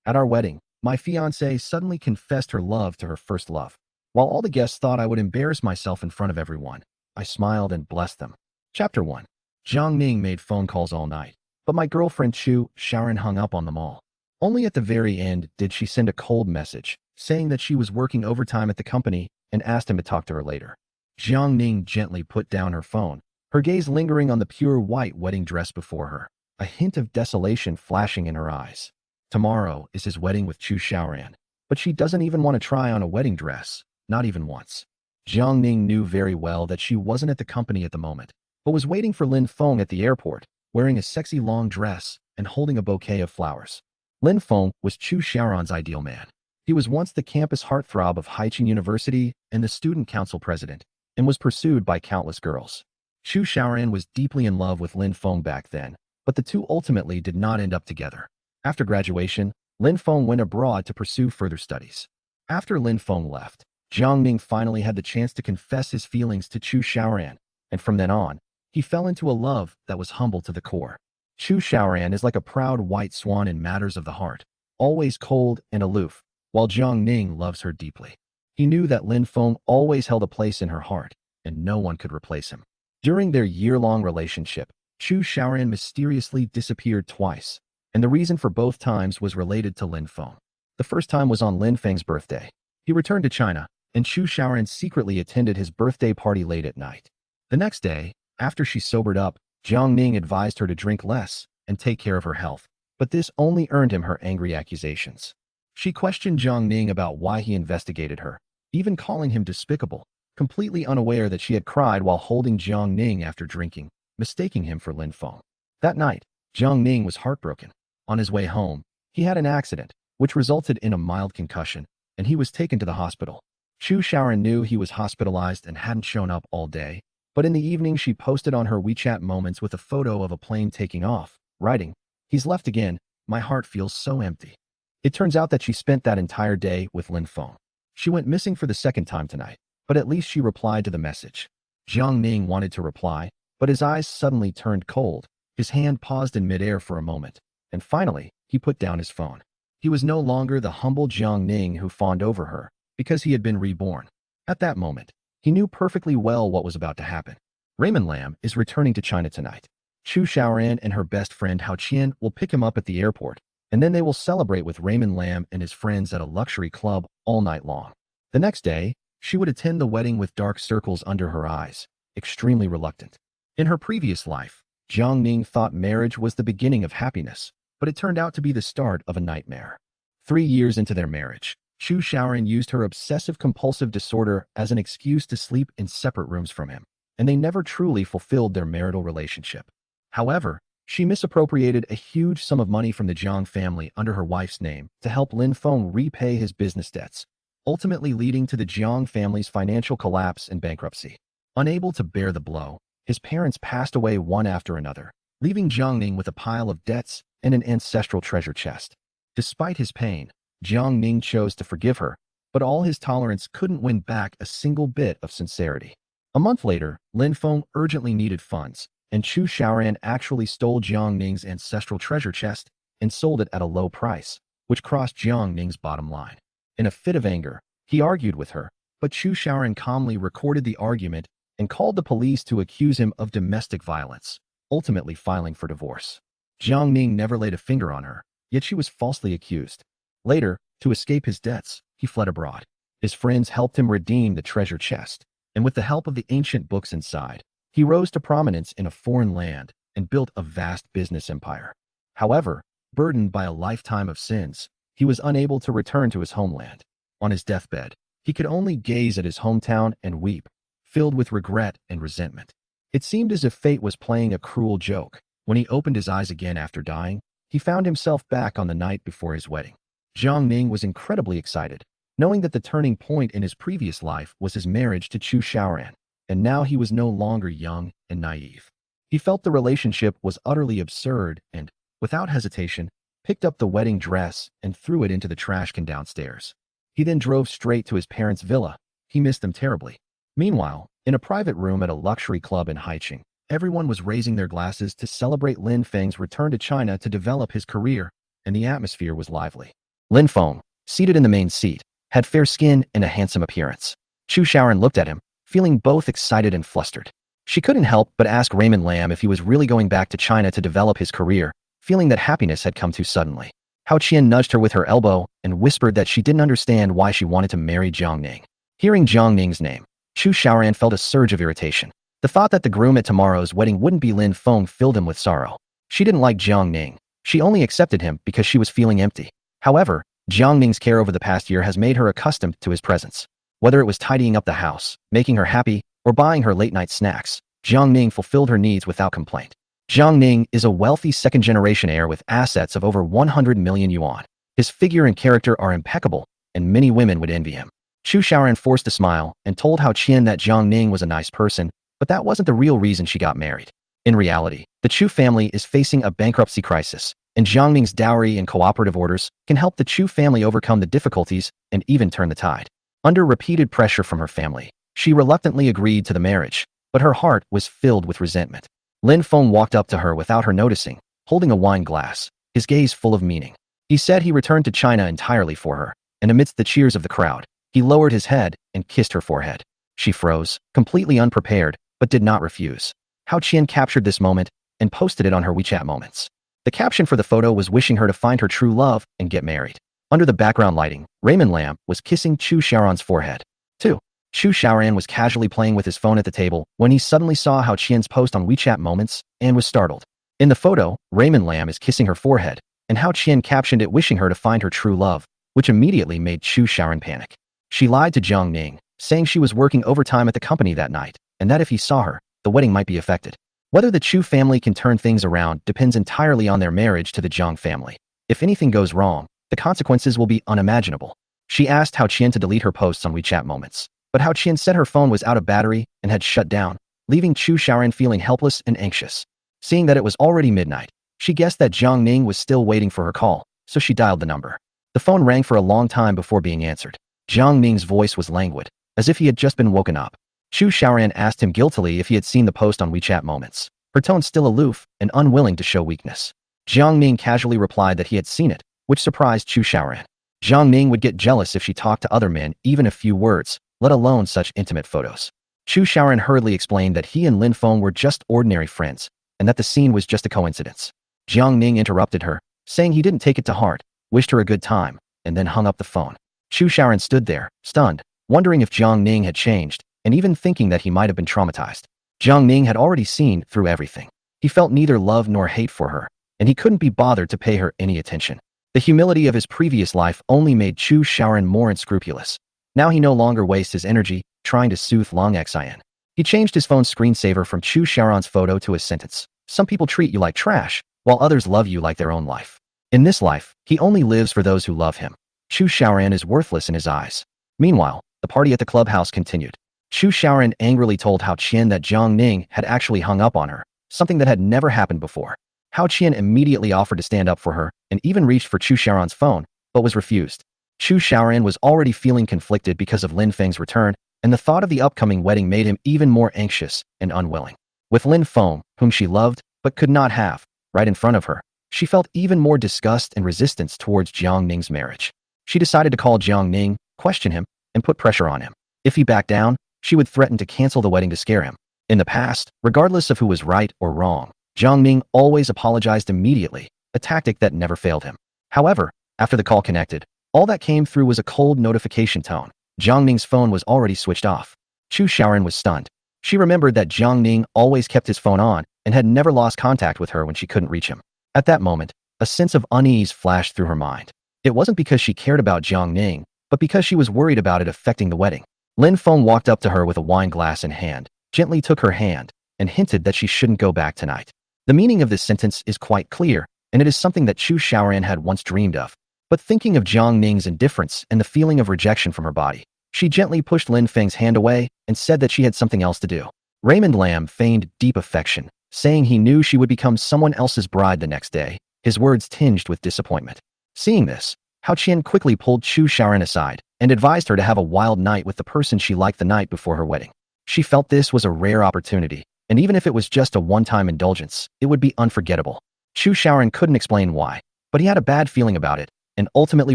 At our wedding, my fiancée suddenly confessed her love to her first love. While all the guests thought I would embarrass myself in front of everyone, I smiled and blessed them. Chapter 1. Jiang Ning made phone calls all night, but my girlfriend Chu Sharon hung up on them all. Only at the very end did she send a cold message, saying that she was working overtime at the company and asked him to talk to her later. Jiang Ning gently put down her phone, her gaze lingering on the pure white wedding dress before her, a hint of desolation flashing in her eyes. Tomorrow is his wedding with Chu Shaoran, but she doesn't even want to try on a wedding dress, not even once. Jiang Ning knew very well that she wasn't at the company at the moment, but was waiting for Lin Feng at the airport, wearing a sexy long dress and holding a bouquet of flowers. Lin Feng was Chu Shaoran's ideal man. He was once the campus heartthrob of Haicheng University and the student council president, and was pursued by countless girls. Chu Shaoran was deeply in love with Lin Feng back then, but the two ultimately did not end up together. After graduation, Lin Feng went abroad to pursue further studies. After Lin Feng left, Jiang Ning finally had the chance to confess his feelings to Chu Shaoran, and from then on, he fell into a love that was humble to the core. Chu Shaoran is like a proud white swan in matters of the heart, always cold and aloof, while Jiang Ning loves her deeply. He knew that Lin Feng always held a place in her heart, and no one could replace him. During their year-long relationship, Chu Shaoran mysteriously disappeared twice, and the reason for both times was related to Lin Feng. The first time was on Lin Feng's birthday. He returned to China, and Chu Shaoran secretly attended his birthday party late at night. The next day, after she sobered up, Jiang Ning advised her to drink less and take care of her health, but this only earned him her angry accusations. She questioned Jiang Ning about why he investigated her, even calling him despicable, completely unaware that she had cried while holding Jiang Ning after drinking, mistaking him for Lin Feng. That night, Jiang Ning was heartbroken. On his way home, he had an accident, which resulted in a mild concussion, and he was taken to the hospital. Chu Shaoran knew he was hospitalized and hadn't shown up all day, but in the evening she posted on her WeChat moments with a photo of a plane taking off, writing, "He's left again, my heart feels so empty." It turns out that she spent that entire day with Lin Feng. She went missing for the second time tonight, but at least she replied to the message. Jiang Ning wanted to reply, but his eyes suddenly turned cold, his hand paused in midair for a moment, and finally, he put down his phone. He was no longer the humble Jiang Ning who fawned over her, because he had been reborn. At that moment, he knew perfectly well what was about to happen. Raymond Lam is returning to China tonight. Chu Shaoran and her best friend Hao Qian will pick him up at the airport, and then they will celebrate with Raymond Lam and his friends at a luxury club all night long. The next day, she would attend the wedding with dark circles under her eyes, extremely reluctant. In her previous life, Jiang Ning thought marriage was the beginning of happiness, but it turned out to be the start of a nightmare. 3 years into their marriage, Chu Shaoran used her obsessive-compulsive disorder as an excuse to sleep in separate rooms from him, and they never truly fulfilled their marital relationship. However, she misappropriated a huge sum of money from the Jiang family under her wife's name to help Lin Feng repay his business debts, ultimately leading to the Jiang family's financial collapse and bankruptcy. Unable to bear the blow, his parents passed away one after another, leaving Jiang Ning with a pile of debts and an ancestral treasure chest. Despite his pain, Jiang Ning chose to forgive her, but all his tolerance couldn't win back a single bit of sincerity. A month later, Lin Feng urgently needed funds, and Chu Shaoran actually stole Jiang Ning's ancestral treasure chest and sold it at a low price, which crossed Jiang Ning's bottom line. In a fit of anger, he argued with her, but Chu Shaoran calmly recorded the argument and called the police to accuse him of domestic violence, ultimately filing for divorce. Jiang Ning never laid a finger on her, yet she was falsely accused. Later, to escape his debts, he fled abroad. His friends helped him redeem the treasure chest, and with the help of the ancient books inside, he rose to prominence in a foreign land and built a vast business empire. However, burdened by a lifetime of sins, he was unable to return to his homeland. On his deathbed, he could only gaze at his hometown and weep, filled with regret and resentment. It seemed as if fate was playing a cruel joke. When he opened his eyes again after dying, he found himself back on the night before his wedding. Jiang Ning was incredibly excited, knowing that the turning point in his previous life was his marriage to Chu Shaoran, and now he was no longer young and naive. He felt the relationship was utterly absurd and, without hesitation, picked up the wedding dress and threw it into the trash can downstairs. He then drove straight to his parents' villa. He missed them terribly. Meanwhile, in a private room at a luxury club in Haicheng, everyone was raising their glasses to celebrate Lin Feng's return to China to develop his career, and the atmosphere was lively. Lin Feng, seated in the main seat, had fair skin and a handsome appearance. Chu Shaoran looked at him, feeling both excited and flustered. She couldn't help but ask Raymond Lam if he was really going back to China to develop his career, feeling that happiness had come too suddenly. Hao Qian nudged her with her elbow and whispered that she didn't understand why she wanted to marry Jiang Ning. Hearing Jiang Ning's name, Chu Shaoran felt a surge of irritation. The thought that the groom at tomorrow's wedding wouldn't be Lin Feng filled him with sorrow. She didn't like Jiang Ning. She only accepted him because she was feeling empty. However, Jiang Ning's care over the past year has made her accustomed to his presence. Whether it was tidying up the house, making her happy, or buying her late-night snacks, Jiang Ning fulfilled her needs without complaint. Jiang Ning is a wealthy second-generation heir with assets of over 100 million yuan. His figure and character are impeccable, and many women would envy him. Chu Shaoran forced a smile and told Hao Qian that Jiang Ning was a nice person, but that wasn't the real reason she got married. In reality, the Chu family is facing a bankruptcy crisis, and Jiang Ning's dowry and cooperative orders can help the Chu family overcome the difficulties and even turn the tide. Under repeated pressure from her family, she reluctantly agreed to the marriage, but her heart was filled with resentment. Lin Feng walked up to her without her noticing, holding a wine glass, his gaze full of meaning. He said he returned to China entirely for her, and amidst the cheers of the crowd, he lowered his head and kissed her forehead. She froze, completely unprepared, but did not refuse. Hao Qian captured this moment and posted it on her WeChat moments. The caption for the photo was wishing her to find her true love and get married. Under the background lighting, Raymond Lam was kissing Chu Shaoran's forehead. 2. Chu Shaoran was casually playing with his phone at the table when he suddenly saw Hao Qian's post on WeChat moments and was startled. In the photo, Raymond Lam is kissing her forehead, and Hao Qian captioned it wishing her to find her true love, which immediately made Chu Shaoran panic. She lied to Jiang Ning, saying she was working overtime at the company that night, and that if he saw her, the wedding might be affected. Whether the Chu family can turn things around depends entirely on their marriage to the Jiang family. If anything goes wrong, the consequences will be unimaginable. She asked Hao Qian to delete her posts on WeChat moments, but Hao Qian said her phone was out of battery and had shut down, leaving Chu Shaoran feeling helpless and anxious. Seeing that it was already midnight, she guessed that Jiang Ning was still waiting for her call, so she dialed the number. The phone rang for a long time before being answered. Jiang Ning's voice was languid, as if he had just been woken up. Chu Shaoran asked him guiltily if he had seen the post on WeChat moments, her tone still aloof and unwilling to show weakness. Jiang Ning casually replied that he had seen it, which surprised Chu Shaoran. Jiang Ning would get jealous if she talked to other men even a few words, let alone such intimate photos. Chu Shaoran hurriedly explained that he and Lin Feng were just ordinary friends, and that the scene was just a coincidence. Jiang Ning interrupted her, saying he didn't take it to heart, wished her a good time, and then hung up the phone. Chu Shaoran stood there, stunned, wondering if Jiang Ning had changed, and even thinking that he might have been traumatized. Jiang Ning had already seen through everything. He felt neither love nor hate for her, and he couldn't be bothered to pay her any attention. The humility of his previous life only made Chu Shaoran more unscrupulous. Now he no longer wastes his energy trying to soothe Long Xin. He changed his phone's screensaver from Chu Shaoran's photo to a sentence. Some people treat you like trash, while others love you like their own life. In this life, he only lives for those who love him. Chu Shaoran is worthless in his eyes. Meanwhile, the party at the clubhouse continued. Chu Shaoran angrily told Hao Qian that Jiang Ning had actually hung up on her, something that had never happened before. Hao Qian immediately offered to stand up for her and even reached for Chu Shaoran's phone, but was refused. Chu Shaoran was already feeling conflicted because of Lin Feng's return, and the thought of the upcoming wedding made him even more anxious and unwilling. With Lin Feng, whom she loved but could not have, right in front of her, she felt even more disgust and resistance towards Jiang Ning's marriage. She decided to call Jiang Ning, question him, and put pressure on him. If he backed down, she would threaten to cancel the wedding to scare him. In the past, regardless of who was right or wrong, Jiang Ning always apologized immediately, a tactic that never failed him. However, after the call connected, all that came through was a cold notification tone. Jiang Ning's phone was already switched off. Chu Shaoran was stunned. She remembered that Jiang Ning always kept his phone on and had never lost contact with her when she couldn't reach him. At that moment, a sense of unease flashed through her mind. It wasn't because she cared about Jiang Ning, but because she was worried about it affecting the wedding. Lin Feng walked up to her with a wine glass in hand, gently took her hand, and hinted that she shouldn't go back tonight. The meaning of this sentence is quite clear, and it is something that Chu Shaoran had once dreamed of. But thinking of Jiang Ning's indifference and the feeling of rejection from her body, she gently pushed Lin Feng's hand away and said that she had something else to do. Raymond Lam feigned deep affection, saying he knew she would become someone else's bride the next day, his words tinged with disappointment. Seeing this, Hao Qian quickly pulled Chu Shaoran aside and advised her to have a wild night with the person she liked the night before her wedding. She felt this was a rare opportunity, and even if it was just a one-time indulgence, it would be unforgettable. Chu Shaoran couldn't explain why, but he had a bad feeling about it, and ultimately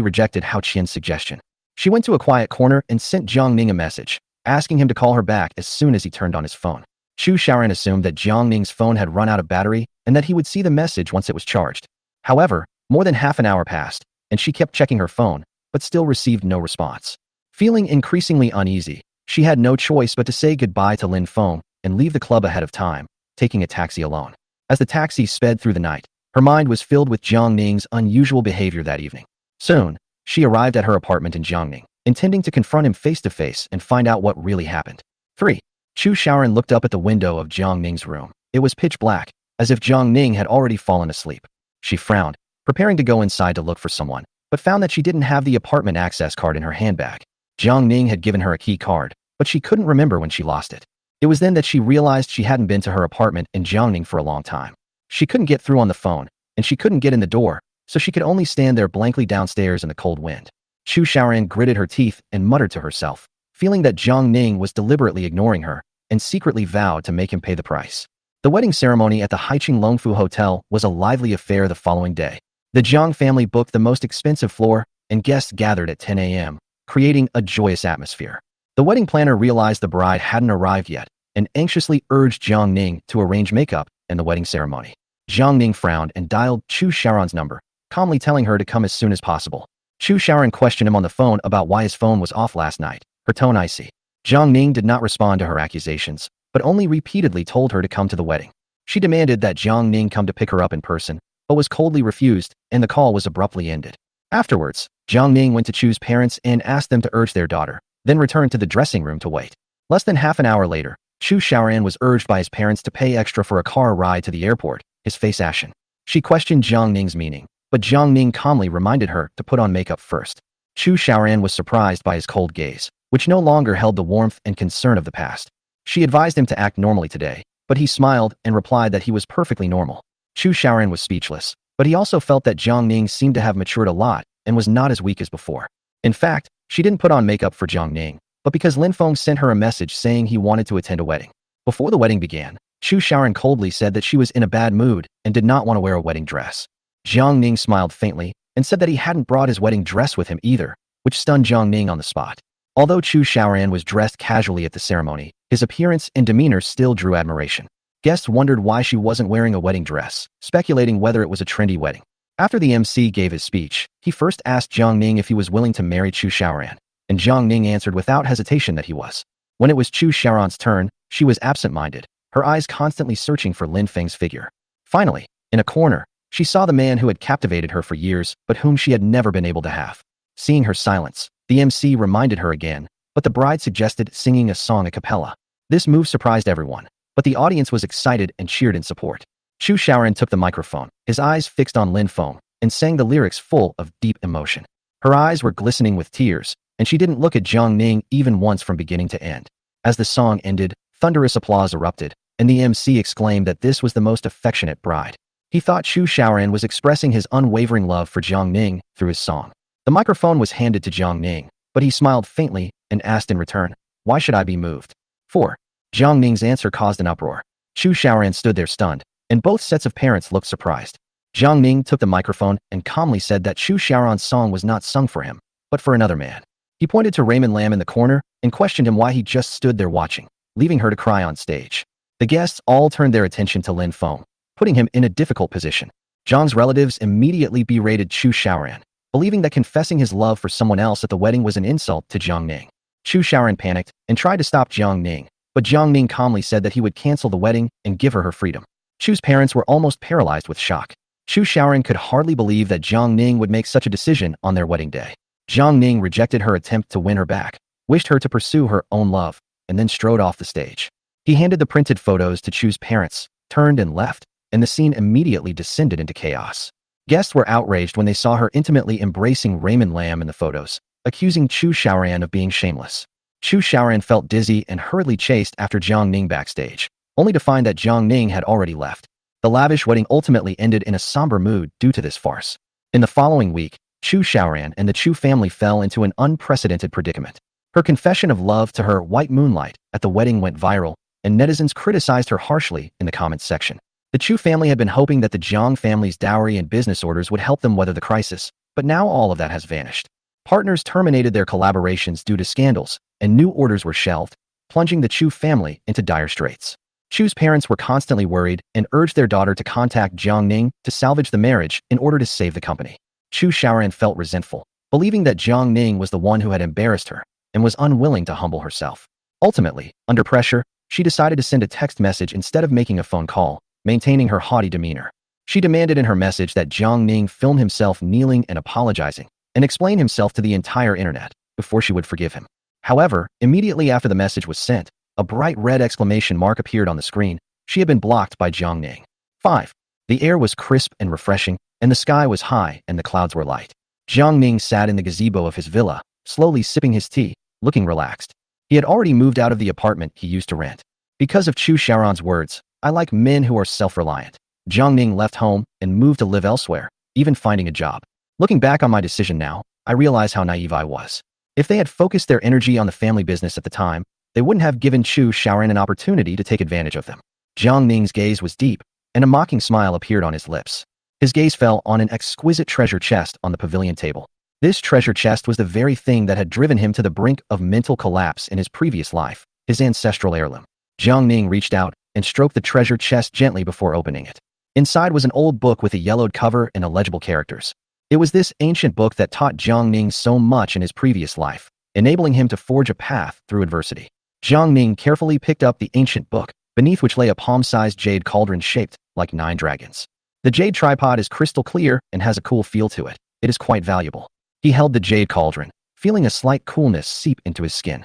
rejected Hao Qian's suggestion. She went to a quiet corner and sent Jiang Ning a message, asking him to call her back as soon as he turned on his phone. Chu Xiaoran assumed that Jiang Ning's phone had run out of battery and that he would see the message once it was charged. However, more than half an hour passed, and she kept checking her phone, but still received no response. Feeling increasingly uneasy, she had no choice but to say goodbye to Lin Feng and leave the club ahead of time, taking a taxi alone. As the taxi sped through the night, her mind was filled with Jiang Ning's unusual behavior that evening. Soon, she arrived at her apartment in Jiangning, intending to confront him face-to-face and find out what really happened. 3. Chu Xiaoran looked up at the window of Jiang Ning's room. It was pitch black, as if Jiang Ning had already fallen asleep. She frowned, preparing to go inside to look for someone, but found that she didn't have the apartment access card in her handbag. Jiang Ning had given her a key card, but she couldn't remember when she lost it. It was then that she realized she hadn't been to her apartment in Jiangning for a long time. She couldn't get through on the phone, and she couldn't get in the door, so she could only stand there blankly downstairs in the cold wind. Chu Xiaoran gritted her teeth and muttered to herself, feeling that Jiang Ning was deliberately ignoring her, and secretly vowed to make him pay the price. The wedding ceremony at the Haiqing Longfu Hotel was a lively affair the following day. The Jiang family booked the most expensive floor, and guests gathered at 10 a.m., creating a joyous atmosphere. The wedding planner realized the bride hadn't arrived yet, and anxiously urged Jiang Ning to arrange makeup and the wedding ceremony. Jiang Ning frowned and dialed Chu Xiaoran's number, calmly telling her to come as soon as possible. Chu Xiaoran questioned him on the phone about why his phone was off last night, her tone icy. Jiang Ning did not respond to her accusations, but only repeatedly told her to come to the wedding. She demanded that Jiang Ning come to pick her up in person, but was coldly refused, and the call was abruptly ended. Afterwards, Jiang Ning went to Chu's parents and asked them to urge their daughter, then returned to the dressing room to wait. Less than half an hour later, Chu Xiaoran was urged by his parents to pay extra for a car ride to the airport, his face ashen. She questioned Jiang Ning's meaning, but Jiang Ning calmly reminded her to put on makeup first. Chu Xiaoran was surprised by his cold gaze, which no longer held the warmth and concern of the past. She advised him to act normally today, but he smiled and replied that he was perfectly normal. Chu Xiaoran was speechless, but he also felt that Jiang Ning seemed to have matured a lot and was not as weak as before. In fact, she didn't put on makeup for Jiang Ning, but because Lin Feng sent her a message saying he wanted to attend a wedding. Before the wedding began, Chu Xiaoran coldly said that she was in a bad mood and did not want to wear a wedding dress. Jiang Ning smiled faintly and said that he hadn't brought his wedding dress with him either, which stunned Jiang Ning on the spot. Although Chu Xiaoran was dressed casually at the ceremony, his appearance and demeanor still drew admiration. Guests wondered why she wasn't wearing a wedding dress, speculating whether it was a trendy wedding. After the MC gave his speech, he first asked Jiang Ning if he was willing to marry Chu Xiaoran, and Jiang Ning answered without hesitation that he was. When it was Chu Xiaoran's turn, she was absent-minded, her eyes constantly searching for Lin Feng's figure. Finally, in a corner, she saw the man who had captivated her for years but whom she had never been able to have. Seeing her silence, the MC reminded her again, but the bride suggested singing a song a cappella. This move surprised everyone, but the audience was excited and cheered in support. Chu Xiaoran took the microphone, his eyes fixed on Lin Feng, and sang the lyrics full of deep emotion. Her eyes were glistening with tears, and she didn't look at Jiang Ning even once from beginning to end. As the song ended, thunderous applause erupted, and the MC exclaimed that this was the most affectionate bride. He thought Chu Xiaoran was expressing his unwavering love for Jiang Ning through his song. The microphone was handed to Jiang Ning, but he smiled faintly and asked in return, "Why should I be moved?" 4. Jiang Ning's answer caused an uproar. Chu Xiaoran stood there stunned, and both sets of parents looked surprised. Jiang Ning took the microphone and calmly said that Chu Xiaoran's song was not sung for him, but for another man. He pointed to Raymond Lam in the corner and questioned him why he just stood there watching, leaving her to cry on stage. The guests all turned their attention to Lin Feng, putting him in a difficult position. Jiang's relatives immediately berated Chu Xiaoran, believing that confessing his love for someone else at the wedding was an insult to Jiang Ning. Chu Xiaoran panicked and tried to stop Jiang Ning, but Jiang Ning calmly said that he would cancel the wedding and give her her freedom. Chu's parents were almost paralyzed with shock. Chu Xiaoran could hardly believe that Jiang Ning would make such a decision on their wedding day. Jiang Ning rejected her attempt to win her back, wished her to pursue her own love, and then strode off the stage. He handed the printed photos to Chu's parents, turned and left, and the scene immediately descended into chaos. Guests were outraged when they saw her intimately embracing Raymond Lam in the photos, accusing Chu Xiaoran of being shameless. Chu Xiaoran felt dizzy and hurriedly chased after Jiang Ning backstage, only to find that Jiang Ning had already left. The lavish wedding ultimately ended in a somber mood due to this farce. In the following week, Chu Xiaoran and the Chu family fell into an unprecedented predicament. Her confession of love to her white moonlight at the wedding went viral, and netizens criticized her harshly in the comments section. The Chu family had been hoping that the Jiang family's dowry and business orders would help them weather the crisis, but but now all of that has vanished. Partners terminated their collaborations due to scandals, and new orders were shelved, plunging the Chu family into dire straits. Chu's parents were constantly worried and urged their daughter to contact Jiang Ning to salvage the marriage in order to save the company. Chu Xiaoran felt resentful, believing that Jiang Ning was the one who had embarrassed her and was unwilling to humble herself. Ultimately, under pressure, she decided to send a text message instead of making a phone call, maintaining her haughty demeanor. She demanded in her message that Jiang Ning film himself kneeling and apologizing, and explain himself to the entire internet before she would forgive him. However, immediately after the message was sent, a bright red exclamation mark appeared on the screen. She had been blocked by Jiang Ning. 5. The air was crisp and refreshing, and the sky was high and the clouds were light. Jiang Ning sat in the gazebo of his villa, slowly sipping his tea, looking relaxed. He had already moved out of the apartment he used to rent. Because of Chu Xiaoran's words, "I like men who are self-reliant," Jiang Ning left home and moved to live elsewhere, even finding a job. Looking back on my decision now, I realize how naive I was. If they had focused their energy on the family business at the time, they wouldn't have given Chu Xiaoran an opportunity to take advantage of them. Jiang Ning's gaze was deep, and a mocking smile appeared on his lips. His gaze fell on an exquisite treasure chest on the pavilion table. This treasure chest was the very thing that had driven him to the brink of mental collapse in his previous life, his ancestral heirloom. Jiang Ning reached out and stroked the treasure chest gently before opening it. Inside was an old book with a yellowed cover and illegible characters. It was this ancient book that taught Jiang Ning so much in his previous life, enabling him to forge a path through adversity. Jiang Ning carefully picked up the ancient book, beneath which lay a palm-sized jade cauldron shaped like 9 dragons. The jade tripod is crystal clear and has a cool feel to it. It is quite valuable. He held the jade cauldron, feeling a slight coolness seep into his skin.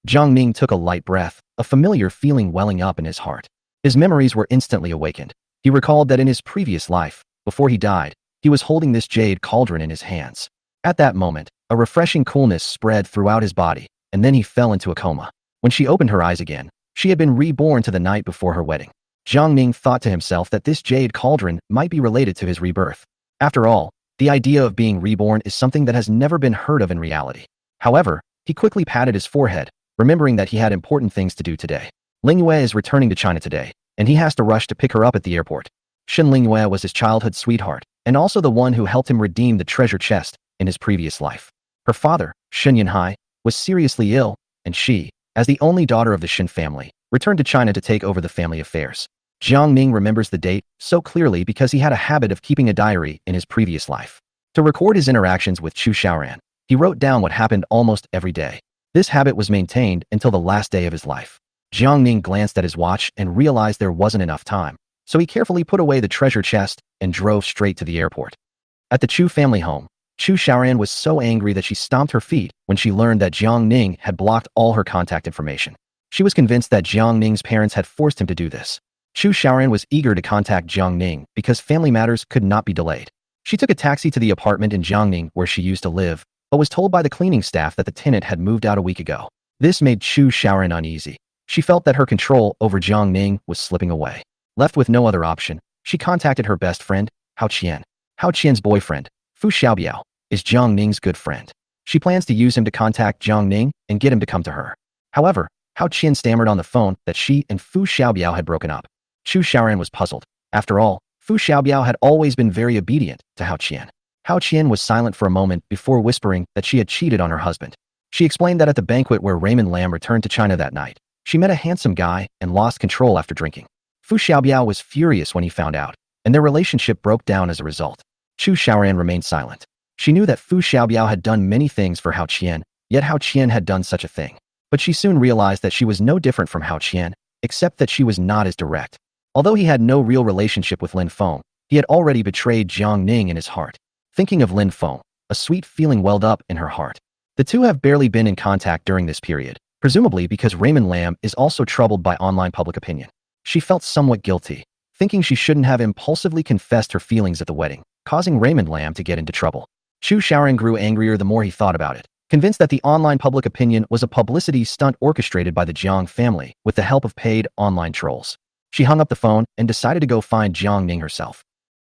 Jiang Ning took a light breath, a familiar feeling welling up in his heart. His memories were instantly awakened. He recalled that in his previous life, before he died, he was holding this jade cauldron in his hands. At that moment, a refreshing coolness spread throughout his body, and then he fell into a coma. When she opened her eyes again, she had been reborn to the night before her wedding. Jiang Ning thought to himself that this jade cauldron might be related to his rebirth. After all, the idea of being reborn is something that has never been heard of in reality. However, he quickly patted his forehead, remembering that he had important things to do today. Lingyue is returning to China today, and he has to rush to pick her up at the airport. Shen Lingyue was his childhood sweetheart, and also the one who helped him redeem the treasure chest in his previous life. Her father, Shen Yanhai, was seriously ill, and she, as the only daughter of the Shen family, returned to China to take over the family affairs. Jiang Ning remembers the date so clearly because he had a habit of keeping a diary in his previous life. To record his interactions with Chu Xiaoran, he wrote down what happened almost every day. This habit was maintained until the last day of his life. Jiang Ning glanced at his watch and realized there wasn't enough time, so he carefully put away the treasure chest and drove straight to the airport. At the Chu family home, Chu Xiaoran was so angry that she stomped her feet when she learned that Jiang Ning had blocked all her contact information. She was convinced that Jiang Ning's parents had forced him to do this. Chu Xiaoran was eager to contact Jiang Ning because family matters could not be delayed. She took a taxi to the apartment in Jiangning where she used to live, but was told by the cleaning staff that the tenant had moved out a week ago. This made Chu Xiaoran uneasy. She felt that her control over Jiang Ning was slipping away. Left with no other option, she contacted her best friend, Hao Qian. Hao Qian's boyfriend, Fu Xiaobiao, is Jiang Ning's good friend. She plans to use him to contact Jiang Ning and get him to come to her. However, Hao Qian stammered on the phone that she and Fu Xiaobiao had broken up. Chu Xiaoran was puzzled. After all, Fu Xiaobiao had always been very obedient to Hao Qian. Hao Qian was silent for a moment before whispering that she had cheated on her husband. She explained that at the banquet where Raymond Lam returned to China that night, she met a handsome guy and lost control after drinking. Fu Xiaobiao was furious when he found out, and their relationship broke down as a result. Chu Xiaoran remained silent. She knew that Fu Xiaobiao had done many things for Hao Qian, yet Hao Qian had done such a thing. But she soon realized that she was no different from Hao Qian, except that she was not as direct. Although he had no real relationship with Lin Feng, he had already betrayed Jiang Ning in his heart. Thinking of Lin Feng, a sweet feeling welled up in her heart. The two have barely been in contact during this period, presumably because Raymond Lam is also troubled by online public opinion. She felt somewhat guilty, thinking she shouldn't have impulsively confessed her feelings at the wedding, causing Raymond Lam to get into trouble. Chu Xiaoran grew angrier the more he thought about it, convinced that the online public opinion was a publicity stunt orchestrated by the Jiang family with the help of paid online trolls. She hung up the phone and decided to go find Jiang Ning herself.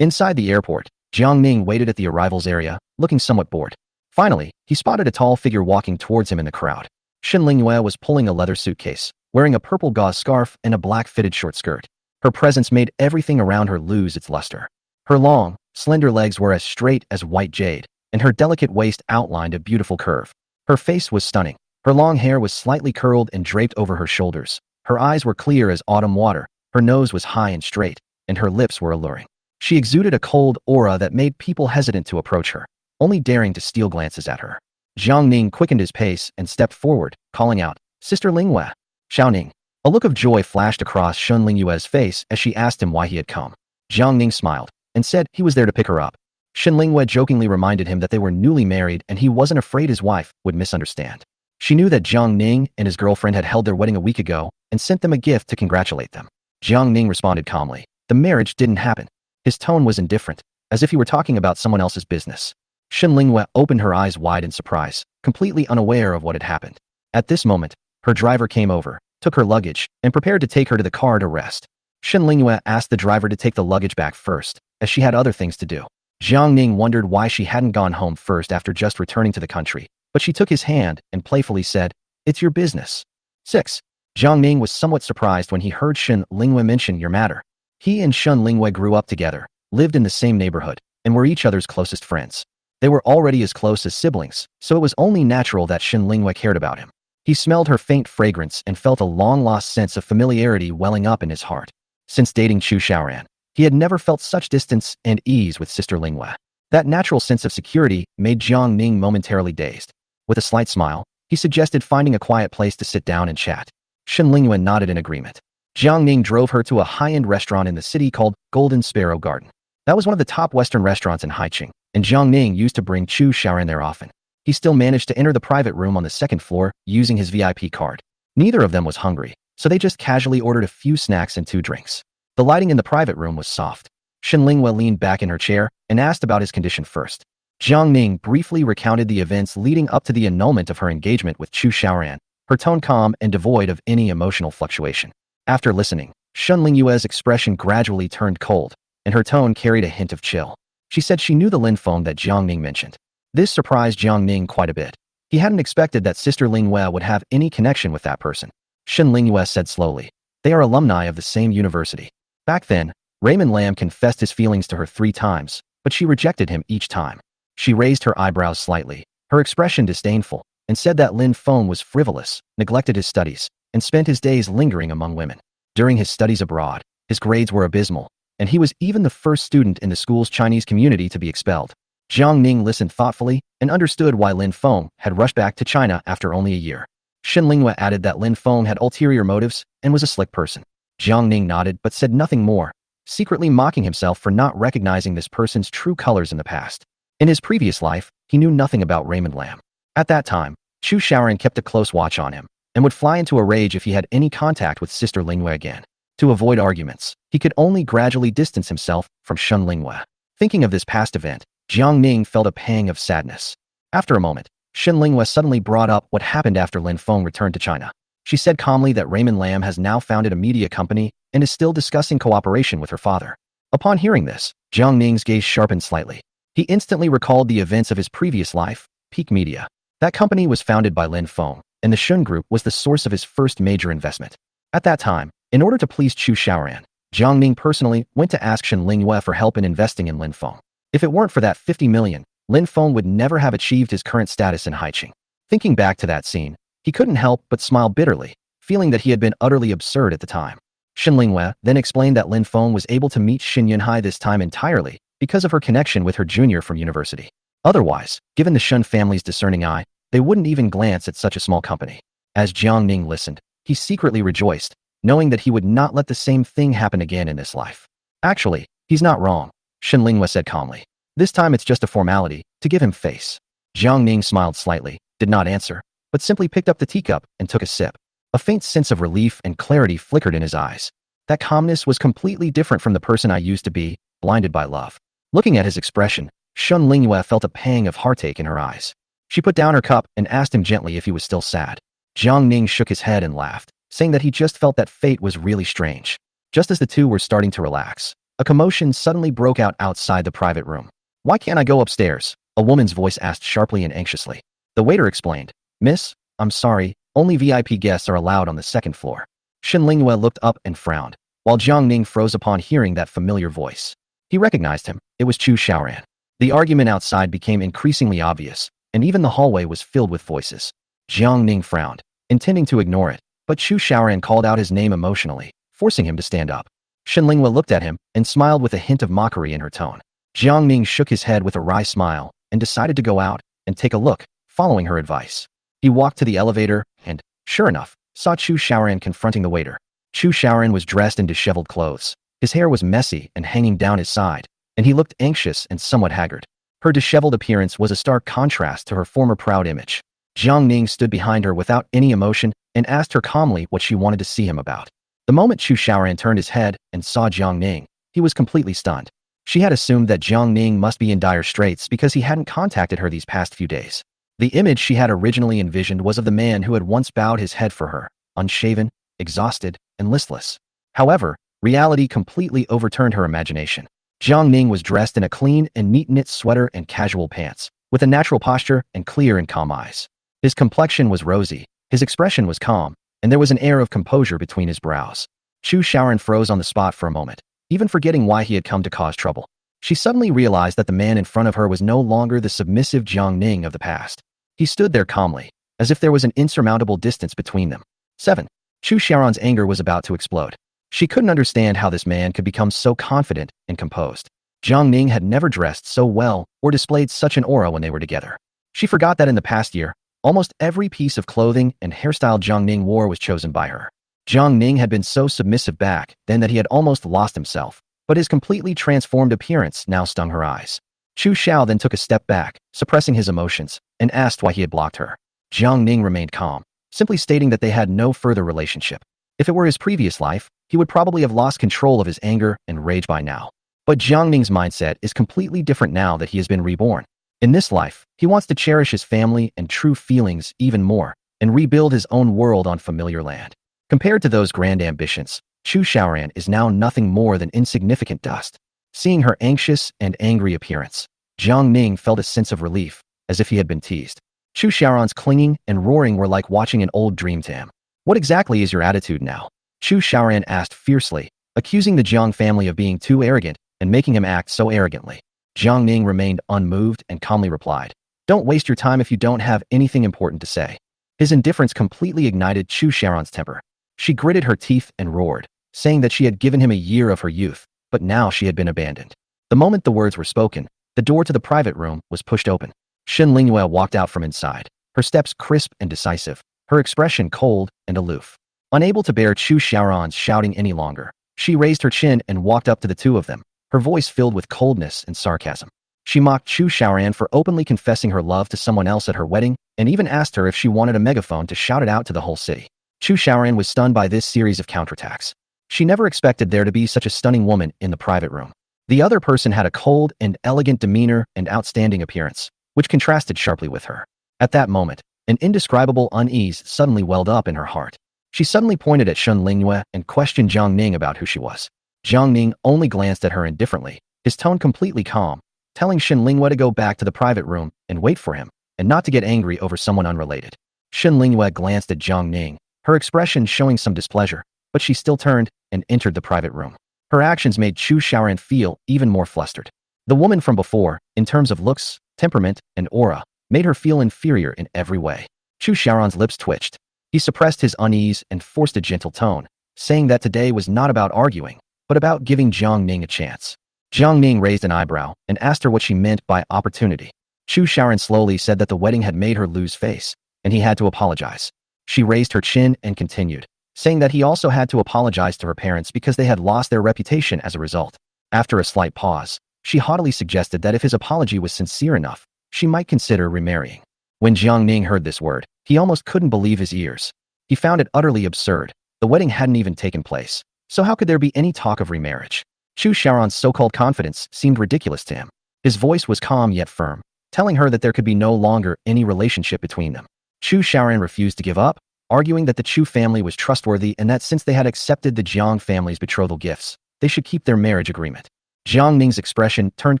Inside the airport, Jiang Ning waited at the arrivals area, looking somewhat bored. Finally, he spotted a tall figure walking towards him in the crowd. Shen Lingyue was pulling a leather suitcase, wearing a purple gauze scarf and a black fitted short skirt. Her presence made everything around her lose its luster. Her long, slender legs were as straight as white jade, and her delicate waist outlined a beautiful curve. Her face was stunning. Her long hair was slightly curled and draped over her shoulders. Her eyes were clear as autumn water. Her nose was high and straight, and her lips were alluring. She exuded a cold aura that made people hesitant to approach her, only daring to steal glances at her. Jiang Ning quickened his pace and stepped forward, calling out, "Sister Lingyue." Xiao Ning. A look of joy flashed across Shun Lingyue's face as she asked him why he had come. Jiang Ning smiled and said he was there to pick her up. Shun Lingyue jokingly reminded him that they were newly married and he wasn't afraid his wife would misunderstand. She knew that Jiang Ning and his girlfriend had held their wedding a week ago and sent them a gift to congratulate them. Jiang Ning responded calmly. The marriage didn't happen. His tone was indifferent, as if he were talking about someone else's business. Shun Lingyue opened her eyes wide in surprise, completely unaware of what had happened. At this moment, her driver came over, took her luggage, and prepared to take her to the car to rest. Shun Lingyue asked the driver to take the luggage back first, as she had other things to do. Jiang Ning wondered why she hadn't gone home first after just returning to the country, but she took his hand and playfully said, "It's your business." 6. Jiang Ning was somewhat surprised when he heard Shun Lingyue mention your matter. He and Shun Lingyue grew up together, lived in the same neighborhood, and were each other's closest friends. They were already as close as siblings, so it was only natural that Shun Lingyue cared about him. He smelled her faint fragrance and felt a long-lost sense of familiarity welling up in his heart. Since dating Chu Xiaoran, he had never felt such distance and ease with Sister Lingyue. That natural sense of security made Jiang Ning momentarily dazed. With a slight smile, he suggested finding a quiet place to sit down and chat. Shun Lingyue nodded in agreement. Jiang Ning drove her to a high-end restaurant in the city called Golden Sparrow Garden. That was one of the top Western restaurants in Haiqing, and Jiang Ning used to bring Chu Xiaoran there often. He still managed to enter the private room on the second floor using his VIP card. Neither of them was hungry, so they just casually ordered a few snacks and 2 drinks. The lighting in the private room was soft. Shun Lingyue leaned back in her chair and asked about his condition first. Jiang Ning briefly recounted the events leading up to the annulment of her engagement with Chu Xiaoran, her tone calm and devoid of any emotional fluctuation. After listening, Shun Lingyue's expression gradually turned cold, and her tone carried a hint of chill. She said she knew the Lin phone that Jiang Ning mentioned. This surprised Jiang Ning quite a bit. He hadn't expected that Sister Lingyue would have any connection with that person. Shun Lingyue said slowly, "They are alumni of the same university." Back then, Raymond Lam confessed his feelings to her 3 times, but she rejected him each time. She raised her eyebrows slightly, her expression disdainful, and said that Lin Feng was frivolous, neglected his studies, and spent his days lingering among women. During his studies abroad, his grades were abysmal, and he was even the first student in the school's Chinese community to be expelled. Jiang Ning listened thoughtfully and understood why Lin Feng had rushed back to China after only a year. Shun Lingyue added that Lin Feng had ulterior motives and was a slick person. Jiang Ning nodded but said nothing more, secretly mocking himself for not recognizing this person's true colors in the past. In his previous life, he knew nothing about Raymond Lam. At that time, Chu Xiaoran kept a close watch on him, and would fly into a rage if he had any contact with Sister Lingyue again. To avoid arguments, he could only gradually distance himself from Shun Lingyue. Thinking of this past event, Jiang Ning felt a pang of sadness. After a moment, Shun Lingyue suddenly brought up what happened after Lin Feng returned to China. She said calmly that Raymond Lam has now founded a media company and is still discussing cooperation with her father. Upon hearing this, Jiang Ning's gaze sharpened slightly. He instantly recalled the events of his previous life, Peak Media. That company was founded by Lin Feng, and the Shun Group was the source of his first major investment. At that time, in order to please Chu Xiaoran, Jiang Ning personally went to ask Shun Lingyue for help in investing in Lin Feng. If it weren't for that 50 million, Lin Feng would never have achieved his current status in Haiqing. Thinking back to that scene, he couldn't help but smile bitterly, feeling that he had been utterly absurd at the time. Shun Lingyue then explained that Lin Feng was able to meet Xin Yunhai this time entirely because of her connection with her junior from university. Otherwise, given the Shun family's discerning eye, they wouldn't even glance at such a small company. As Jiang Ning listened, he secretly rejoiced, knowing that he would not let the same thing happen again in this life. Actually, he's not wrong, Shun Lingyue said calmly. This time it's just a formality, to give him face. Jiang Ning smiled slightly, did not answer, but simply picked up the teacup and took a sip. A faint sense of relief and clarity flickered in his eyes. That calmness was completely different from the person I used to be, blinded by love. Looking at his expression, Shun Lingyue felt a pang of heartache in her eyes. She put down her cup and asked him gently if he was still sad. Jiang Ning shook his head and laughed, saying that he just felt that fate was really strange. Just as the two were starting to relax, a commotion suddenly broke out outside the private room. "Why can't I go upstairs?" a woman's voice asked sharply and anxiously. The waiter explained, "Miss, I'm sorry, only VIP guests are allowed on the second floor." Shun Lingyue looked up and frowned, while Jiang Ning froze upon hearing that familiar voice. He recognized him. It was Chu Xiaoran. The argument outside became increasingly obvious, and even the hallway was filled with voices. Jiang Ning frowned, intending to ignore it, but Chu Xiaoran called out his name emotionally, forcing him to stand up. Shen Linghua looked at him and smiled with a hint of mockery in her tone. Jiang Ning shook his head with a wry smile and decided to go out and take a look, following her advice. He walked to the elevator and, sure enough, saw Chu Xiaoran confronting the waiter. Chu Xiaoran was dressed in disheveled clothes. His hair was messy and hanging down his side, and he looked anxious and somewhat haggard. Her disheveled appearance was a stark contrast to her former proud image. Jiang Ning stood behind her without any emotion and asked her calmly what she wanted to see him about. The moment Chu Xiaoran turned his head and saw Jiang Ning, he was completely stunned. She had assumed that Jiang Ning must be in dire straits because he hadn't contacted her these past few days. The image she had originally envisioned was of the man who had once bowed his head for her, unshaven, exhausted, and listless. However, reality completely overturned her imagination. Jiang Ning was dressed in a clean and neat knit sweater and casual pants, with a natural posture and clear and calm eyes. His complexion was rosy, his expression was calm, and there was an air of composure between his brows. Chu Xiaoran froze on the spot for a moment, even forgetting why he had come to cause trouble. She suddenly realized that the man in front of her was no longer the submissive Jiang Ning of the past. He stood there calmly, as if there was an insurmountable distance between them. 7. Chu Xiaoran's anger was about to explode. She couldn't understand how this man could become so confident and composed. Jiang Ning had never dressed so well or displayed such an aura when they were together. She forgot that in the past year, almost every piece of clothing and hairstyle Jiang Ning wore was chosen by her. Jiang Ning had been so submissive back then that he had almost lost himself, but his completely transformed appearance now stung her eyes. Chu Xiao then took a step back, suppressing his emotions, and asked why he had blocked her. Jiang Ning remained calm, simply stating that they had no further relationship. If it were his previous life, he would probably have lost control of his anger and rage by now. But Jiang Ning's mindset is completely different now that he has been reborn. In this life, he wants to cherish his family and true feelings even more, and rebuild his own world on familiar land. Compared to those grand ambitions, Chu Xiaoran is now nothing more than insignificant dust. Seeing her anxious and angry appearance, Jiang Ning felt a sense of relief, as if he had been teased. Chu Xiaoran's clinging and roaring were like watching an old dream to him. What exactly is your attitude now? Chu Xiaoran asked fiercely, accusing the Jiang family of being too arrogant and making him act so arrogantly. Jiang Ning remained unmoved and calmly replied, "Don't waste your time if you don't have anything important to say." His indifference completely ignited Chu Xiaoran's temper. She gritted her teeth and roared, saying that she had given him a year of her youth, but now she had been abandoned. The moment the words were spoken, the door to the private room was pushed open. Shen Linghua walked out from inside, her steps crisp and decisive, her expression cold and aloof. Unable to bear Chu Xiaoran's shouting any longer, she raised her chin and walked up to the two of them, her voice filled with coldness and sarcasm. She mocked Chu Xiaoran for openly confessing her love to someone else at her wedding, and even asked her if she wanted a megaphone to shout it out to the whole city. Chu Xiaoran was stunned by this series of counterattacks. She never expected there to be such a stunning woman in the private room. The other person had a cold and elegant demeanor and outstanding appearance, which contrasted sharply with her. At that moment, an indescribable unease suddenly welled up in her heart. She suddenly pointed at Shen Linghua and questioned Jiang Ning about who she was. Jiang Ning only glanced at her indifferently, his tone completely calm, telling Shen Linghua to go back to the private room and wait for him, and not to get angry over someone unrelated. Shen Linghua glanced at Jiang Ning, her expression showing some displeasure, but she still turned and entered the private room. Her actions made Chu Xiaoran feel even more flustered. The woman from before, in terms of looks, temperament, and aura, made her feel inferior in every way. Chu Xiaoran's lips twitched. He suppressed his unease and forced a gentle tone, saying that today was not about arguing, but about giving Jiang Ning a chance. Jiang Ning raised an eyebrow and asked her what she meant by opportunity. Chu Xiaoran slowly said that the wedding had made her lose face, and he had to apologize. She raised her chin and continued, saying that he also had to apologize to her parents because they had lost their reputation as a result. After a slight pause, she haughtily suggested that if his apology was sincere enough, she might consider remarrying. When Jiang Ning heard this word, he almost couldn't believe his ears. He found it utterly absurd. The wedding hadn't even taken place, so how could there be any talk of remarriage? Chu Xiaoran's so-called confidence seemed ridiculous to him. His voice was calm yet firm, telling her that there could be no longer any relationship between them. Chu Xiaoran refused to give up, arguing that the Chu family was trustworthy and that since they had accepted the Jiang family's betrothal gifts, they should keep their marriage agreement. Jiang Ning's expression turned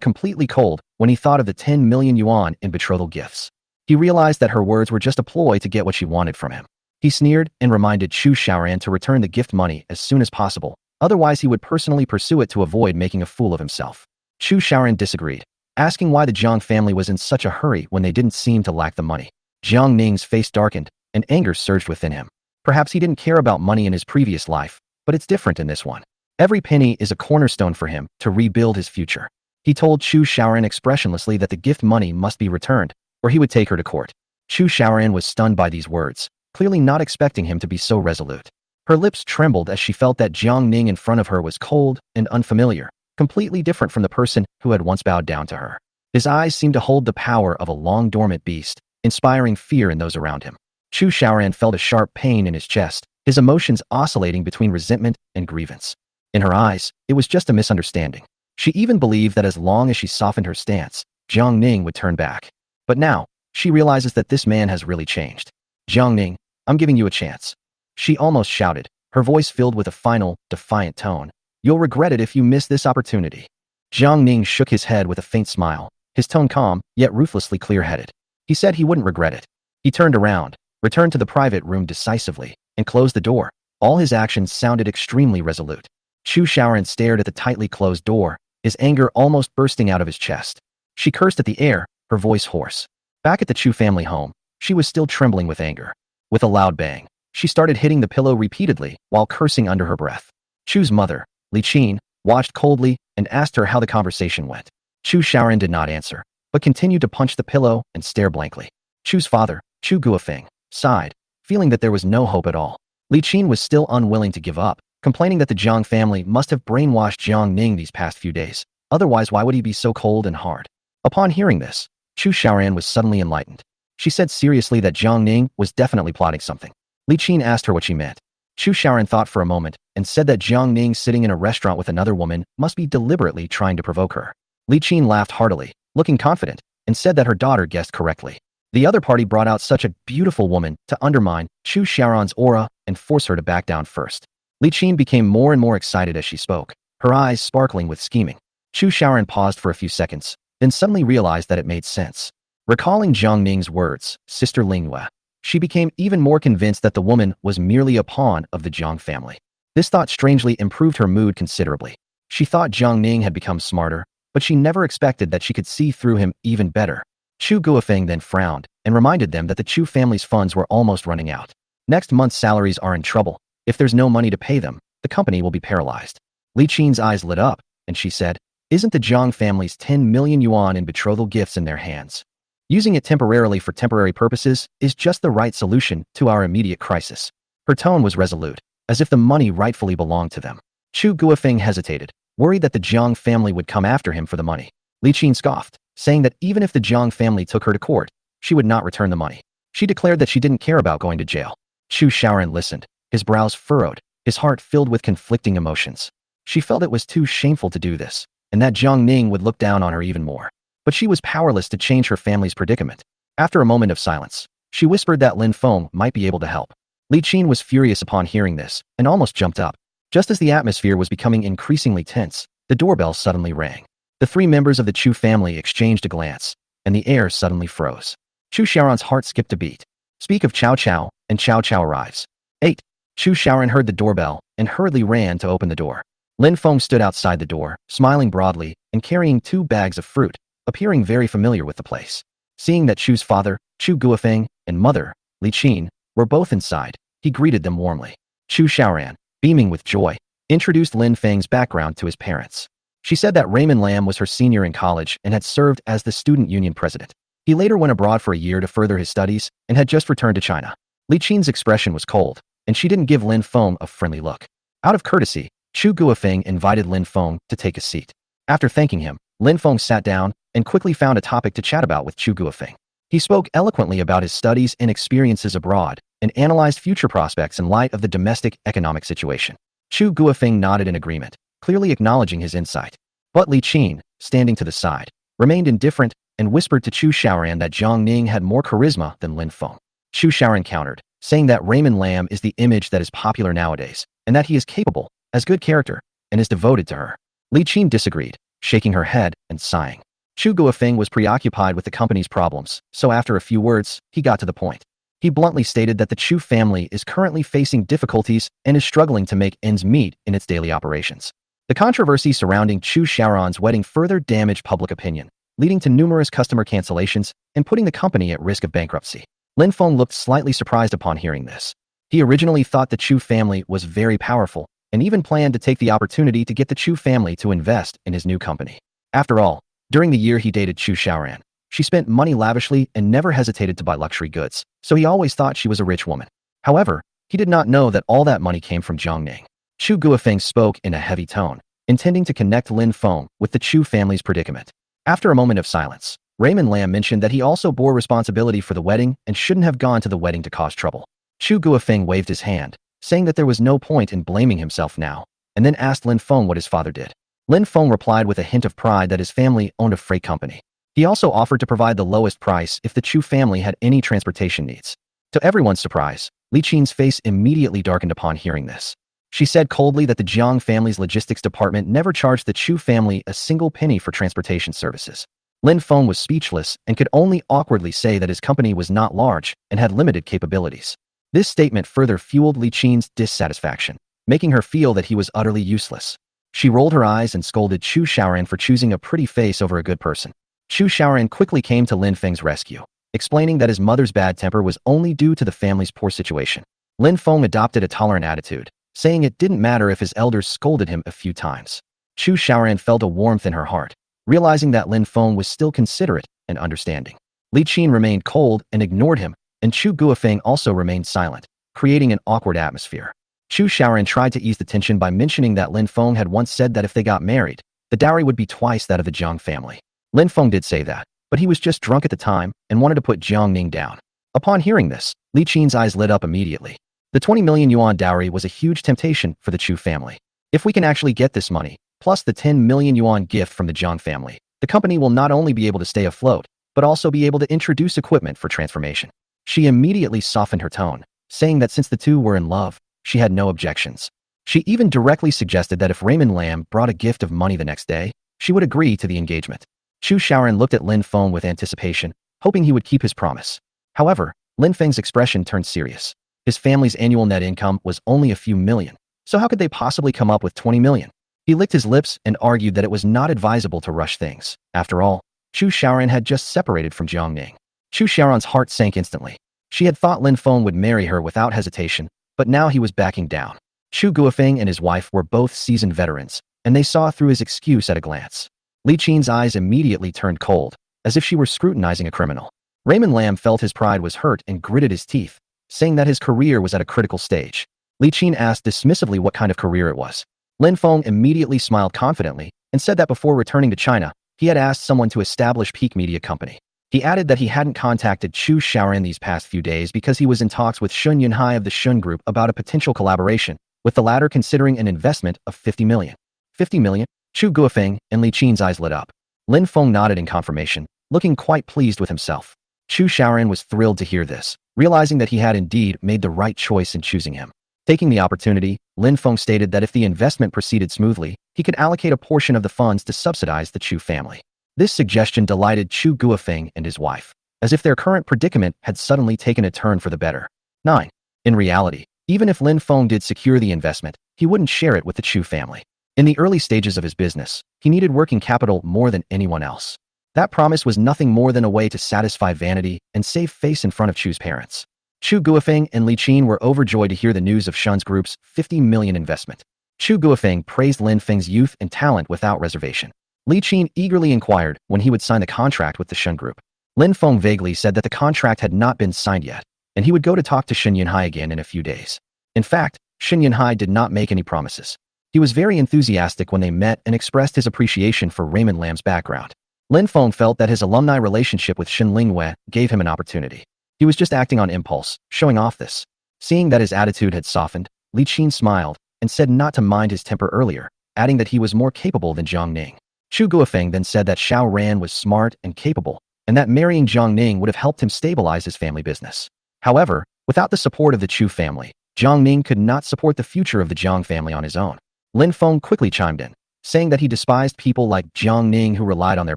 completely cold when he thought of the 10 million yuan in betrothal gifts. He realized that her words were just a ploy to get what she wanted from him. He sneered and reminded Chu Xiaoran to return the gift money as soon as possible, otherwise he would personally pursue it to avoid making a fool of himself. Chu Xiaoran disagreed. asking why the Jiang family was in such a hurry when they didn't seem to lack the money. Jiang Ning's face darkened, and anger surged within him. Perhaps he didn't care about money in his previous life, but it's different in this one. Every penny is a cornerstone for him to rebuild his future. He told Chu Xiaoran expressionlessly that the gift money must be returned, or he would take her to court. Chu Xiaoran was stunned by these words, clearly not expecting him to be so resolute. Her lips trembled as she felt that Jiang Ning in front of her was cold and unfamiliar, completely different from the person who had once bowed down to her. His eyes seemed to hold the power of a long-dormant beast, inspiring fear in those around him. Chu Xiaoran felt a sharp pain in his chest, his emotions oscillating between resentment and grievance. In her eyes, it was just a misunderstanding. She even believed that as long as she softened her stance, Jiang Ning would turn back. But now, she realizes that this man has really changed. Jiang Ning, I'm giving you a chance. She almost shouted, her voice filled with a final, defiant tone. You'll regret it if you miss this opportunity. Jiang Ning shook his head with a faint smile, his tone calm, yet ruthlessly clear-headed. He said he wouldn't regret it. He turned around, returned to the private room decisively, and closed the door. All his actions sounded extremely resolute. Chu Xiaoran stared at the tightly closed door, his anger almost bursting out of his chest. She cursed at the air, her voice hoarse. Back at the Chu family home, she was still trembling with anger. With a loud bang, she started hitting the pillow repeatedly while cursing under her breath. Chu's mother, Li Qin, watched coldly and asked her how the conversation went. Chu Xiaoran did not answer, but continued to punch the pillow and stare blankly. Chu's father, Chu Guofeng, sighed, feeling that there was no hope at all. Li Qin was still unwilling to give up, complaining that the Jiang family must have brainwashed Jiang Ning these past few days. Otherwise, why would he be so cold and hard? Upon hearing this, Chu Xiaoran was suddenly enlightened. She said seriously that Jiang Ning was definitely plotting something. Li Qin asked her what she meant. Chu Xiaoran thought for a moment and said that Jiang Ning sitting in a restaurant with another woman must be deliberately trying to provoke her. Li Qin laughed heartily, looking confident, and said that her daughter guessed correctly. The other party brought out such a beautiful woman to undermine Chu Xiaoran's aura and force her to back down first. Li Qin became more and more excited as she spoke, her eyes sparkling with scheming. Chu Xiaoran paused for a few seconds, then suddenly realized that it made sense. Recalling Jiang Ning's words, Sister Lingyue, she became even more convinced that the woman was merely a pawn of the Jiang family. This thought strangely improved her mood considerably. She thought Jiang Ning had become smarter, but she never expected that she could see through him even better. Chu Guofeng then frowned and reminded them that the Chu family's funds were almost running out. Next month's salaries are in trouble. If there's no money to pay them, the company will be paralyzed. Li Qin's eyes lit up, and she said, Isn't the Jiang family's 10 million yuan in betrothal gifts in their hands? Using it temporarily for temporary purposes is just the right solution to our immediate crisis. Her tone was resolute, as if the money rightfully belonged to them. Chu Guofeng hesitated, worried that the Jiang family would come after him for the money. Li Qin scoffed, saying that even if the Jiang family took her to court, she would not return the money. She declared that she didn't care about going to jail. Chu Xiaoran listened, his brows furrowed, his heart filled with conflicting emotions. She felt it was too shameful to do this, and that Jiang Ning would look down on her even more. But she was powerless to change her family's predicament. After a moment of silence, she whispered that Lin Feng might be able to help. Li Qin was furious upon hearing this, and almost jumped up. Just as the atmosphere was becoming increasingly tense, the doorbell suddenly rang. The three members of the Chu family exchanged a glance, and the air suddenly froze. Chu Xiaoran's heart skipped a beat. Speak of Cao Cao, and Cao Cao arrives. 8. Chu Xiaoran heard the doorbell, and hurriedly ran to open the door. Lin Feng stood outside the door, smiling broadly, and carrying 2 bags of fruit, appearing very familiar with the place. Seeing that Chu's father, Chu Guofeng, and mother, Li Qin, were both inside, he greeted them warmly. Chu Xiaoran, beaming with joy, introduced Lin Feng's background to his parents. She said that Raymond Lam was her senior in college and had served as the student union president. He later went abroad for a year to further his studies and had just returned to China. Li Qin's expression was cold, and she didn't give Lin Feng a friendly look. Out of courtesy, Chu Guofeng invited Lin Feng to take a seat. After thanking him, Lin Feng sat down and quickly found a topic to chat about with Chu Guofeng. He spoke eloquently about his studies and experiences abroad and analyzed future prospects in light of the domestic economic situation. Chu Guofeng nodded in agreement, clearly acknowledging his insight. But Li Qin, standing to the side, remained indifferent and whispered to Chu Xiaoran that Jiang Ning had more charisma than Lin Feng. Chu Xiaoran countered, saying that Raymond Lam is the image that is popular nowadays, and that he is capable, has good character, and is devoted to her. Li Qin disagreed, shaking her head and sighing. Chu Guofeng was preoccupied with the company's problems, so after a few words, he got to the point. He bluntly stated that the Chu family is currently facing difficulties and is struggling to make ends meet in its daily operations. The controversy surrounding Chu Xiaoran's wedding further damaged public opinion, leading to numerous customer cancellations and putting the company at risk of bankruptcy. Lin Feng looked slightly surprised upon hearing this. He originally thought the Chu family was very powerful and even planned to take the opportunity to get the Chu family to invest in his new company. After all, during the year he dated Chu Xiaoran, she spent money lavishly and never hesitated to buy luxury goods, so he always thought she was a rich woman. However, he did not know that all that money came from Jiang Ning. Chu Guofeng spoke in a heavy tone, intending to connect Lin Feng with the Chu family's predicament. After a moment of silence, Raymond Lam mentioned that he also bore responsibility for the wedding and shouldn't have gone to the wedding to cause trouble. Chu Guofeng waved his hand, saying that there was no point in blaming himself now, and then asked Lin Feng what his father did. Lin Feng replied with a hint of pride that his family owned a freight company. He also offered to provide the lowest price if the Chu family had any transportation needs. To everyone's surprise, Li Qin's face immediately darkened upon hearing this. She said coldly that the Jiang family's logistics department never charged the Chu family a single penny for transportation services. Lin Feng was speechless and could only awkwardly say that his company was not large and had limited capabilities. This statement further fueled Li Qin's dissatisfaction, making her feel that he was utterly useless. She rolled her eyes and scolded Chu Xiaoran for choosing a pretty face over a good person. Chu Xiaoran quickly came to Lin Feng's rescue, explaining that his mother's bad temper was only due to the family's poor situation. Lin Feng adopted a tolerant attitude, saying it didn't matter if his elders scolded him a few times. Chu Xiaoran felt a warmth in her heart, realizing that Lin Feng was still considerate and understanding. Li Qin remained cold and ignored him, and Chu Guofeng also remained silent, creating an awkward atmosphere. Chu Xiaoran tried to ease the tension by mentioning that Lin Feng had once said that if they got married, the dowry would be twice that of the Jiang family. Lin Feng did say that, but he was just drunk at the time and wanted to put Jiang Ning down. Upon hearing this, Li Qin's eyes lit up immediately. The 20 million yuan dowry was a huge temptation for the Chu family. If we can actually get this money, plus the 10 million yuan gift from the Jiang family, the company will not only be able to stay afloat, but also be able to introduce equipment for transformation. She immediately softened her tone, saying that since the two were in love, she had no objections. She even directly suggested that if Raymond Lam brought a gift of money the next day, she would agree to the engagement. Chu Xiaoran looked at Lin Feng with anticipation, hoping he would keep his promise. However, Lin Feng's expression turned serious. His family's annual net income was only a few million, so how could they possibly come up with 20 million? He licked his lips and argued that it was not advisable to rush things. After all, Chu Xiaoran had just separated from Jiang Ning. Chu Xiaoran's heart sank instantly. She had thought Lin Feng would marry her without hesitation, but now he was backing down. Chu Guofeng and his wife were both seasoned veterans, and they saw through his excuse at a glance. Li Qin's eyes immediately turned cold, as if she were scrutinizing a criminal. Raymond Lam felt his pride was hurt and gritted his teeth, saying that his career was at a critical stage. Li Qin asked dismissively what kind of career it was. Lin Feng immediately smiled confidently and said that before returning to China, he had asked someone to establish Peak Media Company. He added that he hadn't contacted Chu Xiaoran these past few days because he was in talks with Shun Yunhai of the Shun Group about a potential collaboration, with the latter considering an investment of 50 million. 50 million? Chu Guofeng and Li Qin's eyes lit up. Lin Feng nodded in confirmation, looking quite pleased with himself. Chu Xiaoran was thrilled to hear this, realizing that he had indeed made the right choice in choosing him. Taking the opportunity, Lin Feng stated that if the investment proceeded smoothly, he could allocate a portion of the funds to subsidize the Chu family. This suggestion delighted Chu Guofeng and his wife, as if their current predicament had suddenly taken a turn for the better. 9. In reality, even if Lin Feng did secure the investment, he wouldn't share it with the Chu family. In the early stages of his business, he needed working capital more than anyone else. That promise was nothing more than a way to satisfy vanity and save face in front of Chu's parents. Chu Guofeng and Li Qin were overjoyed to hear the news of Shun's group's 50 million investment. Chu Guofeng praised Lin Feng's youth and talent without reservation. Li Qin eagerly inquired when he would sign the contract with the Shun Group. Lin Feng vaguely said that the contract had not been signed yet, and he would go to talk to Shun Yunhai again in a few days. In fact, Shun Yunhai did not make any promises. He was very enthusiastic when they met and expressed his appreciation for Raymond Lam's background. Lin Feng felt that his alumni relationship with Shen Lingyue gave him an opportunity. He was just acting on impulse, showing off this. Seeing that his attitude had softened, Li Qin smiled and said not to mind his temper earlier, adding that he was more capable than Jiang Ning. Chu Guofeng then said that Xiao Ran was smart and capable, and that marrying Jiang Ning would have helped him stabilize his family business. However, without the support of the Chu family, Jiang Ning could not support the future of the Jiang family on his own. Lin Feng quickly chimed in, saying that he despised people like Jiang Ning who relied on their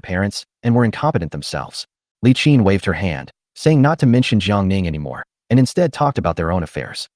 parents and were incompetent themselves. Li Qin waved her hand, saying not to mention Jiang Ning anymore, and instead talked about their own affairs.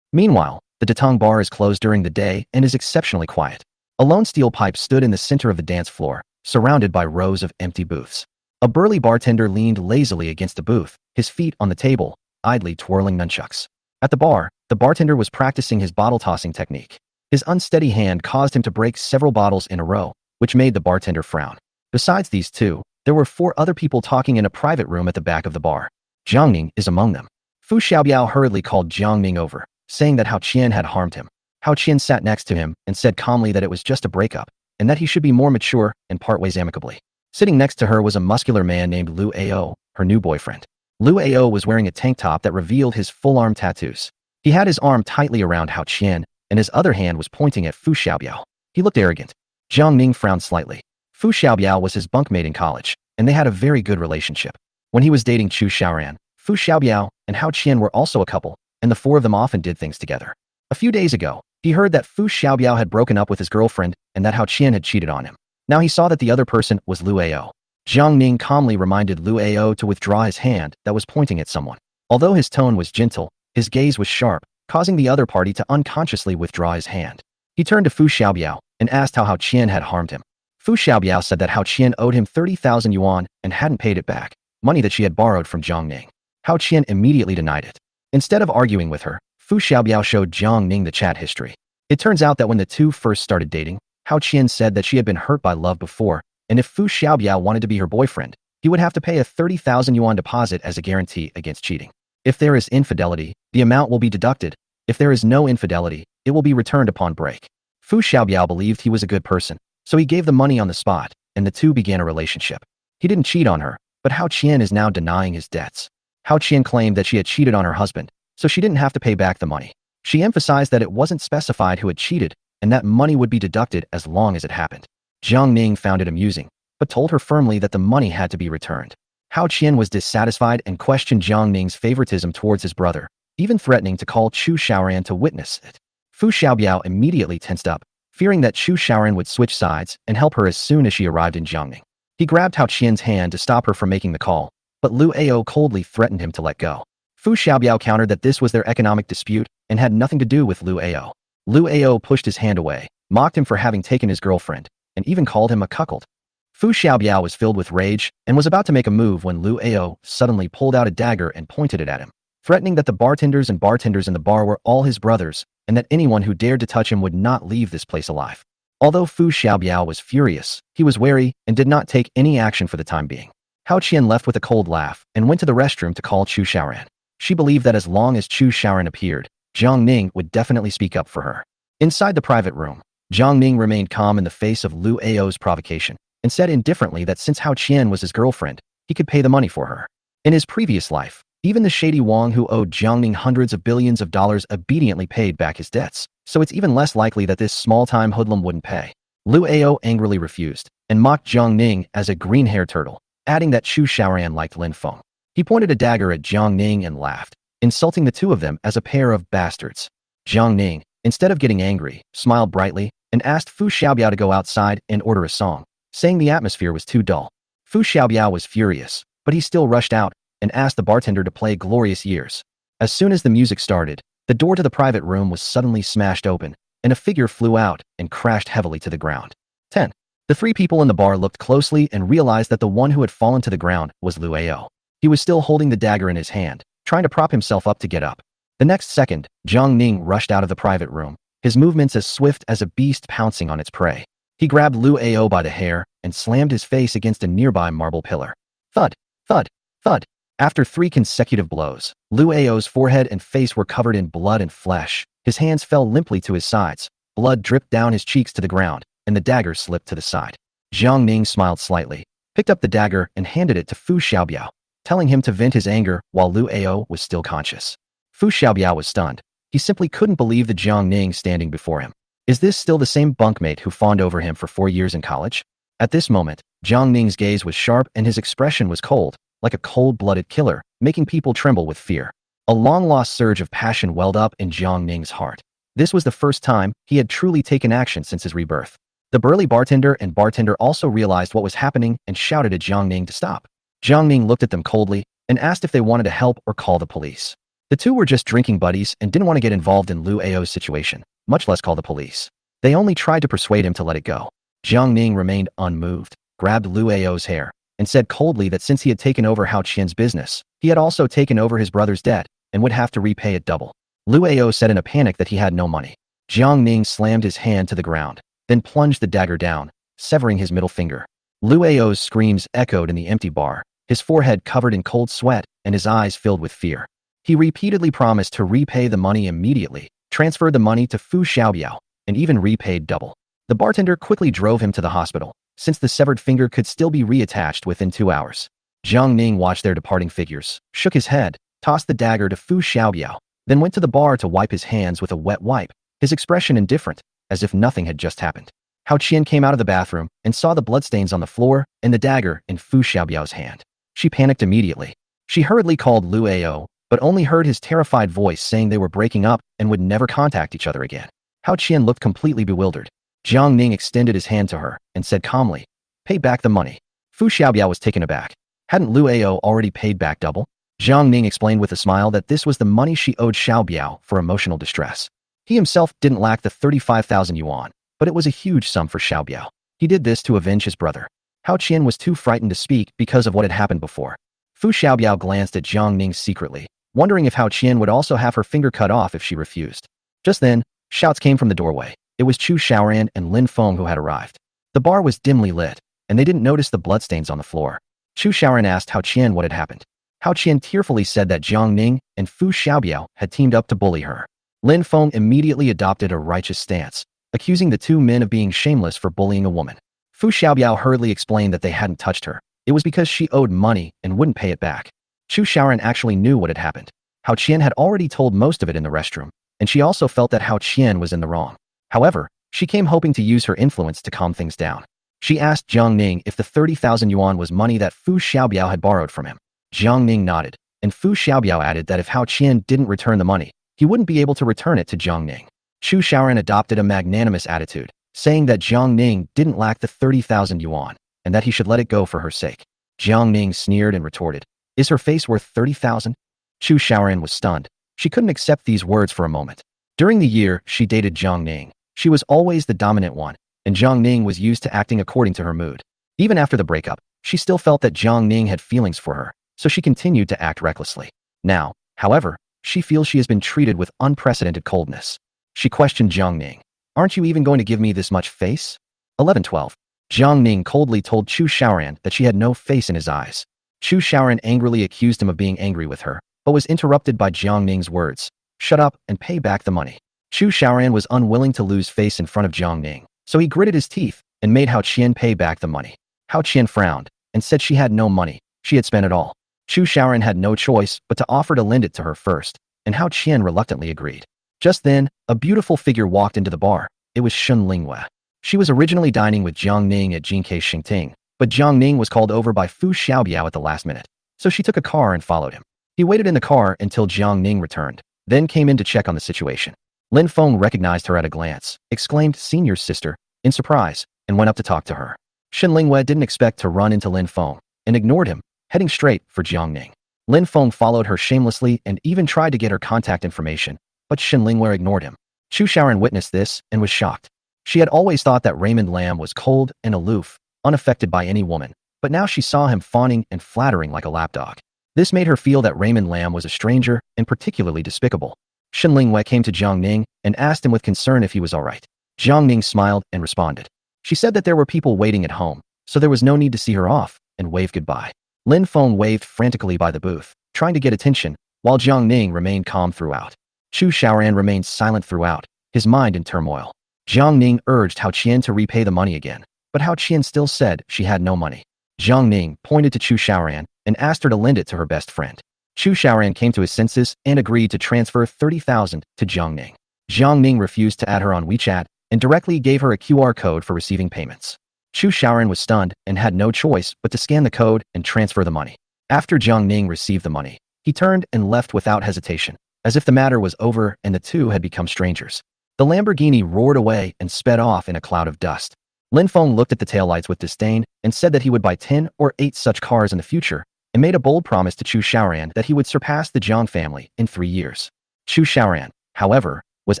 Meanwhile, the Datang bar is closed during the day and is exceptionally quiet. A lone steel pipe stood in the center of the dance floor, surrounded by rows of empty booths. A burly bartender leaned lazily against the booth, his feet on the table, idly twirling nunchucks. At the bar, the bartender was practicing his bottle-tossing technique. His unsteady hand caused him to break several bottles in a row, which made the bartender frown. Besides these two, there were 4 other people talking in a private room at the back of the bar. Jiang Ning is among them. Fu Xiaobiao hurriedly called Jiang Ning over, saying that Hao Qian had harmed him. Hao Qian sat next to him and said calmly that it was just a breakup, and that he should be more mature and part ways amicably. Sitting next to her was a muscular man named Lu Ao, her new boyfriend. Lu Ao was wearing a tank top that revealed his full-arm tattoos. He had his arm tightly around Hao Qian, and his other hand was pointing at Fu Xiaobiao. He looked arrogant. Jiang Ning frowned slightly. Fu Xiaobiao was his bunkmate in college, and they had a very good relationship. When he was dating Chu Xiaoran, Fu Xiaobiao and Hao Qian were also a couple, and the 4 of them often did things together. A few days ago, he heard that Fu Xiaobiao had broken up with his girlfriend and that Hao Qian had cheated on him. Now he saw that the other person was Lu Ao. Jiang Ning calmly reminded Lu Ao to withdraw his hand that was pointing at someone. Although his tone was gentle, his gaze was sharp, causing the other party to unconsciously withdraw his hand. He turned to Fu Xiaobiao and asked how Hao Qian had harmed him. Fu Xiaobiao said that Hao Qian owed him 30,000 yuan and hadn't paid it back, money that she had borrowed from Jiang Ning. Hao Qian immediately denied it. Instead of arguing with her, Fu Xiaobiao showed Jiang Ning the chat history. It turns out that when the two first started dating, Hao Qian said that she had been hurt by love before, and if Fu Xiaobiao wanted to be her boyfriend, he would have to pay a 30,000 yuan deposit as a guarantee against cheating. If there is infidelity, the amount will be deducted. If there is no infidelity, it will be returned upon break. Fu Xiaobiao believed he was a good person, so he gave the money on the spot, and the two began a relationship. He didn't cheat on her, but Hao Qian is now denying his debts. Hao Qian claimed that she had cheated on her husband, so she didn't have to pay back the money. She emphasized that it wasn't specified who had cheated, and that money would be deducted as long as it happened. Jiang Ning found it amusing, but told her firmly that the money had to be returned. Hao Qian was dissatisfied and questioned Jiang Ning's favoritism towards his brother, even threatening to call Chu Xiaoran to witness it. Fu Xiaobiao immediately tensed up, fearing that Chu Xiaoran would switch sides and help her as soon as she arrived in Jiang Ning. He grabbed Hao Qian's hand to stop her from making the call, but Lu Ao coldly threatened him to let go. Fu Xiaobiao countered that this was their economic dispute and had nothing to do with Lu Ao. Lu Ao pushed his hand away, mocked him for having taken his girlfriend, and even called him a cuckold. Fu Xiaobiao was filled with rage and was about to make a move when Lu Ao suddenly pulled out a dagger and pointed it at him, threatening that the bartenders in the bar were all his brothers and that anyone who dared to touch him would not leave this place alive. Although Fu Xiaobiao was furious, he was wary and did not take any action for the time being. Hao Qian left with a cold laugh and went to the restroom to call Chu Xiaoran. She believed that as long as Chu Xiaoran appeared, Jiang Ning would definitely speak up for her. Inside the private room, Jiang Ning remained calm in the face of Lu Ao's provocation and said indifferently that since Hao Qian was his girlfriend, he could pay the money for her. In his previous life, even the shady Wang who owed Jiang Ning hundreds of billions of dollars obediently paid back his debts, so it's even less likely that this small-time hoodlum wouldn't pay. Lu Ao angrily refused and mocked Jiang Ning as a green-haired turtle, adding that Chu Xiaoran liked Lin Feng. He pointed a dagger at Jiang Ning and laughed, insulting the two of them as a pair of bastards. Jiang Ning, instead of getting angry, smiled brightly and asked Fu Xiaobiao to go outside and order a song, saying the atmosphere was too dull. Fu Xiaobiao was furious, but he still rushed out and asked the bartender to play Glorious Years. As soon as the music started, the door to the private room was suddenly smashed open, and a figure flew out and crashed heavily to the ground. 10. The 3 people in the bar looked closely and realized that the one who had fallen to the ground was Lu Ao. He was still holding the dagger in his hand, trying to prop himself up to get up. The next second, Jiang Ning rushed out of the private room, his movements as swift as a beast pouncing on its prey. He grabbed Lu Ao by the hair and slammed his face against a nearby marble pillar. Thud, thud, thud. After 3 consecutive blows, Lu Ao's forehead and face were covered in blood and flesh. His hands fell limply to his sides, blood dripped down his cheeks to the ground, and the dagger slipped to the side. Jiang Ning smiled slightly, picked up the dagger and handed it to Fu Xiaobiao, telling him to vent his anger while Lu Ao was still conscious. Fu Xiaobiao was stunned. He simply couldn't believe the Jiang Ning standing before him. Is this still the same bunkmate who fawned over him for 4 years in college? At this moment, Jiang Ning's gaze was sharp and his expression was cold, like a cold-blooded killer, making people tremble with fear. A long-lost surge of passion welled up in Jiang Ning's heart. This was the first time he had truly taken action since his rebirth. The burly bartender also realized what was happening and shouted at Jiang Ning to stop. Jiang Ning looked at them coldly and asked if they wanted to help or call the police. The two were just drinking buddies and didn't want to get involved in Lu Ao's situation, much less call the police. They only tried to persuade him to let it go. Jiang Ning remained unmoved, grabbed Lu Ao's hair, and said coldly that since he had taken over Hao Qian's business, he had also taken over his brother's debt and would have to repay it double. Lu Ao said in a panic that he had no money. Jiang Ning slammed his hand to the ground, then plunged the dagger down, severing his middle finger. Lu Ao's screams echoed in the empty bar, his forehead covered in cold sweat and his eyes filled with fear. He repeatedly promised to repay the money immediately, transferred the money to Fu Xiaobiao, and even repaid double. The bartender quickly drove him to the hospital, since the severed finger could still be reattached within 2 hours. Jiang Ning watched their departing figures, shook his head, tossed the dagger to Fu Xiaobiao, then went to the bar to wipe his hands with a wet wipe, his expression indifferent, as if nothing had just happened. Hao Qian came out of the bathroom and saw the bloodstains on the floor and the dagger in Fu Xiaobiao's hand. She panicked immediately. She hurriedly called Lu Ao, but only heard his terrified voice saying they were breaking up and would never contact each other again. Hao Qian looked completely bewildered. Jiang Ning extended his hand to her and said calmly, "Pay back the money." Fu Xiaobiao was taken aback. Hadn't Lu Ao already paid back double? Jiang Ning explained with a smile that this was the money she owed Xiaobiao for emotional distress. He himself didn't lack the 35,000 yuan, but it was a huge sum for Xiaobiao. He did this to avenge his brother. Hao Qian was too frightened to speak because of what had happened before. Fu Xiaobiao glanced at Jiang Ning secretly, wondering if Hao Qian would also have her finger cut off if she refused. Just then, shouts came from the doorway. It was Chu Xiaoran and Lin Feng who had arrived. The bar was dimly lit, and they didn't notice the bloodstains on the floor. Chu Xiaoran asked Hao Qian what had happened. Hao Qian tearfully said that Jiang Ning and Fu Xiaobiao had teamed up to bully her. Lin Feng immediately adopted a righteous stance, accusing the two men of being shameless for bullying a woman. Fu Xiaobiao hurriedly explained that they hadn't touched her. It was because she owed money and wouldn't pay it back. Chu Xiaoran actually knew what had happened. Hao Qian had already told most of it in the restroom, and she also felt that Hao Qian was in the wrong. However, she came hoping to use her influence to calm things down. She asked Jiang Ning if the 30,000 yuan was money that Fu Xiaobiao had borrowed from him. Jiang Ning nodded, and Fu Xiaobiao added that if Hao Qian didn't return the money, he wouldn't be able to return it to Jiang Ning. Chu Xiaoran adopted a magnanimous attitude, saying that Jiang Ning didn't lack the 30,000 yuan, and that he should let it go for her sake. Jiang Ning sneered and retorted, "Is her face worth 30,000? Chu Xiaoran was stunned. She couldn't accept these words for a moment. During the year she dated Jiang Ning, she was always the dominant one, and Jiang Ning was used to acting according to her mood. Even after the breakup, she still felt that Jiang Ning had feelings for her, so she continued to act recklessly. Now, however, she feels she has been treated with unprecedented coldness. She questioned Jiang Ning, "Aren't you even going to give me this much face?" 11:12. Jiang Ning coldly told Chu Xiaoran that she had no face in his eyes. Chu Xiaoran angrily accused him of being angry with her, but was interrupted by Jiang Ning's words, "Shut up and pay back the money." Chu Xiaoran was unwilling to lose face in front of Jiang Ning, so he gritted his teeth and made Hao Qian pay back the money. Hao Qian frowned and said she had no money, she had spent it all. Chu Xiaoran had no choice but to offer to lend it to her first, and Hao Qian reluctantly agreed. Just then, a beautiful figure walked into the bar. It was Shun Linghua. She was originally dining with Jiang Ning at Jinke Xingting, but Jiang Ning was called over by Fu Xiaobiao at the last minute, so she took a car and followed him. He waited in the car until Jiang Ning returned, then came in to check on the situation. Lin Feng recognized her at a glance, exclaimed "Senior sister" in surprise, and went up to talk to her. Shen Linghua didn't expect to run into Lin Feng, and ignored him, heading straight for Jiang Ning. Lin Feng followed her shamelessly and even tried to get her contact information, but Shen Linghua ignored him. Chu Xiaoran witnessed this and was shocked. She had always thought that Raymond Lam was cold and aloof, unaffected by any woman, but now she saw him fawning and flattering like a lapdog. This made her feel that Raymond Lam was a stranger and particularly despicable. Shen Linghua came to Jiang Ning and asked him with concern if he was all right. Jiang Ning smiled and responded. She said that there were people waiting at home, so there was no need to see her off, and waved goodbye. Lin Feng waved frantically by the booth, trying to get attention, while Jiang Ning remained calm throughout. Chu Xiaoran remained silent throughout, his mind in turmoil. Jiang Ning urged Hao Qian to repay the money again, but Hao Qian still said she had no money. Jiang Ning pointed to Chu Xiaoran and asked her to lend it to her best friend. Chu Xiaoran came to his senses and agreed to transfer 30,000 to Jiang Ning. Jiang Ning refused to add her on WeChat and directly gave her a QR code for receiving payments. Chu Xiaoran was stunned and had no choice but to scan the code and transfer the money. After Jiang Ning received the money, he turned and left without hesitation, as if the matter was over and the two had become strangers. The Lamborghini roared away and sped off in a cloud of dust. Lin Feng looked at the taillights with disdain and said that he would buy 10 or 8 such cars in the future, and made a bold promise to Chu Xiaoran that he would surpass the Jiang family in 3 years. Chu Xiaoran, however, was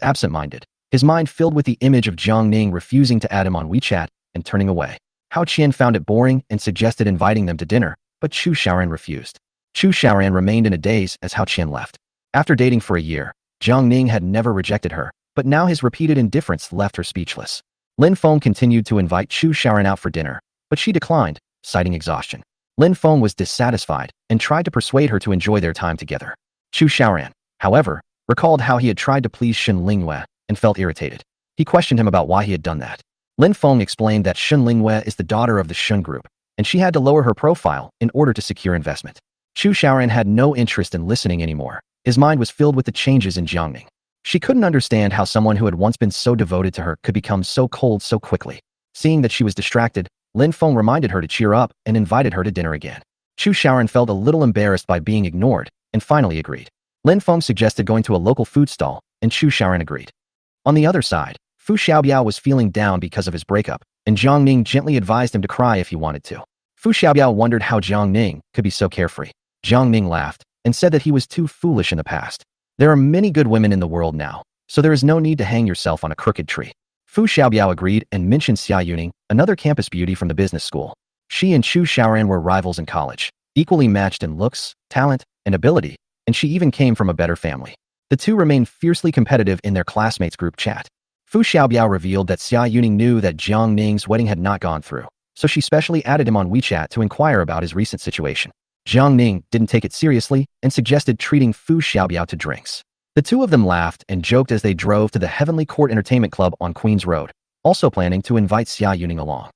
absent-minded, his mind filled with the image of Jiang Ning refusing to add him on WeChat and turning away. Hao Qian found it boring and suggested inviting them to dinner, but Chu Xiaoran refused. Chu Xiaoran remained in a daze as Hao Qian left. After dating for a year, Jiang Ning had never rejected her, but now his repeated indifference left her speechless. Lin Feng continued to invite Chu Xiaoran out for dinner, but she declined, citing exhaustion. Lin Feng was dissatisfied and tried to persuade her to enjoy their time together. Chu Xiaoran, however, recalled how he had tried to please Shun Lingyue and felt irritated. He questioned him about why he had done that. Lin Feng explained that Shun Lingyue is the daughter of the Shun group, and she had to lower her profile in order to secure investment. Chu Xiaoran had no interest in listening anymore. His mind was filled with the changes in Jiang Ning. She couldn't understand how someone who had once been so devoted to her could become so cold so quickly. Seeing that she was distracted, Lin Feng reminded her to cheer up and invited her to dinner again. Chu Xiaoran felt a little embarrassed by being ignored and finally agreed. Lin Feng suggested going to a local food stall, and Chu Xiaoran agreed. On the other side, Fu Xiaobiao was feeling down because of his breakup, and Jiang Ning gently advised him to cry if he wanted to. Fu Xiaobiao wondered how Jiang Ning could be so carefree. Jiang Ning laughed and said that he was too foolish in the past. There are many good women in the world now, so there is no need to hang yourself on a crooked tree. Fu Xiaobiao agreed and mentioned Xia Yuning, another campus beauty from the business school. She and Chu Xiaoran were rivals in college, equally matched in looks, talent, and ability, and she even came from a better family. The two remained fiercely competitive in their classmates' group chat. Fu Xiaobiao revealed that Xia Yuning knew that Jiang Ning's wedding had not gone through, so she specially added him on WeChat to inquire about his recent situation. Jiang Ning didn't take it seriously and suggested treating Fu Xiaobiao to drinks. The two of them laughed and joked as they drove to the Heavenly Court Entertainment Club on Queens Road, also planning to invite Xia Yuning along.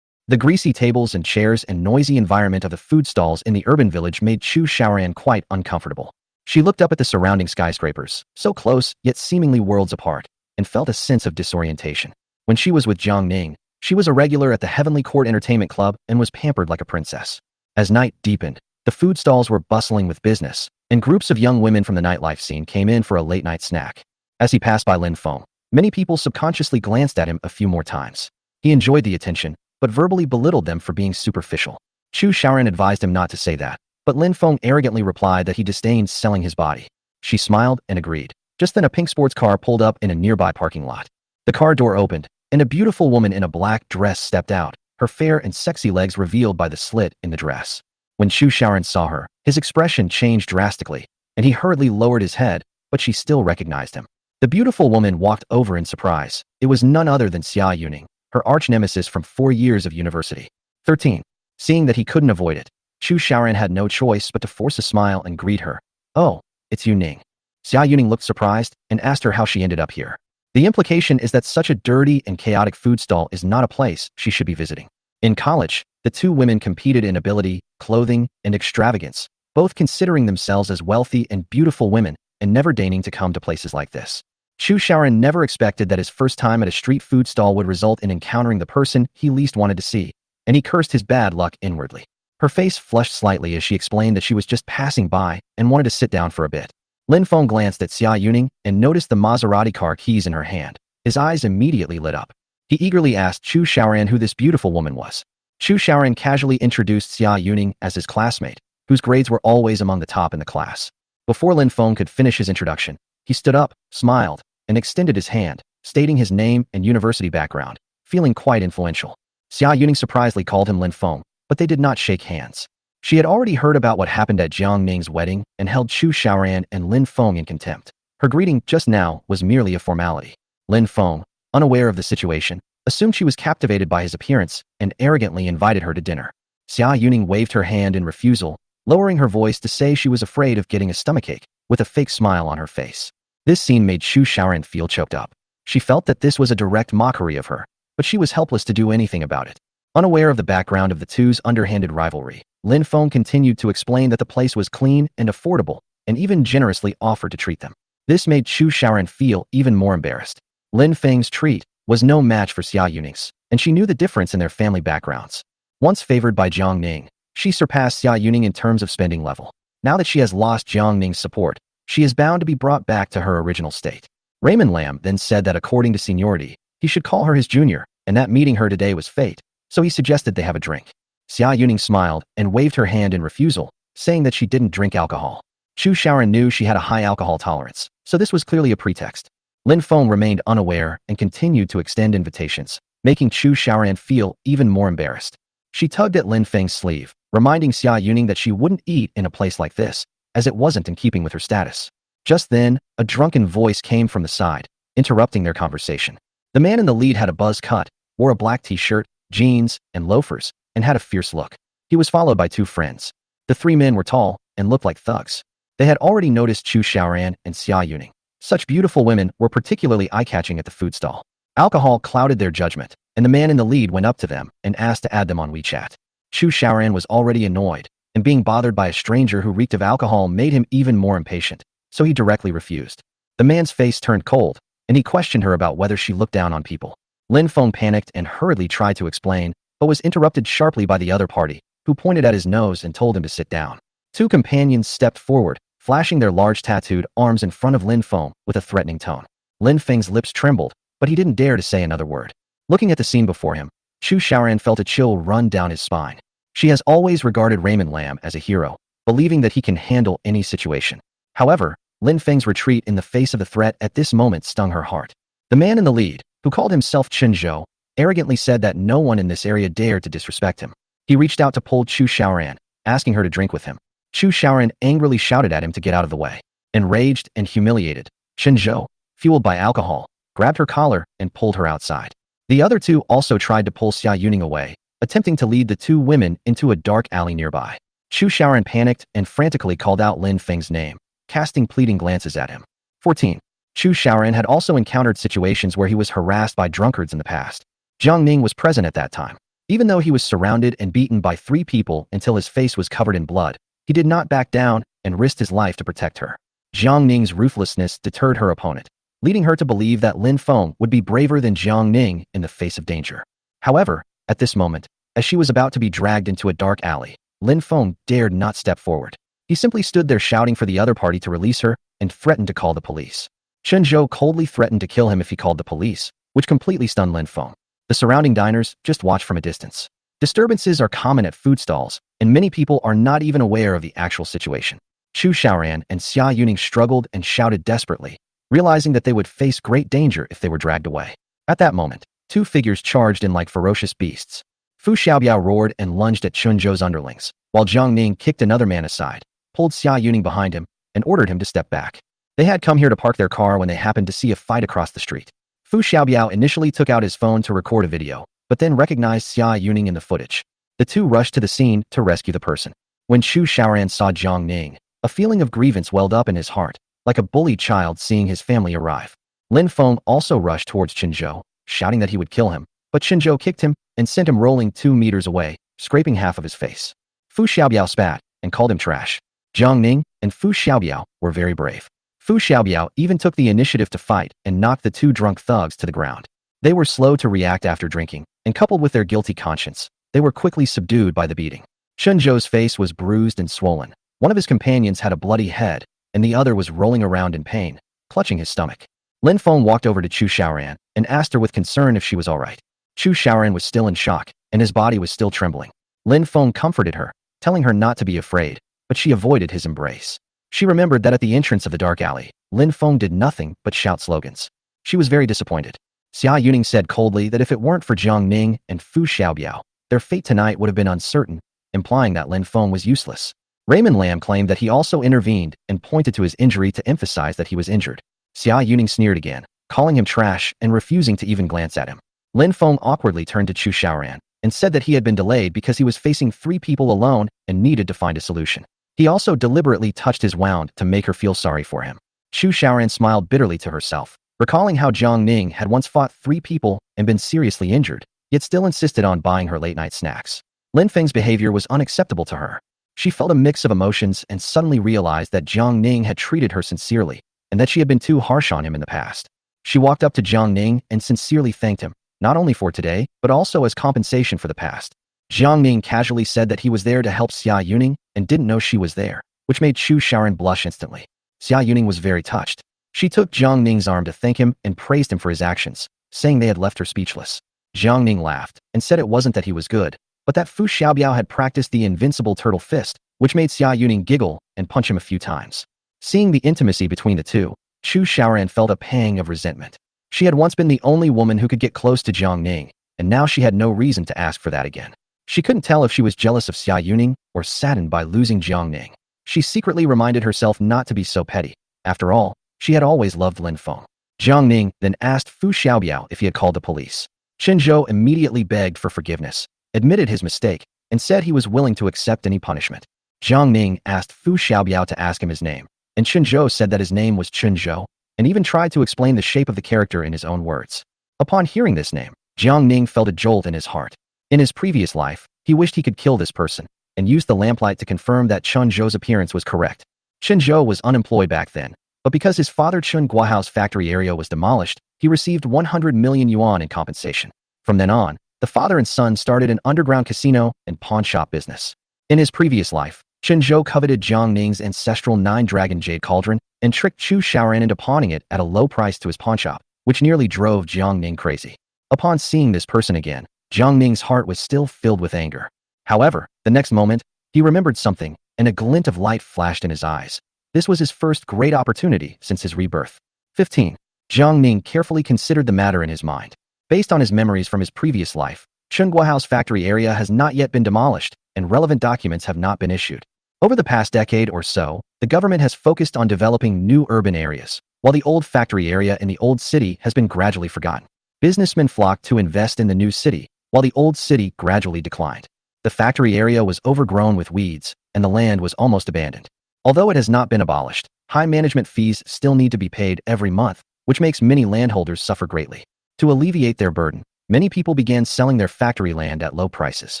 The greasy tables and chairs and noisy environment of the food stalls in the urban village made Chu Xiaoran quite uncomfortable. She looked up at the surrounding skyscrapers, so close yet seemingly worlds apart, and felt a sense of disorientation. When she was with Jiang Ning, she was a regular at the Heavenly Court Entertainment Club and was pampered like a princess. As night deepened, the food stalls were bustling with business, and groups of young women from the nightlife scene came in for a late-night snack. As he passed by Lin Feng, many people subconsciously glanced at him a few more times. He enjoyed the attention, but verbally belittled them for being superficial. Chu Xiaoran advised him not to say that, but Lin Feng arrogantly replied that he disdained selling his body. She smiled and agreed. Just then a pink sports car pulled up in a nearby parking lot. The car door opened, and a beautiful woman in a black dress stepped out, her fair and sexy legs revealed by the slit in the dress. When Chu Xiaoran saw her, his expression changed drastically, and he hurriedly lowered his head, but she still recognized him. The beautiful woman walked over in surprise. It was none other than Xia Yuning, her arch-nemesis from 4 years of university. 13. Seeing that he couldn't avoid it, Chu Xiaoran had no choice but to force a smile and greet her. "Oh, it's Yuning." Xia Yuning looked surprised and asked her how she ended up here. The implication is that such a dirty and chaotic food stall is not a place she should be visiting. In college, the two women competed in ability, clothing, and extravagance, both considering themselves as wealthy and beautiful women and never deigning to come to places like this. Chu Xiaoran never expected that his first time at a street food stall would result in encountering the person he least wanted to see, and he cursed his bad luck inwardly. Her face flushed slightly as she explained that she was just passing by and wanted to sit down for a bit. Lin Feng glanced at Xia Yuning and noticed the Maserati car keys in her hand. His eyes immediately lit up. He eagerly asked Chu Xiaoran who this beautiful woman was. Chu Xiaoran casually introduced Xia Yuning as his classmate, whose grades were always among the top in the class. Before Lin Feng could finish his introduction, he stood up, smiled, and extended his hand, stating his name and university background, feeling quite influential. Xia Yuning surprisingly called him Lin Feng, but they did not shake hands. She had already heard about what happened at Jiang Ning's wedding and held Chu Xiaoran and Lin Feng in contempt. Her greeting just now was merely a formality. Lin Feng, unaware of the situation, assumed she was captivated by his appearance and arrogantly invited her to dinner. Xia Yuning waved her hand in refusal, lowering her voice to say she was afraid of getting a stomachache, with a fake smile on her face. This scene made Chu Xiaoran feel choked up. She felt that this was a direct mockery of her, but she was helpless to do anything about it. Unaware of the background of the two's underhanded rivalry, Lin Feng continued to explain that the place was clean and affordable, and even generously offered to treat them. This made Chu Xiaoran feel even more embarrassed. Lin Feng's treat was no match for Xia Yuning's, and she knew the difference in their family backgrounds. Once favored by Jiang Ning, she surpassed Xia Yuning in terms of spending level. Now that she has lost Jiang Ning's support, she is bound to be brought back to her original state. Raymond Lam then said that according to seniority, he should call her his junior, and that meeting her today was fate, so he suggested they have a drink. Xia Yuning smiled and waved her hand in refusal, saying that she didn't drink alcohol. Chu Xiaoran knew she had a high alcohol tolerance, so this was clearly a pretext. Lin Feng remained unaware and continued to extend invitations, making Chu Xiaoran feel even more embarrassed. She tugged at Lin Feng's sleeve, reminding Xia Yuning that she wouldn't eat in a place like this, as it wasn't in keeping with her status. Just then, a drunken voice came from the side, interrupting their conversation. The man in the lead had a buzz cut, wore a black t-shirt, jeans, and loafers, and had a fierce look. He was followed by two friends. The three men were tall and looked like thugs. They had already noticed Chu Xiaoran and Xia Yuning. Such beautiful women were particularly eye-catching at the food stall. Alcohol clouded their judgment, and the man in the lead went up to them and asked to add them on WeChat. Chu Xiaoran was already annoyed, and being bothered by a stranger who reeked of alcohol made him even more impatient, so he directly refused. The man's face turned cold, and he questioned her about whether she looked down on people. Lin Feng panicked and hurriedly tried to explain, but was interrupted sharply by the other party, who pointed at his nose and told him to sit down. Two companions stepped forward, flashing their large tattooed arms in front of Lin Feng with a threatening tone. Lin Feng's lips trembled, but he didn't dare to say another word. Looking at the scene before him, Chu Xiaoran felt a chill run down his spine. She has always regarded Raymond Lam as a hero, believing that he can handle any situation. However, Lin Feng's retreat in the face of the threat at this moment stung her heart. The man in the lead, who called himself Chen Zhou, arrogantly said that no one in this area dared to disrespect him. He reached out to pull Chu Xiaoran, asking her to drink with him. Chu Xiaoran angrily shouted at him to get out of the way. Enraged and humiliated, Chen Zhou, fueled by alcohol, grabbed her collar and pulled her outside. The other two also tried to pull Xia Yuning away, attempting to lead the two women into a dark alley nearby. Chu Xiaoran panicked and frantically called out Lin Feng's name, casting pleading glances at him. 14. Chu Xiaoran had also encountered situations where he was harassed by drunkards in the past. Jiang Ning was present at that time. Even though he was surrounded and beaten by three people until his face was covered in blood, he did not back down and risked his life to protect her. Jiang Ning's ruthlessness deterred her opponent, leading her to believe that Lin Feng would be braver than Jiang Ning in the face of danger. However, at this moment, as she was about to be dragged into a dark alley, Lin Feng dared not step forward. He simply stood there shouting for the other party to release her and threatened to call the police. Chen Zhou coldly threatened to kill him if he called the police, which completely stunned Lin Feng. The surrounding diners just watched from a distance. Disturbances are common at food stalls, and many people are not even aware of the actual situation. Chu Xiaoran and Xia Yuning struggled and shouted desperately, realizing that they would face great danger if they were dragged away. At that moment, two figures charged in like ferocious beasts. Fu Xiaobiao roared and lunged at Chen Zhou's underlings, while Jiang Ning kicked another man aside, pulled Xia Yuning behind him, and ordered him to step back. They had come here to park their car when they happened to see a fight across the street. Fu Xiaobiao initially took out his phone to record a video, but then recognized Xia Yuning in the footage. The two rushed to the scene to rescue the person. When Chu Xiaoran saw Jiang Ning, a feeling of grievance welled up in his heart, like a bullied child seeing his family arrive. Lin Feng also rushed towards Chen Zhou, shouting that he would kill him, but Chen Zhou kicked him and sent him rolling 2 meters away, scraping half of his face. Fu Xiaobiao spat and called him trash. Jiang Ning and Fu Xiaobiao were very brave. Fu Xiaobiao even took the initiative to fight and knocked the two drunk thugs to the ground. They were slow to react after drinking, and coupled with their guilty conscience, they were quickly subdued by the beating. Chen Zhou's face was bruised and swollen. One of his companions had a bloody head, and the other was rolling around in pain, clutching his stomach. Lin Feng walked over to Chu Xiaoran and asked her with concern if she was all right. Chu Xiaoran was still in shock, and his body was still trembling. Lin Feng comforted her, telling her not to be afraid, but she avoided his embrace. She remembered that at the entrance of the dark alley, Lin Feng did nothing but shout slogans. She was very disappointed. Xia Yuning said coldly that if it weren't for Jiang Ning and Fu Xiaobiao, their fate tonight would have been uncertain, implying that Lin Feng was useless. Raymond Lam claimed that he also intervened and pointed to his injury to emphasize that he was injured. Xia Yuning sneered again, calling him trash and refusing to even glance at him. Lin Feng awkwardly turned to Chu Xiaoran and said that he had been delayed because he was facing 3 people alone and needed to find a solution. He also deliberately touched his wound to make her feel sorry for him. Chu Xiaoran smiled bitterly to herself, recalling how Jiang Ning had once fought 3 people and been seriously injured, yet still insisted on buying her late-night snacks. Lin Feng's behavior was unacceptable to her. She felt a mix of emotions and suddenly realized that Jiang Ning had treated her sincerely, and that she had been too harsh on him in the past. She walked up to Jiang Ning and sincerely thanked him, not only for today, but also as compensation for the past. Jiang Ning casually said that he was there to help Xia Yuning and didn't know she was there, which made Chu Xiaoran blush instantly. Xia Yuning was very touched. She took Jiang Ning's arm to thank him and praised him for his actions, saying they had left her speechless. Jiang Ning laughed and said it wasn't that he was good, but that Fu Xiaobiao had practiced the invincible turtle fist, which made Xia Yuning giggle and punch him a few times. Seeing the intimacy between the two, Chu Xiaoran felt a pang of resentment. She had once been the only woman who could get close to Jiang Ning, and now she had no reason to ask for that again. She couldn't tell if she was jealous of Jiang Ning or saddened by losing Jiang Ning. She secretly reminded herself not to be so petty. After all, she had always loved Lin Feng. Jiang Ning then asked Fu Xiaobiao if he had called the police. Chen Zhou immediately begged for forgiveness, admitted his mistake, and said he was willing to accept any punishment. Jiang Ning asked Fu Xiaobiao to ask him his name, and Chen Zhou said that his name was Chen Zhou, and even tried to explain the shape of the character in his own words. Upon hearing this name, Jiang Ning felt a jolt in his heart. In his previous life, he wished he could kill this person, and used the lamplight to confirm that Chen Zhou's appearance was correct. Chen Zhou was unemployed back then, but because his father Chen Guohao's factory area was demolished, he received 100 million yuan in compensation. From then on, the father and son started an underground casino and pawn shop business. In his previous life, Chen Zhou coveted Jiang Ning's ancestral 9-dragon jade cauldron and tricked Chu Xiaoran into pawning it at a low price to his pawn shop, which nearly drove Jiang Ning crazy. Upon seeing this person again, Jiang Ning's heart was still filled with anger. However, the next moment, he remembered something, and a glint of light flashed in his eyes. This was his first great opportunity since his rebirth. 15. Jiang Ning carefully considered the matter in his mind. Based on his memories from his previous life, Chen Guohao's factory area has not yet been demolished, and relevant documents have not been issued. Over the past decade or so, the government has focused on developing new urban areas, while the old factory area in the old city has been gradually forgotten. Businessmen flocked to invest in the new city, while the old city gradually declined. The factory area was overgrown with weeds, and the land was almost abandoned. Although it has not been abolished, high management fees still need to be paid every month, which makes many landholders suffer greatly. To alleviate their burden, many people began selling their factory land at low prices.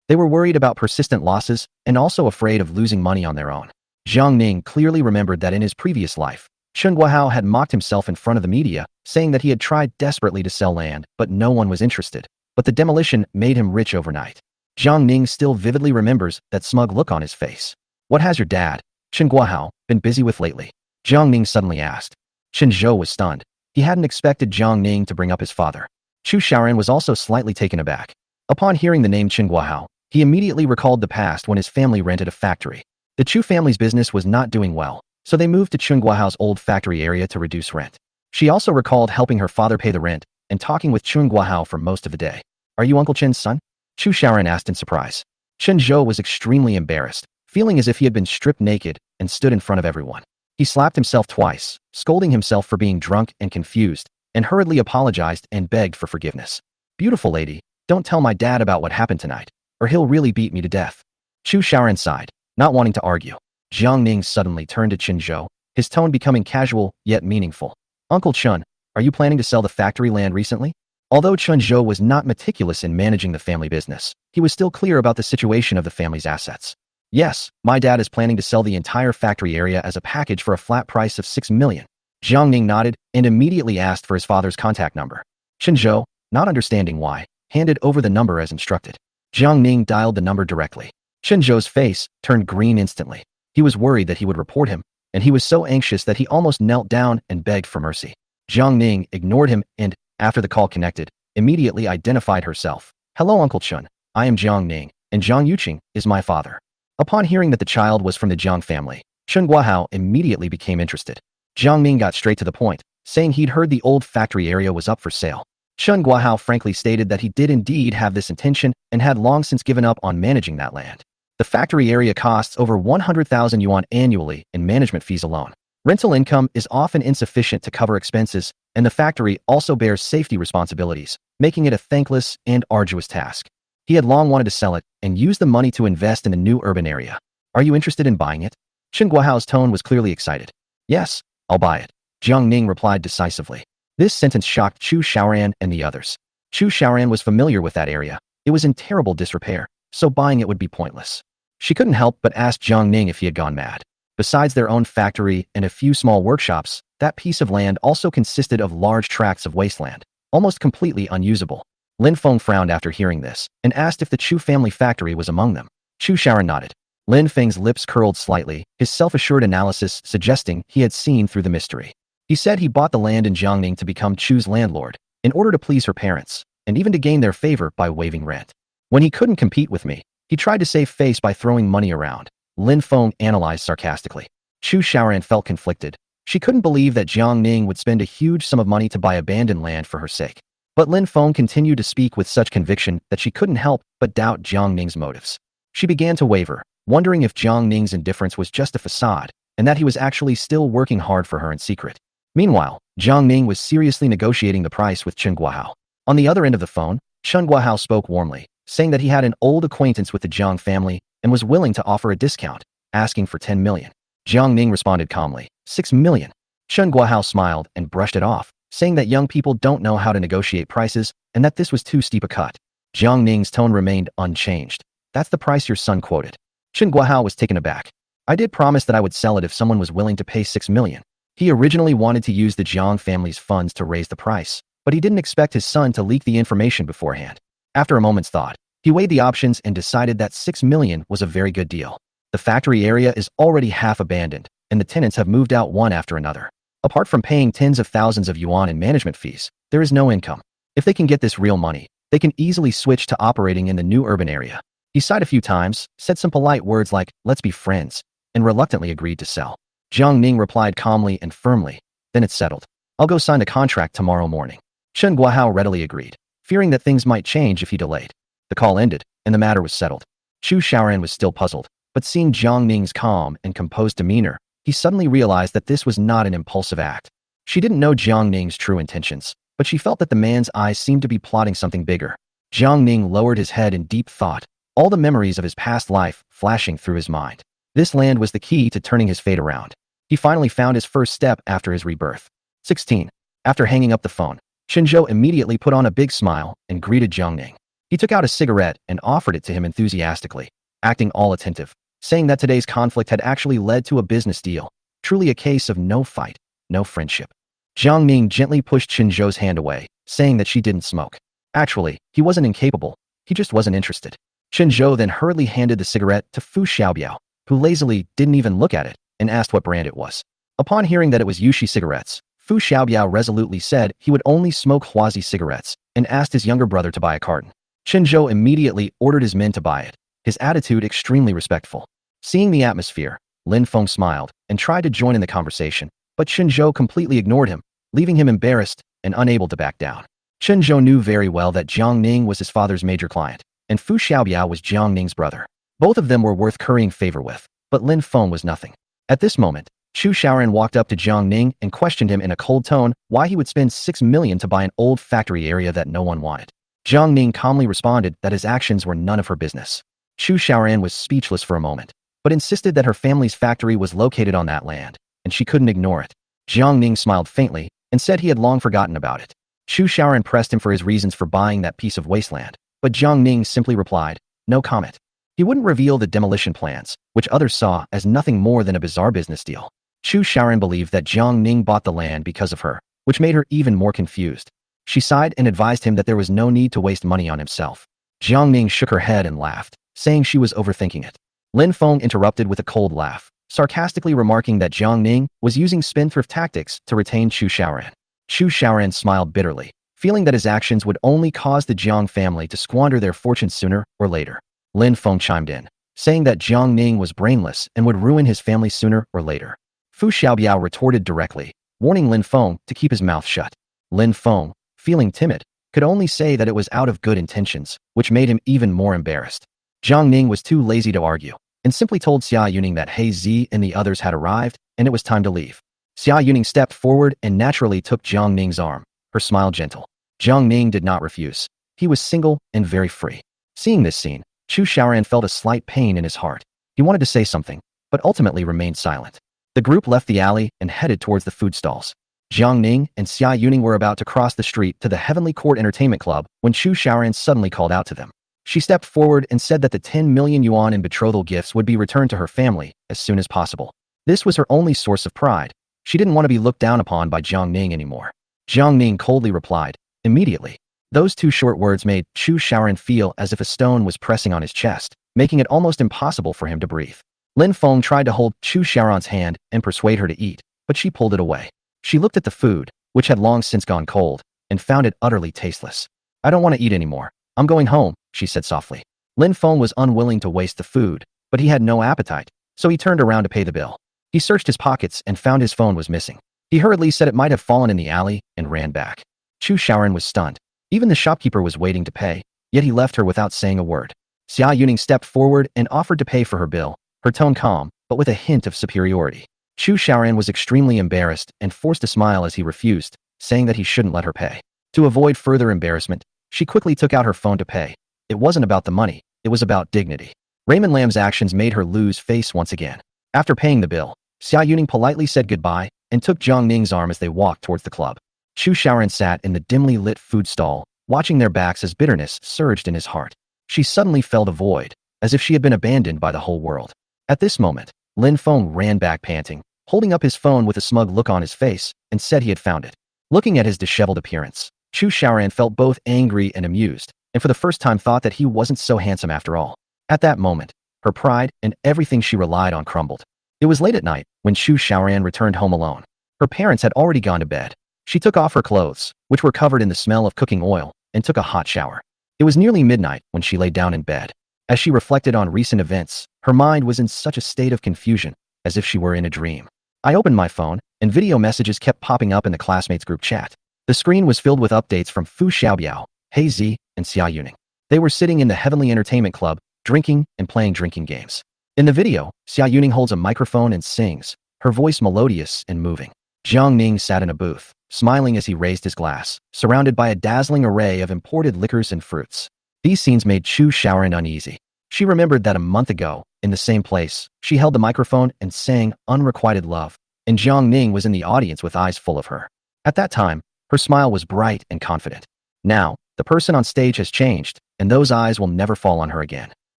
They were worried about persistent losses and also afraid of losing money on their own. Jiang Ning clearly remembered that in his previous life, Chen Guohao had mocked himself in front of the media, saying that he had tried desperately to sell land, but no one was interested. But the demolition made him rich overnight. Jiang Ning still vividly remembers that smug look on his face. "What has your dad, Chen Guohao, been busy with lately?" Jiang Ning suddenly asked. Chen Zhou was stunned. He hadn't expected Jiang Ning to bring up his father. Chu Xiaoran was also slightly taken aback. Upon hearing the name Chen Guohao, he immediately recalled the past when his family rented a factory. The Chu family's business was not doing well, so they moved to Chen Guohao's old factory area to reduce rent. She also recalled helping her father pay the rent and talking with Chen Guohao for most of the day. "Are you Uncle Chen's son?" Chu Xiaoran asked in surprise. Chen Zhou was extremely embarrassed, feeling as if he had been stripped naked and stood in front of everyone. He slapped himself twice, scolding himself for being drunk and confused, and hurriedly apologized and begged for forgiveness. "Beautiful lady, don't tell my dad about what happened tonight, or he'll really beat me to death." Chu Xiaoran sighed, not wanting to argue. Jiang Ning suddenly turned to Chen Zhou, his tone becoming casual yet meaningful. "Uncle Chen, are you planning to sell the factory land recently?" Although Chen Zhou was not meticulous in managing the family business, he was still clear about the situation of the family's assets. "Yes, my dad is planning to sell the entire factory area as a package for a flat price of 6 million. Jiang Ning nodded and immediately asked for his father's contact number. Chen Zhou, not understanding why, handed over the number as instructed. Jiang Ning dialed the number directly. Chen Zhou's face turned green instantly. He was worried that he would report him, and he was so anxious that he almost knelt down and begged for mercy. Jiang Ning ignored him and, after the call connected, immediately identified herself. "Hello, Uncle Chen. I am Jiang Ning, and Jiang Yuqing is my father." Upon hearing that the child was from the Jiang family, Chen Guohao immediately became interested. Jiang Ning got straight to the point, saying he'd heard the old factory area was up for sale. Chen Guohao frankly stated that he did indeed have this intention and had long since given up on managing that land. The factory area costs over 100,000 yuan annually in management fees alone. Rental income is often insufficient to cover expenses, and the factory also bears safety responsibilities, making it a thankless and arduous task. He had long wanted to sell it and use the money to invest in a new urban area. "Are you interested in buying it?" Chen Guohao's tone was clearly excited. "Yes, I'll buy it," Jiang Ning replied decisively. This sentence shocked Chu Xiaoran and the others. Chu Xiaoran was familiar with that area. It was in terrible disrepair, so buying it would be pointless. She couldn't help but ask Jiang Ning if he had gone mad. Besides their own factory and a few small workshops, that piece of land also consisted of large tracts of wasteland, almost completely unusable. Lin Feng frowned after hearing this and asked if the Chu family factory was among them. Chu Xiaoran nodded. Lin Feng's lips curled slightly, his self-assured analysis suggesting he had seen through the mystery. He said he bought the land in Jiangning to become Chu's landlord, in order to please her parents, and even to gain their favor by waiving rent. When he couldn't compete with me, he tried to save face by throwing money around, Lin Feng analyzed sarcastically. Chu Xiaoran felt conflicted. She couldn't believe that Jiang Ning would spend a huge sum of money to buy abandoned land for her sake. But Lin Feng continued to speak with such conviction that she couldn't help but doubt Jiang Ning's motives. She began to waver, wondering if Jiang Ning's indifference was just a facade, and that he was actually still working hard for her in secret. Meanwhile, Jiang Ning was seriously negotiating the price with Chen Guohao. On the other end of the phone, Chen Guohao spoke warmly, saying that he had an old acquaintance with the Jiang family and was willing to offer a discount, asking for 10 million. Jiang Ning responded calmly, 6 million. Chen Guohao smiled and brushed it off, saying that young people don't know how to negotiate prices and that this was too steep a cut. Jiang Ning's tone remained unchanged. That's the price your son quoted. Chen Guohao was taken aback. I did promise that I would sell it if someone was willing to pay 6 million. He originally wanted to use the Jiang family's funds to raise the price, but he didn't expect his son to leak the information beforehand. After a moment's thought, he weighed the options and decided that 6 million was a very good deal. The factory area is already half abandoned, and the tenants have moved out one after another. Apart from paying tens of thousands of yuan in management fees, there is no income. If they can get this real money, they can easily switch to operating in the new urban area. He sighed a few times, said some polite words like, let's be friends, and reluctantly agreed to sell. Jiang Ning replied calmly and firmly, then it's settled. I'll go sign the contract tomorrow morning. Chen Guohao readily agreed, fearing that things might change if he delayed. The call ended, and the matter was settled. Chu Xiaoran was still puzzled, but seeing Jiang Ning's calm and composed demeanor, he suddenly realized that this was not an impulsive act. She didn't know Jiang Ning's true intentions, but she felt that the man's eyes seemed to be plotting something bigger. Jiang Ning lowered his head in deep thought, all the memories of his past life flashing through his mind. This land was the key to turning his fate around. He finally found his first step after his rebirth. 16. After hanging up the phone, Shenzhou immediately put on a big smile and greeted Jiang Ning. He took out a cigarette and offered it to him enthusiastically, acting all attentive, saying that today's conflict had actually led to a business deal, truly a case of no fight, no friendship. Jiang Ning gently pushed Shenzhou's hand away, saying that she didn't smoke. Actually, he wasn't incapable, he just wasn't interested. Shenzhou then hurriedly handed the cigarette to Fu Xiaobiao, who lazily didn't even look at it, and asked what brand it was. Upon hearing that it was Yushi cigarettes, Fu Xiaobiao resolutely said he would only smoke Huazi cigarettes, and asked his younger brother to buy a carton. Shenzhou immediately ordered his men to buy it, his attitude extremely respectful. Seeing the atmosphere, Lin Feng smiled and tried to join in the conversation, but Shenzhou completely ignored him, leaving him embarrassed and unable to back down. Shenzhou knew very well that Jiang Ning was his father's major client, and Fu Xiaobiao was Jiang Ning's brother. Both of them were worth currying favor with, but Lin Feng was nothing. At this moment, Chu Xiaoran walked up to Jiang Ning and questioned him in a cold tone why he would spend 6 million to buy an old factory area that no one wanted. Jiang Ning calmly responded that his actions were none of her business. Chu Xiaoran was speechless for a moment, but insisted that her family's factory was located on that land, and she couldn't ignore it. Jiang Ning smiled faintly and said he had long forgotten about it. Chu Xiaoran pressed him for his reasons for buying that piece of wasteland, but Jiang Ning simply replied, no comment. He wouldn't reveal the demolition plans, which others saw as nothing more than a bizarre business deal. Chu Xiaoran believed that Jiang Ning bought the land because of her, which made her even more confused. She sighed and advised him that there was no need to waste money on himself. Jiang Ning shook her head and laughed, saying she was overthinking it. Lin Feng interrupted with a cold laugh, sarcastically remarking that Jiang Ning was using spendthrift tactics to retain Chu Xiaoran. Chu Xiaoran smiled bitterly, feeling that his actions would only cause the Jiang family to squander their fortunes sooner or later. Lin Feng chimed in, saying that Jiang Ning was brainless and would ruin his family sooner or later. Fu Xiaobiao retorted directly, warning Lin Feng to keep his mouth shut. Lin Feng, feeling timid, could only say that it was out of good intentions, which made him even more embarrassed. Jiang Ning was too lazy to argue, and simply told Xia Yuning that He Zi and the others had arrived, and it was time to leave. Xia Yuning stepped forward and naturally took Jiang Ning's arm, her smile gentle. Jiang Ning did not refuse. He was single and very free. Seeing this scene, Chu Xiaoran felt a slight pain in his heart. He wanted to say something, but ultimately remained silent. The group left the alley and headed towards the food stalls. Jiang Ning and Xia Yuning were about to cross the street to the Heavenly Court Entertainment Club when Chu Xiaoran suddenly called out to them. She stepped forward and said that the 10 million yuan in betrothal gifts would be returned to her family as soon as possible. This was her only source of pride. She didn't want to be looked down upon by Jiang Ning anymore. Jiang Ning coldly replied, immediately. Those two short words made Chu Xiaoran feel as if a stone was pressing on his chest, making it almost impossible for him to breathe. Lin Feng tried to hold Chu Xiaoran's hand and persuade her to eat, but she pulled it away. She looked at the food, which had long since gone cold, and found it utterly tasteless. I don't want to eat anymore. I'm going home, she said softly. Lin Feng was unwilling to waste the food, but he had no appetite, so he turned around to pay the bill. He searched his pockets and found his phone was missing. He hurriedly said it might have fallen in the alley and ran back. Chu Xiaoran was stunned. Even the shopkeeper was waiting to pay, yet he left her without saying a word. Jiang Ning stepped forward and offered to pay for her bill, her tone calm, but with a hint of superiority. Chu Xiaoran was extremely embarrassed and forced a smile as he refused, saying that he shouldn't let her pay. To avoid further embarrassment, she quickly took out her phone to pay. It wasn't about the money, it was about dignity. Raymond Lam's actions made her lose face once again. After paying the bill, Xia Yuning politely said goodbye and took Jiang Ning's arm as they walked towards the club. Chu Xiaoran sat in the dimly lit food stall, watching their backs as bitterness surged in his heart. She suddenly felt a void, as if she had been abandoned by the whole world. At this moment, Lin Feng ran back panting, holding up his phone with a smug look on his face, and said he had found it. Looking at his disheveled appearance, Chu Xiaoran felt both angry and amused, and for the first time thought that he wasn't so handsome after all. At that moment, her pride and everything she relied on crumbled. It was late at night when Chu Xiaoran returned home alone. Her parents had already gone to bed. She took off her clothes, which were covered in the smell of cooking oil, and took a hot shower. It was nearly midnight when she lay down in bed. As she reflected on recent events, her mind was in such a state of confusion, as if she were in a dream. I opened my phone, and video messages kept popping up in the classmates group chat. The screen was filled with updates from Fu Xiaobiao, He Zi, and Xia Yuning. They were sitting in the Heavenly Entertainment Club, drinking and playing drinking games. In the video, Xia Yuning holds a microphone and sings, her voice melodious and moving. Jiang Ning sat in a booth, smiling as he raised his glass, surrounded by a dazzling array of imported liquors and fruits. These scenes made Chu Xiaoran uneasy. She remembered that a month ago, in the same place, she held the microphone and sang Unrequited Love, and Jiang Ning was in the audience with eyes full of her. At that time, her smile was bright and confident. Now, the person on stage has changed, and those eyes will never fall on her again.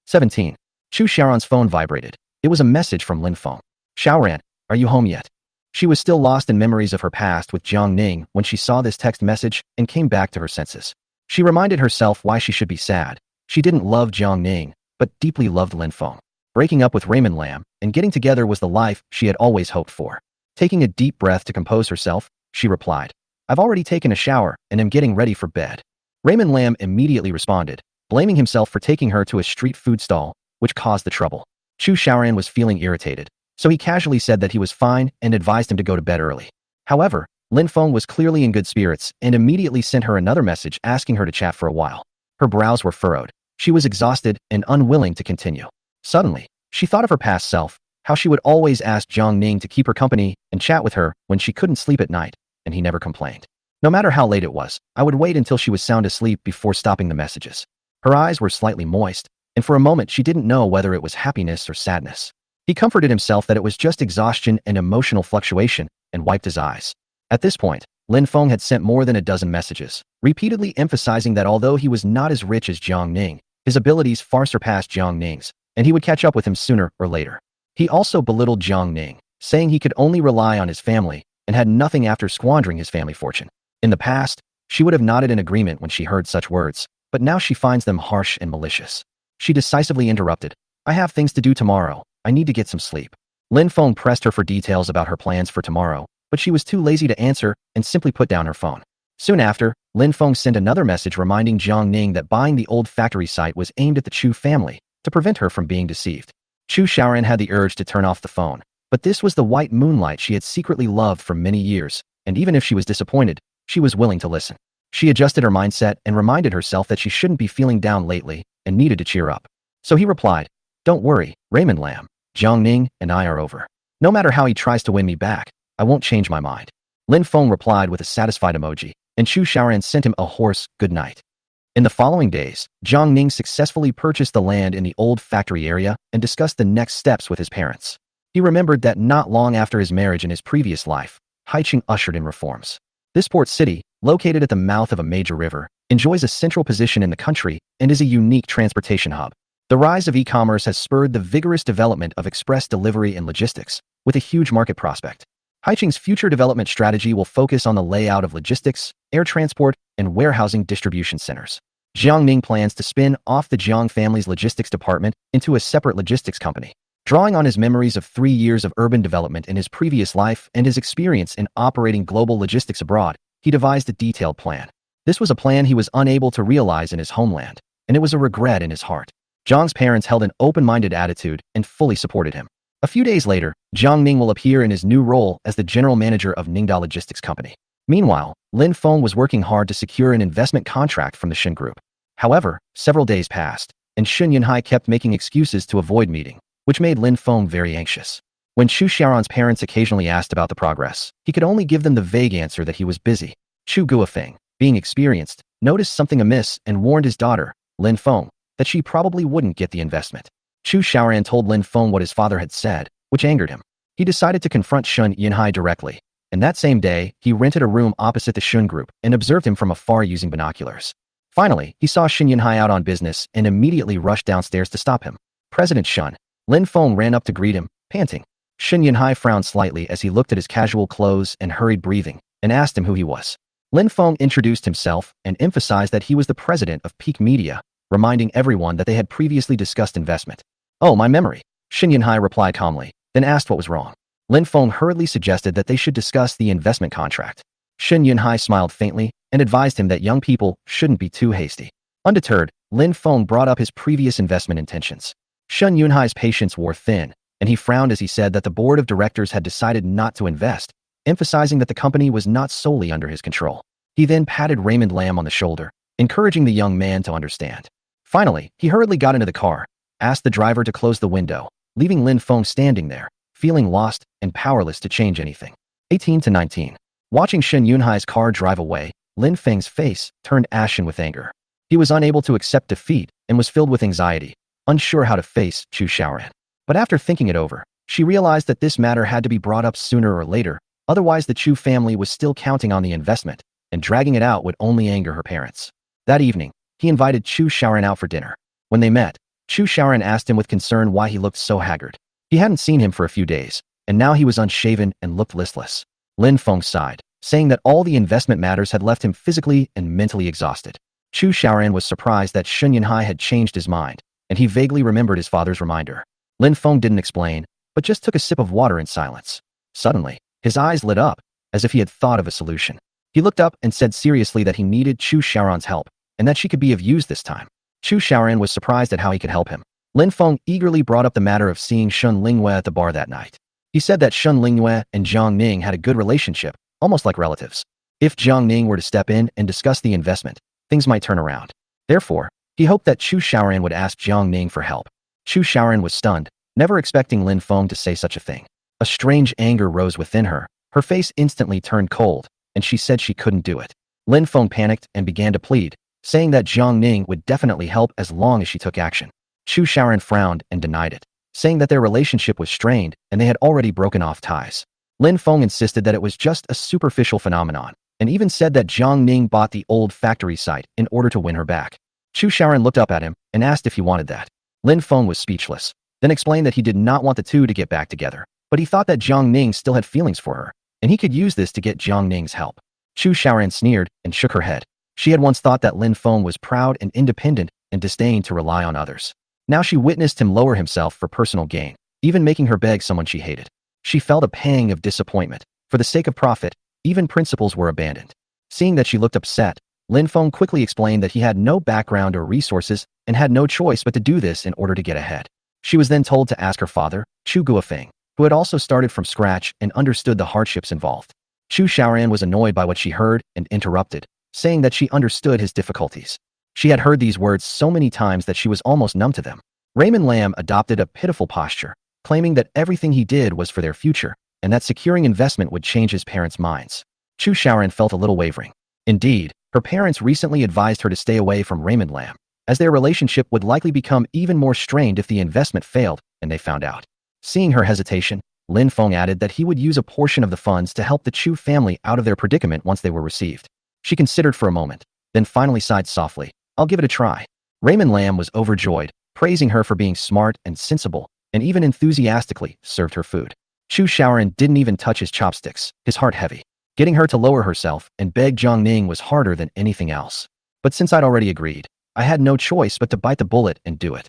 17. Chu Xiaoran's phone vibrated. It was a message from Lin Feng. Xiaoran, are you home yet? She was still lost in memories of her past with Jiang Ning when she saw this text message and came back to her senses. She reminded herself why she should be sad. She didn't love Jiang Ning, but deeply loved Lin Feng. Breaking up with Raymond Lam and getting together was the life she had always hoped for. Taking a deep breath to compose herself, she replied, I've already taken a shower and am getting ready for bed. Raymond Lam immediately responded, blaming himself for taking her to a street food stall, which caused the trouble. Chu Xiaoran was feeling irritated, so he casually said that he was fine and advised him to go to bed early. However, Lin Feng was clearly in good spirits and immediately sent her another message asking her to chat for a while. Her brows were furrowed. She was exhausted and unwilling to continue. Suddenly, she thought of her past self, how she would always ask Jiang Ning to keep her company and chat with her when she couldn't sleep at night, and he never complained. No matter how late it was, I would wait until she was sound asleep before stopping the messages. Her eyes were slightly moist, and for a moment she didn't know whether it was happiness or sadness. He comforted himself that it was just exhaustion and emotional fluctuation, and wiped his eyes. At this point, Lin Feng had sent more than a dozen messages, repeatedly emphasizing that although he was not as rich as Jiang Ning, his abilities far surpassed Jiang Ning's, and he would catch up with him sooner or later. He also belittled Jiang Ning, saying he could only rely on his family and had nothing after squandering his family fortune. In the past, she would have nodded in agreement when she heard such words, but now she finds them harsh and malicious. She decisively interrupted, I have things to do tomorrow. I need to get some sleep. Lin Feng pressed her for details about her plans for tomorrow, but she was too lazy to answer and simply put down her phone. Soon after, Lin Feng sent another message reminding Jiang Ning that buying the old factory site was aimed at the Chu family to prevent her from being deceived. Chu Xiaoran had the urge to turn off the phone, but this was the white moonlight she had secretly loved for many years, and even if she was disappointed, she was willing to listen. She adjusted her mindset and reminded herself that she shouldn't be feeling down lately and needed to cheer up. So he replied, Don't worry, Raymond Lam. Jiang Ning and I are over. No matter how he tries to win me back, I won't change my mind. Lin Feng replied with a satisfied emoji, and Chu Xiaoran sent him a hoarse good night. In the following days, Jiang Ning successfully purchased the land in the old factory area and discussed the next steps with his parents. He remembered that not long after his marriage in his previous life, Haiqing ushered in reforms. This port city, located at the mouth of a major river, enjoys a central position in the country and is a unique transportation hub. The rise of e-commerce has spurred the vigorous development of express delivery and logistics, with a huge market prospect. Haiqing's future development strategy will focus on the layout of logistics, air transport, and warehousing distribution centers. Jiang Ning plans to spin off the Jiang family's logistics department into a separate logistics company. Drawing on his memories of 3 years of urban development in his previous life and his experience in operating global logistics abroad, he devised a detailed plan. This was a plan he was unable to realize in his homeland, and it was a regret in his heart. Jiang's parents held an open-minded attitude and fully supported him. A few days later, Jiang Ning will appear in his new role as the general manager of Ningda Logistics Company. Meanwhile, Lin Feng was working hard to secure an investment contract from the Shin Group. However, several days passed, and Xun Yunhai kept making excuses to avoid meeting, which made Lin Feng very anxious. When Chu Xiaoran's parents occasionally asked about the progress, he could only give them the vague answer that he was busy. Chu Guofeng, being experienced, noticed something amiss and warned his daughter, Lin Feng, that she probably wouldn't get the investment. Chu Xiaoran told Lin Feng what his father had said, which angered him. He decided to confront Xun Yunhai directly, and that same day, he rented a room opposite the Xun Group and observed him from afar using binoculars. Finally, he saw Xun Yunhai out on business and immediately rushed downstairs to stop him. President Xun. Lin Feng ran up to greet him, panting. Xun Yunhai frowned slightly as he looked at his casual clothes and hurried breathing, and asked him who he was. Lin Feng introduced himself and emphasized that he was the president of Peak Media, reminding everyone that they had previously discussed investment. Oh, my memory. Xun Yunhai replied calmly, then asked what was wrong. Lin Feng hurriedly suggested that they should discuss the investment contract. Xun Yunhai smiled faintly and advised him that young people shouldn't be too hasty. Undeterred, Lin Feng brought up his previous investment intentions. Xun Yunhai's patience wore thin, and he frowned as he said that the board of directors had decided not to invest, emphasizing that the company was not solely under his control. He then patted Raymond Lam on the shoulder, encouraging the young man to understand. Finally, he hurriedly got into the car, asked the driver to close the window, leaving Lin Feng standing there, feeling lost and powerless to change anything. 18 to 19. Watching Xun Yunhai's car drive away, Lin Feng's face turned ashen with anger. He was unable to accept defeat and was filled with anxiety, unsure how to face Chu Xiaoran. But after thinking it over, she realized that this matter had to be brought up sooner or later, otherwise the Chu family was still counting on the investment, and dragging it out would only anger her parents. That evening, he invited Chu Xiaoran out for dinner. When they met, Chu Xiaoran asked him with concern why he looked so haggard. He hadn't seen him for a few days, and now he was unshaven and looked listless. Lin Feng sighed, saying that all the investment matters had left him physically and mentally exhausted. Chu Xiaoran was surprised that Xun Yunhai had changed his mind, and he vaguely remembered his father's reminder. Lin Feng didn't explain, but just took a sip of water in silence. Suddenly, his eyes lit up, as if he had thought of a solution. He looked up and said seriously that he needed Chu Xiaoran's help, and that she could be of use this time. Chu Xiaoran was surprised at how he could help him. Lin Feng eagerly brought up the matter of seeing Shun Lingyue at the bar that night. He said that Shun Lingyue and Jiang Ning had a good relationship, almost like relatives. If Jiang Ning were to step in and discuss the investment, things might turn around. Therefore, he hoped that Chu Xiaoran would ask Jiang Ning for help. Chu Xiaoran was stunned, never expecting Lin Feng to say such a thing. A strange anger rose within her, her face instantly turned cold, and she said she couldn't do it. Lin Feng panicked and began to plead, saying that Jiang Ning would definitely help as long as she took action. Chu Xiaoran frowned and denied it, saying that their relationship was strained and they had already broken off ties. Lin Feng insisted that it was just a superficial phenomenon, and even said that Jiang Ning bought the old factory site in order to win her back. Chu Xiaoran looked up at him and asked if he wanted that. Lin Feng was speechless, then explained that he did not want the two to get back together, but he thought that Jiang Ning still had feelings for her, and he could use this to get Jiang Ning's help. Chu Xiaoran sneered and shook her head. She had once thought that Lin Feng was proud and independent and disdained to rely on others. Now she witnessed him lower himself for personal gain, even making her beg someone she hated. She felt a pang of disappointment. For the sake of profit, even principles were abandoned. Seeing that she looked upset, Lin Feng quickly explained that he had no background or resources and had no choice but to do this in order to get ahead. She was then told to ask her father, Chu Guofeng, who had also started from scratch and understood the hardships involved. Chu Xiaoran was annoyed by what she heard and interrupted, saying that she understood his difficulties. She had heard these words so many times that she was almost numb to them. Raymond Lam adopted a pitiful posture, claiming that everything he did was for their future, and that securing investment would change his parents' minds. Chu Xiaoran felt a little wavering. Indeed, her parents recently advised her to stay away from Raymond Lam, as their relationship would likely become even more strained if the investment failed and they found out. Seeing her hesitation, Lin Feng added that he would use a portion of the funds to help the Chu family out of their predicament once they were received. She considered for a moment, then finally sighed softly. I'll give it a try. Raymond Lam was overjoyed, praising her for being smart and sensible, and even enthusiastically served her food. Chu Xiaoran didn't even touch his chopsticks, his heart heavy. Getting her to lower herself and beg Jiang Ning was harder than anything else. But since I'd already agreed, I had no choice but to bite the bullet and do it.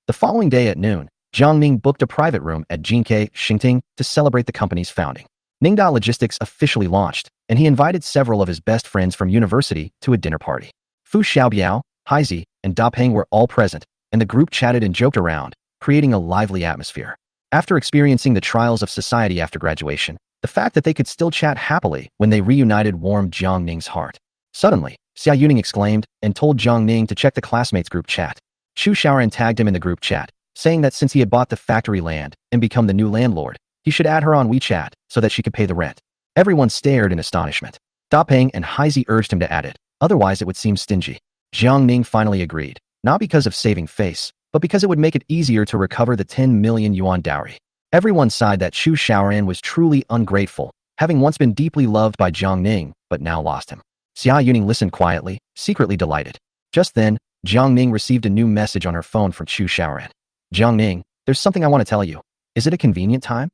The following day at noon, Jiang Ning booked a private room at Jinke Xingting to celebrate the company's founding. Ningda Logistics officially launched, and he invited several of his best friends from university to a dinner party. Fu Xiaobiao, Haizi, and Da Peng were all present, and the group chatted and joked around, creating a lively atmosphere. After experiencing the trials of society after graduation, The fact that they could still chat happily when they reunited warmed Jiang Ning's heart. Suddenly, Xia Yuning exclaimed and told Jiang Ning to check the classmates group chat. Chu Xiaoran tagged him in the group chat, saying that since he had bought the factory land and become the new landlord, he should add her on WeChat so that she could pay the rent. Everyone stared in astonishment. Da Peng and Haizi urged him to add it, otherwise it would seem stingy. Jiang Ning finally agreed, not because of saving face, but because it would make it easier to recover the 10 million yuan dowry. Everyone sighed that Chu Xiaoran was truly ungrateful, having once been deeply loved by Jiang Ning, but now lost him. Xia Yuning listened quietly, secretly delighted. Just then, Jiang Ning received a new message on her phone from Chu Xiaoran. Jiang Ning, there's something I want to tell you. Is it a convenient time?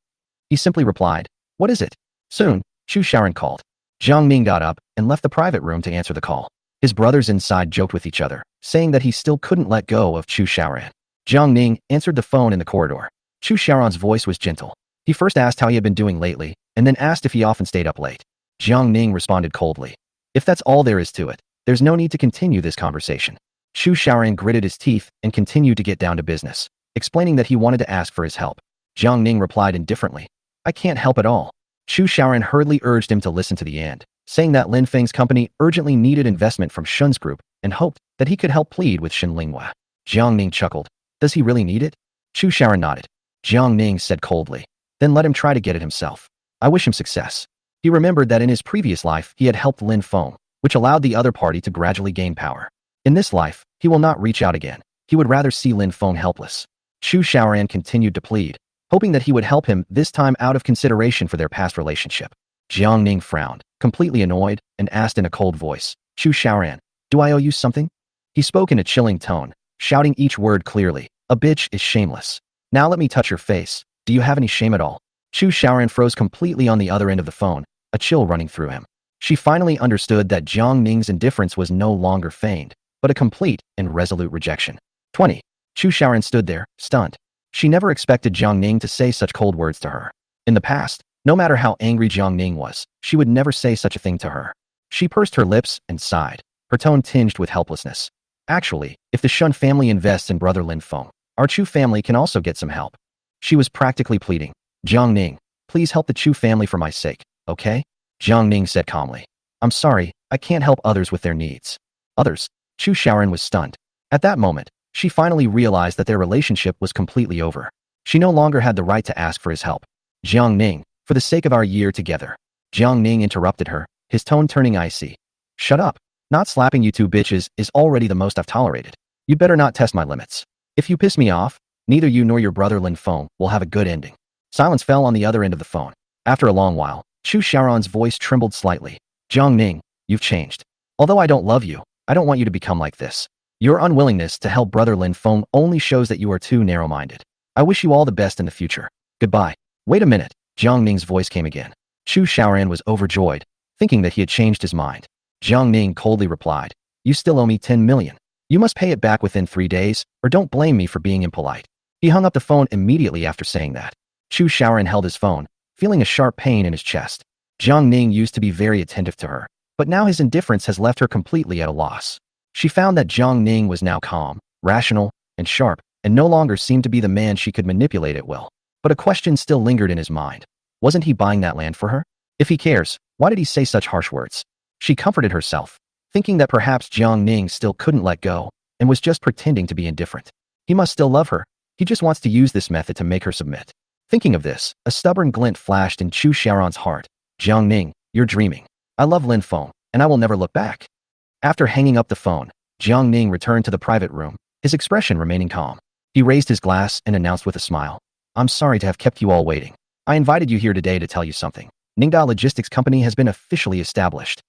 He simply replied, what is it? Soon, Chu Xiaoran called. Jiang Ning got up and left the private room to answer the call. His brothers inside joked with each other, saying that he still couldn't let go of Chu Xiaoran. Jiang Ning answered the phone in the corridor. Chu Xiaoran's voice was gentle. He first asked how he had been doing lately, and then asked if he often stayed up late. Jiang Ning responded coldly. If that's all there is to it, there's no need to continue this conversation. Chu Xiaoran gritted his teeth and continued to get down to business, explaining that he wanted to ask for his help. Jiang Ning replied indifferently, I can't help at all. Chu Xiaoran hurriedly urged him to listen to the end, saying that Lin Feng's company urgently needed investment from Shun's group and hoped that he could help plead with Shen Linghua. Jiang Ning chuckled. Does he really need it? Chu Xiaoran nodded. Jiang Ning said coldly, then let him try to get it himself. I wish him success. He remembered that in his previous life he had helped Lin Feng, which allowed the other party to gradually gain power. In this life, he will not reach out again. He would rather see Lin Feng helpless. Chu Xiaoran continued to plead, hoping that he would help him this time out of consideration for their past relationship. Jiang Ning frowned, completely annoyed, and asked in a cold voice, Chu Xiaoran, do I owe you something? He spoke in a chilling tone, shouting each word clearly, a bitch is shameless. Now let me touch your face. Do you have any shame at all? Chu Xiaoran froze completely on the other end of the phone, a chill running through him. She finally understood that Jiang Ning's indifference was no longer feigned, but a complete and resolute rejection. 20. Chu Xiaoran stood there, stunned. She never expected Jiang Ning to say such cold words to her. In the past, no matter how angry Jiang Ning was, she would never say such a thing to her. She pursed her lips and sighed, her tone tinged with helplessness. Actually, if the Shun family invests in brother Lin Feng, our Chu family can also get some help. She was practically pleading. Jiang Ning, please help the Chu family for my sake, okay? Jiang Ning said calmly. I'm sorry, I can't help others with their needs. Others? Chu Xiaoran was stunned. At that moment, she finally realized that their relationship was completely over. She no longer had the right to ask for his help. Jiang Ning, for the sake of our year together. Jiang Ning interrupted her, his tone turning icy. Shut up. Not slapping you two bitches is already the most I've tolerated. You better not test my limits. If you piss me off, neither you nor your brother Lin Feng will have a good ending. Silence fell on the other end of the phone. After a long while, Chu Xiaoran's voice trembled slightly. Jiang Ning, you've changed. Although I don't love you, I don't want you to become like this. Your unwillingness to help brother Lin Feng only shows that you are too narrow-minded. I wish you all the best in the future. Goodbye. Wait a minute. Jiang Ning's voice came again. Chu Xiaoran was overjoyed, thinking that he had changed his mind. Jiang Ning coldly replied, you still owe me 10 million. You must pay it back within 3 days, or don't blame me for being impolite. He hung up the phone immediately after saying that. Chu Xiaoran held his phone, feeling a sharp pain in his chest. Jiang Ning used to be very attentive to her, but now his indifference has left her completely at a loss. She found that Jiang Ning was now calm, rational, and sharp, and no longer seemed to be the man she could manipulate at will. But a question still lingered in his mind. Wasn't he buying that land for her? If he cares, why did he say such harsh words? She comforted herself, thinking that perhaps Jiang Ning still couldn't let go, and was just pretending to be indifferent. He must still love her. He just wants to use this method to make her submit. Thinking of this, a stubborn glint flashed in Chu Xiaoran's heart. Jiang Ning, you're dreaming. I love Lin Feng, and I will never look back. After hanging up the phone, Jiang Ning returned to the private room, his expression remaining calm. He raised his glass and announced with a smile, I'm sorry to have kept you all waiting. I invited you here today to tell you something. Ningda Logistics Company has been officially established.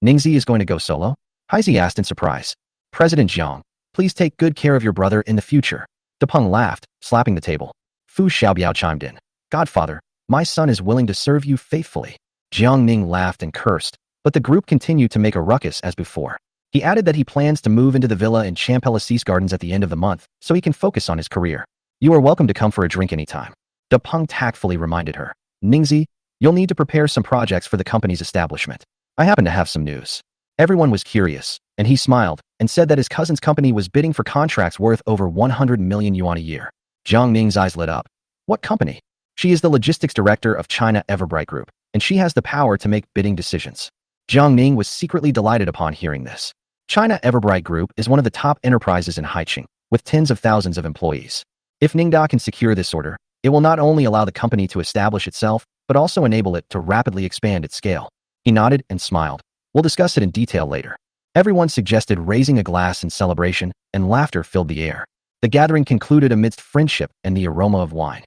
Ningzi is going to go solo? Haizi asked in surprise. President Jiang, please take good care of your brother in the future. Depeng laughed, slapping the table. Fu Xiaobiao chimed in. Godfather, my son is willing to serve you faithfully. Jiang Ning laughed and cursed, but the group continued to make a ruckus as before. He added that he plans to move into the villa in Champelasis Gardens at the end of the month, so he can focus on his career. You are welcome to come for a drink anytime. Depeng tactfully reminded her. Ningzi, you'll need to prepare some projects for the company's establishment. I happen to have some news. Everyone was curious, and he smiled and said that his cousin's company was bidding for contracts worth over 100 million yuan a year. Jiang Ning's eyes lit up. What company? She is the logistics director of China Everbright Group, and she has the power to make bidding decisions. Jiang Ning was secretly delighted upon hearing this. China Everbright Group is one of the top enterprises in Haicheng, with tens of thousands of employees. If Ningda can secure this order, it will not only allow the company to establish itself, but also enable it to rapidly expand its scale. He nodded and smiled. We'll discuss it in detail later. Everyone suggested raising a glass in celebration, and laughter filled the air. The gathering concluded amidst friendship and the aroma of wine.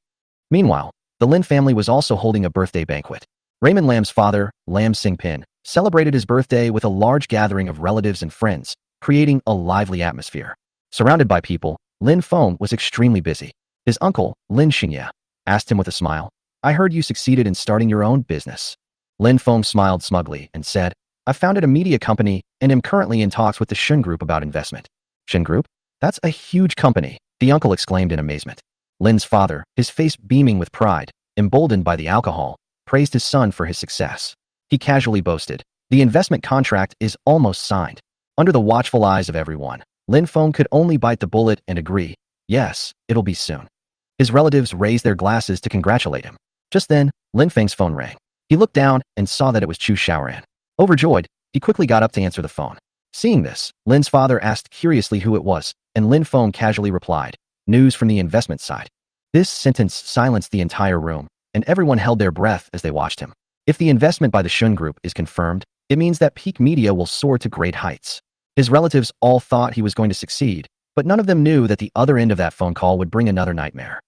Meanwhile, the Lin family was also holding a birthday banquet. Raymond Lam's father, Lam Xingpin, celebrated his birthday with a large gathering of relatives and friends, creating a lively atmosphere. Surrounded by people, Lin Feng was extremely busy. His uncle, Lin Xingye, asked him with a smile, "I heard you succeeded in starting your own business." Lin Feng smiled smugly and said, "I founded a media company and am currently in talks with the Shun Group about investment." Shun Group? That's a huge company, the uncle exclaimed in amazement. Lin's father, his face beaming with pride, emboldened by the alcohol, praised his son for his success. He casually boasted, "The investment contract is almost signed." Under the watchful eyes of everyone, Lin Feng could only bite the bullet and agree, "Yes, it'll be soon." His relatives raised their glasses to congratulate him. Just then, Lin Feng's phone rang. He looked down and saw that it was Chu Xiaoran. Overjoyed, he quickly got up to answer the phone. Seeing this, Lin's father asked curiously who it was, and Lin Feng casually replied, "News from the investment side." This sentence silenced the entire room, and everyone held their breath as they watched him. If the investment by the Shun Group is confirmed, it means that Peak Media will soar to great heights. His relatives all thought he was going to succeed, but none of them knew that the other end of that phone call would bring another nightmare.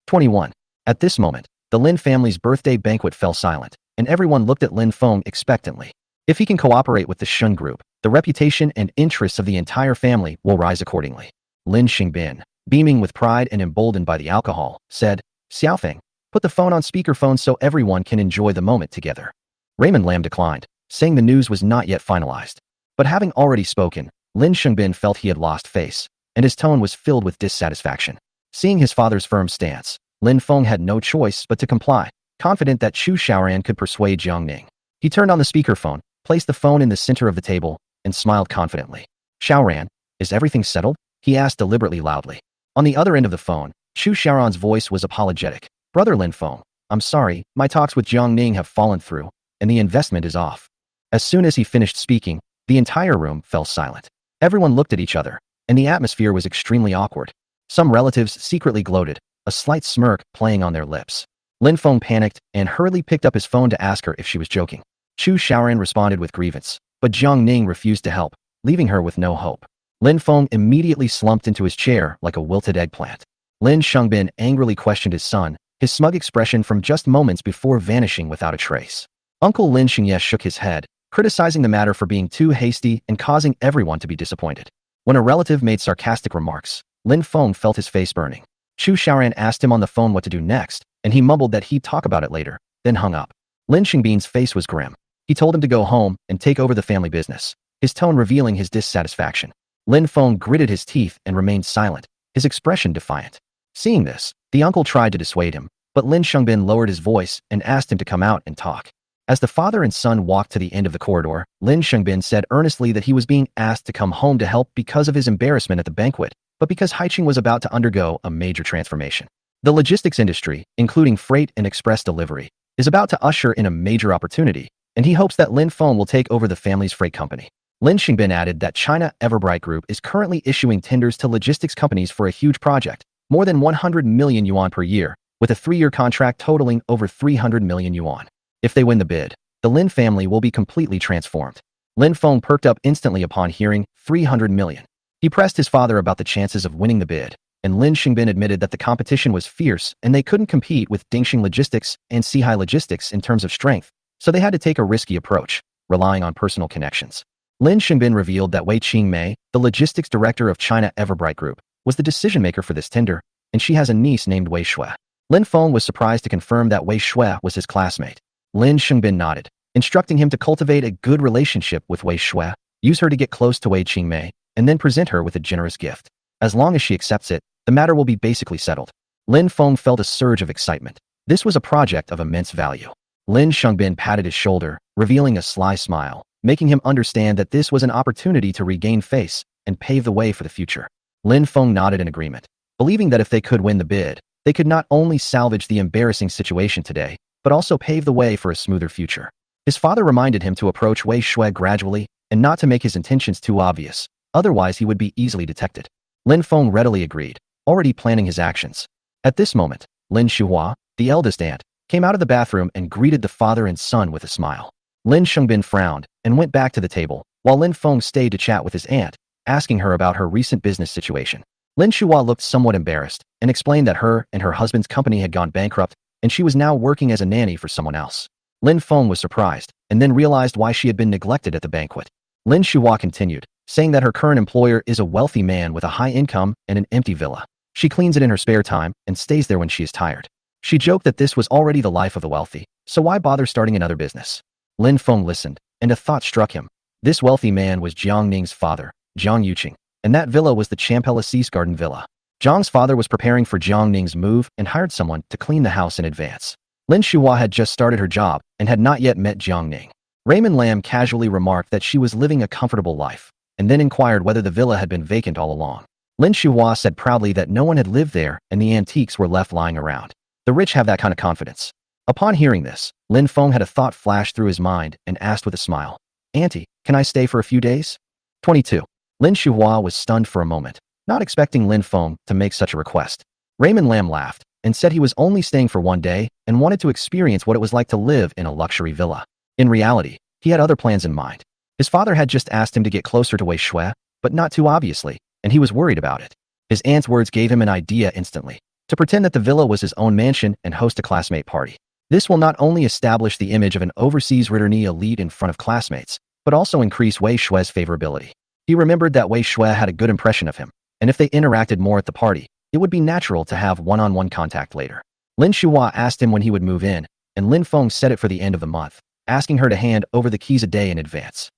21. At this moment, the Lin family's birthday banquet fell silent, and everyone looked at Lin Feng expectantly. If he can cooperate with the Shun Group, the reputation and interests of the entire family will rise accordingly. Lin Xingbin, beaming with pride and emboldened by the alcohol, said, "Xiaofeng, put the phone on speakerphone so everyone can enjoy the moment together." Raymond Lam declined, saying the news was not yet finalized. But having already spoken, Lin Xingbin felt he had lost face, and his tone was filled with dissatisfaction. Seeing his father's firm stance, Lin Feng had no choice but to comply, confident that Chu Xiaoran could persuade Jiang Ning. He turned on the speakerphone, placed the phone in the center of the table, and smiled confidently. "Xiaoran, is everything settled?" he asked deliberately loudly. On the other end of the phone, Chu Xiaoran's voice was apologetic. "Brother Lin Feng, I'm sorry, my talks with Jiang Ning have fallen through, and the investment is off." As soon as he finished speaking, the entire room fell silent. Everyone looked at each other, and the atmosphere was extremely awkward. Some relatives secretly gloated, a slight smirk playing on their lips. Lin Feng panicked and hurriedly picked up his phone to ask her if she was joking. Chu Xiaoran responded with grievance, but Jiang Ning refused to help, leaving her with no hope. Lin Feng immediately slumped into his chair like a wilted eggplant. Lin Xingbin angrily questioned his son, his smug expression from just moments before vanishing without a trace. Uncle Lin Xingye shook his head, criticizing the matter for being too hasty and causing everyone to be disappointed. When a relative made sarcastic remarks, Lin Feng felt his face burning. Chu Xiaoran asked him on the phone what to do next, and he mumbled that he'd talk about it later, then hung up. Lin Xingbin's face was grim. He told him to go home and take over the family business, his tone revealing his dissatisfaction. Lin Feng gritted his teeth and remained silent, his expression defiant. Seeing this, the uncle tried to dissuade him, but Lin Xingbin lowered his voice and asked him to come out and talk. As the father and son walked to the end of the corridor, Lin Xingbin said earnestly that he was being asked to come home to help because of his embarrassment at the banquet, but because Haicheng was about to undergo a major transformation. The logistics industry, including freight and express delivery, is about to usher in a major opportunity, and he hopes that Lin Feng will take over the family's freight company. Lin Xingbin added that China Everbright Group is currently issuing tenders to logistics companies for a huge project, more than 100 million yuan per year, with a 3-year contract totaling over 300 million yuan. If they win the bid, the Lin family will be completely transformed. Lin Feng perked up instantly upon hearing 300 million. He pressed his father about the chances of winning the bid, and Lin Xingbin admitted that the competition was fierce and they couldn't compete with Dingxing Logistics and Sihai Logistics in terms of strength, so they had to take a risky approach, relying on personal connections. Lin Xingbin revealed that Wei Qingmei, the logistics director of China Everbright Group, was the decision-maker for this tender, and she has a niece named Wei Shui. Lin Feng was surprised to confirm that Wei Shui was his classmate. Lin Xingbin nodded, instructing him to cultivate a good relationship with Wei Shui, use her to get close to Wei Qingmei, and then present her with a generous gift. As long as she accepts it, the matter will be basically settled. Lin Feng felt a surge of excitement. This was a project of immense value. Lin Xingbin patted his shoulder, revealing a sly smile, making him understand that this was an opportunity to regain face and pave the way for the future. Lin Feng nodded in agreement, believing that if they could win the bid, they could not only salvage the embarrassing situation today, but also pave the way for a smoother future. His father reminded him to approach Wei Shui gradually and not to make his intentions too obvious, otherwise he would be easily detected. Lin Feng readily agreed, already planning his actions. At this moment, Lin Shuhua, the eldest aunt, came out of the bathroom and greeted the father and son with a smile. Lin Shengbin frowned and went back to the table, while Lin Feng stayed to chat with his aunt, asking her about her recent business situation. Lin Shuhua looked somewhat embarrassed and explained that her and her husband's company had gone bankrupt and she was now working as a nanny for someone else. Lin Feng was surprised and then realized why she had been neglected at the banquet. Lin Shuhua continued, saying that her current employer is a wealthy man with a high income and an empty villa. She cleans it in her spare time and stays there when she is tired. She joked that this was already the life of the wealthy, so why bother starting another business? Lin Feng listened, and a thought struck him. This wealthy man was Jiang Ning's father, Jiang Yuqing, and that villa was the Champelasis Garden Villa. Jiang's father was preparing for Jiang Ning's move and hired someone to clean the house in advance. Lin Shuhua had just started her job and had not yet met Jiang Ning. Raymond Lam casually remarked that she was living a comfortable life, and then inquired whether the villa had been vacant all along. Lin Shuhua said proudly that no one had lived there and the antiques were left lying around. The rich have that kind of confidence. Upon hearing this, Lin Feng had a thought flash through his mind and asked with a smile, "Auntie, can I stay for a few days?" 22. Lin Shuhua was stunned for a moment, not expecting Lin Feng to make such a request. Raymond Lam laughed and said he was only staying for one day and wanted to experience what it was like to live in a luxury villa. In reality, he had other plans in mind. His father had just asked him to get closer to Wei Shui, but not too obviously, and he was worried about it. His aunt's words gave him an idea instantly, to pretend that the villa was his own mansion and host a classmate party. This will not only establish the image of an overseas returnee elite in front of classmates, but also increase Wei Shui's favorability. He remembered that Wei Shui had a good impression of him, and if they interacted more at the party, it would be natural to have one-on-one contact later. Lin Shuhua asked him when he would move in, and Lin Feng set it for the end of the month, asking her to hand over the keys a day in advance.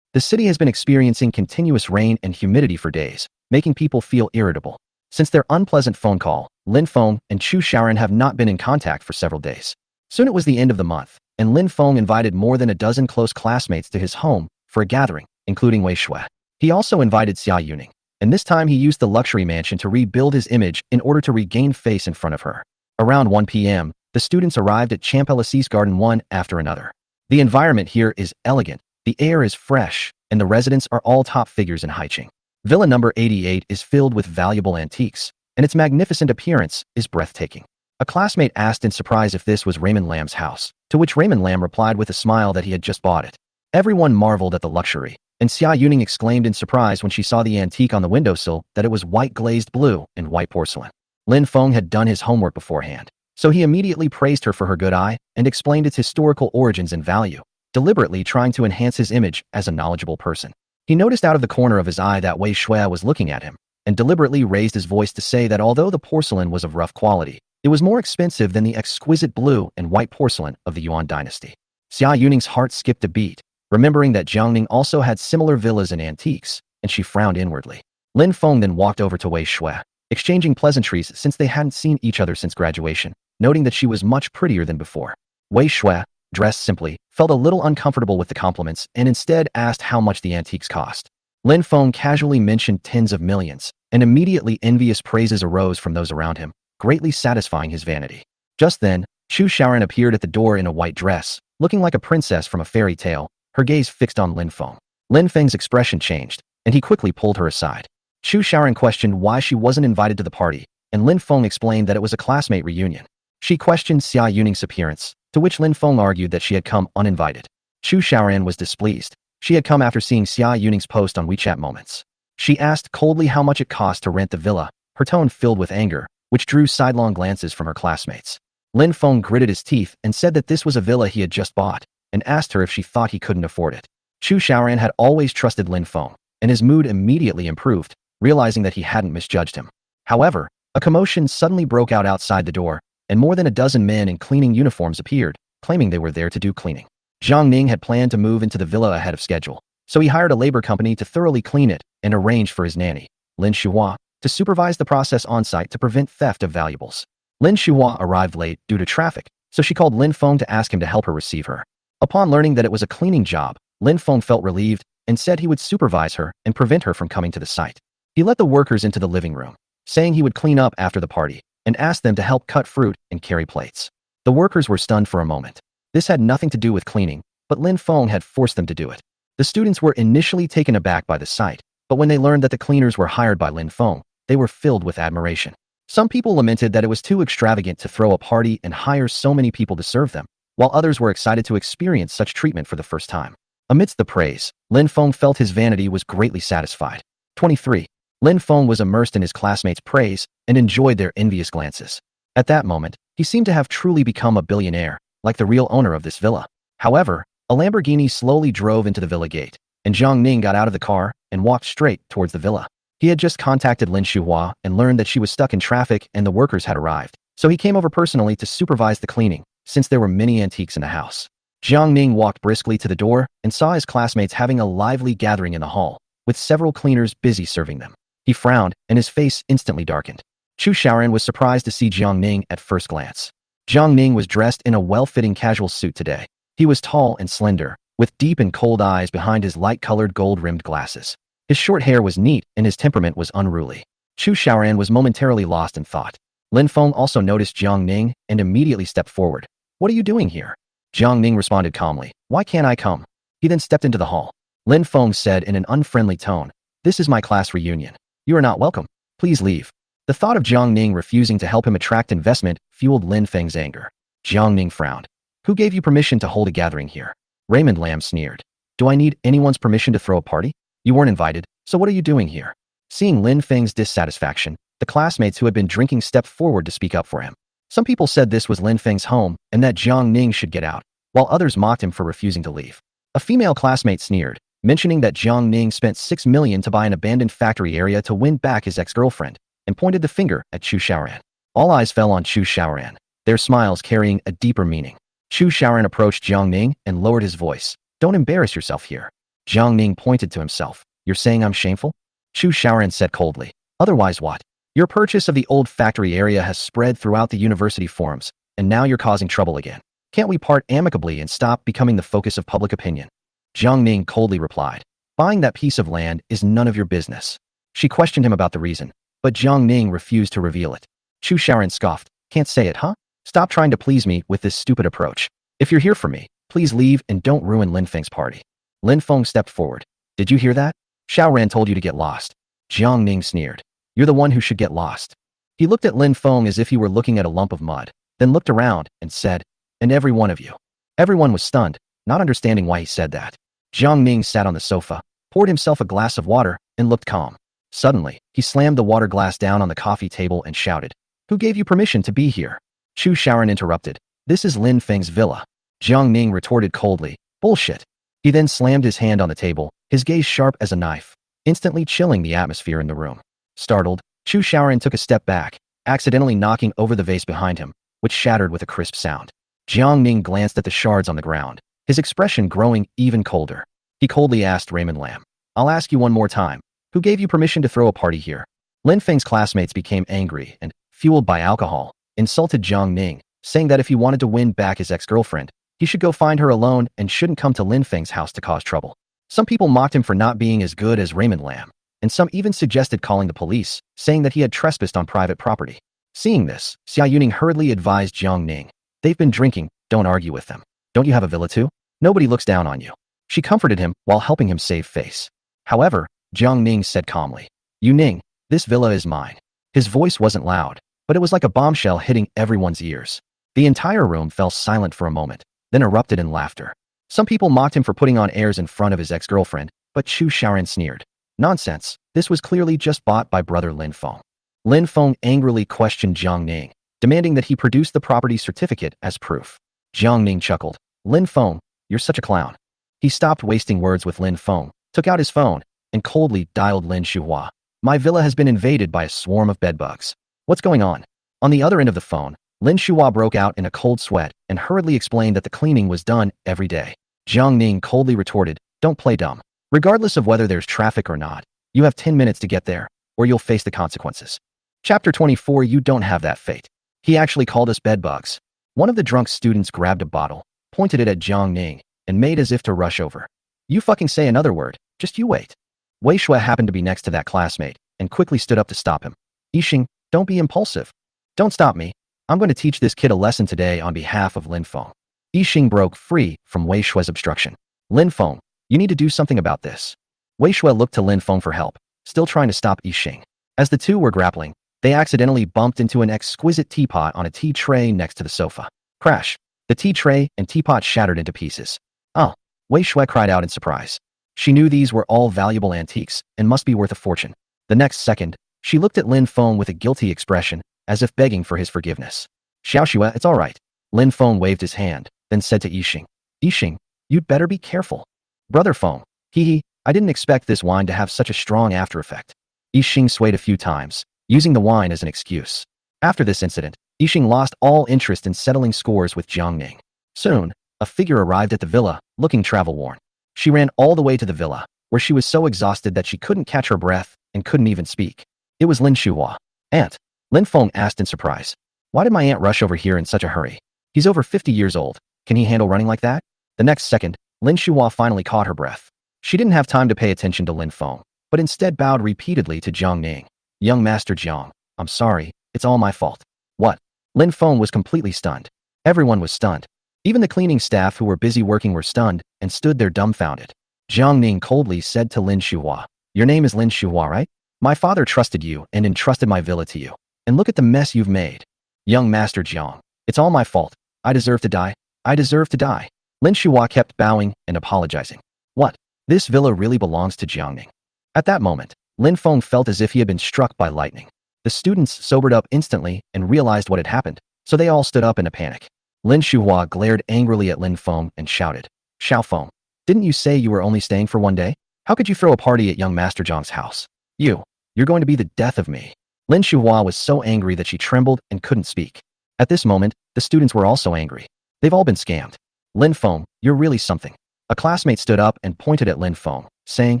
The city has been experiencing continuous rain and humidity for days, making people feel irritable. Since their unpleasant phone call, Lin Feng and Chu Xiaoran have not been in contact for several days. Soon it was the end of the month, and Lin Feng invited more than a dozen close classmates to his home for a gathering, including Wei Shui. He also invited Xia Yuning, and this time he used the luxury mansion to rebuild his image in order to regain face in front of her. Around 1 p.m., the students arrived at Champelasis Garden one after another. The environment here is elegant, the air is fresh, and the residents are all top figures in Haiqing. Villa number 88 is filled with valuable antiques, and its magnificent appearance is breathtaking. A classmate asked in surprise if this was Raymond Lam's house, to which Raymond Lam replied with a smile that he had just bought it. Everyone marveled at the luxury, and Xia Yuning exclaimed in surprise when she saw the antique on the windowsill that it was white glazed blue and white porcelain. Lin Feng had done his homework beforehand, so he immediately praised her for her good eye and explained its historical origins and value, deliberately trying to enhance his image as a knowledgeable person. He noticed out of the corner of his eye that Wei Shui was looking at him, and deliberately raised his voice to say that although the porcelain was of rough quality, it was more expensive than the exquisite blue and white porcelain of the Yuan dynasty. Xia Yuning's heart skipped a beat, remembering that Jiang Ning also had similar villas and antiques, and she frowned inwardly. Lin Feng then walked over to Wei Shui, exchanging pleasantries since they hadn't seen each other since graduation, noting that she was much prettier than before. Wei Shui, dressed simply, felt a little uncomfortable with the compliments and instead asked how much the antiques cost. Lin Feng casually mentioned tens of millions, and immediately envious praises arose from those around him, greatly satisfying his vanity. Just then, Chu Xiaoran appeared at the door in a white dress, looking like a princess from a fairy tale, her gaze fixed on Lin Feng. Lin Feng's expression changed, and he quickly pulled her aside. Chu Xiaoran questioned why she wasn't invited to the party, and Lin Feng explained that it was a classmate reunion. She questioned Xia Yuning's appearance, to which Lin Feng argued that she had come uninvited. Chu Xiaoran was displeased. She had come after seeing Xia Yuning's post on WeChat Moments. She asked coldly how much it cost to rent the villa, her tone filled with anger, which drew sidelong glances from her classmates. Lin Feng gritted his teeth and said that this was a villa he had just bought, and asked her if she thought he couldn't afford it. Chu Xiaoran had always trusted Lin Feng, and his mood immediately improved, realizing that he hadn't misjudged him. However, a commotion suddenly broke out outside the door, and more than a dozen men in cleaning uniforms appeared, claiming they were there to do cleaning. Jiang Ning had planned to move into the villa ahead of schedule, so he hired a labor company to thoroughly clean it and arranged for his nanny, Lin Shuhua, to supervise the process on-site to prevent theft of valuables. Lin Shuhua arrived late due to traffic, so she called Lin Feng to ask him to help her receive her. Upon learning that it was a cleaning job, Lin Feng felt relieved and said he would supervise her and prevent her from coming to the site. He let the workers into the living room, saying he would clean up after the party, and asked them to help cut fruit and carry plates. The workers were stunned for a moment. This had nothing to do with cleaning, but Lin Feng had forced them to do it. The students were initially taken aback by the sight, but when they learned that the cleaners were hired by Lin Feng, they were filled with admiration. Some people lamented that it was too extravagant to throw a party and hire so many people to serve them, while others were excited to experience such treatment for the first time. Amidst the praise, Lin Feng felt his vanity was greatly satisfied. 23. Lin Feng was immersed in his classmates' praise and enjoyed their envious glances. At that moment, he seemed to have truly become a billionaire, like the real owner of this villa. However, a Lamborghini slowly drove into the villa gate, and Jiang Ning got out of the car and walked straight towards the villa. He had just contacted Lin Shuhua and learned that she was stuck in traffic and the workers had arrived, so he came over personally to supervise the cleaning, since there were many antiques in the house. Jiang Ning walked briskly to the door and saw his classmates having a lively gathering in the hall, with several cleaners busy serving them. He frowned, and his face instantly darkened. Chu Xiaoran was surprised to see Jiang Ning at first glance. Jiang Ning was dressed in a well-fitting casual suit today. He was tall and slender, with deep and cold eyes behind his light-colored gold-rimmed glasses. His short hair was neat and his temperament was unruly. Chu Xiaoran was momentarily lost in thought. Lin Feng also noticed Jiang Ning and immediately stepped forward. "What are you doing here?" Jiang Ning responded calmly. "Why can't I come?" He then stepped into the hall. Lin Feng said in an unfriendly tone, "This is my class reunion. You are not welcome. Please leave." The thought of Jiang Ning refusing to help him attract investment fueled Lin Feng's anger. Jiang Ning frowned. "Who gave you permission to hold a gathering here?" Raymond Lam sneered. "Do I need anyone's permission to throw a party? You weren't invited, so what are you doing here?" Seeing Lin Feng's dissatisfaction, the classmates who had been drinking stepped forward to speak up for him. Some people said this was Lin Feng's home and that Jiang Ning should get out, while others mocked him for refusing to leave. A female classmate sneered, mentioning that Jiang Ning spent 6 million to buy an abandoned factory area to win back his ex-girlfriend, and pointed the finger at Chu Xiaoran. All eyes fell on Chu Xiaoran, their smiles carrying a deeper meaning. Chu Xiaoran approached Jiang Ning and lowered his voice. "Don't embarrass yourself here." Jiang Ning pointed to himself. "You're saying I'm shameful?" Chu Xiaoran said coldly. "Otherwise what? Your purchase of the old factory area has spread throughout the university forums, and now you're causing trouble again. Can't we part amicably and stop becoming the focus of public opinion?" Jiang Ning coldly replied. "Buying that piece of land is none of your business." She questioned him about the reason, but Jiang Ning refused to reveal it. Chu Xiaoran scoffed. "Can't say it, huh? Stop trying to please me with this stupid approach. If you're here for me, please leave and don't ruin Lin Feng's party." Lin Feng stepped forward. "Did you hear that? Xiaoran told you to get lost." Jiang Ning sneered. "You're the one who should get lost." He looked at Lin Feng as if he were looking at a lump of mud, then looked around and said, "And every one of you." Everyone was stunned, not understanding why he said that. Jiang Ning sat on the sofa, poured himself a glass of water, and looked calm. Suddenly, he slammed the water glass down on the coffee table and shouted, "Who gave you permission to be here?" Chu Xiaoran interrupted. "This is Lin Feng's villa." Jiang Ning retorted coldly, "Bullshit." He then slammed his hand on the table, his gaze sharp as a knife, instantly chilling the atmosphere in the room. Startled, Chu Xiaoran took a step back, accidentally knocking over the vase behind him, which shattered with a crisp sound. Jiang Ning glanced at the shards on the ground, his expression growing even colder. He coldly asked Raymond Lam, "I'll ask you one more time. Who gave you permission to throw a party here?" Lin Feng's classmates became angry and, fueled by alcohol, insulted Jiang Ning, saying that if he wanted to win back his ex-girlfriend, he should go find her alone and shouldn't come to Lin Feng's house to cause trouble. Some people mocked him for not being as good as Raymond Lam, and some even suggested calling the police, saying that he had trespassed on private property. Seeing this, Xia Yuning hurriedly advised Jiang Ning, "They've been drinking, don't argue with them. Don't you have a villa too? Nobody looks down on you." She comforted him while helping him save face. However, Jiang Ning said calmly, "Yu Ning, this villa is mine." His voice wasn't loud, but it was like a bombshell hitting everyone's ears. The entire room fell silent for a moment, then erupted in laughter. Some people mocked him for putting on airs in front of his ex-girlfriend, but Chu Xiaoran sneered. "Nonsense, this was clearly just bought by brother Lin Feng." Lin Feng angrily questioned Jiang Ning, demanding that he produce the property certificate as proof. Jiang Ning chuckled. "Lin Feng, you're such a clown." He stopped wasting words with Lin Feng, took out his phone, and coldly dialed Lin Shuhua. "My villa has been invaded by a swarm of bedbugs. What's going on?" On the other end of the phone, Lin Shuhua broke out in a cold sweat and hurriedly explained that the cleaning was done every day. Jiang Ning coldly retorted, "Don't play dumb. Regardless of whether there's traffic or not, you have 10 minutes to get there, or you'll face the consequences." Chapter 24. You don't have that fate. He actually called us bedbugs. One of the drunk students grabbed a bottle, pointed it at Jiang Ning, and made as if to rush over. "You fucking say another word, just you wait." Wei Shui happened to be next to that classmate, and quickly stood up to stop him. "Yixing, don't be impulsive. Don't stop me." I'm going to teach this kid a lesson today on behalf of Lin Feng. Yixing broke free from Wei Shue's obstruction. Lin Feng, you need to do something about this. Wei Shue looked to Lin Feng for help, still trying to stop Yixing. As the two were grappling, they accidentally bumped into an exquisite teapot on a tea tray next to the sofa. Crash! The tea tray and teapot shattered into pieces. Oh! Wei Shue cried out in surprise. She knew these were all valuable antiques and must be worth a fortune. The next second, she looked at Lin Feng with a guilty expression, as if begging for his forgiveness. Xiao Xue, it's all right. Lin Feng waved his hand, then said to Yixing. Yixing, you'd better be careful. Brother Feng, I didn't expect this wine to have such a strong after effect. Yixing swayed a few times, using the wine as an excuse. After this incident, Yixing lost all interest in settling scores with Jiang Ning. Soon, a figure arrived at the villa, looking travel-worn. She ran all the way to the villa, where she was so exhausted that she couldn't catch her breath and couldn't even speak. It was Lin Shuhua. Aunt, Lin Feng asked in surprise. Why did my aunt rush over here in such a hurry? He's over 50 years old. Can he handle running like that? The next second, Lin Shuhua finally caught her breath. She didn't have time to pay attention to Lin Feng, but instead bowed repeatedly to Jiang Ning. Young Master Jiang, I'm sorry, it's all my fault. What? Lin Feng was completely stunned. Everyone was stunned. Even the cleaning staff who were busy working were stunned and stood there dumbfounded. Jiang Ning coldly said to Lin Shuhua, your name is Lin Shuhua, right? My father trusted you and entrusted my villa to you. And look at the mess you've made. Young Master Jiang, it's all my fault. I deserve to die. I deserve to die. Lin Shuhua kept bowing and apologizing. What? This villa really belongs to Jiang Ning. At that moment, Lin Feng felt as if he had been struck by lightning. The students sobered up instantly and realized what had happened, so they all stood up in a panic. Lin Shuhua glared angrily at Lin Feng and shouted, Xiao Feng, didn't you say you were only staying for one day? How could you throw a party at young Master Jiang's house? You're going to be the death of me. Lin Shuhua was so angry that she trembled and couldn't speak. At this moment, the students were also angry. They've all been scammed. Lin Feng, you're really something. A classmate stood up and pointed at Lin Feng, saying,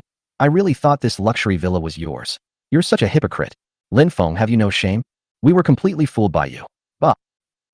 I really thought this luxury villa was yours. You're such a hypocrite. Lin Feng, have you no shame? We were completely fooled by you. Bah.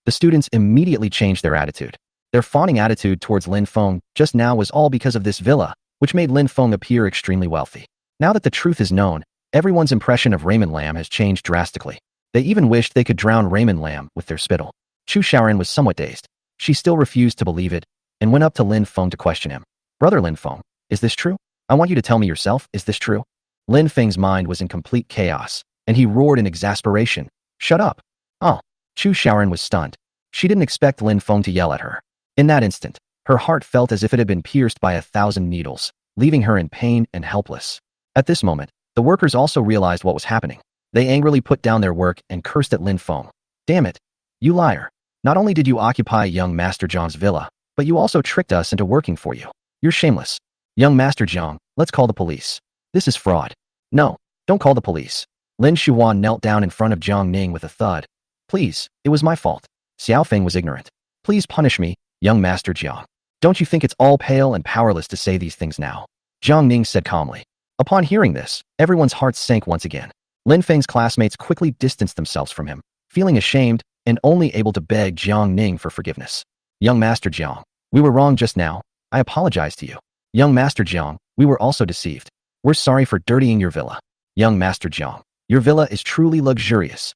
The students immediately changed their attitude. Their fawning attitude towards Lin Feng just now was all because of this villa, which made Lin Feng appear extremely wealthy. Now that the truth is known, everyone's impression of Raymond Lam has changed drastically. They even wished they could drown Raymond Lam with their spittle. Chu Xiaoran was somewhat dazed. She still refused to believe it, and went up to Lin Feng to question him. Brother Lin Feng, is this true? I want you to tell me yourself, is this true? Lin Feng's mind was in complete chaos, and he roared in exasperation. Shut up. Oh. Chu Xiaoran was stunned. She didn't expect Lin Feng to yell at her. In that instant, her heart felt as if it had been pierced by 1,000 needles, leaving her in pain and helpless. At this moment, the workers also realized what was happening. They angrily put down their work and cursed at Lin Feng. Damn it. You liar. Not only did you occupy young Master Jiang's villa, but you also tricked us into working for you. You're shameless. Young Master Jiang, let's call the police. This is fraud. No, don't call the police. Lin Shuhua knelt down in front of Jiang Ning with a thud. Please, it was my fault. Xiao Feng was ignorant. Please punish me, young Master Jiang. Don't you think it's all pale and powerless to say these things now? Jiang Ning said calmly. Upon hearing this, everyone's hearts sank once again. Lin Feng's classmates quickly distanced themselves from him, feeling ashamed and only able to beg Jiang Ning for forgiveness. Young Master Jiang, we were wrong just now. I apologize to you. Young Master Jiang, we were also deceived. We're sorry for dirtying your villa. Young Master Jiang, your villa is truly luxurious.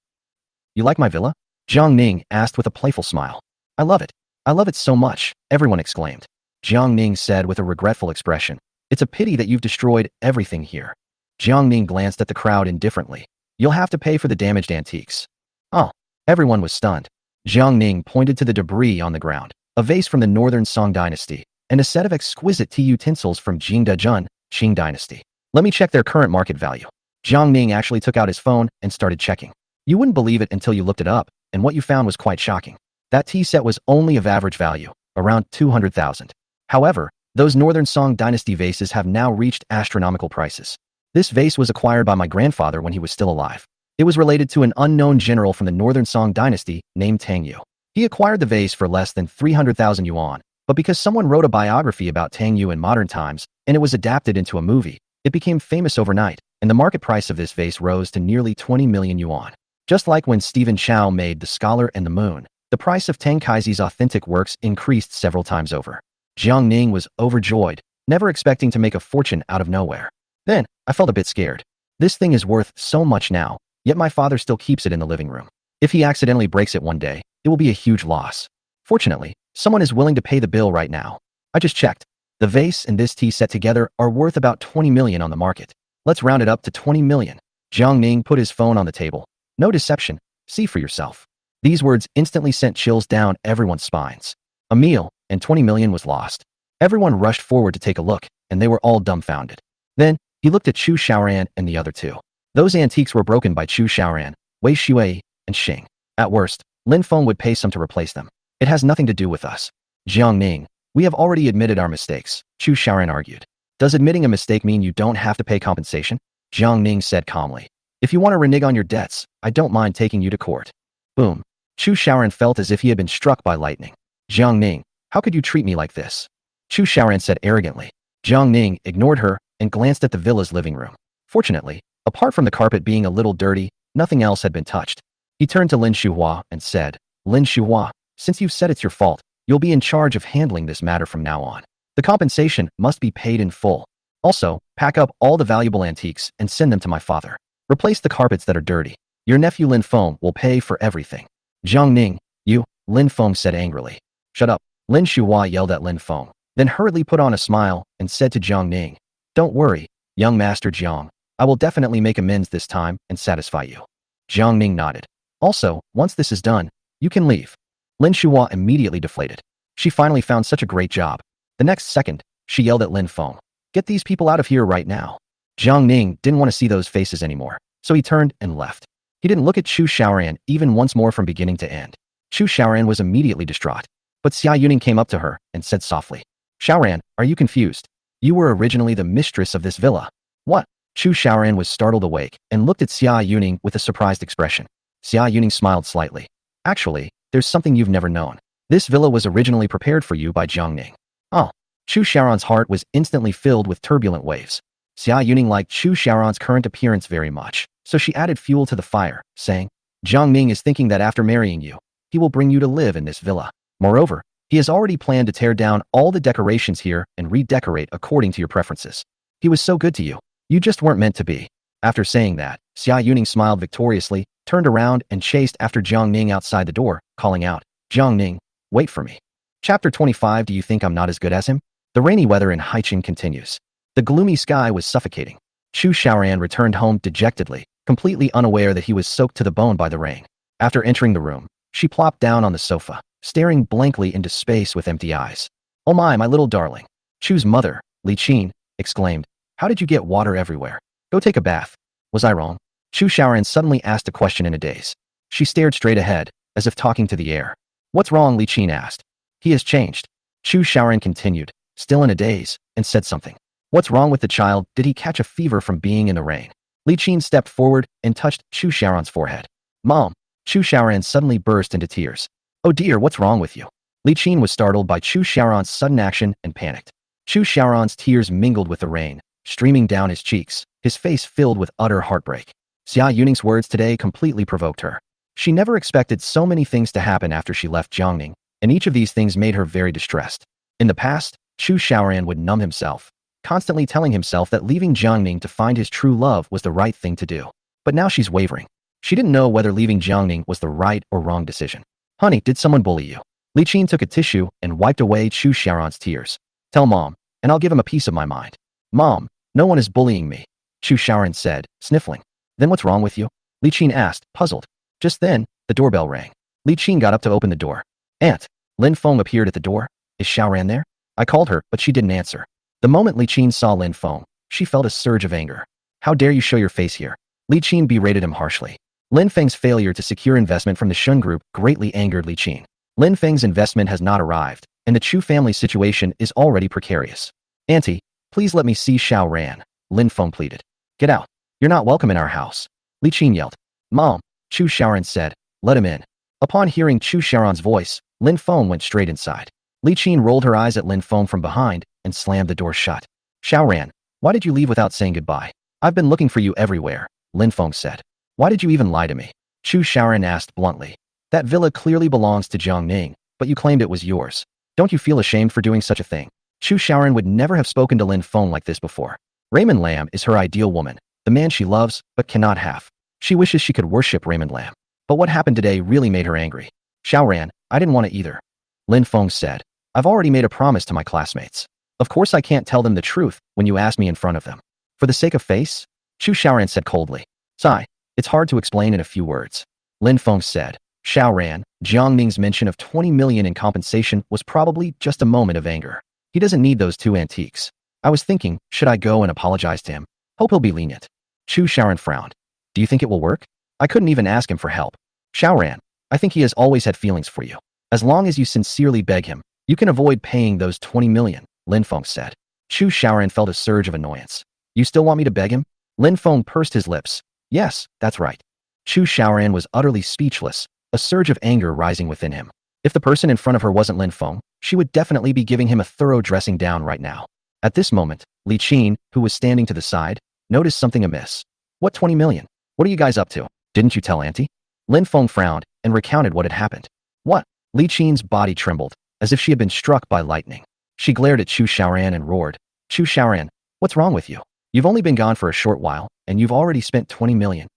You like my villa? Jiang Ning asked with a playful smile. I love it. I love it so much, everyone exclaimed. Jiang Ning said with a regretful expression. It's a pity that you've destroyed everything here. Jiang Ning glanced at the crowd indifferently. You'll have to pay for the damaged antiques. Oh. Everyone was stunned. Jiang Ning pointed to the debris on the ground, a vase from the Northern Song Dynasty, and a set of exquisite tea utensils from Jingdezhen, Qing Dynasty. Let me check their current market value. Jiang Ning actually took out his phone and started checking. You wouldn't believe it until you looked it up, and what you found was quite shocking. That tea set was only of average value, around 200,000. However, those Northern Song Dynasty vases have now reached astronomical prices. This vase was acquired by my grandfather when he was still alive. It was related to an unknown general from the Northern Song Dynasty named Tang Yu. He acquired the vase for less than 300,000 yuan, but because someone wrote a biography about Tang Yu in modern times, and it was adapted into a movie, it became famous overnight, and the market price of this vase rose to nearly 20 million yuan. Just like when Stephen Chow made The Scholar and the Moon, the price of Tang Kaizi's authentic works increased several times over. Jiang Ning was overjoyed, never expecting to make a fortune out of nowhere. Then, I felt a bit scared. This thing is worth so much now, yet my father still keeps it in the living room. If he accidentally breaks it one day, it will be a huge loss. Fortunately, someone is willing to pay the bill right now. I just checked. The vase and this tea set together are worth about 20 million on the market. Let's round it up to 20 million. Jiang Ning put his phone on the table. No deception. See for yourself. These words instantly sent chills down everyone's spines. A meal, and 20 million was lost. Everyone rushed forward to take a look, and they were all dumbfounded. Then, he looked at Chu Xiaoran and the other two. Those antiques were broken by Chu Xiaoran, Wei Shui, and Xing. At worst, Lin Feng would pay some to replace them. It has nothing to do with us. Jiang Ning, we have already admitted our mistakes, Chu Xiaoran argued. Does admitting a mistake mean you don't have to pay compensation? Jiang Ning said calmly. If you want to renege on your debts, I don't mind taking you to court. Boom. Chu Xiaoran felt as if he had been struck by lightning. Jiang Ning, how could you treat me like this? Chu Xiaoran said arrogantly. Jiang Ning ignored her and glanced at the villa's living room. Fortunately, apart from the carpet being a little dirty, nothing else had been touched. He turned to Lin Shuhua and said, Lin Shuhua, since you've said it's your fault, you'll be in charge of handling this matter from now on. The compensation must be paid in full. Also, pack up all the valuable antiques and send them to my father. Replace the carpets that are dirty. Your nephew Lin Feng will pay for everything. Jiang Ning, you, Lin Feng said angrily. Shut up. Lin Shuhua yelled at Lin Feng, then hurriedly put on a smile and said to Jiang Ning, Don't worry, young Master Jiang. I will definitely make amends this time and satisfy you. Jiang Ning nodded. Also, once this is done, you can leave. Lin Shuhua immediately deflated. She finally found such a great job. The next second, she yelled at Lin Feng, Get these people out of here right now. Jiang Ning didn't want to see those faces anymore, so he turned and left. He didn't look at Chu Xiaoran even once more from beginning to end. Chu Xiaoran was immediately distraught, but Xia Yuning came up to her and said softly, Xiaoran, are you confused? You were originally the mistress of this villa. What? Chu Xiaoran was startled awake and looked at Xia Yuning with a surprised expression. Xia Yuning smiled slightly. Actually, there's something you've never known. This villa was originally prepared for you by Jiang Ning. Oh. Chu Xiaoran's heart was instantly filled with turbulent waves. Xia Yuning liked Chu Xiaoran's current appearance very much, so she added fuel to the fire, saying, Jiang Ning is thinking that after marrying you, he will bring you to live in this villa. Moreover, he has already planned to tear down all the decorations here and redecorate according to your preferences. He was so good to you. You just weren't meant to be. After saying that, Xia Yuning smiled victoriously, turned around and chased after Jiang Ning outside the door, calling out, Jiang Ning, wait for me. Chapter 25. Do you think I'm not as good as him? The rainy weather in Haicheng continues. The gloomy sky was suffocating. Chu Xiaoran returned home dejectedly, completely unaware that he was soaked to the bone by the rain. After entering the room, she plopped down on the sofa, staring blankly into space with empty eyes. Oh my little darling. Chu's mother, Li Qin, exclaimed, How did you get water everywhere? Go take a bath. Was I wrong? Chu Xiaoran suddenly asked a question in a daze. She stared straight ahead, as if talking to the air. What's wrong? Li Qin asked. He has changed. Chu Xiaoran continued, still in a daze, and said something. What's wrong with the child? Did he catch a fever from being in the rain? Li Qin stepped forward and touched Chu Xiaoran's forehead. Mom! Chu Xiaoran suddenly burst into tears. Oh dear, what's wrong with you? Li Qin was startled by Chu Xiaoran's sudden action and panicked. Chu Xiaoran's tears mingled with the rain, streaming down his cheeks, his face filled with utter heartbreak. Xia Yuning's words today completely provoked her. She never expected so many things to happen after she left Jiang Ning, and each of these things made her very distressed. In the past, Chu Xiaoran would numb himself, constantly telling himself that leaving Jiang Ning to find his true love was the right thing to do. But now she's wavering. She didn't know whether leaving Jiang Ning was the right or wrong decision. Honey, did someone bully you? Li Qin took a tissue and wiped away Chu Xiaoran's tears. Tell Mom, and I'll give him a piece of my mind. Mom, no one is bullying me, Chu Xiaoran said, sniffling. Then what's wrong with you? Li Qin asked, puzzled. Just then, the doorbell rang. Li Qin got up to open the door. Aunt, Lin Feng appeared at the door. Is Xiaoran there? I called her, but she didn't answer. The moment Li Qin saw Lin Feng, she felt a surge of anger. How dare you show your face here? Li Qin berated him harshly. Lin Feng's failure to secure investment from the Shun Group greatly angered Li Qin. Lin Feng's investment has not arrived, and the Chu family's situation is already precarious. Auntie, please let me see Xiaoran, Lin Feng pleaded. Get out. You're not welcome in our house. Li Qin yelled. Mom, Chu Xiaoran said, let him in. Upon hearing Chu Xiaoran's voice, Lin Feng went straight inside. Li Qin rolled her eyes at Lin Feng from behind and slammed the door shut. Xiaoran, why did you leave without saying goodbye? I've been looking for you everywhere, Lin Feng said. Why did you even lie to me? Chu Xiaoran asked bluntly. That villa clearly belongs to Jiang Ning, but you claimed it was yours. Don't you feel ashamed for doing such a thing? Chu Xiaoran would never have spoken to Lin Feng like this before. Raymond Lam is her ideal woman, the man she loves but cannot have. She wishes she could worship Raymond Lam. But what happened today really made her angry. Xiaoran, I didn't want to either. Lin Feng said. I've already made a promise to my classmates. Of course I can't tell them the truth when you ask me in front of them. For the sake of face? Chu Xiaoran said coldly. Sigh. It's hard to explain in a few words. Lin Feng said. Xiaoran, Jiang Ning's mention of 20 million in compensation was probably just a moment of anger. He doesn't need those two antiques. I was thinking, should I go and apologize to him? Hope he'll be lenient. Chu Xiaoran frowned. Do you think it will work? I couldn't even ask him for help. Xiaoran, I think he has always had feelings for you. As long as you sincerely beg him, you can avoid paying those 20 million, Lin Feng said. Chu Xiaoran felt a surge of annoyance. You still want me to beg him? Lin Feng pursed his lips. Yes, that's right. Chu Xiaoran was utterly speechless, a surge of anger rising within him. If the person in front of her wasn't Lin Feng, she would definitely be giving him a thorough dressing down right now. At this moment, Li Qin, who was standing to the side, noticed something amiss. What 20 million? What are you guys up to? Didn't you tell Auntie? Lin Feng frowned and recounted what had happened. What? Li Qin's body trembled, as if she had been struck by lightning. She glared at Chu Xiaoran and roared. Chu Xiaoran, what's wrong with you? You've only been gone for a short while, and you've already spent 20 million.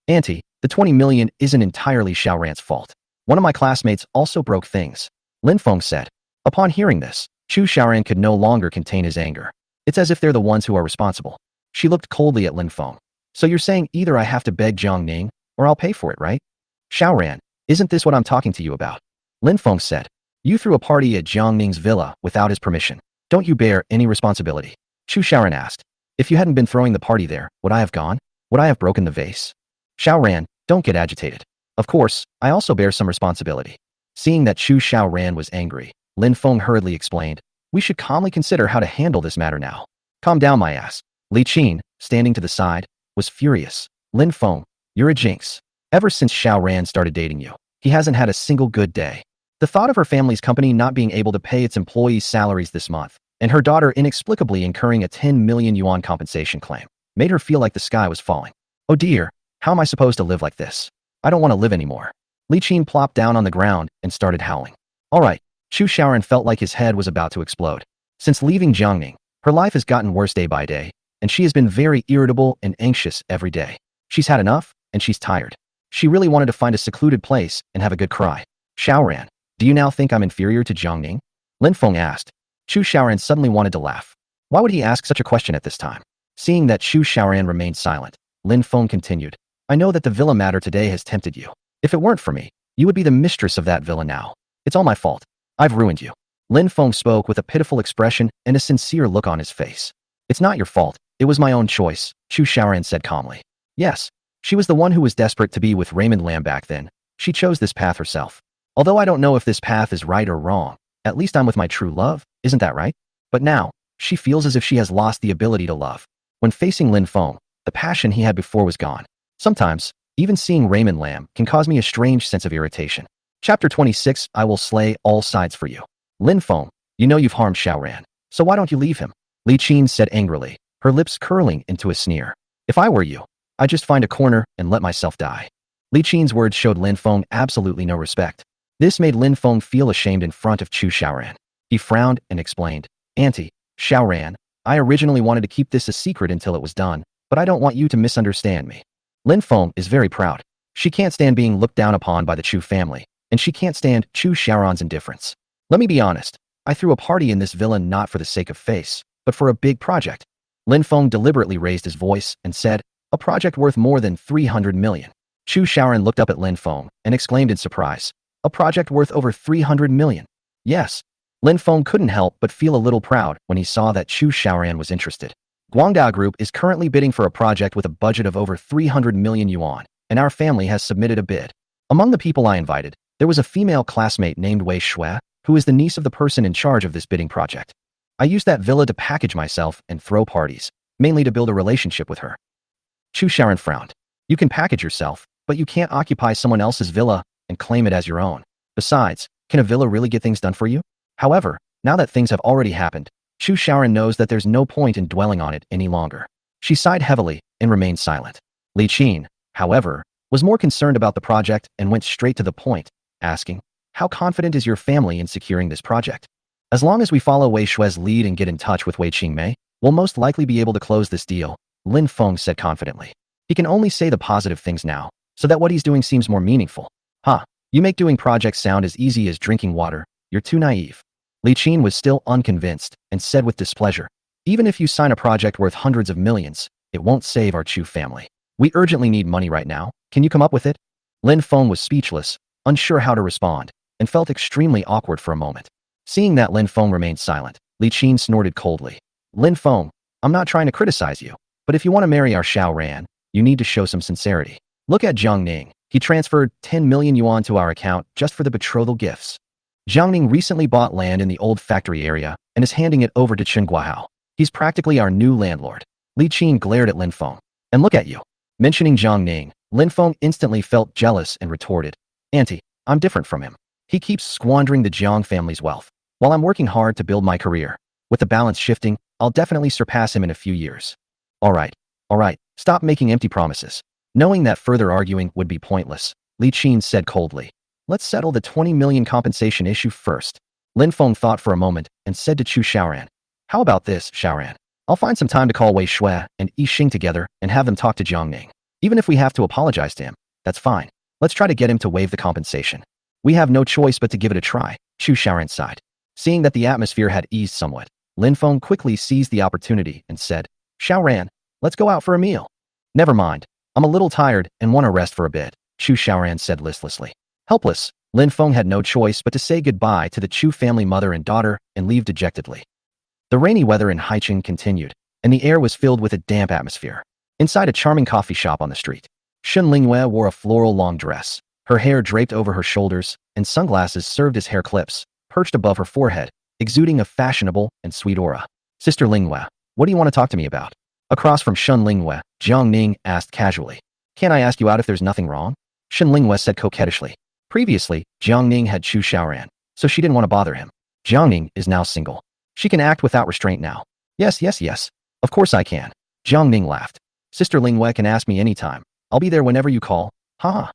Auntie, the 20 million isn't entirely Xiaoran's fault. One of my classmates also broke things. Lin Feng said. Upon hearing this, Chu Xiaoran could no longer contain his anger. It's as if they're the ones who are responsible. She looked coldly at Lin Feng. So you're saying either I have to beg Jiang Ning, or I'll pay for it, right? Xiaoran, isn't this what I'm talking to you about? Lin Feng said. You threw a party at Jiang Ning's villa without his permission. Don't you bear any responsibility? Chu Xiaoran asked. If you hadn't been throwing the party there, would I have gone? Would I have broken the vase? Xiaoran, don't get agitated. Of course, I also bear some responsibility. Seeing that Chu Xiaoran was angry, Lin Feng hurriedly explained, we should calmly consider how to handle this matter now. Calm down, my ass. Li Qin, standing to the side, was furious. Lin Feng, you're a jinx. Ever since Xiaoran started dating you, he hasn't had a single good day. The thought of her family's company not being able to pay its employees' salaries this month, and her daughter inexplicably incurring a 10 million yuan compensation claim, made her feel like the sky was falling. Oh dear, how am I supposed to live like this? I don't want to live anymore. Li Qin plopped down on the ground and started howling. All right, Chu Xiaoran felt like his head was about to explode. Since leaving Jiang Ning, her life has gotten worse day by day, and she has been very irritable and anxious every day. She's had enough, and she's tired. She really wanted to find a secluded place and have a good cry. Xiaoran, do you now think I'm inferior to Jiang Ning? Lin Feng asked. Chu Xiaoran suddenly wanted to laugh. Why would he ask such a question at this time? Seeing that Chu Xiaoran remained silent, Lin Feng continued. I know that the villa matter today has tempted you. If it weren't for me, you would be the mistress of that villa now. It's all my fault. I've ruined you. Lin Feng spoke with a pitiful expression and a sincere look on his face. It's not your fault. It was my own choice, Chu Xiaoran said calmly. Yes, she was the one who was desperate to be with Raymond Lam back then. She chose this path herself. Although I don't know if this path is right or wrong, at least I'm with my true love, isn't that right? But now, she feels as if she has lost the ability to love. When facing Lin Feng, the passion he had before was gone. Sometimes, even seeing Raymond Lam can cause me a strange sense of irritation. Chapter 26, I will slay all sides for you. Lin Feng, you know you've harmed Xiaoran, so why don't you leave him? Li Qin said angrily, her lips curling into a sneer. If I were you, I'd just find a corner and let myself die. Li Qin's words showed Lin Feng absolutely no respect. This made Lin Feng feel ashamed in front of Chu Xiaoran. He frowned and explained, Auntie, Xiaoran, I originally wanted to keep this a secret until it was done, but I don't want you to misunderstand me. Lin Feng is very proud. She can't stand being looked down upon by the Chu family, and she can't stand Chu Xiaoran's indifference. Let me be honest, I threw a party in this villa not for the sake of face, but for a big project. Lin Feng deliberately raised his voice and said, a project worth more than 300 million. Chu Xiaoran looked up at Lin Feng and exclaimed in surprise, a project worth over 300 million. Yes. Lin Feng couldn't help but feel a little proud when he saw that Chu Xiaoran was interested. Guangdao Group is currently bidding for a project with a budget of over 300 million yuan, and our family has submitted a bid. Among the people I invited, there was a female classmate named Wei Shui, who is the niece of the person in charge of this bidding project. I used that villa to package myself and throw parties, mainly to build a relationship with her. Chu Xiaoran frowned. You can package yourself, but you can't occupy someone else's villa and claim it as your own. Besides, can a villa really get things done for you? However, now that things have already happened, Chu Xiaoran knows that there's no point in dwelling on it any longer. She sighed heavily and remained silent. Li Qin, however, was more concerned about the project and went straight to the point, asking, how confident is your family in securing this project? As long as we follow Wei Shui's lead and get in touch with Wei Qingmei, we'll most likely be able to close this deal, Lin Feng said confidently. He can only say the positive things now, so that what he's doing seems more meaningful. Huh, You make doing projects sound as easy as drinking water. You're too naive. Li Qin was still unconvinced and said with displeasure, even if you sign a project worth hundreds of millions, it won't save our Chu family. We urgently need money right now. Can you come up with it? Lin Feng was speechless, unsure how to respond, and felt extremely awkward for a moment. Seeing that Lin Feng remained silent, Li Qin snorted coldly. Lin Feng, I'm not trying to criticize you, but if you want to marry our Xiao Ran, you need to show some sincerity. Look at Jiang Ning. He transferred 10 million yuan to our account just for the betrothal gifts. Jiang Ning recently bought land in the old factory area and is handing it over to Chen Guahao. He's practically our new landlord. Li Qin glared at Lin Feng. And look at you. Mentioning Jiang Ning, Lin Feng instantly felt jealous and retorted, Auntie, I'm different from him. He keeps squandering the Jiang family's wealth, while I'm working hard to build my career. With the balance shifting, I'll definitely surpass him in a few years. All right, stop making empty promises. Knowing that further arguing would be pointless, Li Qin said coldly, let's settle the 20 million compensation issue first. Lin Feng thought for a moment and said to Chu Xiaoran, how about this, Xiaoran? I'll find some time to call Wei Shui and Yi Xing together and have them talk to Jiang Ning. Even if we have to apologize to him, that's fine. Let's try to get him to waive the compensation. We have no choice but to give it a try, Chu Xiaoran sighed. Seeing that the atmosphere had eased somewhat, Lin Feng quickly seized the opportunity and said, Xiaoran, let's go out for a meal. Never mind. I'm a little tired and want to rest for a bit, Chu Xiaoran said listlessly. Helpless, Lin Feng had no choice but to say goodbye to the Chu family mother and daughter and leave dejectedly. The rainy weather in Haicheng continued, and the air was filled with a damp atmosphere. Inside a charming coffee shop on the street, Shen Lingyue wore a floral long dress. Her hair draped over her shoulders, and sunglasses served as hair clips, perched above her forehead, exuding a fashionable and sweet aura. Sister Lingyue, what do you want to talk to me about? Across from Shen Lingyue, Jiang Ning asked casually. Can I ask you out if there's nothing wrong? Shen Lingyue said coquettishly. Previously, Jiang Ning had Chu Xiaoran, so she didn't want to bother him. Jiang Ning is now single. She can act without restraint now. Yes. Of course I can. Jiang Ning laughed. Sister Lingyue can ask me anytime. I'll be there whenever you call. Haha.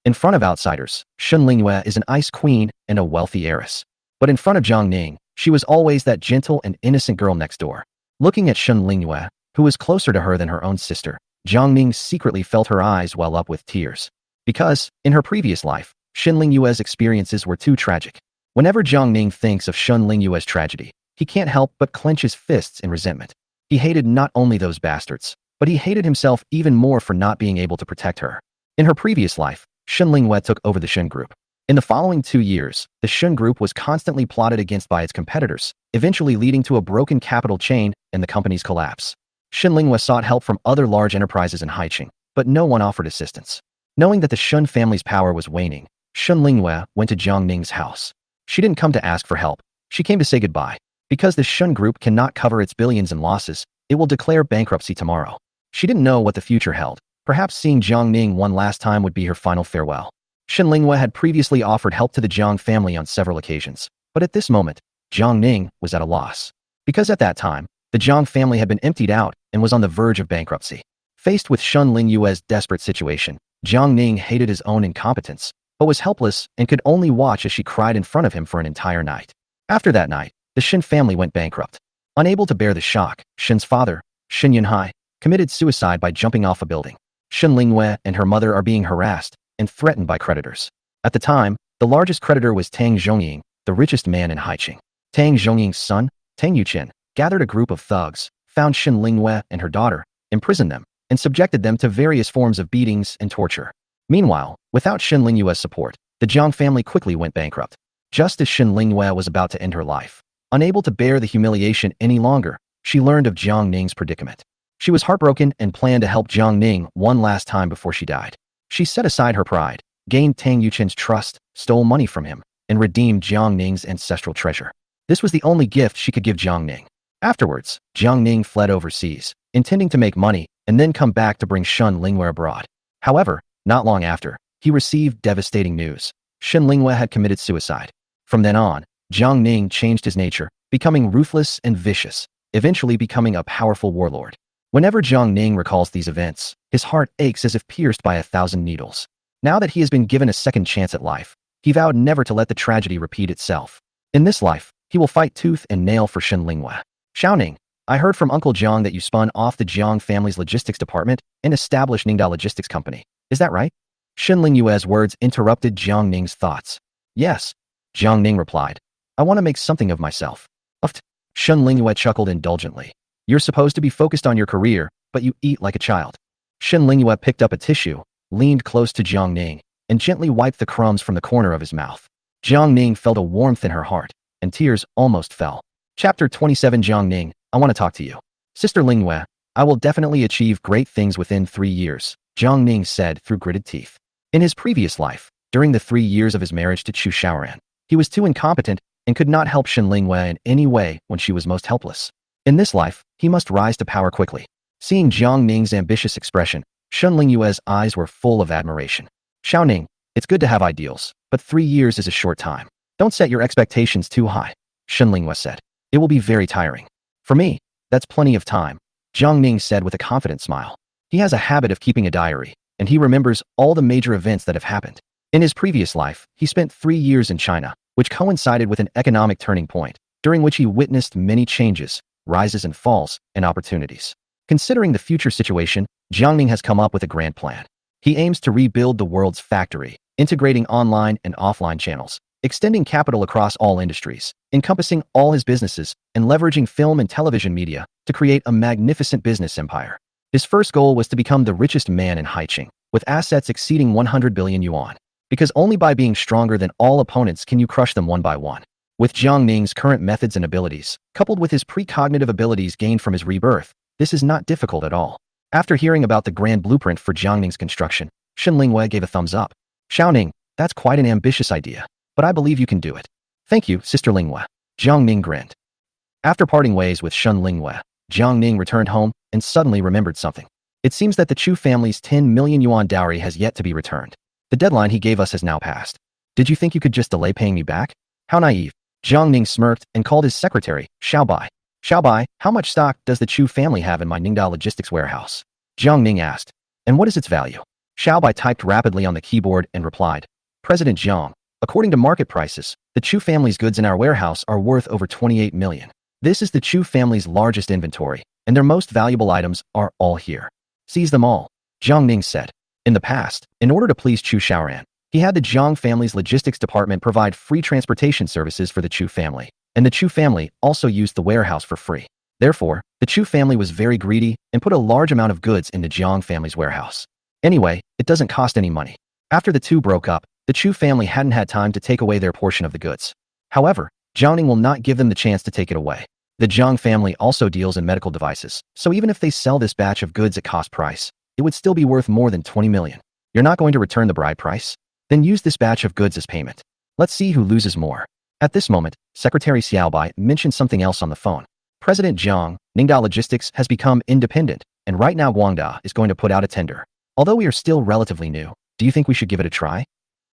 In front of outsiders, Shen Lingyue is an ice queen and a wealthy heiress. But in front of Jiang Ning, she was always that gentle and innocent girl next door. Looking at Shen Lingyue, who was closer to her than her own sister, Jiang Ning secretly felt her eyes well up with tears. Because, in her previous life, Shen Lingyue's experiences were too tragic. Whenever Jiang Ning thinks of Shen Lingyue's tragedy, he can't help but clench his fists in resentment. He hated not only those bastards, but he hated himself even more for not being able to protect her. In her previous life, Shen Lingyue took over the Shen Group. In the following 2 years, the Shen Group was constantly plotted against by its competitors, eventually leading to a broken capital chain and the company's collapse. Shen Lingyue sought help from other large enterprises in Haicheng, but no one offered assistance. Knowing that the Shen family's power was waning, Shen Lingyue went to Jiang Ning's house. She didn't come to ask for help. She came to say goodbye. Because the Shen Group cannot cover its billions in losses, it will declare bankruptcy tomorrow. She didn't know what the future held. Perhaps seeing Jiang Ning one last time would be her final farewell. Shen Lingyue had previously offered help to the Jiang family on several occasions, but at this moment, Jiang Ning was at a loss. Because at that time, the Jiang family had been emptied out and was on the verge of bankruptcy. Faced with Shen Lingyue's desperate situation, Jiang Ning hated his own incompetence, but was helpless and could only watch as she cried in front of him for an entire night. After that night, the Shen family went bankrupt. Unable to bear the shock, Shen's father, Shen Yunhai, committed suicide by jumping off a building. Shen Lingyue and her mother are being harassed and threatened by creditors. At the time, the largest creditor was Tang Zhongying, the richest man in Haicheng. Tang Zhongying's son, Tang Yuchen, gathered a group of thugs, found Shen Lingyue and her daughter, imprisoned them, and subjected them to various forms of beatings and torture. Meanwhile, without Shen Lingyue's support, the Jiang family quickly went bankrupt. Just as Shen Lingyue was about to end her life, unable to bear the humiliation any longer, she learned of Jiang Ning's predicament. She was heartbroken and planned to help Jiang Ning one last time before she died. She set aside her pride, gained Tang Yuchen's trust, stole money from him, and redeemed Jiang Ning's ancestral treasure. This was the only gift she could give Jiang Ning. Afterwards, Jiang Ning fled overseas, intending to make money and then come back to bring Shen Lingyue abroad. However, not long after, he received devastating news. Shen Lingyue had committed suicide. From then on, Jiang Ning changed his nature, becoming ruthless and vicious, eventually becoming a powerful warlord. Whenever Jiang Ning recalls these events, his heart aches as if pierced by 1,000 needles. Now that he has been given a second chance at life, he vowed never to let the tragedy repeat itself. In this life, he will fight tooth and nail for Shen Lingyue. Xiaoning, I heard from Uncle Jiang that you spun off the Jiang family's logistics department and established Ningda Logistics Company. Is that right? Shen Lingyue's words interrupted Jiang Ning's thoughts. Yes, Jiang Ning replied. I want to make something of myself. Uft. Shen Lingyue chuckled indulgently. You're supposed to be focused on your career, but you eat like a child. Shen Lingyue picked up a tissue, leaned close to Jiang Ning, and gently wiped the crumbs from the corner of his mouth. Jiang Ning felt a warmth in her heart, and tears almost fell. Chapter 27. Jiang Ning, I want to talk to you. Sister Lingyue, I will definitely achieve great things within 3 years, Jiang Ning said through gritted teeth. In his previous life, during the 3 years of his marriage to Chu Xiaoran, he was too incompetent and could not help Shen Lingyue in any way when she was most helpless. In this life, he must rise to power quickly. Seeing Jiang Ning's ambitious expression, Shen Lingyue's eyes were full of admiration. Xiao Ning, it's good to have ideals, but 3 years is a short time. Don't set your expectations too high, Shen Lingyue said. It will be very tiring. For me, that's plenty of time, Jiang Ning said with a confident smile. He has a habit of keeping a diary, and he remembers all the major events that have happened. In his previous life, he spent 3 years in China, which coincided with an economic turning point, during which he witnessed many changes, rises and falls, and opportunities. Considering the future situation, Jiang Ning has come up with a grand plan. He aims to rebuild the world's factory, integrating online and offline channels, extending capital across all industries, encompassing all his businesses, and leveraging film and television media to create a magnificent business empire. His first goal was to become the richest man in Haiqing, with assets exceeding 100 billion yuan. Because only by being stronger than all opponents can you crush them one by one. With Jiang Ning's current methods and abilities, coupled with his precognitive abilities gained from his rebirth, this is not difficult at all. After hearing about the grand blueprint for Jiang Ning's construction, Shen Lingyue gave a thumbs up. Xiao Ning, that's quite an ambitious idea, but I believe you can do it. Thank you, Sister Lingyue. Jiang Ning grinned. After parting ways with Shen Lingyue, Jiang Ning returned home and suddenly remembered something. It seems that the Chu family's 10 million yuan dowry has yet to be returned. The deadline he gave us has now passed. Did you think you could just delay paying me back? How naive. Jiang Ning smirked and called his secretary, Xiaobai. Xiaobai, how much stock does the Chu family have in my Ningda logistics warehouse? Jiang Ning asked. And what is its value? Xiaobai typed rapidly on the keyboard and replied. President Jiang, according to market prices, the Chu family's goods in our warehouse are worth over 28 million. This is the Chu family's largest inventory, and their most valuable items are all here. Seize them all, Jiang Ning said. In the past, in order to please Chu Xiaoran, he had the Jiang family's logistics department provide free transportation services for the Chu family, and the Chu family also used the warehouse for free. Therefore, the Chu family was very greedy and put a large amount of goods in the Jiang family's warehouse. Anyway, it doesn't cost any money. After the two broke up, the Chu family hadn't had time to take away their portion of the goods. However, Jiang Ning will not give them the chance to take it away. The Jiang family also deals in medical devices, so even if they sell this batch of goods at cost price, it would still be worth more than 20 million. You're not going to return the bride price? Then use this batch of goods as payment. Let's see who loses more. At this moment, Secretary Xiaobai mentioned something else on the phone. President Jiang, Ningda Logistics has become independent, and right now Guangda is going to put out a tender. Although we are still relatively new, do you think we should give it a try?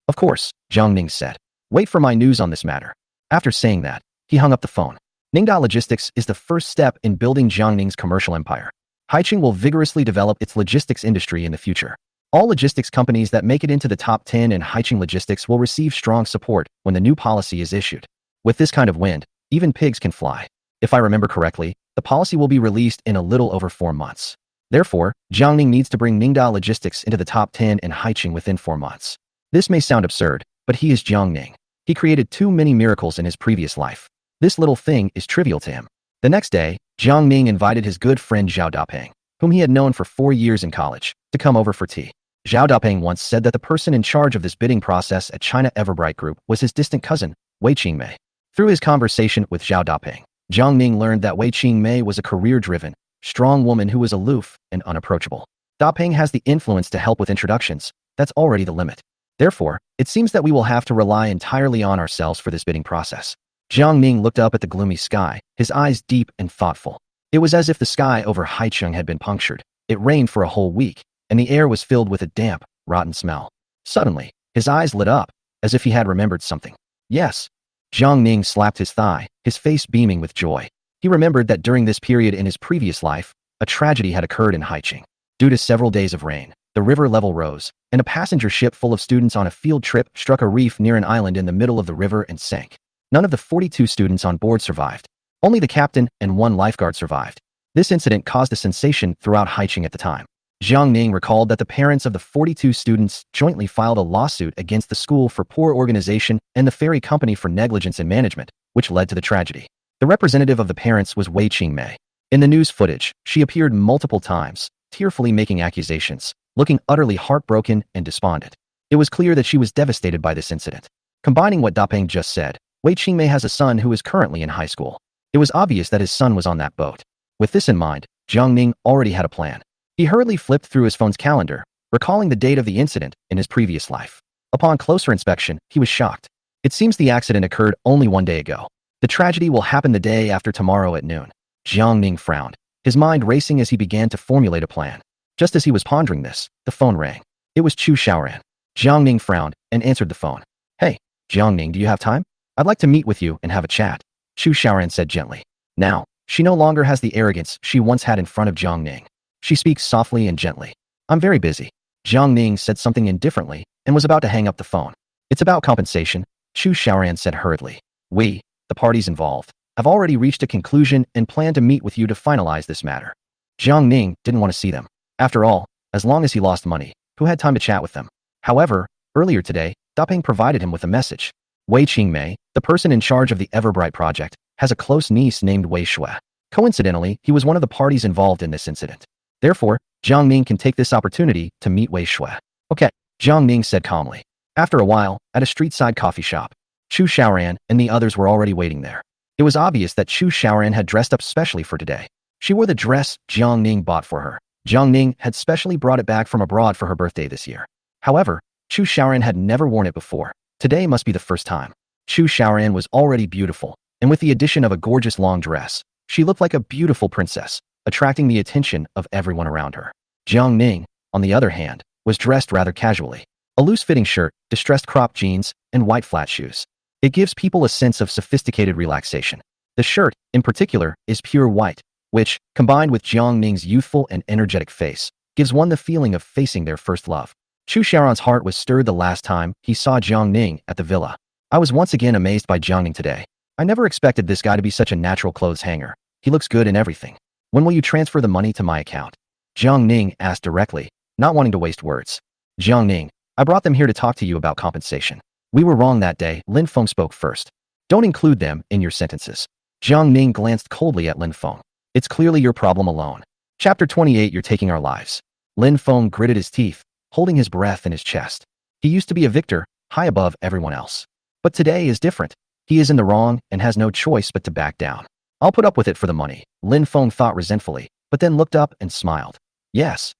Of course, Jiang Ning said. Wait for my news on this matter. After saying that, he hung up the phone. Ningda Logistics is the first step in building Jiang Ning's commercial empire. Haiqing will vigorously develop its logistics industry in the future. All logistics companies that make it into the top 10 in Haiqing logistics will receive strong support when the new policy is issued. With this kind of wind, even pigs can fly. If I remember correctly, the policy will be released in a little over 4 months. Therefore, Jiang Ning needs to bring Ningda Logistics into the top 10 in Haiqing within 4 months. This may sound absurd, but he is Jiang Ning. He created too many miracles in his previous life. This little thing is trivial to him. The next day, Jiang Ning invited his good friend Zhao Dapeng, whom he had known for 4 years in college, to come over for tea. Zhao Dapeng once said that the person in charge of this bidding process at China Everbright Group was his distant cousin, Wei Qingmei. Through his conversation with Zhao Dapeng, Jiang Ning learned that Wei Qingmei was a career-driven, strong woman who was aloof and unapproachable. Dapeng has the influence to help with introductions. That's already the limit. Therefore, it seems that we will have to rely entirely on ourselves for this bidding process. Jiang Ning looked up at the gloomy sky, his eyes deep and thoughtful. It was as if the sky over Haicheng had been punctured. It rained for a whole week, and the air was filled with a damp, rotten smell. Suddenly, his eyes lit up, as if he had remembered something. Yes. Jiang Ning slapped his thigh, his face beaming with joy. He remembered that during this period in his previous life, a tragedy had occurred in Haicheng. Due to several days of rain, the river level rose, and a passenger ship full of students on a field trip struck a reef near an island in the middle of the river and sank. None of the 42 students on board survived. Only the captain and 1 lifeguard survived. This incident caused a sensation throughout Haicheng at the time. Jiang Ning recalled that the parents of the 42 students jointly filed a lawsuit against the school for poor organization and the ferry company for negligence in management, which led to the tragedy. The representative of the parents was Wei Qingmei. In the news footage, she appeared multiple times, tearfully making accusations, looking utterly heartbroken and despondent. It was clear that she was devastated by this incident. Combining what Dapeng just said, Wei Qingmei has a son who is currently in high school. It was obvious that his son was on that boat. With this in mind, Jiang Ning already had a plan. He hurriedly flipped through his phone's calendar, recalling the date of the incident in his previous life. Upon closer inspection, he was shocked. It seems the accident occurred only one day ago. The tragedy will happen the day after tomorrow at noon. Jiang Ning frowned, his mind racing as he began to formulate a plan. Just as he was pondering this, the phone rang. It was Chu Xiaoran. Jiang Ning frowned and answered the phone. "Hey, Jiang Ning, do you have time? I'd like to meet with you and have a chat," Chu Xiaoran said gently. Now, she no longer has the arrogance she once had in front of Jiang Ning. She speaks softly and gently. "I'm very busy." Jiang Ning said something indifferently and was about to hang up the phone. "It's about compensation," Chu Xiaoran said hurriedly. "We, the parties involved, have already reached a conclusion and plan to meet with you to finalize this matter." Jiang Ning didn't want to see them. After all, as long as he lost money, who had time to chat with them? However, earlier today, Dapeng provided him with a message. Wei Qingmei, the person in charge of the Everbright project, has a close niece named Wei Shui. Coincidentally, he was one of the parties involved in this incident. Therefore, Jiang Ning can take this opportunity to meet Wei Shui. "Okay," Jiang Ning said calmly. After a while, at a street-side coffee shop, Chu Xiaoran and the others were already waiting there. It was obvious that Chu Xiaoran had dressed up specially for today. She wore the dress Jiang Ning bought for her. Jiang Ning had specially brought it back from abroad for her birthday this year. However, Chu Xiaoran had never worn it before. Today must be the first time. Chu Xiaoran was already beautiful, and with the addition of a gorgeous long dress, she looked like a beautiful princess, attracting the attention of everyone around her. Jiang Ning, on the other hand, was dressed rather casually. A loose-fitting shirt, distressed cropped jeans, and white flat shoes. It gives people a sense of sophisticated relaxation. The shirt, in particular, is pure white, which, combined with Jiang Ning's youthful and energetic face, gives one the feeling of facing their first love. Chu Xiaoran's heart was stirred the last time he saw Jiang Ning at the villa. "I was once again amazed by Jiang Ning today. I never expected this guy to be such a natural clothes hanger. He looks good in everything. When will you transfer the money to my account?" Jiang Ning asked directly, not wanting to waste words. "Jiang Ning, I brought them here to talk to you about compensation. We were wrong that day," Lin Feng spoke first. "Don't include them in your sentences." Jiang Ning glanced coldly at Lin Feng. "It's clearly your problem alone." Chapter 28. You're taking our lives. Lin Feng gritted his teeth, holding his breath in his chest. He used to be a victor, high above everyone else. But today is different. He is in the wrong and has no choice but to back down. "I'll put up with it for the money," Lin Feng thought resentfully, but then looked up and smiled. Yes,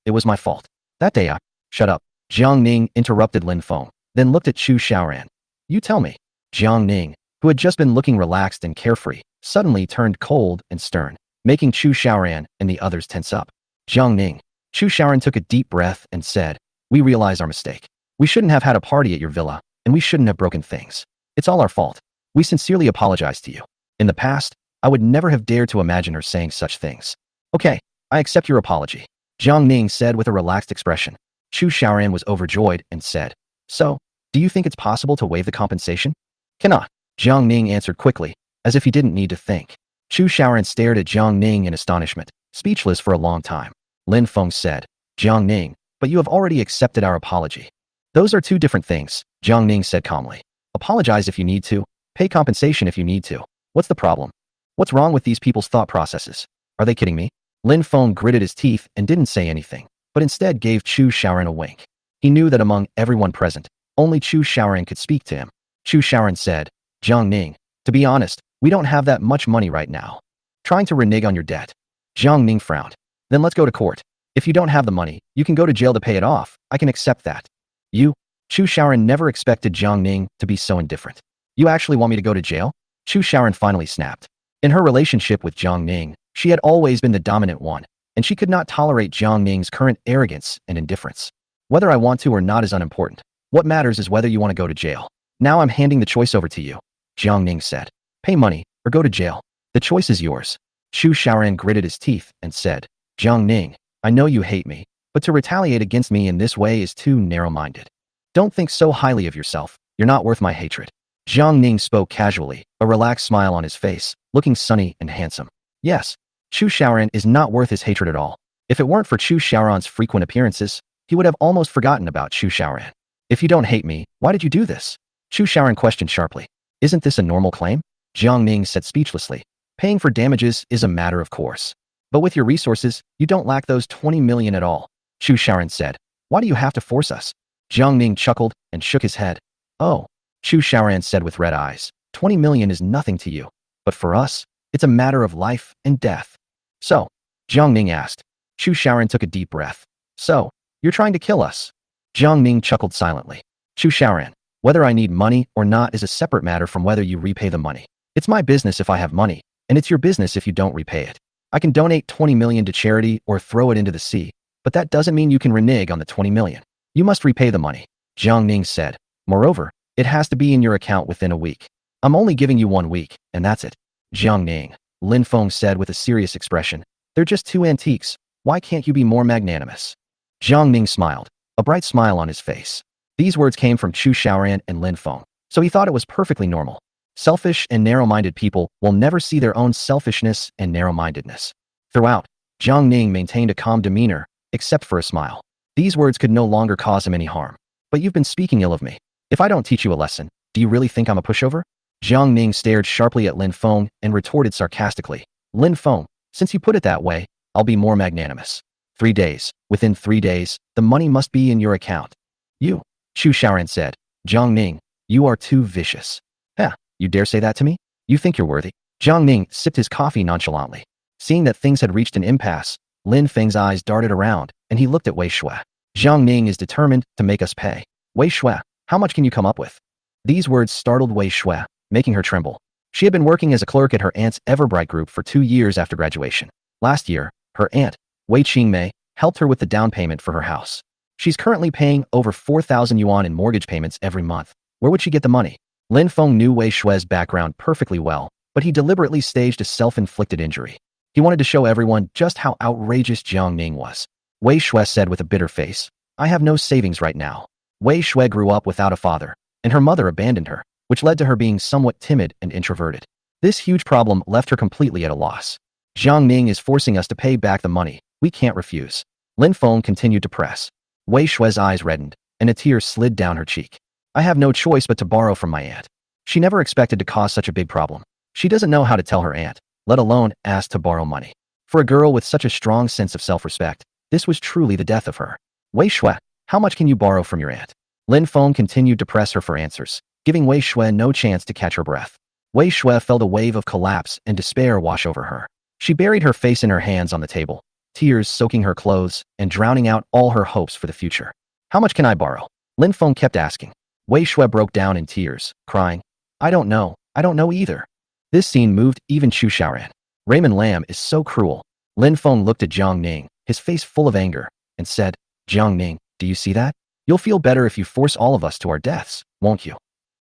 it was my fault. That day I..." "Shut up," Jiang Ning interrupted Lin Feng, then looked at Chu Xiaoran. "You tell me." Jiang Ning, who had just been looking relaxed and carefree, suddenly turned cold and stern, making Chu Xiaoran and the others tense up. "Jiang Ning." Chu Xiaoran took a deep breath and said, "We realize our mistake. We shouldn't have had a party at your villa, and we shouldn't have broken things. It's all our fault. We sincerely apologize to you. In the past, I would never have dared to imagine her saying such things." "Okay, I accept your apology," Jiang Ning said with a relaxed expression. Chu Xiaoran was overjoyed and said, "So, do you think it's possible to waive the compensation?" "Cannot," Jiang Ning answered quickly, as if he didn't need to think. Chu Xiaoran stared at Jiang Ning in astonishment, speechless for a long time. Lin Feng said, "Jiang Ning, but you have already accepted our apology." "Those are two different things," Jiang Ning said calmly. "Apologize if you need to, pay compensation if you need to. What's the problem? What's wrong with these people's thought processes? Are they kidding me?" Lin Feng gritted his teeth and didn't say anything, but instead gave Chu Xiaoran a wink. He knew that among everyone present, only Chu Xiaoran could speak to him. Chu Xiaoran said, "Jiang Ning, to be honest, we don't have that much money right now. Trying to renege on your debt." Jiang Ning frowned. "Then let's go to court. If you don't have the money, you can go to jail to pay it off. I can accept that." "You?" Chu Xiaoran never expected Jiang Ning to be so indifferent. "You actually want me to go to jail?" Chu Xiaoran finally snapped. In her relationship with Jiang Ning, she had always been the dominant one, and she could not tolerate Jiang Ning's current arrogance and indifference. "Whether I want to or not is unimportant. What matters is whether you want to go to jail. Now I'm handing the choice over to you," Jiang Ning said. "Pay money, or go to jail. The choice is yours." Chu Xiaoran gritted his teeth and said, "Jiang Ning, I know you hate me, but to retaliate against me in this way is too narrow-minded. Don't think so highly of yourself. You're not worth my hatred." Jiang Ning spoke casually, a relaxed smile on his face, looking sunny and handsome. Yes, Chu Xiaoran is not worth his hatred at all. If it weren't for Chu Xiaoran's frequent appearances, he would have almost forgotten about Chu Xiaoran. If you don't hate me, why did you do this? Chu Xiaoran questioned sharply. Isn't this a normal claim? Jiang Ning said speechlessly. Paying for damages is a matter of course. But with your resources, you don't lack those 20 million at all. Chu Xiaoran said. Why do you have to force us? Jiang Ning chuckled and shook his head. Oh, Chu Xiaoran said with red eyes. 20 million is nothing to you. But for us, it's a matter of life and death. So, Jiang Ning asked. Chu Xiaoran took a deep breath. So, you're trying to kill us? Jiang Ning chuckled silently. Chu Xiaoran, whether I need money or not is a separate matter from whether you repay the money. It's my business if I have money, and it's your business if you don't repay it. I can donate 20 million to charity or throw it into the sea, but that doesn't mean you can renege on the 20 million. You must repay the money, Jiang Ning said. Moreover, it has to be in your account within a week. I'm only giving you 1 week, and that's it. Jiang Ning, Lin Feng said with a serious expression. They're just two antiques. Why can't you be more magnanimous? Jiang Ning smiled, a bright smile on his face. These words came from Chu Xiaoran and Lin Feng, so he thought it was perfectly normal. Selfish and narrow-minded people will never see their own selfishness and narrow-mindedness. Throughout, Jiang Ning maintained a calm demeanor, except for a smile. These words could no longer cause him any harm. But you've been speaking ill of me. If I don't teach you a lesson, do you really think I'm a pushover? Jiang Ning stared sharply at Lin Feng and retorted sarcastically. Lin Feng, since you put it that way, I'll be more magnanimous. 3 days. Within 3 days, the money must be in your account. You, Chu Xiaoran said. Jiang Ning, you are too vicious. You dare say that to me? You think you're worthy? Jiang Ning sipped his coffee nonchalantly. Seeing that things had reached an impasse, Lin Feng's eyes darted around, and he looked at Wei Shui. Jiang Ning is determined to make us pay. Wei Shui, how much can you come up with? These words startled Wei Shui, making her tremble. She had been working as a clerk at her aunt's Everbright group for 2 years after graduation. Last year, her aunt, Wei Qingmei, helped her with the down payment for her house. She's currently paying over 4,000 yuan in mortgage payments every month. Where would she get the money? Lin Feng knew Wei Shui's background perfectly well, but he deliberately staged a self-inflicted injury. He wanted to show everyone just how outrageous Jiang Ning was. Wei Shui said with a bitter face, I have no savings right now. Wei Shui grew up without a father, and her mother abandoned her, which led to her being somewhat timid and introverted. This huge problem left her completely at a loss. Jiang Ning is forcing us to pay back the money. We can't refuse. Lin Feng continued to press. Wei Shui's eyes reddened, and a tear slid down her cheek. I have no choice but to borrow from my aunt. She never expected to cause such a big problem. She doesn't know how to tell her aunt, let alone ask to borrow money. For a girl with such a strong sense of self-respect, this was truly the death of her. Wei Shui, how much can you borrow from your aunt? Lin Feng continued to press her for answers, giving Wei Shui no chance to catch her breath. Wei Shui felt a wave of collapse and despair wash over her. She buried her face in her hands on the table, tears soaking her clothes and drowning out all her hopes for the future. How much can I borrow? Lin Feng kept asking. Wei Shui broke down in tears, crying, I don't know either. This scene moved even Chu Xiaoran. Raymond Lam is so cruel. Lin Feng looked at Jiang Ning, his face full of anger, and said, Jiang Ning, do you see that? You'll feel better if you force all of us to our deaths, won't you?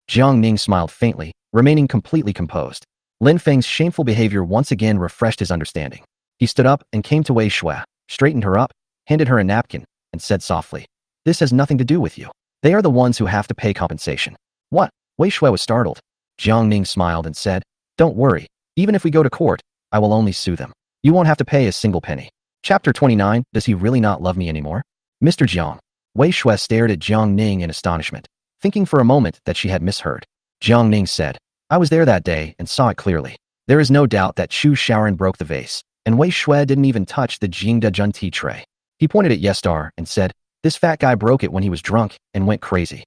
Jiang Ning smiled faintly, remaining completely composed. Lin Feng's shameful behavior once again refreshed his understanding. He stood up and came to Wei Shui, straightened her up, handed her a napkin, and said softly, This has nothing to do with you. They are the ones who have to pay compensation. What? Wei Shui was startled. Jiang Ning smiled and said, Don't worry. Even if we go to court, I will only sue them. You won't have to pay a single penny. Chapter 29, Does he really not love me anymore? Mr. Jiang. Wei Shui stared at Jiang Ning in astonishment, thinking for a moment that she had misheard. Jiang Ning said, I was there that day and saw it clearly. There is no doubt that Chu Xiaoran broke the vase, and Wei Shui didn't even touch the Jingdejun tea tray. He pointed at Yestar and said, This fat guy broke it when he was drunk and went crazy.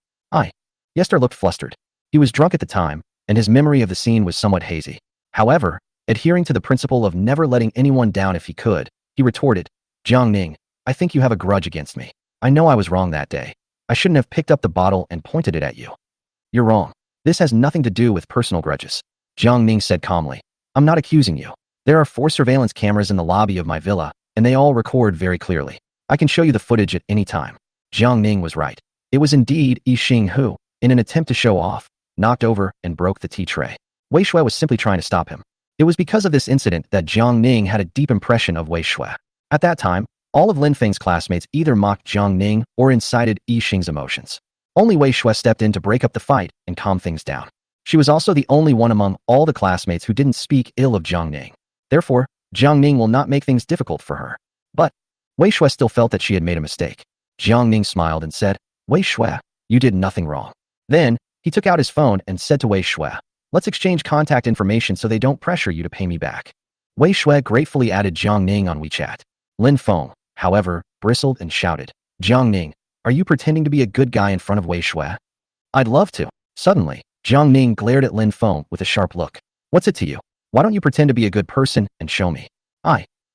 Yestar looked flustered. He was drunk at the time, and his memory of the scene was somewhat hazy. However, adhering to the principle of never letting anyone down if he could, he retorted, Jiang Ning, I think you have a grudge against me. I know I was wrong that day. I shouldn't have picked up the bottle and pointed it at you. You're wrong. This has nothing to do with personal grudges. Jiang Ning said calmly, I'm not accusing you. There are 4 surveillance cameras in the lobby of my villa, and they all record very clearly. I can show you the footage at any time. Jiang Ning was right. It was indeed Yi Xing who, in an attempt to show off, knocked over and broke the tea tray. Wei Shui was simply trying to stop him. It was because of this incident that Jiang Ning had a deep impression of Wei Shui. At that time, all of Lin Feng's classmates either mocked Jiang Ning or incited Yi Xing's emotions. Only Wei Shui stepped in to break up the fight and calm things down. She was also the only one among all the classmates who didn't speak ill of Jiang Ning. Therefore, Jiang Ning will not make things difficult for her. But Wei Shui still felt that she had made a mistake. Jiang Ning smiled and said, Wei Shui, you did nothing wrong. Then, he took out his phone and said to Wei Shui, let's exchange contact information so they don't pressure you to pay me back. Wei Shui gratefully added Jiang Ning on WeChat. Lin Feng, however, bristled and shouted, Jiang Ning, are you pretending to be a good guy in front of Wei Shui? I'd love to. Suddenly, Jiang Ning glared at Lin Feng with a sharp look. What's it to you? Why don't you pretend to be a good person and show me?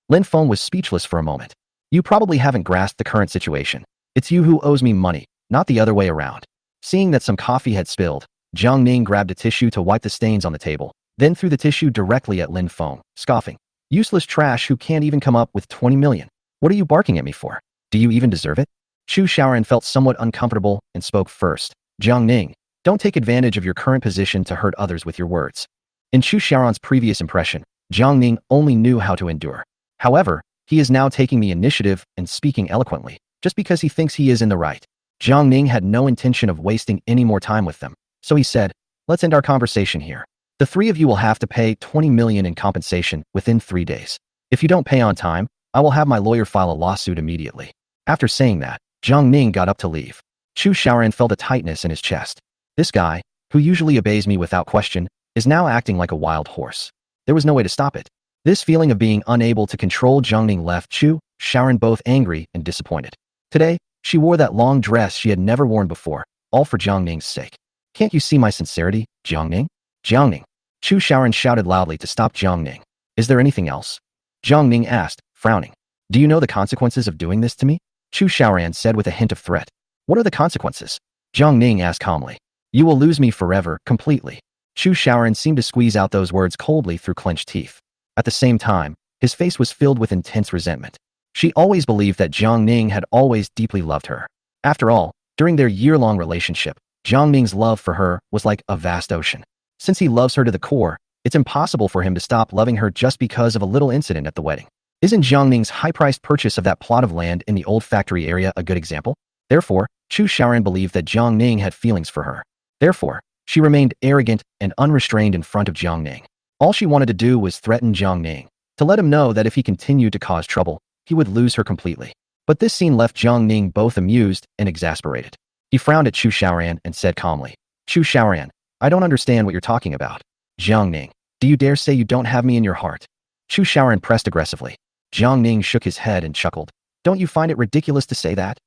Lin Feng was speechless for a moment. You probably haven't grasped the current situation. It's you who owes me money, not the other way around. Seeing that some coffee had spilled, Jiang Ning grabbed a tissue to wipe the stains on the table, then threw the tissue directly at Lin Feng, scoffing. Useless trash who can't even come up with 20 million. What are you barking at me for? Do you even deserve it? Chu Xiaoran felt somewhat uncomfortable and spoke first. Jiang Ning, don't take advantage of your current position to hurt others with your words. In Chu Xiaoran's previous impression, Jiang Ning only knew how to endure. However, he is now taking the initiative and speaking eloquently, just because he thinks he is in the right. Jiang Ning had no intention of wasting any more time with them, so he said, let's end our conversation here. The three of you will have to pay 20 million in compensation within 3 days. If you don't pay on time, I will have my lawyer file a lawsuit immediately. After saying that, Jiang Ning got up to leave. Chu Xiaoran felt a tightness in his chest. This guy, who usually obeys me without question, is now acting like a wild horse. There was no way to stop it. This feeling of being unable to control Jiang Ning left Chu Xiaoran both angry and disappointed. Today, she wore that long dress she had never worn before, all for Jiang Ning's sake. Can't you see my sincerity, Jiang Ning? Jiang Ning. Chu Xiaoran shouted loudly to stop Jiang Ning. Is there anything else? Jiang Ning asked, frowning. Do you know the consequences of doing this to me? Chu Xiaoran said with a hint of threat. What are the consequences? Jiang Ning asked calmly. You will lose me forever, completely. Chu Xiaoran seemed to squeeze out those words coldly through clenched teeth. At the same time, his face was filled with intense resentment. She always believed that Jiang Ning had always deeply loved her. After all, during their year-long relationship, Jiang Ning's love for her was like a vast ocean. Since he loves her to the core, it's impossible for him to stop loving her just because of a little incident at the wedding. Isn't Jiang Ning's high-priced purchase of that plot of land in the old factory area a good example? Therefore, Chu Xiaoran believed that Jiang Ning had feelings for her. Therefore, she remained arrogant and unrestrained in front of Jiang Ning. All she wanted to do was threaten Jiang Ning, to let him know that if he continued to cause trouble, he would lose her completely. But this scene left Jiang Ning both amused and exasperated. He frowned at Chu Xiaoran and said calmly, Chu Xiaoran, I don't understand what you're talking about. Jiang Ning, do you dare say you don't have me in your heart? Chu Xiaoran pressed aggressively. Jiang Ning shook his head and chuckled. Don't you find it ridiculous to say that?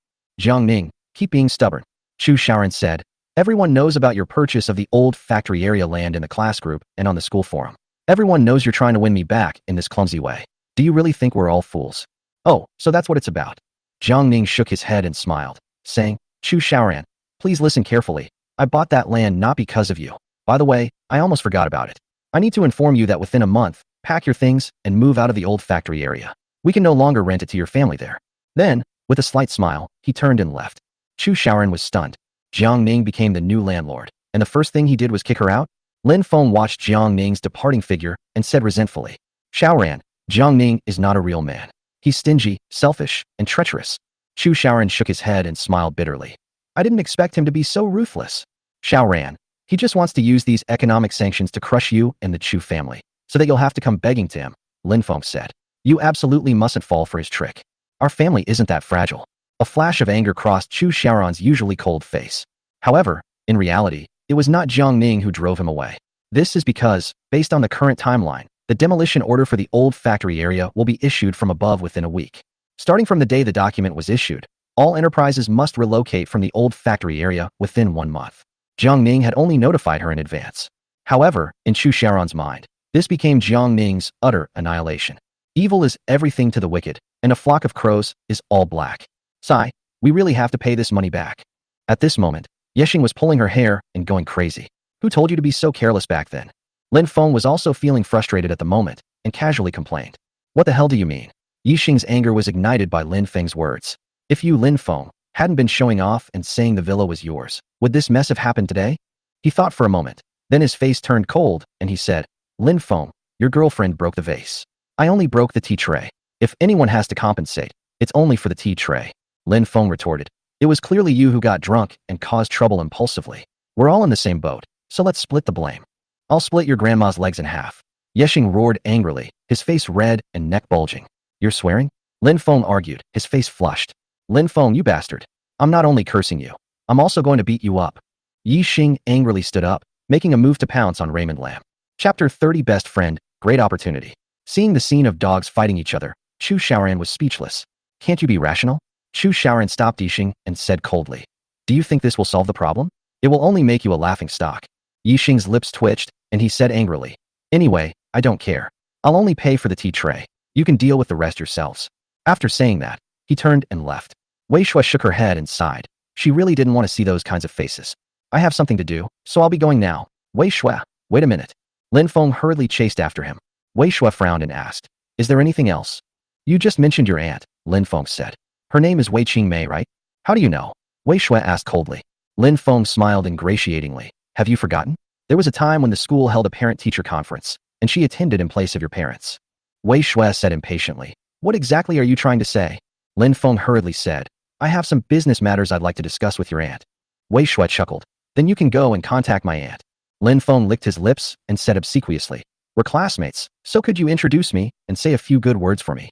Jiang Ning, keep being stubborn. Chu Xiaoran said, everyone knows about your purchase of the old factory area land in the class group and on the school forum. Everyone knows you're trying to win me back in this clumsy way. Do you really think we're all fools? Oh, so that's what it's about. Jiang Ning shook his head and smiled, saying, Chu Xiaoran, please listen carefully. I bought that land not because of you. By the way, I almost forgot about it. I need to inform you that within a month, pack your things and move out of the old factory area. We can no longer rent it to your family there. Then, with a slight smile, he turned and left. Chu Xiaoran was stunned. Jiang Ning became the new landlord, and the first thing he did was kick her out? Lin Feng watched Jiang Ning's departing figure and said resentfully, Xiaoran, Jiang Ning is not a real man. He's stingy, selfish, and treacherous. Chu Xiaoran shook his head and smiled bitterly. I didn't expect him to be so ruthless. Xiaoran, he just wants to use these economic sanctions to crush you and the Chu family, so that you'll have to come begging to him, Lin Feng said. You absolutely mustn't fall for his trick. Our family isn't that fragile. A flash of anger crossed Chu Xiaoran's usually cold face. However, in reality, it was not Jiang Ning who drove him away. This is because, based on the current timeline, the demolition order for the old factory area will be issued from above within a week. Starting from the day the document was issued, all enterprises must relocate from the old factory area within 1 month. Jiang Ning had only notified her in advance. However, in Chu Xiaoran's mind, this became Jiang Ning's utter annihilation. Evil is everything to the wicked, and a flock of crows is all black. Sigh, we really have to pay this money back. At this moment, Yexing was pulling her hair and going crazy. Who told you to be so careless back then? Lin Feng was also feeling frustrated at the moment and casually complained. What the hell do you mean? Yixing's anger was ignited by Lin Feng's words. If you, Lin Feng, hadn't been showing off and saying the villa was yours, would this mess have happened today? He thought for a moment. Then his face turned cold and he said, Lin Feng, your girlfriend broke the vase. I only broke the tea tray. If anyone has to compensate, it's only for the tea tray. Lin Feng retorted. It was clearly you who got drunk and caused trouble impulsively. We're all in the same boat, so let's split the blame. I'll split your grandma's legs in half. Yexing roared angrily, his face red and neck bulging. You're swearing? Lin Feng argued, his face flushed. Lin Feng, you bastard. I'm not only cursing you. I'm also going to beat you up. Yi Xing angrily stood up, making a move to pounce on Raymond Lam. Chapter 30 Best Friend, Great Opportunity. Seeing the scene of dogs fighting each other, Chu Xiaoran was speechless. Can't you be rational? Chu Xiaoran stopped Yi Xing and said coldly. Do you think this will solve the problem? It will only make you a laughing stock. Yi Xing's lips twitched, and he said angrily. Anyway, I don't care. I'll only pay for the tea tray. You can deal with the rest yourselves. After saying that, he turned and left. Wei Shui shook her head and sighed. She really didn't want to see those kinds of faces. I have something to do, so I'll be going now. Wei Shui, wait a minute. Lin Feng hurriedly chased after him. Wei Shui frowned and asked, is there anything else? You just mentioned your aunt, Lin Feng said. Her name is Wei Qingmei, right? How do you know? Wei Shui asked coldly. Lin Feng smiled ingratiatingly. Have you forgotten? There was a time when the school held a parent-teacher conference, and she attended in place of your parents. Wei Shui said impatiently. What exactly are you trying to say? Lin Feng hurriedly said. I have some business matters I'd like to discuss with your aunt. Wei Shui chuckled. Then you can go and contact my aunt. Lin Feng licked his lips and said obsequiously. We're classmates, so could you introduce me and say a few good words for me?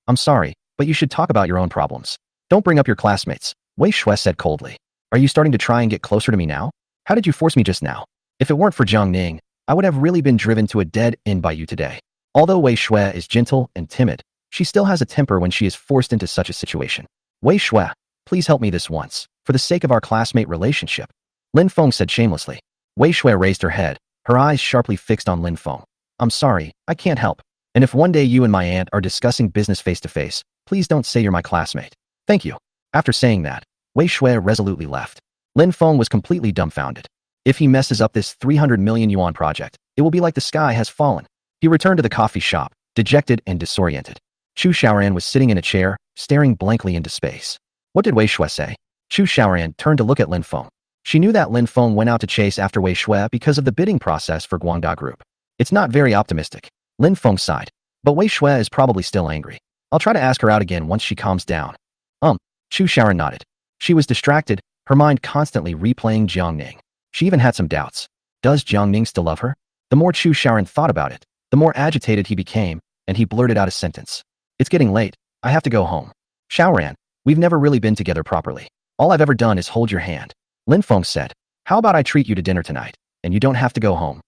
I'm sorry, but you should talk about your own problems. Don't bring up your classmates, Wei Shui said coldly. Are you starting to try and get closer to me now? How did you force me just now? If it weren't for Jiang Ning, I would have really been driven to a dead end by you today. Although Wei Shui is gentle and timid, she still has a temper when she is forced into such a situation. Wei Shui, please help me this once, for the sake of our classmate relationship. Lin Feng said shamelessly. Wei Shui raised her head, her eyes sharply fixed on Lin Feng. I'm sorry, I can't help. And if one day you and my aunt are discussing business face to face, please don't say you're my classmate. Thank you. After saying that, Wei Shui resolutely left. Lin Feng was completely dumbfounded. If he messes up this 300 million yuan project, it will be like the sky has fallen. He returned to the coffee shop, dejected and disoriented. Chu Xiaoran was sitting in a chair, staring blankly into space. What did Wei Shui say? Chu Xiaoran turned to look at Lin Feng. She knew that Lin Feng went out to chase after Wei Shui because of the bidding process for Guangda Group. It's not very optimistic. Lin Feng sighed. But Wei Shui is probably still angry. I'll try to ask her out again once she calms down. Chu Xiaoran nodded. She was distracted, her mind constantly replaying Jiang Ning. She even had some doubts. Does Jiang Ning still love her? The more Chu Xiaoran thought about it, the more agitated he became, and he blurted out a sentence. It's getting late. I have to go home. Xiaoran, we've never really been together properly. All I've ever done is hold your hand. Lin Feng said. How about I treat you to dinner tonight, and you don't have to go home?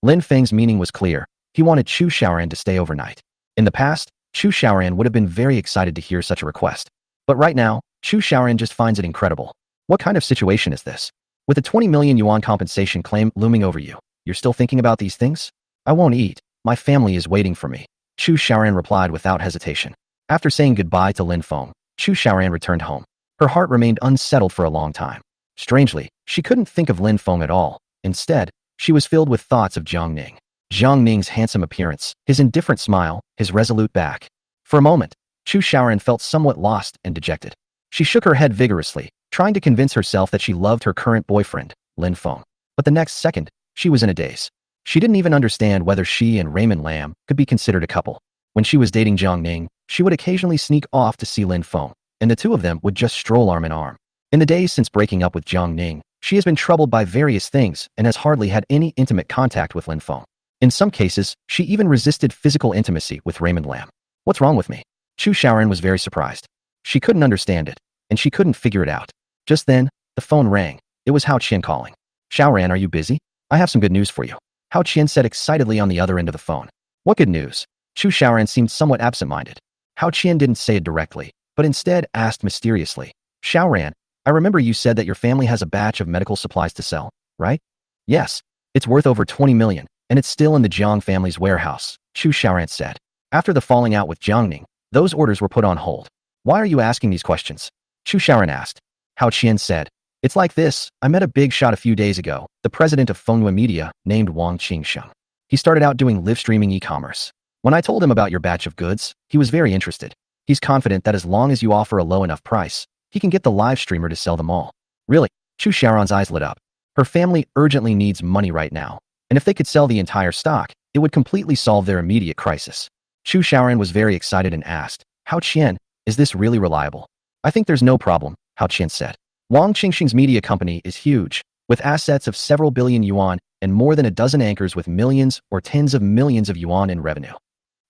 Lin Feng's meaning was clear. He wanted Chu Xiaoran to stay overnight. In the past, Chu Xiaoran would have been very excited to hear such a request. But right now, Chu Xiaoran just finds it incredible. What kind of situation is this? With a 20 million yuan compensation claim looming over you, you're still thinking about these things? I won't eat. My family is waiting for me. Chu Xiaoran replied without hesitation. After saying goodbye to Lin Feng, Chu Xiaoran returned home. Her heart remained unsettled for a long time. Strangely, she couldn't think of Lin Feng at all. Instead, she was filled with thoughts of Jiang Ning. Jiang Ning's handsome appearance, his indifferent smile, his resolute back. For a moment, Chu Xiaoran felt somewhat lost and dejected. She shook her head vigorously, trying to convince herself that she loved her current boyfriend, Lin Feng. But the next second, she was in a daze. She didn't even understand whether she and Raymond Lam could be considered a couple. When she was dating Jiang Ning, she would occasionally sneak off to see Lin Feng, and the two of them would just stroll arm in arm. In the days since breaking up with Jiang Ning, she has been troubled by various things and has hardly had any intimate contact with Lin Feng. In some cases, she even resisted physical intimacy with Raymond Lam. What's wrong with me? Chu Xiaoran was very surprised. She couldn't understand it, and she couldn't figure it out. Just then, the phone rang. It was Hao Qian calling. Xiaoran, are you busy? I have some good news for you. Hao Qian said excitedly on the other end of the phone. What good news? Chu Xiaoran seemed somewhat absent-minded. Hao Qian didn't say it directly, but instead asked mysteriously. Xiaoran, I remember you said that your family has a batch of medical supplies to sell, right? Yes. It's worth over 20 million, and it's still in the Jiang family's warehouse, Chu Xiaoran said. After the falling out with Jiang Ning, those orders were put on hold. Why are you asking these questions? Chu Xiaoran asked. Hao Qian said. It's like this, I met a big shot a few days ago, the president of Fengyue Media, named Wang Qingsheng. He started out doing live streaming e-commerce. When I told him about your batch of goods, he was very interested. He's confident that as long as you offer a low enough price, he can get the live streamer to sell them all. Really? Chu Xiaoran's eyes lit up. Her family urgently needs money right now, and if they could sell the entire stock, it would completely solve their immediate crisis. Chu Xiaoran was very excited and asked, Hao Qian, is this really reliable? I think there's no problem, Hao Qian said. Wang Qingsheng's media company is huge, with assets of several billion yuan and more than a dozen anchors with millions or tens of millions of yuan in revenue.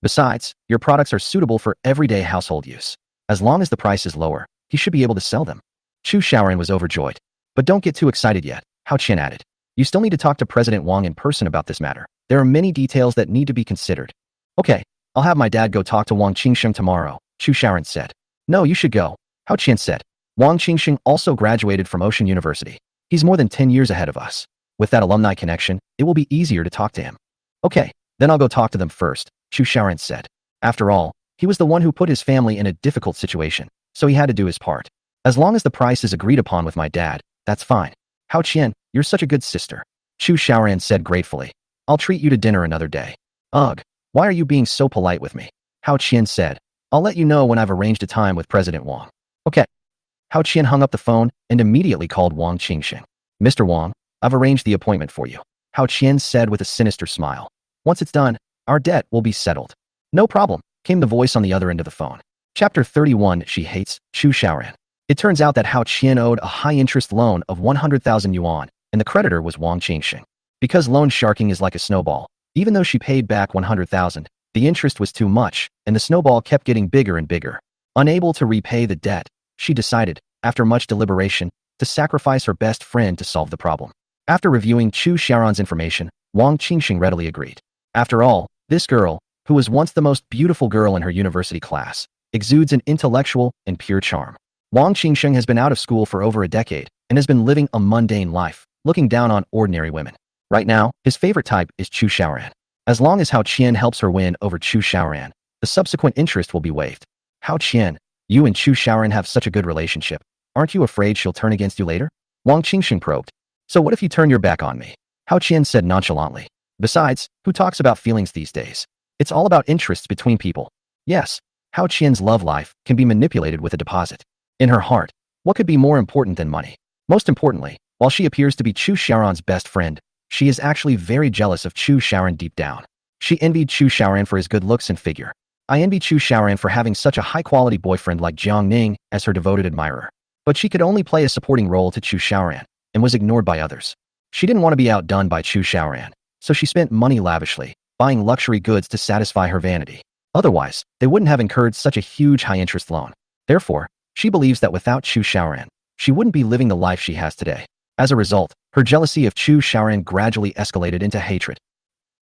Besides, your products are suitable for everyday household use. As long as the price is lower, he should be able to sell them. Chu Xiaoran was overjoyed. But don't get too excited yet, Hao Qian added. You still need to talk to President Wang in person about this matter. There are many details that need to be considered. Okay, I'll have my dad go talk to Wang Qingsheng tomorrow, Chu Xiaoran said. No, you should go, Hao Qian said. Wang Qingsheng also graduated from Ocean University. He's more than 10 years ahead of us. With that alumni connection, it will be easier to talk to him. Okay, then I'll go talk to them first, Chu Xiaoran said. After all, he was the one who put his family in a difficult situation, so he had to do his part. As long as the price is agreed upon with my dad, that's fine. Hao Qian, you're such a good sister, Chu Xiaoran said gratefully. I'll treat you to dinner another day. Ugh, why are you being so polite with me? Hao Qian said. I'll let you know when I've arranged a time with President Wang. Okay. Hao Qian hung up the phone and immediately called Wang Qingsheng. Mr. Wang, I've arranged the appointment for you, Hao Qian said with a sinister smile. Once it's done, our debt will be settled. No problem, came the voice on the other end of the phone. Chapter 31. She hates Chu Xiaoran. It turns out that Hao Qian owed a high-interest loan of 100,000 yuan, and the creditor was Wang Qingsheng. Because loan sharking is like a snowball, even though she paid back 100,000, the interest was too much, and the snowball kept getting bigger and bigger. Unable to repay the debt, she decided, after much deliberation, to sacrifice her best friend to solve the problem. After reviewing Chu Xiaoran's information, Wang Qingsheng readily agreed. After all, this girl, who was once the most beautiful girl in her university class, exudes an intellectual and pure charm. Wang Qingsheng has been out of school for over a decade and has been living a mundane life, looking down on ordinary women. Right now, his favorite type is Chu Xiaoran. As long as Hao Qian helps her win over Chu Xiaoran, the subsequent interest will be waived. Hao Qian, you and Chu Xiaoran have such a good relationship. Aren't you afraid she'll turn against you later? Wang Qingsheng probed. So what if you turn your back on me? Hao Qian said nonchalantly. Besides, who talks about feelings these days? It's all about interests between people. Yes, Hao Qian's love life can be manipulated with a deposit. In her heart, what could be more important than money? Most importantly, while she appears to be Chu Xiaoran's best friend, she is actually very jealous of Chu Xiaoran deep down. She envied Chu Xiaoran for his good looks and figure. I envy Chu Xiaoran for having such a high-quality boyfriend like Jiang Ning as her devoted admirer. But she could only play a supporting role to Chu Xiaoran, and was ignored by others. She didn't want to be outdone by Chu Xiaoran, so she spent money lavishly, buying luxury goods to satisfy her vanity. Otherwise, they wouldn't have incurred such a huge high-interest loan. Therefore, she believes that without Chu Xiaoran, she wouldn't be living the life she has today. As a result, her jealousy of Chu Xiaoran gradually escalated into hatred.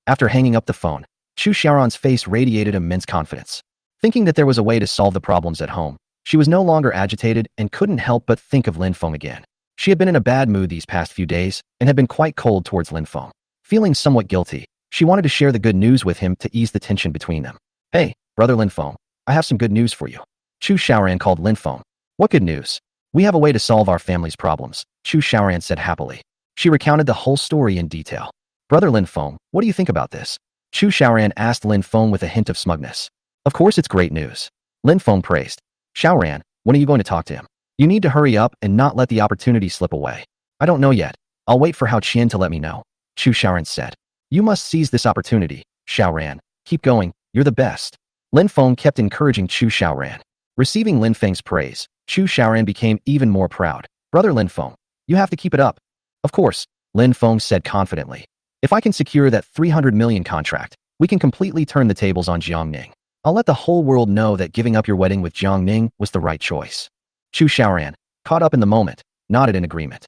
After hanging up the phone, Chu Xiaoran's face radiated immense confidence. Thinking that there was a way to solve the problems at home, she was no longer agitated and couldn't help but think of Lin Feng again. She had been in a bad mood these past few days and had been quite cold towards Lin Feng. Feeling somewhat guilty, she wanted to share the good news with him to ease the tension between them. Hey, brother Lin Feng, I have some good news for you. Chu Xiaoran called Lin Feng. What good news? We have a way to solve our family's problems, Chu Xiaoran said happily. She recounted the whole story in detail. Brother Lin Feng, what do you think about this? Chu Xiaoran asked Lin Feng with a hint of smugness. Of course it's great news. Lin Feng praised. Xiaoran, when are you going to talk to him? You need to hurry up and not let the opportunity slip away. I don't know yet. I'll wait for Hao Qian to let me know, Chu Xiaoran said. You must seize this opportunity, Xiaoran. Keep going, you're the best. Lin Feng kept encouraging Chu Xiaoran. Receiving Lin Feng's praise, Chu Xiaoran became even more proud. Brother Lin Feng, you have to keep it up. Of course, Lin Feng said confidently. If I can secure that 300 million contract, we can completely turn the tables on Jiang Ning. I'll let the whole world know that giving up your wedding with Jiang Ning was the right choice. Chu Xiaoran, caught up in the moment, nodded in agreement.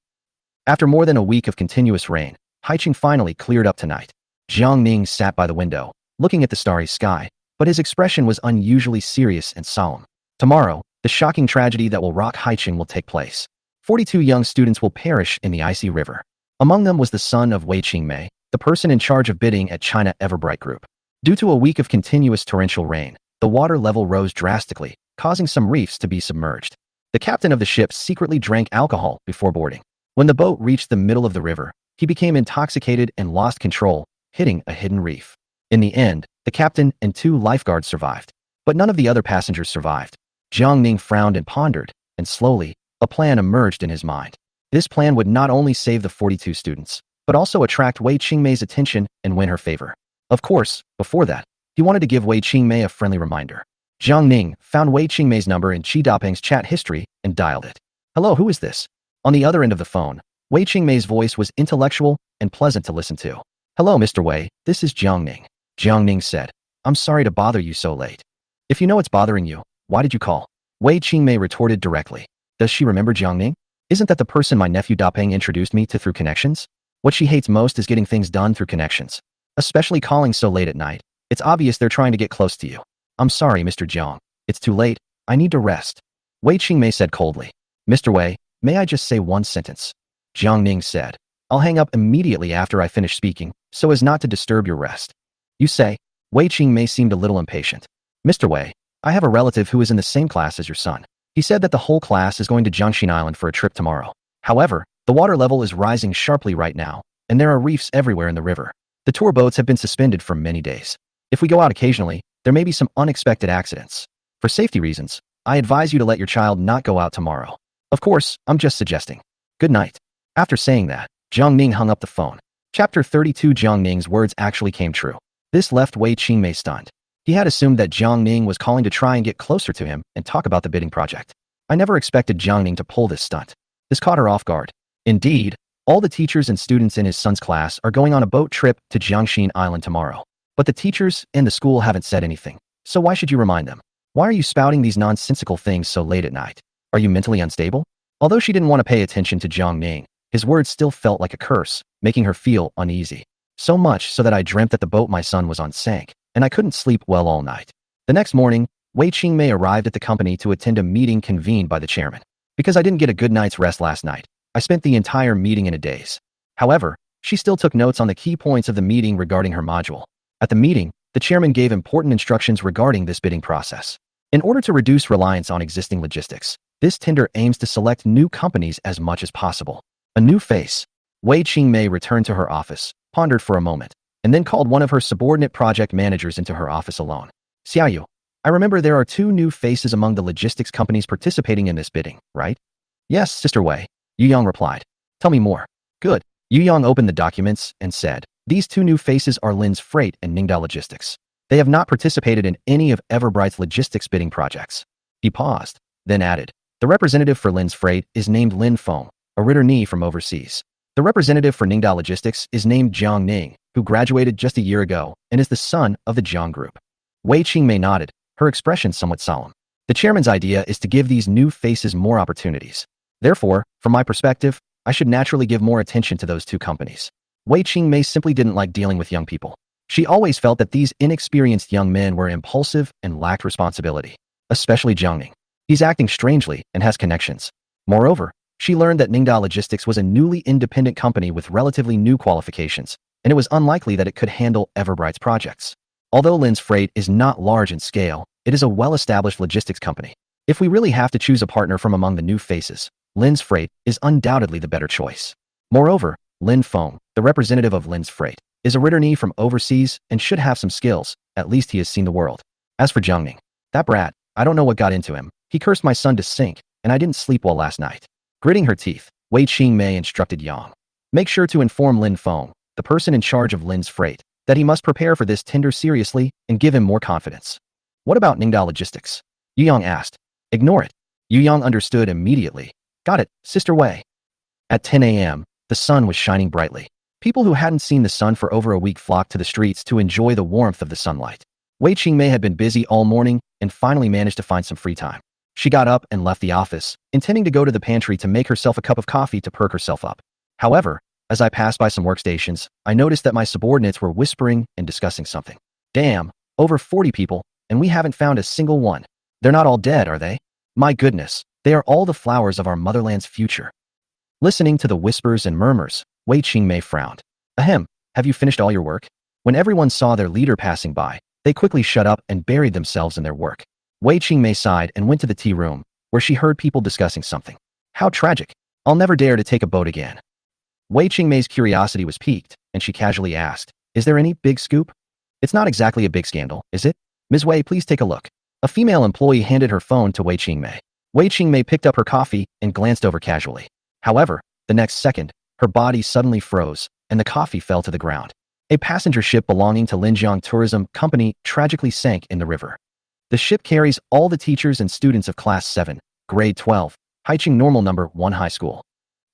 After more than a week of continuous rain, Haiqing finally cleared up tonight. Jiang Ning sat by the window, looking at the starry sky, but his expression was unusually serious and solemn. Tomorrow, the shocking tragedy that will rock Haiqing will take place. 42 young students will perish in the icy river. Among them was the son of Wei Qingmei, the person in charge of bidding at China Everbright Group. Due to a week of continuous torrential rain, the water level rose drastically, causing some reefs to be submerged. The captain of the ship secretly drank alcohol before boarding. When the boat reached the middle of the river, he became intoxicated and lost control, hitting a hidden reef. In the end, the captain and 2 lifeguards survived, but none of the other passengers survived. Jiang Ning frowned and pondered, and slowly, a plan emerged in his mind. This plan would not only save the 42 students, but also attract Wei Qingmei's attention and win her favor. Of course, before that, he wanted to give Wei Qingmei a friendly reminder. Jiang Ning found Wei Qingmei's number in Qi Dapeng's chat history and dialed it. Hello, who is this? On the other end of the phone, Wei Qingmei's voice was intellectual and pleasant to listen to. Hello, Mr. Wei, this is Jiang Ning. Jiang Ning said, I'm sorry to bother you so late. If you know it's bothering you, why did you call? Wei Qingmei retorted directly. Does she remember Jiang Ning? Isn't that the person my nephew Dapeng introduced me to through connections? What she hates most is getting things done through connections. Especially calling so late at night. It's obvious they're trying to get close to you. I'm sorry, Mr. Jiang. It's too late. I need to rest. Wei Qingmei said coldly. Mr. Wei, may I just say one sentence? Jiang Ning said. I'll hang up immediately after I finish speaking, so as not to disturb your rest. You say? Wei Qingmei seemed a little impatient. Mr. Wei, I have a relative who is in the same class as your son. He said that the whole class is going to Jiangxin Island for a trip tomorrow. However, the water level is rising sharply right now, and there are reefs everywhere in the river. The tour boats have been suspended for many days. If we go out occasionally, there may be some unexpected accidents. For safety reasons, I advise you to let your child not go out tomorrow. Of course, I'm just suggesting. Good night. After saying that, Jiang Ning hung up the phone. Chapter 32. Jiang Ning's words actually came true. This left Wei Qingmei stunned. He had assumed that Jiang Ning was calling to try and get closer to him and talk about the bidding project. I never expected Jiang Ning to pull this stunt. This caught her off guard. Indeed, all the teachers and students in his son's class are going on a boat trip to Jiangxin Island tomorrow. But the teachers and the school haven't said anything, so why should you remind them? Why are you spouting these nonsensical things so late at night? Are you mentally unstable? Although she didn't want to pay attention to Jiang Ning, his words still felt like a curse, making her feel uneasy. So much so that I dreamt that the boat my son was on sank, and I couldn't sleep well all night. The next morning, Wei Qingmei arrived at the company to attend a meeting convened by the chairman. Because I didn't get a good night's rest last night, I spent the entire meeting in a daze. However, she still took notes on the key points of the meeting regarding her module. At the meeting, the chairman gave important instructions regarding this bidding process. In order to reduce reliance on existing logistics, this tender aims to select new companies as much as possible. A new face. Wei Qingmei returned to her office, pondered for a moment, and then called one of her subordinate project managers into her office alone. Xiaoyu, I remember there are 2 new faces among the logistics companies participating in this bidding, right? Yes, Sister Wei, Yu Yang replied. Tell me more. Good. Yu Yang opened the documents and said, these 2 new faces are Lin's Freight and Ningda Logistics. They have not participated in any of Everbright's logistics bidding projects. He paused, then added, the representative for Lin's Freight is named Lin Feng, a returnee from overseas. The representative for Ningda Logistics is named Jiang Ning, who graduated just a year ago and is the son of the Jiang Group. Wei Qingmei nodded, her expression somewhat solemn. The chairman's idea is to give these new faces more opportunities. Therefore, from my perspective, I should naturally give more attention to those 2 companies. Wei Qingmei simply didn't like dealing with young people. She always felt that these inexperienced young men were impulsive and lacked responsibility. Especially Jiang Ning. He's acting strangely and has connections. Moreover, she learned that Ningda Logistics was a newly independent company with relatively new qualifications, and it was unlikely that it could handle Everbright's projects. Although Lin's Freight is not large in scale, it is a well-established logistics company. If we really have to choose a partner from among the new faces, Lin's Freight is undoubtedly the better choice. Moreover, Lin Feng, the representative of Lin's Freight, is a returnee from overseas and should have some skills, at least he has seen the world. As for Jiang Ning, that brat, I don't know what got into him. He cursed my son to sink, and I didn't sleep well last night. Gritting her teeth, Wei Qingmei instructed Yang. Make sure to inform Lin Feng, the person in charge of Lin's Freight, that he must prepare for this tender seriously and give him more confidence. What about Ningda Logistics? Yu Yang asked. Ignore it. Yu Yang understood immediately. Got it, Sister Wei. At 10 a.m., the sun was shining brightly. People who hadn't seen the sun for over a week flocked to the streets to enjoy the warmth of the sunlight. Wei Qingmei had been busy all morning and finally managed to find some free time. She got up and left the office, intending to go to the pantry to make herself a cup of coffee to perk herself up. However, as I passed by some workstations, I noticed that my subordinates were whispering and discussing something. Damn, over 40 people, and we haven't found a single one. They're not all dead, are they? My goodness, they are all the flowers of our motherland's future. Listening to the whispers and murmurs, Wei Qingmei frowned. Ahem, have you finished all your work? When everyone saw their leader passing by, they quickly shut up and buried themselves in their work. Wei Qingmei sighed and went to the tea room, where she heard people discussing something. How tragic. I'll never dare to take a boat again. Wei Qingmei's curiosity was piqued, and she casually asked, is there any big scoop? It's not exactly a big scandal, is it? Ms. Wei, please take a look. A female employee handed her phone to Wei Qingmei. Wei Qingmei picked up her coffee and glanced over casually. However, the next second, her body suddenly froze, and the coffee fell to the ground. A passenger ship belonging to Linjiang Tourism Company tragically sank in the river. The ship carries all the teachers and students of Class 7, Grade 12, Haicheng Normal Number 1 High School.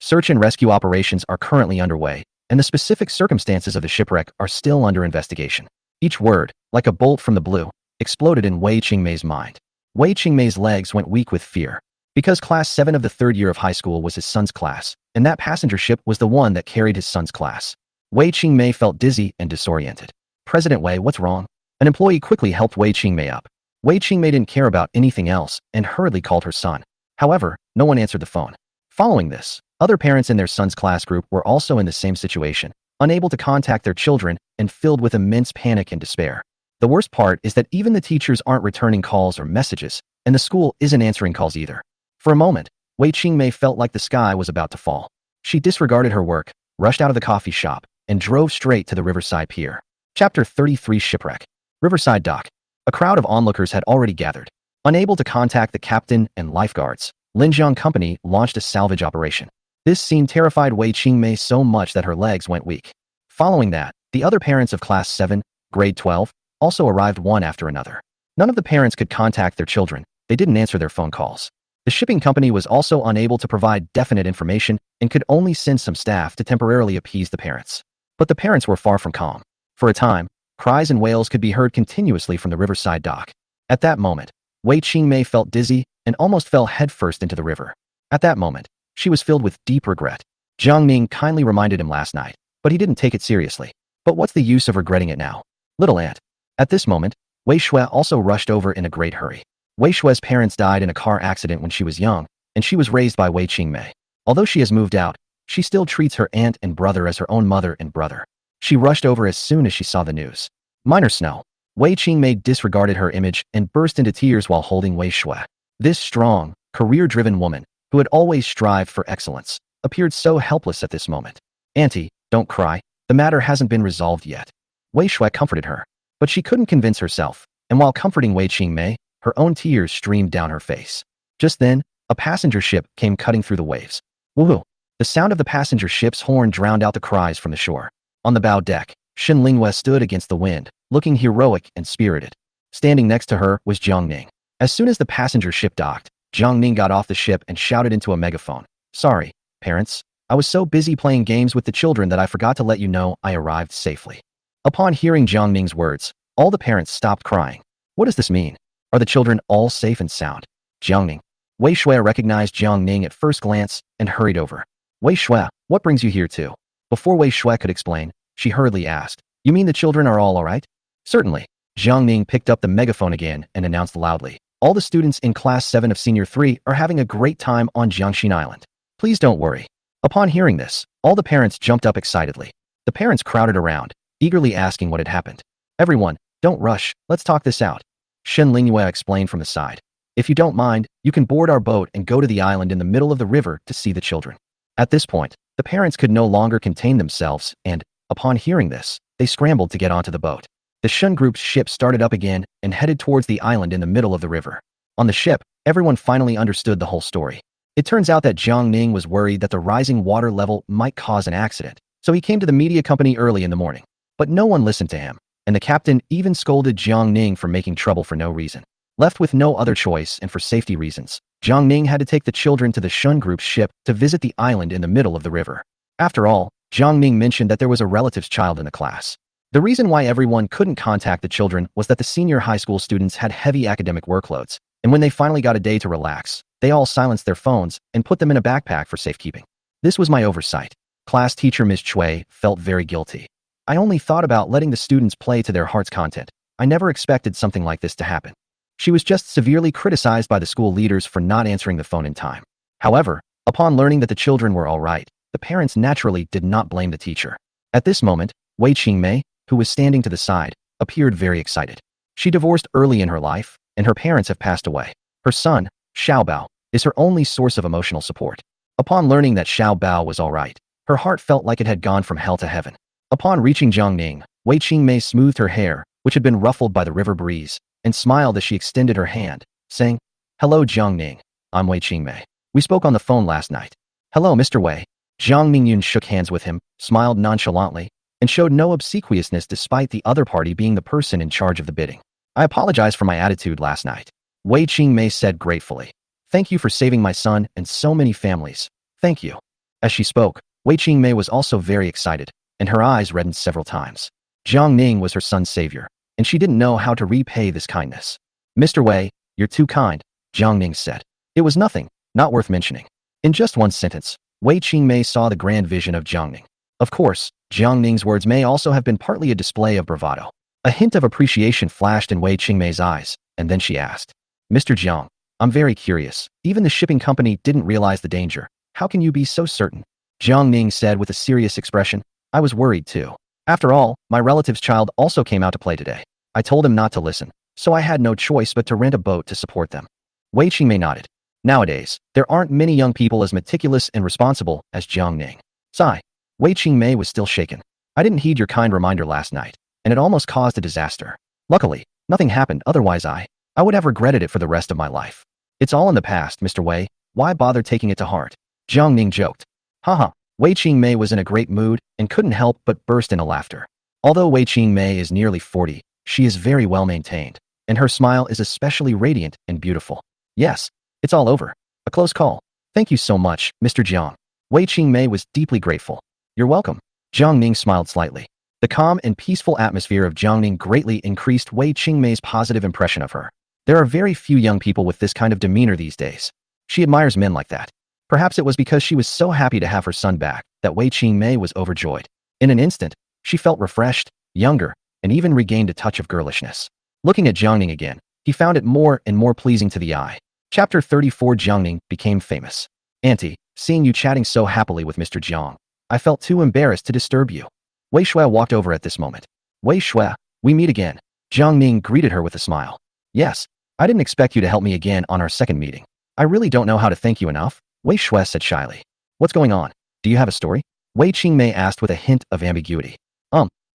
Search and rescue operations are currently underway, and the specific circumstances of the shipwreck are still under investigation. Each word, like a bolt from the blue, exploded in Wei Qingmei's mind. Wei Qingmei's legs went weak with fear. Because class 7 of the third year of high school was his son's class, and that passenger ship was the one that carried his son's class. Wei Qingmei felt dizzy and disoriented. President Wei, what's wrong? An employee quickly helped Wei Qingmei up. Wei Qingmei didn't care about anything else and hurriedly called her son. However, no one answered the phone. Following this, other parents in their son's class group were also in the same situation, unable to contact their children and filled with immense panic and despair. The worst part is that even the teachers aren't returning calls or messages, and the school isn't answering calls either. For a moment, Wei Qingmei felt like the sky was about to fall. She disregarded her work, rushed out of the coffee shop, and drove straight to the Riverside Pier. Chapter 33 Shipwreck. Riverside Dock. A crowd of onlookers had already gathered. Unable to contact the captain and lifeguards, Linjiang Company launched a salvage operation. This scene terrified Wei Qingmei so much that her legs went weak. Following that, the other parents of Class 7, Grade 12, also arrived one after another. None of the parents could contact their children. They didn't answer their phone calls. The shipping company was also unable to provide definite information and could only send some staff to temporarily appease the parents. But the parents were far from calm. For a time, cries and wails could be heard continuously from the Riverside Dock. At that moment, Wei Qingmei felt dizzy and almost fell headfirst into the river. At that moment, she was filled with deep regret. Jiang Ning kindly reminded him last night, but he didn't take it seriously. But what's the use of regretting it now? Little aunt. At this moment, Wei Shui also rushed over in a great hurry. Wei Shui's parents died in a car accident when she was young, and she was raised by Wei Qingmei. Although she has moved out, she still treats her aunt and brother as her own mother and brother. She rushed over as soon as she saw the news. Minor snow. Wei Qingmei disregarded her image and burst into tears while holding Wei Shui. This strong, career-driven woman, who had always strived for excellence, appeared so helpless at this moment. Auntie, don't cry. The matter hasn't been resolved yet. Wei Shui comforted her. But she couldn't convince herself, and while comforting Wei Qingmei, her own tears streamed down her face. Just then, a passenger ship came cutting through the waves. Woohoo! The sound of the passenger ship's horn drowned out the cries from the shore. On the bow deck, Shen Lingyue stood against the wind, looking heroic and spirited. Standing next to her was Jiang Ning. As soon as the passenger ship docked, Jiang Ning got off the ship and shouted into a megaphone. Sorry, parents. I was so busy playing games with the children that I forgot to let you know I arrived safely. Upon hearing Jiang Ning's words, all the parents stopped crying. What does this mean? Are the children all safe and sound? Jiang Ning. Wei Shui recognized Jiang Ning at first glance and hurried over. Wei Shui, what brings you here too? Before Wei Shui could explain, she hurriedly asked, You mean the children are all right? Certainly. Jiang Ning picked up the megaphone again and announced loudly. All the students in Class 7 of Senior 3 are having a great time on Jiangxin Island. Please don't worry. Upon hearing this, all the parents jumped up excitedly. The parents crowded around, eagerly asking what had happened. Everyone, don't rush, let's talk this out. Shen Lingyue explained from the side. If you don't mind, you can board our boat and go to the island in the middle of the river to see the children. At this point, the parents could no longer contain themselves and, upon hearing this, they scrambled to get onto the boat. The Shen group's ship started up again and headed towards the island in the middle of the river. On the ship, everyone finally understood the whole story. It turns out that Jiang Ning was worried that the rising water level might cause an accident, so he came to the media company early in the morning. But no one listened to him, and the captain even scolded Jiang Ning for making trouble for no reason. Left with no other choice and for safety reasons, Jiang Ning had to take the children to the Shen group's ship to visit the island in the middle of the river. After all, Jiang Ning mentioned that there was a relative's child in the class. The reason why everyone couldn't contact the children was that the senior high school students had heavy academic workloads, and when they finally got a day to relax, they all silenced their phones and put them in a backpack for safekeeping. This was my oversight. Class teacher Ms. Chui felt very guilty. I only thought about letting the students play to their heart's content. I never expected something like this to happen. She was just severely criticized by the school leaders for not answering the phone in time. However, upon learning that the children were all right, the parents naturally did not blame the teacher. At this moment, Wei Qingmei, who was standing to the side, appeared very excited. She divorced early in her life, and her parents have passed away. Her son, Xiaobao, is her only source of emotional support. Upon learning that Xiaobao was all right, her heart felt like it had gone from hell to heaven. Upon reaching Jiang Ning, Wei Qingmei smoothed her hair, which had been ruffled by the river breeze, and smiled as she extended her hand, saying, Hello Jiang Ning, I'm Wei Qingmei. We spoke on the phone last night. Hello Mr. Wei. Jiang Mingyun shook hands with him, smiled nonchalantly, and showed no obsequiousness despite the other party being the person in charge of the bidding. I apologize for my attitude last night. Wei Qingmei said gratefully. Thank you for saving my son and so many families. Thank you. As she spoke, Wei Qingmei was also very excited, and her eyes reddened several times. Jiang Ning was her son's savior, and she didn't know how to repay this kindness. Mr. Wei, You're too kind, Jiang Ning said. It was nothing, not worth mentioning. In just one sentence, Wei Qingmei saw the grand vision of Jiang Ning. Of course, Jiang Ning's words may also have been partly a display of bravado. A hint of appreciation flashed in Wei Qingmei's eyes, and then she asked, Mr. Jiang, I'm very curious. Even the shipping company didn't realize the danger. How can you be so certain? Jiang Ning said with a serious expression, I was worried too. After all, my relative's child also came out to play today. I told him not to listen, so I had no choice but to rent a boat to support them. Wei Qingmei nodded. Nowadays, there aren't many young people as meticulous and responsible as Jiang Ning. Sigh. Wei Qingmei was still shaken. I didn't heed your kind reminder last night, and it almost caused a disaster. Luckily, nothing happened, otherwise I would have regretted it for the rest of my life. It's all in the past, Mr. Wei. Why bother taking it to heart? Jiang Ning joked. Haha. Wei Qingmei was in a great mood and couldn't help but burst into laughter. Although Wei Qingmei is nearly 40, she is very well maintained, and her smile is especially radiant and beautiful. Yes, it's all over. A close call. Thank you so much, Mr. Jiang. Wei Qingmei was deeply grateful. You're welcome. Jiang Ning smiled slightly. The calm and peaceful atmosphere of Jiang Ning greatly increased Wei Qingmei's positive impression of her. There are very few young people with this kind of demeanor these days. She admires men like that. Perhaps it was because she was so happy to have her son back that Wei Qingmei was overjoyed. In an instant, she felt refreshed, younger, and even regained a touch of girlishness. Looking at Jiang Ning again, he found it more and more pleasing to the eye. Chapter 34. Jiang Ning became famous. Auntie, seeing you chatting so happily with Mr. Jiang, I felt too embarrassed to disturb you. Wei Shui walked over at this moment. Wei Shui, we meet again. Jiang Ning greeted her with a smile. Yes, I didn't expect you to help me again on our second meeting. I really don't know how to thank you enough, Wei Shui said shyly. What's going on? Do you have a story? Wei Qingmei asked with a hint of ambiguity.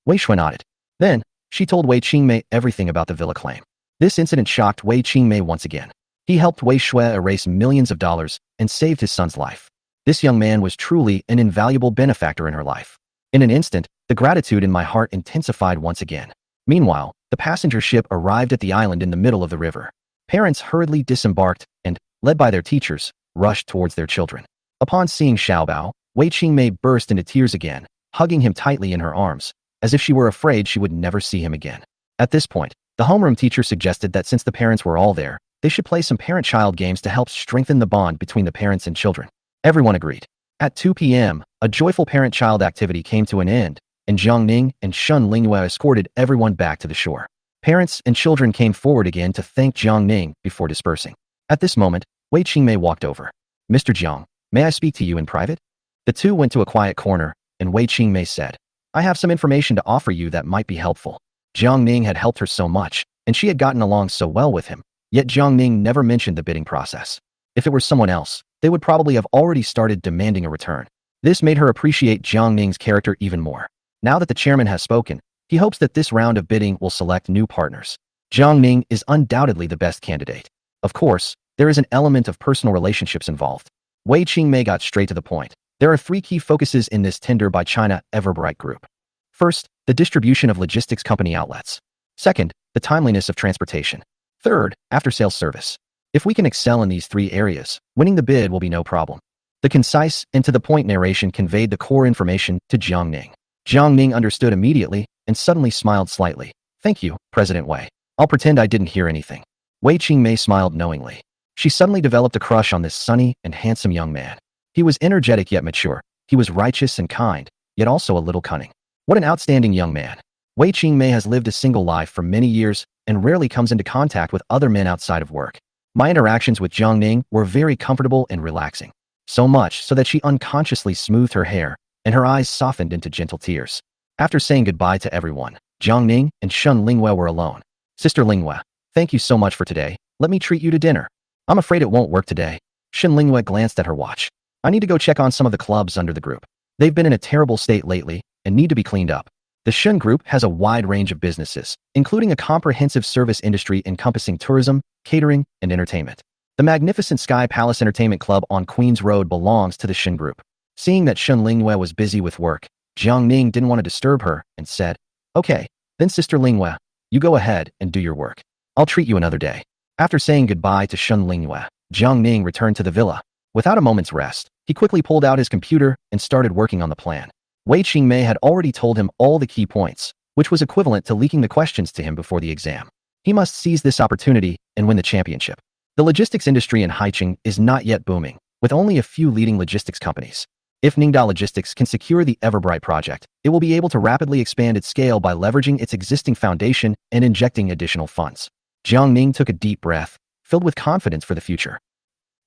Wei Shui nodded. Then, she told Wei Qingmei everything about the villa claim. This incident shocked Wei Qingmei once again. He helped Wei Shui erase millions of dollars and saved his son's life. This young man was truly an invaluable benefactor in her life. In an instant, the gratitude in my heart intensified once again. Meanwhile, the passenger ship arrived at the island in the middle of the river. Parents hurriedly disembarked and, led by their teachers, rushed towards their children. Upon seeing Xiaobao, Wei Qingmei burst into tears again, hugging him tightly in her arms, as if she were afraid she would never see him again. At this point, the homeroom teacher suggested that since the parents were all there, they should play some parent-child games to help strengthen the bond between the parents and children. Everyone agreed. At 2 p.m., a joyful parent-child activity came to an end, and Jiang Ning and Shun Lingyue escorted everyone back to the shore. Parents and children came forward again to thank Jiang Ning before dispersing. At this moment, Wei Qingmei walked over. Mr. Jiang, may I speak to you in private? The two went to a quiet corner, and Wei Qingmei said, I have some information to offer you that might be helpful. Jiang Ning had helped her so much, and she had gotten along so well with him, yet Jiang Ning never mentioned the bidding process. If it were someone else, they would probably have already started demanding a return. This made her appreciate Jiang Ning's character even more. Now that the chairman has spoken, he hopes that this round of bidding will select new partners. Jiang Ning is undoubtedly the best candidate. Of course, there is an element of personal relationships involved. Wei Qingmei got straight to the point. There are 3 key focuses in this tender by China Everbright Group. First, the distribution of logistics company outlets. Second, the timeliness of transportation. Third, after-sales service. If we can excel in these 3 areas, winning the bid will be no problem. The concise and to-the-point narration conveyed the core information to Jiang Ning. Jiang Ning understood immediately and suddenly smiled slightly. Thank you, President Wei. I'll pretend I didn't hear anything. Wei Qingmei smiled knowingly. She suddenly developed a crush on this sunny and handsome young man. He was energetic yet mature. He was righteous and kind, yet also a little cunning. What an outstanding young man. Wei Qingmei has lived a single life for many years and rarely comes into contact with other men outside of work. My interactions with Jiang Ning were very comfortable and relaxing. So much so that she unconsciously smoothed her hair, and her eyes softened into gentle tears. After saying goodbye to everyone, Jiang Ning and Shun Lingyue were alone. Sister Lingyue, thank you so much for today. Let me treat you to dinner. I'm afraid it won't work today. Shun Lingyue glanced at her watch. I need to go check on some of the clubs under the group. They've been in a terrible state lately and need to be cleaned up. The Shun Group has a wide range of businesses, including a comprehensive service industry encompassing tourism, catering, and entertainment. The magnificent Sky Palace Entertainment Club on Queens Road belongs to the Shun Group. Seeing that Shun Lingyue was busy with work, Jiang Ning didn't want to disturb her and said, Okay, then Sister Lingyue, you go ahead and do your work. I'll treat you another day. After saying goodbye to Shun Lingyue, Jiang Ning returned to the villa. Without a moment's rest, he quickly pulled out his computer and started working on the plan. Wei Qingmei had already told him all the key points, which was equivalent to leaking the questions to him before the exam. He must seize this opportunity and win the championship. The logistics industry in Haicheng is not yet booming, with only a few leading logistics companies. If Ningda Logistics can secure the Everbright project, it will be able to rapidly expand its scale by leveraging its existing foundation and injecting additional funds. Jiang Ning took a deep breath, filled with confidence for the future.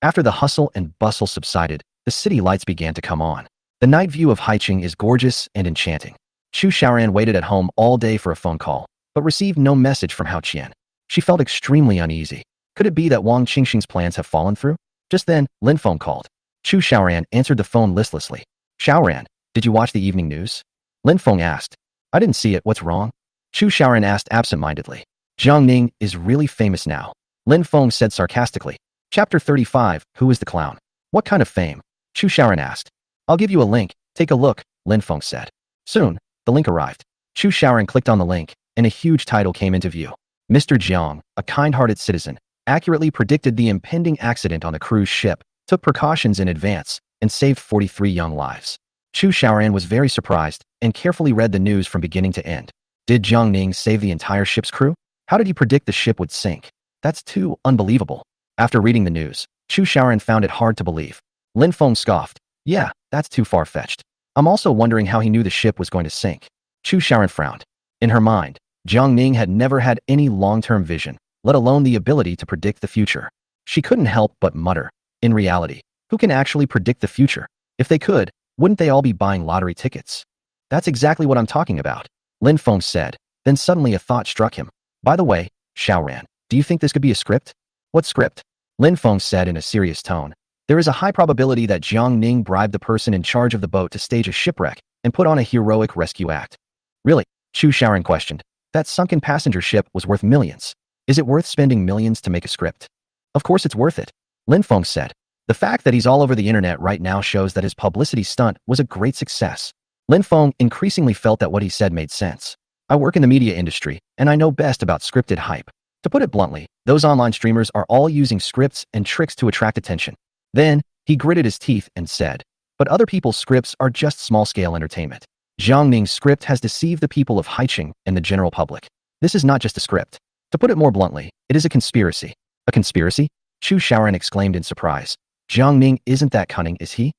After the hustle and bustle subsided, the city lights began to come on. The night view of Haicheng is gorgeous and enchanting. Chu Xiaoran waited at home all day for a phone call, but received no message from Hao Qian. She felt extremely uneasy. Could it be that Wang Qingxing's plans have fallen through? Just then, Lin Feng called. Chu Xiaoran answered the phone listlessly. Xiaoran, did you watch the evening news? Lin Feng asked. I didn't see it, what's wrong? Chu Xiaoran asked absent-mindedly. Jiang Ning is really famous now. Lin Feng said sarcastically. Chapter 35, Who is the clown? What kind of fame? Chu Xiaoran asked. I'll give you a link, take a look, Lin Feng said. Soon, the link arrived. Chu Xiaoran clicked on the link, and a huge title came into view. Mr. Jiang, a kind-hearted citizen, accurately predicted the impending accident on the cruise ship, took precautions in advance, and saved 43 young lives. Chu Xiaoran was very surprised and carefully read the news from beginning to end. Did Jiang Ning save the entire ship's crew? How did he predict the ship would sink? That's too unbelievable. After reading the news, Chu Xiaoran found it hard to believe. Lin Feng scoffed. Yeah, that's too far-fetched. I'm also wondering how he knew the ship was going to sink. Chu Xiaoran frowned. In her mind, Jiang Ning had never had any long-term vision, let alone the ability to predict the future. She couldn't help but mutter. In reality, who can actually predict the future? If they could, wouldn't they all be buying lottery tickets? That's exactly what I'm talking about, Lin Feng said. Then suddenly a thought struck him. By the way, Xiaoran, do you think this could be a script? What script? Lin Feng said in a serious tone. There is a high probability that Jiang Ning bribed the person in charge of the boat to stage a shipwreck and put on a heroic rescue act. Really? Chu Xiaoran questioned. That sunken passenger ship was worth millions. Is it worth spending millions to make a script? Of course it's worth it, Lin Feng said. The fact that he's all over the internet right now shows that his publicity stunt was a great success. Lin Feng increasingly felt that what he said made sense. I work in the media industry, and I know best about scripted hype. To put it bluntly, those online streamers are all using scripts and tricks to attract attention. Then, he gritted his teeth and said, but other people's scripts are just small-scale entertainment. Jiang Ning's script has deceived the people of Haicheng and the general public. This is not just a script. To put it more bluntly, it is a conspiracy. A conspiracy? Chu Xiaoran exclaimed in surprise. Jiang Ning isn't that cunning, is he?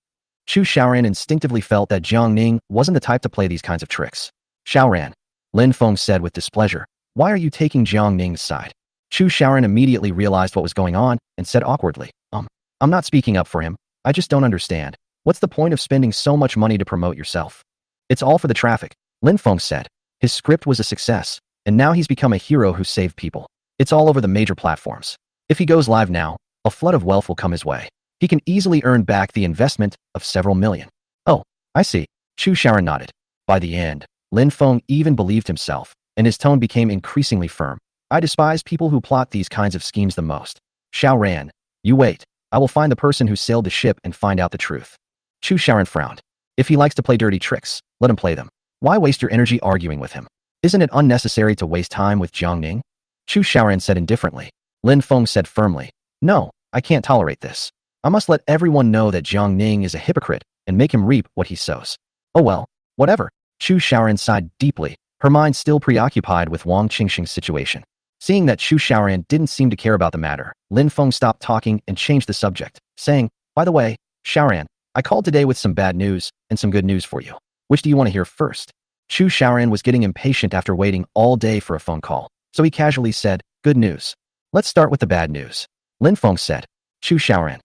Chu Xiaoran instinctively felt that Jiang Ning wasn't the type to play these kinds of tricks. Xiaoran, Lin Feng said with displeasure. Why are you taking Jiang Ning's side? Chu Xiaoran immediately realized what was going on and said awkwardly, I'm not speaking up for him. I just don't understand. What's the point of spending so much money to promote yourself? It's all for the traffic, Lin Feng said. His script was a success, and now he's become a hero who saved people. It's all over the major platforms. If he goes live now, a flood of wealth will come his way. He can easily earn back the investment of several million. Oh, I see. Chu Xiaoran nodded. By the end, Lin Feng even believed himself, and his tone became increasingly firm. I despise people who plot these kinds of schemes the most. Xiaoran, you wait. I will find the person who sailed the ship and find out the truth. Chu Xiaoran frowned. If he likes to play dirty tricks, let him play them. Why waste your energy arguing with him? Isn't it unnecessary to waste time with Jiang Ning? Chu Xiaoran said indifferently. Lin Feng said firmly. No, I can't tolerate this. I must let everyone know that Jiang Ning is a hypocrite and make him reap what he sows. Oh well, whatever. Chu Xiaoran sighed deeply, her mind still preoccupied with Wang Qingxing's situation. Seeing that Chu Xiaoran didn't seem to care about the matter, Lin Feng stopped talking and changed the subject, saying, by the way, Xiaoran, I called today with some bad news and some good news for you. Which do you want to hear first? Chu Xiaoran was getting impatient after waiting all day for a phone call, so he casually said, good news. Let's start with the bad news. Lin Feng said. Chu Xiaoran.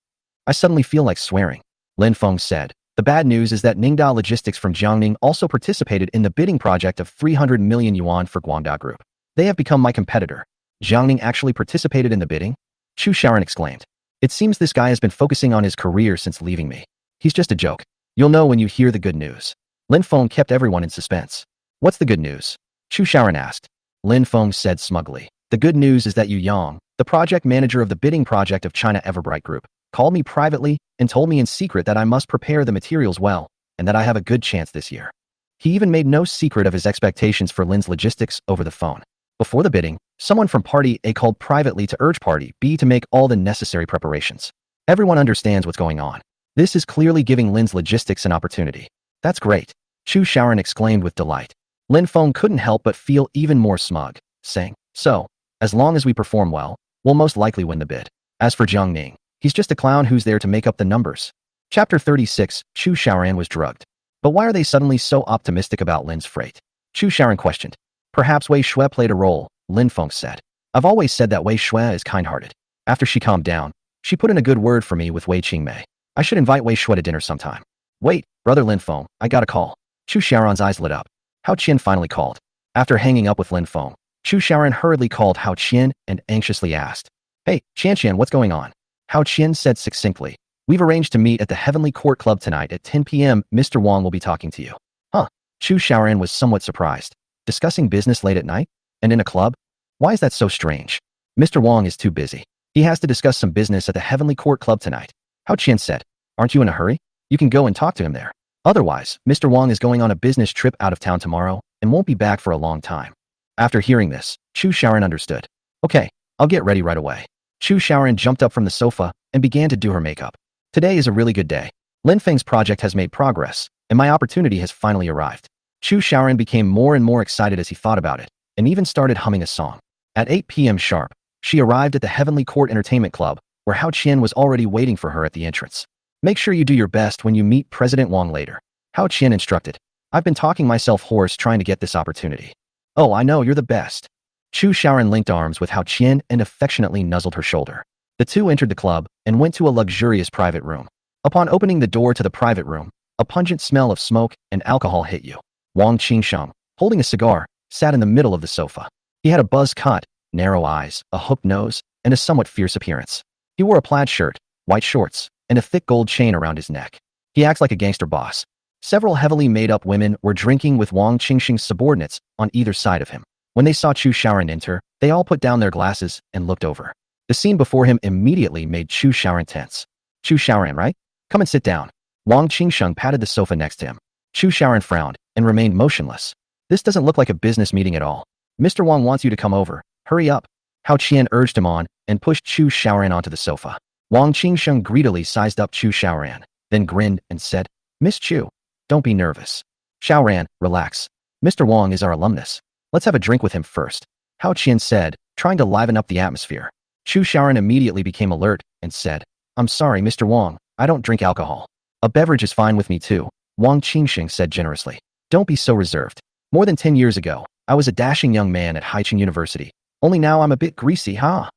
I suddenly feel like swearing. Lin Feng said. The bad news is that Ningda Logistics from Jiang Ning also participated in the bidding project of 300 million yuan for Guangda Group. They have become my competitor. Jiang Ning actually participated in the bidding? Chu Xiaoran exclaimed. It seems this guy has been focusing on his career since leaving me. He's just a joke. You'll know when you hear the good news. Lin Feng kept everyone in suspense. What's the good news? Chu Xiaoran asked. Lin Feng said smugly. The good news is that Yu Yang, the project manager of the bidding project of China Everbright Group, called me privately and told me in secret that I must prepare the materials well and that I have a good chance this year. He even made no secret of his expectations for Lin's logistics over the phone. Before the bidding, someone from Party A called privately to urge Party B to make all the necessary preparations. Everyone understands what's going on. This is clearly giving Lin's logistics an opportunity. That's great. Chu Xiaoran exclaimed with delight. Lin Feng couldn't help but feel even more smug, saying, so, As long as we perform well, we'll most likely win the bid. As for Jiang Ning, he's just a clown who's there to make up the numbers. Chapter 36, Chu Xiaoran was drugged. But why are they suddenly so optimistic about Lin's freight? Chu Xiaoran questioned. Perhaps Wei Shui played a role, Lin Feng said. I've always said that Wei Shui is kind-hearted. After she calmed down, she put in a good word for me with Wei Qingmei. I should invite Wei Shui to dinner sometime. Wait, brother Lin Feng, I got a call. Chu Xiaoran's eyes lit up. Hao Qian finally called. After hanging up with Lin Feng, Chu Xiaoran hurriedly called Hao Qian and anxiously asked, Hey, Qian, what's going on? Hao Qian said succinctly, We've arranged to meet at the Heavenly Court Club tonight at 10 p.m. Mr. Wang will be talking to you. Huh? Chu Xiaoran was somewhat surprised. Discussing business late at night? And in a club? Why is that so strange? Mr. Wang is too busy. He has to discuss some business at the Heavenly Court Club tonight. Hao Qian said, Aren't you in a hurry? You can go and talk to him there. Otherwise, Mr. Wang is going on a business trip out of town tomorrow and won't be back for a long time. After hearing this, Chu Xiaoran understood. Okay, I'll get ready right away. Chu Xiaoran jumped up from the sofa and began to do her makeup. Today is a really good day. Lin Feng's project has made progress, and my opportunity has finally arrived. Chu Xiaoran became more and more excited as he thought about it, and even started humming a song. At 8 p.m. sharp, she arrived at the Heavenly Court Entertainment Club, where Hao Qian was already waiting for her at the entrance. Make sure you do your best when you meet President Wang later. Hao Qian instructed. I've been talking myself hoarse trying to get this opportunity. Oh, I know, you're the best. Chu Xiaoran linked arms with Hao Qian and affectionately nuzzled her shoulder. The two entered the club and went to a luxurious private room. Upon opening the door to the private room, a pungent smell of smoke and alcohol hit you. Wang Qingsheng, holding a cigar, sat in the middle of the sofa. He had a buzz cut, narrow eyes, a hooked nose, and a somewhat fierce appearance. He wore a plaid shirt, white shorts, and a thick gold chain around his neck. He acts like a gangster boss. Several heavily made-up women were drinking with Wang Qingsheng's subordinates on either side of him. When they saw Chu Xiaoran enter, they all put down their glasses and looked over. The scene before him immediately made Chu Xiaoran tense. Chu Xiaoran, right? Come and sit down. Wang Qingsheng patted the sofa next to him. Chu Xiaoran frowned and remained motionless. This doesn't look like a business meeting at all. Mr. Wang wants you to come over. Hurry up. Hao Qian urged him on and pushed Chu Xiaoran onto the sofa. Wang Qingsheng greedily sized up Chu Xiaoran, then grinned and said, Miss Chu, don't be nervous. Xiaoran, relax. Mr. Wang is our alumnus. Let's have a drink with him first. Hao Qian said, trying to liven up the atmosphere. Chu Xiaoran immediately became alert and said, I'm sorry, Mr. Wang, I don't drink alcohol. A beverage is fine with me too, Wang Qingsheng said generously. Don't be so reserved. More than 10 years ago, I was a dashing young man at Haicheng University. Only now I'm a bit greasy, huh?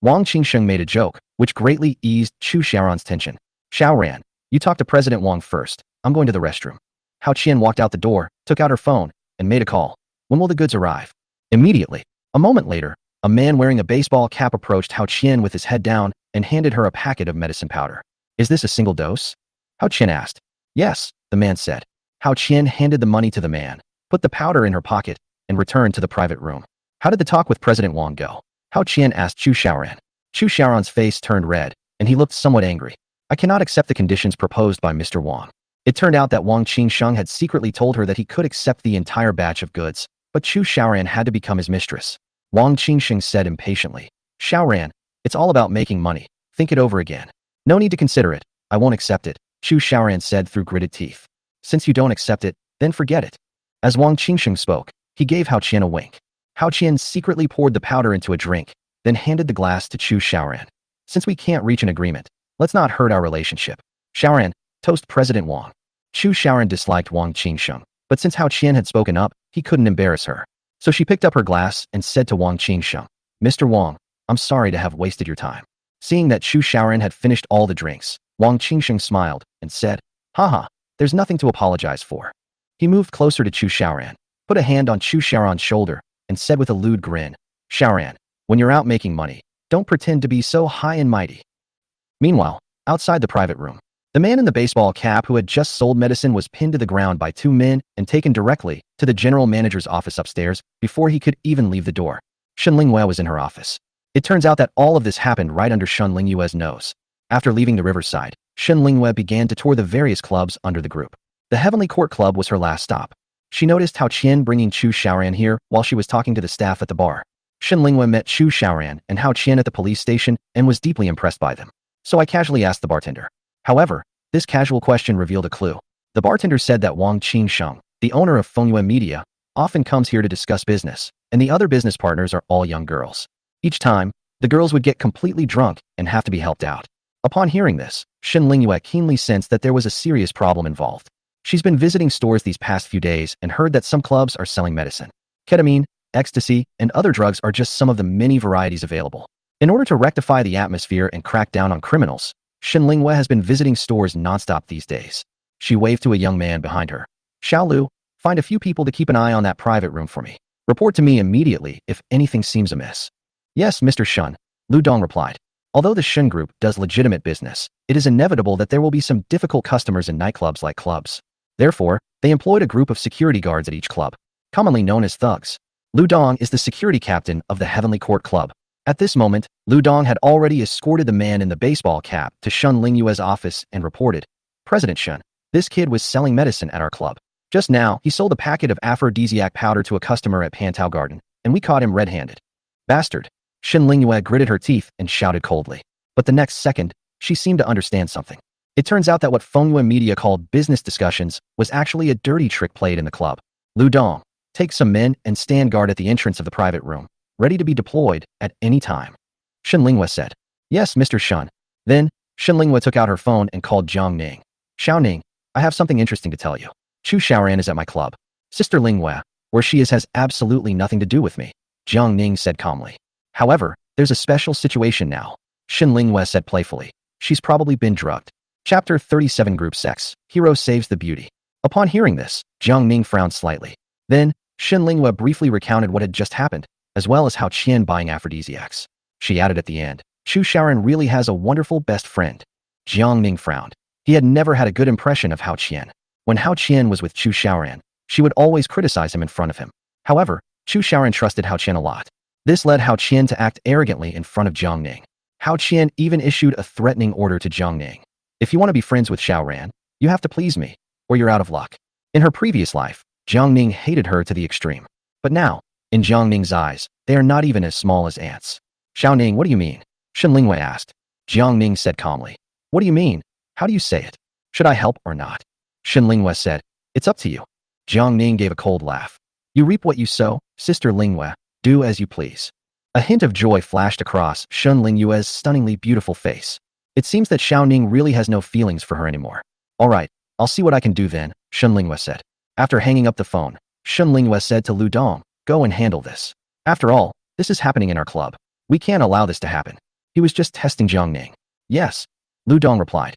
Wang Qingsheng made a joke, which greatly eased Chu Xiaoran's tension. Xiaoran, you talk to President Wang first. I'm going to the restroom. Hao Qian walked out the door, took out her phone, and made a call. When will the goods arrive? Immediately. A moment later, a man wearing a baseball cap approached Hao Qian with his head down and handed her a packet of medicine powder. Is this a single dose? Hao Qian asked. Yes, the man said. Hao Qian handed the money to the man, put the powder in her pocket, and returned to the private room. How did the talk with President Wang go? Hao Qian asked Chu Xiaoran. Chu Xiaoran's face turned red, and he looked somewhat angry. I cannot accept the conditions proposed by Mr. Wang. It turned out that Wang Qingsheng had secretly told her that he could accept the entire batch of goods, but Chu Xiaoran had to become his mistress. Wang Qingsheng said impatiently, Xiaoran, it's all about making money. Think it over again. No need to consider it. I won't accept it, Chu Xiaoran said through gritted teeth. Since you don't accept it, then forget it. As Wang Qingsheng spoke, he gave Hao Qian a wink. Hao Qian secretly poured the powder into a drink, then handed the glass to Chu Xiaoran. Since we can't reach an agreement, let's not hurt our relationship. Xiaoran, toast President Wang. Chu Xiaoran disliked Wang Qingsheng, but since Hao Qian had spoken up, he couldn't embarrass her. So she picked up her glass and said to Wang Qingsheng, Mr. Wang, I'm sorry to have wasted your time. Seeing that Chu Xiaoran had finished all the drinks, Wang Qingsheng smiled and said, Haha, there's nothing to apologize for. He moved closer to Chu Xiaoran, put a hand on Chu Xiaoran's shoulder, and said with a lewd grin, Xiaoran, when you're out making money, don't pretend to be so high and mighty. Meanwhile, outside the private room, the man in the baseball cap who had just sold medicine was pinned to the ground by two men and taken directly to the general manager's office upstairs before he could even leave the door. Shen Lingyue was in her office. It turns out that all of this happened right under Shen Lingyue's nose. After leaving the riverside, Shen Lingyue began to tour the various clubs under the group. The Heavenly Court Club was her last stop. She noticed Hao Qian bringing Chu Xiaoran here while she was talking to the staff at the bar. Shen Lingyue met Chu Xiaoran and Hao Qian at the police station and was deeply impressed by them. So I casually asked the bartender. However, this casual question revealed a clue. The bartender said that Wang Qingsheng, the owner of Fengyue Media, often comes here to discuss business, and the other business partners are all young girls. Each time, the girls would get completely drunk and have to be helped out. Upon hearing this, Shen Lingyue keenly sensed that there was a serious problem involved. She's been visiting stores these past few days and heard that some clubs are selling medicine. Ketamine, ecstasy, and other drugs are just some of the many varieties available. In order to rectify the atmosphere and crack down on criminals, Shen Lingyue has been visiting stores nonstop these days. She waved to a young man behind her. Xiao Lu, find a few people to keep an eye on that private room for me. Report to me immediately if anything seems amiss. Yes, Mr. Shun, Lu Dong replied. Although the Shun Group does legitimate business, it is inevitable that there will be some difficult customers in nightclubs like clubs. Therefore, they employed a group of security guards at each club, commonly known as thugs. Lu Dong is the security captain of the Heavenly Court Club. At this moment, Lu Dong had already escorted the man in the baseball cap to Shun Lingyue's office and reported, President Shun, this kid was selling medicine at our club. Just now, he sold a packet of aphrodisiac powder to a customer at Pantao Garden, and we caught him red-handed. Bastard. Shen Lingyue gritted her teeth and shouted coldly. But the next second, she seemed to understand something. It turns out that what Fengyue media called business discussions was actually a dirty trick played in the club. Lu Dong, take some men and stand guard at the entrance of the private room, ready to be deployed at any time. Shen Lingyue said. Yes, Mr. Shun. Then, Shen Lingyue took out her phone and called Jiang Ning. Xiao Ning, I have something interesting to tell you. Chu Xiaoran is at my club. Sister Lingyue, where she is has absolutely nothing to do with me, Jiang Ning said calmly. However, there's a special situation now, Shen Lingyue said playfully. She's probably been drugged. Chapter 37 Group Sex, Hero Saves the Beauty. Upon hearing this, Jiang Ning frowned slightly. Then, Shen Lingyue briefly recounted what had just happened, as well as how Qian buying aphrodisiacs. She added at the end, Chu Xiaoran really has a wonderful best friend. Jiang Ning frowned. He had never had a good impression of Hao Qian. When Hao Qian was with Chu Xiaoran, she would always criticize him in front of him. However, Chu Xiaoran trusted Hao Qian a lot. This led Hao Qian to act arrogantly in front of Jiang Ning. Hao Qian even issued a threatening order to Jiang Ning. If you want to be friends with Xiaoran, you have to please me, or you're out of luck. In her previous life, Jiang Ning hated her to the extreme. But now, in Jiang Ning's eyes, they are not even as small as ants. Xiao Ning, what do you mean? Shen Lingyue asked. Jiang Ning said calmly. What do you mean? How do you say it? Should I help or not? Shen Lingyue said. It's up to you. Jiang Ning gave a cold laugh. You reap what you sow, Sister Lingyue. Do as you please. A hint of joy flashed across Shen Lingyue's stunningly beautiful face. It seems that Xiao Ning really has no feelings for her anymore. All right, I'll see what I can do then, Shen Lingyue said. After hanging up the phone, Shen Lingyue said to Lu Dong, go and handle this. After all, this is happening in our club. We can't allow this to happen. He was just testing Jiang Ning. Yes, Lu Dong replied.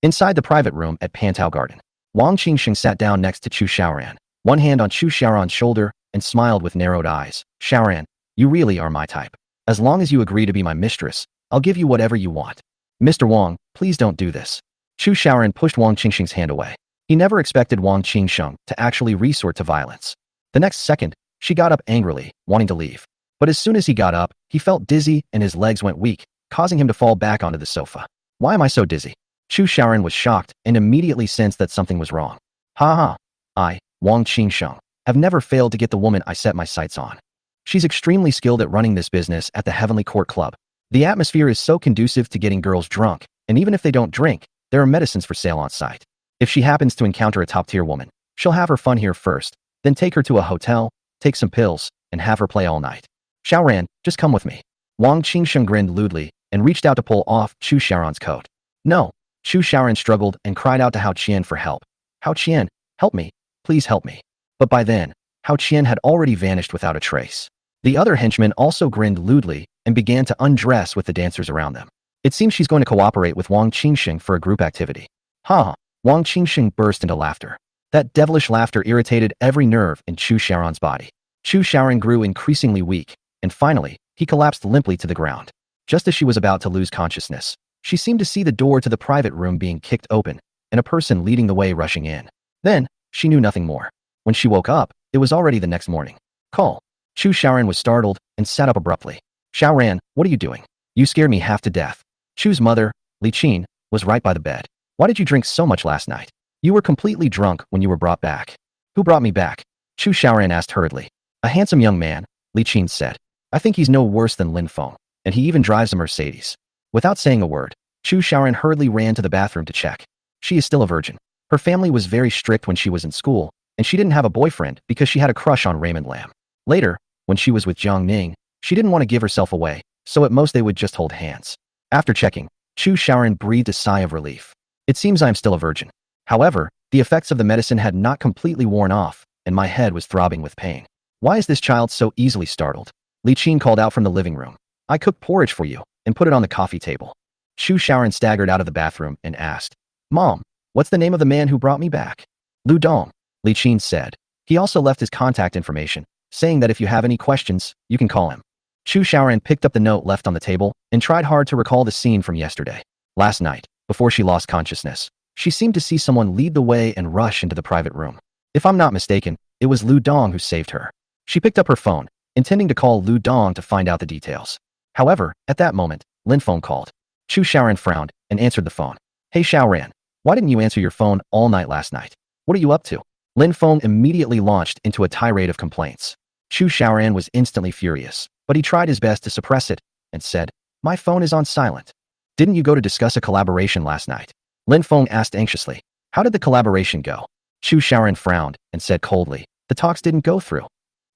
Inside the private room at Pantao Garden, Wang Qingsheng sat down next to Chu Xiaoran, one hand on Chu Xiaoran's shoulder, and smiled with narrowed eyes. Xiaoran, you really are my type. As long as you agree to be my mistress, I'll give you whatever you want. Mr. Wang, please don't do this. Chu Xiaoran pushed Wang Qingsheng's hand away. He never expected Wang Qingsheng to actually resort to violence. The next second, she got up angrily, wanting to leave. But as soon as he got up, he felt dizzy and his legs went weak, causing him to fall back onto the sofa. Why am I so dizzy? Chu Xiaoran was shocked and immediately sensed that something was wrong. Ha ha. I, Wang Qingsheng, have never failed to get the woman I set my sights on. She's extremely skilled at running this business at the Heavenly Court Club. The atmosphere is so conducive to getting girls drunk, and even if they don't drink, there are medicines for sale on site. If she happens to encounter a top-tier woman, she'll have her fun here first, then take her to a hotel, take some pills, and have her play all night. Xiaoran, just come with me. Wang Qingsheng grinned lewdly and reached out to pull off Chu Xiaoran's coat. No. Chu Xiaoran struggled and cried out to Hao Qian for help. Hao Qian, help me. Please help me. But by then, Hao Qian had already vanished without a trace. The other henchmen also grinned lewdly and began to undress with the dancers around them. It seems she's going to cooperate with Wang Qingsheng for a group activity. Ha! Wang Qingsheng burst into laughter. That devilish laughter irritated every nerve in Chu Xiaoran's body. Chu Xiaoran grew increasingly weak, and finally, he collapsed limply to the ground. Just as she was about to lose consciousness, she seemed to see the door to the private room being kicked open, and a person leading the way rushing in. Then, she knew nothing more. When she woke up, it was already the next morning. Call. Chu Xiaoran was startled and sat up abruptly. Xiaoran, what are you doing? You scared me half to death. Chu's mother, Li Qin, was right by the bed. Why did you drink so much last night? You were completely drunk when you were brought back. Who brought me back? Chu Xiaoran asked hurriedly. A handsome young man, Li Qin said. I think he's no worse than Lin Feng, and he even drives a Mercedes. Without saying a word, Chu Xiaoran hurriedly ran to the bathroom to check. She is still a virgin. Her family was very strict when she was in school, and she didn't have a boyfriend because she had a crush on Raymond Lam. Later, when she was with Jiang Ning, She didn't want to give herself away, so at most they would just hold hands. After checking, Chu Xiaoran breathed a sigh of relief. It seems I'm still a virgin. However, the effects of the medicine had not completely worn off, and my head was throbbing with pain. Why is this child so easily startled? Li Qin called out from the living room. I cooked porridge for you, and put it on the coffee table. Chu Xiaoran staggered out of the bathroom and asked, Mom, what's the name of the man who brought me back? Lu Dong, Li Qin said. He also left his contact information, saying that if you have any questions, you can call him. Chu Xiaoran picked up the note left on the table and tried hard to recall the scene from yesterday. Last night, before she lost consciousness, she seemed to see someone lead the way and rush into the private room. If I'm not mistaken, it was Lu Dong who saved her. She picked up her phone, intending to call Lu Dong to find out the details. However, at that moment, Lin Feng called. Chu Xiaoran frowned and answered the phone. Hey Xiaoran, why didn't you answer your phone all night last night? What are you up to? Lin Feng immediately launched into a tirade of complaints. Chu Xiaoran was instantly furious, but he tried his best to suppress it and said, My phone is on silent. Didn't you go to discuss a collaboration last night? Lin Feng asked anxiously. How did the collaboration go? Chu Xiaoran frowned and said coldly, The talks didn't go through.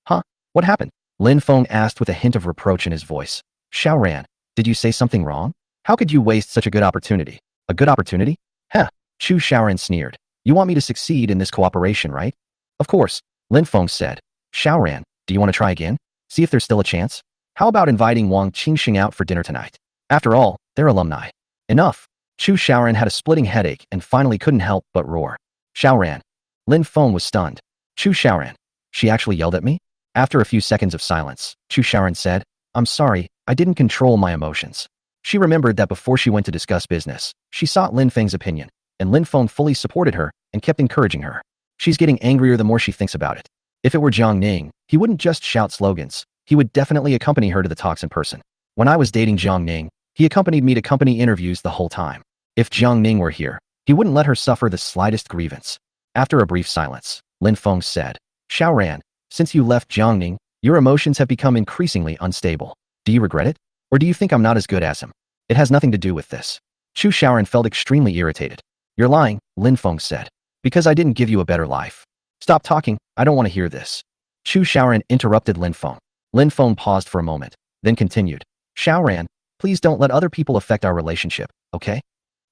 Huh? What happened? Lin Feng asked with a hint of reproach in his voice. Xiaoran, did you say something wrong? How could you waste such a good opportunity? A good opportunity? Heh. Chu Xiaoran sneered. You want me to succeed in this cooperation, right? Of course, Lin Feng said. Xiaoran, do you want to try again? See if there's still a chance? How about inviting Wang Qingxing out for dinner tonight? After all, they're alumni. Enough. Chu Xiaoran had a splitting headache and finally couldn't help but roar. Xiaoran. Lin Feng was stunned. Chu Xiaoran. She actually yelled at me? After a few seconds of silence, Chu Xiaoran said, I'm sorry, I didn't control my emotions. She remembered that before she went to discuss business, she sought Lin Feng's opinion, and Lin Feng fully supported her and kept encouraging her. She's getting angrier the more she thinks about it. If it were Jiang Ning, he wouldn't just shout slogans. He would definitely accompany her to the talks in person. When I was dating Jiang Ning, he accompanied me to company interviews the whole time. If Jiang Ning were here, he wouldn't let her suffer the slightest grievance. After a brief silence, Lin Feng said, Xiaoran, since you left Jiang Ning, your emotions have become increasingly unstable. Do you regret it? Or do you think I'm not as good as him? It has nothing to do with this. Chu Xiaoran felt extremely irritated. You're lying, Lin Feng said. Because I didn't give you a better life. Stop talking, I don't want to hear this. Chu Xiaoran interrupted Lin Feng. Lin Feng paused for a moment, then continued. Xiaoran, please don't let other people affect our relationship, okay?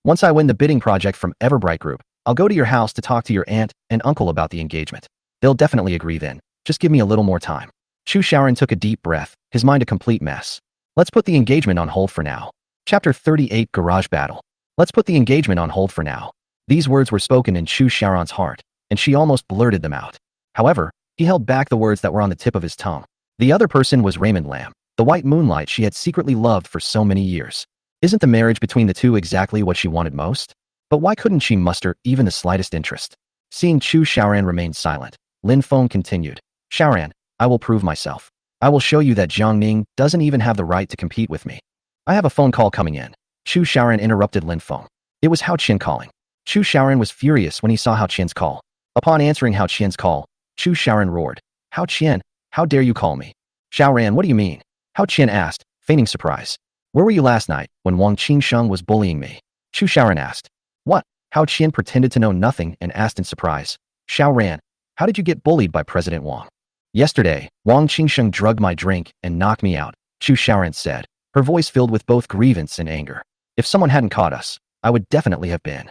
Once I win the bidding project from Everbright Group, I'll go to your house to talk to your aunt and uncle about the engagement. They'll definitely agree then. Just give me a little more time. Chu Xiaoran took a deep breath, his mind a complete mess. Let's put the engagement on hold for now. Chapter 38 Garage Battle. Let's put the engagement on hold for now. These words were spoken in Chu Xiaoran's heart, and she almost blurted them out. However, he held back the words that were on the tip of his tongue. The other person was Raymond Lam, the white moonlight she had secretly loved for so many years. Isn't the marriage between the two exactly what she wanted most? But why couldn't she muster even the slightest interest? Seeing Chu Xiaoran remain silent, Lin Feng continued. Xiaoran, I will prove myself. I will show you that Jiang Ning doesn't even have the right to compete with me. I have a phone call coming in. Chu Xiaoran interrupted Lin Feng. It was Hao Qian calling. Chu Xiaoran was furious when he saw Hao Qian's call. Upon answering Hao Qian's call, Chu Xiaoran roared. Hao Qian, how dare you call me? Xiaoran, what do you mean? Hao Qian asked, feigning surprise. Where were you last night when Wang Qingsheng was bullying me? Chu Xiaoran asked. What? Hao Qian pretended to know nothing and asked in surprise. Xiaoran, how did you get bullied by President Wang? Yesterday, Wang Qingsheng drugged my drink and knocked me out, Chu Xiaoran said, her voice filled with both grievance and anger. If someone hadn't caught us, I would definitely have been.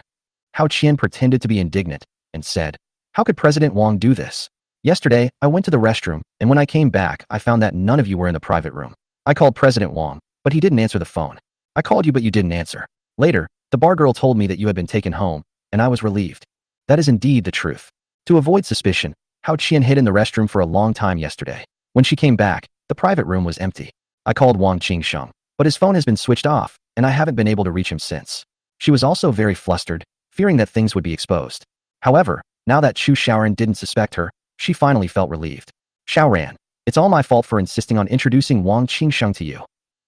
Hao Qian pretended to be indignant and said, How could President Wang do this? Yesterday, I went to the restroom, and when I came back, I found that none of you were in the private room. I called President Wang, but he didn't answer the phone. I called you, but you didn't answer. Later, the bar girl told me that you had been taken home, and I was relieved. That is indeed the truth. To avoid suspicion, Hao Qian hid in the restroom for a long time yesterday. When she came back, the private room was empty. I called Wang Qingsheng, but his phone has been switched off, and I haven't been able to reach him since. She was also very flustered, fearing that things would be exposed. However, now that Chu Xiaoran didn't suspect her, she finally felt relieved. Xiaoran, it's all my fault for insisting on introducing Wang Qingsheng to you.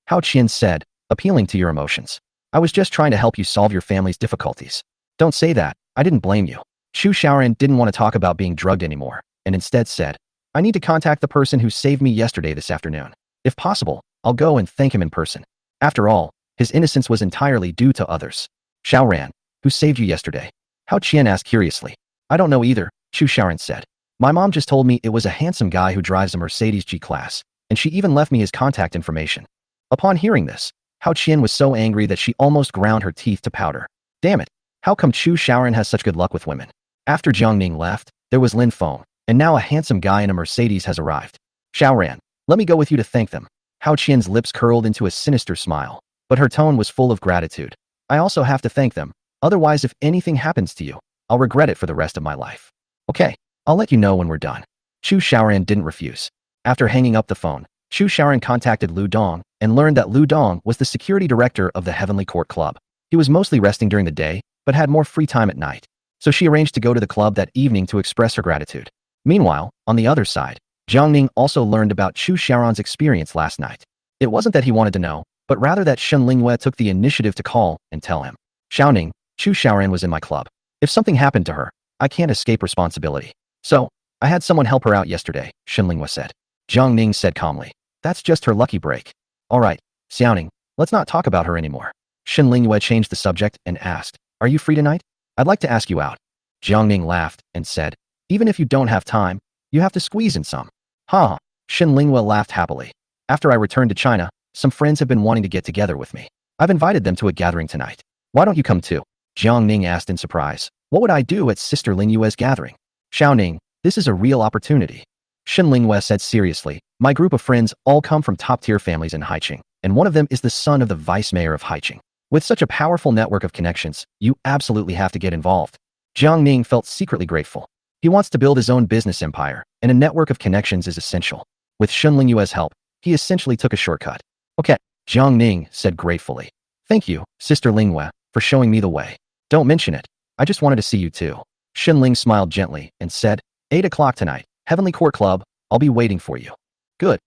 Hao Qian said, appealing to your emotions. I was just trying to help you solve your family's difficulties. Don't say that, I didn't blame you. Chu Xiaoran didn't want to talk about being drugged anymore, and instead said, I need to contact the person who saved me yesterday this afternoon. If possible, I'll go and thank him in person. After all, his innocence was entirely due to others. Xiaoran, who saved you yesterday? Hao Qian asked curiously. I don't know either, Chu Xiaoran said. My mom just told me it was a handsome guy who drives a Mercedes G-Class, and she even left me his contact information. Upon hearing this, Hao Qian was so angry that she almost ground her teeth to powder. Damn it, how come Chu Xiaoran has such good luck with women? After Jiang Ning left, there was Lin Feng, and now a handsome guy in a Mercedes has arrived. Xiaoran, let me go with you to thank them. Hao Qian's lips curled into a sinister smile, but her tone was full of gratitude. I also have to thank them, otherwise if anything happens to you, I'll regret it for the rest of my life. Okay, I'll let you know when we're done. Chu Xiaoran didn't refuse. After hanging up the phone, Chu Xiaoran contacted Lu Dong and learned that Lu Dong was the security director of the Heavenly Court Club. He was mostly resting during the day, but had more free time at night. So she arranged to go to the club that evening to express her gratitude. Meanwhile, on the other side, Jiang Ning also learned about Chu Xiaoran's experience last night. It wasn't that he wanted to know, but rather that Shen Lingyue took the initiative to call and tell him. Xiao Ning, Chu Xiaoran was in my club. If something happened to her, I can't escape responsibility. So, I had someone help her out yesterday, Shen Lingyue said. Jiang Ning said calmly. That's just her lucky break. Alright, Xiao Ning, let's not talk about her anymore. Shen Lingyue changed the subject and asked, are you free tonight? I'd like to ask you out. Jiang Ning laughed and said, even if you don't have time, you have to squeeze in some. Ha! Shen Lingyue laughed happily. After I returned to China, some friends have been wanting to get together with me. I've invited them to a gathering tonight. Why don't you come too? Jiang Ning asked in surprise. What would I do at Sister Lingyue's gathering? Xiao Ning, this is a real opportunity. Shen Lingyue said seriously, my group of friends all come from top-tier families in Haiqing, and one of them is the son of the vice mayor of Haiqing. With such a powerful network of connections, you absolutely have to get involved. Jiang Ning felt secretly grateful. He wants to build his own business empire, and a network of connections is essential. With Shen Lingyue's help, he essentially took a shortcut. Okay, Jiang Ning said gratefully. Thank you, Sister Lingyue, for showing me the way. Don't mention it. I just wanted to see you too. Shen Ling smiled gently and said, 8 o'clock tonight, Heavenly Court Club, I'll be waiting for you. Good.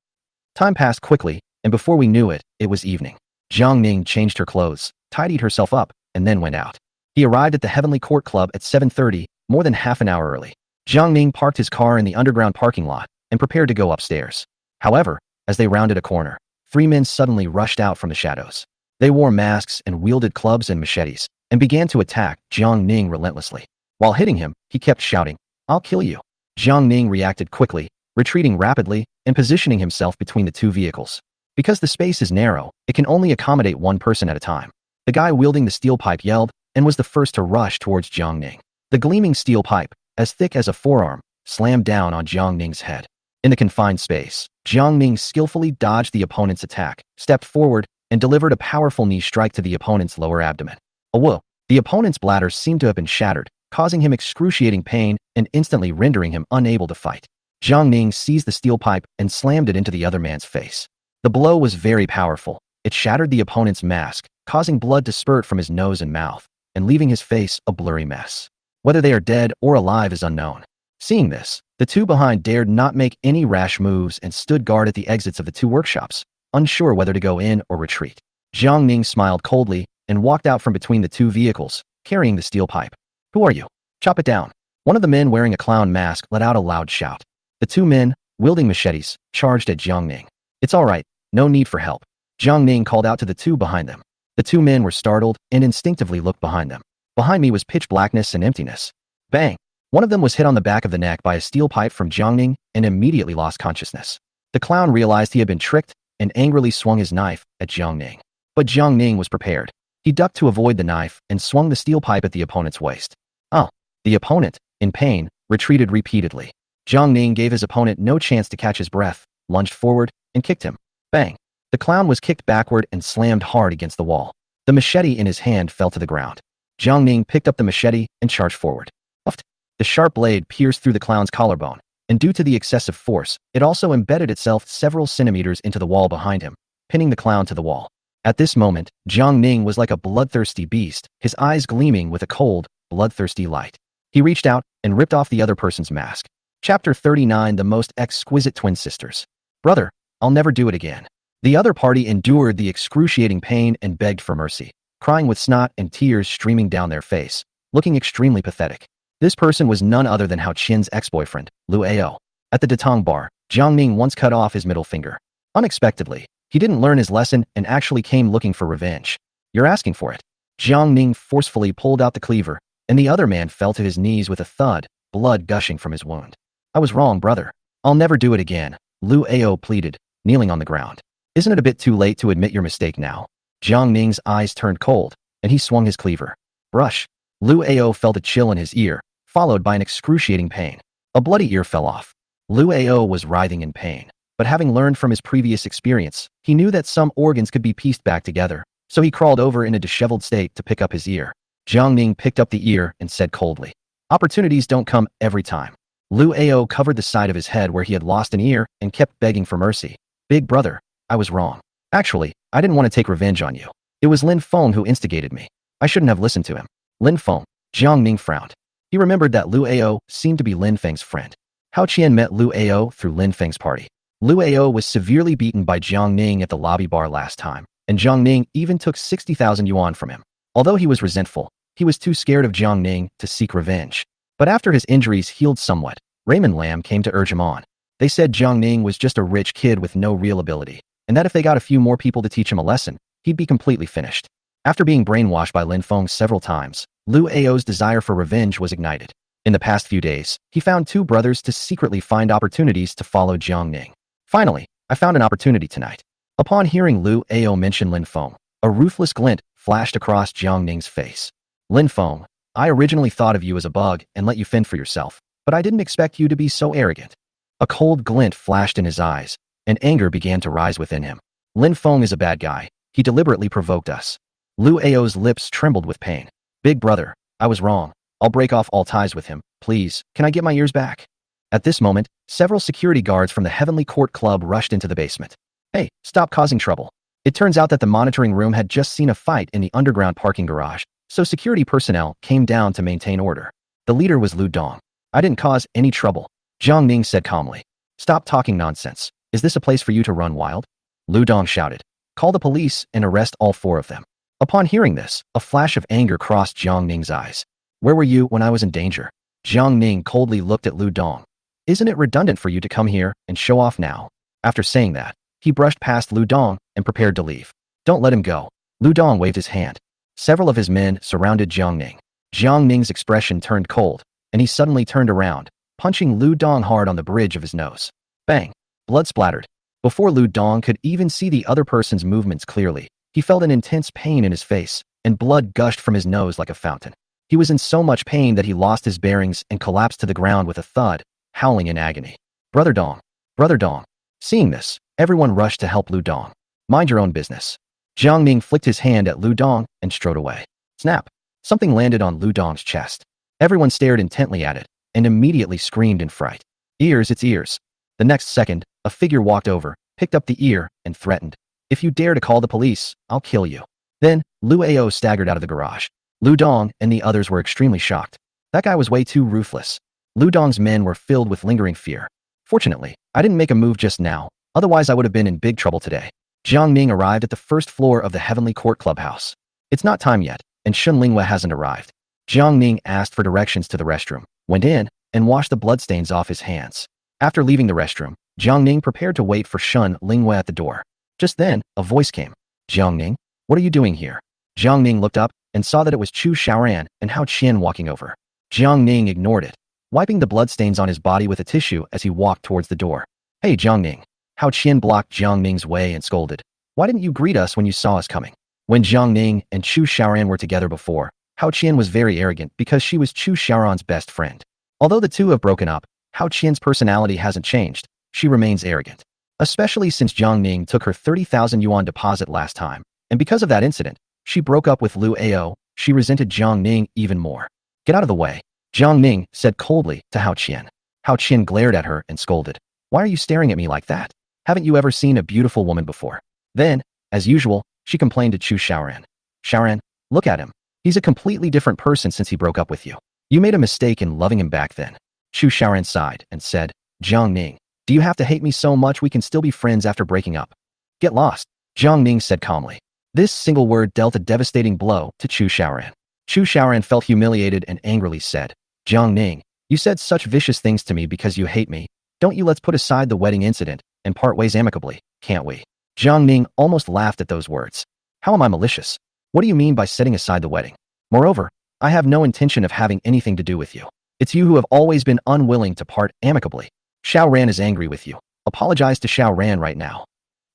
Time passed quickly, and before we knew it, it was evening. Jiang Ning changed her clothes, tidied herself up, and then went out. He arrived at the Heavenly Court Club at 7:30, more than half an hour early. Jiang Ning parked his car in the underground parking lot and prepared to go upstairs. However, as they rounded a corner, 3 men suddenly rushed out from the shadows. They wore masks and wielded clubs and machetes, and began to attack Jiang Ning relentlessly. While hitting him, he kept shouting, I'll kill you. Jiang Ning reacted quickly, retreating rapidly and positioning himself between the 2 vehicles. Because the space is narrow, it can only accommodate 1 person at a time. The guy wielding the steel pipe yelled and was the first to rush towards Jiang Ning. The gleaming steel pipe, as thick as a forearm, slammed down on Jiang Ning's head. In the confined space, Jiang Ning skillfully dodged the opponent's attack, stepped forward, and delivered a powerful knee strike to the opponent's lower abdomen. Whoa! The opponent's bladder seemed to have been shattered, causing him excruciating pain and instantly rendering him unable to fight. Jiang Ning seized the steel pipe and slammed it into the other man's face. The blow was very powerful. It shattered the opponent's mask, causing blood to spurt from his nose and mouth, and leaving his face a blurry mess. Whether they are dead or alive is unknown. Seeing this, the 2 behind dared not make any rash moves and stood guard at the exits of the 2 workshops, unsure whether to go in or retreat. Jiang Ning smiled coldly and walked out from between the 2 vehicles, carrying the steel pipe. Who are you? Chop it down. One of the men wearing a clown mask let out a loud shout. The 2 men, wielding machetes, charged at Jiang Ning. It's all right, no need for help. Jiang Ning called out to the 2 behind them. The 2 men were startled and instinctively looked behind them. Behind me was pitch blackness and emptiness. Bang! One of them was hit on the back of the neck by a steel pipe from Jiang Ning and immediately lost consciousness. The clown realized he had been tricked and angrily swung his knife at Jiang Ning. But Jiang Ning was prepared. He ducked to avoid the knife and swung the steel pipe at the opponent's waist. Oh! The opponent, in pain, retreated repeatedly. Jiang Ning gave his opponent no chance to catch his breath, lunged forward, and kicked him. Bang! The clown was kicked backward and slammed hard against the wall. The machete in his hand fell to the ground. Jiang Ning picked up the machete and charged forward. Uft! The sharp blade pierced through the clown's collarbone, and due to the excessive force, it also embedded itself several centimeters into the wall behind him, pinning the clown to the wall. At this moment, Jiang Ning was like a bloodthirsty beast, his eyes gleaming with a cold, bloodthirsty light. He reached out and ripped off the other person's mask. Chapter 39 The Most Exquisite Twin Sisters. Brother, I'll never do it again. The other party endured the excruciating pain and begged for mercy, crying with snot and tears streaming down their face, looking extremely pathetic. This person was none other than Hao Qian's ex-boyfriend, Lu Ao. At the Datong bar, Jiang Ning once cut off his middle finger. Unexpectedly, he didn't learn his lesson and actually came looking for revenge. You're asking for it. Jiang Ning forcefully pulled out the cleaver, and the other man fell to his knees with a thud, blood gushing from his wound. I was wrong, brother. I'll never do it again, Lu Ao pleaded, kneeling on the ground. Isn't it a bit too late to admit your mistake now? Jiang Ning's eyes turned cold, and he swung his cleaver. Brush. Lu Ao felt a chill in his ear, followed by an excruciating pain. A bloody ear fell off. Lu Ao was writhing in pain, but having learned from his previous experience, he knew that some organs could be pieced back together, so he crawled over in a disheveled state to pick up his ear. Jiang Ning picked up the ear and said coldly, "Opportunities don't come every time." Lu Ao covered the side of his head where he had lost an ear and kept begging for mercy. "Big brother, I was wrong. Actually, I didn't want to take revenge on you. It was Lin Feng who instigated me. I shouldn't have listened to him." Lin Feng. Jiang Ning frowned. He remembered that Lu Ao seemed to be Lin Feng's friend. Hao Qian met Lu Ao through Lin Feng's party. Lu Ao was severely beaten by Jiang Ning at the lobby bar last time, and Jiang Ning even took 60,000 yuan from him. Although he was resentful, he was too scared of Jiang Ning to seek revenge. But after his injuries healed somewhat, Raymond Lam came to urge him on. They said Jiang Ning was just a rich kid with no real ability, and that if they got a few more people to teach him a lesson, he'd be completely finished. After being brainwashed by Lin Feng several times, Lu Ao's desire for revenge was ignited. In the past few days, he found two brothers to secretly find opportunities to follow Jiang Ning. "Finally, I found an opportunity tonight." Upon hearing Lu Ao mention Lin Feng, a ruthless glint flashed across Jiang Ning's face. "Lin Feng, I originally thought of you as a bug and let you fend for yourself, but I didn't expect you to be so arrogant." A cold glint flashed in his eyes, and anger began to rise within him. "Lin Feng is a bad guy. He deliberately provoked us." Lu Ao's lips trembled with pain. "Big brother, I was wrong. I'll break off all ties with him. Please, can I get my ears back?" At this moment, several security guards from the Heavenly Court Club rushed into the basement. "Hey, stop causing trouble." It turns out that the monitoring room had just seen a fight in the underground parking garage, so security personnel came down to maintain order. The leader was Lu Dong. "I didn't cause any trouble," Jiang Ning said calmly. "Stop talking nonsense. Is this a place for you to run wild?" Lu Dong shouted. "Call the police and arrest all four of them." Upon hearing this, a flash of anger crossed Jiang Ning's eyes. "Where were you when I was in danger?" Jiang Ning coldly looked at Lu Dong. "Isn't it redundant for you to come here and show off now?" After saying that, he brushed past Lu Dong and prepared to leave. "Don't let him go." Lu Dong waved his hand. Several of his men surrounded Jiang Ning. Jiang Ning's expression turned cold, and he suddenly turned around, punching Lu Dong hard on the bridge of his nose. Bang! Blood splattered. Before Lu Dong could even see the other person's movements clearly, he felt an intense pain in his face, and blood gushed from his nose like a fountain. He was in so much pain that he lost his bearings and collapsed to the ground with a thud, howling in agony. "Brother Dong! Brother Dong!" Seeing this, everyone rushed to help Lu Dong. "Mind your own business." Jiang Ning flicked his hand at Lu Dong and strode away. Snap! Something landed on Lu Dong's chest. Everyone stared intently at it, and immediately screamed in fright. "Ears, it's ears." The next second, a figure walked over, picked up the ear, and threatened, "If you dare to call the police, I'll kill you." Then, Lu Ao staggered out of the garage. Lu Dong and the others were extremely shocked. That guy was way too ruthless. Lu Dong's men were filled with lingering fear. "Fortunately, I didn't make a move just now, otherwise I would have been in big trouble today." Jiang Ning arrived at the first floor of the Heavenly Court Clubhouse. "It's not time yet, and Shun Lingwe hasn't arrived." Jiang Ning asked for directions to the restroom, went in, and washed the bloodstains off his hands. After leaving the restroom, Jiang Ning prepared to wait for Shun Lingwe at the door. Just then, a voice came. "Jiang Ning, what are you doing here?" Jiang Ning looked up and saw that it was Chu Xiaoran and Hao Qian walking over. Jiang Ning ignored it, wiping the bloodstains on his body with a tissue as he walked towards the door. "Hey, Jiang Ning." Hao Qian blocked Jiang Ning's way and scolded. "Why didn't you greet us when you saw us coming?" When Jiang Ning and Chu Xiaoran were together before, Hao Qian was very arrogant because she was Chu Xiaoran's best friend. Although the two have broken up, Hao Qian's personality hasn't changed. She remains arrogant. Especially since Jiang Ning took her 30,000 yuan deposit last time, and because of that incident, she broke up with Lu Ao. She resented Jiang Ning even more. "Get out of the way," Jiang Ning said coldly to Hao Qian. Hao Qian glared at her and scolded. "Why are you staring at me like that? Haven't you ever seen a beautiful woman before?" Then, as usual, she complained to Chu Xiaoran. "Xiaoran, look at him. He's a completely different person since he broke up with you. You made a mistake in loving him back then." Chu Xiaoran sighed and said, "Jiang Ning, do you have to hate me so much we can still be friends after breaking up?" "Get lost," Jiang Ning said calmly. This single word dealt a devastating blow to Chu Xiaoran. Chu Xiaoran felt humiliated and angrily said, "Jiang Ning, you said such vicious things to me because you hate me. Don't you let's put aside the wedding incident and part ways amicably, can't we?" Jiang Ning almost laughed at those words. "How am I malicious? What do you mean by setting aside the wedding? Moreover, I have no intention of having anything to do with you. It's you who have always been unwilling to part amicably. Xiao Ran is angry with you. Apologize to Xiao Ran right now."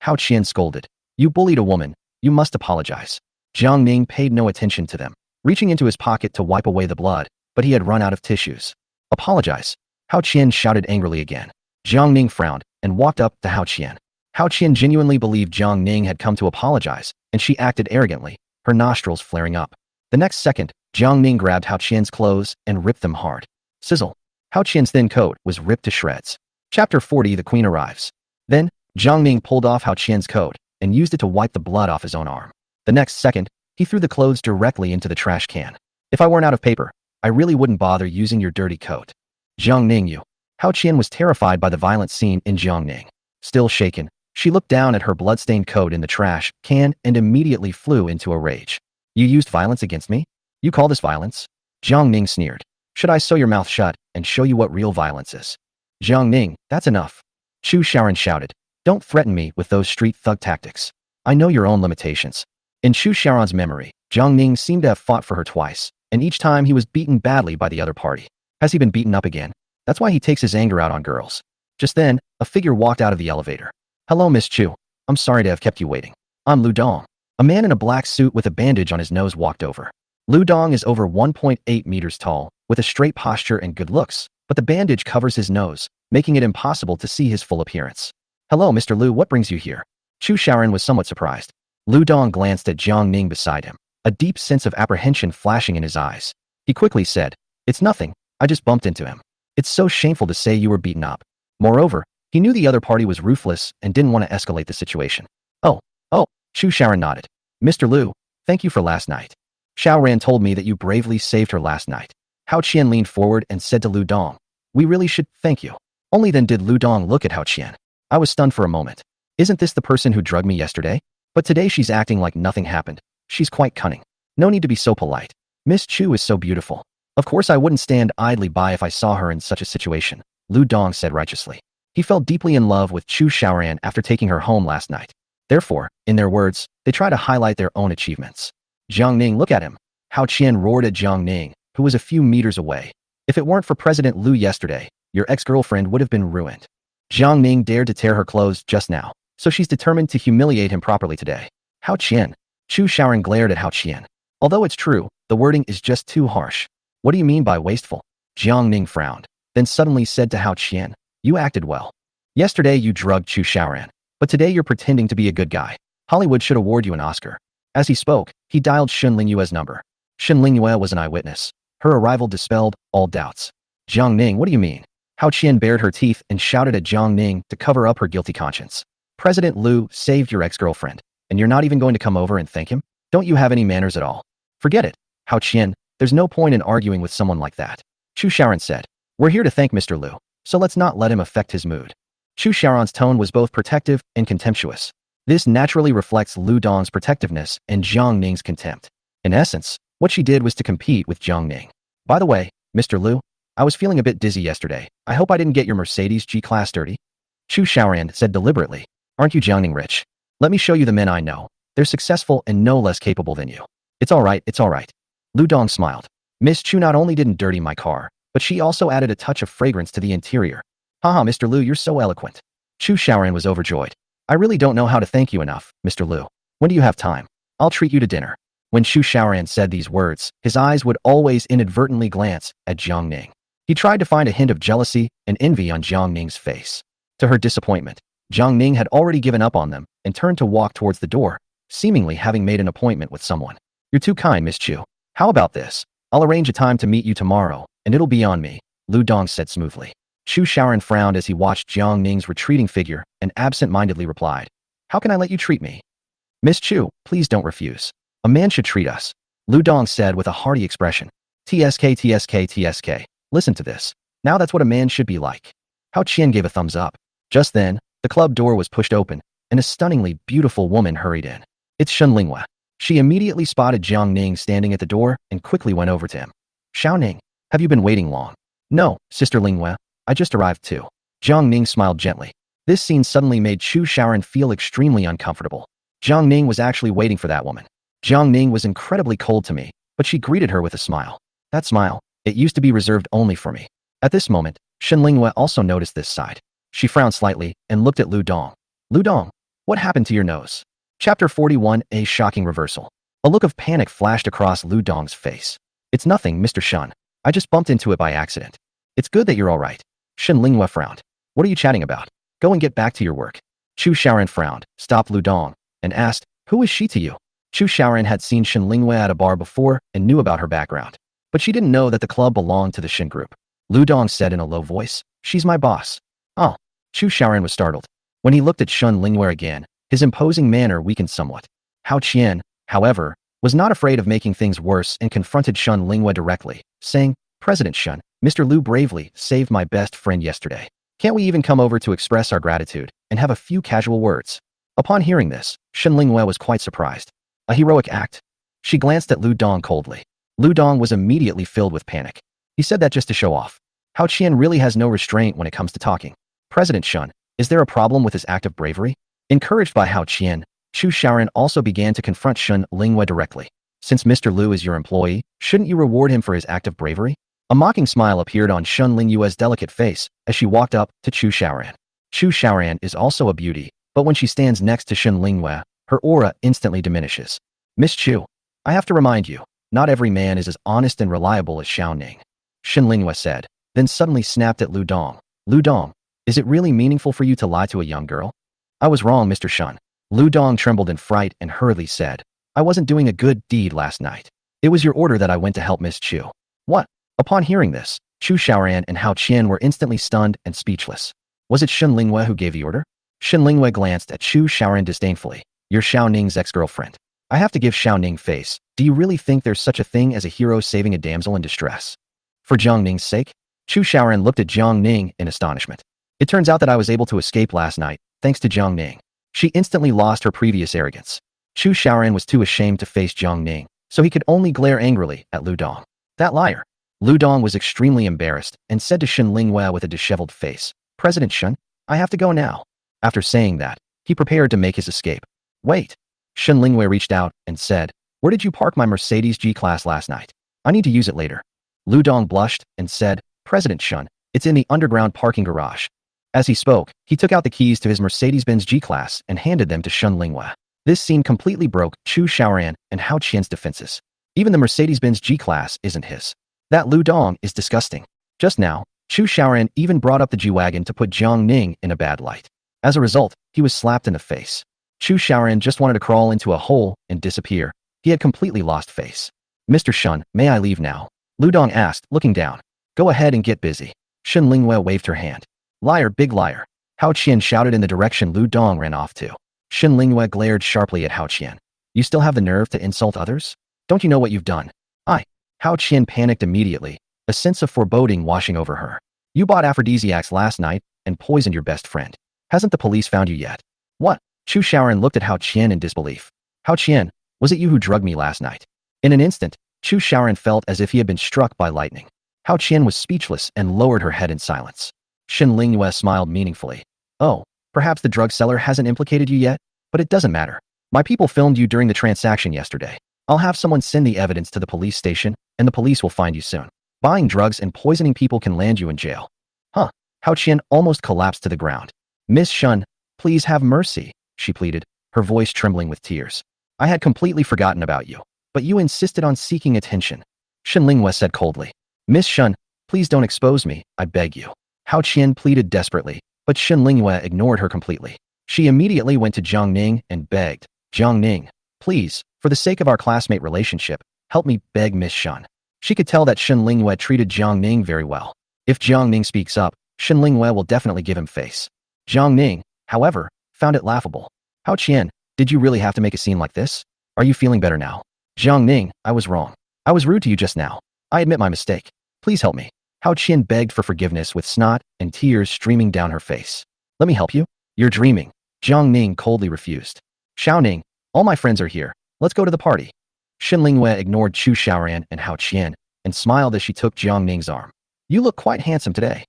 Hao Qian scolded. You bullied a woman. You must apologize. Jiang Ning paid no attention to them, reaching into his pocket to wipe away the blood, but he had run out of tissues. Apologize. Hao Qian shouted angrily again. Jiang Ning frowned and walked up to Hao Qian. Hao Qian genuinely believed Jiang Ning had come to apologize, and she acted arrogantly, her nostrils flaring up. The next second, Jiang Ning grabbed Hao Qian's clothes and ripped them hard. Sizzle. Hao Qian's thin coat was ripped to shreds. Chapter 40. The Queen arrives. Then, Jiang Ning pulled off Hao Qian's coat and used it to wipe the blood off his own arm. The next second, he threw the clothes directly into the trash can. If I weren't out of paper, I really wouldn't bother using your dirty coat. Jiang Ning, you. Hao Qian was terrified by the violent scene in Jiang Ning. Still shaken, she looked down at her bloodstained coat in the trash can and immediately flew into a rage. You used violence against me? You call this violence? Jiang Ning sneered. Should I sew your mouth shut and show you what real violence is? Jiang Ning, that's enough. Chu Shaoran shouted. Don't threaten me with those street thug tactics. I know your own limitations. In Chu Shaoran's memory, Jiang Ning seemed to have fought for her twice, and each time he was beaten badly by the other party. Has he been beaten up again? That's why he takes his anger out on girls. Just then, a figure walked out of the elevator. Hello, Miss Chu. I'm sorry to have kept you waiting. I'm Lu Dong. A man in a black suit with a bandage on his nose walked over. Lu Dong is over 1.8 meters tall, with a straight posture and good looks, but the bandage covers his nose, making it impossible to see his full appearance. Hello, Mr. Lu, what brings you here? Chu Shaoran was somewhat surprised. Lu Dong glanced at Jiang Ning beside him, a deep sense of apprehension flashing in his eyes. He quickly said, It's nothing, I just bumped into him. It's so shameful to say you were beaten up. Moreover, he knew the other party was ruthless and didn't want to escalate the situation. Oh, Chu Shaoran nodded. Mr. Lu, thank you for last night. Xiaoran told me that you bravely saved her last night. Hao Qian leaned forward and said to Lu Dong, We really should thank you. Only then did Lu Dong look at Hao Qian. I was stunned for a moment. Isn't this the person who drugged me yesterday? But today she's acting like nothing happened. She's quite cunning. No need to be so polite. Miss Chu is so beautiful. Of course I wouldn't stand idly by if I saw her in such a situation, Lu Dong said righteously. He fell deeply in love with Chu Shaoran after taking her home last night. Therefore, in their words, they try to highlight their own achievements. Jiang Ning, look at him. Hao Qian roared at Jiang Ning, who was a few meters away. If it weren't for President Lu yesterday, your ex-girlfriend would have been ruined. Jiang Ning dared to tear her clothes just now, so she's determined to humiliate him properly today. Hao Qian. Chu Shaoran glared at Hao Qian. Although it's true, the wording is just too harsh. What do you mean by wasteful? Jiang Ning frowned, then suddenly said to Hao Qian, You acted well. Yesterday you drugged Chu Shaoran, but today you're pretending to be a good guy. Hollywood should award you an Oscar. As he spoke, he dialed Shen Lingyue's number. Shen Lingyue was an eyewitness. Her arrival dispelled all doubts. Jiang Ning, what do you mean? Hao Qian bared her teeth and shouted at Jiang Ning to cover up her guilty conscience. President Lu saved your ex-girlfriend, and you're not even going to come over and thank him? Don't you have any manners at all? Forget it, Hao Qian. There's no point in arguing with someone like that. Chu Shaoran said. We're here to thank Mr. Lu, so let's not let him affect his mood. Chu Shaoran's tone was both protective and contemptuous. This naturally reflects Lu Dong's protectiveness and Jiang Ning's contempt. In essence, what she did was to compete with Jiang Ning. By the way, Mr. Lu, I was feeling a bit dizzy yesterday. I hope I didn't get your Mercedes G-Class dirty. Chu Shaoran said deliberately. Aren't you Jiang Ning rich? Let me show you the men I know. They're successful and no less capable than you. It's all right, it's all right. Lu Dong smiled. Miss Chu not only didn't dirty my car, but she also added a touch of fragrance to the interior. Haha, Mr. Lu, you're so eloquent. Chu Shaoran was overjoyed. I really don't know how to thank you enough, Mr. Lu. When do you have time? I'll treat you to dinner. When Chu Shaoran said these words, his eyes would always inadvertently glance at Jiang Ning. He tried to find a hint of jealousy and envy on Jiang Ning's face. To her disappointment, Jiang Ning had already given up on them and turned to walk towards the door, seemingly having made an appointment with someone. You're too kind, Miss Chu. How about this? I'll arrange a time to meet you tomorrow, and it'll be on me, Lu Dong said smoothly. Chu Shaoran frowned as he watched Jiang Ning's retreating figure and absent-mindedly replied, How can I let you treat me? Miss Chu, please don't refuse. A man should treat us, Lu Dong said with a hearty expression. TSK, TSK, TSK. Listen to this. Now that's what a man should be like. Hao Qian gave a thumbs up. Just then, the club door was pushed open, and a stunningly beautiful woman hurried in. It's Shen Lingyue. She immediately spotted Jiang Ning standing at the door and quickly went over to him. Xiao Ning, have you been waiting long? No, Sister Lingyue. I just arrived too. Jiang Ning smiled gently. This scene suddenly made Chu Shaoran feel extremely uncomfortable. Jiang Ning was actually waiting for that woman. Jiang Ning was incredibly cold to me, but she greeted her with a smile. That smile, it used to be reserved only for me. At this moment, Shen Lingyue also noticed this side. She frowned slightly and looked at Lu Dong. Lu Dong, What happened to your nose? Chapter 41, A Shocking Reversal. A look of panic flashed across Lu Dong's face. It's nothing, Mr. Shun. I just bumped into it by accident. It's good that you're all right. Shen Linghua frowned. What are you chatting about? Go and get back to your work. Chu Xiaoran frowned, stopped Lu Dong, and asked, who is she to you? Chu Xiaoran had seen Shen Linghua at a bar before and knew about her background. But she didn't know that the club belonged to the Shen group. Lu Dong said in a low voice, she's my boss. Oh. Chu Xiaoran was startled. When he looked at Shen Linghua again, his imposing manner weakened somewhat. Hao Qian, however, was not afraid of making things worse and confronted Shen Linghua directly, saying, President Shen, Mr. Lu bravely saved my best friend yesterday. Can't we even come over to express our gratitude and have a few casual words? Upon hearing this, Shen Linghua was quite surprised. A heroic act? She glanced at Lu Dong coldly. Lu Dong was immediately filled with panic. He said that just to show off. Hao Qian really has no restraint when it comes to talking. President Shen, is there a problem with his act of bravery? Encouraged by Hao Qian, Chu Xiaoran also began to confront Shen Linghua directly. Since Mr. Lu is your employee, shouldn't you reward him for his act of bravery? A mocking smile appeared on Shen Linghua's delicate face as she walked up to Chu Xiaoran. Chu Xiaoran is also a beauty, but when she stands next to Shen Linghua, her aura instantly diminishes. Miss Chu, I have to remind you, not every man is as honest and reliable as Jiang Ning. Shen Linghua said, then suddenly snapped at Lu Dong. Lu Dong, is it really meaningful for you to lie to a young girl? I was wrong, Mr. Shen. Lu Dong trembled in fright and hurriedly said, I wasn't doing a good deed last night. It was your order that I went to help Miss Chu. What? Upon hearing this, Chu Xiaoran and Hao Qian were instantly stunned and speechless. Was it Shen Linghua who gave the order? Shen Linghua glanced at Chu Xiaoran disdainfully. You're Xiao Ning's ex-girlfriend. I have to give Xiao Ning face. Do you really think there's such a thing as a hero saving a damsel in distress? For Jiang Ning's sake? Chu Xiaoran looked at Jiang Ning in astonishment. It turns out that I was able to escape last night, thanks to Jiang Ning. She instantly lost her previous arrogance. Chu Xiaoran was too ashamed to face Jiang Ning, so he could only glare angrily at Lu Dong. That liar. Lu Dong was extremely embarrassed and said to Shen Linghua with a disheveled face, President Shen, I have to go now. After saying that, he prepared to make his escape. Wait. Shen Linghua reached out and said, where did you park my Mercedes G-Class last night? I need to use it later. Lu Dong blushed and said, President Shen, it's in the underground parking garage. As he spoke, he took out the keys to his Mercedes-Benz G-Class and handed them to Shen Linghua. This scene completely broke Chu Xiaoran and Hao Qian's defenses. Even the Mercedes-Benz G-Class isn't his. That Lu Dong is disgusting. Just now, Chu Xiaoran even brought up the G-Wagon to put Jiang Ning in a bad light. As a result, he was slapped in the face. Chu Xiaoran just wanted to crawl into a hole and disappear. He had completely lost face. Mr. Shen, may I leave now? Lu Dong asked, looking down. Go ahead and get busy. Shen Linghua waved her hand. Liar, big liar. Hao Qian shouted in the direction Lu Dong ran off to. Shen Linghua glared sharply at Hao Qian. You still have the nerve to insult others? Don't you know what you've done? Hao Qian panicked immediately, a sense of foreboding washing over her. You bought aphrodisiacs last night and poisoned your best friend. Hasn't the police found you yet? What? Chu Xiaoran looked at Hao Qian in disbelief. Hao Qian, was it you who drugged me last night? In an instant, Chu Xiaoran felt as if he had been struck by lightning. Hao Qian was speechless and lowered her head in silence. Shen Linghua smiled meaningfully. Oh, perhaps the drug seller hasn't implicated you yet? But it doesn't matter. My people filmed you during the transaction yesterday. I'll have someone send the evidence to the police station, and the police will find you soon. Buying drugs and poisoning people can land you in jail. Huh. Hao Qian almost collapsed to the ground. Miss Shen, please have mercy, she pleaded, her voice trembling with tears. I had completely forgotten about you, but you insisted on seeking attention. Shen Linghua said coldly. Miss Shen, please don't expose me, I beg you. Hao Qian pleaded desperately, but Shen Linghua ignored her completely. She immediately went to Jiang Ning and begged, Jiang Ning, please, for the sake of our classmate relationship, help me beg Miss Shen. She could tell that Shen Linghua treated Jiang Ning very well. If Jiang Ning speaks up, Shen Linghua will definitely give him face. Jiang Ning, however, found it laughable. Hao Qian, did you really have to make a scene like this? Are you feeling better now? Jiang Ning, I was wrong. I was rude to you just now. I admit my mistake. Please help me. Hao Qian begged for forgiveness with snot and tears streaming down her face. Let me help you? You're dreaming. Jiang Ning coldly refused. Xiao Ning, all my friends are here. Let's go to the party. Shen Linghua ignored Chu Xiaoran and Hao Qian and smiled as she took Jiang Ning's arm. You look quite handsome today.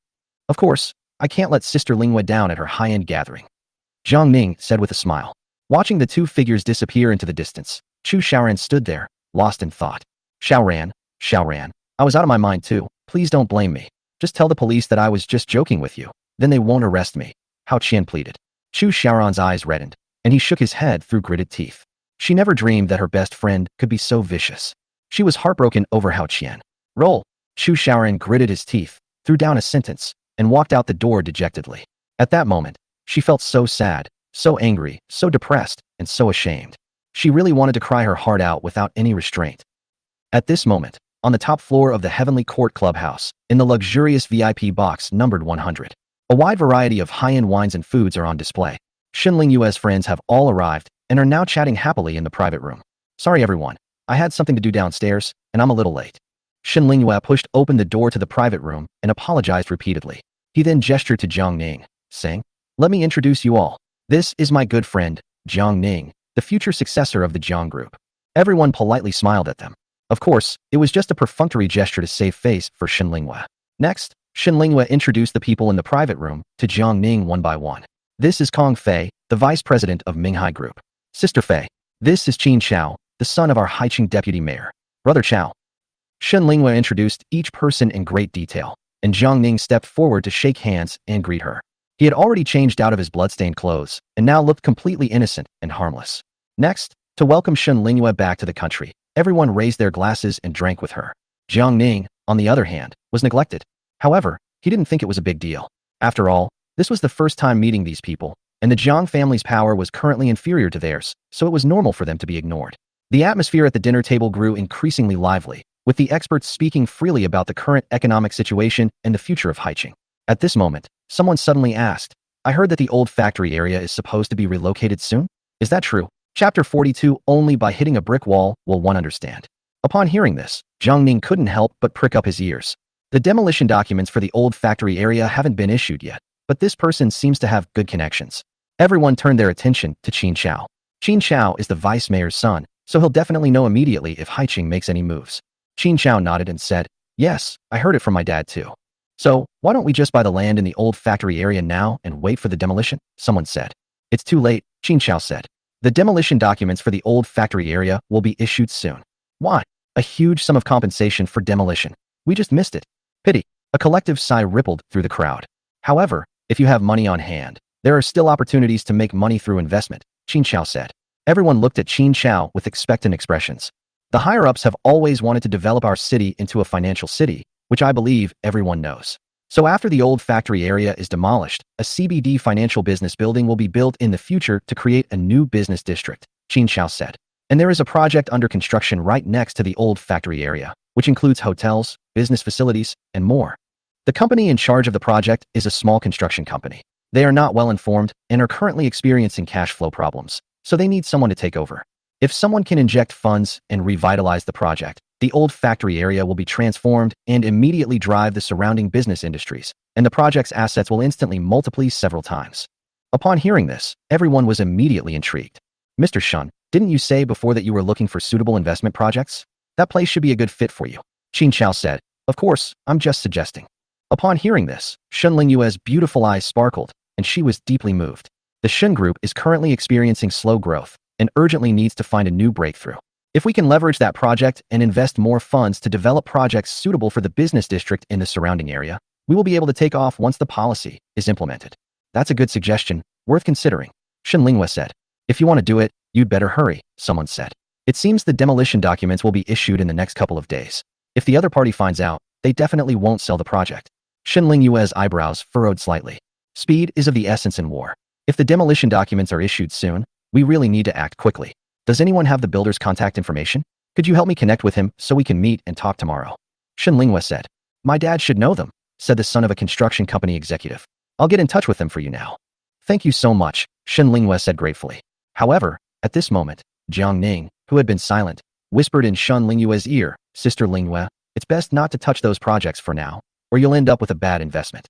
Of course, I can't let Sister Linghua down at her high-end gathering. Jiang Ning said with a smile. Watching the two figures disappear into the distance, Chu Xiaoran stood there, lost in thought. Xiaoran, I was out of my mind too. Please don't blame me. Just tell the police that I was just joking with you. Then they won't arrest me. Hao Qian pleaded. Chu Xiaoran's eyes reddened. and he shook his head through gritted teeth. She never dreamed that her best friend could be so vicious. She was heartbroken over how Qian Roll. Shu Shaoran gritted his teeth, threw down a sentence, and walked out the door dejectedly. At that moment, she felt so sad, so angry, so depressed, and so ashamed. She really wanted to cry her heart out without any restraint. At this moment, on the top floor of the Heavenly Court Clubhouse, in the luxurious VIP box numbered 100, a wide variety of high-end wines and foods are on display. Shen Lingyue's friends have all arrived and are now chatting happily in the private room. Sorry everyone, I had something to do downstairs, and I'm a little late. Shen Lingyue pushed open the door to the private room and apologized repeatedly. He then gestured to Jiang Ning, saying, "Let me introduce you all. This is my good friend, Jiang Ning, the future successor of the Jiang Group." Everyone politely smiled at them. Of course, it was just a perfunctory gesture to save face for Shen Lingyue. Next, Shen Lingyue introduced the people in the private room to Jiang Ning one by one. This is Kong Fei, the vice president of Minghai Group. Sister Fei. This is Qin Chao, the son of our Haiqing deputy mayor. Brother Chao. Shen Lingyue introduced each person in great detail, and Jiang Ning stepped forward to shake hands and greet her. He had already changed out of his bloodstained clothes and now looked completely innocent and harmless. Next, to welcome Shen Lingyue back to the country, everyone raised their glasses and drank with her. Jiang Ning, on the other hand, was neglected. However, he didn't think it was a big deal. After all, this was the first time meeting these people, and the Jiang family's power was currently inferior to theirs, so it was normal for them to be ignored. The atmosphere at the dinner table grew increasingly lively, with the experts speaking freely about the current economic situation and the future of Haiqing. At this moment, someone suddenly asked, "I heard that the old factory area is supposed to be relocated soon? Is that true?" Chapter 42. Only by hitting a brick wall will one understand. Upon hearing this, Jiang Ning couldn't help but prick up his ears. The demolition documents for the old factory area haven't been issued yet, but this person seems to have good connections. Everyone turned their attention to Qin Chao. Qin Chao is the vice mayor's son, so he'll definitely know immediately if Haiqing makes any moves. Qin Chao nodded and said, "Yes, I heard it from my dad too." "So, why don't we just buy the land in the old factory area now and wait for the demolition?" someone said. "It's too late," Qin Chao said. "The demolition documents for the old factory area will be issued soon." "Why? A huge sum of compensation for demolition. We just missed it. Pity." A collective sigh rippled through the crowd. "However, if you have money on hand, there are still opportunities to make money through investment," Qin Chao said. Everyone looked at Qin Chao with expectant expressions. The higher-ups have always wanted to develop our city into a financial city, which I believe everyone knows. So after the old factory area is demolished, a CBD financial business building will be built in the future to create a new business district, Qin Chao said. And there is a project under construction right next to the old factory area, which includes hotels, business facilities, and more. The company in charge of the project is a small construction company. They are not well informed and are currently experiencing cash flow problems, so they need someone to take over. If someone can inject funds and revitalize the project, the old factory area will be transformed and immediately drive the surrounding business industries, and the project's assets will instantly multiply several times. Upon hearing this, everyone was immediately intrigued. "Mr. Shun, didn't you say before that you were looking for suitable investment projects? That place should be a good fit for you," Qin Chao said. "Of course, I'm just suggesting." Upon hearing this, Shen Lingyue's beautiful eyes sparkled, and she was deeply moved. The Shen Group is currently experiencing slow growth and urgently needs to find a new breakthrough. If we can leverage that project and invest more funds to develop projects suitable for the business district in the surrounding area, we will be able to take off once the policy is implemented. "That's a good suggestion, worth considering," Shen Lingyue said. "If you want to do it, you'd better hurry," someone said. "It seems the demolition documents will be issued in the next couple of days. If the other party finds out, they definitely won't sell the project." Shen Lingyue's eyebrows furrowed slightly. Speed is of the essence in war. If the demolition documents are issued soon, we really need to act quickly. Does anyone have the builder's contact information? Could you help me connect with him so we can meet and talk tomorrow?" Shen Lingyue said. "My dad should know them," said the son of a construction company executive. "I'll get in touch with them for you now." "Thank you so much," Shen Lingyue said gratefully. However, at this moment, Jiang Ning, who had been silent, whispered in Shen Lingyue's ear, "Sister Lingyue, it's best not to touch those projects for now, or you'll end up with a bad investment."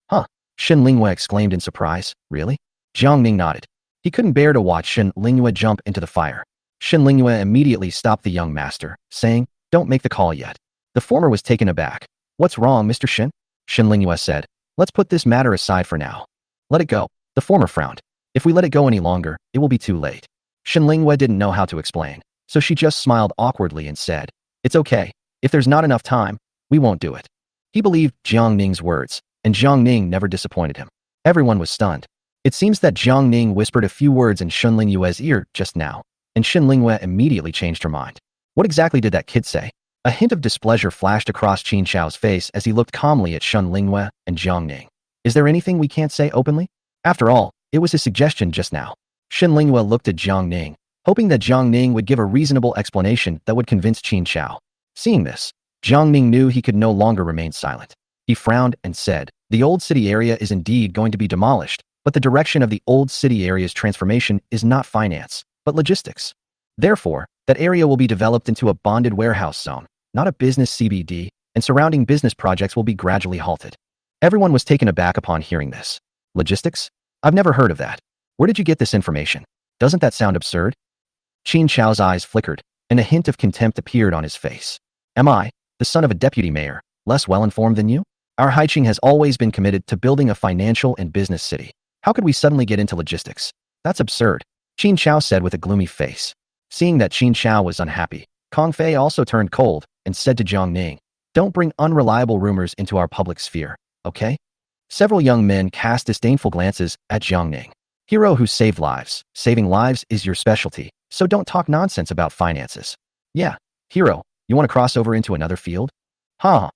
"Huh?" Shen Lingyue exclaimed in surprise. "Really?" Jiang Ning nodded. He couldn't bear to watch Shen Lingyue jump into the fire. Shen Lingyue immediately stopped the young master, saying, "Don't make the call yet." The former was taken aback. "What's wrong, Mr. Shen?" Shen Lingyue said. "Let's put this matter aside for now. Let it go." The former frowned. "If we let it go any longer, it will be too late." Shen Lingyue didn't know how to explain, so she just smiled awkwardly and said, "It's okay. If there's not enough time, we won't do it." He believed Jiang Ning's words, and Jiang Ning never disappointed him. Everyone was stunned. It seems that Jiang Ning whispered a few words in Shen Lingyue's ear just now, and Shen Lingyue immediately changed her mind. What exactly did that kid say? A hint of displeasure flashed across Qin Shao's face as he looked calmly at Shen Lingyue and Jiang Ning. Is there anything we can't say openly? After all, it was his suggestion just now. Shen Lingyue looked at Jiang Ning, hoping that Jiang Ning would give a reasonable explanation that would convince Qin Shao. Seeing this, Jiang Ning knew he could no longer remain silent. He frowned and said, "The old city area is indeed going to be demolished, but the direction of the old city area's transformation is not finance, but logistics. Therefore, that area will be developed into a bonded warehouse zone, not a business CBD, and surrounding business projects will be gradually halted." Everyone was taken aback upon hearing this. Logistics? I've never heard of that. Where did you get this information? Doesn't that sound absurd? Qin Shao's eyes flickered, and a hint of contempt appeared on his face. Am I, the son of a deputy mayor, less well-informed than you? Our Haiqing has always been committed to building a financial and business city. How could we suddenly get into logistics? That's absurd, Qin Shao said with a gloomy face. Seeing that Qin Shao was unhappy, Kong Fei also turned cold and said to Jiang Ning, "Don't bring unreliable rumors into our public sphere, okay?" Several young men cast disdainful glances at Jiang Ning. Hero who saved lives. Saving lives is your specialty, so don't talk nonsense about finances. Yeah, hero, you want to cross over into another field? Huh.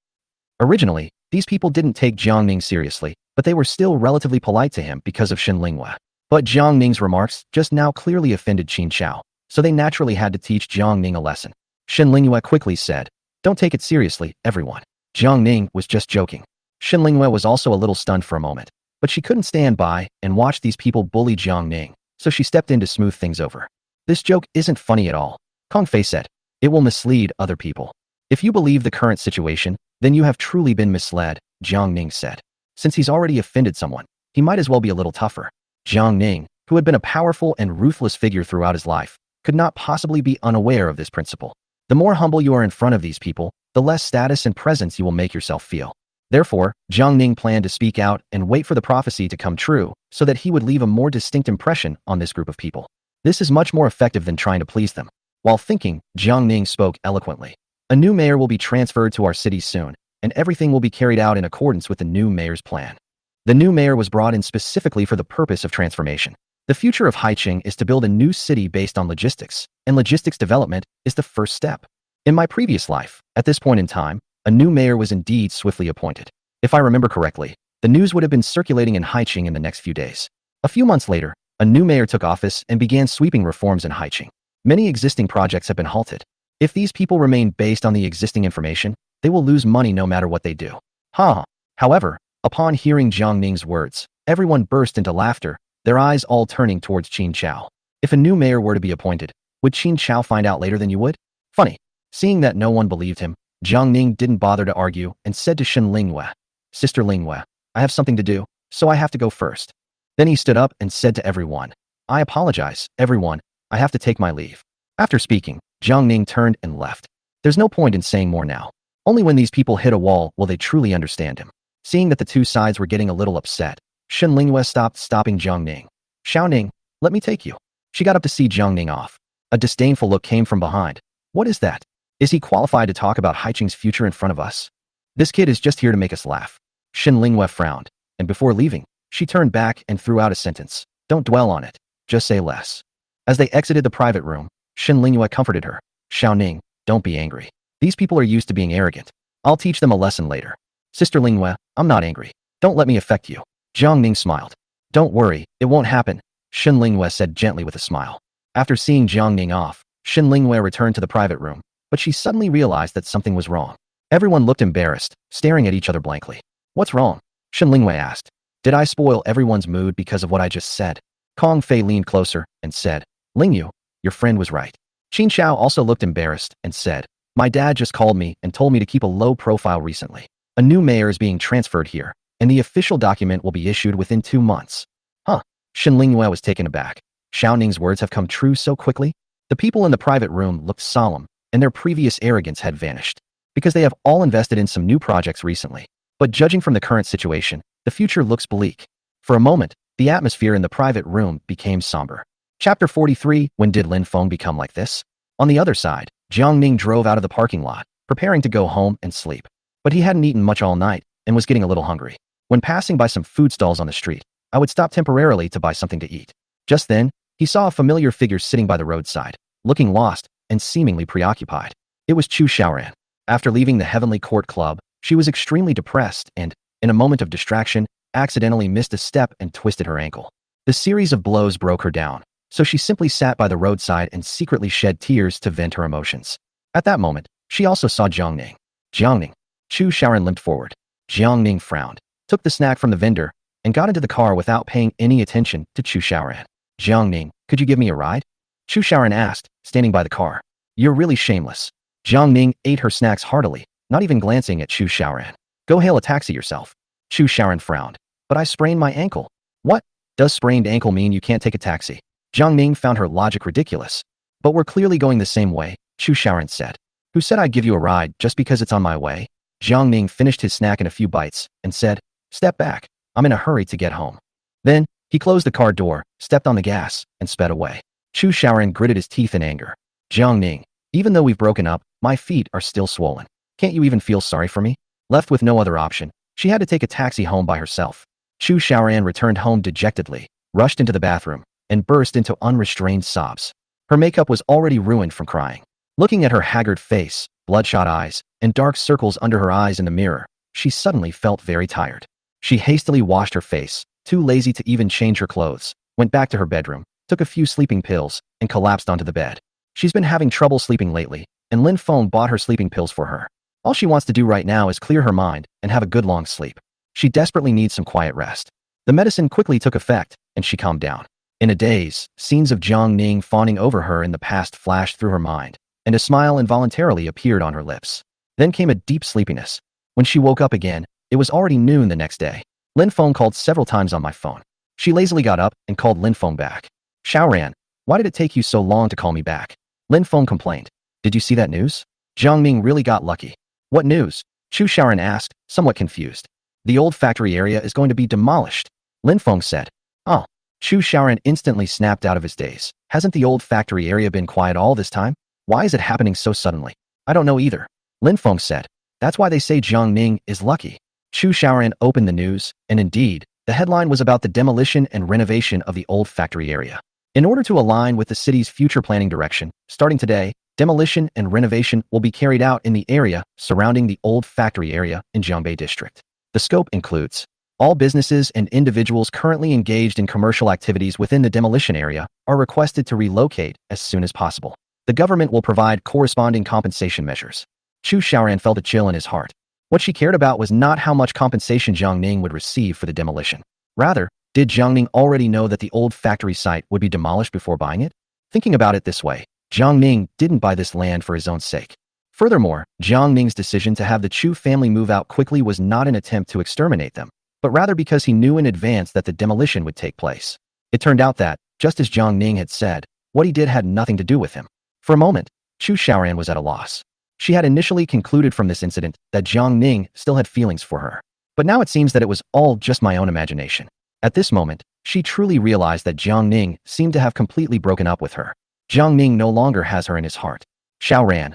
Originally, these people didn't take Jiang Ning seriously, but they were still relatively polite to him because of Shen Lingyue. But Jiang Ning's remarks just now clearly offended Qin Shao, so they naturally had to teach Jiang Ning a lesson. Shen Lingyue quickly said, "Don't take it seriously, everyone." Jiang Ning was just joking. Shen Lingyue was also a little stunned for a moment, but she couldn't stand by and watch these people bully Jiang Ning, so she stepped in to smooth things over. "This joke isn't funny at all," Kong Fei said. "It will mislead other people. If you believe the current situation, then you have truly been misled," Jiang Ning said. Since he's already offended someone, he might as well be a little tougher. Jiang Ning, who had been a powerful and ruthless figure throughout his life, could not possibly be unaware of this principle. The more humble you are in front of these people, the less status and presence you will make yourself feel. Therefore, Jiang Ning planned to speak out and wait for the prophecy to come true so that he would leave a more distinct impression on this group of people. This is much more effective than trying to please them. While thinking, Jiang Ning spoke eloquently. "A new mayor will be transferred to our city soon, and everything will be carried out in accordance with the new mayor's plan." The new mayor was brought in specifically for the purpose of transformation. The future of Haiqing is to build a new city based on logistics, and logistics development is the first step. In my previous life, at this point in time, a new mayor was indeed swiftly appointed. If I remember correctly, the news would have been circulating in Haiqing in the next few days. A few months later, a new mayor took office and began sweeping reforms in Haiqing. Many existing projects have been halted. If these people remain based on the existing information, they will lose money no matter what they do. However, upon hearing Jiang Ning's words, everyone burst into laughter, their eyes all turning towards Qin Shao. If a new mayor were to be appointed, would Qin Shao find out later than you would? Funny. Seeing that no one believed him, Jiang Ning didn't bother to argue and said to Shen Lingyue, "Sister Lingyue, I have something to do, so I have to go first." Then he stood up and said to everyone, "I apologize, everyone, I have to take my leave." After speaking, Jiang Ning turned and left. There's no point in saying more now. Only when these people hit a wall will they truly understand him. Seeing that the two sides were getting a little upset, Shen Lingyue stopping Jiang Ning. "Shao Ning, let me take you." She got up to see Jiang Ning off. A disdainful look came from behind. "What is that? Is he qualified to talk about Haiqing's future in front of us? This kid is just here to make us laugh." Shen Lingyue frowned, and before leaving, she turned back and threw out a sentence. "Don't dwell on it, just say less." As they exited the private room, Shen Lingyue comforted her. "Shao Ning, don't be angry. These people are used to being arrogant. I'll teach them a lesson later." "Sister Lingyue, I'm not angry. Don't let me affect you." Jiang Ning smiled. "Don't worry, it won't happen," Shen Lingyue said gently with a smile. After seeing Jiang Ning off, Shen Lingyue returned to the private room, but she suddenly realized that something was wrong. Everyone looked embarrassed, staring at each other blankly. "What's wrong?" Shen Lingyue asked. "Did I spoil everyone's mood because of what I just said?" Kong Fei leaned closer and said, "Lingyu, your friend was right." Qin Shao also looked embarrassed and said, "My dad just called me and told me to keep a low profile recently. A new mayor is being transferred here, and the official document will be issued within 2 months." Huh. Shen Lingyue was taken aback. Shao Ning's words have come true so quickly? The people in the private room looked solemn, and their previous arrogance had vanished, because they have all invested in some new projects recently. But judging from the current situation, the future looks bleak. For a moment, the atmosphere in the private room became somber. Chapter 43, When did Lin Feng become like this? On the other side, Jiang Ning drove out of the parking lot, preparing to go home and sleep. But he hadn't eaten much all night, and was getting a little hungry. When passing by some food stalls on the street, I would stop temporarily to buy something to eat. Just then, he saw a familiar figure sitting by the roadside, looking lost and seemingly preoccupied. It was Chu Xiaoran. After leaving the Heavenly Court Club, she was extremely depressed and, in a moment of distraction, accidentally missed a step and twisted her ankle. The series of blows broke her down, so she simply sat by the roadside and secretly shed tears to vent her emotions. At that moment, she also saw Jiang Ning. Jiang Ning. Chu Xiaoran limped forward. Jiang Ning frowned, took the snack from the vendor, and got into the car without paying any attention to Chu Xiaoran. Jiang Ning, could you give me a ride? Chu Xiaoran asked, standing by the car. You're really shameless. Jiang Ning ate her snacks heartily, not even glancing at Chu Xiaoran. Go hail a taxi yourself. Chu Xiaoran frowned. But I sprained my ankle. What? Does sprained ankle mean you can't take a taxi? Jiang Ning found her logic ridiculous. But we're clearly going the same way, Chu Xiaoran said. Who said I'd give you a ride just because it's on my way? Jiang Ning finished his snack in a few bites and said, Step back. I'm in a hurry to get home. Then, he closed the car door, stepped on the gas, and sped away. Chu Xiaoran gritted his teeth in anger. Jiang Ning, even though we've broken up, my feet are still swollen. Can't you even feel sorry for me? Left with no other option, she had to take a taxi home by herself. Chu Xiaoran returned home dejectedly, rushed into the bathroom, and burst into unrestrained sobs. Her makeup was already ruined from crying. Looking at her haggard face, bloodshot eyes, and dark circles under her eyes in the mirror, she suddenly felt very tired. She hastily washed her face, too lazy to even change her clothes, went back to her bedroom, took a few sleeping pills, and collapsed onto the bed. She's been having trouble sleeping lately, and Lin Feng bought her sleeping pills for her. All she wants to do right now is clear her mind and have a good long sleep. She desperately needs some quiet rest. The medicine quickly took effect, and she calmed down. In a daze, scenes of Jiang Ning fawning over her in the past flashed through her mind, and a smile involuntarily appeared on her lips. Then came a deep sleepiness. When she woke up again, it was already noon the next day. Lin Feng called several times on my phone. She lazily got up and called Lin Feng back. Xiaoran, why did it take you so long to call me back? Lin Feng complained. Did you see that news? Jiang Ning really got lucky. What news? Chu Xiaoran asked, somewhat confused. The old factory area is going to be demolished. Lin Feng said. Oh. Chu Xiaoran instantly snapped out of his daze. Hasn't the old factory area been quiet all this time? Why is it happening so suddenly? I don't know either. Lin Feng said. That's why they say Jiang Ning is lucky. Chu Xiaoran opened the news, and indeed, the headline was about the demolition and renovation of the old factory area. In order to align with the city's future planning direction, starting today, demolition and renovation will be carried out in the area surrounding the old factory area in Jiangbei District. The scope includes all businesses and individuals currently engaged in commercial activities within the demolition area are requested to relocate as soon as possible. The government will provide corresponding compensation measures. Chu Xiaoran felt a chill in his heart. What she cared about was not how much compensation Jiang Ning would receive for the demolition. Rather, did Jiang Ning already know that the old factory site would be demolished before buying it? Thinking about it this way, Jiang Ning didn't buy this land for his own sake. Furthermore, Jiang Ning's decision to have the Chu family move out quickly was not an attempt to exterminate them, but rather because he knew in advance that the demolition would take place. It turned out that, just as Jiang Ning had said, what he did had nothing to do with him. For a moment, Chu Xiaoran was at a loss. She had initially concluded from this incident that Jiang Ning still had feelings for her. But now it seems that it was all just my own imagination. At this moment, she truly realized that Jiang Ning seemed to have completely broken up with her. Jiang Ning no longer has her in his heart. Xiaoran,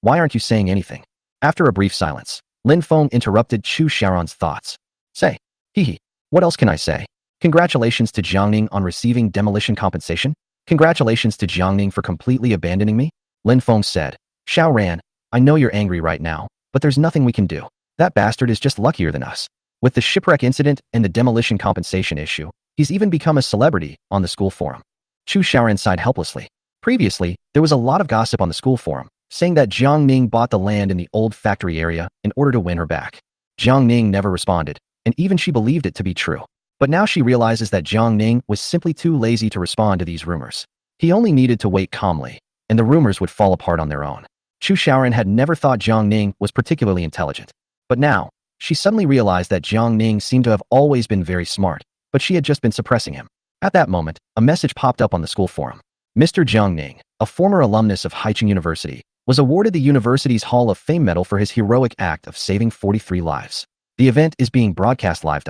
why aren't you saying anything? After a brief silence, Lin Feng interrupted Chu Xiaoran's thoughts. Say, what else can I say? Congratulations to Jiang Ning on receiving demolition compensation? Congratulations to Jiang Ning for completely abandoning me? Lin Feng said. Xiaoran, I know you're angry right now, but there's nothing we can do. That bastard is just luckier than us. With the shipwreck incident and the demolition compensation issue, he's even become a celebrity on the school forum. Chu Xiaoran sighed helplessly. Previously, there was a lot of gossip on the school forum, saying that Jiang Ning bought the land in the old factory area in order to win her back. Jiang Ning never responded, and even she believed it to be true. But now she realizes that Jiang Ning was simply too lazy to respond to these rumors. He only needed to wait calmly, and the rumors would fall apart on their own. Chu Xiaoran had never thought Jiang Ning was particularly intelligent. But now, she suddenly realized that Jiang Ning seemed to have always been very smart, but she had just been suppressing him. At that moment, a message popped up on the school forum. Mr. Jiang Ning, a former alumnus of Haicheng University, was awarded the university's Hall of Fame medal for his heroic act of saving 43 lives. The event is being broadcast live.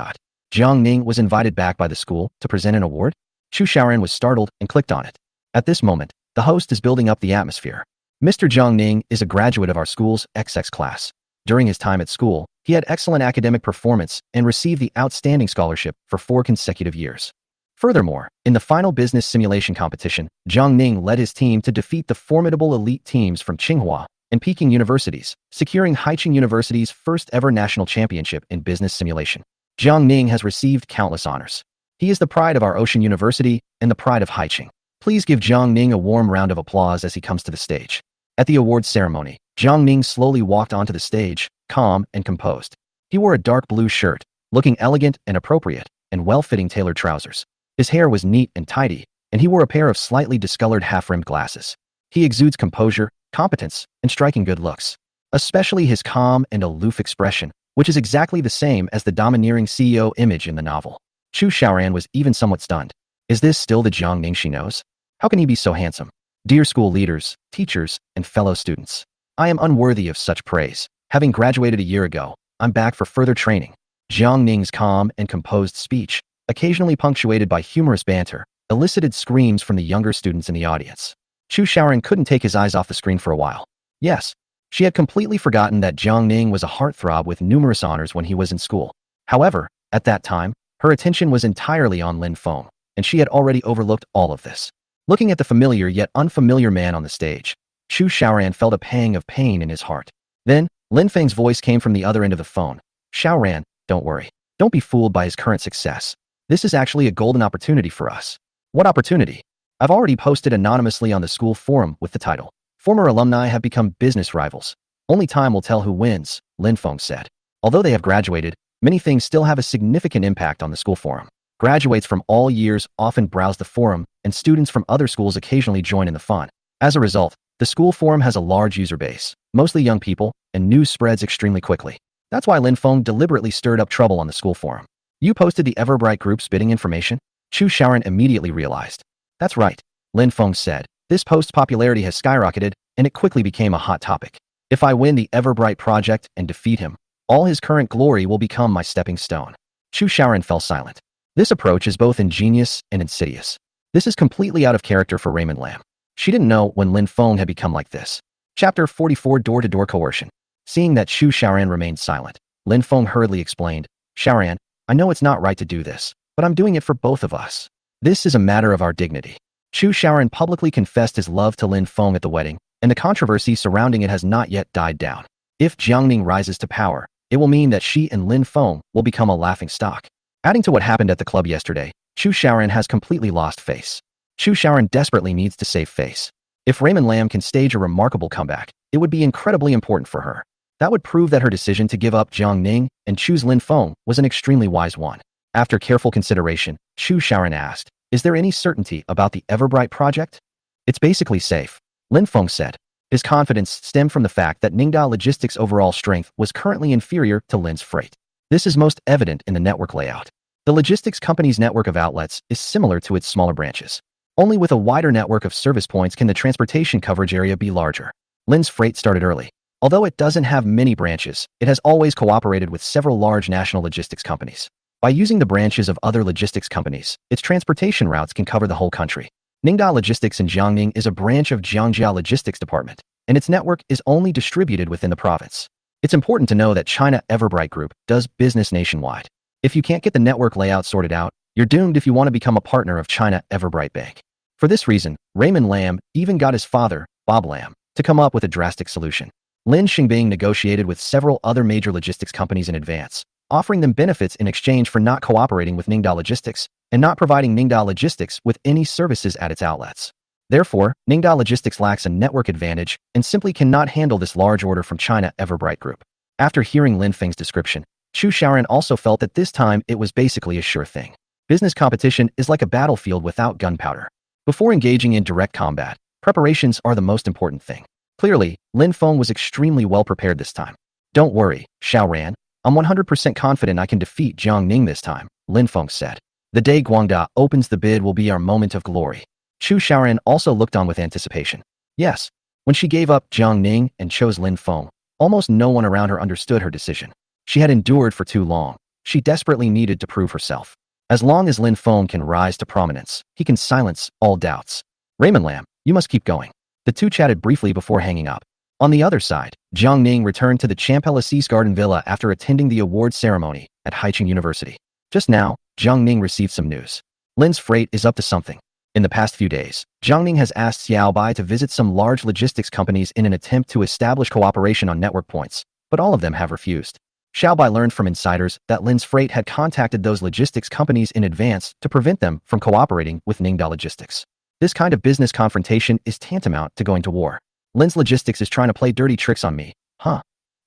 Jiang Ning was invited back by the school to present an award. Chu Xiaoran was startled and clicked on it. At this moment, the host is building up the atmosphere. Mr. Jiang Ning is a graduate of our school's XX class. During his time at school, he had excellent academic performance and received the Outstanding Scholarship for 4 consecutive years. Furthermore, in the final business simulation competition, Jiang Ning led his team to defeat the formidable elite teams from Tsinghua and Peking universities, securing Haicheng University's first-ever national championship in business simulation. Jiang Ning has received countless honors. He is the pride of our Ocean University and the pride of Haicheng. Please give Jiang Ning a warm round of applause as he comes to the stage. At the awards ceremony, Jiang Ning slowly walked onto the stage, calm and composed. He wore a dark blue shirt, looking elegant and appropriate, and well-fitting tailored trousers. His hair was neat and tidy, and he wore a pair of slightly discolored half-rimmed glasses. He exudes composure, competence, and striking good looks. Especially his calm and aloof expression, which is exactly the same as the domineering CEO image in the novel. Chu Xiaoran was even somewhat stunned. Is this still the Jiang Ning she knows? How can he be so handsome? Dear school leaders, teachers, and fellow students, I am unworthy of such praise. Having graduated a year ago, I'm back for further training. Jiang Ning's calm and composed speech, occasionally punctuated by humorous banter, elicited screams from the younger students in the audience. Chu Xiaoran couldn't take his eyes off the screen for a while. Yes, she had completely forgotten that Jiang Ning was a heartthrob with numerous honors when he was in school. However, at that time, her attention was entirely on Lin Feng, and she had already overlooked all of this. Looking at the familiar yet unfamiliar man on the stage, Chu Xiaoran felt a pang of pain in his heart. Then, Lin Feng's voice came from the other end of the phone. Xiaoran, don't worry. Don't be fooled by his current success. This is actually a golden opportunity for us. What opportunity? I've already posted anonymously on the school forum with the title, Former alumni have become business rivals. Only time will tell who wins, Lin Feng said. Although they have graduated, many things still have a significant impact on the school forum. Graduates from all years often browse the forum, and students from other schools occasionally join in the fun. As a result, the school forum has a large user base, mostly young people, and news spreads extremely quickly. That's why Lin Feng deliberately stirred up trouble on the school forum. You posted the Everbright group spitting information? Chu Xiaoran immediately realized. That's right, Lin Feng said. This post's popularity has skyrocketed, and it quickly became a hot topic. If I win the Everbright project and defeat him, all his current glory will become my stepping stone. Chu Xiaoran fell silent. This approach is both ingenious and insidious. This is completely out of character for Raymond Lam. She didn't know when Lin Feng had become like this. Chapter 44 Door-to-Door Coercion. Seeing that Chu Xiaoran remained silent, Lin Feng hurriedly explained, Xiaoran, I know it's not right to do this, but I'm doing it for both of us. This is a matter of our dignity. Chu Xiaoran publicly confessed his love to Lin Feng at the wedding, and the controversy surrounding it has not yet died down. If Jiang Ning rises to power, it will mean that she and Lin Feng will become a laughingstock. Adding to what happened at the club yesterday, Chu Xiaoran has completely lost face. Chu Xiaoran desperately needs to save face. If Raymond Lam can stage a remarkable comeback, it would be incredibly important for her. That would prove that her decision to give up Jiang Ning and choose Lin Feng was an extremely wise one. After careful consideration, Chu Xiaoran asked, is there any certainty about the Everbright project? It's basically safe, Lin Feng said. His confidence stemmed from the fact that Ningda Logistics' overall strength was currently inferior to Lin's freight. This is most evident in the network layout. The logistics company's network of outlets is similar to its smaller branches. Only with a wider network of service points can the transportation coverage area be larger. Lin's freight started early. Although it doesn't have many branches, it has always cooperated with several large national logistics companies. By using the branches of other logistics companies, its transportation routes can cover the whole country. Ningda Logistics in Jiangning is a branch of Jiangjia Logistics Department, and its network is only distributed within the province. It's important to know that China Everbright Group does business nationwide. If you can't get the network layout sorted out, you're doomed if you want to become a partner of China Everbright Bank. For this reason, Raymond Lam even got his father, Bob Lam, to come up with a drastic solution. Lin Xingbing negotiated with several other major logistics companies in advance, offering them benefits in exchange for not cooperating with Ningda Logistics and not providing Ningda Logistics with any services at its outlets. Therefore, Ningda Logistics lacks a network advantage and simply cannot handle this large order from China Everbright Group. After hearing Lin Feng's description, Chu Xiaoran also felt that this time it was basically a sure thing. Business competition is like a battlefield without gunpowder. Before engaging in direct combat, preparations are the most important thing. Clearly, Lin Feng was extremely well prepared this time. Don't worry, Xiaoran. I'm 100% confident I can defeat Jiang Ning this time, Lin Feng said. The day Guangda opens the bid will be our moment of glory. Chu Xiaoran also looked on with anticipation. Yes, when she gave up Jiang Ning and chose Lin Feng, almost no one around her understood her decision. She had endured for too long. She desperately needed to prove herself. As long as Lin Feng can rise to prominence, he can silence all doubts. Raymond Lam, you must keep going. The two chatted briefly before hanging up. On the other side, Jiang Ning returned to the Champs-Élysées Garden Villa after attending the awards ceremony at Haicheng University. Just now, Jiang Ning received some news. Lin's freight is up to something. In the past few days, Jiang Ning has asked Xiao Bai to visit some large logistics companies in an attempt to establish cooperation on network points, but all of them have refused. Xiao Bai learned from insiders that Lin's freight had contacted those logistics companies in advance to prevent them from cooperating with Ningda Logistics. This kind of business confrontation is tantamount to going to war. Lin's Logistics is trying to play dirty tricks on me, huh?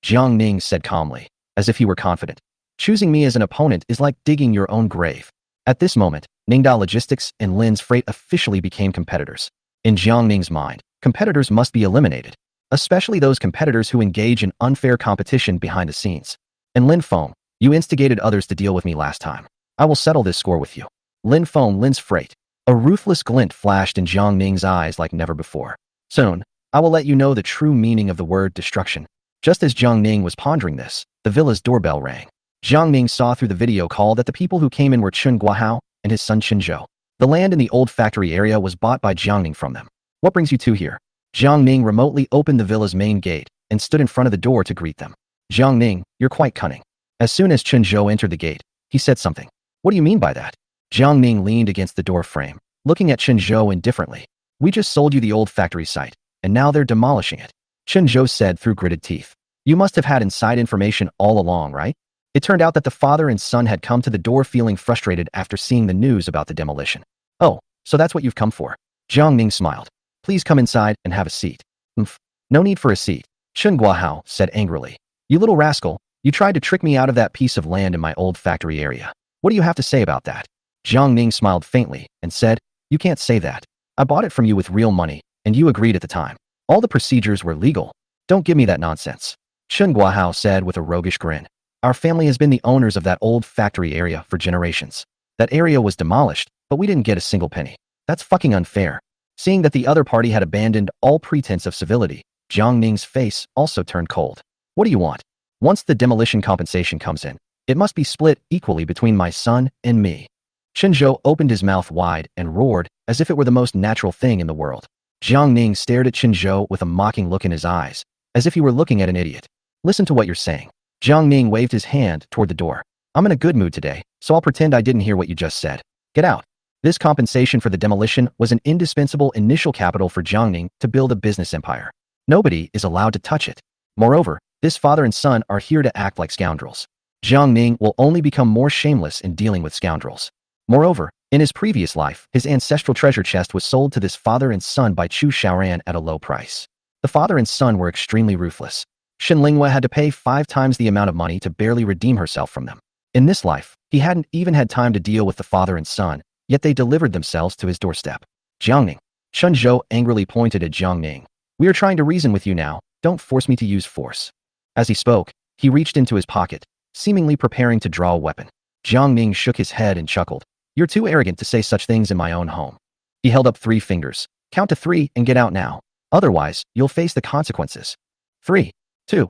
Jiang Ning said calmly, as if he were confident. Choosing me as an opponent is like digging your own grave. At this moment, Ningda Logistics and Lin's freight officially became competitors. In Jiang Ning's mind, competitors must be eliminated, especially those competitors who engage in unfair competition behind the scenes. And Lin Feng, you instigated others to deal with me last time. I will settle this score with you. Lin Feng, Lin's freight. A ruthless glint flashed in Jiang Ning's eyes like never before. Soon, I will let you know the true meaning of the word destruction. Just as Jiang Ning was pondering this, the villa's doorbell rang. Jiang Ning saw through the video call that the people who came in were Chun Guahao and his son Chen Zhou. The land in the old factory area was bought by Jiang Ning from them. What brings you two here? Jiang Ning remotely opened the villa's main gate and stood in front of the door to greet them. Jiang Ning, you're quite cunning. As soon as Chen Zhou entered the gate, he said something. What do you mean by that? Jiang Ning leaned against the door frame, looking at Chen Zhou indifferently. We just sold you the old factory site, and now they're demolishing it. Chen Zhou said through gritted teeth. You must have had inside information all along, right? It turned out that the father and son had come to the door feeling frustrated after seeing the news about the demolition. Oh, so that's what you've come for. Jiang Ning smiled. Please come inside and have a seat. No need for a seat. Chen Guahao said angrily. You little rascal, you tried to trick me out of that piece of land in my old factory area. What do you have to say about that? Jiang Ning smiled faintly and said, you can't say that. I bought it from you with real money, and you agreed at the time. All the procedures were legal. Don't give me that nonsense. Chen Guahao said with a roguish grin. Our family has been the owners of that old factory area for generations. That area was demolished, but we didn't get a single penny. That's fucking unfair. Seeing that the other party had abandoned all pretense of civility, Jiang Ning's face also turned cold. What do you want? Once the demolition compensation comes in, it must be split equally between my son and me. Chen Zhou opened his mouth wide and roared as if it were the most natural thing in the world. Jiang Ning stared at Chen Zhou with a mocking look in his eyes, as if he were looking at an idiot. Listen to what you're saying. Jiang Ning waved his hand toward the door. I'm in a good mood today, so I'll pretend I didn't hear what you just said. Get out. This compensation for the demolition was an indispensable initial capital for Jiang Ning to build a business empire. Nobody is allowed to touch it. Moreover, this father and son are here to act like scoundrels. Jiang Ning will only become more shameless in dealing with scoundrels. Moreover, in his previous life, his ancestral treasure chest was sold to this father and son by Chu Xiaoran at a low price. The father and son were extremely ruthless. Shen Linghua had to pay 5 times the amount of money to barely redeem herself from them. In this life, he hadn't even had time to deal with the father and son, yet they delivered themselves to his doorstep. Jiang Ning. Chen Zhou angrily pointed at Jiang Ning. We are trying to reason with you now. Don't force me to use force. As he spoke, he reached into his pocket, seemingly preparing to draw a weapon. Jiang Ning shook his head and chuckled. You're too arrogant to say such things in my own home. He held up 3 fingers. Count to 3 and get out now. Otherwise, you'll face the consequences. 3, 2.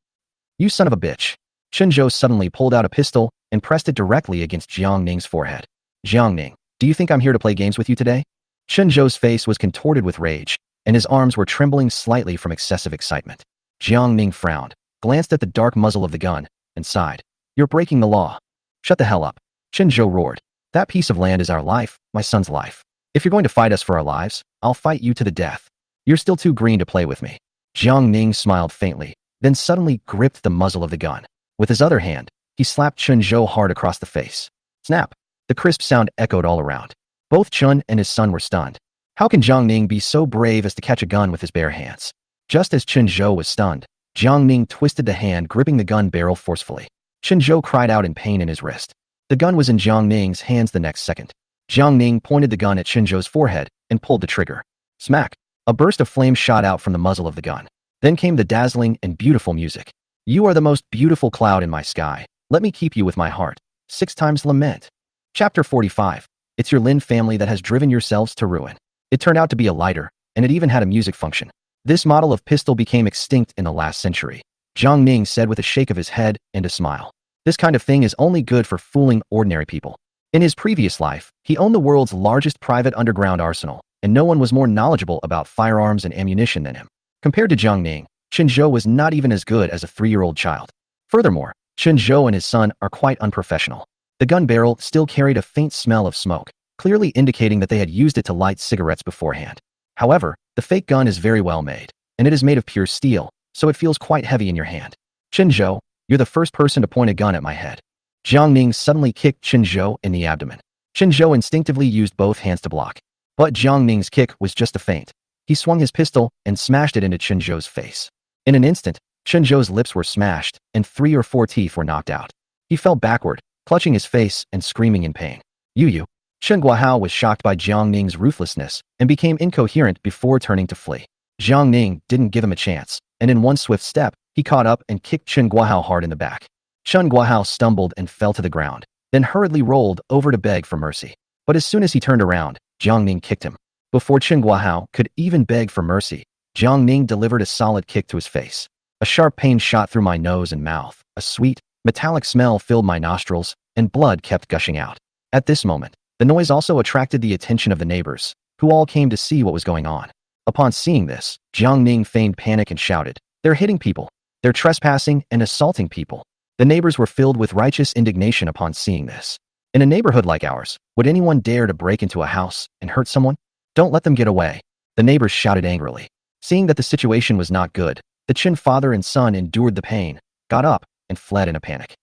You son of a bitch. Chen Zhou suddenly pulled out a pistol and pressed it directly against Jiang Ning's forehead. Jiang Ning, do you think I'm here to play games with you today? Chen Zhou's face was contorted with rage, and his arms were trembling slightly from excessive excitement. Jiang Ning frowned, glanced at the dark muzzle of the gun, and sighed. You're breaking the law. Shut the hell up. Chen Zhou roared. That piece of land is our life, my son's life. If you're going to fight us for our lives, I'll fight you to the death. You're still too green to play with me. Jiang Ning smiled faintly, then suddenly gripped the muzzle of the gun. With his other hand, he slapped Chen Zhou hard across the face. Snap! The crisp sound echoed all around. Both Chen and his son were stunned. How can Jiang Ning be so brave as to catch a gun with his bare hands? Just as Chen Zhou was stunned, Jiang Ning twisted the hand gripping the gun barrel forcefully. Chen Zhou cried out in pain in his wrist. The gun was in Jiang Ning's hands the next second. Jiang Ning pointed the gun at Chen Zhou's forehead and pulled the trigger. Smack! A burst of flame shot out from the muzzle of the gun. Then came the dazzling and beautiful music. You are the most beautiful cloud in my sky. Let me keep you with my heart. 6 times lament. Chapter 45. It's your Lin family that has driven yourselves to ruin. It turned out to be a lighter, and it even had a music function. This model of pistol became extinct in the last century. Jiang Ning said with a shake of his head and a smile. This kind of thing is only good for fooling ordinary people. In his previous life, he owned the world's largest private underground arsenal, and no one was more knowledgeable about firearms and ammunition than him. Compared to Jiang Ning, Chen Zhou was not even as good as a 3-year-old child. Furthermore, Chen Zhou and his son are quite unprofessional. The gun barrel still carried a faint smell of smoke, clearly indicating that they had used it to light cigarettes beforehand. However, the fake gun is very well made, and it is made of pure steel, so it feels quite heavy in your hand. Chen Zhou, you're the first person to point a gun at my head. Jiang Ning suddenly kicked Chen Zhou in the abdomen. Chen Zhou instinctively used both hands to block. But Jiang Ning's kick was just a feint. He swung his pistol and smashed it into Chen Zhou's face. In an instant, Chen Zhou's lips were smashed, and 3 or 4 teeth were knocked out. He fell backward, clutching his face and screaming in pain. Yu. Chen Guohao was shocked by Jiang Ning's ruthlessness and became incoherent before turning to flee. Jiang Ning didn't give him a chance, and in one swift step, he caught up and kicked Chen Guohao hard in the back. Chen Guohao stumbled and fell to the ground, then hurriedly rolled over to beg for mercy. But as soon as he turned around, Jiang Ning kicked him. Before Chen Guohao could even beg for mercy, Jiang Ning delivered a solid kick to his face. A sharp pain shot through my nose and mouth, a sweet, metallic smell filled my nostrils, and blood kept gushing out. At this moment, the noise also attracted the attention of the neighbors, who all came to see what was going on. Upon seeing this, Jiang Ning feigned panic and shouted, "They're hitting people! They're trespassing and assaulting people!" The neighbors were filled with righteous indignation upon seeing this. In a neighborhood like ours, would anyone dare to break into a house and hurt someone? Don't let them get away. The neighbors shouted angrily. Seeing that the situation was not good, the Chen father and son endured the pain, got up, and fled in a panic.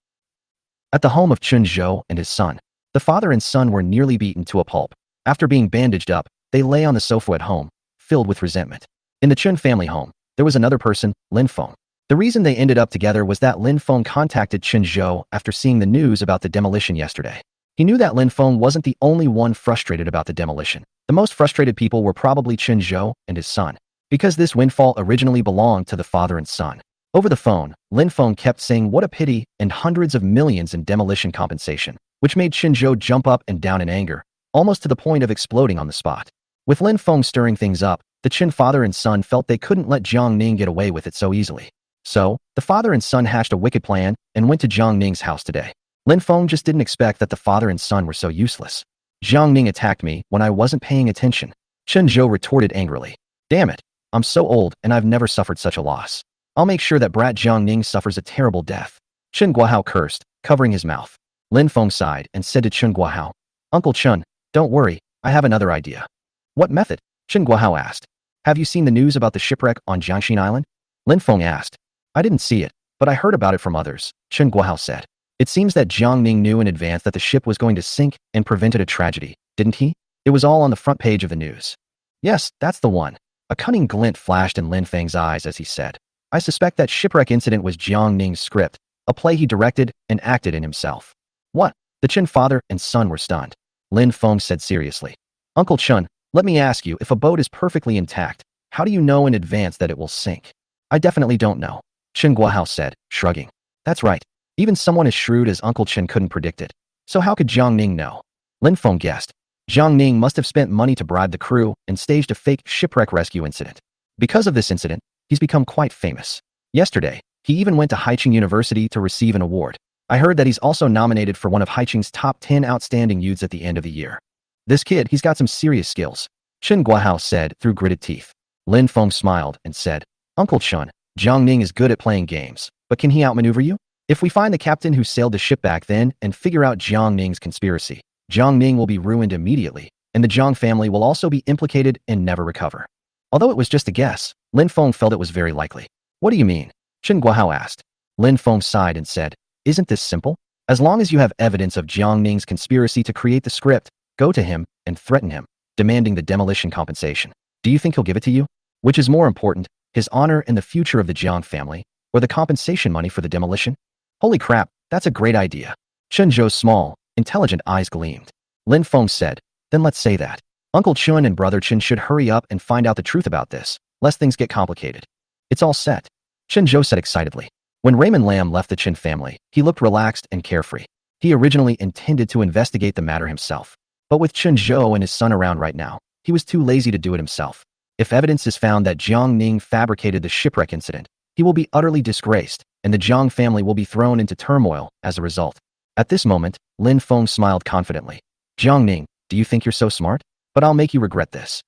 At the home of Chen Zhou and his son, the father and son were nearly beaten to a pulp. After being bandaged up, they lay on the sofa at home, filled with resentment. In the Chen family home, there was another person, Lin Feng. The reason they ended up together was that Lin Feng contacted Chen Zhou after seeing the news about the demolition yesterday. He knew that Lin Feng wasn't the only one frustrated about the demolition. The most frustrated people were probably Chen Zhou and his son, because this windfall originally belonged to the father and son. Over the phone, Lin Feng kept saying what a pity and hundreds of millions in demolition compensation, which made Chen Zhou jump up and down in anger, almost to the point of exploding on the spot. With Lin Feng stirring things up, the Chen father and son felt they couldn't let Jiang Ning get away with it so easily. So, the father and son hatched a wicked plan and went to Jiang Ning's house today. Lin Feng just didn't expect that the father and son were so useless. Jiang Ning attacked me when I wasn't paying attention. Chen Zhou retorted angrily. Damn it, I'm so old and I've never suffered such a loss. I'll make sure that brat Jiang Ning suffers a terrible death. Chen Guohao cursed, covering his mouth. Lin Feng sighed and said to Chen Guohao, Uncle Chen, don't worry, I have another idea. What method? Chen Guohao asked. Have you seen the news about the shipwreck on Jiangxin Island? Lin Feng asked. I didn't see it, but I heard about it from others, Chen Guohao said. It seems that Jiang Ning knew in advance that the ship was going to sink and prevented a tragedy, didn't he? It was all on the front page of the news. Yes, that's the one. A cunning glint flashed in Lin Feng's eyes as he said, I suspect that shipwreck incident was Jiang Ning's script, a play he directed and acted in himself. What? The Chen father and son were stunned. Lin Feng said seriously. Uncle Chen, let me ask you, if a boat is perfectly intact, how do you know in advance that it will sink? I definitely don't know, Chen Guohao said, shrugging. That's right. Even someone as shrewd as Uncle Chen couldn't predict it. So how could Jiang Ning know? Lin Feng guessed. Jiang Ning must have spent money to bribe the crew and staged a fake shipwreck rescue incident. Because of this incident, he's become quite famous. Yesterday, he even went to Haicheng University to receive an award. I heard that he's also nominated for one of Haicheng's top 10 outstanding youths at the end of the year. This kid, he's got some serious skills, Chen Guohao said through gritted teeth. Lin Feng smiled and said, Uncle Chen, Jiang Ning is good at playing games, but can he outmaneuver you? If we find the captain who sailed the ship back then and figure out Jiang Ning's conspiracy, Jiang Ning will be ruined immediately, and the Jiang family will also be implicated and never recover. Although it was just a guess, Lin Feng felt it was very likely. What do you mean? Chen Guohao asked. Lin Feng sighed and said, Isn't this simple? As long as you have evidence of Jiang Ning's conspiracy to create the script, go to him and threaten him, demanding the demolition compensation. Do you think he'll give it to you? Which is more important, his honor and the future of the Jiang family, or the compensation money for the demolition? Holy crap, that's a great idea. Chen Zhou's small, intelligent eyes gleamed. Lin Feng said, Then let's say that. Uncle Chen and Brother Chen should hurry up and find out the truth about this, lest things get complicated. It's all set, Chen Zhou said excitedly. When Raymond Lam left the Chen family, he looked relaxed and carefree. He originally intended to investigate the matter himself. But with Chen Zhou and his son around right now, he was too lazy to do it himself. If evidence is found that Jiang Ning fabricated the shipwreck incident, he will be utterly disgraced, and the Jiang family will be thrown into turmoil as a result. At this moment, Lin Feng smiled confidently. Jiang Ning, do you think you're so smart? But I'll make you regret this.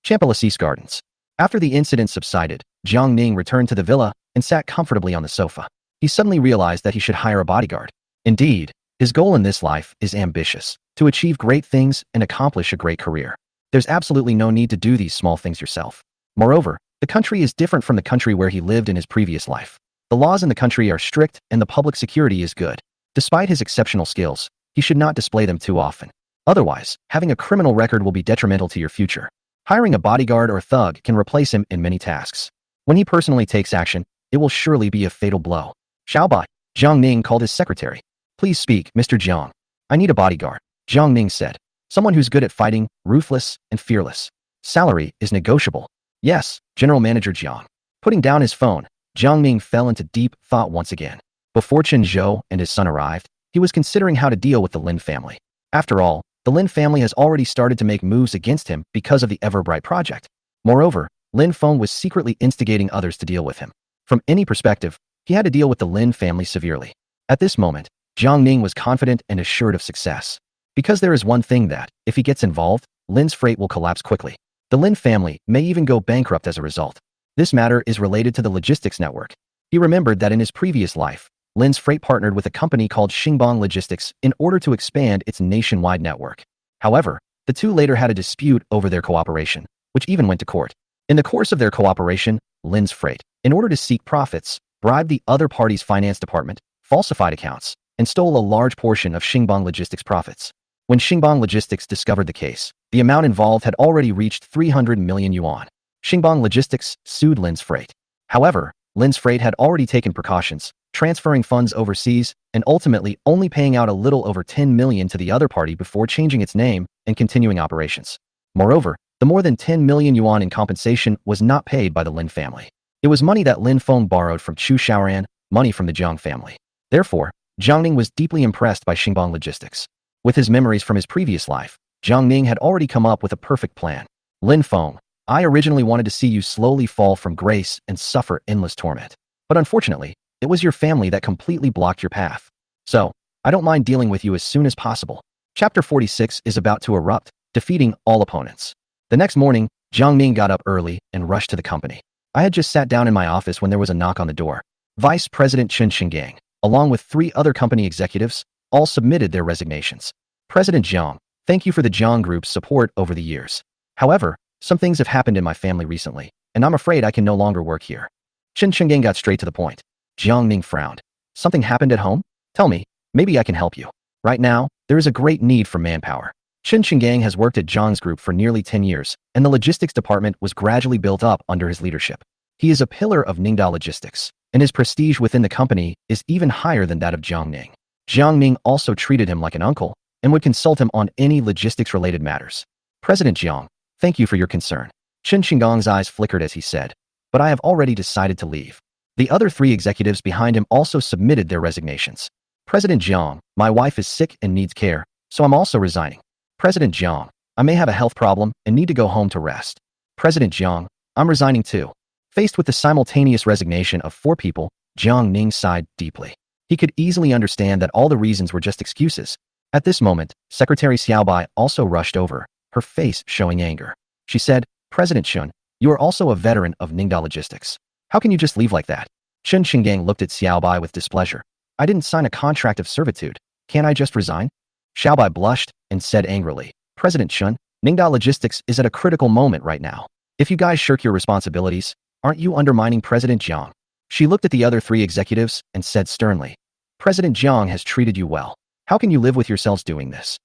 Champalises Gardens. After the incident subsided, Jiang Ning returned to the villa and sat comfortably on the sofa. He suddenly realized that he should hire a bodyguard. Indeed, his goal in this life is ambitious, to achieve great things and accomplish a great career. There's absolutely no need to do these small things yourself. Moreover, the country is different from the country where he lived in his previous life. The laws in the country are strict and the public security is good. Despite his exceptional skills, he should not display them too often. Otherwise, having a criminal record will be detrimental to your future. Hiring a bodyguard or thug can replace him in many tasks. When he personally takes action, it will surely be a fatal blow. Xiaobai, Jiang Ning called his secretary. Please speak, Mr. Jiang. I need a bodyguard, Jiang Ning said. Someone who's good at fighting, ruthless, and fearless. Salary is negotiable. Yes, General Manager Jiang. Putting down his phone, Jiang Ning fell into deep thought once again. Before Chen Zhou and his son arrived, he was considering how to deal with the Lin family. After all, the Lin family has already started to make moves against him because of the Everbright project. Moreover, Lin Feng was secretly instigating others to deal with him. From any perspective, he had to deal with the Lin family severely. At this moment, Jiang Ning was confident and assured of success. Because there is one thing that, if he gets involved, Lin's freight will collapse quickly. The Lin family may even go bankrupt as a result. This matter is related to the logistics network. He remembered that in his previous life, Lin's freight partnered with a company called Xingbang Logistics in order to expand its nationwide network. However, the two later had a dispute over their cooperation, which even went to court. In the course of their cooperation, Lin's freight, in order to seek profits, bribed the other party's finance department, falsified accounts, and stole a large portion of Xingbang Logistics' profits. When Xingbang Logistics discovered the case, the amount involved had already reached 300 million yuan. Xingbang Logistics sued Lin's freight. However, Lin's freight had already taken precautions, transferring funds overseas and ultimately only paying out a little over 10 million to the other party before changing its name and continuing operations. Moreover, the more than 10 million yuan in compensation was not paid by the Lin family. It was money that Lin Feng borrowed from Chu Xiaoran, money from the Jiang family. Therefore, Jiang Ning was deeply impressed by Xingbang Logistics. With his memories from his previous life, Jiang Ning had already come up with a perfect plan. Lin Feng, I originally wanted to see you slowly fall from grace and suffer endless torment. But unfortunately, it was your family that completely blocked your path. So, I don't mind dealing with you as soon as possible. Chapter 46 is about to erupt, defeating all opponents. The next morning, Jiang Ning got up early and rushed to the company. I had just sat down in my office when there was a knock on the door. Vice President Chen Xingang, along with 3 other company executives, all submitted their resignations. President Jiang, thank you for the Jiang Group's support over the years. However, some things have happened in my family recently, and I'm afraid I can no longer work here. Chen Xingang got straight to the point. Jiang Ning frowned. Something happened at home? Tell me, maybe I can help you. Right now, there is a great need for manpower. Chen Xingang has worked at Jiang's group for nearly 10 years, and the logistics department was gradually built up under his leadership. He is a pillar of Ningda Logistics, and his prestige within the company is even higher than that of Jiang Ning. Jiang Ning also treated him like an uncle and would consult him on any logistics-related matters. President Jiang, thank you for your concern. Chen Xinggang's eyes flickered as he said, but I have already decided to leave. The other 3 executives behind him also submitted their resignations. President Jiang, my wife is sick and needs care, so I'm also resigning. President Jiang, I may have a health problem and need to go home to rest. President Jiang, I'm resigning too. Faced with the simultaneous resignation of 4 people, Jiang Ning sighed deeply. He could easily understand that all the reasons were just excuses. At this moment, Secretary Xiaobai also rushed over, her face showing anger. She said, President Chen, you are also a veteran of Ningda Logistics. How can you just leave like that? Chen Xingang looked at Xiaobai with displeasure. I didn't sign a contract of servitude. Can't I just resign? Xiaobai blushed and said angrily, President Chen, Ningda Logistics is at a critical moment right now. If you guys shirk your responsibilities, aren't you undermining President Jiang? She looked at the other 3 executives and said sternly, President Jiang has treated you well. How can you live with yourselves doing this?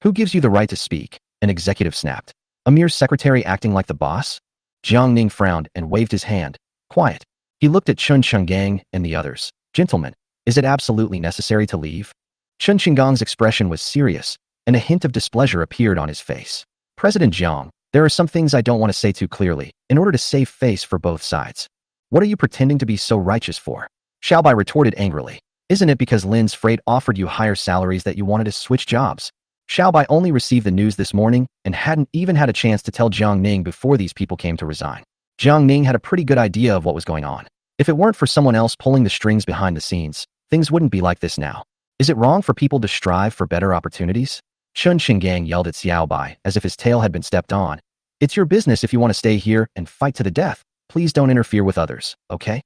Who gives you the right to speak? An executive snapped. A mere secretary acting like the boss? Jiang Ning frowned and waved his hand. Quiet. He looked at Chen Xingang and the others. Gentlemen, is it absolutely necessary to leave? Chen Xinggang's expression was serious, and a hint of displeasure appeared on his face. President Jiang, there are some things I don't want to say too clearly, in order to save face for both sides. What are you pretending to be so righteous for? Xiaobai retorted angrily. Isn't it because Lin's freight offered you higher salaries that you wanted to switch jobs? Xiaobai only received the news this morning and hadn't even had a chance to tell Jiang Ning before these people came to resign. Jiang Ning had a pretty good idea of what was going on. If it weren't for someone else pulling the strings behind the scenes, things wouldn't be like this now. Is it wrong for people to strive for better opportunities? Chen Xingang yelled at Xiaobai as if his tail had been stepped on. It's your business if you want to stay here and fight to the death. please don't interfere with others, okay?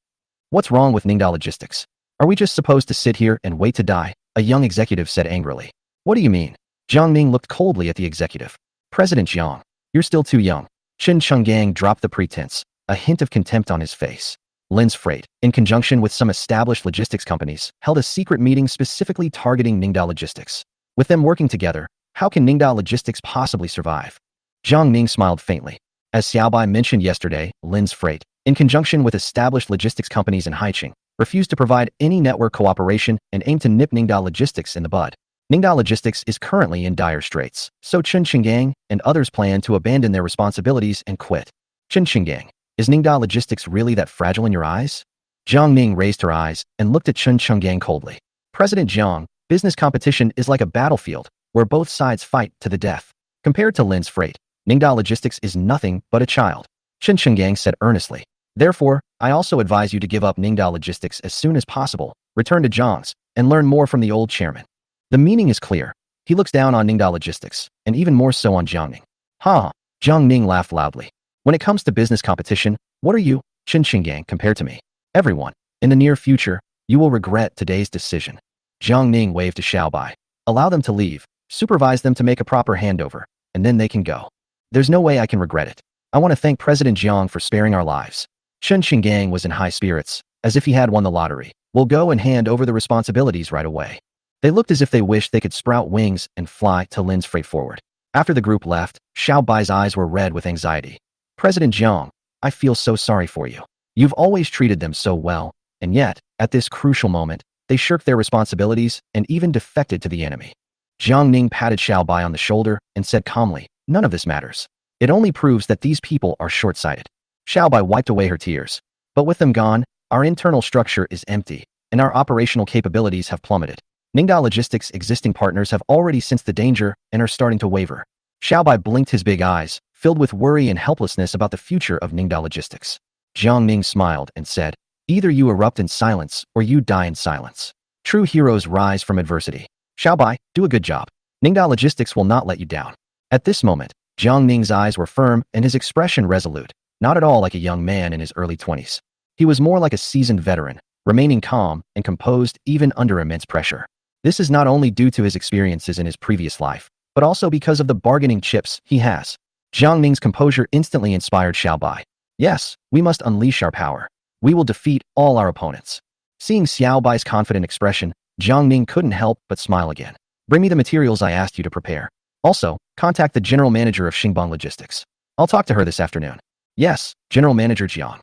What's wrong with Ningda Logistics? Are we just supposed to sit here and wait to die? A young executive said angrily. What do you mean? Jiang Ning looked coldly at the executive. President Jiang, you're still too young. Chen Chenggang dropped the pretense, a hint of contempt on his face. Lin's Freight, in conjunction with some established logistics companies, held a secret meeting specifically targeting Ningda Logistics. With them working together, how can Ningda Logistics possibly survive? Jiang Ning smiled faintly. As Xiaobai mentioned yesterday, Lin's Freight, in conjunction with established logistics companies in Haicheng, refused to provide any network cooperation and aimed to nip Ningda Logistics in the bud. Ningda Logistics is currently in dire straits, so Chen Chenggang and others plan to abandon their responsibilities and quit. Chen Chenggang, is Ningda Logistics really that fragile in your eyes? Jiang Ning raised her eyes and looked at Chen Chenggang coldly. President Jiang, business competition is like a battlefield, where both sides fight to the death. Compared to Lin's Freight, Ningda Logistics is nothing but a child. Chen Chenggang said earnestly. Therefore, I also advise you to give up Ningda Logistics as soon as possible, return to Jiang's, and learn more from the old chairman. The meaning is clear. He looks down on Ningda Logistics, and even more so on Jiang Ning. Ha! Jiang Ning laughed loudly. When it comes to business competition, what are you, Chen Chenggang, compared to me? Everyone. In the near future, you will regret today's decision. Jiang Ning waved to Xiaobai. Allow them to leave, supervise them to make a proper handover, and then they can go. There's no way I can regret it. I want to thank President Jiang for sparing our lives. Chen Chenggang was in high spirits, as if he had won the lottery. We'll go and hand over the responsibilities right away. They looked as if they wished they could sprout wings and fly to Lin's Freight forward. After the group left, Xiaobai's eyes were red with anxiety. President Jiang, I feel so sorry for you. You've always treated them so well, and yet, at this crucial moment, they shirked their responsibilities and even defected to the enemy. Jiang Ning patted Xiaobai on the shoulder and said calmly, none of this matters. It only proves that these people are short-sighted. Xiaobai wiped away her tears. But with them gone, our internal structure is empty, and our operational capabilities have plummeted. Ningda Logistics' existing partners have already sensed the danger and are starting to waver. Xiaobai blinked his big eyes, filled with worry and helplessness about the future of Ningda Logistics. Jiang Ning smiled and said, either you erupt in silence or you die in silence. True heroes rise from adversity. Xiaobai, do a good job. Ningda Logistics will not let you down. At this moment, Jiang Ning's eyes were firm and his expression resolute, not at all like a young man in his early 20s. He was more like a seasoned veteran, remaining calm and composed even under immense pressure. This is not only due to his experiences in his previous life, but also because of the bargaining chips he has. Jiang Ning's composure instantly inspired Xiaobai. Yes, we must unleash our power. We will defeat all our opponents. Seeing Xiaobai's confident expression, Jiang Ning couldn't help but smile again. Bring me the materials I asked you to prepare. Also, contact the general manager of Xingbang Logistics. I'll talk to her this afternoon. Yes, General Manager Jiang.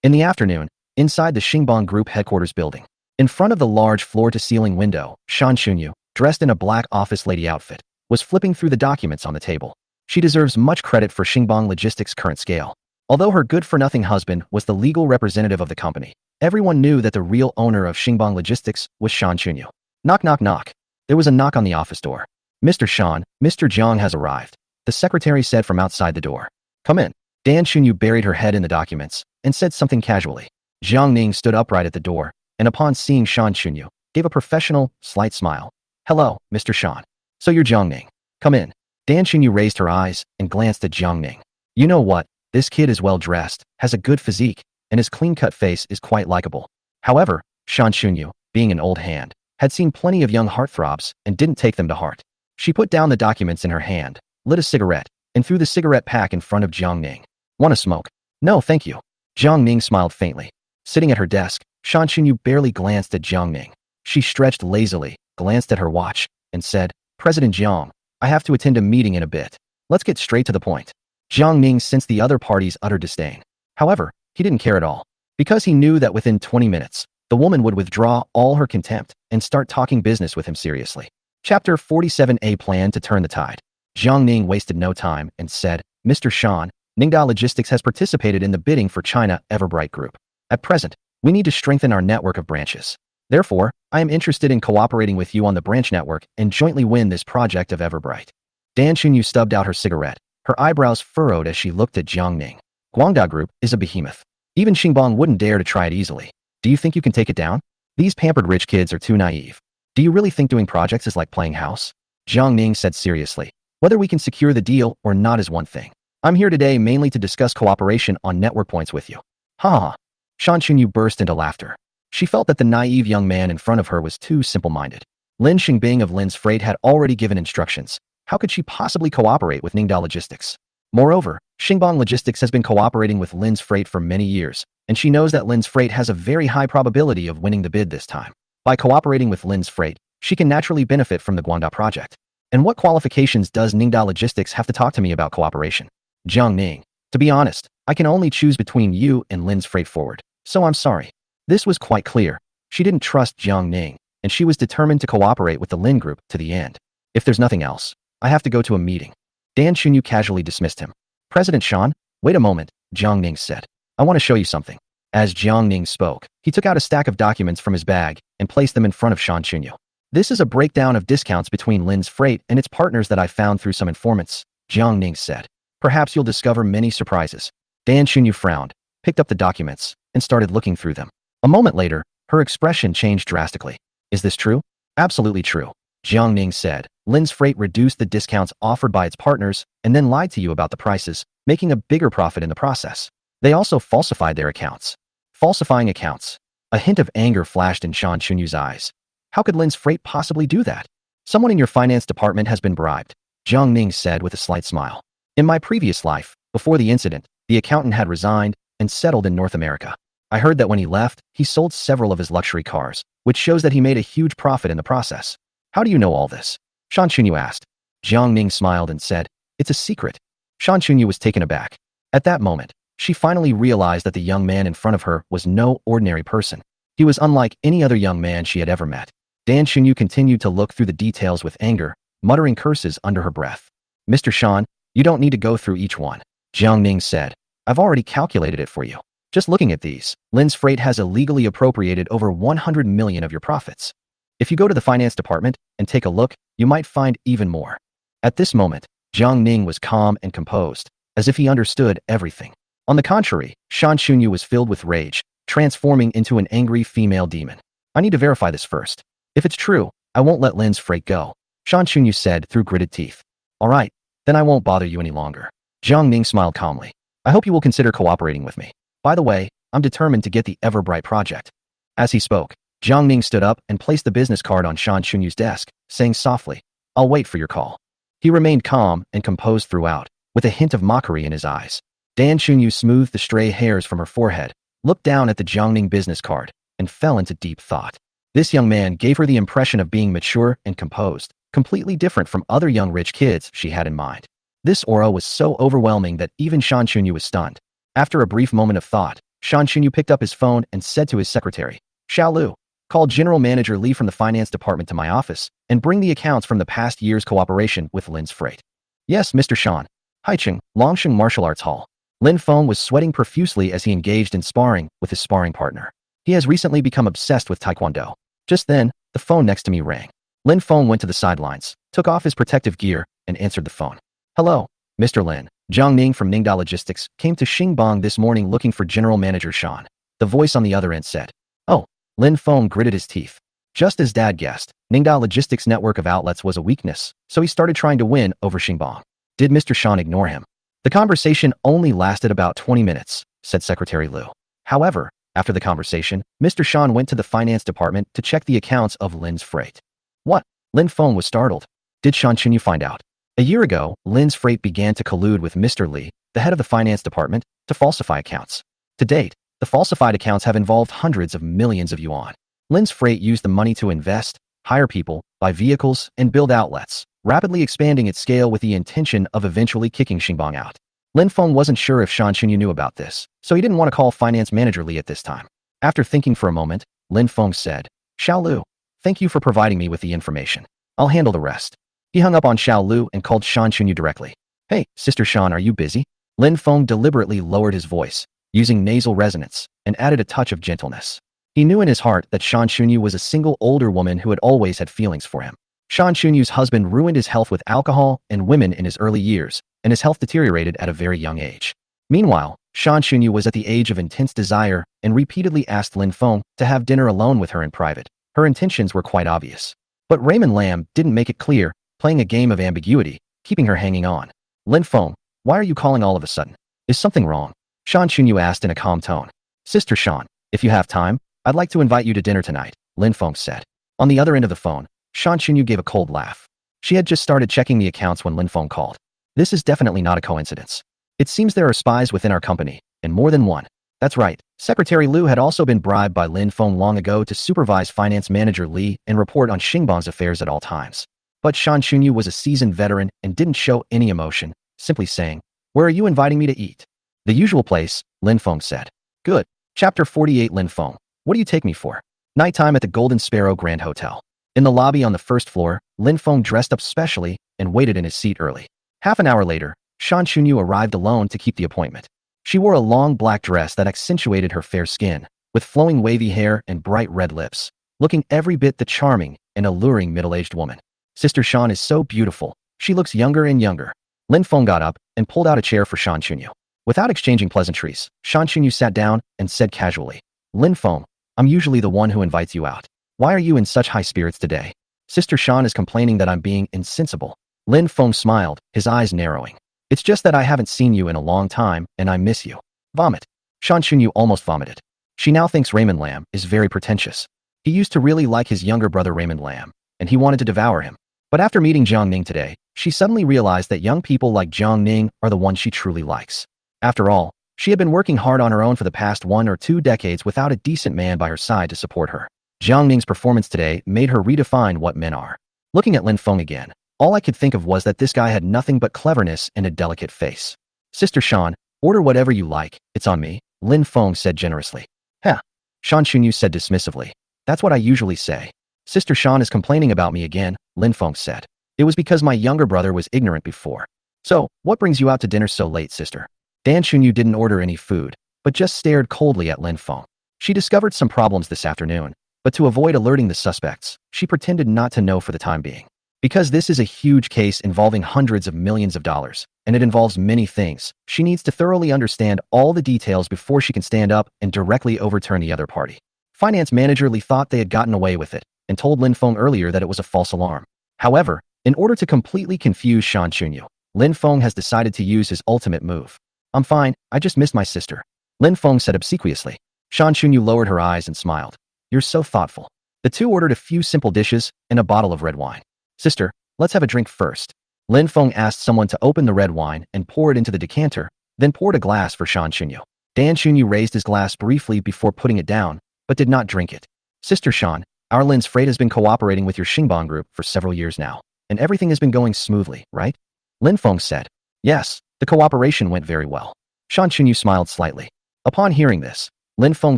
In the afternoon, inside the Xingbang Group headquarters building, in front of the large floor-to-ceiling window, Shan Xunyu, dressed in a black office lady outfit, was flipping through the documents on the table. She deserves much credit for Xingbang Logistics' current scale. Although her good-for-nothing husband was the legal representative of the company, everyone knew that the real owner of Xingbang Logistics was Shan Xunyu. Knock, knock, knock. There was a knock on the office door. Mr. Shan, Mr. Jiang has arrived, the secretary said from outside the door. Come in. Dan Xunyu buried her head in the documents and said something casually. Jiang Ning stood upright at the door, and upon seeing Shan Xunyu, gave a professional, slight smile. Hello, Mr. Shan. So you're Jiang Ning. Come in. Dan Xunyu raised her eyes and glanced at Jiang Ning. You know what? This kid is well-dressed, has a good physique, and his clean-cut face is quite likable. However, Shan Xunyu, being an old hand, had seen plenty of young heartthrobs and didn't take them to heart. She put down the documents in her hand, lit a cigarette, and threw the cigarette pack in front of Jiang Ning. Want a smoke? No, thank you. Jiang Ning smiled faintly. Sitting at her desk, Shan Xunyu barely glanced at Jiang Ning. She stretched lazily, glanced at her watch, and said, President Jiang, I have to attend a meeting in a bit. Let's get straight to the point. Jiang Ning sensed the other party's utter disdain. However, he didn't care at all, because he knew that within 20 minutes, the woman would withdraw all her contempt and start talking business with him seriously. Chapter 47A Plan to Turn the Tide. Jiang Ning wasted no time and said, Mr. Shan, Ningda Logistics has participated in the bidding for China Everbright Group. At present, we need to strengthen our network of branches. Therefore, I am interested in cooperating with you on the branch network and jointly win this project of Everbright. Dan Xunyu stubbed out her cigarette, her eyebrows furrowed as she looked at Jiang Ning. Guangda Group is a behemoth. Even Xingbang wouldn't dare to try it easily. Do you think you can take it down? These pampered rich kids are too naive. Do you really think doing projects is like playing house? Jiang Ning said seriously. Whether we can secure the deal or not is one thing. I'm here today mainly to discuss cooperation on network points with you. Ha ha. Shan Chunyu burst into laughter. She felt that the naive young man in front of her was too simple-minded. Lin Xingbing of Lin's Freight had already given instructions. How could she possibly cooperate with Ningda Logistics? Moreover, Xingbang Logistics has been cooperating with Lin's Freight for many years, and she knows that Lin's Freight has a very high probability of winning the bid this time. By cooperating with Lin's Freight, she can naturally benefit from the Guangda project. And what qualifications does Ningda Logistics have to talk to me about cooperation? Jiang Ning. To be honest, I can only choose between you and Lin's Freight Forward, so I'm sorry. This was quite clear. She didn't trust Jiang Ning, and she was determined to cooperate with the Lin Group to the end. If there's nothing else, I have to go to a meeting. Dan Chunyu casually dismissed him. President Shan, wait a moment, Jiang Ning said. I want to show you something. As Jiang Ning spoke, he took out a stack of documents from his bag and placed them in front of Shan Chunyu. This is a breakdown of discounts between Lin's Freight and its partners that I found through some informants, Jiang Ning said. Perhaps you'll discover many surprises. Dan Chunyu frowned, picked up the documents, and started looking through them. A moment later, her expression changed drastically. Is this true? Absolutely true. Jiang Ning said, Lin's Freight reduced the discounts offered by its partners and then lied to you about the prices, making a bigger profit in the process. They also falsified their accounts. Falsifying accounts. A hint of anger flashed in Shan Chunyu's eyes. How could Lin's Freight possibly do that? Someone in your finance department has been bribed, Jiang Ning said with a slight smile. In my previous life, before the incident, the accountant had resigned and settled in North America. I heard that when he left, he sold several of his luxury cars, which shows that he made a huge profit in the process. How do you know all this? Shan Chunyu asked. Jiang Ning smiled and said, It's a secret. Shan Chunyu was taken aback. At that moment, she finally realized that the young man in front of her was no ordinary person. He was unlike any other young man she had ever met. Dan Chunyu continued to look through the details with anger, muttering curses under her breath. Mr. Shan, you don't need to go through each one, Jiang Ning said. I've already calculated it for you. Just looking at these, Lin's Freight has illegally appropriated over 100 million of your profits. If you go to the finance department and take a look, you might find even more. At this moment, Jiang Ning was calm and composed, as if he understood everything. On the contrary, Shan Chunyu was filled with rage, transforming into an angry female demon. I need to verify this first. If it's true, I won't let Lin's Freight go, Shan Chunyu said through gritted teeth. All right, then I won't bother you any longer. Jiang Ning smiled calmly. I hope you will consider cooperating with me. By the way, I'm determined to get the Everbright project. As he spoke, Jiang Ning stood up and placed the business card on Shan Chunyu's desk, saying softly, I'll wait for your call. He remained calm and composed throughout, with a hint of mockery in his eyes. Dan Chunyu smoothed the stray hairs from her forehead, looked down at the Jiang Ning business card, and fell into deep thought. This young man gave her the impression of being mature and composed, completely different from other young rich kids she had in mind. This aura was so overwhelming that even Shan Chunyu was stunned. After a brief moment of thought, Shan Chunyu picked up his phone and said to his secretary, Xiao Lu, call General Manager Li from the finance department to my office and bring the accounts from the past year's cooperation with Lin's Freight. Yes, Mr. Shan. Haicheng, Longsheng Martial Arts Hall. Lin Feng was sweating profusely as he engaged in sparring with his sparring partner. He has recently become obsessed with Taekwondo. Just then, the phone next to me rang. Lin Feng went to the sidelines, took off his protective gear, and answered the phone. Hello, Mr. Lin. Jiang Ning from Ningda Logistics came to Xingbang this morning looking for General Manager Shan. The voice on the other end said. Oh, Lin Feng gritted his teeth. Just as Dad guessed, Ningda Logistics' network of outlets was a weakness, so he started trying to win over Xingbang. Did Mr. Shan ignore him? The conversation only lasted about 20 minutes, said Secretary Liu. However, after the conversation, Mr. Shan went to the finance department to check the accounts of Lin's Freight. What? Lin Feng was startled. Did Shan Chunyu find out? A year ago, Lin's Freight began to collude with Mr. Li, the head of the finance department, to falsify accounts. To date, the falsified accounts have involved hundreds of millions of yuan. Lin's Freight used the money to invest, hire people, buy vehicles, and build outlets, rapidly expanding its scale with the intention of eventually kicking Xingbang out. Lin Feng wasn't sure if Shan Chunyu knew about this, so he didn't want to call Finance Manager Li at this time. After thinking for a moment, Lin Feng said, Xiao Lu, thank you for providing me with the information. I'll handle the rest. He hung up on Xiao Lu and called Shan Chunyu directly. Hey, Sister Shan, are you busy? Lin Feng deliberately lowered his voice, using nasal resonance, and added a touch of gentleness. He knew in his heart that Shan Chunyu was a single older woman who had always had feelings for him. Shan Chunyu's husband ruined his health with alcohol and women in his early years, and his health deteriorated at a very young age. Meanwhile, Shan Chunyu was at the age of intense desire and repeatedly asked Lin Feng to have dinner alone with her in private. Her intentions were quite obvious. But Raymond Lam didn't make it clear, playing a game of ambiguity, keeping her hanging on. Lin Feng, why are you calling all of a sudden? Is something wrong? Shan Chunyu asked in a calm tone. Sister Sean, if you have time, I'd like to invite you to dinner tonight, Lin Feng said. On the other end of the phone, Shan Chunyu gave a cold laugh. She had just started checking the accounts when Lin Feng called. This is definitely not a coincidence. It seems there are spies within our company, and more than one. That's right. Secretary Liu had also been bribed by Lin Feng long ago to supervise finance manager Li and report on Xingbang's affairs at all times. But Shan Chunyu was a seasoned veteran and didn't show any emotion, simply saying, "Where are you inviting me to eat?" "The usual place," Lin Feng said. "Good." Chapter 48. Lin Feng, what do you take me for? Nighttime at the Golden Sparrow Grand Hotel. In the lobby on the first floor, Lin Feng dressed up specially and waited in his seat early. Half an hour later, Shan Chunyu arrived alone to keep the appointment. She wore a long black dress that accentuated her fair skin, with flowing wavy hair and bright red lips, looking every bit the charming and alluring middle-aged woman. Sister Shan is so beautiful, she looks younger and younger. Lin Feng got up and pulled out a chair for Shan Chunyu. Without exchanging pleasantries, Shan Chunyu sat down and said casually, "Lin Feng, I'm usually the one who invites you out. Why are you in such high spirits today? Sister Shan is complaining that I'm being insensible." Lin Feng smiled, his eyes narrowing. "It's just that I haven't seen you in a long time, and I miss you." Vomit. Shan Chunyu almost vomited. She now thinks Raymond Lam is very pretentious. He used to really like his younger brother Raymond Lam, and he wanted to devour him. But after meeting Jiang Ning today, she suddenly realized that young people like Jiang Ning are the ones she truly likes. After all, she had been working hard on her own for the past 1 or 2 decades without a decent man by her side to support her. Jiang Ning's performance today made her redefine what men are. Looking at Lin Feng again, all I could think of was that this guy had nothing but cleverness and a delicate face. "Sister Shan, order whatever you like, it's on me," Lin Feng said generously. "Heh," Shan Chunyu said dismissively. "That's what I usually say." "Sister Shan is complaining about me again," Lin Feng said. "It was because my younger brother was ignorant before." "So, what brings you out to dinner so late, sister?" Dan Chunyu didn't order any food, but just stared coldly at Lin Feng. She discovered some problems this afternoon, but to avoid alerting the suspects, she pretended not to know for the time being. Because this is a huge case involving hundreds of millions of dollars, and it involves many things, she needs to thoroughly understand all the details before she can stand up and directly overturn the other party. Finance manager Li thought they had gotten away with it, and told Lin Feng earlier that it was a false alarm. However, in order to completely confuse Shan Chunyu, Lin Feng has decided to use his ultimate move. "I'm fine, I just missed my sister," Lin Feng said obsequiously. Shan Chunyu lowered her eyes and smiled. "You're so thoughtful." The two ordered a few simple dishes and a bottle of red wine. "Sister, let's have a drink first." Lin Feng asked someone to open the red wine and pour it into the decanter, then poured a glass for Shan Chunyu. Dan Chunyu raised his glass briefly before putting it down, but did not drink it. "Sister Shan, our Lin's Freight has been cooperating with your Xingbang group for several years now, and everything has been going smoothly, right?" Lin Feng said. "Yes, the cooperation went very well." Shan Chunyu smiled slightly. Upon hearing this, Lin Feng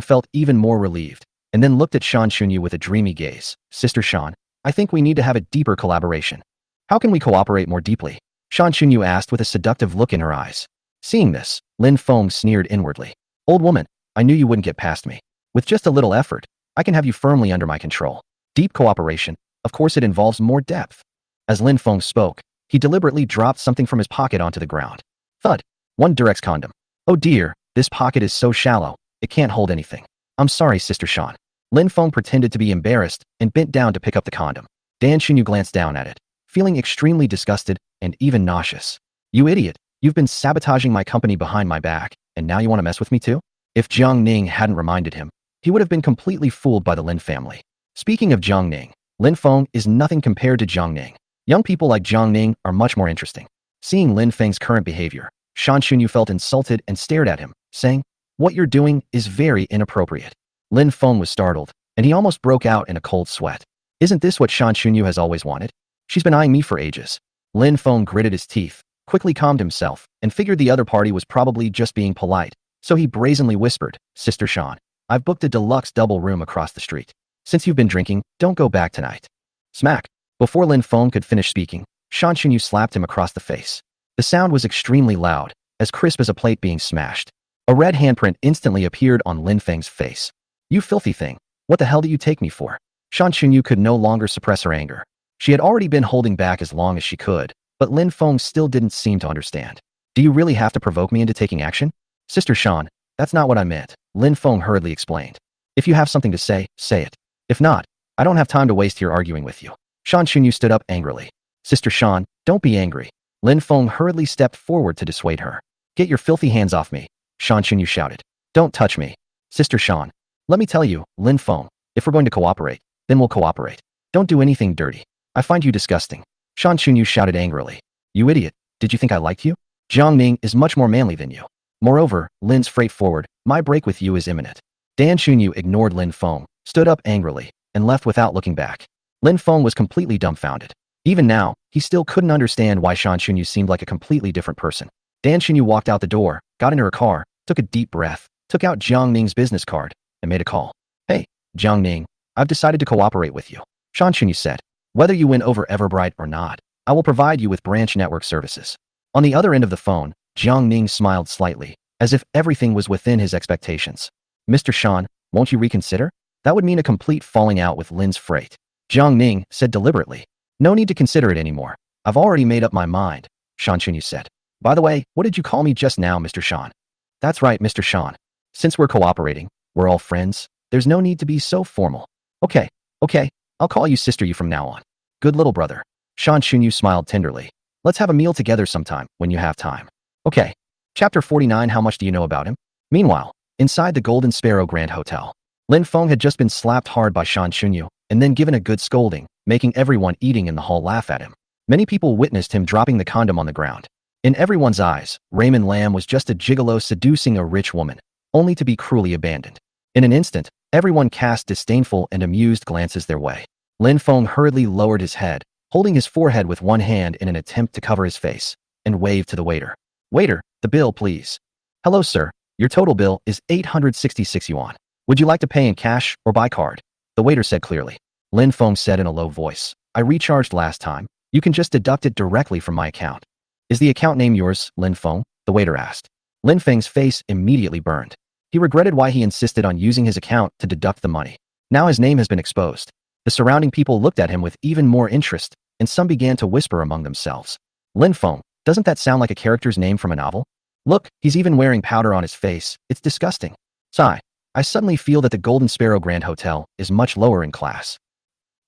felt even more relieved, and then looked at Shan Chunyu with a dreamy gaze. "Sister Shan, I think we need to have a deeper collaboration." "How can we cooperate more deeply?" Shan Chunyu asked with a seductive look in her eyes. Seeing this, Lin Feng sneered inwardly. "Old woman, I knew you wouldn't get past me. With just a little effort, I can have you firmly under my control. Deep cooperation, of course it involves more depth." As Lin Feng spoke, he deliberately dropped something from his pocket onto the ground. Thud. One Durex condom. "Oh dear, this pocket is so shallow, it can't hold anything. I'm sorry, Sister Shan." Lin Feng pretended to be embarrassed and bent down to pick up the condom. Dan Chunyu glanced down at it, feeling extremely disgusted and even nauseous. "You idiot, you've been sabotaging my company behind my back, and now you want to mess with me too?" If Jiang Ning hadn't reminded him, he would have been completely fooled by the Lin family. Speaking of Jiang Ning, Lin Feng is nothing compared to Jiang Ning. Young people like Jiang Ning are much more interesting. Seeing Lin Feng's current behavior, Shan Chunyu felt insulted and stared at him, saying, "What you're doing is very inappropriate." Lin Feng was startled, and he almost broke out in a cold sweat. "Isn't this what Shan Chunyu has always wanted? She's been eyeing me for ages." Lin Feng gritted his teeth, quickly calmed himself, and figured the other party was probably just being polite, so he brazenly whispered, "Sister Shan, I've booked a deluxe double room across the street. Since you've been drinking, don't go back tonight." Smack! Before Lin Feng could finish speaking, Shan Chunyu slapped him across the face. The sound was extremely loud, as crisp as a plate being smashed. A red handprint instantly appeared on Lin Feng's face. "You filthy thing, what the hell do you take me for?" Shan Chunyu could no longer suppress her anger. She had already been holding back as long as she could, but Lin Feng still didn't seem to understand. "Do you really have to provoke me into taking action?" "Sister Shan, that's not what I meant," Lin Feng hurriedly explained. "If you have something to say, say it. If not, I don't have time to waste here arguing with you." Shan Chunyu stood up angrily. "Sister Shan, don't be angry." Lin Feng hurriedly stepped forward to dissuade her. "Get your filthy hands off me," Shan Chunyu shouted. "Don't touch me." Sister Sean, let me tell you, Lin Feng, if we're going to cooperate, then we'll cooperate. Don't do anything dirty. I find you disgusting. Shan Chunyu shouted angrily. You idiot, did you think I liked you? Jiang Ning is much more manly than you. Moreover, Lin's freight forward, my break with you is imminent. Dan Chunyu ignored Lin Feng, stood up angrily, and left without looking back. Lin Feng was completely dumbfounded. Even now, he still couldn't understand why Shan Chunyu seemed like a completely different person. Dan Chunyu walked out the door, got into her car, took a deep breath, took out Jiang Ning's business card, and made a call. Hey, Jiang Ning, I've decided to cooperate with you. Shan Chunyu said. Whether you win over Everbright or not, I will provide you with branch network services. On the other end of the phone, Jiang Ning smiled slightly, as if everything was within his expectations. Mr. Shan, won't you reconsider? That would mean a complete falling out with Lin's freight. Jiang Ning said deliberately. No need to consider it anymore. I've already made up my mind, Shan Chunyu said. By the way, what did you call me just now, Mr. Shan? That's right, Mr. Shan. Since we're cooperating, we're all friends, there's no need to be so formal. Okay, I'll call you Sister You from now on. Good little brother. Shan Chunyu smiled tenderly. Let's have a meal together sometime, when you have time. Okay. Chapter 49. How much do you know about him? Meanwhile, inside the Golden Sparrow Grand Hotel, Lin Feng had just been slapped hard by Shan Chunyu, and then given a good scolding, making everyone eating in the hall laugh at him. Many people witnessed him dropping the condom on the ground. In everyone's eyes, Raymond Lam was just a gigolo seducing a rich woman, only to be cruelly abandoned. In an instant, everyone cast disdainful and amused glances their way. Lin Feng hurriedly lowered his head, holding his forehead with one hand in an attempt to cover his face, and waved to the waiter. Waiter, the bill, please. Hello, sir. Your total bill is 866 yuan. Would you like to pay in cash or by card? The waiter said clearly. Lin Feng said in a low voice. I recharged last time. You can just deduct it directly from my account. Is the account name yours, Lin Feng? The waiter asked. Lin Feng's face immediately burned. He regretted why he insisted on using his account to deduct the money. Now his name has been exposed. The surrounding people looked at him with even more interest, and some began to whisper among themselves. Lin Feng, doesn't that sound like a character's name from a novel? Look, he's even wearing powder on his face. It's disgusting. Sigh. I suddenly feel that the Golden Sparrow Grand Hotel is much lower in class.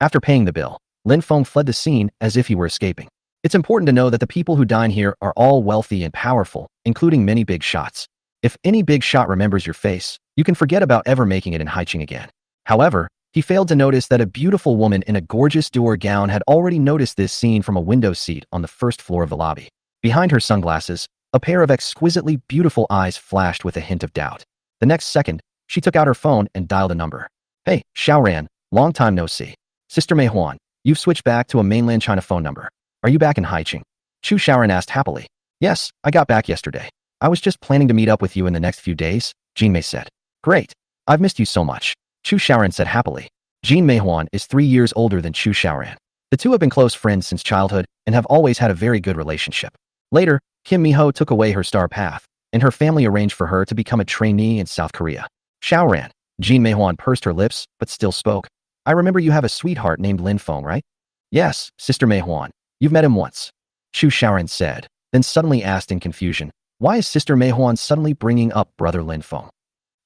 After paying the bill, Lin Feng fled the scene as if he were escaping. It's important to know that the people who dine here are all wealthy and powerful, including many big shots. If any big shot remembers your face, you can forget about ever making it in Haicheng again. However, he failed to notice that a beautiful woman in a gorgeous Dior gown had already noticed this scene from a window seat on the first floor of the lobby. Behind her sunglasses, a pair of exquisitely beautiful eyes flashed with a hint of doubt. The next second, she took out her phone and dialed a number. Hey, Xiaoran, long time no see. Sister Mei Huan, you've switched back to a mainland China phone number. Are you back in Haicheng? Chu Xiaoran asked happily. Yes, I got back yesterday. I was just planning to meet up with you in the next few days, Jean Mei said. Great. I've missed you so much. Chu Xiaoran said happily. Jean Mei Huan is 3 years older than Chu Xiaoran. The two have been close friends since childhood and have always had a very good relationship. Later, Kim Miho took away her star path, and her family arranged for her to become a trainee in South Korea. Xiaoran, Jean Mei Huan pursed her lips, but still spoke. I remember you have a sweetheart named Lin Feng, right? Yes, Sister Mei Huan. You've met him once. Chu Xiaoran said, then suddenly asked in confusion, why is Sister Mei Huan suddenly bringing up brother Lin Feng?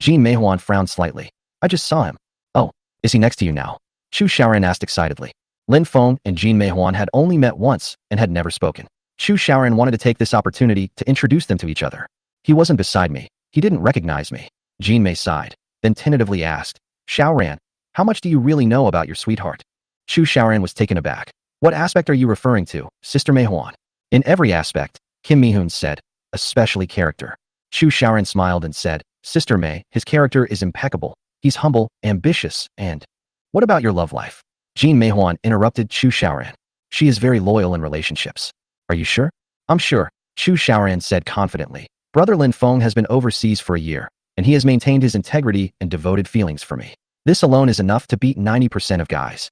Jean Mei Huan frowned slightly. I just saw him. Oh, is he next to you now? Chu Xiaoran asked excitedly. Lin Feng and Jean Mei Huan had only met once and had never spoken. Chu Xiaoran wanted to take this opportunity to introduce them to each other. He wasn't beside me. He didn't recognize me. Jean Mei sighed, then tentatively asked, Xiaoran, how much do you really know about your sweetheart? Chu Xiaoran was taken aback. What aspect are you referring to, Sister Mei Huan? In every aspect, Kim Mi-hoon said, especially character. Chu Xiaoran smiled and said, Sister Mei, his character is impeccable. He's humble, ambitious, and... What about your love life? Jean Mei Huan interrupted Chu Xiaoran. She is very loyal in relationships. Are you sure? I'm sure, Chu Xiaoran said confidently. Brother Lin Feng has been overseas for a year, and he has maintained his integrity and devoted feelings for me. This alone is enough to beat 90% of guys.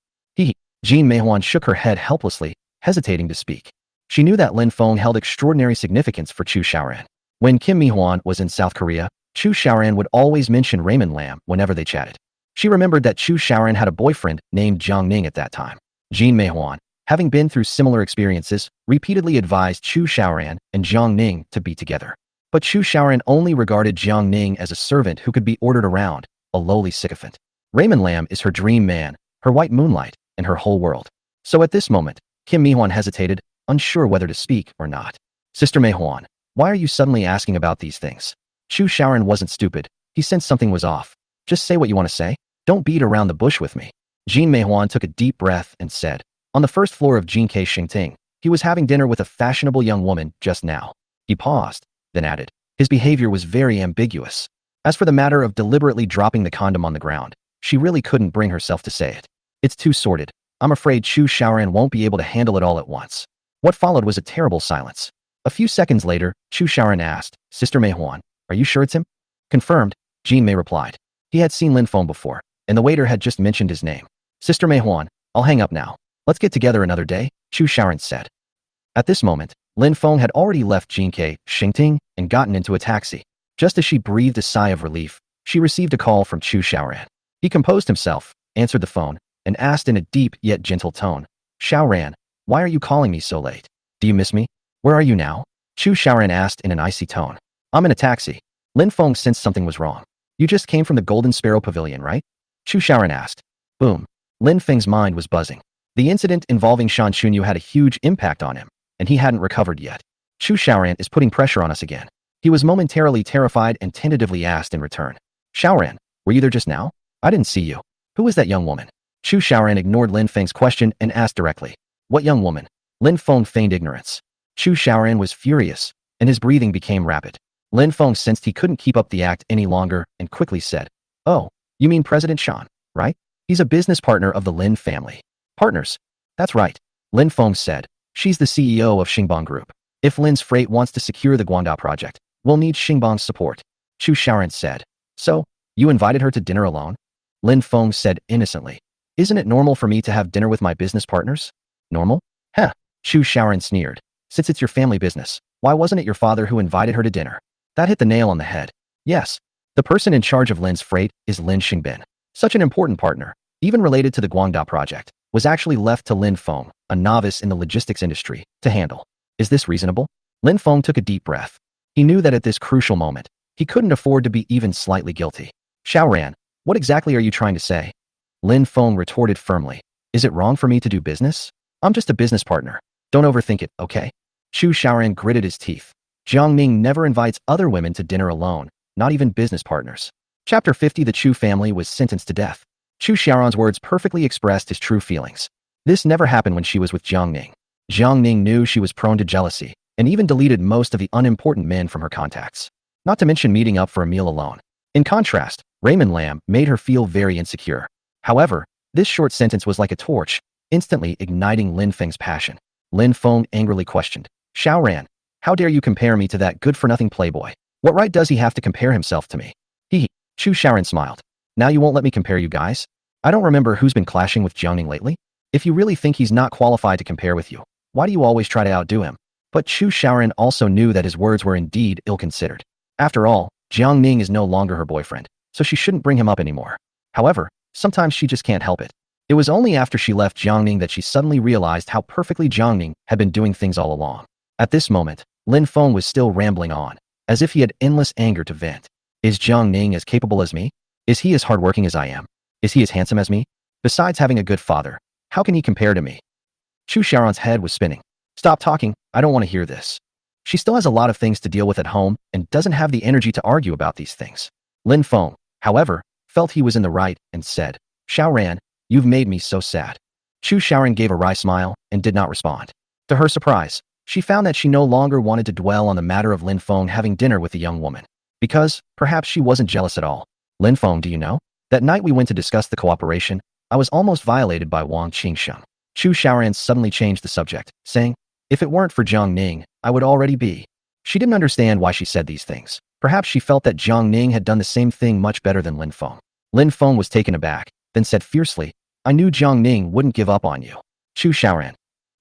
Jean Mei Huan shook her head helplessly, hesitating to speak. She knew that Lin Feng held extraordinary significance for Chu Xiaoran. When Kim Mi-huan was in South Korea, Chu Xiaoran would always mention Raymond Lam whenever they chatted. She remembered that Chu Xiaoran had a boyfriend named Jiang Ning at that time. Jean Mei Huan, having been through similar experiences, repeatedly advised Chu Xiaoran and Jiang Ning to be together. But Chu Xiaoran only regarded Jiang Ning as a servant who could be ordered around, a lowly sycophant. Raymond Lam is her dream man, her white moonlight, and her whole world. So at this moment, Kim Mi-huan hesitated, unsure whether to speak or not. Sister Mei Huan, why are you suddenly asking about these things? Chu Xiaoran wasn't stupid. He sensed something was off. Just say what you want to say. Don't beat around the bush with me. Jean Meihuan took a deep breath and said, on the first floor of Jin K Xingting, he was having dinner with a fashionable young woman just now. He paused, then added, his behavior was very ambiguous. As for the matter of deliberately dropping the condom on the ground, she really couldn't bring herself to say it. It's too sordid. I'm afraid Chu Xiaoran won't be able to handle it all at once. What followed was a terrible silence. A few seconds later, Chu Xiaoran asked, Sister Meihuan, are you sure it's him? Confirmed, Jean Mei replied. He had seen Lin Feng before, and the waiter had just mentioned his name. Sister Meihuan, I'll hang up now. Let's get together another day, Chu Xiaoran said. At this moment, Lin Feng had already left Jinke, Xingting, and gotten into a taxi. Just as she breathed a sigh of relief, she received a call from Chu Xiaoran. He composed himself, answered the phone, and asked in a deep yet gentle tone, Xiaoran, why are you calling me so late? Do you miss me? Where are you now? Chu Xiaoran asked in an icy tone. I'm in a taxi. Lin Feng sensed something was wrong. You just came from the Golden Sparrow Pavilion, right? Chu Xiaoran asked. Boom. Lin Feng's mind was buzzing. The incident involving Shan Chunyu had a huge impact on him, and he hadn't recovered yet. Chu Xiaoran is putting pressure on us again. He was momentarily terrified and tentatively asked in return. Xiaoran, were you there just now? I didn't see you. Who is that young woman? Chu Xiaoran ignored Lin Feng's question and asked directly. What young woman? Lin Feng feigned ignorance. Chu Xiaoran was furious, and his breathing became rapid. Lin Feng sensed he couldn't keep up the act any longer and quickly said, Oh, you mean President Shan, right? He's a business partner of the Lin family. Partners? That's right. Lin Feng said. She's the CEO of Xingbang Group. If Lin's Freight wants to secure the Guangda project, we'll need Xingbang's support. Chu Xiaoran said. So, you invited her to dinner alone? Lin Feng said innocently. Isn't it normal for me to have dinner with my business partners? Normal? Heh. Chu Xiaoran sneered. Since it's your family business, why wasn't it your father who invited her to dinner? That hit the nail on the head. Yes. The person in charge of Lin's Freight is Lin Xingbin. Such an important partner, even related to the Guangda project, was actually left to Lin Feng, a novice in the logistics industry, to handle. Is this reasonable? Lin Feng took a deep breath. He knew that at this crucial moment, he couldn't afford to be even slightly guilty. Xiaoran, what exactly are you trying to say? Lin Feng retorted firmly. Is it wrong for me to do business? I'm just a business partner. Don't overthink it, okay? Chu Xiaoran gritted his teeth. Jiang Ning never invites other women to dinner alone, not even business partners. Chapter 50. The Chu family was sentenced to death. Chu Xiaoran's words perfectly expressed his true feelings. This never happened when she was with Jiang Ning. Jiang Ning knew she was prone to jealousy, and even deleted most of the unimportant men from her contacts. Not to mention meeting up for a meal alone. In contrast, Raymond Lam made her feel very insecure. However, this short sentence was like a torch, instantly igniting Lin Feng's passion. Lin Feng angrily questioned. Xiaoran, how dare you compare me to that good-for-nothing playboy? What right does he have to compare himself to me? Chu Xiaoran smiled. Now you won't let me compare you guys? I don't remember who's been clashing with Jiang Ning lately. If you really think he's not qualified to compare with you, why do you always try to outdo him? But Chu Xiaoran also knew that his words were indeed ill-considered. After all, Jiang Ning is no longer her boyfriend, so she shouldn't bring him up anymore. However, sometimes she just can't help it. It was only after she left Jiang Ning that she suddenly realized how perfectly Jiang Ning had been doing things all along. At this moment, Lin Feng was still rambling on, as if he had endless anger to vent. Is Jiang Ning as capable as me? Is he as hardworking as I am? Is he as handsome as me? Besides having a good father, how can he compare to me? Chu Xiaoran's head was spinning. Stop talking, I don't want to hear this. She still has a lot of things to deal with at home and doesn't have the energy to argue about these things. Lin Feng, however, felt he was in the right and said, Xiaoran, you've made me so sad. Chu Xiaoran gave a wry smile and did not respond. To her surprise, she found that she no longer wanted to dwell on the matter of Lin Feng having dinner with the young woman. Because, perhaps she wasn't jealous at all. Lin Feng, do you know? That night we went to discuss the cooperation, I was almost violated by Wang Qingsheng. Chu Xiaoran suddenly changed the subject, saying, if it weren't for Jiang Ning, I would already be. She didn't understand why she said these things. Perhaps she felt that Jiang Ning had done the same thing much better than Lin Feng. Lin Feng was taken aback, then said fiercely, I knew Jiang Ning wouldn't give up on you. Chu Xiaoran.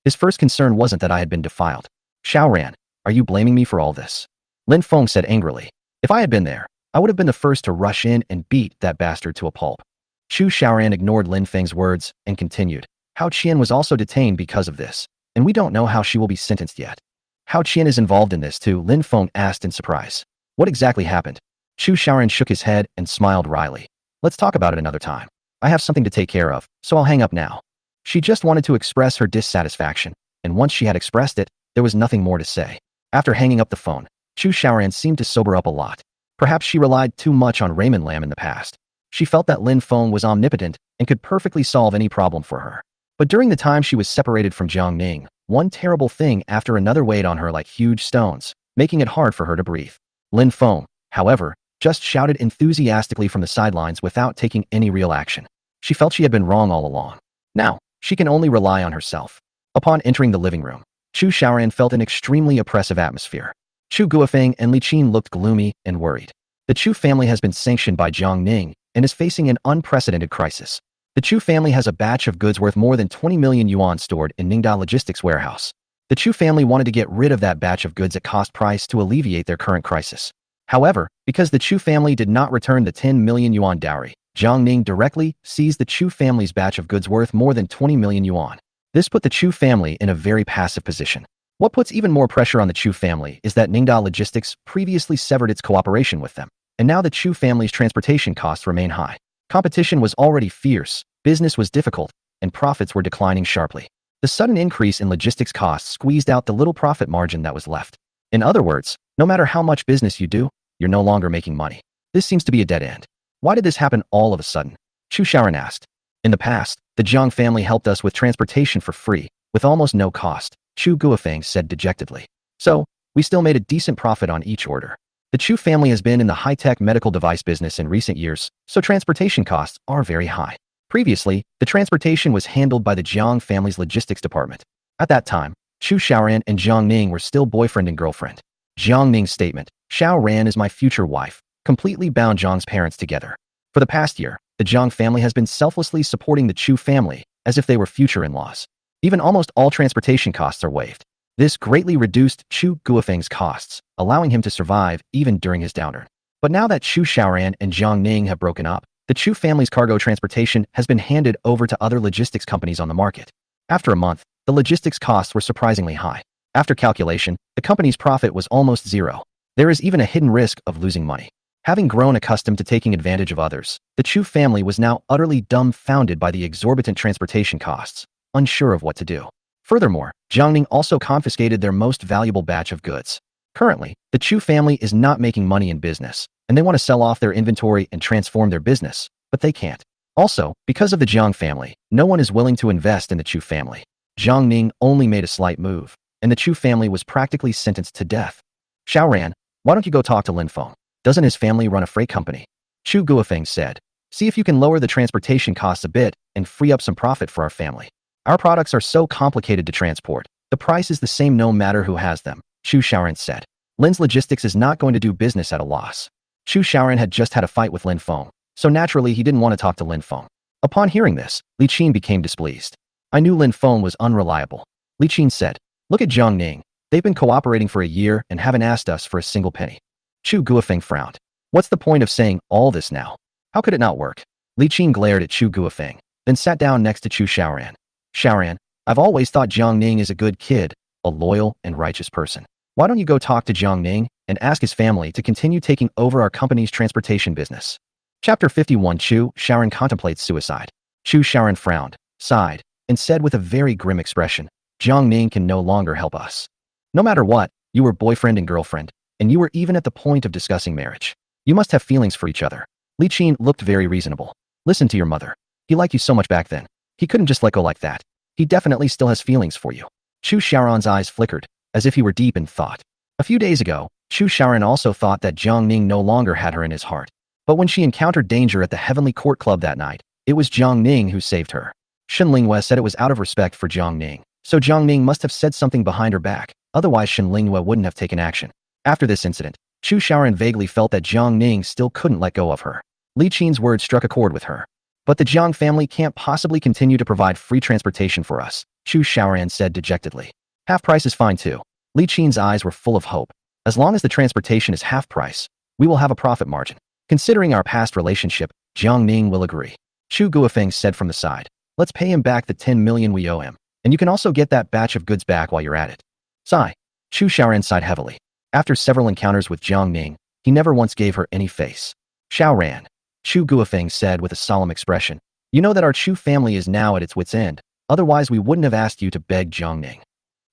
His first concern wasn't that I had been defiled. Xiaoran, are you blaming me for all this? Lin Feng said angrily. If I had been there, I would have been the first to rush in and beat that bastard to a pulp. Chu Xiaoran ignored Lin Feng's words and continued. Hao Qian was also detained because of this, and we don't know how she will be sentenced yet. Hao Qian is involved in this too, Lin Feng asked in surprise. What exactly happened? Chu Xiaoran shook his head and smiled wryly. Let's talk about it another time. I have something to take care of, so I'll hang up now. She just wanted to express her dissatisfaction, and once she had expressed it, there was nothing more to say. After hanging up the phone, Chu Xiaoran seemed to sober up a lot. Perhaps she relied too much on Raymond Lam in the past. She felt that Lin Feng was omnipotent and could perfectly solve any problem for her. But during the time she was separated from Jiang Ning, one terrible thing after another weighed on her like huge stones, making it hard for her to breathe. Lin Feng, however, just shouted enthusiastically from the sidelines without taking any real action. She felt she had been wrong all along. Now, she can only rely on herself. Upon entering the living room, Chu Xiaoran felt an extremely oppressive atmosphere. Chu Guofeng and Li Qin looked gloomy and worried. The Chu family has been sanctioned by Jiang Ning and is facing an unprecedented crisis. The Chu family has a batch of goods worth more than 20 million yuan stored in Ningda Logistics warehouse. The Chu family wanted to get rid of that batch of goods at cost price to alleviate their current crisis. However, because the Chu family did not return the 10 million yuan dowry, Jiang Ning directly seized the Chu family's batch of goods worth more than 20 million yuan. This put the Chu family in a very passive position. What puts even more pressure on the Chu family is that Ningda Logistics previously severed its cooperation with them, and now the Chu family's transportation costs remain high. Competition was already fierce, business was difficult, and profits were declining sharply. The sudden increase in logistics costs squeezed out the little profit margin that was left. In other words, no matter how much business you do, you're no longer making money. This seems to be a dead end. Why did this happen all of a sudden? Chu Xiaoran asked. In the past, the Jiang family helped us with transportation for free, with almost no cost, Chu Guofeng said dejectedly. So, we still made a decent profit on each order. The Chu family has been in the high-tech medical device business in recent years, so transportation costs are very high. Previously, the transportation was handled by the Jiang family's logistics department. At that time, Chu Xiaoran and Jiang Ning were still boyfriend and girlfriend. Jiang Ning's statement, "Xiaoran is my future wife," completely bound Jiang's parents together. For the past year, the Jiang family has been selflessly supporting the Chu family as if they were future in-laws. Even almost all transportation costs are waived. This greatly reduced Chu Guofeng's costs, allowing him to survive even during his downturn. But now that Chu Xiaoran and Jiang Ning have broken up, the Chu family's cargo transportation has been handed over to other logistics companies on the market. After a month, the logistics costs were surprisingly high. After calculation, the company's profit was almost zero. There is even a hidden risk of losing money. Having grown accustomed to taking advantage of others, the Chu family was now utterly dumbfounded by the exorbitant transportation costs, unsure of what to do. Furthermore, Jiang Ning also confiscated their most valuable batch of goods. Currently, the Chu family is not making money in business, and they want to sell off their inventory and transform their business, but they can't. Also, because of the Jiang family, no one is willing to invest in the Chu family. Jiang Ning only made a slight move, and the Chu family was practically sentenced to death. "Xiaoran, why don't you go talk to Lin Feng? Doesn't his family run a freight company?" Chu Guofeng said. "See if you can lower the transportation costs a bit and free up some profit for our family. Our products are so complicated to transport. The price is the same no matter who has them," Chu Xiaoran said. Lin's Logistics is not going to do business at a loss. Chu Xiaoran had just had a fight with Lin Feng, so naturally he didn't want to talk to Lin Feng. Upon hearing this, Li Qin became displeased. "I knew Lin Feng was unreliable," Li Qin said. "Look at Jiang Ning. They've been cooperating for a year and haven't asked us for a single penny." Chu Guofeng frowned. "What's the point of saying all this now? How could it not work?" Li Qin glared at Chu Guofeng, then sat down next to Chu Xiaoran. "Xiaoran, I've always thought Jiang Ning is a good kid, a loyal and righteous person. Why don't you go talk to Jiang Ning and ask his family to continue taking over our company's transportation business?" Chapter 51. Chu Xiaoran contemplates suicide. Chu Xiaoran frowned, sighed, and said with a very grim expression, "Jiang Ning can no longer help us. No matter what, you were boyfriend and girlfriend, and you were even at the point of discussing marriage. You must have feelings for each other." Li Qin looked very reasonable. "Listen to your mother. He liked you so much back then. He couldn't just let go like that. He definitely still has feelings for you." Chu Xiaoran's eyes flickered, as if he were deep in thought. A few days ago, Chu Xiaoran also thought that Jiang Ning no longer had her in his heart. But when she encountered danger at the Heavenly Court Club that night, it was Jiang Ning who saved her. Shen Lingyue said it was out of respect for Jiang Ning, so Jiang Ning must have said something behind her back, otherwise Shen Lingyue wouldn't have taken action. After this incident, Chu Xiaoran vaguely felt that Jiang Ning still couldn't let go of her. Li Qin's words struck a chord with her. "But the Jiang family can't possibly continue to provide free transportation for us," Chu Xiaoran said dejectedly. "Half price is fine too." Li Qin's eyes were full of hope. "As long as the transportation is half price, we will have a profit margin. Considering our past relationship, Jiang Ning will agree." Chu Guofeng said from the side. "Let's pay him back the 10 million we owe him, and you can also get that batch of goods back while you're at it." Sigh. Chu Xiaoran sighed heavily. After several encounters with Jiang Ning, he never once gave her any face. "Xiaoran," Chu Guofeng said with a solemn expression, "you know that our Chu family is now at its wit's end, otherwise we wouldn't have asked you to beg Jiang Ning.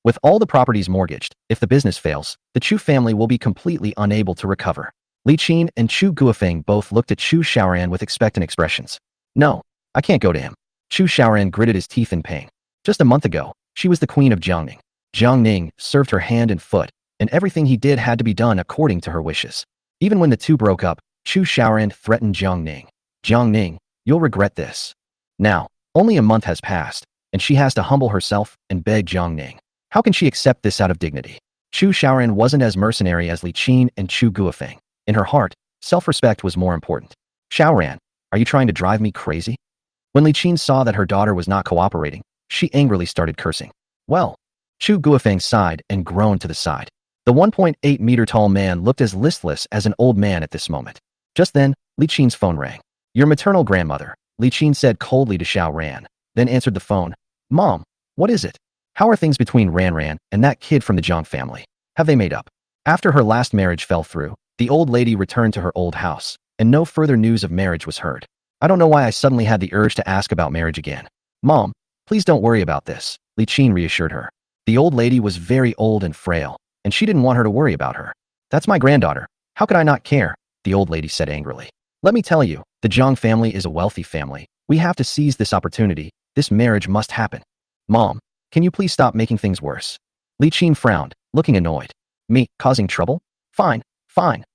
With all the properties mortgaged, if the business fails, the Chu family will be completely unable to recover. Li Qin and Chu Guofeng both looked at Chu Xiaoran with expectant expressions. No, I can't go to him. Chu Xiaoran gritted his teeth in pain. Just a month ago, she was the queen of Jiang Ning. Jiang Ning served her hand and foot, and everything he did had to be done according to her wishes. Even when the two broke up, Chu Xiaoran threatened Jiang Ning. Jiang Ning, you'll regret this. Now, only a month has passed, and she has to humble herself and beg Jiang Ning. How can she accept this out of dignity? Chu Xiaoran wasn't as mercenary as Li Qin and Chu Guofeng. In her heart, self-respect was more important. Xiaoran, are you trying to drive me crazy? When Li Qin saw that her daughter was not cooperating, she angrily started cursing. Well, Chu Guofeng sighed and groaned to the side. The 1.8-meter-tall man looked as listless as an old man at this moment. Just then, Li Qin's phone rang. Your maternal grandmother, Li Qin said coldly to Xiaoran, then answered the phone. Mom, what is it? How are things between Ran and that kid from the Jiang family? Have they made up? After her last marriage fell through, the old lady returned to her old house, and no further news of marriage was heard. I don't know why I suddenly had the urge to ask about marriage again. Mom, please don't worry about this, Li Qin reassured her. The old lady was very old and frail, and she didn't want her to worry about her. That's my granddaughter. How could I not care? The old lady said angrily. Let me tell you, the Jiang family is a wealthy family. We have to seize this opportunity. This marriage must happen. Mom, can you please stop making things worse? Li Qin frowned, looking annoyed. Me, causing trouble? Fine,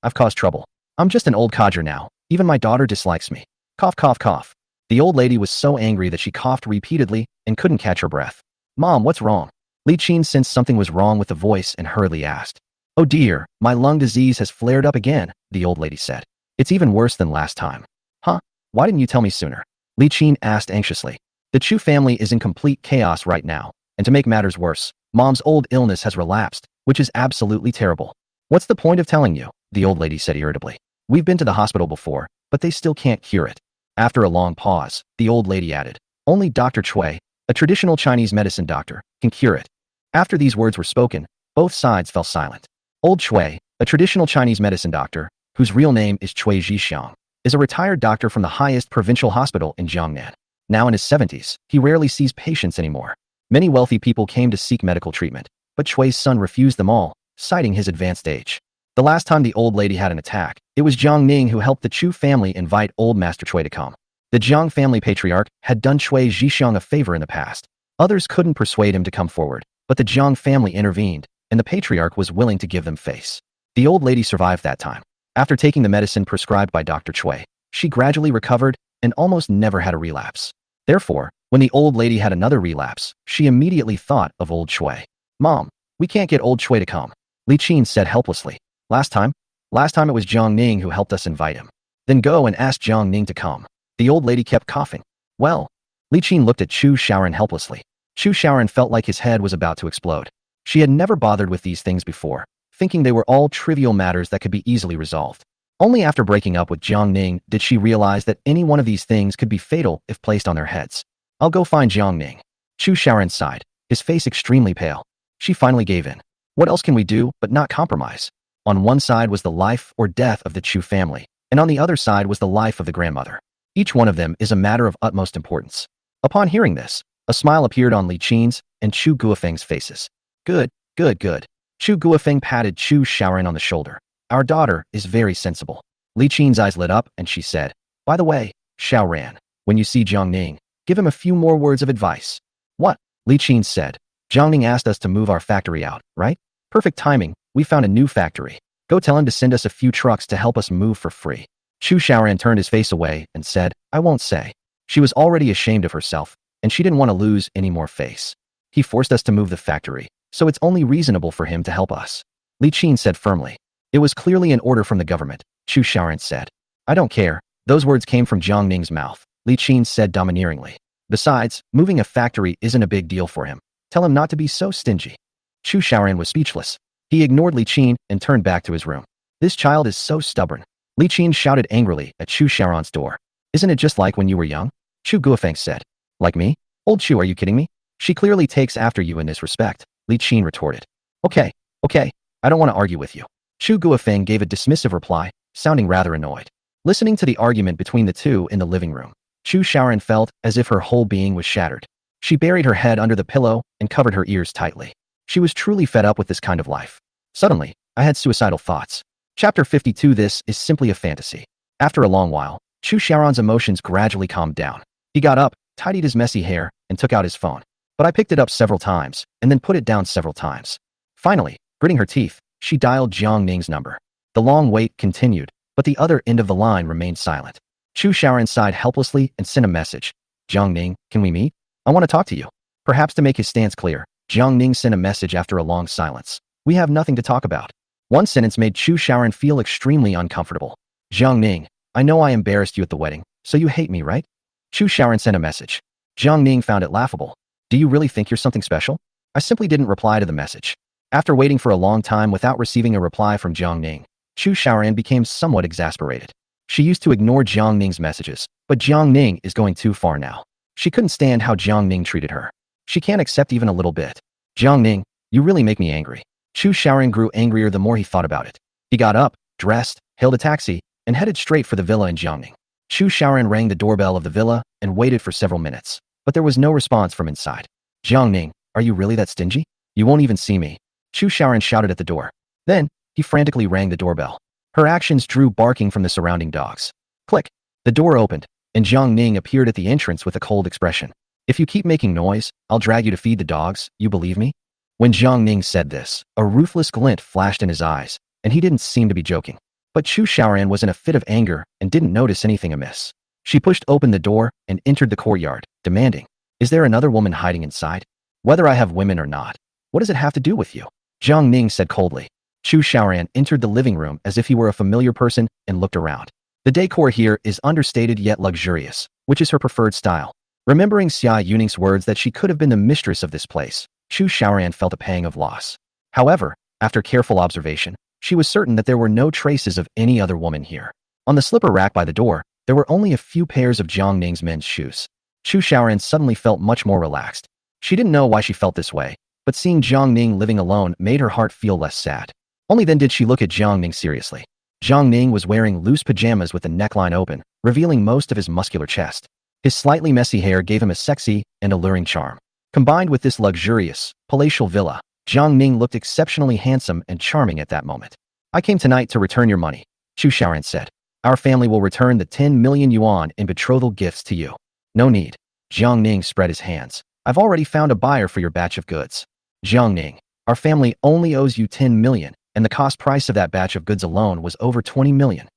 I've caused trouble. I'm just an old codger now. Even my daughter dislikes me. Cough, cough, cough. The old lady was so angry that she coughed repeatedly and couldn't catch her breath. Mom, what's wrong? Li Qin sensed something was wrong with the voice and hurriedly asked. Oh dear, my lung disease has flared up again, the old lady said. It's even worse than last time. Huh? Why didn't you tell me sooner? Li Qin asked anxiously. The Chu family is in complete chaos right now, and to make matters worse, Mom's old illness has relapsed, which is absolutely terrible. What's the point of telling you? The old lady said irritably. We've been to the hospital before, but they still can't cure it. After a long pause, the old lady added, only Dr. Cui, a traditional Chinese medicine doctor, can cure it. After these words were spoken, both sides fell silent. Old Cui, a traditional Chinese medicine doctor, whose real name is Cui Zhixiang, is a retired doctor from the highest provincial hospital in Jiangnan. Now in his 70s, he rarely sees patients anymore. Many wealthy people came to seek medical treatment, but Cui's son refused them all, citing his advanced age. The last time the old lady had an attack, it was Jiang Ning who helped the Chu family invite old Master Cui to come. The Jiang family patriarch had done Cui Zhixiang a favor in the past. Others couldn't persuade him to come forward, but the Jiang family intervened, and the patriarch was willing to give them face. The old lady survived that time. After taking the medicine prescribed by Dr. Cui, she gradually recovered and almost never had a relapse. Therefore, when the old lady had another relapse, she immediately thought of old Cui. Mom, we can't get old Cui to come, Li Qin said helplessly. Last time it was Jiang Ning who helped us invite him. Then go and ask Jiang Ning to come. The old lady kept coughing. Well, Li Qin looked at Chu Xiaoran helplessly. Chu Xiaoran felt like his head was about to explode. She had never bothered with these things before, thinking they were all trivial matters that could be easily resolved. Only after breaking up with Jiang Ning did she realize that any one of these things could be fatal if placed on their heads. I'll go find Jiang Ning. Chu Xiaoran sighed, his face extremely pale. She finally gave in. What else can we do but not compromise? On one side was the life or death of the Chu family, and on the other side was the life of the grandmother. Each one of them is a matter of utmost importance. Upon hearing this, a smile appeared on Li Qin's and Chu Guofeng's faces. Good. Chu Guofeng patted Chu Xiaoran on the shoulder. Our daughter is very sensible. Li Qin's eyes lit up and she said, by the way, Xiaoran, when you see Jiang Ning, give him a few more words of advice. What? Li Qin said. Jiang Ning asked us to move our factory out, right? Perfect timing, we found a new factory. Go tell him to send us a few trucks to help us move for free. Chu Xiaoran turned his face away and said, I won't say. She was already ashamed of herself, and she didn't want to lose any more face. He forced us to move the factory, so it's only reasonable for him to help us. Li Qin said firmly. It was clearly an order from the government, Chu Xiaoran said. I don't care. Those words came from Jiang Ning's mouth, Li Qin said domineeringly. Besides, moving a factory isn't a big deal for him. Tell him not to be so stingy. Chu Xiaoran was speechless. He ignored Li Qin and turned back to his room. This child is so stubborn. Li Qin shouted angrily at Chu Xiaoran's door. Isn't it just like when you were young? Chu Guofeng said. Like me? Old Chu, are you kidding me? She clearly takes after you in this respect, Li Qin retorted. Okay, I don't want to argue with you. Chu Guofeng gave a dismissive reply, sounding rather annoyed. Listening to the argument between the two in the living room, Chu Xiaoran felt as if her whole being was shattered. She buried her head under the pillow and covered her ears tightly. She was truly fed up with this kind of life. Suddenly, I had suicidal thoughts. Chapter 52. This is simply a fantasy. After a long while, Chu Xiaoran's emotions gradually calmed down. He got up, tidied his messy hair, and took out his phone. But I picked it up several times, and then put it down several times. Finally, gritting her teeth, she dialed Jiang Ning's number. The long wait continued, but the other end of the line remained silent. Chu Xiaoran sighed helplessly and sent a message. Jiang Ning, can we meet? I want to talk to you. Perhaps to make his stance clear, Jiang Ning sent a message after a long silence. We have nothing to talk about. One sentence made Chu Xiaoran feel extremely uncomfortable. Jiang Ning, I know I embarrassed you at the wedding, so you hate me, right? Chu Xiaoran sent a message. Jiang Ning found it laughable. Do you really think you're something special? I simply didn't reply to the message. After waiting for a long time without receiving a reply from Jiang Ning, Chu Xiaoran became somewhat exasperated. She used to ignore Jiang Ning's messages, but Jiang Ning is going too far now. She couldn't stand how Jiang Ning treated her. She can't accept even a little bit. Jiang Ning, you really make me angry. Chu Xiaoran grew angrier the more he thought about it. He got up, dressed, hailed a taxi, and headed straight for the villa in Jiangning. Chu Xiaoran rang the doorbell of the villa and waited for several minutes, but there was no response from inside. Jiangning, are you really that stingy? You won't even see me. Chu Xiaoran shouted at the door. Then, he frantically rang the doorbell. Her actions drew barking from the surrounding dogs. Click. The door opened, and Jiang Ning appeared at the entrance with a cold expression. If you keep making noise, I'll drag you to feed the dogs, you believe me? When Jiang Ning said this, a ruthless glint flashed in his eyes, and he didn't seem to be joking. But Chu Xiaoran was in a fit of anger and didn't notice anything amiss. She pushed open the door and entered the courtyard, demanding, Is there another woman hiding inside? Whether I have women or not, what does it have to do with you? Jiang Ning said coldly. Chu Xiaoran entered the living room as if he were a familiar person and looked around. The decor here is understated yet luxurious, which is her preferred style. Remembering Xia Yuning's words that she could have been the mistress of this place, Chu Xiaoran felt a pang of loss. However, after careful observation, she was certain that there were no traces of any other woman here. On the slipper rack by the door, there were only a few pairs of Jiang Ning's men's shoes. Chu Xiaoran suddenly felt much more relaxed. She didn't know why she felt this way, but seeing Jiang Ning living alone made her heart feel less sad. Only then did she look at Jiang Ning seriously. Jiang Ning was wearing loose pajamas with the neckline open, revealing most of his muscular chest. His slightly messy hair gave him a sexy and alluring charm. Combined with this luxurious, palatial villa, Jiang Ning looked exceptionally handsome and charming at that moment. I came tonight to return your money, Chu Xiaoran said. Our family will return the 10 million yuan in betrothal gifts to you. No need. Jiang Ning spread his hands. I've already found a buyer for your batch of goods. Jiang Ning, our family only owes you 10 million, and the cost price of that batch of goods alone was over 20 million.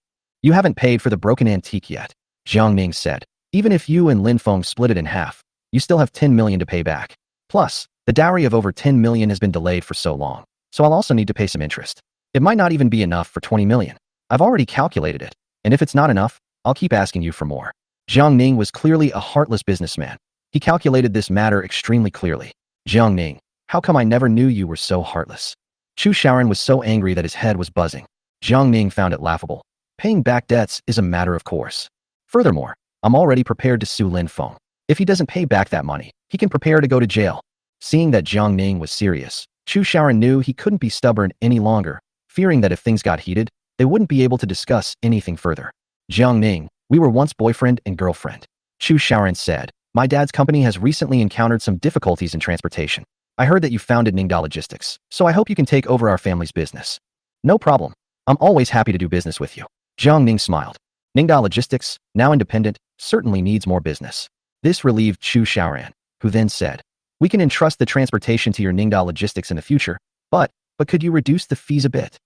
You haven't paid for the broken antique yet, Jiang Ning said. Even if you and Lin Feng split it in half, you still have 10 million to pay back. Plus, the dowry of over 10 million has been delayed for so long, so I'll also need to pay some interest. It might not even be enough for 20 million. I've already calculated it, and if it's not enough, I'll keep asking you for more. Jiang Ning was clearly a heartless businessman. He calculated this matter extremely clearly. Jiang Ning, how come I never knew you were so heartless? Chu Xiaoran was so angry that his head was buzzing. Jiang Ning found it laughable. Paying back debts is a matter of course. Furthermore, I'm already prepared to sue Lin Feng. If he doesn't pay back that money, he can prepare to go to jail. Seeing that Jiang Ning was serious, Chu Xiaoran knew he couldn't be stubborn any longer, fearing that if things got heated, they wouldn't be able to discuss anything further. Jiang Ning, we were once boyfriend and girlfriend. Chu Xiaoran said, my dad's company has recently encountered some difficulties in transportation. I heard that you founded Ningda Logistics, so I hope you can take over our family's business. No problem. I'm always happy to do business with you. Jiang Ning smiled. Ningda Logistics, now independent, certainly needs more business. This relieved Chu Xiaoran, who then said, we can entrust the transportation to your Ningda Logistics in the future, but could you reduce the fees a bit?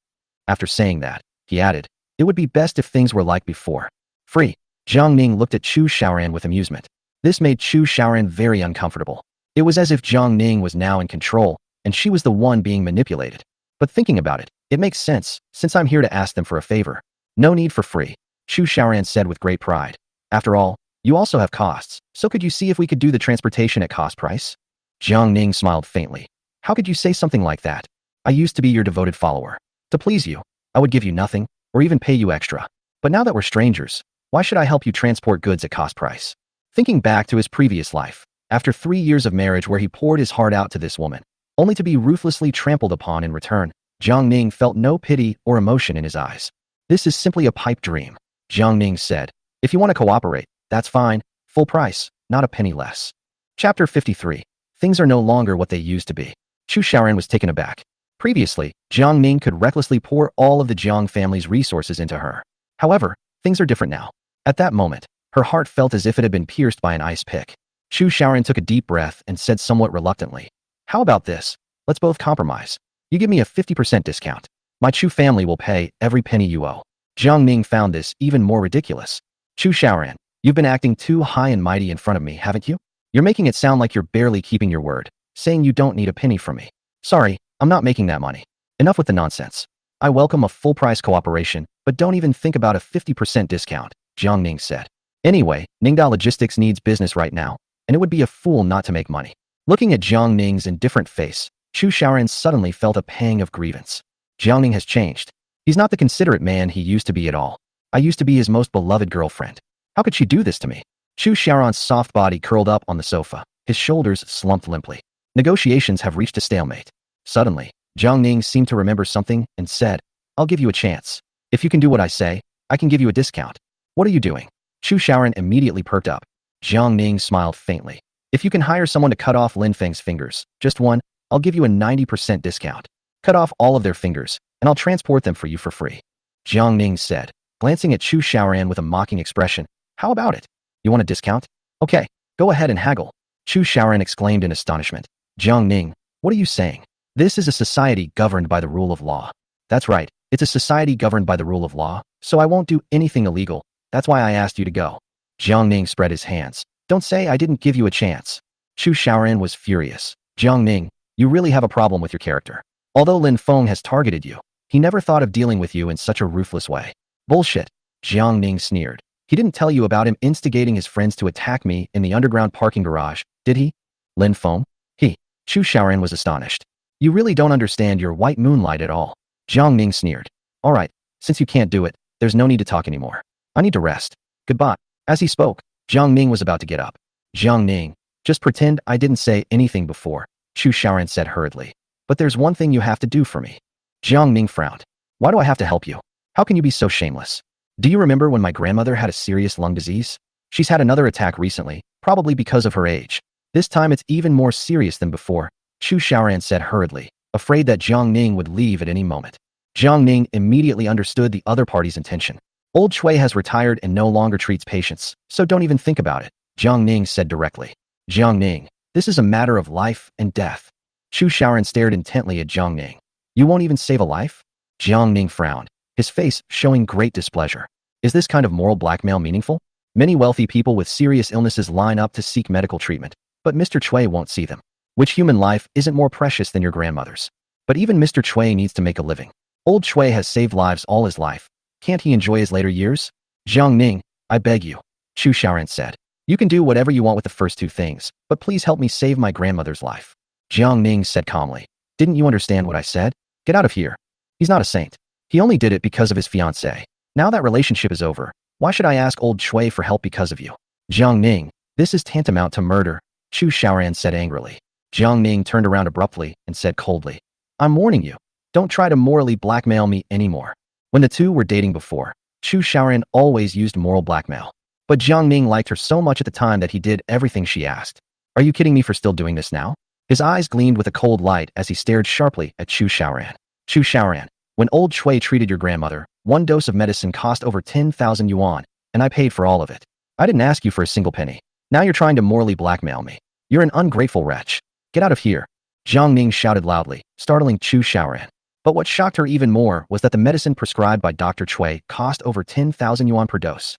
After saying that, he added, it would be best if things were like before. Free. Jiang Ning looked at Chu Xiaoran with amusement. This made Chu Xiaoran very uncomfortable. It was as if Jiang Ning was now in control, and she was the one being manipulated. But thinking about it, it makes sense, since I'm here to ask them for a favor. No need for free, Chu Xiaoran said with great pride. After all, you also have costs, so could you see if we could do the transportation at cost price? Jiang Ning smiled faintly. How could you say something like that? I used to be your devoted follower. To please you, I would give you nothing, or even pay you extra. But now that we're strangers, why should I help you transport goods at cost price? Thinking back to his previous life, after 3 years of marriage where he poured his heart out to this woman, only to be ruthlessly trampled upon in return, Jiang Ning felt no pity or emotion in his eyes. This is simply a pipe dream, Jiang Ning said. If you want to cooperate, that's fine, full price, not a penny less. Chapter 53. Things are no longer what they used to be. Chu Xiaoran was taken aback. Previously, Jiang Ning could recklessly pour all of the Jiang family's resources into her. However, things are different now. At that moment, her heart felt as if it had been pierced by an ice pick. Chu Xiaoran took a deep breath and said somewhat reluctantly, "How about this? Let's both compromise. You give me a 50% discount. My Chu family will pay every penny you owe." Jiang Ning found this even more ridiculous. "Chu Xiaoran, you've been acting too high and mighty in front of me, haven't you? You're making it sound like you're barely keeping your word, saying you don't need a penny from me. Sorry, I'm not making that money. Enough with the nonsense. I welcome a full-price cooperation, but don't even think about a 50% discount," Jiang Ning said. "Anyway, Ningda Logistics needs business right now, and it would be a fool not to make money." Looking at Jiang Ning's indifferent face, Chu Xiaoran suddenly felt a pang of grievance. Jiang Ning has changed. He's not the considerate man he used to be at all. I used to be his most beloved girlfriend. How could she do this to me? Chu Xiaoran's soft body curled up on the sofa. His shoulders slumped limply. Negotiations have reached a stalemate. Suddenly, Jiang Ning seemed to remember something and said, "I'll give you a chance. If you can do what I say, I can give you a discount." "What are you doing?" Chu Xiaoran immediately perked up. Jiang Ning smiled faintly. "If you can hire someone to cut off Lin Feng's fingers, just one, I'll give you a 90% discount. Cut off all of their fingers, and I'll transport them for you for free," Jiang Ning said, glancing at Chu Xiaoran with a mocking expression. "How about it? You want a discount? Okay, go ahead and haggle." Chu Xiaoran exclaimed in astonishment. "Jiang Ning, what are you saying? This is a society governed by the rule of law." "That's right, it's a society governed by the rule of law, so I won't do anything illegal. That's why I asked you to go." Jiang Ning spread his hands. "Don't say I didn't give you a chance." Chu Xiaoran was furious. "Jiang Ning, you really have a problem with your character. Although Lin Feng has targeted you, he never thought of dealing with you in such a ruthless way." "Bullshit," Jiang Ning sneered. "He didn't tell you about him instigating his friends to attack me in the underground parking garage, did he?" "Lin Feng? He?" Chu Xiaoran was astonished. "You really don't understand your white moonlight at all." Jiang Ning sneered. "All right, since you can't do it, there's no need to talk anymore. I need to rest. Goodbye." As he spoke, Jiang Ning was about to get up. "Jiang Ning, just pretend I didn't say anything before," Chu Xiaoran said hurriedly. "But there's one thing you have to do for me." Jiang Ning frowned. "Why do I have to help you? How can you be so shameless? Do you remember when my grandmother had a serious lung disease? She's had another attack recently, probably because of her age. This time it's even more serious than before," Chu Xiaoran said hurriedly, afraid that Jiang Ning would leave at any moment. Jiang Ning immediately understood the other party's intention. "Old Chui has retired and no longer treats patients, so don't even think about it," Jiang Ning said directly. "Jiang Ning, this is a matter of life and death." Chu Xiaoran stared intently at Jiang Ning. "You won't even save a life?" Jiang Ning frowned, his face showing great displeasure. "Is this kind of moral blackmail meaningful? Many wealthy people with serious illnesses line up to seek medical treatment, but Mr. Chui won't see them. Which human life isn't more precious than your grandmother's? But even Mr. Chui needs to make a living. Old Chui has saved lives all his life. Can't he enjoy his later years?" "Jiang Ning, I beg you," Chu Xiaoran said. "You can do whatever you want with the first two things, but please help me save my grandmother's life." Jiang Ning said calmly. "Didn't you understand what I said? Get out of here. He's not a saint. He only did it because of his fiancée. Now that relationship is over, why should I ask old Chui for help because of you?" "Jiang Ning, this is tantamount to murder," Chu Xiaoran said angrily. Jiang Ning turned around abruptly and said coldly, "I'm warning you. Don't try to morally blackmail me anymore." When the two were dating before, Chu Xiaoran always used moral blackmail. But Jiang Ning liked her so much at the time that he did everything she asked. "Are you kidding me for still doing this now?" His eyes gleamed with a cold light as he stared sharply at Chu Xiaoran. "Chu Xiaoran, when old Chui treated your grandmother, one dose of medicine cost over 10,000 yuan, and I paid for all of it. I didn't ask you for a single penny. Now you're trying to morally blackmail me. You're an ungrateful wretch. Get out of here." Jiang Ning shouted loudly, startling Chu Xiaoran. But what shocked her even more was that the medicine prescribed by Dr. Chui cost over 10,000 yuan per dose.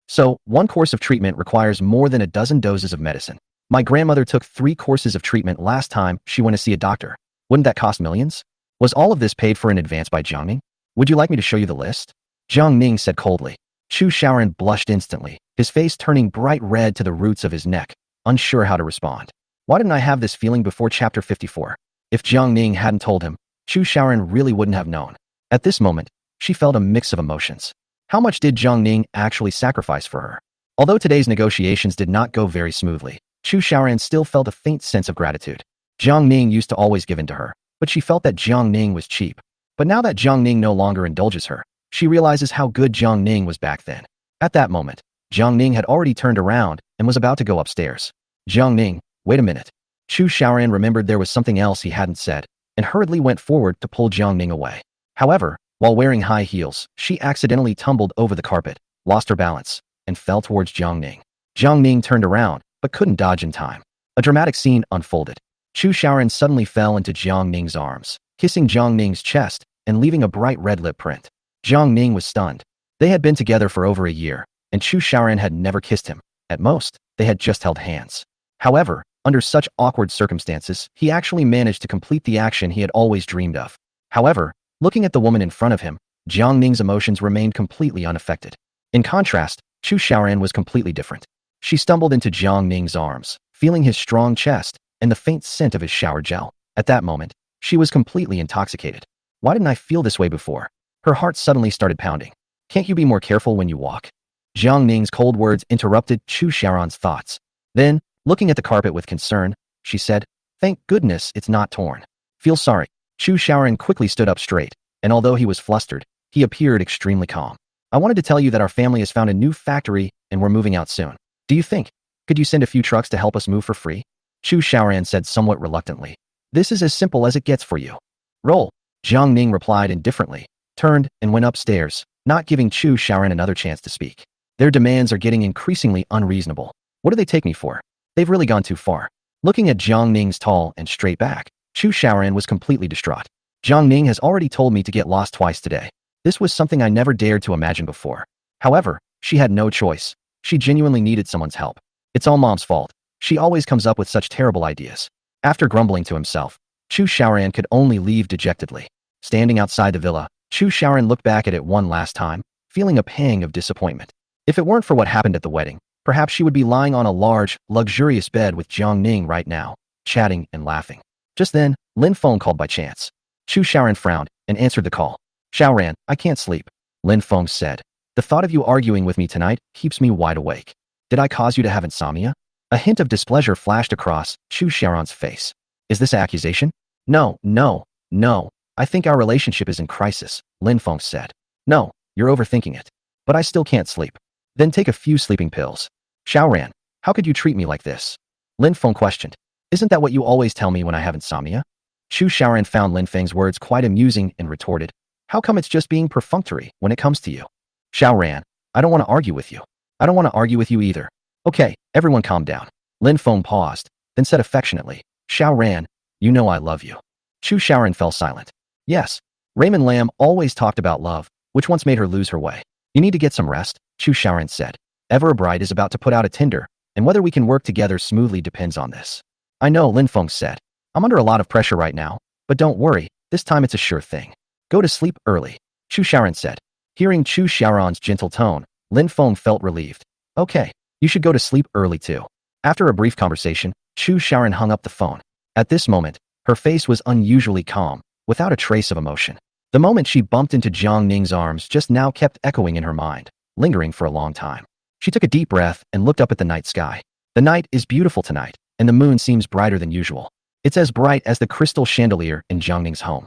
So, one course of treatment requires more than a dozen doses of medicine. My grandmother took 3 courses of treatment last time she went to see a doctor. Wouldn't that cost millions? Was all of this paid for in advance by Jiang Ning? Would you like me to show you the list? Jiang Ning said coldly. Chu Xiaoran blushed instantly, his face turning bright red to the roots of his neck, unsure how to respond. Why didn't I have this feeling before chapter 54? If Jiang Ning hadn't told him, Chu Xiaoran really wouldn't have known. At this moment, she felt a mix of emotions. How much did Jiang Ning actually sacrifice for her? Although today's negotiations did not go very smoothly, Chu Xiaoran still felt a faint sense of gratitude. Jiang Ning used to always give in to her, but she felt that Jiang Ning was cheap. But now that Jiang Ning no longer indulges her, she realizes how good Jiang Ning was back then. At that moment, Jiang Ning had already turned around and was about to go upstairs. "Jiang Ning, wait a minute." Chu Xiaoran remembered there was something else he hadn't said, and hurriedly went forward to pull Jiang Ning away. However, while wearing high heels, she accidentally tumbled over the carpet, lost her balance, and fell towards Jiang Ning. Jiang Ning turned around, but couldn't dodge in time. A dramatic scene unfolded. Chu Xiaoran suddenly fell into Jiang Ning's arms, kissing Jiang Ning's chest and leaving a bright red lip print. Jiang Ning was stunned. They had been together for over a year, and Chu Xiaoran had never kissed him. At most, they had just held hands. However, under such awkward circumstances, he actually managed to complete the action he had always dreamed of. However, looking at the woman in front of him, Jiang Ning's emotions remained completely unaffected. In contrast, Chu Xiaoran was completely different. She stumbled into Jiang Ning's arms, feeling his strong chest and the faint scent of his shower gel. At that moment, she was completely intoxicated. Why didn't I feel this way before? Her heart suddenly started pounding. Can't you be more careful when you walk? Jiang Ning's cold words interrupted Chu Xiaoran's thoughts. Then, looking at the carpet with concern, she said, "Thank goodness it's not torn." "Feel sorry." Chu Xiaoran quickly stood up straight, and although he was flustered, he appeared extremely calm. "I wanted to tell you that our family has found a new factory and we're moving out soon. Do you think? Could you send a few trucks to help us move for free?" Chu Xiaoran said somewhat reluctantly. "This is as simple as it gets for you." "Roll." Jiang Ning replied indifferently, turned and went upstairs, not giving Chu Xiaoran another chance to speak. Their demands are getting increasingly unreasonable. What do they take me for? They've really gone too far. Looking at Jiang Ning's tall and straight back, Chu Xiaoran was completely distraught. Jiang Ning has already told me to get lost twice today. This was something I never dared to imagine before. However, she had no choice. She genuinely needed someone's help. It's all Mom's fault. She always comes up with such terrible ideas. After grumbling to himself, Chu Xiaoran could only leave dejectedly. Standing outside the villa, Chu Xiaoran looked back at it one last time, feeling a pang of disappointment. If it weren't for what happened at the wedding, perhaps she would be lying on a large, luxurious bed with Jiang Ning right now, chatting and laughing. Just then, Lin Feng called by chance. Chu Xiaoran frowned and answered the call. "Xiaoran, I can't sleep," Lin Feng said. "The thought of you arguing with me tonight keeps me wide awake. Did I cause you to have insomnia?" A hint of displeasure flashed across Chu Xiaoran's face. "Is this an accusation?" No. I think our relationship is in crisis," Lin Feng said. "No, you're overthinking it. But I still can't sleep." "Then take a few sleeping pills." "Xiaoran, how could you treat me like this?" Lin Feng questioned. "Isn't that what you always tell me when I have insomnia?" Chu Xiaoran found Lin Feng's words quite amusing and retorted, "How come it's just being perfunctory when it comes to you?" "Xiaoran, I don't want to argue with you." "I don't want to argue with you either." "Okay, everyone calm down." Lin Feng paused, then said affectionately, "Xiaoran, you know I love you." Chu Xiaoran fell silent. Yes, Raymond Lam always talked about love, which once made her lose her way. "You need to get some rest," Chu Xiaoran said. "Ever Bright is about to put out a Tinder, and whether we can work together smoothly depends on this." "I know," Lin Feng said. "I'm under a lot of pressure right now, but don't worry, this time it's a sure thing. Go to sleep early," Chu Xiaoran said. Hearing Chu Xiaoran's gentle tone, Lin Feng felt relieved. "Okay, you should go to sleep early too." After a brief conversation, Chu Xiaoran hung up the phone. At this moment, her face was unusually calm, without a trace of emotion. The moment she bumped into Jiang Ning's arms just now kept echoing in her mind, lingering for a long time. She took a deep breath and looked up at the night sky. The night is beautiful tonight, and the moon seems brighter than usual. It's as bright as the crystal chandelier in Jiang Ning's home.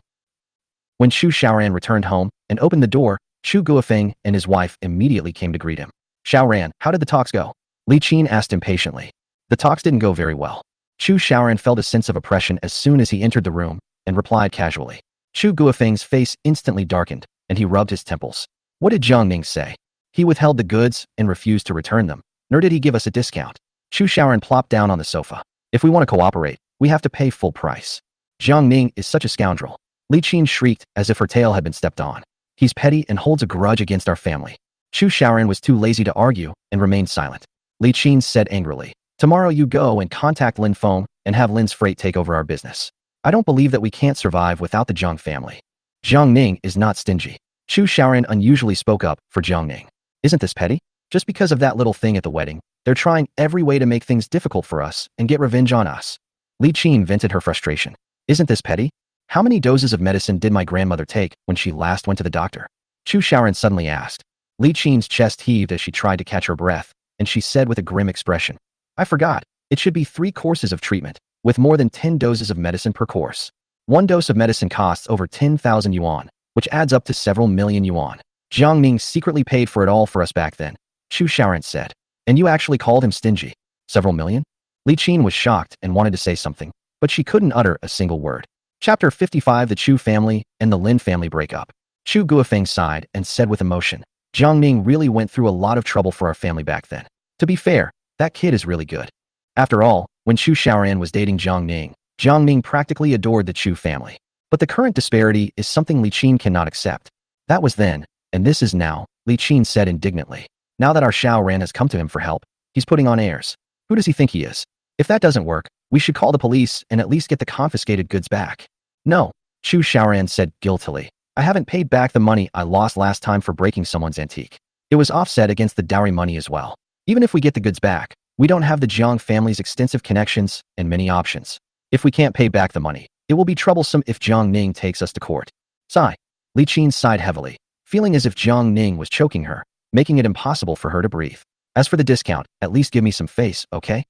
When Chu Xiaoran returned home and opened the door, Chu Guofeng and his wife immediately came to greet him. "Xiaoran, how did the talks go?" Li Qin asked impatiently. "The talks didn't go very well." Chu Xiaoran felt a sense of oppression as soon as he entered the room and replied casually. Chu Guofeng's face instantly darkened, and he rubbed his temples. "What did Jiang Ning say?" "He withheld the goods and refused to return them, nor did he give us a discount." Chu Xiaoran plopped down on the sofa. "If we want to cooperate, we have to pay full price." "Jiang Ning is such a scoundrel." Li Qin shrieked as if her tail had been stepped on. "He's petty and holds a grudge against our family." Chu Xiaoran was too lazy to argue and remained silent. Li Qin said angrily, "Tomorrow you go and contact Lin Feng and have Lin's freight take over our business. I don't believe that we can't survive without the Jiang family. Jiang Ning is not stingy." Chu Xiaoran unusually spoke up for Jiang Ning. "Isn't this petty? Just because of that little thing at the wedding, they're trying every way to make things difficult for us and get revenge on us." Li Qin vented her frustration. "Isn't this petty? How many doses of medicine did my grandmother take when she last went to the doctor?" Chu Xiaoran suddenly asked. Li Qin's chest heaved as she tried to catch her breath, and she said with a grim expression, "I forgot. It should be 3 courses of treatment, with more than 10 doses of medicine per course. 1 dose of medicine costs over 10,000 yuan, which adds up to several million yuan. Jiang Ning secretly paid for it all for us back then," Chu Xiaoran said. "And you actually called him stingy? Several million?" Li Qin was shocked and wanted to say something, but she couldn't utter a single word. Chapter 55. The Chu family and the Lin family break up. Chu Guofeng sighed and said with emotion, Jiang Ning really went through a lot of trouble for our family back then. To be fair, that kid is really good. After all, when Chu Xiaoran was dating Jiang Ning practically adored the Chu family. But the current disparity is something Li Qin cannot accept. That was then, and this is now, Li Qin said indignantly. Now that our Xiaoran has come to him for help, he's putting on airs. Who does he think he is? If that doesn't work, we should call the police and at least get the confiscated goods back. No, Chu Xiaoran said guiltily. I haven't paid back the money I lost last time for breaking someone's antique. It was offset against the dowry money as well. Even if we get the goods back, we don't have the Jiang family's extensive connections and many options. If we can't pay back the money, it will be troublesome if Jiang Ning takes us to court. Sigh. Li Qin sighed heavily, feeling as if Jiang Ning was choking her, making it impossible for her to breathe. As for the discount, at least give me some face, okay?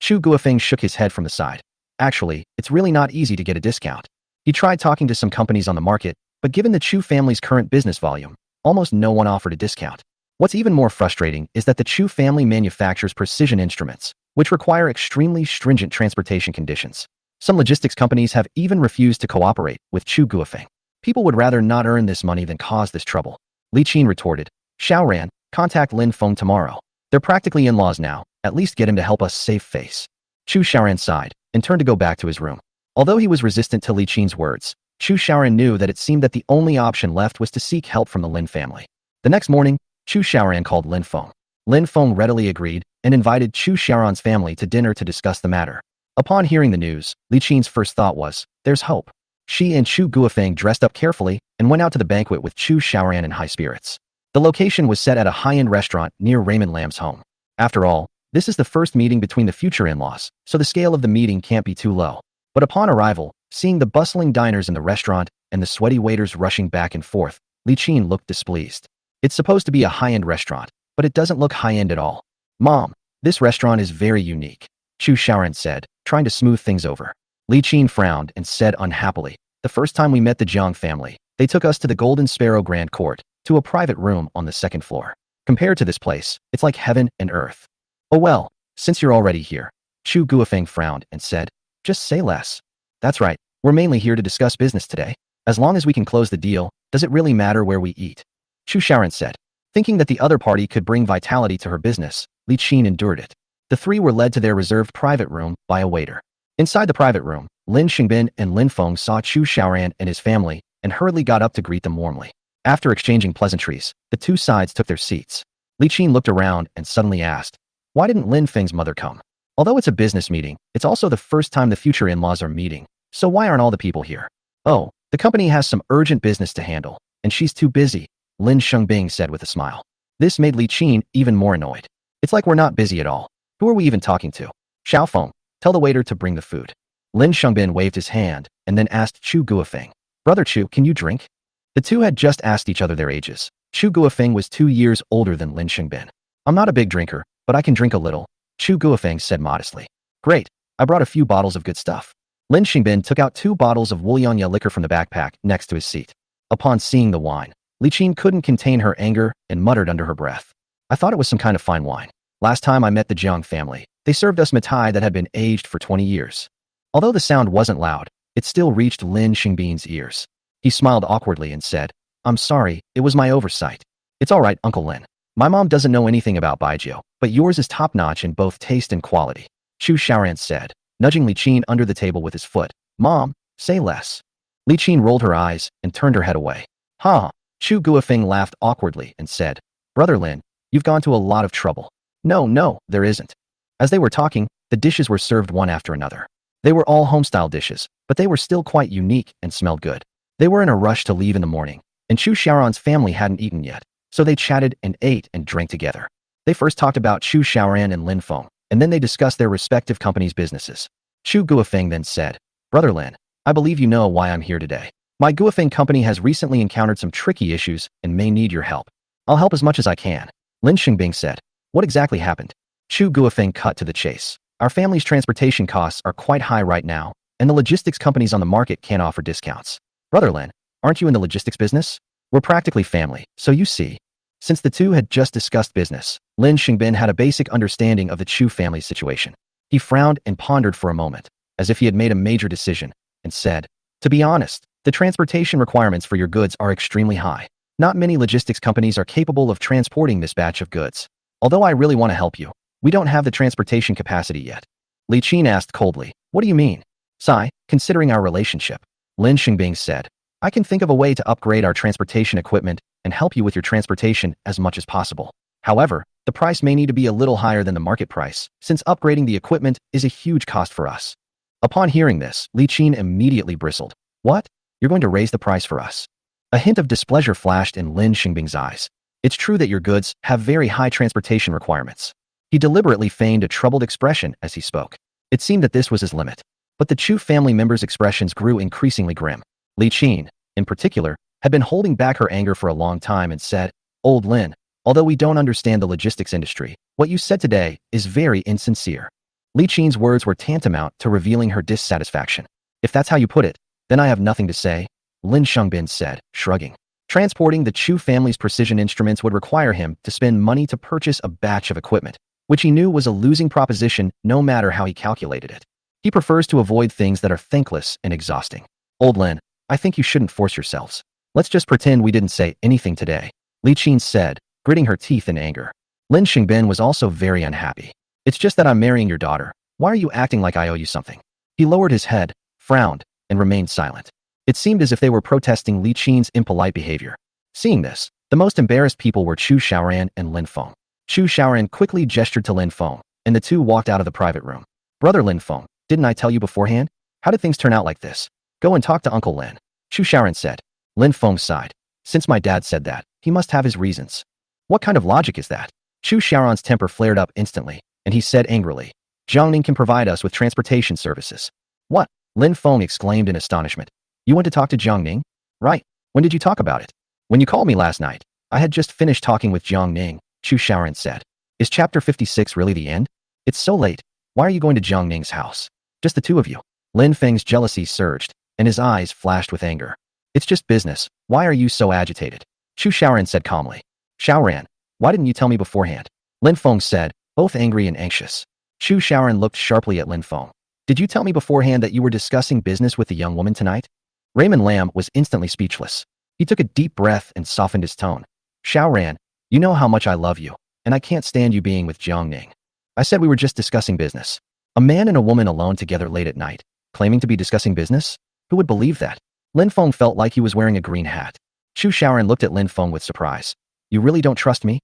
Chu Guofeng shook his head from the side. Actually, it's really not easy to get a discount. He tried talking to some companies on the market, but given the Chu family's current business volume, almost no one offered a discount. What's even more frustrating is that the Chu family manufactures precision instruments, which require extremely stringent transportation conditions. Some logistics companies have even refused to cooperate with Chu Guofeng. People would rather not earn this money than cause this trouble. Li Qin retorted, Xiaoran, contact Lin Feng tomorrow. They're practically in-laws now, at least get him to help us save face. Chu Xiaoran sighed and turned to go back to his room. Although he was resistant to Li Qin's words, Chu Xiaoran knew that it seemed that the only option left was to seek help from the Lin family. The next morning, Chu Xiaoran called Lin Feng. Lin Feng readily agreed and invited Chu Xiaoran's family to dinner to discuss the matter. Upon hearing the news, Li Qin's first thought was, there's hope. She and Chu Guofeng dressed up carefully and went out to the banquet with Chu Xiaoran in high spirits. The location was set at a high-end restaurant near Raymond Lam's home. After all, this is the first meeting between the future in-laws, so the scale of the meeting can't be too low. But upon arrival, seeing the bustling diners in the restaurant and the sweaty waiters rushing back and forth, Li Qin looked displeased. It's supposed to be a high-end restaurant, but it doesn't look high-end at all. Mom, this restaurant is very unique, Chu Xiaoran said, trying to smooth things over. Li Qin frowned and said unhappily, the first time we met the Jiang family, they took us to the Golden Sparrow Grand Court, to a private room on the second floor. Compared to this place, it's like heaven and earth. Oh well, since you're already here, Chu Guofeng frowned and said, just say less. That's right, we're mainly here to discuss business today. As long as we can close the deal, does it really matter where we eat? Chu Xiaoran said. Thinking that the other party could bring vitality to her business, Li Qin endured it. The three were led to their reserved private room by a waiter. Inside the private room, Lin Xingbin and Lin Feng saw Chu Xiaoran and his family and hurriedly got up to greet them warmly. After exchanging pleasantries, the two sides took their seats. Li Qin looked around and suddenly asked, why didn't Lin Feng's mother come? Although it's a business meeting, it's also the first time the future in-laws are meeting, so why aren't all the people here? Oh, the company has some urgent business to handle, and she's too busy, Lin Xingbing said with a smile. This made Li Qin even more annoyed. It's like we're not busy at all. Who are we even talking to? Xiaofeng, tell the waiter to bring the food. Lin Xingbin waved his hand and then asked Chu Guofeng, Brother Chu, can you drink? The two had just asked each other their ages. Chu Guofeng was 2 years older than Lin Xingbin. I'm not a big drinker, but I can drink a little, Chu Guofeng said modestly. Great, I brought a few bottles of good stuff. Lin Xingbin took out 2 bottles of Wulianya liquor from the backpack next to his seat. Upon seeing the wine, Li Qin couldn't contain her anger and muttered under her breath. I thought it was some kind of fine wine. Last time I met the Jiang family, they served us mitai that had been aged for 20 years. Although the sound wasn't loud, it still reached Lin Xingbin's ears. He smiled awkwardly and said, I'm sorry, it was my oversight. It's all right, Uncle Lin. My mom doesn't know anything about baijiu, but yours is top-notch in both taste and quality, Chu Xiaoran said, nudging Li Qin under the table with his foot. Mom, say less. Li Qin rolled her eyes and turned her head away. Ha! Chu Guofeng laughed awkwardly and said, Brother Lin, you've gone to a lot of trouble. No, there isn't. As they were talking, the dishes were served one after another. They were all home-style dishes, but they were still quite unique and smelled good. They were in a rush to leave in the morning, and Chu Xiaoran's family hadn't eaten yet, so they chatted and ate and drank together. They first talked about Chu Xiaoran and Lin Feng, and then they discussed their respective companies' businesses. Chu Guofeng then said, Brother Lin, I believe you know why I'm here today. My Guofeng company has recently encountered some tricky issues and may need your help. I'll help as much as I can. Lin Xingbing said. What exactly happened? Chu Guofeng cut to the chase. Our family's transportation costs are quite high right now, and the logistics companies on the market can't offer discounts. Brother Lin, aren't you in the logistics business? We're practically family, so you see. Since the two had just discussed business, Lin Xingbin had a basic understanding of the Chu family's situation. He frowned and pondered for a moment, as if he had made a major decision, and said, To be honest, the transportation requirements for your goods are extremely high. Not many logistics companies are capable of transporting this batch of goods. Although I really want to help you, we don't have the transportation capacity yet. Li Qin asked coldly, what do you mean? Sigh, considering our relationship. Lin Xingbing said, I can think of a way to upgrade our transportation equipment and help you with your transportation as much as possible. However, the price may need to be a little higher than the market price, since upgrading the equipment is a huge cost for us. Upon hearing this, Li Qin immediately bristled. What? You're going to raise the price for us? A hint of displeasure flashed in Lin Xingbing's eyes. It's true that your goods have very high transportation requirements. He deliberately feigned a troubled expression as he spoke. It seemed that this was his limit. But the Chu family members' expressions grew increasingly grim. Li Qin, in particular, had been holding back her anger for a long time and said, Old Lin, although we don't understand the logistics industry, what you said today is very insincere. Li Qin's words were tantamount to revealing her dissatisfaction. If that's how you put it, then I have nothing to say, Lin Xingbing said, shrugging. Transporting the Chu family's precision instruments would require him to spend money to purchase a batch of equipment, which he knew was a losing proposition no matter how he calculated it. He prefers to avoid things that are thankless and exhausting. Old Lin, I think you shouldn't force yourselves. Let's just pretend we didn't say anything today, Li Qin said, gritting her teeth in anger. Lin Xingbin was also very unhappy. It's just that I'm marrying your daughter. Why are you acting like I owe you something? He lowered his head, frowned, and remained silent. It seemed as if they were protesting Li Qin's impolite behavior. Seeing this, the most embarrassed people were Chu Xiaoran and Lin Feng. Chu Xiaoran quickly gestured to Lin Feng, and the two walked out of the private room. Brother Lin Feng, didn't I tell you beforehand? How did things turn out like this? Go and talk to Uncle Lin, Chu Xiaoran said. Lin Feng sighed. Since my dad said that, he must have his reasons. What kind of logic is that? Chu Xiaoran's temper flared up instantly, and he said angrily, Jiang Ning can provide us with transportation services. What? Lin Feng exclaimed in astonishment. You went to talk to Jiang Ning? Right. When did you talk about it? When you called me last night. I had just finished talking with Jiang Ning, Chu Xiaoran said. Is chapter 56 really the end? It's so late. Why are you going to Jiang Ning's house? Just the two of you. Lin Feng's jealousy surged, and his eyes flashed with anger. It's just business. Why are you so agitated? Chu Xiaoran said calmly. Xiaoran, why didn't you tell me beforehand? Lin Feng said, both angry and anxious. Chu Xiaoran looked sharply at Lin Feng. Did you tell me beforehand that you were discussing business with the young woman tonight? Raymond Lam was instantly speechless. He took a deep breath and softened his tone. Xiaoran, you know how much I love you, and I can't stand you being with Jiang Ning. I said we were just discussing business. A man and a woman alone together late at night, claiming to be discussing business? Who would believe that? Lin Feng felt like he was wearing a green hat. Chu Xiaoran looked at Lin Feng with surprise. You really don't trust me?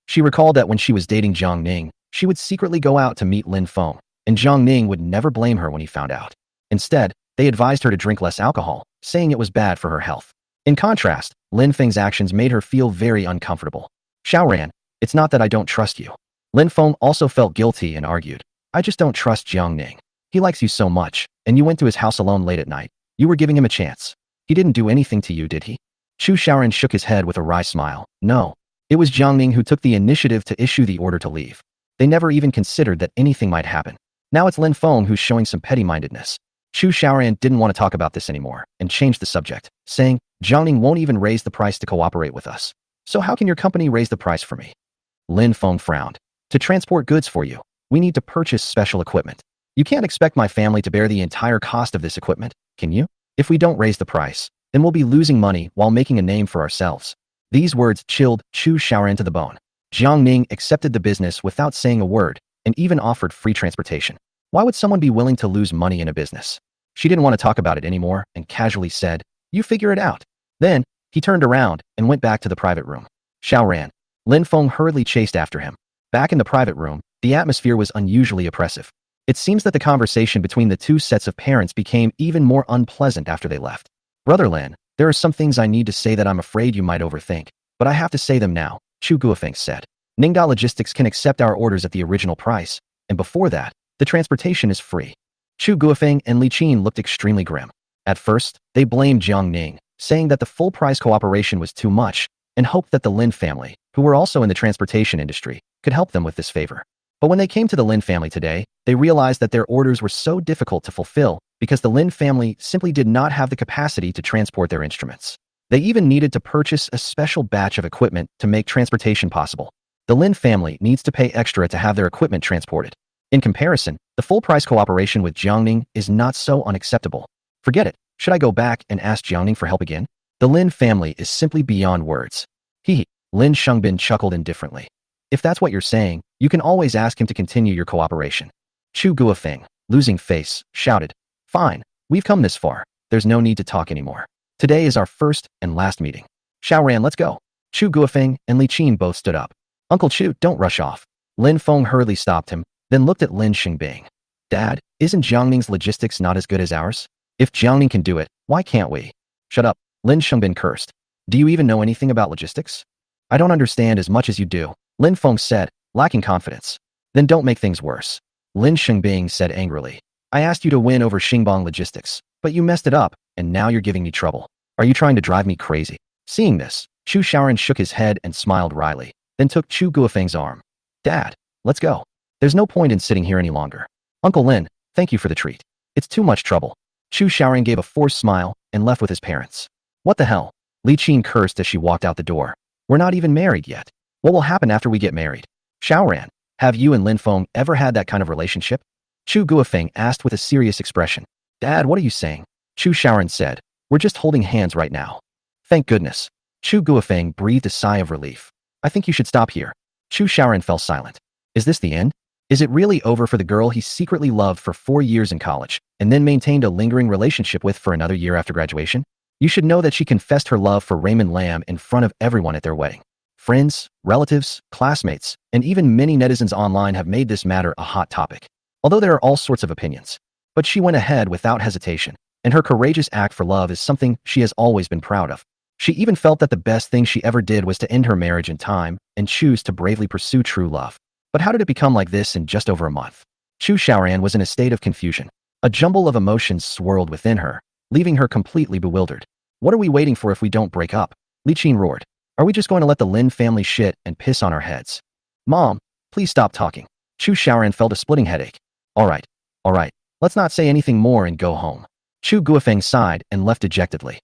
She recalled that when she was dating Jiang Ning, she would secretly go out to meet Lin Feng, and Jiang Ning would never blame her when he found out. Instead, they advised her to drink less alcohol, saying it was bad for her health. In contrast, Lin Feng's actions made her feel very uncomfortable. Xiaoran, it's not that I don't trust you. Lin Feng also felt guilty and argued. I just don't trust Jiang Ning. He likes you so much, and you went to his house alone late at night. You were giving him a chance. He didn't do anything to you, did he? Chu Xiaoran shook his head with a wry smile. No. It was Jiang Ning who took the initiative to issue the order to leave. They never even considered that anything might happen. Now it's Lin Feng who's showing some petty-mindedness. Chu Xiaoran didn't want to talk about this anymore and changed the subject, saying, Jiang Ning won't even raise the price to cooperate with us. So how can your company raise the price for me? Lin Feng frowned. To transport goods for you, we need to purchase special equipment. You can't expect my family to bear the entire cost of this equipment, can you? If we don't raise the price, then we'll be losing money while making a name for ourselves. These words chilled Chu Xiaoran to the bone. Jiang Ning accepted the business without saying a word and even offered free transportation. Why would someone be willing to lose money in a business? She didn't want to talk about it anymore and casually said, You figure it out. Then, he turned around and went back to the private room. Xiaoran. Lin Feng hurriedly chased after him. Back in the private room, the atmosphere was unusually oppressive. It seems that the conversation between the two sets of parents became even more unpleasant after they left. Brother Lin, there are some things I need to say that I'm afraid you might overthink, but I have to say them now, Chu Guofeng said. Ningda Logistics can accept our orders at the original price, and before that, the transportation is free. Chu Guofeng and Li Qin looked extremely grim. At first, they blamed Jiang Ning, saying that the full-price cooperation was too much, and hoped that the Lin family, who were also in the transportation industry, could help them with this favor. But when they came to the Lin family today, they realized that their orders were so difficult to fulfill because the Lin family simply did not have the capacity to transport their instruments. They even needed to purchase a special batch of equipment to make transportation possible. The Lin family needs to pay extra to have their equipment transported. In comparison, the full-price cooperation with Jiang Ning is not so unacceptable. Forget it, Should I go back and ask Jiang Ning for help again? The Lin family is simply beyond words. Hee. Lin Shengbin chuckled indifferently. If that's what you're saying, you can always ask him to continue your cooperation. Chu Guofeng, losing face, shouted. Fine, we've come this far. There's no need to talk anymore. Today is our first and last meeting. Xiaoran, let's go. Chu Guofeng and Li Qin both stood up. Uncle Chu, don't rush off. Lin Feng hurriedly stopped him, then looked at Lin Xingbing. Dad, isn't Jiang Ning's logistics not as good as ours? If Jiang Ning can do it, why can't we? Shut up, Lin Xingbin cursed. Do you even know anything about logistics? I don't understand as much as you do, Lin Feng said, lacking confidence. Then don't make things worse. Lin Xingbing said angrily. I asked you to win over Xingbang Logistics, but you messed it up, and now you're giving me trouble. Are you trying to drive me crazy? Seeing this, Chu Shaoran shook his head and smiled wryly, then took Chu Guofeng's arm. Dad, let's go. There's no point in sitting here any longer. Uncle Lin, thank you for the treat. It's too much trouble. Chu Shaoran gave a forced smile and left with his parents. What the hell? Li Qin cursed as she walked out the door. We're not even married yet. What will happen after we get married? Shaoran, have you and Lin Feng ever had that kind of relationship? Chu Guofeng asked with a serious expression. Dad, what are you saying? Chu Shaoran said. We're just holding hands right now. Thank goodness. Chu Guofeng breathed a sigh of relief. I think you should stop here. Chu Shaoran fell silent. Is this the end? Is it really over for the girl he secretly loved for 4 years in college, and then maintained a lingering relationship with for another year after graduation? You should know that she confessed her love for Raymond Lam in front of everyone at their wedding. Friends, relatives, classmates, and even many netizens online have made this matter a hot topic, although there are all sorts of opinions. But she went ahead without hesitation, and her courageous act for love is something she has always been proud of. She even felt that the best thing she ever did was to end her marriage in time and choose to bravely pursue true love. But how did it become like this in just over a month? Chu Shaoran was in a state of confusion. A jumble of emotions swirled within her, leaving her completely bewildered. What are we waiting for if we don't break up? Li Qin roared. Are we just going to let the Lin family shit and piss on our heads? Mom, please stop talking. Chu Shaoran felt a splitting headache. All right, let's not say anything more and go home. Chu Guofeng sighed and left dejectedly.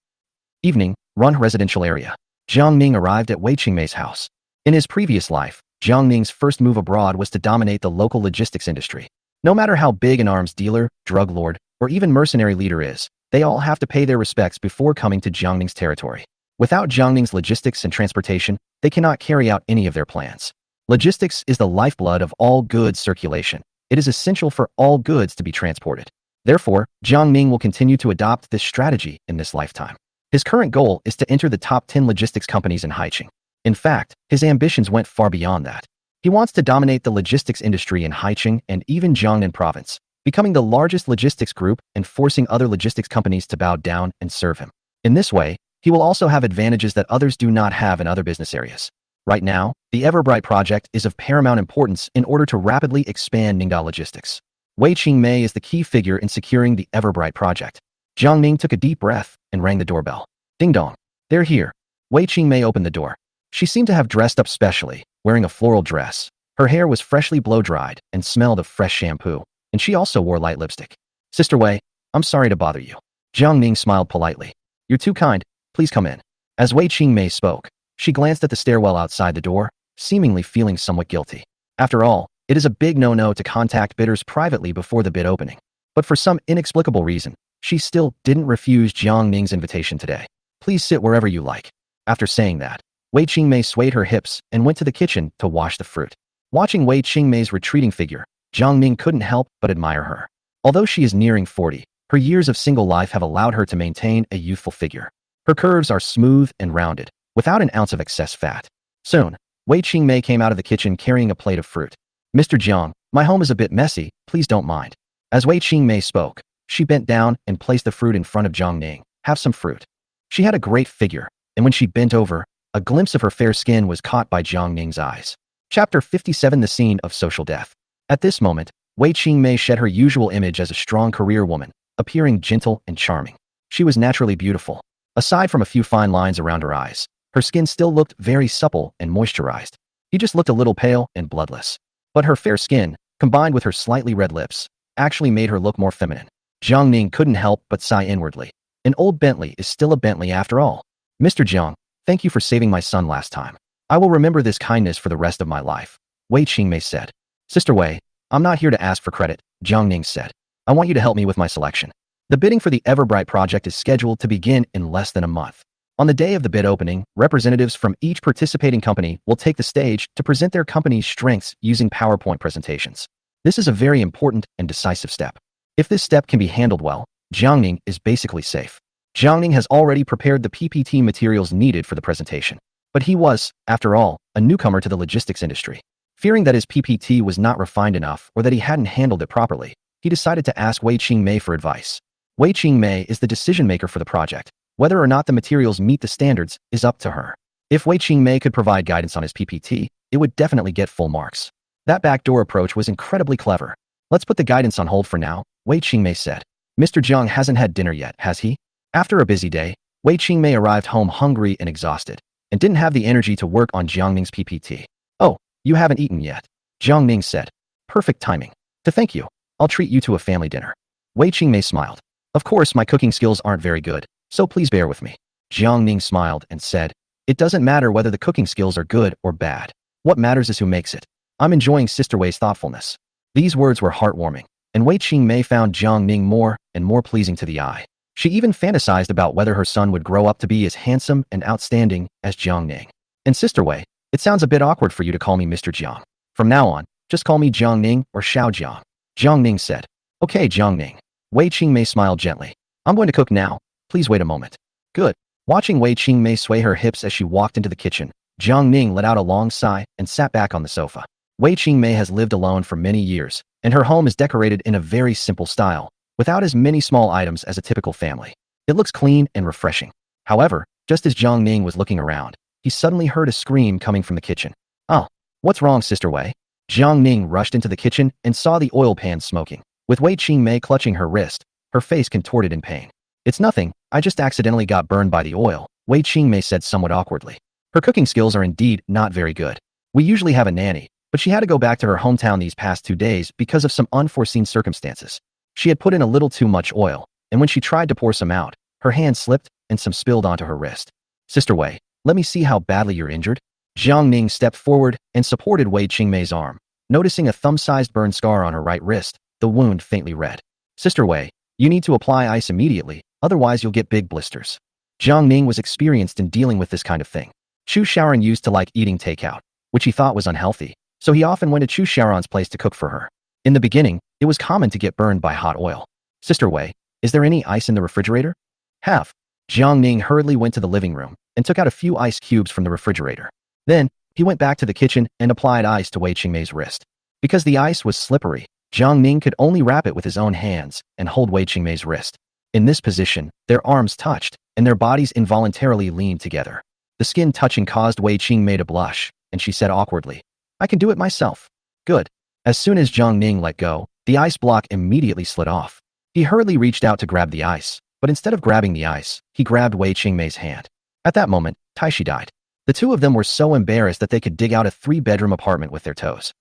Evening, Run residential area. Jiang Ning arrived at Wei Qingmei's house. In his previous life, Jiang Ning's first move abroad was to dominate the local logistics industry. No matter how big an arms dealer, drug lord, or even mercenary leader is, they all have to pay their respects before coming to Jiang Ning's territory. Without Jiang Ning's logistics and transportation, they cannot carry out any of their plans. Logistics is the lifeblood of all goods circulation. It is essential for all goods to be transported. Therefore, Jiang Ning will continue to adopt this strategy in this lifetime. His current goal is to enter the top 10 logistics companies in Haicheng. In fact, his ambitions went far beyond that. He wants to dominate the logistics industry in Haicheng and even Jiangnan province, becoming the largest logistics group and forcing other logistics companies to bow down and serve him. In this way, he will also have advantages that others do not have in other business areas. Right now, the Everbright project is of paramount importance in order to rapidly expand Ningda Logistics. Wei Qingmei is the key figure in securing the Everbright project. Jiang Ning took a deep breath and rang the doorbell. Ding dong. They're here. Wei Qingmei opened the door. She seemed to have dressed up specially, wearing a floral dress. Her hair was freshly blow-dried and smelled of fresh shampoo, and she also wore light lipstick. Sister Wei, I'm sorry to bother you. Jiang Ning smiled politely. You're too kind. Please come in. As Wei Qingmei spoke, she glanced at the stairwell outside the door, seemingly feeling somewhat guilty. After all, it is a big no-no to contact bidders privately before the bid opening. But for some inexplicable reason, she still didn't refuse Jiang Ning's invitation today. Please sit wherever you like. After saying that, Wei Qingmei swayed her hips and went to the kitchen to wash the fruit. Watching Wei Qingmei's retreating figure, Jiang Ning couldn't help but admire her. Although she is nearing 40, her years of single life have allowed her to maintain a youthful figure. Her curves are smooth and rounded, without an ounce of excess fat. Soon, Wei Qingmei came out of the kitchen carrying a plate of fruit. Mr. Jiang, my home is a bit messy, please don't mind. As Wei Qingmei spoke, she bent down and placed the fruit in front of Jiang Ning. Have some fruit. She had a great figure, and when she bent over, a glimpse of her fair skin was caught by Jiang Ning's eyes. Chapter 57 The Scene of Social Death. At this moment, Wei Qingmei shed her usual image as a strong career woman, appearing gentle and charming. She was naturally beautiful. Aside from a few fine lines around her eyes, her skin still looked very supple and moisturized. He just looked a little pale and bloodless. But her fair skin, combined with her slightly red lips, actually made her look more feminine. Jiang Ning couldn't help but sigh inwardly. An old Bentley is still a Bentley after all. Mr. Jiang, thank you for saving my son last time. I will remember this kindness for the rest of my life, Wei Qingmei said. Sister Wei, I'm not here to ask for credit, Jiang Ning said. I want you to help me with my selection. The bidding for the Everbright project is scheduled to begin in less than a month. On the day of the bid opening, representatives from each participating company will take the stage to present their company's strengths using PowerPoint presentations. This is a very important and decisive step. If this step can be handled well, Jiang Ning is basically safe. Jiang Ning has already prepared the PPT materials needed for the presentation. But he was, after all, a newcomer to the logistics industry. Fearing that his PPT was not refined enough or that he hadn't handled it properly, he decided to ask Wei Qingmei for advice. Wei Qingmei is the decision-maker for the project. Whether or not the materials meet the standards is up to her. If Wei Qingmei could provide guidance on his PPT, it would definitely get full marks. That backdoor approach was incredibly clever. Let's put the guidance on hold for now, Wei Qingmei said. Mr. Jiang hasn't had dinner yet, has he? After a busy day, Wei Qingmei arrived home hungry and exhausted, and didn't have the energy to work on Jiang Ning's PPT. Oh, you haven't eaten yet, Jiang Ning said. Perfect timing. To thank you, I'll treat you to a family dinner. Wei Qingmei smiled. Of course, my cooking skills aren't very good, so please bear with me. Jiang Ning smiled and said, it doesn't matter whether the cooking skills are good or bad. What matters is who makes it. I'm enjoying Sister Wei's thoughtfulness. These words were heartwarming, and Wei Qingmei found Jiang Ning more and more pleasing to the eye. She even fantasized about whether her son would grow up to be as handsome and outstanding as Jiang Ning. And Sister Wei, it sounds a bit awkward for you to call me Mr. Jiang. From now on, just call me Jiang Ning or Xiao Jiang. Jiang Ning said. Okay, Jiang Ning. Wei Qingmei smiled gently. I'm going to cook now. Please wait a moment. Good. Watching Wei Qingmei sway her hips as she walked into the kitchen, Jiang Ning let out a long sigh and sat back on the sofa. Wei Qingmei has lived alone for many years, and her home is decorated in a very simple style, without as many small items as a typical family. It looks clean and refreshing. However, just as Jiang Ning was looking around, he suddenly heard a scream coming from the kitchen. Oh, what's wrong, Sister Wei? Jiang Ning rushed into the kitchen and saw the oil pan smoking. With Wei Qingmei clutching her wrist, her face contorted in pain. It's nothing, I just accidentally got burned by the oil, Wei Qingmei said somewhat awkwardly. Her cooking skills are indeed not very good. We usually have a nanny, but she had to go back to her hometown these past 2 days because of some unforeseen circumstances. She had put in a little too much oil, and when she tried to pour some out, her hand slipped and some spilled onto her wrist. Sister Wei, let me see how badly you're injured. Jiang Ning stepped forward and supported Wei Qingmei's arm, noticing a thumb-sized burn scar on her right wrist, the wound faintly red. Sister Wei, you need to apply ice immediately, otherwise you'll get big blisters. Jiang Ning was experienced in dealing with this kind of thing. Chu Xiaoran used to like eating takeout, which he thought was unhealthy, so he often went to Chu Xiaoran's place to cook for her. In the beginning, it was common to get burned by hot oil. Sister Wei, is there any ice in the refrigerator? Have. Jiang Ning hurriedly went to the living room and took out a few ice cubes from the refrigerator. Then, he went back to the kitchen and applied ice to Wei Qingmei's wrist. Because the ice was slippery, Jiang Ning could only wrap it with his own hands and hold Wei Qingmei's wrist. In this position, their arms touched, and their bodies involuntarily leaned together. The skin touching caused Wei Qingmei to blush, and she said awkwardly, I can do it myself. Good. As soon as Jiang Ning let go, the ice block immediately slid off. He hurriedly reached out to grab the ice, but instead of grabbing the ice, he grabbed Wei Qingmei's hand. At that moment, Taishi died. The two of them were so embarrassed that they could dig out a 3-bedroom apartment with their toes.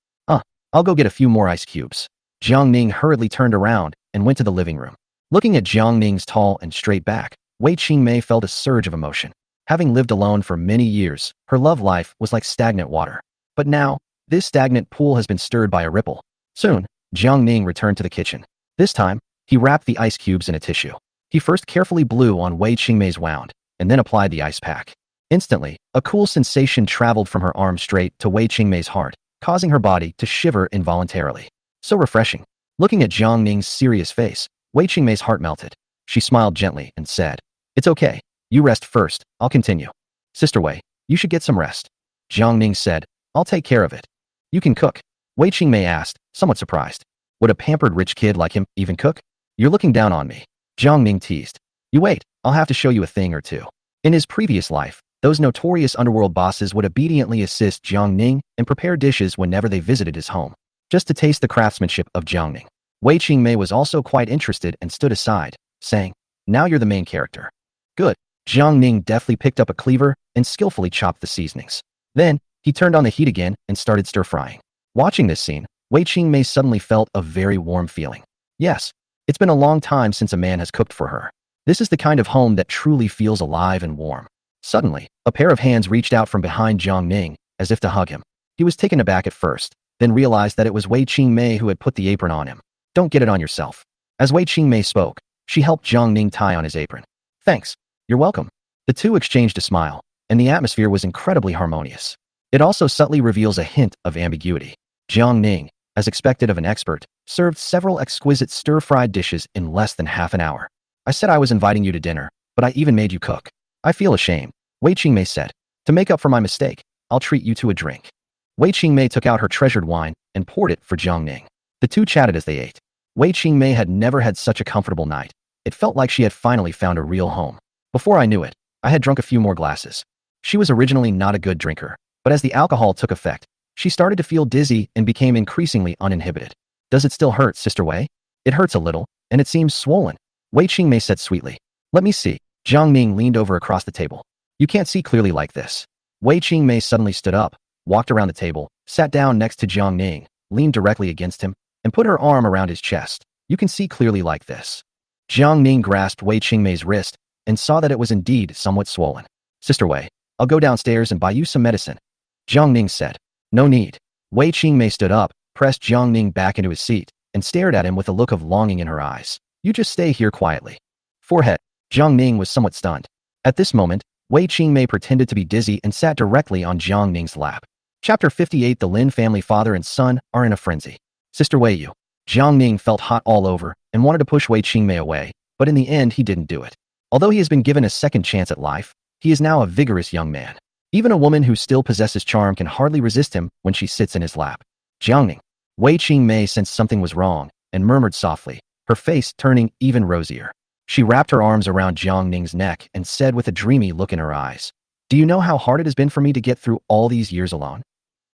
I'll go get a few more ice cubes. Jiang Ning hurriedly turned around and went to the living room. Looking at Jiang Ning's tall and straight back, Wei Qingmei felt a surge of emotion. Having lived alone for many years, her love life was like stagnant water. But now, this stagnant pool has been stirred by a ripple. Soon, Jiang Ning returned to the kitchen. This time, he wrapped the ice cubes in a tissue. He first carefully blew on Wei Qingmei's wound, and then applied the ice pack. Instantly, a cool sensation traveled from her arm straight to Wei Qingmei's heart, causing her body to shiver involuntarily. So refreshing. Looking at Jiang Ning's serious face, Wei Qingmei's heart melted. She smiled gently and said, It's okay. You rest first, I'll continue. Sister Wei, you should get some rest. Jiang Ning said, I'll take care of it. You can cook? Wei Qingmei asked, somewhat surprised. Would a pampered rich kid like him even cook? You're looking down on me. Jiang Ning teased. You wait, I'll have to show you a thing or two. In his previous life, those notorious underworld bosses would obediently assist Jiang Ning and prepare dishes whenever they visited his home, just to taste the craftsmanship of Jiang Ning. Wei Qingmei was also quite interested and stood aside, saying, Now you're the main character. Good. Jiang Ning deftly picked up a cleaver and skillfully chopped the seasonings. Then, he turned on the heat again and started stir-frying. Watching this scene, Wei Qingmei suddenly felt a very warm feeling. Yes, it's been a long time since a man has cooked for her. This is the kind of home that truly feels alive and warm. Suddenly, a pair of hands reached out from behind Jiang Ning, as if to hug him. He was taken aback at first, then realized that it was Wei Qingmei who had put the apron on him. Don't get it on yourself. As Wei Qingmei spoke, She helped Jiang Ning tie on his apron. Thanks. You're welcome. The two exchanged a smile, and the atmosphere was incredibly harmonious. It also subtly reveals a hint of ambiguity. Jiang Ning, as expected of an expert, served several exquisite stir-fried dishes in less than half an hour. I said I was inviting you to dinner, but I even made you cook. I feel ashamed, Wei Qingmei said. To make up for my mistake, I'll treat you to a drink. Wei Qingmei took out her treasured wine and poured it for Jiang Ning. The two chatted as they ate. Wei Qingmei had never had such a comfortable night. It felt like she had finally found a real home. Before I knew it, I had drunk a few more glasses. She was originally not a good drinker, but as the alcohol took effect, she started to feel dizzy and became increasingly uninhibited. Does it still hurt, Sister Wei? It hurts a little, and it seems swollen, Wei Qingmei said sweetly. Let me see. Jiang Ning leaned over across the table. You can't see clearly like this. Wei Qingmei suddenly stood up, walked around the table, sat down next to Jiang Ning, leaned directly against him, and put her arm around his chest. You can see clearly like this. Jiang Ning grasped Wei Qingmei's wrist and saw that it was indeed somewhat swollen. Sister Wei, I'll go downstairs and buy you some medicine, Jiang Ning said. No need. Wei Qingmei stood up, pressed Jiang Ning back into his seat, and stared at him with a look of longing in her eyes. You just stay here quietly. Forehead. Jiang Ning was somewhat stunned. At this moment, Wei Qingmei pretended to be dizzy and sat directly on Jiang Ning's lap. Chapter 58. The Lin family father and son are in a frenzy. Sister Wei Yu. Jiang Ning felt hot all over and wanted to push Wei Qingmei away, but in the end he didn't do it. Although he has been given a second chance at life, he is now a vigorous young man. Even a woman who still possesses charm can hardly resist him when she sits in his lap. Jiang Ning. Wei Qingmei sensed something was wrong and murmured softly, her face turning even rosier. She wrapped her arms around Jiang Ning's neck and said with a dreamy look in her eyes, Do you know how hard it has been for me to get through all these years alone?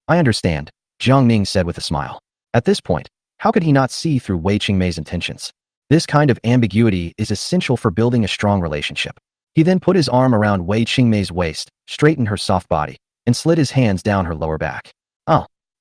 I understand, Jiang Ning said with a smile. At this point, how could he not see through Wei Qingmei's intentions? This kind of ambiguity is essential for building a strong relationship. He then put his arm around Wei Qingmei's waist, straightened her soft body, and slid his hands down her lower back.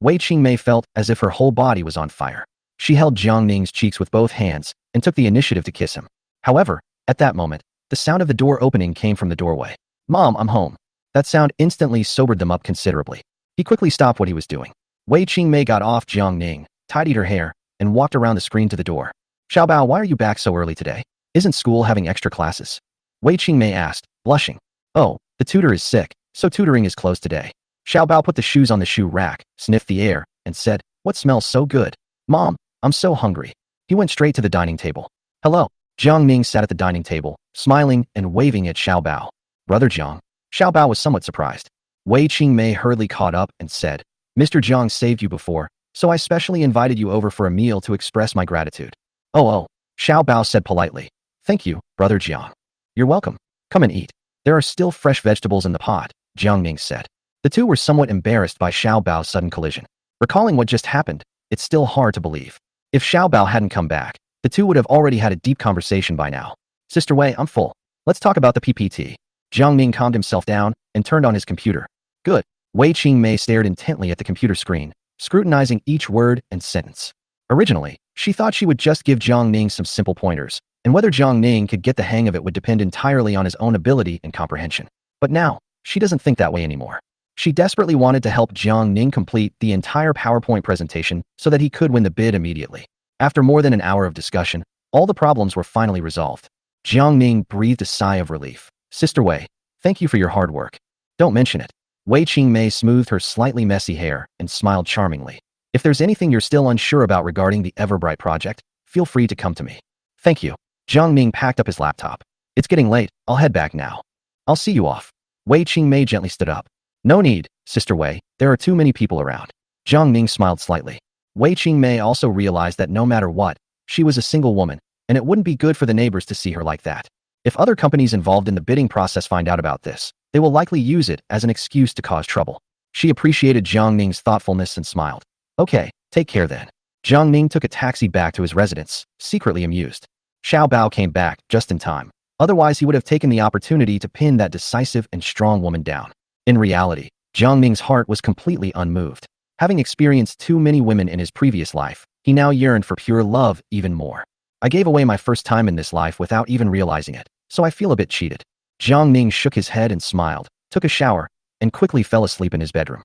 Wei Qingmei felt as if her whole body was on fire. She held Jiang Ning's cheeks with both hands and took the initiative to kiss him. However, at that moment, the sound of the door opening came from the doorway. Mom, I'm home. That sound instantly sobered them up considerably. He quickly stopped what he was doing. Wei Qingmei got off Jiang Ning, tidied her hair, and walked around the screen to the door. Xiaobao, why are you back so early today? Isn't school having extra classes? Wei Qingmei asked, blushing. Oh, the tutor is sick, so tutoring is closed today. Xiaobao put the shoes on the shoe rack, sniffed the air, and said, What smells so good? Mom, I'm so hungry. He went straight to the dining table. Hello. Jiang Ning sat at the dining table, smiling and waving at Xiaobao. Brother Jiang. Xiaobao was somewhat surprised. Wei Qingmei hurriedly caught up and said, Mr. Jiang saved you before, so I specially invited you over for a meal to express my gratitude. Oh, Xiaobao said politely. Thank you, Brother Jiang. You're welcome. Come and eat. There are still fresh vegetables in the pot, Jiang Ning said. The two were somewhat embarrassed by Xiaobao's sudden collision. Recalling what just happened, it's still hard to believe. If Xiaobao hadn't come back, the two would have already had a deep conversation by now. Sister Wei, I'm full. Let's talk about the PPT. Jiang Ning calmed himself down and turned on his computer. Good. Wei Qingmei stared intently at the computer screen, scrutinizing each word and sentence. Originally, she thought she would just give Jiang Ning some simple pointers, and whether Jiang Ning could get the hang of it would depend entirely on his own ability and comprehension. But now, she doesn't think that way anymore. She desperately wanted to help Jiang Ning complete the entire PowerPoint presentation so that he could win the bid immediately. After more than an hour of discussion, all the problems were finally resolved. Jiang Ning breathed a sigh of relief. Sister Wei, thank you for your hard work. Don't mention it. Wei Qingmei smoothed her slightly messy hair and smiled charmingly. If there's anything you're still unsure about regarding the Everbright project, feel free to come to me. Thank you. Jiang Ning packed up his laptop. It's getting late, I'll head back now. I'll see you off. Wei Qingmei gently stood up. No need, Sister Wei, there are too many people around. Jiang Ning smiled slightly. Wei Qingmei also realized that no matter what, she was a single woman, and it wouldn't be good for the neighbors to see her like that. If other companies involved in the bidding process find out about this, they will likely use it as an excuse to cause trouble. She appreciated Jiang Ning's thoughtfulness and smiled. Okay, take care then. Jiang Ning took a taxi back to his residence, secretly amused. Xiaobao came back just in time. Otherwise, he would have taken the opportunity to pin that decisive and strong woman down. In reality, Jiang Ning's heart was completely unmoved. Having experienced too many women in his previous life, he now yearned for pure love even more. I gave away my first time in this life without even realizing it, so I feel a bit cheated. Jiang Ning shook his head and smiled, took a shower, and quickly fell asleep in his bedroom.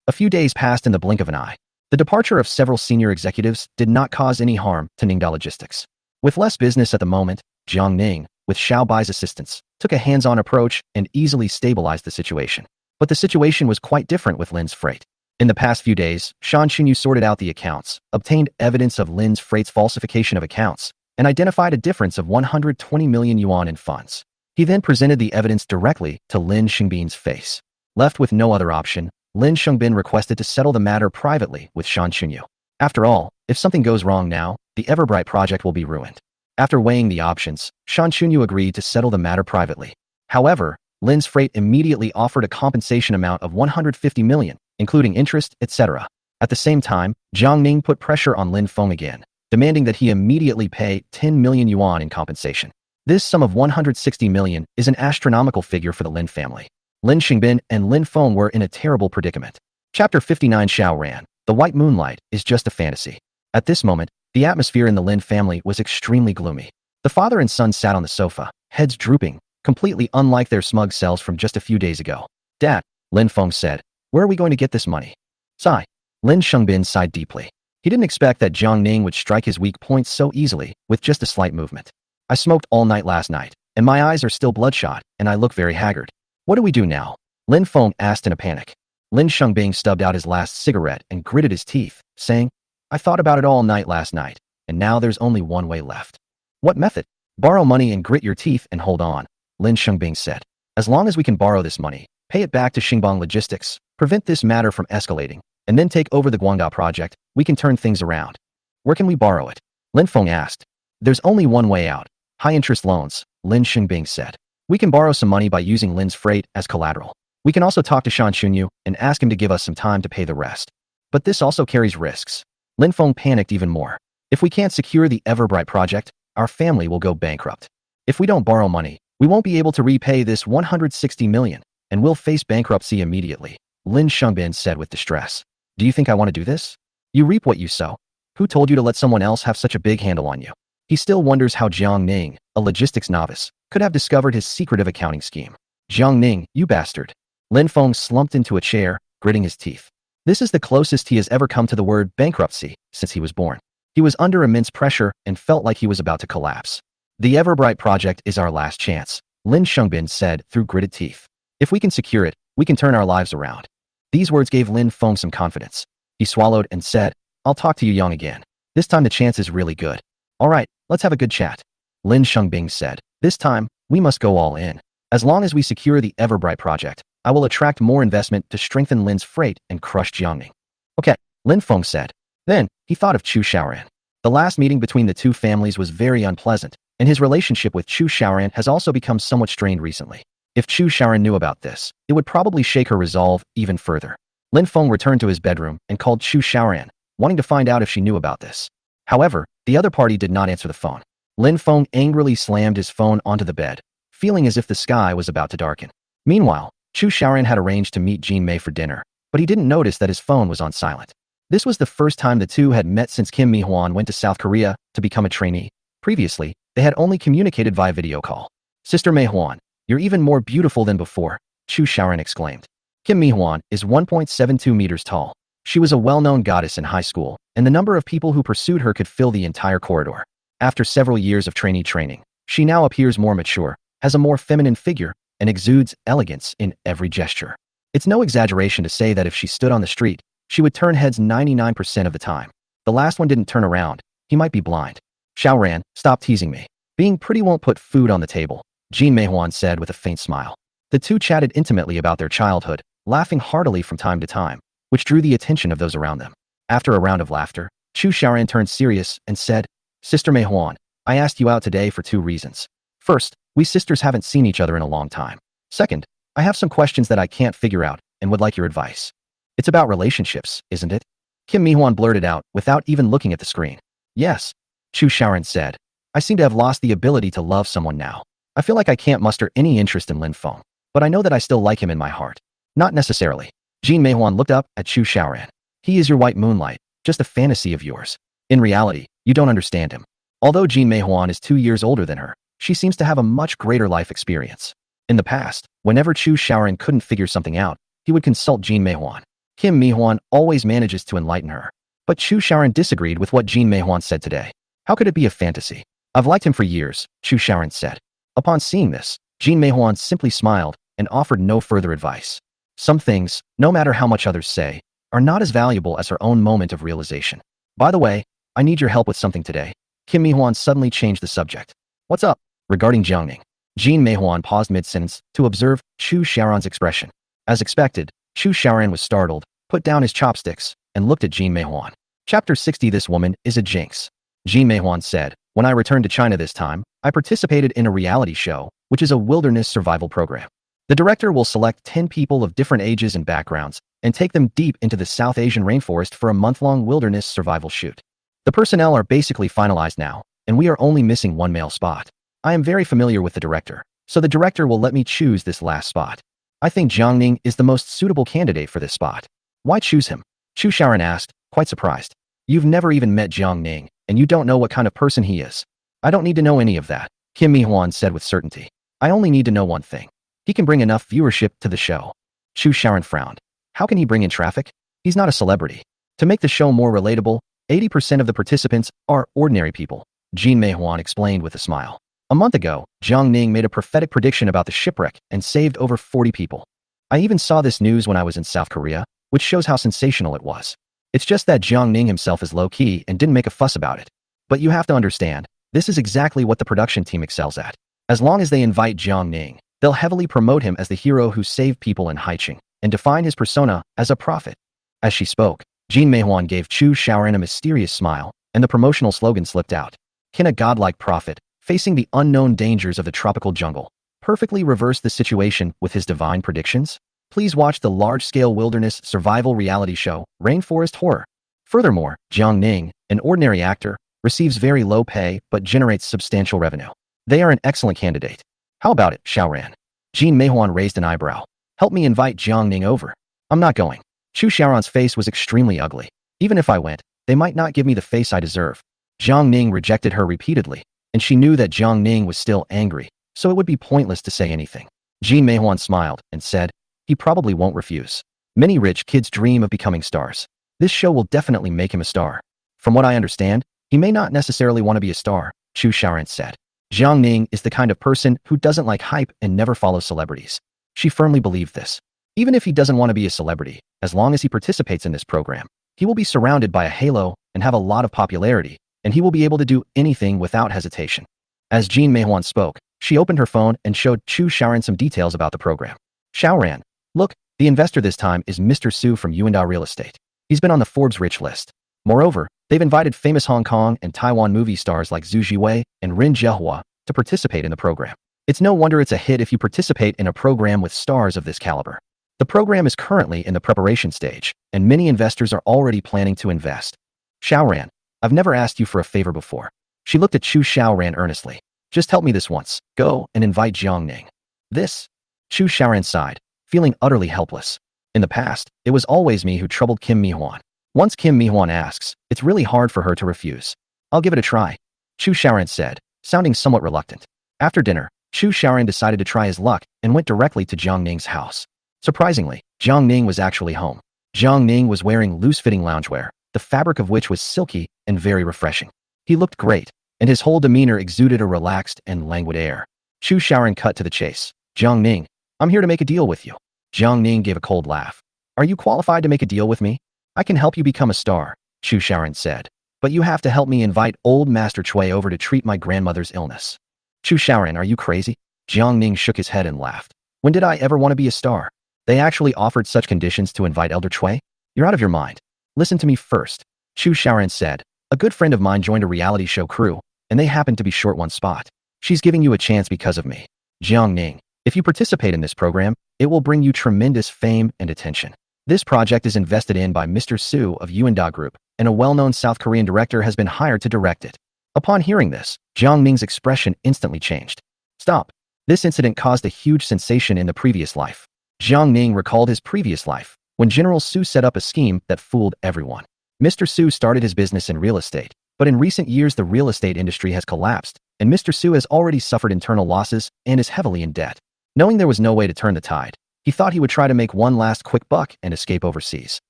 A few days passed in the blink of an eye. The departure of several senior executives did not cause any harm to Ningda Logistics. With less business at the moment, Jiang Ning, with Xiao Bai's assistance, took a hands-on approach and easily stabilized the situation. But the situation was quite different with Lin's freight. In the past few days, Shan Xunyu sorted out the accounts, obtained evidence of Lin's freight's falsification of accounts, and identified a difference of 120 million yuan in funds. He then presented the evidence directly to Lin Xingbin's face. Left with no other option, Lin Xingbin requested to settle the matter privately with Shan Xunyu. After all, if something goes wrong now, the Everbright project will be ruined. After weighing the options, Shan Xunyu agreed to settle the matter privately. However, Lin's freight immediately offered a compensation amount of 150 million, including interest, etc. At the same time, Jiang Ning put pressure on Lin Feng again, demanding that he immediately pay 10 million yuan in compensation. This sum of 160 million is an astronomical figure for the Lin family. Lin Xingbin and Lin Feng were in a terrible predicament. Chapter 59 Xiao Ran, the white moonlight, is just a fantasy. At this moment, the atmosphere in the Lin family was extremely gloomy. The father and son sat on the sofa, heads drooping, completely unlike their smug selves from just a few days ago. Dad, Lin Feng said, where are we going to get this money? Sigh. Lin Xingbin sighed deeply. He didn't expect that Jiang Ning would strike his weak points so easily, with just a slight movement. I smoked all night last night, and my eyes are still bloodshot, and I look very haggard. What do we do now? Lin Feng asked in a panic. Lin Xingbin stubbed out his last cigarette and gritted his teeth, saying, I thought about it all night last night, and now there's only one way left. What method? Borrow money and grit your teeth and hold on, Lin Xingbin said. As long as we can borrow this money, pay it back to Xingbang Logistics, prevent this matter from escalating, and then take over the Guangda project, we can turn things around. Where can we borrow it? Lin Feng asked. There's only one way out. High-interest loans, Lin Xingbin said. We can borrow some money by using Lin's freight as collateral. We can also talk to Shan Xunyu and ask him to give us some time to pay the rest. But this also carries risks. Lin Feng panicked even more. If we can't secure the Everbright project, our family will go bankrupt. If we don't borrow money, we won't be able to repay this 160 million, and we'll face bankruptcy immediately, Lin Xingbin said with distress. Do you think I want to do this? You reap what you sow. Who told you to let someone else have such a big handle on you? He still wonders how Jiang Ning, a logistics novice, could have discovered his secretive accounting scheme. Jiang Ning, you bastard. Lin Feng slumped into a chair, gritting his teeth. This is the closest he has ever come to the word bankruptcy since he was born. He was under immense pressure and felt like he was about to collapse. The Everbright project is our last chance, Lin Xingbin said through gritted teeth. If we can secure it, we can turn our lives around. These words gave Lin Feng some confidence. He swallowed and said, I'll talk to you young again. This time the chance is really good. All right, let's have a good chat. Lin Xingbin said, this time, we must go all in. As long as we secure the Everbright project, I will attract more investment to strengthen Lin's freight and crush Jiang Ning. Okay, Lin Feng said. Then, he thought of Chu Xiaoran. The last meeting between the two families was very unpleasant, and his relationship with Chu Xiaoran has also become somewhat strained recently. If Chu Xiaoran knew about this, it would probably shake her resolve even further. Lin Feng returned to his bedroom and called Chu Xiaoran, wanting to find out if she knew about this. However, the other party did not answer the phone. Lin Feng angrily slammed his phone onto the bed, feeling as if the sky was about to darken. Meanwhile, Chu Xiaoran had arranged to meet Jean Mei for dinner, but he didn't notice that his phone was on silent. This was the first time the two had met since Kim Mi-hwan went to South Korea to become a trainee. Previously, they had only communicated via video call. Sister Mi-hwan, you're even more beautiful than before, Chu Xiaoran exclaimed. Kim Mi-hwan is 1.72 meters tall. She was a well-known goddess in high school, and the number of people who pursued her could fill the entire corridor. After several years of trainee training, she now appears more mature, has a more feminine figure, and exudes elegance in every gesture. It's no exaggeration to say that if she stood on the street, she would turn heads 99% of the time. The last one didn't turn around. He might be blind. Xiaoran, stop teasing me. Being pretty won't put food on the table, Jean Mei-hwan said with a faint smile. The two chatted intimately about their childhood, laughing heartily from time to time, which drew the attention of those around them. After a round of laughter, Chu Xiaoran turned serious and said, Sister Mei-hwan, I asked you out today for two reasons. First, we sisters haven't seen each other in a long time. Second, I have some questions that I can't figure out and would like your advice. It's about relationships, isn't it? Kim Mi-hwan blurted out without even looking at the screen. Yes, Chu Xiaoran said. I seem to have lost the ability to love someone now. I feel like I can't muster any interest in Lin Feng, but I know that I still like him in my heart. Not necessarily. Jean Mei-hwan looked up at Chu Xiaoran. He is your white moonlight, just a fantasy of yours. In reality, you don't understand him. Although Jean Mei-hwan is 2 years older than her, she seems to have a much greater life experience. In the past, whenever Chu Xiaoran couldn't figure something out, he would consult Jean Mei-hwan. Kim Mi-hwan always manages to enlighten her. But Chu Xiaoran disagreed with what Jean Mei-hwan said today. How could it be a fantasy? I've liked him for years, Chu Xiaoran said. Upon seeing this, Jin Meihuan simply smiled and offered no further advice. Some things, no matter how much others say, are not as valuable as her own moment of realization. By the way, I need your help with something today. Kim Meihuan suddenly changed the subject. What's up? Regarding Jiang Ning. Jin Meihuan paused mid-sentence to observe Chu Xiaoran's expression. As expected, Chu Xiaoran was startled, put down his chopsticks, and looked at Jin Meihuan. Chapter 60. This woman is a jinx. Jin Meihuan said, when I returned to China this time, I participated in a reality show, which is a wilderness survival program. The director will select 10 people of different ages and backgrounds and take them deep into the South Asian rainforest for a month-long wilderness survival shoot. The personnel are basically finalized now, and we are only missing one male spot. I am very familiar with the director, so the director will let me choose this last spot. I think Jiang Ning is the most suitable candidate for this spot. Why choose him? Chu Xiaoran asked, quite surprised. You've never even met Jiang Ning, and you don't know what kind of person he is. I don't need to know any of that, Kim Meihuan said with certainty. I only need to know one thing. He can bring enough viewership to the show. Chu Xiaoran frowned. How can he bring in traffic? He's not a celebrity. To make the show more relatable, 80% of the participants are ordinary people, Jin Meihuan explained with a smile. A month ago, Jiang Ning made a prophetic prediction about the shipwreck and saved over 40 people. I even saw this news when I was in South Korea, which shows how sensational it was. It's just that Jiang Ning himself is low-key and didn't make a fuss about it. But you have to understand, this is exactly what the production team excels at. As long as they invite Jiang Ning, they'll heavily promote him as the hero who saved people in Haicheng and define his persona as a prophet. As she spoke, Jin Meihuan gave Chu Xiaoran a mysterious smile, and the promotional slogan slipped out. Can a godlike prophet, facing the unknown dangers of the tropical jungle, perfectly reverse the situation with his divine predictions? Please watch the large-scale wilderness survival reality show, Rainforest Horror. Furthermore, Jiang Ning, an ordinary actor, receives very low pay but generates substantial revenue. They are an excellent candidate. How about it, Xiaoran? Jin Meihuan raised an eyebrow. Help me invite Jiang Ning over. I'm not going. Chu Xiaoran's face was extremely ugly. Even if I went, they might not give me the face I deserve. Jiang Ning rejected her repeatedly, and she knew that Jiang Ning was still angry, so it would be pointless to say anything. Jin Meihuan smiled and said, he probably won't refuse. Many rich kids dream of becoming stars. This show will definitely make him a star. From what I understand, he may not necessarily want to be a star, Chu Xiaoran said. Jiang Ning is the kind of person who doesn't like hype and never follows celebrities. She firmly believed this. Even if he doesn't want to be a celebrity, as long as he participates in this program, he will be surrounded by a halo and have a lot of popularity, and he will be able to do anything without hesitation. As Jin Meihuan spoke, she opened her phone and showed Chu Xiaoran some details about the program. Xiaoran, look, the investor this time is Mr. Su from Yuanda Real Estate. He's been on the Forbes rich list. Moreover, they've invited famous Hong Kong and Taiwan movie stars like Zhu Jiwei and Rin Jiahua to participate in the program. It's no wonder it's a hit if you participate in a program with stars of this caliber. The program is currently in the preparation stage, and many investors are already planning to invest. Xiaoran, I've never asked you for a favor before. She looked at Chu Xiaoran earnestly. Just help me this once. Go and invite Jiang Ning. This? Chu Xiaoran sighed, feeling utterly helpless. In the past, it was always me who troubled Kim Meihuan. Once Kim Meihuan asks, it's really hard for her to refuse. I'll give it a try, Chu Xiaoran said, sounding somewhat reluctant. After dinner, Chu Xiaoran decided to try his luck and went directly to Jiang Ning's house. Surprisingly, Jiang Ning was actually home. Jiang Ning was wearing loose-fitting loungewear, the fabric of which was silky and very refreshing. He looked great, and his whole demeanor exuded a relaxed and languid air. Chu Xiaoran cut to the chase. Jiang Ning, I'm here to make a deal with you. Jiang Ning gave a cold laugh. Are you qualified to make a deal with me? I can help you become a star, Chu Xiaoran said. But you have to help me invite old Master Cui over to treat my grandmother's illness. Chu Xiaoran, are you crazy? Jiang Ning shook his head and laughed. When did I ever want to be a star? They actually offered such conditions to invite Elder Cui? You're out of your mind. Listen to me first, Chu Xiaoran said. A good friend of mine joined a reality show crew, and they happened to be short one spot. She's giving you a chance because of me. Jiang Ning, if you participate in this program, it will bring you tremendous fame and attention. This project is invested in by Mr. Su of Yuanda Group, and a well-known South Korean director has been hired to direct it. Upon hearing this, Jiang Ning's expression instantly changed. Stop. This incident caused a huge sensation in the previous life. Jiang Ning recalled his previous life, when General Su set up a scheme that fooled everyone. Mr. Su started his business in real estate, but in recent years the real estate industry has collapsed, and Mr. Su has already suffered internal losses and is heavily in debt. Knowing there was no way to turn the tide, he thought he would try to make one last quick buck and escape overseas.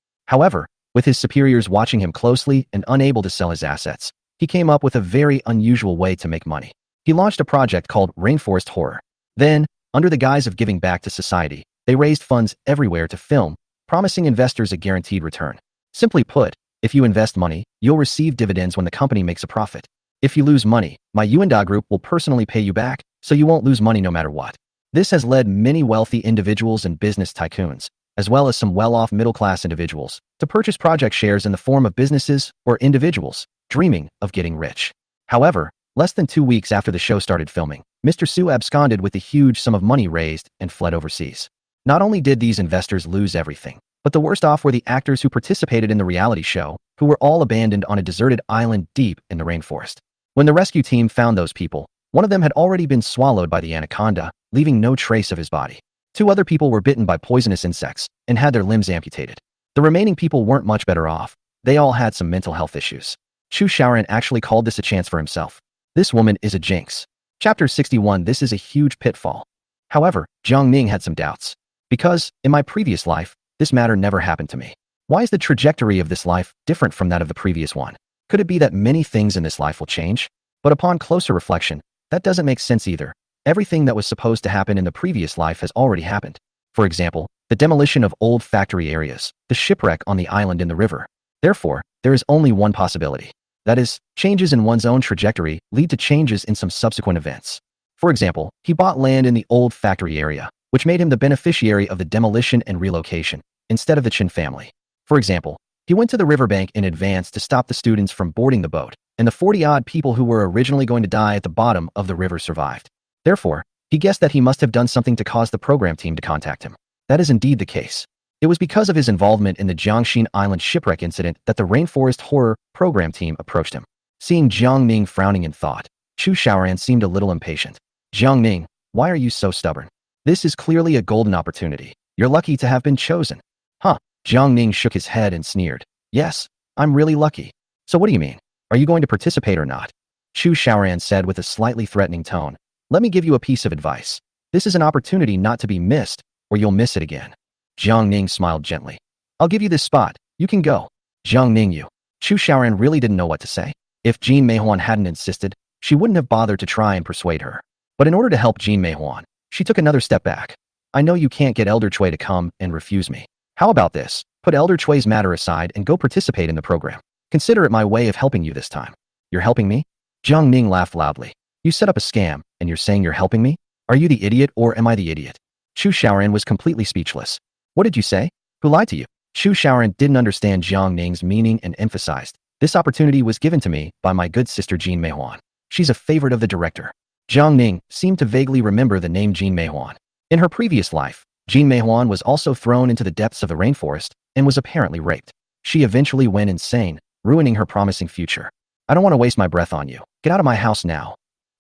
However, with his superiors watching him closely and unable to sell his assets, he came up with a very unusual way to make money. He launched a project called Rainforest Horror. Then, under the guise of giving back to society, they raised funds everywhere to film, promising investors a guaranteed return. Simply put, if you invest money, you'll receive dividends when the company makes a profit. If you lose money, my Yuanda Group will personally pay you back, so you won't lose money no matter what. This has led many wealthy individuals and business tycoons, as well as some well-off middle-class individuals, to purchase project shares in the form of businesses or individuals dreaming of getting rich. However, less than 2 weeks after the show started filming, Mr. Su absconded with the huge sum of money raised and fled overseas. Not only did these investors lose everything, but the worst off were the actors who participated in the reality show, who were all abandoned on a deserted island deep in the rainforest. When the rescue team found those people, one of them had already been swallowed by the anaconda, leaving no trace of his body. 2 other people were bitten by poisonous insects and had their limbs amputated. The remaining people weren't much better off. They all had some mental health issues. Chu Xiaoran actually called this a chance for himself. This woman is a jinx. Chapter 61. This is a huge pitfall. However, Jiang Ning had some doubts. Because, in my previous life, this matter never happened to me. Why is the trajectory of this life different from that of the previous one? Could it be that many things in this life will change? But upon closer reflection, that doesn't make sense either. Everything that was supposed to happen in the previous life has already happened. For example, the demolition of old factory areas, the shipwreck on the island in the river. Therefore, there is only one possibility. That is, changes in one's own trajectory lead to changes in some subsequent events. For example, he bought land in the old factory area, which made him the beneficiary of the demolition and relocation, instead of the Chen family. For example, he went to the riverbank in advance to stop the students from boarding the boat, and the 40-odd people who were originally going to die at the bottom of the river survived. Therefore, he guessed that he must have done something to cause the program team to contact him. That is indeed the case. It was because of his involvement in the Jiangxin Island shipwreck incident that the Rainforest Horror program team approached him. Seeing Jiang Ning frowning in thought, Chu Xiaoran seemed a little impatient. Jiang Ning, why are you so stubborn? This is clearly a golden opportunity. You're lucky to have been chosen. Huh? Jiang Ning shook his head and sneered. Yes, I'm really lucky. So what do you mean? Are you going to participate or not? Chu Xiaoran said with a slightly threatening tone. Let me give you a piece of advice. This is an opportunity not to be missed, or you'll miss it again. Jiang Ning smiled gently. I'll give you this spot. You can go. Jiang Ning you. Chu Xiaoran really didn't know what to say. If Jean Meihuan hadn't insisted, she wouldn't have bothered to try and persuade her. But in order to help Jean Meihuan, she took another step back. I know you can't get Elder Cui to come and refuse me. How about this? Put Elder Cui's matter aside and go participate in the program. Consider it my way of helping you this time. You're helping me? Jiang Ning laughed loudly. You set up a scam, and you're saying you're helping me? Are you the idiot or am I the idiot? Chu Xiaoran was completely speechless. What did you say? Who lied to you? Chu Xiaoran didn't understand Jiang Ning's meaning and emphasized. This opportunity was given to me by my good sister Jean Meihuan. She's a favorite of the director. Jiang Ning seemed to vaguely remember the name Jean Meihuan. In her previous life, Jean Meihuan was also thrown into the depths of the rainforest and was apparently raped. She eventually went insane, ruining her promising future. I don't want to waste my breath on you. Get out of my house now.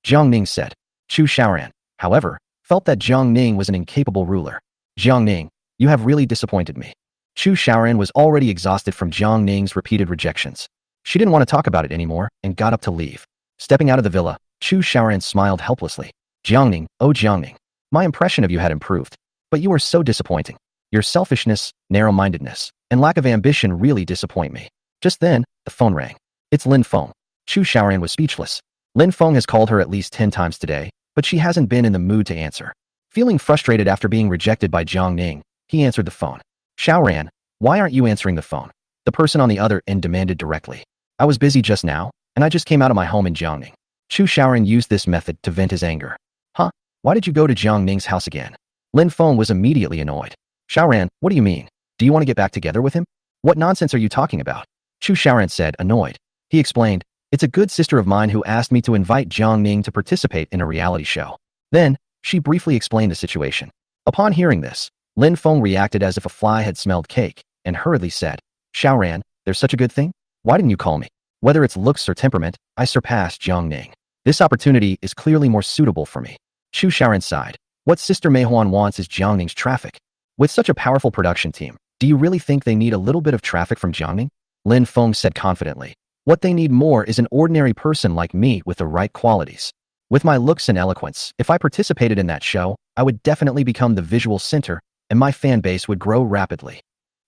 Jiang Ning said. Chu Xiaoran, however, felt that Jiang Ning was an incapable ruler. Jiang Ning, you have really disappointed me. Chu Xiaoran was already exhausted from Jiang Ning's repeated rejections. She didn't want to talk about it anymore and got up to leave. Stepping out of the villa, Chu Xiaoran smiled helplessly. Jiang Ning, oh Jiang Ning, my impression of you had improved. But you are so disappointing. Your selfishness, narrow-mindedness, and lack of ambition really disappoint me. Just then, the phone rang. It's Lin Feng. Chu Xiaoran was speechless. Lin Feng has called her at least 10 times today, but she hasn't been in the mood to answer. Feeling frustrated after being rejected by Jiang Ning, he answered the phone. Xiaoran, why aren't you answering the phone? The person on the other end demanded directly. I was busy just now, and I just came out of my home in Jiangning. Chu Xiaoran used this method to vent his anger. Huh? Why did you go to Jiang Ning's house again? Lin Feng was immediately annoyed. Xiaoran, what do you mean? Do you want to get back together with him? What nonsense are you talking about? Chu Xiaoran said, annoyed. He explained, it's a good sister of mine who asked me to invite Jiang Ning to participate in a reality show. Then, she briefly explained the situation. Upon hearing this, Lin Feng reacted as if a fly had smelled cake, and hurriedly said, Xiaoran, there's such a good thing? Why didn't you call me? Whether it's looks or temperament, I surpass Jiang Ning. This opportunity is clearly more suitable for me. Chu Xiaoran sighed. What Sister Meihuan wants is Jiang Ning's traffic. With such a powerful production team, do you really think they need a little bit of traffic from Jiang Ning? Lin Feng said confidently. What they need more is an ordinary person like me with the right qualities. With my looks and eloquence, if I participated in that show, I would definitely become the visual center, and my fan base would grow rapidly.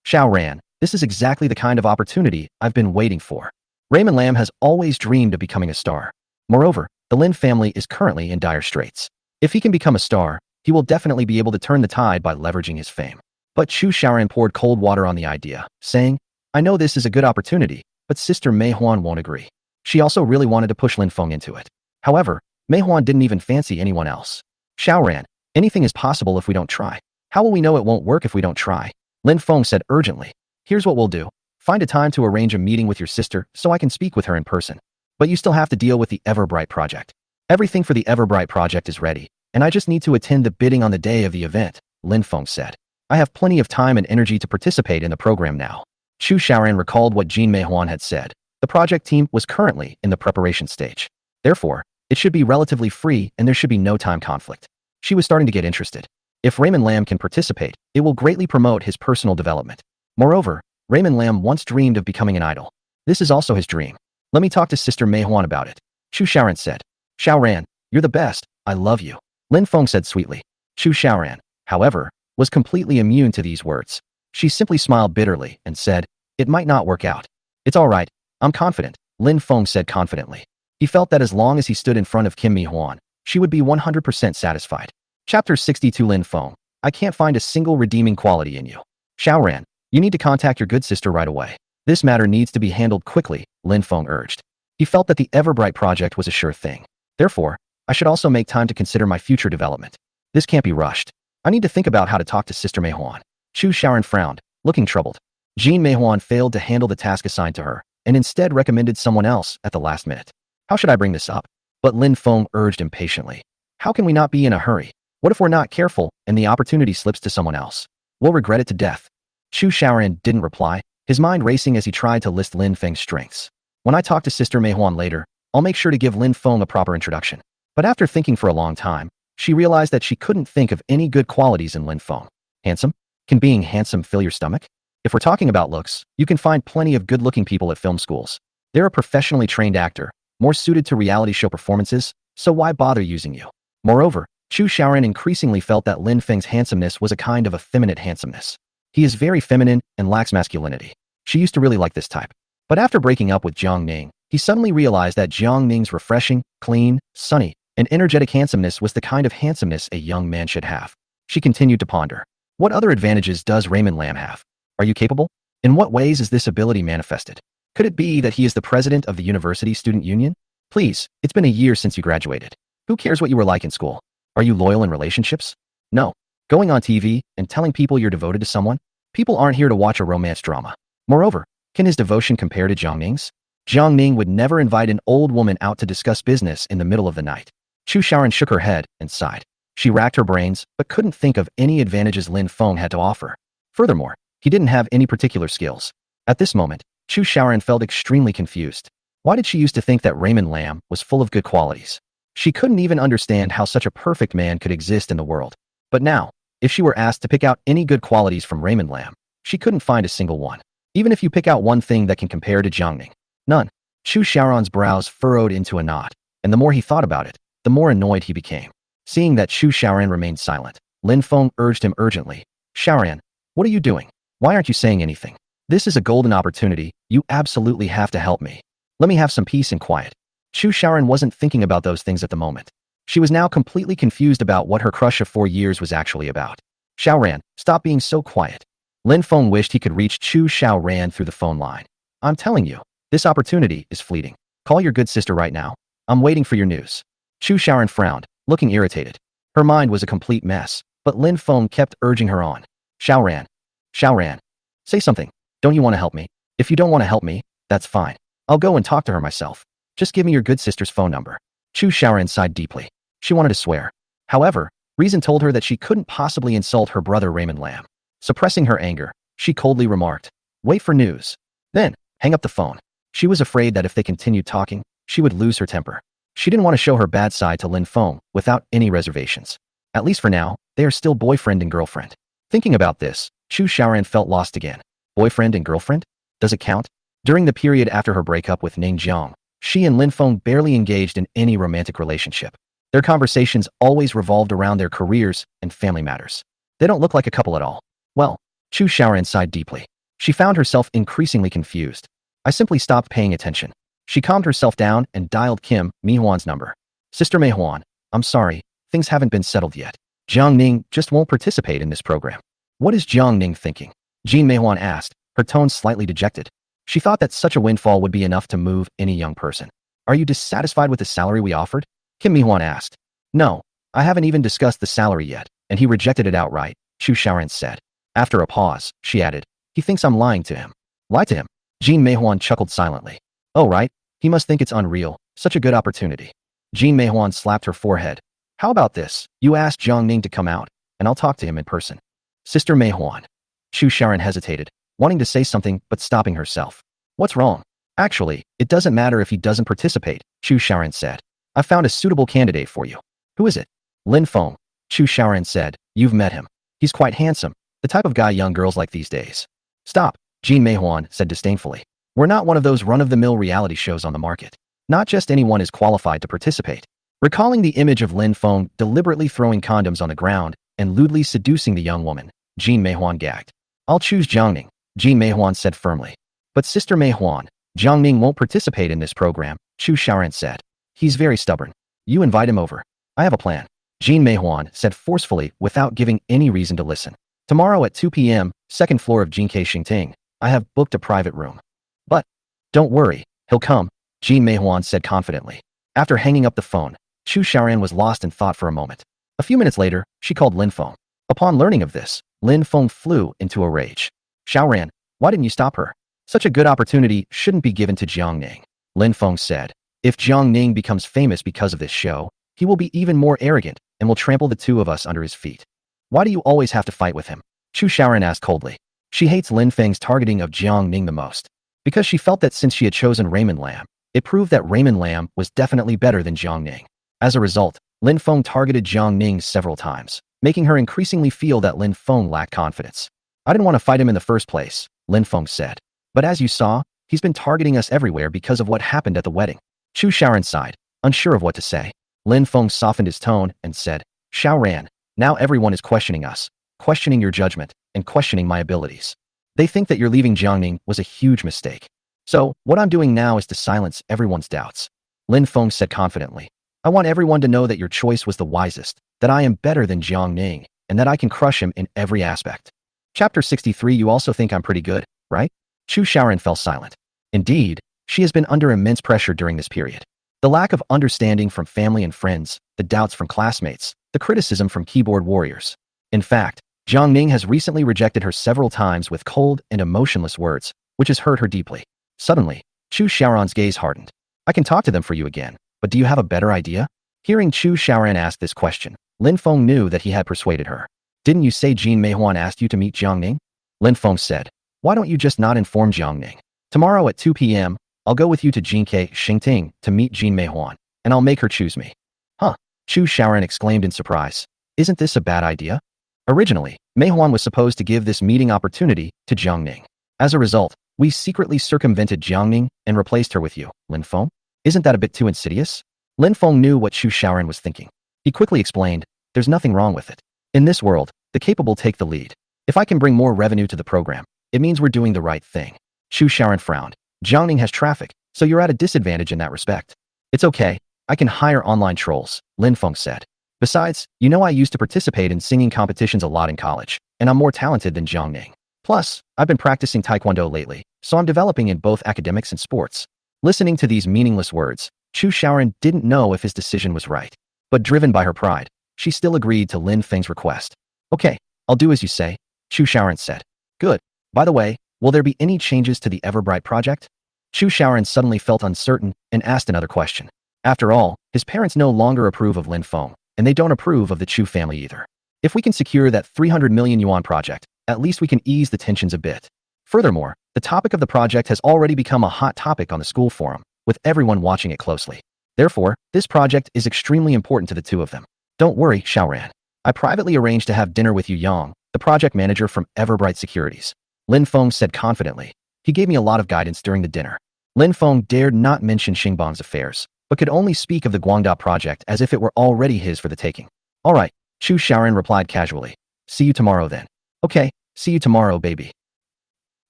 Xiaoran, this is exactly the kind of opportunity I've been waiting for. Raymond Lam has always dreamed of becoming a star. Moreover, the Lin family is currently in dire straits. If he can become a star, he will definitely be able to turn the tide by leveraging his fame. But Chu Xiaoran poured cold water on the idea, saying, I know this is a good opportunity, but Sister Mei Huan won't agree. She also really wanted to push Lin Feng into it. However, Mei Huan didn't even fancy anyone else. Xiaoran, anything is possible if we don't try. How will we know it won't work if we don't try? Lin Feng said urgently. Here's what we'll do. Find a time to arrange a meeting with your sister so I can speak with her in person. But you still have to deal with the Everbright project. Everything for the Everbright project is ready, and I just need to attend the bidding on the day of the event, Lin Feng said. I have plenty of time and energy to participate in the program now. Chu Xiaoran recalled what Jin Meihuan had said. The project team was currently in the preparation stage. Therefore, it should be relatively free and there should be no time conflict. She was starting to get interested. If Raymond Lam can participate, it will greatly promote his personal development. Moreover, Raymond Lam once dreamed of becoming an idol. This is also his dream. Let me talk to Sister Mei Huan about it. Chu Xiaoran said. Xiaoran, you're the best. I love you. Lin Feng said sweetly. Chu Xiaoran, however, was completely immune to these words. She simply smiled bitterly and said, it might not work out. It's all right. I'm confident, Lin Feng said confidently. He felt that as long as he stood in front of Kim Mi Huan, she would be 100% satisfied. Chapter 62 Lin Feng, I can't find a single redeeming quality in you. Xiaoran, you need to contact your good sister right away. This matter needs to be handled quickly, Lin Feng urged. He felt that the Everbright project was a sure thing. Therefore, I should also make time to consider my future development. This can't be rushed. I need to think about how to talk to Sister Mei Huan. Chu Xiaoran frowned, looking troubled. Jin Mei Huan failed to handle the task assigned to her, and instead recommended someone else at the last minute. How should I bring this up? But Lin Feng urged impatiently. How can we not be in a hurry? What if we're not careful and the opportunity slips to someone else? We'll regret it to death. Chu Xiaoran didn't reply, his mind racing as he tried to list Lin Feng's strengths. When I talk to Sister Mei Huan later, I'll make sure to give Lin Feng a proper introduction. But after thinking for a long time, she realized that she couldn't think of any good qualities in Lin Feng. Handsome? Can being handsome fill your stomach? If we're talking about looks, you can find plenty of good-looking people at film schools. They're a professionally trained actor, more suited to reality show performances, so why bother using you? Moreover, Chu Xiaoran increasingly felt that Lin Feng's handsomeness was a kind of effeminate handsomeness. He is very feminine and lacks masculinity. She used to really like this type. But after breaking up with Jiang Ning, he suddenly realized that Jiang Ning's refreshing, clean, sunny, and energetic handsomeness was the kind of handsomeness a young man should have. She continued to ponder. What other advantages does Raymond Lam have? Are you capable? In what ways is this ability manifested? Could it be that he is the president of the university student union? Please, it's been a year since you graduated. Who cares what you were like in school? Are you loyal in relationships? No. Going on TV and telling people you're devoted to someone? People aren't here to watch a romance drama. Moreover, can his devotion compare to Jiang Ning's? Jiang Ning would never invite an old woman out to discuss business in the middle of the night. Chu Xiaoran shook her head and sighed. She racked her brains, but couldn't think of any advantages Lin Feng had to offer. Furthermore, he didn't have any particular skills. At this moment, Chu Xiaoran felt extremely confused. Why did she used to think that Raymond Lam was full of good qualities? She couldn't even understand how such a perfect man could exist in the world. But now, if she were asked to pick out any good qualities from Raymond Lam, she couldn't find a single one. Even if you pick out one thing that can compare to Jiang Ning. None. Chu Xiaoran's brows furrowed into a knot, and the more he thought about it, the more annoyed he became. Seeing that Chu Xiaoran remained silent, Lin Feng urged him urgently. Xiaoran, what are you doing? Why aren't you saying anything? This is a golden opportunity. You absolutely have to help me. Let me have some peace and quiet. Chu Xiaoran wasn't thinking about those things at the moment. She was now completely confused about what her crush of 4 years was actually about. Xiaoran, stop being so quiet. Lin Feng wished he could reach Chu Xiaoran through the phone line. I'm telling you, this opportunity is fleeting. Call your good sister right now. I'm waiting for your news. Chu Xiaoran frowned, looking irritated. Her mind was a complete mess, but Lin Feng kept urging her on. Xiaoran. Xiaoran. Say something. Don't you want to help me? If you don't want to help me, that's fine. I'll go and talk to her myself. Just give me your good sister's phone number. Chu Xiaoran sighed deeply. She wanted to swear. However, reason told her that she couldn't possibly insult her brother Raymond Lam. Suppressing her anger, she coldly remarked, wait for news. Then, hang up the phone. She was afraid that if they continued talking, she would lose her temper. She didn't want to show her bad side to Lin Feng without any reservations. At least for now, they are still boyfriend and girlfriend. Thinking about this, Chu Xiaoran felt lost again. Boyfriend and girlfriend? Does it count? During the period after her breakup with Ning Jiang, she and Lin Feng barely engaged in any romantic relationship. Their conversations always revolved around their careers and family matters. They don't look like a couple at all. Well, Chu Xiaoran sighed deeply. She found herself increasingly confused. I simply stopped paying attention. She calmed herself down and dialed Kim Mi-hwan's number. Sister Mei-hwan, I'm sorry, things haven't been settled yet. Jiang Ning just won't participate in this program. What is Jiang Ning thinking? Jean Mei-hwan asked, her tone slightly dejected. She thought that such a windfall would be enough to move any young person. Are you dissatisfied with the salary we offered? Kim Mi-hwan asked. No, I haven't even discussed the salary yet, and he rejected it outright, Chu Xiaoran said. After a pause, she added, he thinks I'm lying to him. Lie to him? Jean Mei-hwan chuckled silently. Oh right, he must think it's unreal, such a good opportunity. Jean Mei-hwan slapped her forehead. How about this, you ask Jiang Ning to come out, and I'll talk to him in person. Sister Mei-hwan. Chu Xiaoran hesitated, wanting to say something but stopping herself. What's wrong? Actually, it doesn't matter if he doesn't participate, Chu Xiaoran said. I found a suitable candidate for you. Who is it? Lin Feng. Chu Xiaoran said. You've met him. He's quite handsome, the type of guy young girls like these days. Stop, Jean Mei-hwan said disdainfully. We're not one of those run-of-the-mill reality shows on the market. Not just anyone is qualified to participate. Recalling the image of Lin Feng deliberately throwing condoms on the ground and lewdly seducing the young woman, Jean Mei-hwan gagged. I'll choose Jiang Ning, Jean Mei-hwan said firmly. But Sister Mei-hwan, Jiang Ning won't participate in this program, Chu Xiaoran said. He's very stubborn. You invite him over. I have a plan, Jean Mei-hwan said forcefully without giving any reason to listen. Tomorrow at 2 p.m., second floor of Jinkei Xingting, I have booked a private room. But, don't worry, he'll come, Jean Mei-hwan said confidently. After hanging up the phone, Chu Xiaoran was lost in thought for a moment. A few minutes later, she called Lin Feng. Upon learning of this, Lin Feng flew into a rage. Xiaoran, why didn't you stop her? Such a good opportunity shouldn't be given to Jiang Ning. Lin Feng said. If Jiang Ning becomes famous because of this show, he will be even more arrogant and will trample the two of us under his feet. Why do you always have to fight with him? Chu Xiaoran asked coldly. She hates Lin Feng's targeting of Jiang Ning the most. Because she felt that since she had chosen Raymond Lam, it proved that Raymond Lam was definitely better than Jiang Ning. As a result, Lin Feng targeted Jiang Ning several times, making her increasingly feel that Lin Feng lacked confidence. I didn't want to fight him in the first place, Lin Feng said. But as you saw, he's been targeting us everywhere because of what happened at the wedding. Chu Xiaoran sighed, unsure of what to say. Lin Feng softened his tone and said, Xiaoran, now everyone is questioning us, questioning your judgment, and questioning my abilities. They think that your leaving Jiang Ning was a huge mistake. So, what I'm doing now is to silence everyone's doubts. Lin Feng said confidently. I want everyone to know that your choice was the wisest, that I am better than Jiang Ning, and that I can crush him in every aspect. Chapter 63. You also think I'm pretty good, right? Chu Xiaoran fell silent. Indeed, she has been under immense pressure during this period. The lack of understanding from family and friends, the doubts from classmates, the criticism from keyboard warriors. In fact, Jiang Ning has recently rejected her several times with cold and emotionless words, which has hurt her deeply. Suddenly, Chu Xiaoran's gaze hardened. I can talk to them for you again, but do you have a better idea? Hearing Chu Xiaoran ask this question, Lin Feng knew that he had persuaded her. Didn't you say Jean Mei-hwan asked you to meet Jiang Ning? Lin Feng said. Why don't you just not inform Jiang Ning? Tomorrow at 2 p.m., I'll go with you to Jinkei Xingting to meet Jean Mei-hwan, and I'll make her choose me. Huh? Chu Xiaoran exclaimed in surprise. Isn't this a bad idea? Originally, Mei-hwan was supposed to give this meeting opportunity to Jiang Ning. As a result, we secretly circumvented Jiang Ning and replaced her with you, Lin Feng. Isn't that a bit too insidious? Lin Feng knew what Chu Xiaoran was thinking. He quickly explained, there's nothing wrong with it. In this world, the capable take the lead. If I can bring more revenue to the program, it means we're doing the right thing. Chu Xiaoran frowned. Jiang Ning has traffic, so you're at a disadvantage in that respect. It's okay, I can hire online trolls, Lin Feng said. Besides, you know I used to participate in singing competitions a lot in college, and I'm more talented than Jiang Ning. Plus, I've been practicing Taekwondo lately, so I'm developing in both academics and sports. Listening to these meaningless words, Chu Xiaoran didn't know if his decision was right. But driven by her pride, she still agreed to Lin Feng's request. Okay, I'll do as you say, Chu Xiaoran said. Good. By the way, will there be any changes to the Everbright project? Chu Xiaoran suddenly felt uncertain and asked another question. After all, his parents no longer approve of Lin Feng, and they don't approve of the Chu family either. If we can secure that 300 million yuan project, at least we can ease the tensions a bit. Furthermore, the topic of the project has already become a hot topic on the school forum, with everyone watching it closely. Therefore, this project is extremely important to the two of them. Don't worry, Xiaoran. I privately arranged to have dinner with Yu Yang, the project manager from Everbright Securities. Lin Feng said confidently. He gave me a lot of guidance during the dinner. Lin Feng dared not mention Xingbang's affairs, but could only speak of the Guangda project as if it were already his for the taking. All right, Chu Xiaoran replied casually. See you tomorrow then. Okay, see you tomorrow, baby.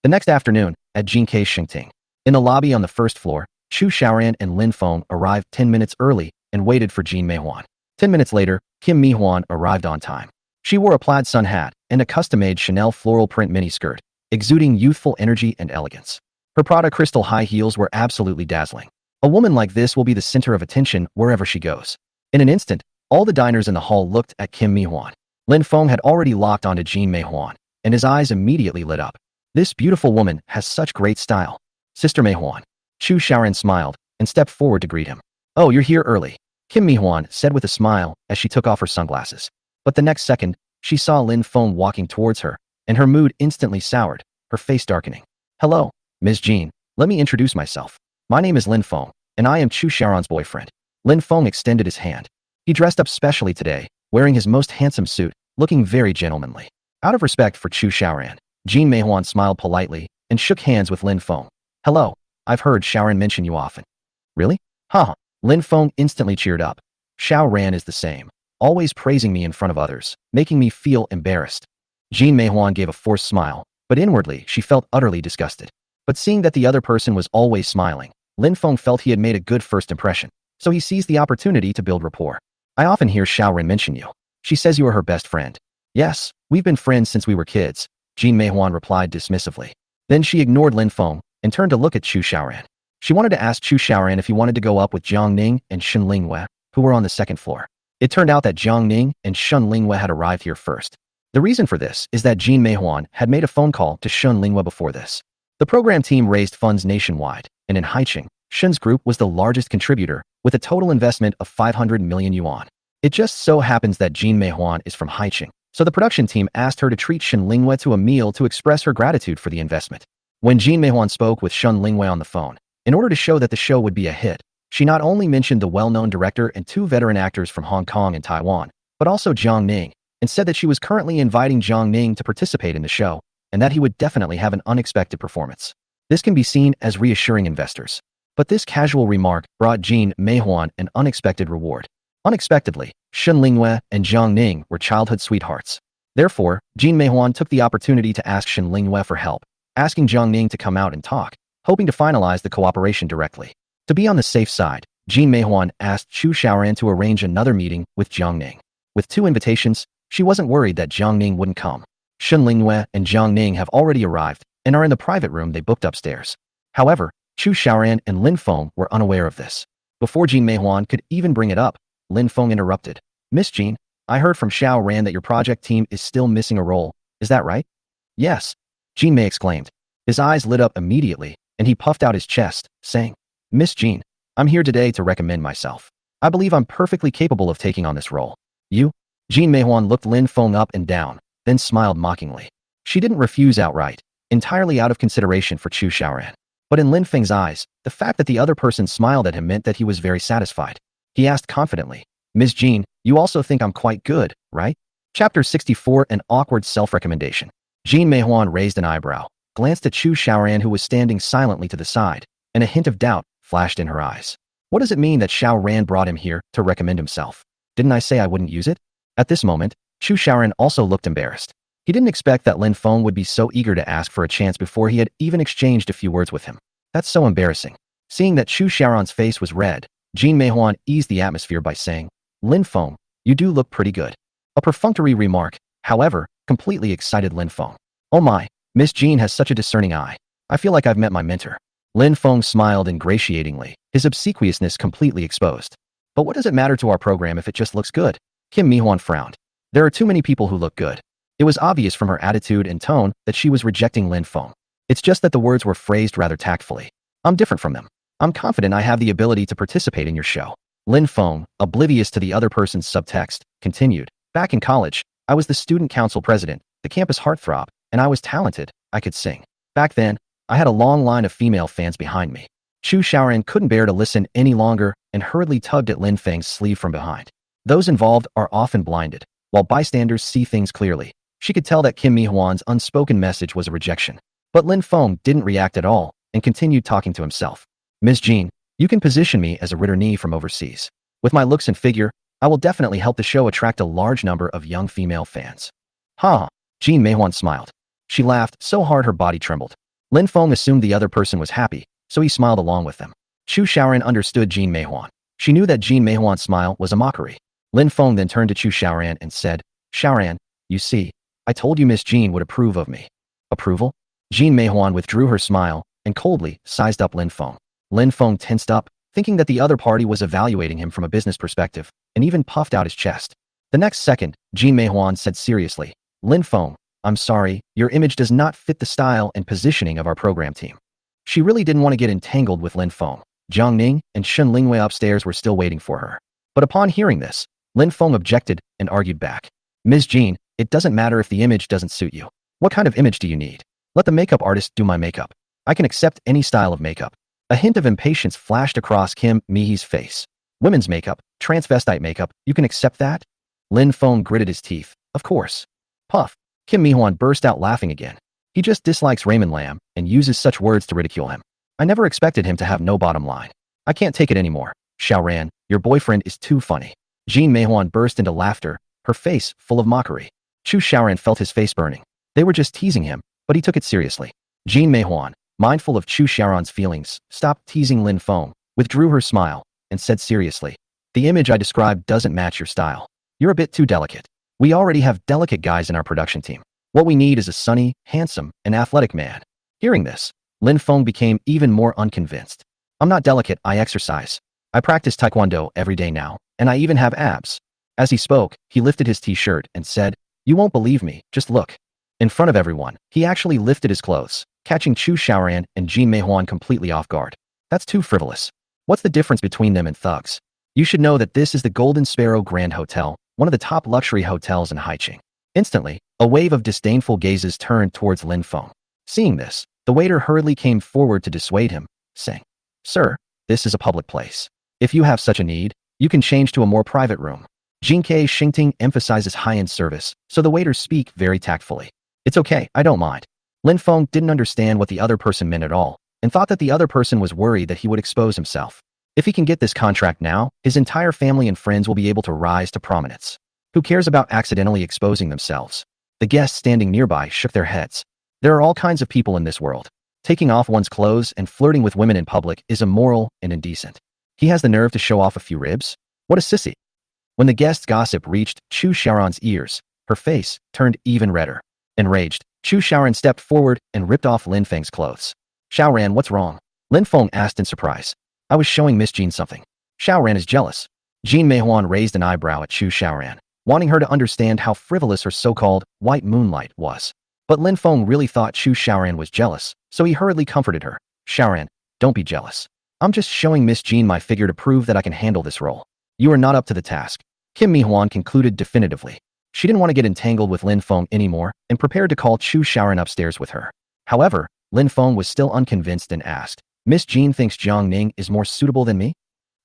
The next afternoon, at Jinkei Xingting, In the lobby on the first floor, Chu Xiaoran and Lin Feng arrived 10 minutes early and waited for Jean Meihuan. 10 minutes later, Kim Meihuan arrived on time. She wore a plaid sun hat and a custom-made Chanel floral print miniskirt, exuding youthful energy and elegance. Her Prada crystal high heels were absolutely dazzling. A woman like this will be the center of attention wherever she goes. In an instant, all the diners in the hall looked at Kim Meihuan. Lin Feng had already locked onto Jean Meihuan, and his eyes immediately lit up. This beautiful woman has such great style. Sister Meihuan. Chu Xiaoran smiled and stepped forward to greet him. Oh, you're here early, Kim Meihuan said with a smile as she took off her sunglasses. But the next second, she saw Lin Feng walking towards her, and her mood instantly soured, her face darkening. Hello, Ms. Jean. Let me introduce myself. My name is Lin Feng, and I am Chu Xiaoran's boyfriend. Lin Feng extended his hand. He dressed up specially today, wearing his most handsome suit, looking very gentlemanly. Out of respect for Chu Xiaoran, Jean Meihuan smiled politely and shook hands with Lin Feng. Hello, I've heard Xiaoran mention you often. Really? Haha. Lin Feng instantly cheered up. Xiaoran is the same, always praising me in front of others, making me feel embarrassed. Jean Meihuan gave a forced smile, but inwardly she felt utterly disgusted. But seeing that the other person was always smiling, Lin Feng felt he had made a good first impression, so he seized the opportunity to build rapport. I often hear Xiaoran mention you. She says you are her best friend. Yes, we've been friends since we were kids, Jean Meihuan replied dismissively. Then she ignored Lin Feng and turned to look at Chu Xiaoran. She wanted to ask Chu Xiaoran if he wanted to go up with Jiang Ning and Shun Lingwei, who were on the second floor. It turned out that Jiang Ning and Shun Lingwei had arrived here first. The reason for this is that Jean Meihuan had made a phone call to Shun Lingwei before this. The program team raised funds nationwide, and in Haicheng, Shun's group was the largest contributor, with a total investment of 500 million yuan. It just so happens that Jean Meihuan is from Haicheng, so the production team asked her to treat Shun Lingwei to a meal to express her gratitude for the investment. When Jean Meihuan spoke with Shun Lingwei on the phone, in order to show that the show would be a hit, she not only mentioned the well-known director and two veteran actors from Hong Kong and Taiwan, but also Jiang Ning, and said that she was currently inviting Jiang Ning to participate in the show, and that he would definitely have an unexpected performance. This can be seen as reassuring investors. But this casual remark brought Jean Meihuan an unexpected reward. Unexpectedly, Shun Lingwei and Jiang Ning were childhood sweethearts. Therefore, Jean Meihuan took the opportunity to ask Shun Lingwei for help, asking Jiang Ning to come out and talk, hoping to finalize the cooperation directly. To be on the safe side, Jean Meihuan asked Chu Xiaoran to arrange another meeting with Jiang Ning. With 2 invitations, she wasn't worried that Jiang Ning wouldn't come. Shun Lingwei and Jiang Ning have already arrived and are in the private room they booked upstairs. However, Chu Xiaoran and Lin Feng were unaware of this. Before Jean Meihuan could even bring it up, Lin Feng interrupted. Miss Jean, I heard from Xiaoran that your project team is still missing a role. Is that right? Yes, Jean Mei exclaimed. His eyes lit up immediately, and he puffed out his chest, saying, Miss Jean, I'm here today to recommend myself. I believe I'm perfectly capable of taking on this role. You? Jean Meihuan looked Lin Feng up and down, then smiled mockingly. She didn't refuse outright, entirely out of consideration for Chu Xiaoran. But in Lin Feng's eyes, the fact that the other person smiled at him meant that he was very satisfied. He asked confidently, Ms. Jean, you also think I'm quite good, right? Chapter 64, An Awkward Self-Recommendation. Jean Meihuan raised an eyebrow, glanced at Chu Xiaoran who was standing silently to the side, and a hint of doubt flashed in her eyes. What does it mean that Xiaoran brought him here to recommend himself? Didn't I say I wouldn't use it? At this moment, Chu Xiaoran also looked embarrassed. He didn't expect that Lin Feng would be so eager to ask for a chance before he had even exchanged a few words with him. That's so embarrassing. Seeing that Chu Xiaoran's face was red, Jean Meihuan eased the atmosphere by saying, Lin Feng, you do look pretty good. A perfunctory remark, however, completely excited Lin Feng. Oh my, Miss Jean has such a discerning eye. I feel like I've met my mentor. Lin Feng smiled ingratiatingly, his obsequiousness completely exposed. But what does it matter to our program if it just looks good? Kim Meihuan frowned. There are too many people who look good. It was obvious from her attitude and tone that she was rejecting Lin Feng. It's just that the words were phrased rather tactfully. I'm different from them. I'm confident I have the ability to participate in your show. Lin Feng, oblivious to the other person's subtext, continued. Back in college, I was the student council president, the campus heartthrob, and I was talented. I could sing. Back then, I had a long line of female fans behind me. Chu Xiaoran couldn't bear to listen any longer and hurriedly tugged at Lin Feng's sleeve from behind. Those involved are often blinded, while bystanders see things clearly. She could tell that Kim Meihuan's unspoken message was a rejection. But Lin Feng didn't react at all and continued talking to himself. Ms. Jean, you can position me as a returnee from overseas. With my looks and figure, I will definitely help the show attract a large number of young female fans. Ha! Jean Meihuan smiled. She laughed so hard her body trembled. Lin Feng assumed the other person was happy, so he smiled along with them. Chu Xiaoran understood Jean Meihuan. She knew that Jean Meihuan's smile was a mockery. Lin Feng then turned to Chu Xiaoran and said, "Xiaoran, you see, I told you Miss Jean would approve of me." Approval? Jean Meihuan withdrew her smile and coldly sized up Lin Feng. Lin Feng tensed up, thinking that the other party was evaluating him from a business perspective, and even puffed out his chest. The next second, Jean Meihuan said seriously, "Lin Feng, I'm sorry, your image does not fit the style and positioning of our program team." She really didn't want to get entangled with Lin Feng. Jiang Ning and Shen Lingwei upstairs were still waiting for her. But upon hearing this, Lin Feng objected and argued back. "Ms. Jean, it doesn't matter if the image doesn't suit you. What kind of image do you need? Let the makeup artist do my makeup. I can accept any style of makeup." A hint of impatience flashed across Kim Mihee's face. "Women's makeup, transvestite makeup, you can accept that?" Lin Feng gritted his teeth. "Of course." Puff. Kim Mihuan burst out laughing again. "He just dislikes Raymond Lam and uses such words to ridicule him. I never expected him to have no bottom line. I can't take it anymore. Xiaoran, your boyfriend is too funny." Jean Meihuan burst into laughter, her face full of mockery. Chu Xiaoran felt his face burning. They were just teasing him, but he took it seriously. Jean Meihuan, mindful of Chu Xiaoran's feelings, stopped teasing Lin Feng, withdrew her smile, and said seriously, "The image I described doesn't match your style. You're a bit too delicate. We already have delicate guys in our production team. What we need is a sunny, handsome, and athletic man." Hearing this, Lin Feng became even more unconvinced. "I'm not delicate, I exercise. I practice taekwondo every day now, and I even have abs." As he spoke, he lifted his t-shirt and said, "You won't believe me, just look." In front of everyone, he actually lifted his clothes, catching Chu Xiaoran and Jean Meihuan completely off guard. "That's too frivolous. What's the difference between them and thugs? You should know that this is the Golden Sparrow Grand Hotel, one of the top luxury hotels in Haiqing." Instantly, a wave of disdainful gazes turned towards Lin Feng. Seeing this, the waiter hurriedly came forward to dissuade him, saying, "Sir, this is a public place. If you have such a need, you can change to a more private room." Jinkei Xingting emphasizes high-end service, so the waiters speak very tactfully. "It's okay, I don't mind." Lin Feng didn't understand what the other person meant at all, and thought that the other person was worried that he would expose himself. If he can get this contract now, his entire family and friends will be able to rise to prominence. Who cares about accidentally exposing themselves? The guests standing nearby shook their heads. There are all kinds of people in this world. Taking off one's clothes and flirting with women in public is immoral and indecent. He has the nerve to show off a few ribs? What a sissy. When the guest's gossip reached Chu Xiaoran's ears, her face turned even redder. Enraged, Chu Xiaoran stepped forward and ripped off Lin Feng's clothes. "Xiaoran, what's wrong?" Lin Feng asked in surprise. "I was showing Miss Jean something." Xiaoran is jealous. Jean Meihuan raised an eyebrow at Chu Xiaoran, wanting her to understand how frivolous her so-called white moonlight was. But Lin Feng really thought Chu Xiaoran was jealous, so he hurriedly comforted her. "Xiaoran, don't be jealous. I'm just showing Miss Jean my figure to prove that I can handle this role. You are not up to the task." Kim Mihuan concluded definitively. She didn't want to get entangled with Lin Feng anymore and prepared to call Chu Xiaoran upstairs with her. However, Lin Feng was still unconvinced and asked, "Miss Jean thinks Jiang Ning is more suitable than me?"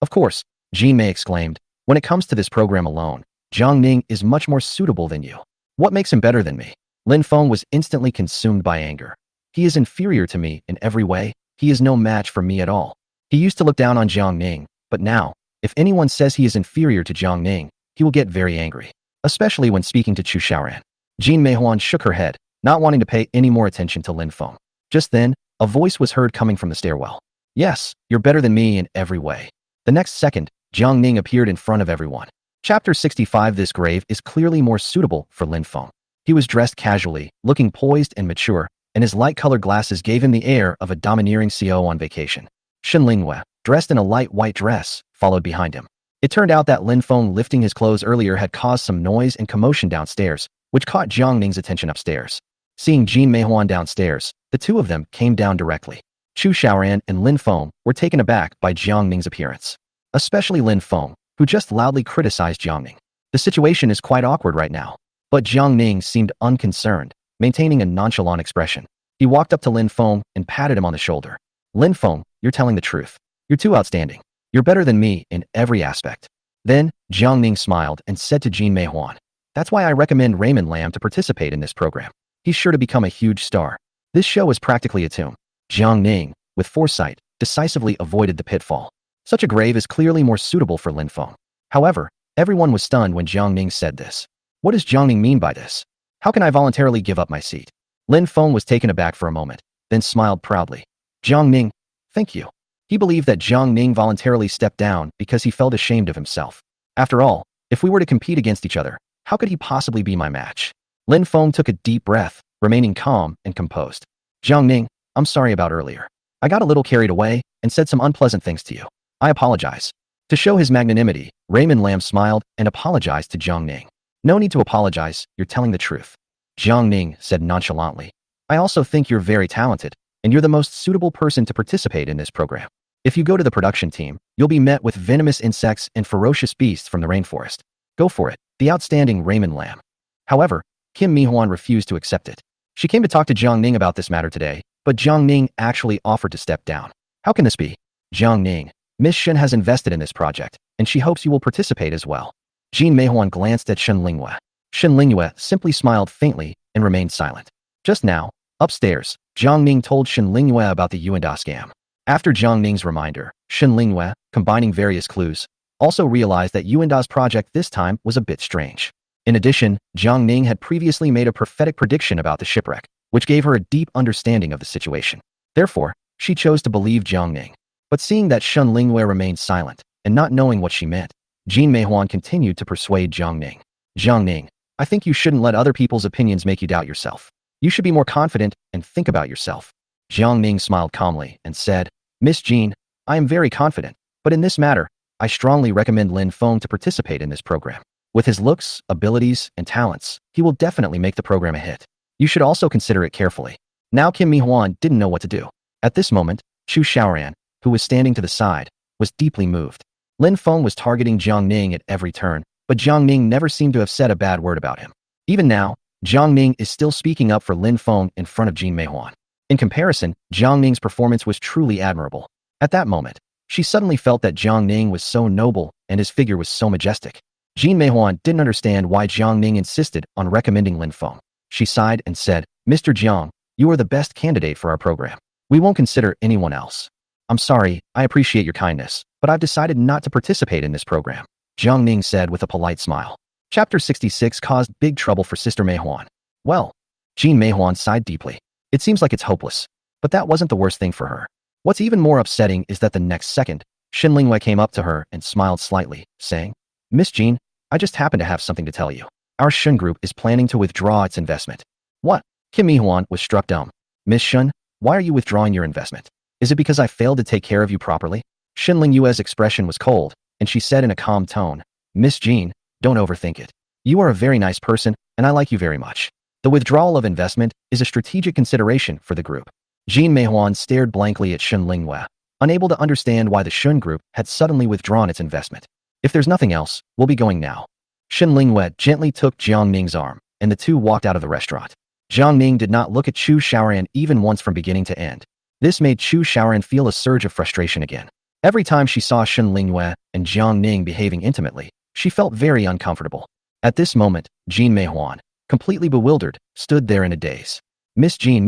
"Of course," Jean Mei exclaimed. "When it comes to this program alone, Jiang Ning is much more suitable than you. What makes him better than me?" Lin Feng was instantly consumed by anger. "He is inferior to me in every way. He is no match for me at all." He used to look down on Jiang Ning, but now, if anyone says he is inferior to Jiang Ning, he will get very angry, especially when speaking to Chu Xiaoran. Jean Meihuan shook her head, not wanting to pay any more attention to Lin Feng. Just then, a voice was heard coming from the stairwell. "Yes, you're better than me in every way." The next second, Jiang Ning appeared in front of everyone. Chapter 65. This grave is clearly more suitable for Lin Feng. He was dressed casually, looking poised and mature, and his light-colored glasses gave him the air of a domineering CEO on vacation. Shen Lingwei, dressed in a light white dress, followed behind him. It turned out that Lin Feng lifting his clothes earlier had caused some noise and commotion downstairs, which caught Jiang Ning's attention upstairs. Seeing Jean Meihuan downstairs, the two of them came down directly. Chu Xiaoran and Lin Feng were taken aback by Jiang Ning's appearance. Especially Lin Feng, who just loudly criticized Jiang Ning. The situation is quite awkward right now. But Jiang Ning seemed unconcerned, maintaining a nonchalant expression. He walked up to Lin Feng and patted him on the shoulder. "Lin Feng, you're telling the truth. You're too outstanding. You're better than me in every aspect." Then, Jiang Ning smiled and said to Jean Meihuan, "That's why I recommend Raymond Lam to participate in this program. He's sure to become a huge star. This show is practically a tomb." Jiang Ning, with foresight, decisively avoided the pitfall. Such a grave is clearly more suitable for Lin Feng. However, everyone was stunned when Jiang Ning said this. What does Jiang Ning mean by this? How can I voluntarily give up my seat? Lin Feng was taken aback for a moment, then smiled proudly. "Jiang Ning, Thank you. He believed that Jiang Ning voluntarily stepped down because he felt ashamed of himself. After all, if we were to compete against each other, how could he possibly be my match? Lin Feng took a deep breath, remaining calm and composed. Jiang Ning, I'm sorry about earlier. I got a little carried away and said some unpleasant things to you. I apologize. To show his magnanimity, Raymond Lam smiled and apologized to Jiang Ning. No need to apologize, you're telling the truth. Jiang Ning said nonchalantly. I also think you're very talented, and you're the most suitable person to participate in this program. If you go to the production team, you'll be met with venomous insects and ferocious beasts from the rainforest. Go for it, the outstanding Raymond Lam. However, Kim Mi-hwan refused to accept it. She came to talk to Jiang Ning about this matter today, but Jiang Ning actually offered to step down. How can this be? Jiang Ning, Miss Shen has invested in this project, and she hopes you will participate as well. Jin Meihuan glanced at Shen Lingyue. Shen Lingyue simply smiled faintly and remained silent. Just now, upstairs, Jiang Ning told Shen Lingyue about the Yuanda scam. After Jiang Ning's reminder, Shen Lingyue, combining various clues, also realized that Yuanda's project this time was a bit strange. In addition, Jiang Ning had previously made a prophetic prediction about the shipwreck, which gave her a deep understanding of the situation. Therefore, she chose to believe Jiang Ning. But seeing that Shen Lingyue remained silent, and not knowing what she meant, Jin Meihuan continued to persuade Jiang Ning. Jiang Ning, I think you shouldn't let other people's opinions make you doubt yourself. You should be more confident and think about yourself. Jiang Ning smiled calmly and said, Miss Jin, I am very confident, but in this matter, I strongly recommend Lin Feng to participate in this program. With his looks, abilities, and talents, he will definitely make the program a hit. You should also consider it carefully. Now Kim Mi-hwan didn't know what to do. At this moment, Chu Xiaoran, who was standing to the side, was deeply moved. Lin Feng was targeting Jiang Ning at every turn, but Jiang Ning never seemed to have said a bad word about him. Even now, Jiang Ning is still speaking up for Lin Feng in front of Jin Meihuan. In comparison, Jiang Ning's performance was truly admirable. At that moment, she suddenly felt that Jiang Ning was so noble and his figure was so majestic. Jin Meihuan didn't understand why Jiang Ning insisted on recommending Lin Feng. She sighed and said, Mr. Jiang, you are the best candidate for our program. We won't consider anyone else. I'm sorry, I appreciate your kindness, but I've decided not to participate in this program, Jiang Ning said with a polite smile. Chapter 66 caused big trouble for Sister Meihuan. Well, Jin Meihuan sighed deeply. It seems like it's hopeless. But that wasn't the worst thing for her. What's even more upsetting is that the next second, Shen Lingyue came up to her and smiled slightly, saying, Miss Jin, I just happen to have something to tell you. Our Shen group is planning to withdraw its investment. What? Kim Mi-hwan was struck dumb. Miss Shen, why are you withdrawing your investment? Is it because I failed to take care of you properly? Shen Lingyue's expression was cold, and she said in a calm tone, Miss Jin, don't overthink it. You are a very nice person, and I like you very much. The withdrawal of investment is a strategic consideration for the group. Jin Meihuan stared blankly at Shen Lingyue, unable to understand why the Shen group had suddenly withdrawn its investment. If there's nothing else, we'll be going now. Shen Lingyue gently took Jiang Ning's arm, and the two walked out of the restaurant. Jiang Ning did not look at Chu Xiaoran even once from beginning to end. This made Chu Xiaoran feel a surge of frustration again. Every time she saw Shen Lingyue and Jiang Ning behaving intimately, she felt very uncomfortable. At this moment, Jin Meihuan, completely bewildered, stood there in a daze. Miss Jin,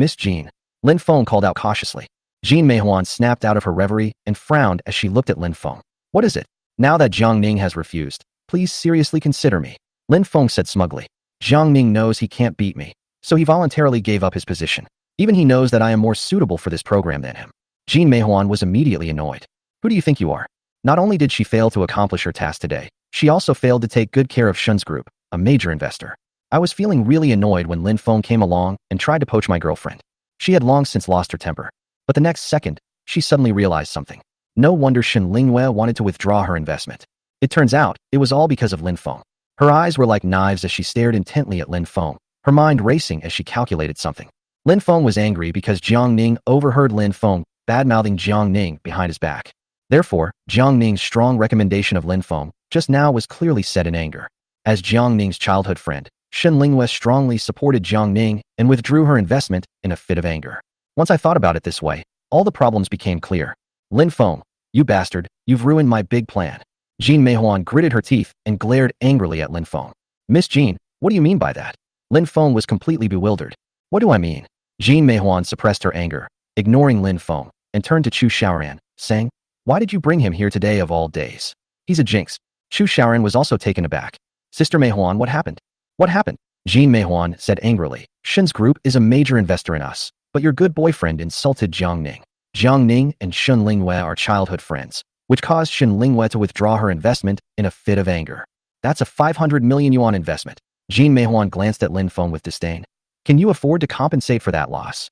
Lin Feng called out cautiously. Jin Meihuan snapped out of her reverie and frowned as she looked at Lin Feng. What is it? Now that Jiang Ning has refused, please seriously consider me, Lin Feng said smugly. Jiang Ning knows he can't beat me, so he voluntarily gave up his position. Even he knows that I am more suitable for this program than him. Jin Meihuan was immediately annoyed. Who do you think you are? Not only did she fail to accomplish her task today, she also failed to take good care of Shen's group, a major investor. I was feeling really annoyed when Lin Feng came along and tried to poach my girlfriend. She had long since lost her temper. But the next second, she suddenly realized something. No wonder Shen Lingyue wanted to withdraw her investment. It turns out, it was all because of Lin Feng. Her eyes were like knives as she stared intently at Lin Feng, her mind racing as she calculated something. Lin Feng was angry because Jiang Ning overheard Lin Feng bad-mouthing Jiang Ning behind his back. Therefore, Jiang Ning's strong recommendation of Lin Feng just now was clearly said in anger. As Jiang Ning's childhood friend, Shen Lingyue strongly supported Jiang Ning and withdrew her investment in a fit of anger. Once I thought about it this way, all the problems became clear. Lin Feng, you bastard, you've ruined my big plan. Jin Meihuan gritted her teeth and glared angrily at Lin Feng. Miss Jin, what do you mean by that? Lin Feng was completely bewildered. What do I mean? Jin Meihuan suppressed her anger, ignoring Lin Feng, and turned to Chu Xiaoran, saying, Why did you bring him here today of all days? He's a jinx. Chu Xiaoran was also taken aback. Sister Meihuan, what happened? What happened? Jin Meihuan said angrily. Shen's group is a major investor in us, but your good boyfriend insulted Jiang Ning. Jiang Ning and Shun Lingyue are childhood friends, which caused Shun Lingyue to withdraw her investment in a fit of anger. That's a 500 million yuan investment. Jean Meihuan glanced at Lin Feng with disdain. Can you afford to compensate for that loss?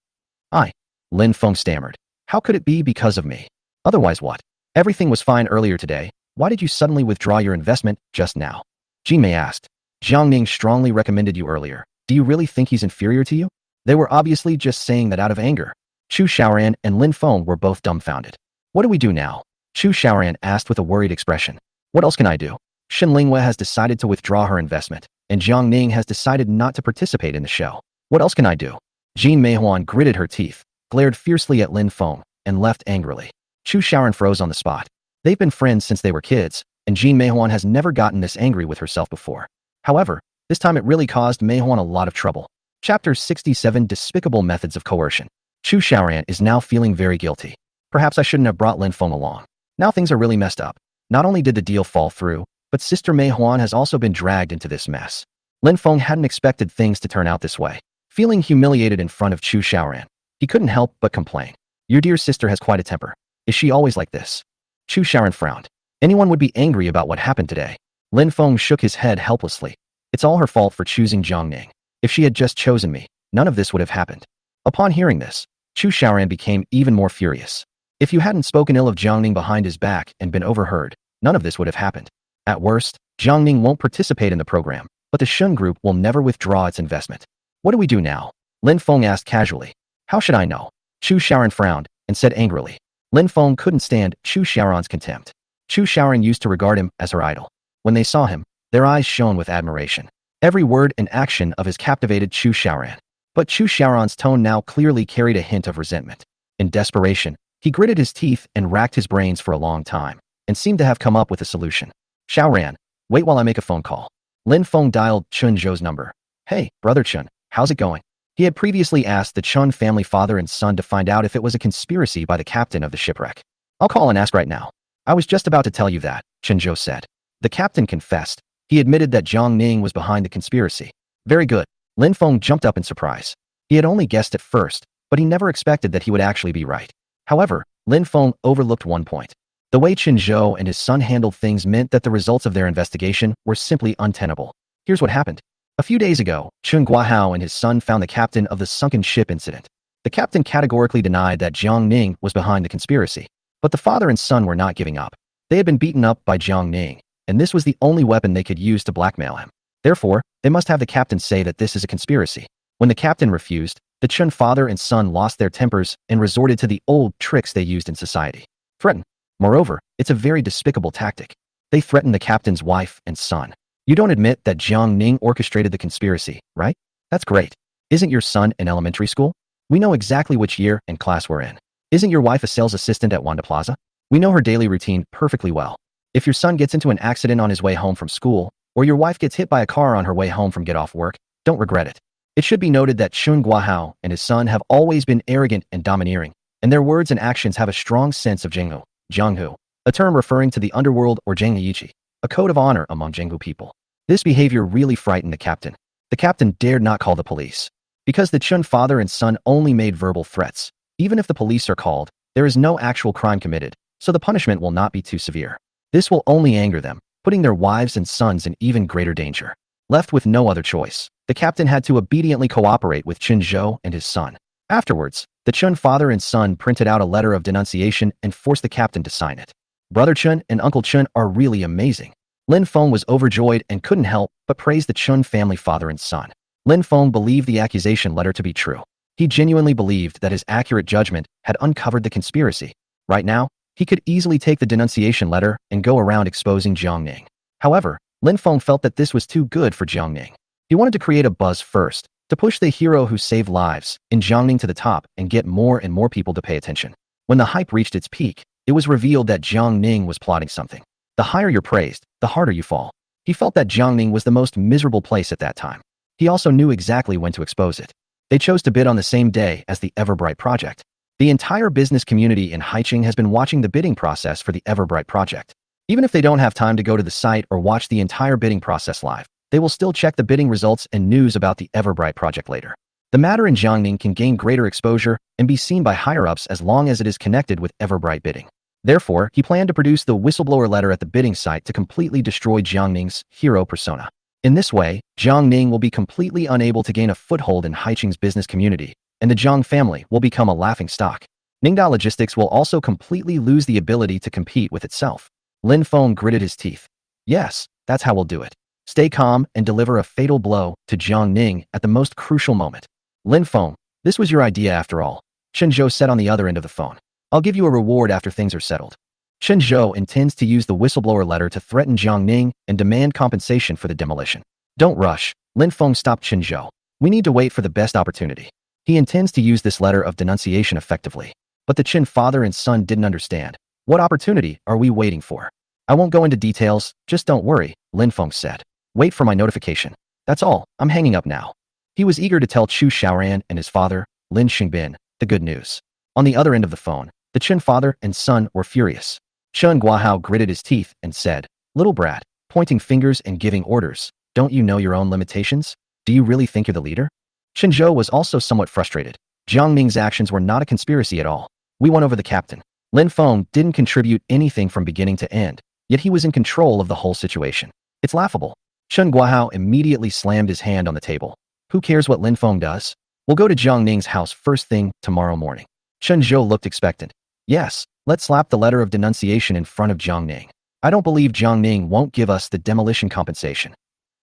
Lin Feng stammered. How could it be because of me? Otherwise what? Everything was fine earlier today. Why did you suddenly withdraw your investment just now? Jean Mei asked. Jiang Ning strongly recommended you earlier. Do you really think he's inferior to you? They were obviously just saying that out of anger. Chu Xiaoran and Lin Feng were both dumbfounded. What do we do now? Chu Xiaoran asked with a worried expression. What else can I do? Shen Lingyue has decided to withdraw her investment, and Jiang Ning has decided not to participate in the show. What else can I do? Jean Meihuan gritted her teeth, glared fiercely at Lin Feng, and left angrily. Chu Xiaoran froze on the spot. They've been friends since they were kids, and Jean Meihuan has never gotten this angry with herself before. However, this time it really caused Meihuan a lot of trouble. Chapter 67 Despicable Methods of Coercion. Chu Xiaoran is now feeling very guilty. Perhaps I shouldn't have brought Lin Feng along. Now things are really messed up. Not only did the deal fall through, but Sister Meihuan has also been dragged into this mess. Lin Feng hadn't expected things to turn out this way. Feeling humiliated in front of Chu Xiaoran, he couldn't help but complain. Your dear sister has quite a temper. Is she always like this? Chu Xiaoran frowned. Anyone would be angry about what happened today. Lin Feng shook his head helplessly. It's all her fault for choosing Jiang Ning. If she had just chosen me, none of this would have happened. Upon hearing this, Chu Xiaoran became even more furious. If you hadn't spoken ill of Jiang Ning behind his back and been overheard, none of this would have happened. At worst, Jiang Ning won't participate in the program, but the Shun Group will never withdraw its investment. What do we do now? Lin Feng asked casually. How should I know? Chu Xiaoran frowned and said angrily. Lin Feng couldn't stand Chu Xiaoran's contempt. Chu Xiaoran used to regard him as her idol. When they saw him, their eyes shone with admiration. Every word and action of his captivated Chu Xiaoran. But Chu Xiaoran's tone now clearly carried a hint of resentment. In desperation, he gritted his teeth and racked his brains for a long time, and seemed to have come up with a solution. Xiaoran, wait while I make a phone call. Lin Feng dialed Chun Zhou's number. Hey, brother Chun, how's it going? He had previously asked the Chun family father and son to find out if it was a conspiracy by the captain of the shipwreck. I'll call and ask right now. I was just about to tell you that, Chun Zhou said. The captain confessed. He admitted that Jiang Ning was behind the conspiracy. Very good. Lin Feng jumped up in surprise. He had only guessed at first, but he never expected that he would actually be right. However, Lin Feng overlooked one point. The way Chun Zhou and his son handled things meant that the results of their investigation were simply untenable. Here's what happened. A few days ago, Chun Guahao and his son found the captain of the sunken ship incident. The captain categorically denied that Jiang Ning was behind the conspiracy. But the father and son were not giving up. They had been beaten up by Jiang Ning, and this was the only weapon they could use to blackmail him. Therefore, they must have the captain say that this is a conspiracy. When the captain refused, the Chun father and son lost their tempers and resorted to the old tricks they used in society. Threaten. Moreover, it's a very despicable tactic. They threatened the captain's wife and son. You don't admit that Jiang Ning orchestrated the conspiracy, right? That's great. Isn't your son in elementary school? We know exactly which year and class we're in. Isn't your wife a sales assistant at Wanda Plaza? We know her daily routine perfectly well. If your son gets into an accident on his way home from school, or your wife gets hit by a car on her way home from get off work, don't regret it. It should be noted that Chun Guahao and his son have always been arrogant and domineering, and their words and actions have a strong sense of Jianghu, a term referring to the underworld or Zhengyiqi, a code of honor among Jianghu people. This behavior really frightened the captain. The captain dared not call the police. Because the Chun father and son only made verbal threats. Even if the police are called, there is no actual crime committed, so the punishment will not be too severe. This will only anger them, putting their wives and sons in even greater danger. Left with no other choice, the captain had to obediently cooperate with Chun Zhou and his son. Afterwards, the Chun father and son printed out a letter of denunciation and forced the captain to sign it. Brother Chun and Uncle Chun are really amazing. Lin Feng was overjoyed and couldn't help but praise the Chun family father and son. Lin Feng believed the accusation letter to be true. He genuinely believed that his accurate judgment had uncovered the conspiracy. Right now, he could easily take the denunciation letter and go around exposing Jiang Ning. However, Lin Feng felt that this was too good for Jiang Ning. He wanted to create a buzz first, to push the hero who saved lives in Jiang Ning to the top and get more and more people to pay attention. When the hype reached its peak, it was revealed that Jiang Ning was plotting something. The higher you're praised, the harder you fall. He felt that Jiang Ning was the most miserable place at that time. He also knew exactly when to expose it. They chose to bid on the same day as the Everbright project. The entire business community in Haicheng has been watching the bidding process for the Everbright project. Even if they don't have time to go to the site or watch the entire bidding process live, they will still check the bidding results and news about the Everbright project later. The matter in Jiang Ning can gain greater exposure and be seen by higher-ups as long as it is connected with Everbright bidding. Therefore, he planned to produce the whistleblower letter at the bidding site to completely destroy Jiang Ning's hero persona. In this way, Jiang Ning will be completely unable to gain a foothold in Haiqing's business community, and the Jiang family will become a laughingstock. Ningda Logistics will also completely lose the ability to compete with itself. Lin Feng gritted his teeth. Yes, that's how we'll do it. Stay calm and deliver a fatal blow to Jiang Ning at the most crucial moment. Lin Feng, this was your idea after all, Chen Zhou said on the other end of the phone. I'll give you a reward after things are settled. Chen Zhou intends to use the whistleblower letter to threaten Jiang Ning and demand compensation for the demolition. Don't rush, Lin Feng stopped Chen Zhou. We need to wait for the best opportunity. He intends to use this letter of denunciation effectively. But the Chen father and son didn't understand. What opportunity are we waiting for? I won't go into details, just don't worry, Lin Feng said. Wait for my notification. That's all, I'm hanging up now. He was eager to tell Chu Xiaoran and his father, Lin Xingbin, the good news. On the other end of the phone, the Chen father and son were furious. Chen Guahao gritted his teeth and said, Little brat, pointing fingers and giving orders, don't you know your own limitations? Do you really think you're the leader? Chen Zhou was also somewhat frustrated. Jiang Ning's actions were not a conspiracy at all. We won over the captain. Lin Feng didn't contribute anything from beginning to end, yet he was in control of the whole situation. It's laughable. Chen Guahao immediately slammed his hand on the table. Who cares what Lin Feng does? We'll go to Jiang Ning's house first thing tomorrow morning. Chen Zhou looked expectant. Yes, let's slap the letter of denunciation in front of Jiang Ning. I don't believe Jiang Ning won't give us the demolition compensation.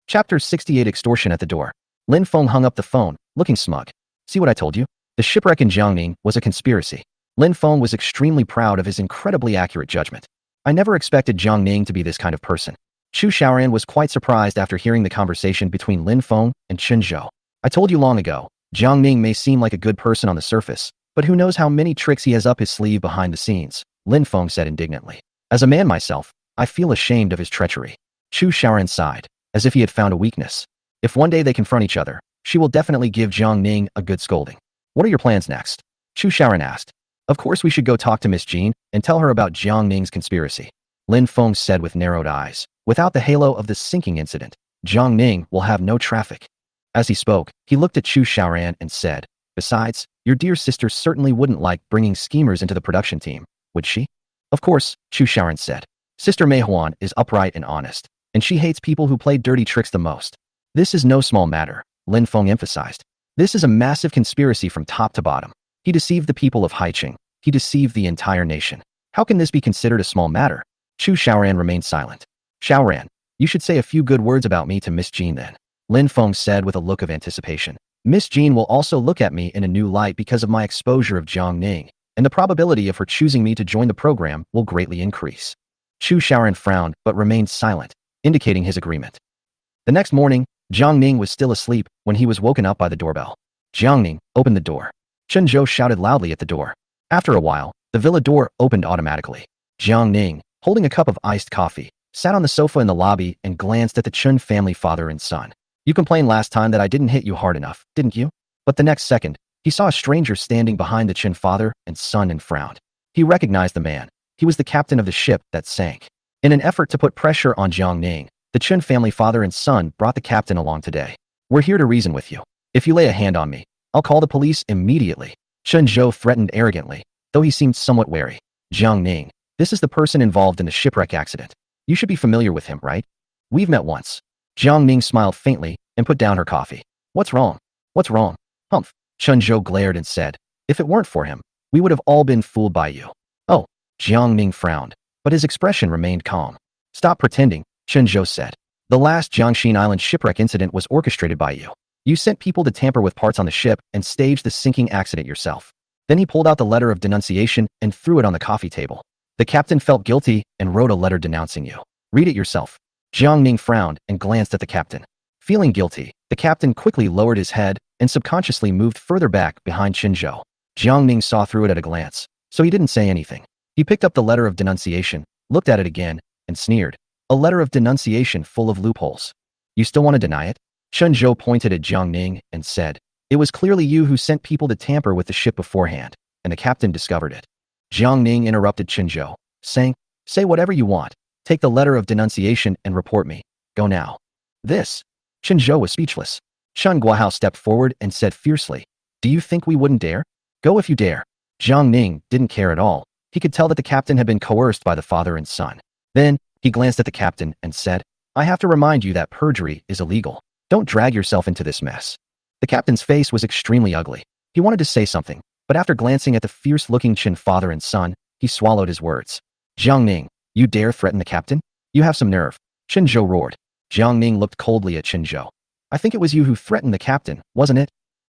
Chapter 68 Extortion at the door. Lin Feng hung up the phone, looking smug. See what I told you? The shipwreck in Jiang Ning was a conspiracy. Lin Feng was extremely proud of his incredibly accurate judgment. I never expected Jiang Ning to be this kind of person. Chu Xiaoran was quite surprised after hearing the conversation between Lin Feng and Chen Zhou. I told you long ago, Jiang Ning may seem like a good person on the surface, but who knows how many tricks he has up his sleeve behind the scenes, Lin Feng said indignantly. As a man myself, I feel ashamed of his treachery. Chu Xiaoran sighed, as if he had found a weakness. If one day they confront each other, she will definitely give Jiang Ning a good scolding. What are your plans next? Chu Xiaoran asked. Of course we should go talk to Miss Jean and tell her about Jiang Ning's conspiracy. Lin Feng said with narrowed eyes. Without the halo of the sinking incident, Jiang Ning will have no traffic. As he spoke, he looked at Chu Xiaoran and said, Besides, your dear sister certainly wouldn't like bringing schemers into the production team, would she? Of course, Chu Xiaoran said. Sister Mei Huan is upright and honest, and she hates people who play dirty tricks the most. This is no small matter, Lin Feng emphasized. This is a massive conspiracy from top to bottom. He deceived the people of Haiqing. He deceived the entire nation. How can this be considered a small matter? Chu Xiaoran remained silent. Xiaoran, you should say a few good words about me to Miss Jean then, Lin Feng said with a look of anticipation. Miss Jean will also look at me in a new light because of my exposure of Jiang Ning, and the probability of her choosing me to join the program will greatly increase. Chu Xiaoran frowned but remained silent, indicating his agreement. The next morning, Jiang Ning was still asleep when he was woken up by the doorbell. Jiang Ning, open the door. Chen Zhou shouted loudly at the door. After a while, the villa door opened automatically. Jiang Ning, holding a cup of iced coffee, sat on the sofa in the lobby and glanced at the Chen family father and son. You complained last time that I didn't hit you hard enough, didn't you? But the next second, he saw a stranger standing behind the Chen father and son and frowned. He recognized the man. He was the captain of the ship that sank. In an effort to put pressure on Jiang Ning, the Chen family father and son brought the captain along today. We're here to reason with you. If you lay a hand on me, I'll call the police immediately. Chen Zhou threatened arrogantly, though he seemed somewhat wary. Jiang Ning, this is the person involved in the shipwreck accident. You should be familiar with him, right? We've met once. Jiang Ning smiled faintly and put down her coffee. What's wrong? What's wrong? Humph. Chen Zhou glared and said, if it weren't for him, we would have all been fooled by you. Oh, Jiang Ning frowned, but his expression remained calm. Stop pretending, Chen Zhou said. The last Jiangxin Island shipwreck incident was orchestrated by you. You sent people to tamper with parts on the ship and staged the sinking accident yourself. Then he pulled out the letter of denunciation and threw it on the coffee table. The captain felt guilty and wrote a letter denouncing you. Read it yourself. Jiang Ning frowned and glanced at the captain. Feeling guilty, the captain quickly lowered his head and subconsciously moved further back behind Chen Zhou. Jiang Ning saw through it at a glance, so he didn't say anything. He picked up the letter of denunciation, looked at it again, and sneered. A letter of denunciation full of loopholes. You still want to deny it? Chen Zhou pointed at Jiang Ning and said, it was clearly you who sent people to tamper with the ship beforehand, and the captain discovered it. Jiang Ning interrupted Chen Zhou, saying, say whatever you want. Take the letter of denunciation and report me. Go now. This. Chen Zhou was speechless. Chen Guohao stepped forward and said fiercely, "Do you think we wouldn't dare? Go if you dare." Jiang Ning didn't care at all. He could tell that the captain had been coerced by the father and son. Then, he glanced at the captain and said, "I have to remind you that perjury is illegal. Don't drag yourself into this mess." The captain's face was extremely ugly. He wanted to say something, but after glancing at the fierce-looking Qin father and son, he swallowed his words. "Jiang Ning, you dare threaten the captain? You have some nerve." Qin Zhou roared. Jiang Ning looked coldly at Qin Zhou. "I think it was you who threatened the captain, wasn't it?"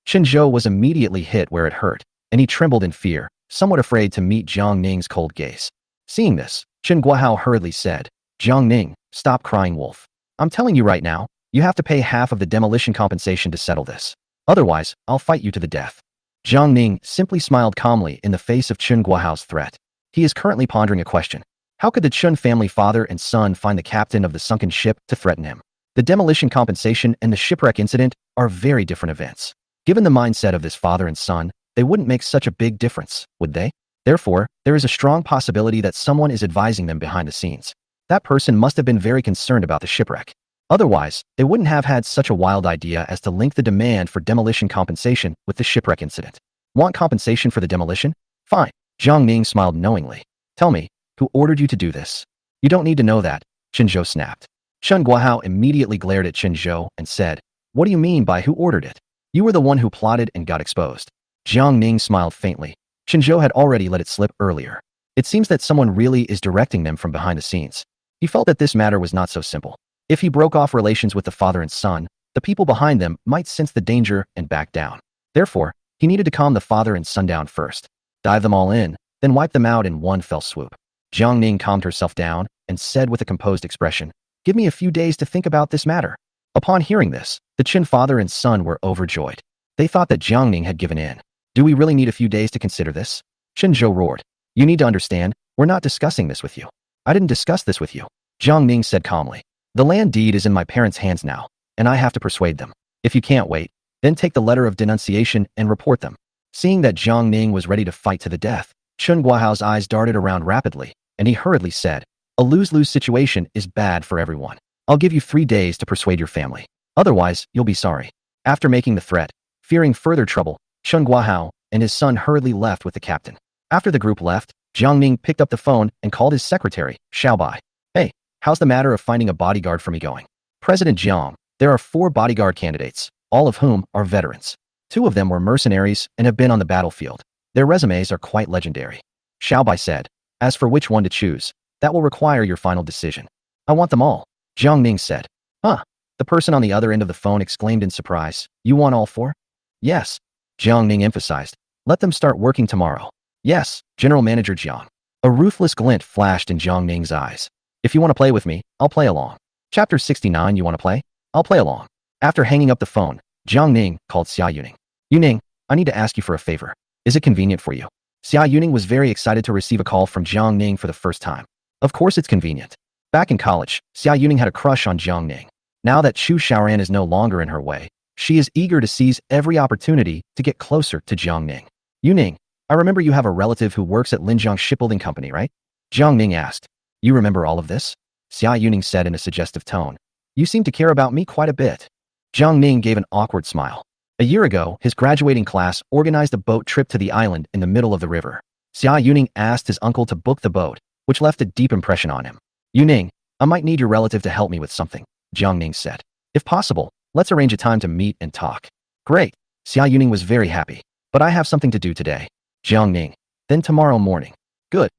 Qin Zhou was immediately hit where it hurt, and he trembled in fear, somewhat afraid to meet Jiang Ning's cold gaze. Seeing this, Chen Guohao hurriedly said, "Jiang Ning, stop crying wolf. I'm telling you right now, you have to pay half of the demolition compensation to settle this. Otherwise, I'll fight you to the death." Jiang Ning simply smiled calmly in the face of Chen Guohao's threat. He is currently pondering a question. How could the Chen family father and son find the captain of the sunken ship to threaten him? The demolition compensation and the shipwreck incident are very different events. Given the mindset of this father and son, they wouldn't make such a big difference, would they? Therefore, there is a strong possibility that someone is advising them behind the scenes. That person must have been very concerned about the shipwreck. Otherwise, they wouldn't have had such a wild idea as to link the demand for demolition compensation with the shipwreck incident. Want compensation for the demolition? Fine. Jiang Ning smiled knowingly. "Tell me, who ordered you to do this?" "You don't need to know that," Qin Zhou snapped. Chen Guohao immediately glared at Qin Zhou and said, "What do you mean by who ordered it? You were the one who plotted and got exposed." Jiang Ning smiled faintly. Qin Zhou had already let it slip earlier. It seems that someone really is directing them from behind the scenes. He felt that this matter was not so simple. If he broke off relations with the father and son, the people behind them might sense the danger and back down. Therefore, he needed to calm the father and son down first, dive them all in, then wipe them out in one fell swoop. Jiang Ning calmed herself down and said with a composed expression, "Give me a few days to think about this matter." Upon hearing this, the Qin father and son were overjoyed. They thought that Jiang Ning had given in. "Do we really need a few days to consider this?" Qin Zhou roared. "You need to understand, we're not discussing this with you." "I didn't discuss this with you," Jiang Ning said calmly. "The land deed is in my parents' hands now, and I have to persuade them. If you can't wait, then take the letter of denunciation and report them." Seeing that Jiang Ning was ready to fight to the death, Chen Guohao's eyes darted around rapidly, and he hurriedly said, "A lose-lose situation is bad for everyone. I'll give you 3 days to persuade your family. Otherwise, you'll be sorry." After making the threat, fearing further trouble, Chen Guohao and his son hurriedly left with the captain. After the group left, Jiang Ning picked up the phone and called his secretary, Xiao Bai. "Hey, how's the matter of finding a bodyguard for me going?" "President Jiang, there are 4 bodyguard candidates, all of whom are veterans. 2 of them were mercenaries and have been on the battlefield. Their resumes are quite legendary." Xiao Bai said, "As for which one to choose, that will require your final decision." "I want them all," Jiang Ning said. "Huh?" The person on the other end of the phone exclaimed in surprise. "You want all 4? "Yes," Jiang Ning emphasized. "Let them start working tomorrow." "Yes, General Manager Jiang." A ruthless glint flashed in Jiang Ning's eyes. "If you want to play with me, I'll play along." Chapter 69. You want to play? I'll play along. After hanging up the phone, Jiang Ning called Xia Yuning. "Yuning, I need to ask you for a favor. Is it convenient for you?" Xia Yuning was very excited to receive a call from Jiang Ning for the first time. Of course it's convenient. Back in college, Xia Yuning had a crush on Jiang Ning. Now that Chu Xiaoran is no longer in her way, she is eager to seize every opportunity to get closer to Jiang Ning. "Yuning, I remember you have a relative who works at Linjiang Shipbuilding Company, right?" Jiang Ning asked. "You remember all of this?" Xia Yuning said in a suggestive tone. "You seem to care about me quite a bit." Jiang Ning gave an awkward smile. A year ago, his graduating class organized a boat trip to the island in the middle of the river. Xia Yuning asked his uncle to book the boat, which left a deep impression on him. "Yuning, I might need your relative to help me with something," Jiang Ning said. "If possible, let's arrange a time to meet and talk." "Great." Xia Yuning was very happy. "But I have something to do today." Jiang Ning. "Then tomorrow morning." "Good."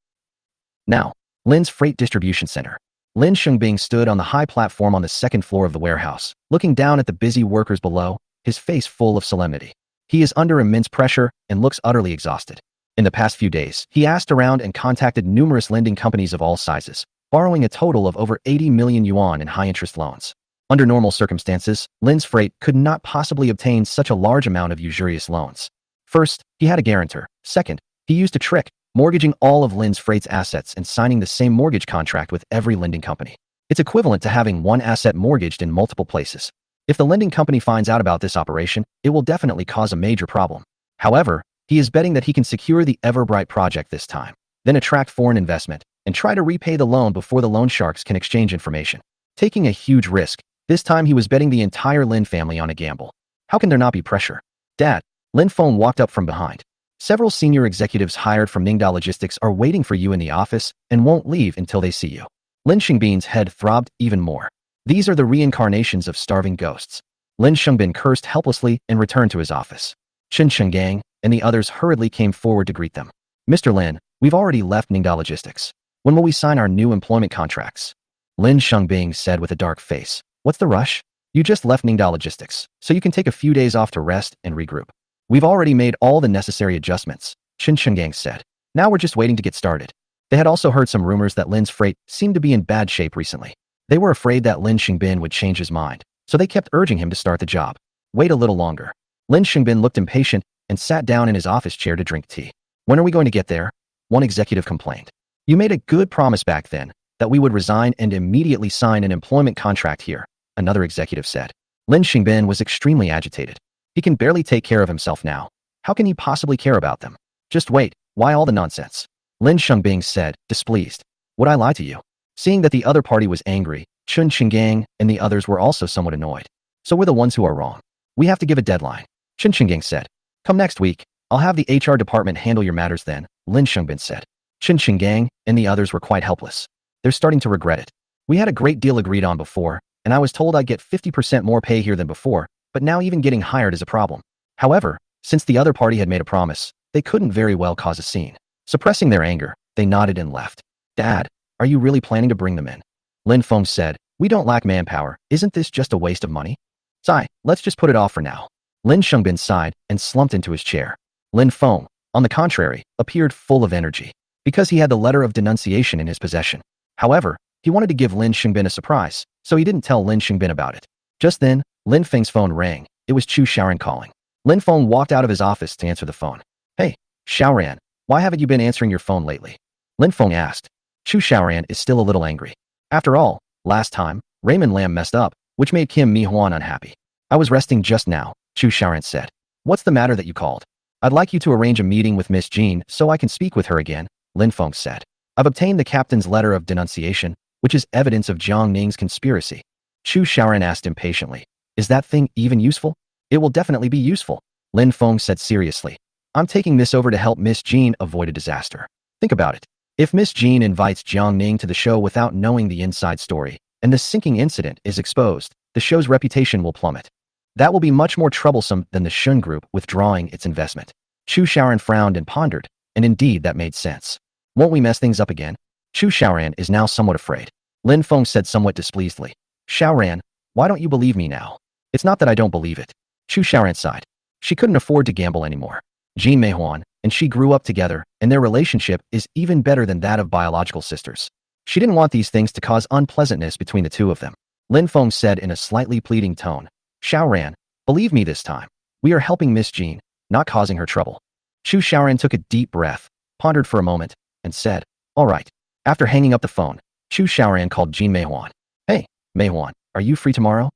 Now, Lin's Freight Distribution Center. Lin Shengbing stood on the high platform on the second floor of the warehouse, looking down at the busy workers below, his face full of solemnity. He is under immense pressure and looks utterly exhausted. In the past few days, he asked around and contacted numerous lending companies of all sizes, borrowing a total of over 80 million yuan in high-interest loans. Under normal circumstances, Lin's Freight could not possibly obtain such a large amount of usurious loans. First, he had a guarantor. Second, he used a trick, mortgaging all of Lin's Freight's assets and signing the same mortgage contract with every lending company. It's equivalent to having one asset mortgaged in multiple places. If the lending company finds out about this operation, it will definitely cause a major problem. However, he is betting that he can secure the Everbright project this time, then attract foreign investment, and try to repay the loan before the loan sharks can exchange information. Taking a huge risk, this time he was betting the entire Lin family on a gamble. How can there not be pressure? Dad, Lin Feng walked up from behind. Several senior executives hired from Ningda Logistics are waiting for you in the office and won't leave until they see you. Lin Xingbin's head throbbed even more. These are the reincarnations of starving ghosts. Lin Xingbin cursed helplessly and returned to his office. Chen Chenggang and the others hurriedly came forward to greet them. Mr. Lin, we've already left Ningda Logistics. When will we sign our new employment contracts? Lin Xingbin said with a dark face. What's the rush? You just left Ningda Logistics, so you can take a few days off to rest and regroup. We've already made all the necessary adjustments, Chen Chenggang said. Now we're just waiting to get started. They had also heard some rumors that Lin's freight seemed to be in bad shape recently. They were afraid that Lin Xingbin would change his mind, so they kept urging him to start the job. Wait a little longer. Lin Xingbin looked impatient and sat down in his office chair to drink tea. When are we going to get there? One executive complained. You made a good promise back then that we would resign and immediately sign an employment contract here, another executive said. Lin Xingbin was extremely agitated. He can barely take care of himself now. How can he possibly care about them? Just wait, why all the nonsense? Lin Xingbin said, displeased. Would I lie to you? Seeing that the other party was angry, Chen Chenggang and the others were also somewhat annoyed. So we're the ones who are wrong. We have to give a deadline. Chen Chenggang said. Come next week. I'll have the HR department handle your matters then, Lin Xingbin said. Chen Chenggang and the others were quite helpless. They're starting to regret it. We had a great deal agreed on before, and I was told I'd get 50% more pay here than before, but now even getting hired is a problem. However, since the other party had made a promise, they couldn't very well cause a scene. Suppressing their anger, they nodded and left. Dad, are you really planning to bring them in? Lin Feng said, we don't lack manpower. Isn't this just a waste of money? Sigh, let's just put it off for now. Lin Xingbin sighed and slumped into his chair. Lin Feng, on the contrary, appeared full of energy, because he had the letter of denunciation in his possession. However, he wanted to give Lin Xingbin a surprise, so he didn't tell Lin Xingbin about it. Just then, Lin Feng's phone rang. It was Chu Xiaoran calling. Lin Feng walked out of his office to answer the phone. Hey, Xiaoran, why haven't you been answering your phone lately? Lin Feng asked. Chu Xiaoran is still a little angry. After all, last time, Raymond Lam messed up, which made Kim Mi Huan unhappy. I was resting just now, Chu Xiaoran said. What's the matter that you called? I'd like you to arrange a meeting with Miss Jean so I can speak with her again, Lin Feng said. I've obtained the captain's letter of denunciation, which is evidence of Jiang Ning's conspiracy. Chu Xiaoran asked impatiently. Is that thing even useful? It will definitely be useful, Lin Feng said seriously. I'm taking this over to help Miss Jean avoid a disaster. Think about it. If Miss Jean invites Jiang Ning to the show without knowing the inside story, and the sinking incident is exposed, the show's reputation will plummet. That will be much more troublesome than the Shun Group withdrawing its investment. Chu Xiaoran frowned and pondered, and indeed that made sense. Won't we mess things up again? Chu Xiaoran is now somewhat afraid. Lin Feng said somewhat displeasedly. Xiaoran, why don't you believe me now? It's not that I don't believe it. Chu Xiaoran sighed. She couldn't afford to gamble anymore. Jean Meihuan and she grew up together, and their relationship is even better than that of biological sisters. She didn't want these things to cause unpleasantness between the two of them. Lin Feng said in a slightly pleading tone. Xiaoran, believe me this time. We are helping Miss Jean, not causing her trouble. Chu Xiaoran took a deep breath, pondered for a moment, and said, all right. After hanging up the phone, Chu Xiaoran called Jean Meihuan. Hey, Meihuan, are you free tomorrow?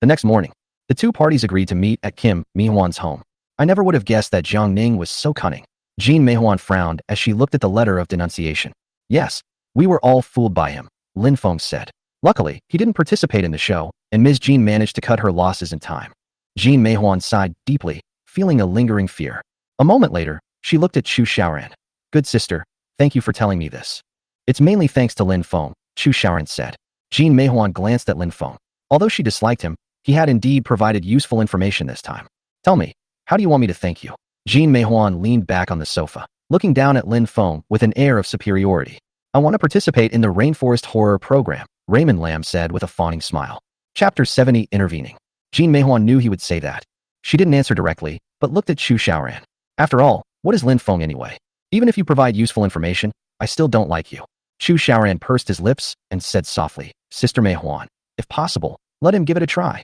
The next morning, the two parties agreed to meet at Kim Mi-Huan's home. I never would have guessed that Jiang Ning was so cunning. Jean Meihuan frowned as she looked at the letter of denunciation. Yes, we were all fooled by him, Lin Feng said. Luckily, he didn't participate in the show, and Ms. Jean managed to cut her losses in time. Jean Meihuan sighed deeply, feeling a lingering fear. A moment later, she looked at Chu Xiaoran. Good sister, thank you for telling me this. It's mainly thanks to Lin Feng, Chu Xiaoran said. Jean Meihuan glanced at Lin Feng. Although she disliked him, he had indeed provided useful information this time. Tell me, how do you want me to thank you? Jean Meihuan leaned back on the sofa, looking down at Lin Feng with an air of superiority. I want to participate in the Rainforest Horror Program, Raymond Lam said with a fawning smile. Chapter 70 Intervening. Jean Meihuan knew he would say that. She didn't answer directly, but looked at Chu Xiaoran. After all, what is Lin Feng anyway? Even if you provide useful information, I still don't like you. Chu Xiaoran pursed his lips and said softly, Sister Meihuan, if possible, let him give it a try.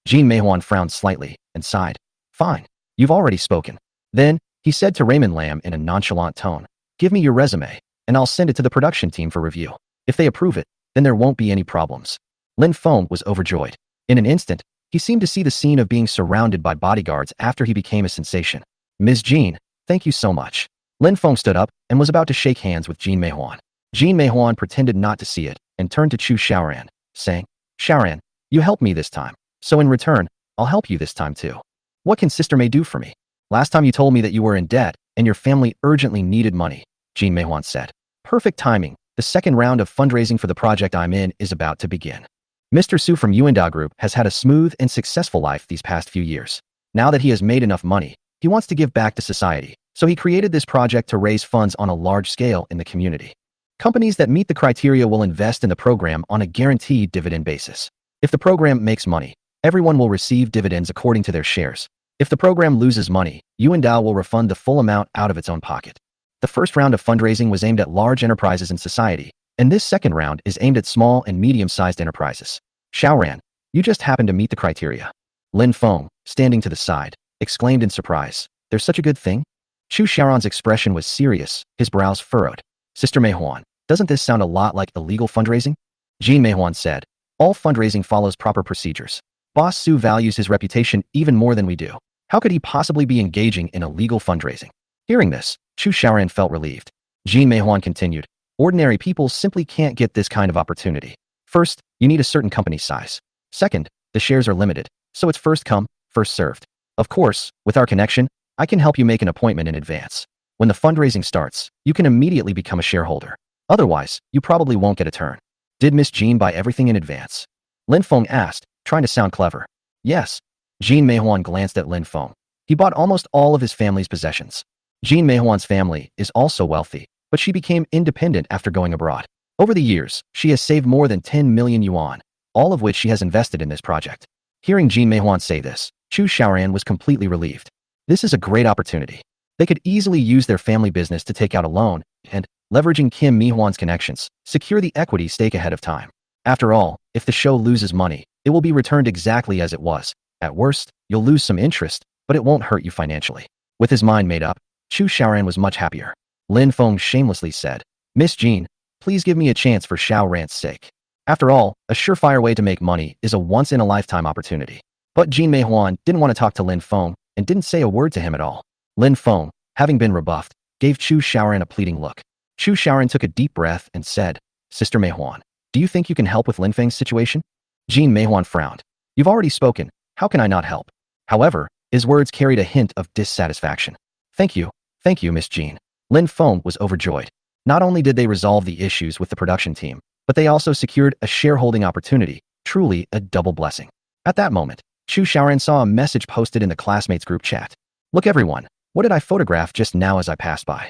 Jean Meihuan frowned slightly and sighed. Fine, you've already spoken. Then, he said to Raymond Lam in a nonchalant tone, give me your resume, and I'll send it to the production team for review. If they approve it, then there won't be any problems. Lin Feng was overjoyed. In an instant, he seemed to see the scene of being surrounded by bodyguards after he became a sensation. Ms. Jean, thank you so much. Lin Feng stood up and was about to shake hands with Jean Meihuan. Jean Meihuan pretended not to see it and turned to Chu Xiaoran, saying, Xiaoran, you helped me this time, so in return, I'll help you this time too. What can Sister May do for me? Last time you told me that you were in debt and your family urgently needed money, Jean Meihuan said. Perfect timing. The second round of fundraising for the project I'm in is about to begin. Mr. Su from Yuanda Group has had a smooth and successful life these past few years. Now that he has made enough money, he wants to give back to society. So he created this project to raise funds on a large scale in the community. Companies that meet the criteria will invest in the program on a guaranteed dividend basis. If the program makes money, everyone will receive dividends according to their shares. If the program loses money, Yuanda will refund the full amount out of its own pocket. The first round of fundraising was aimed at large enterprises in society, and this second round is aimed at small and medium-sized enterprises. Xiaoran, you just happened to meet the criteria. Lin Feng, standing to the side, exclaimed in surprise. There's such a good thing? Chu Xiaoran's expression was serious, his brows furrowed. Sister Meihuan, doesn't this sound a lot like illegal fundraising? Jean Meihuan said, all fundraising follows proper procedures. Boss Su values his reputation even more than we do. How could he possibly be engaging in illegal fundraising? Hearing this, Chu Xiaoran felt relieved. Jean Meihuan continued, ordinary people simply can't get this kind of opportunity. First, you need a certain company size. Second, the shares are limited, so it's first come, first served. Of course, with our connection, I can help you make an appointment in advance. When the fundraising starts, you can immediately become a shareholder. Otherwise, you probably won't get a turn. Did Miss Jean buy everything in advance? Lin Feng asked, trying to sound clever. Yes. Jean Meihuan glanced at Lin Feng. He bought almost all of his family's possessions. Jean Meihuan's family is also wealthy, but she became independent after going abroad. Over the years, she has saved more than 10 million yuan, all of which she has invested in this project. Hearing Jean Meihuan say this, Chu Xiaoran was completely relieved. This is a great opportunity. They could easily use their family business to take out a loan and, leveraging Kim Meihuan's connections, secure the equity stake ahead of time. After all, if the show loses money, it will be returned exactly as it was. At worst, you'll lose some interest, but it won't hurt you financially. With his mind made up, Chu Xiaoran was much happier. Lin Feng shamelessly said, Miss Jean, please give me a chance for Xiaoran's sake. After all, a surefire way to make money is a once-in-a-lifetime opportunity. But Jean Meihuan didn't want to talk to Lin Feng and didn't say a word to him at all. Lin Feng, having been rebuffed, gave Chu Xiaoran a pleading look. Chu Xiaoran took a deep breath and said, Sister Meihuan, do you think you can help with Lin Feng's situation? Jean Meihuan frowned. You've already spoken. How can I not help? However, his words carried a hint of dissatisfaction. Thank you, Miss Jean. Lin Feng was overjoyed. Not only did they resolve the issues with the production team, but they also secured a shareholding opportunity, truly a double blessing. At that moment, Chu Xiaoran saw a message posted in the classmates group chat. Look everyone, what did I photograph just now as I passed by?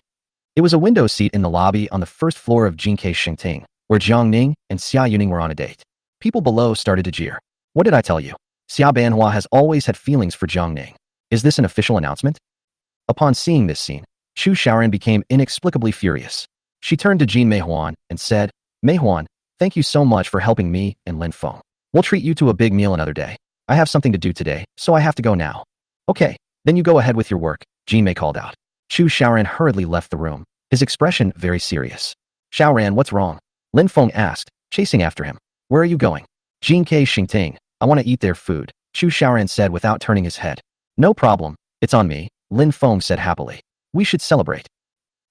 It was a window seat in the lobby on the first floor of Jinke Shengting, where Jiang Ning and Xia Yuning were on a date. People below started to jeer. What did I tell you? Xia Banhua has always had feelings for Jiang Ning. Is this an official announcement? Upon seeing this scene, Chu Xiaoran became inexplicably furious. She turned to Jean Meihuan and said, Meihuan, thank you so much for helping me and Lin Feng. We'll treat you to a big meal another day. I have something to do today, so I have to go now. Okay, then you go ahead with your work, Jean Mei called out. Chu Xiaoran hurriedly left the room, his expression very serious. Xiaoran, what's wrong? Lin Feng asked, chasing after him. Where are you going? Jinke Shengting, I want to eat their food, Chu Xiaoran said without turning his head. No problem, it's on me, Lin Feng said happily. We should celebrate.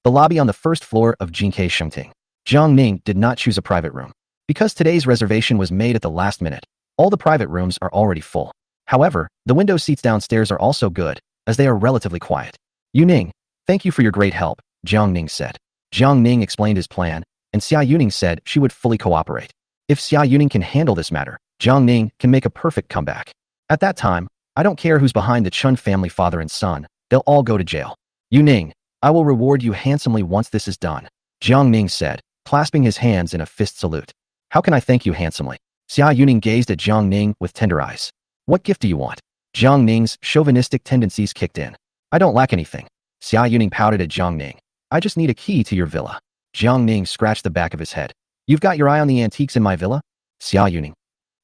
The lobby on the first floor of Jinke Shengting. Jiang Ning did not choose a private room. Because today's reservation was made at the last minute, all the private rooms are already full. However, the window seats downstairs are also good, as they are relatively quiet. Yu Ning, thank you for your great help, Jiang Ning said. Jiang Ning explained his plan, and Xia Yuning said she would fully cooperate. If Xia Yuning can handle this matter, Jiang Ning can make a perfect comeback. At that time, I don't care who's behind the Chun family father and son, they'll all go to jail. Yu Ning, I will reward you handsomely once this is done, Jiang Ning said, clasping his hands in a fist salute. How can I thank you handsomely? Xia Yuning gazed at Jiang Ning with tender eyes. What gift do you want? Jiang Ning's chauvinistic tendencies kicked in. I don't lack anything. Xia Yuning pouted at Jiang Ning. I just need a key to your villa. Jiang Ning scratched the back of his head. You've got your eye on the antiques in my villa? Xia Yuning.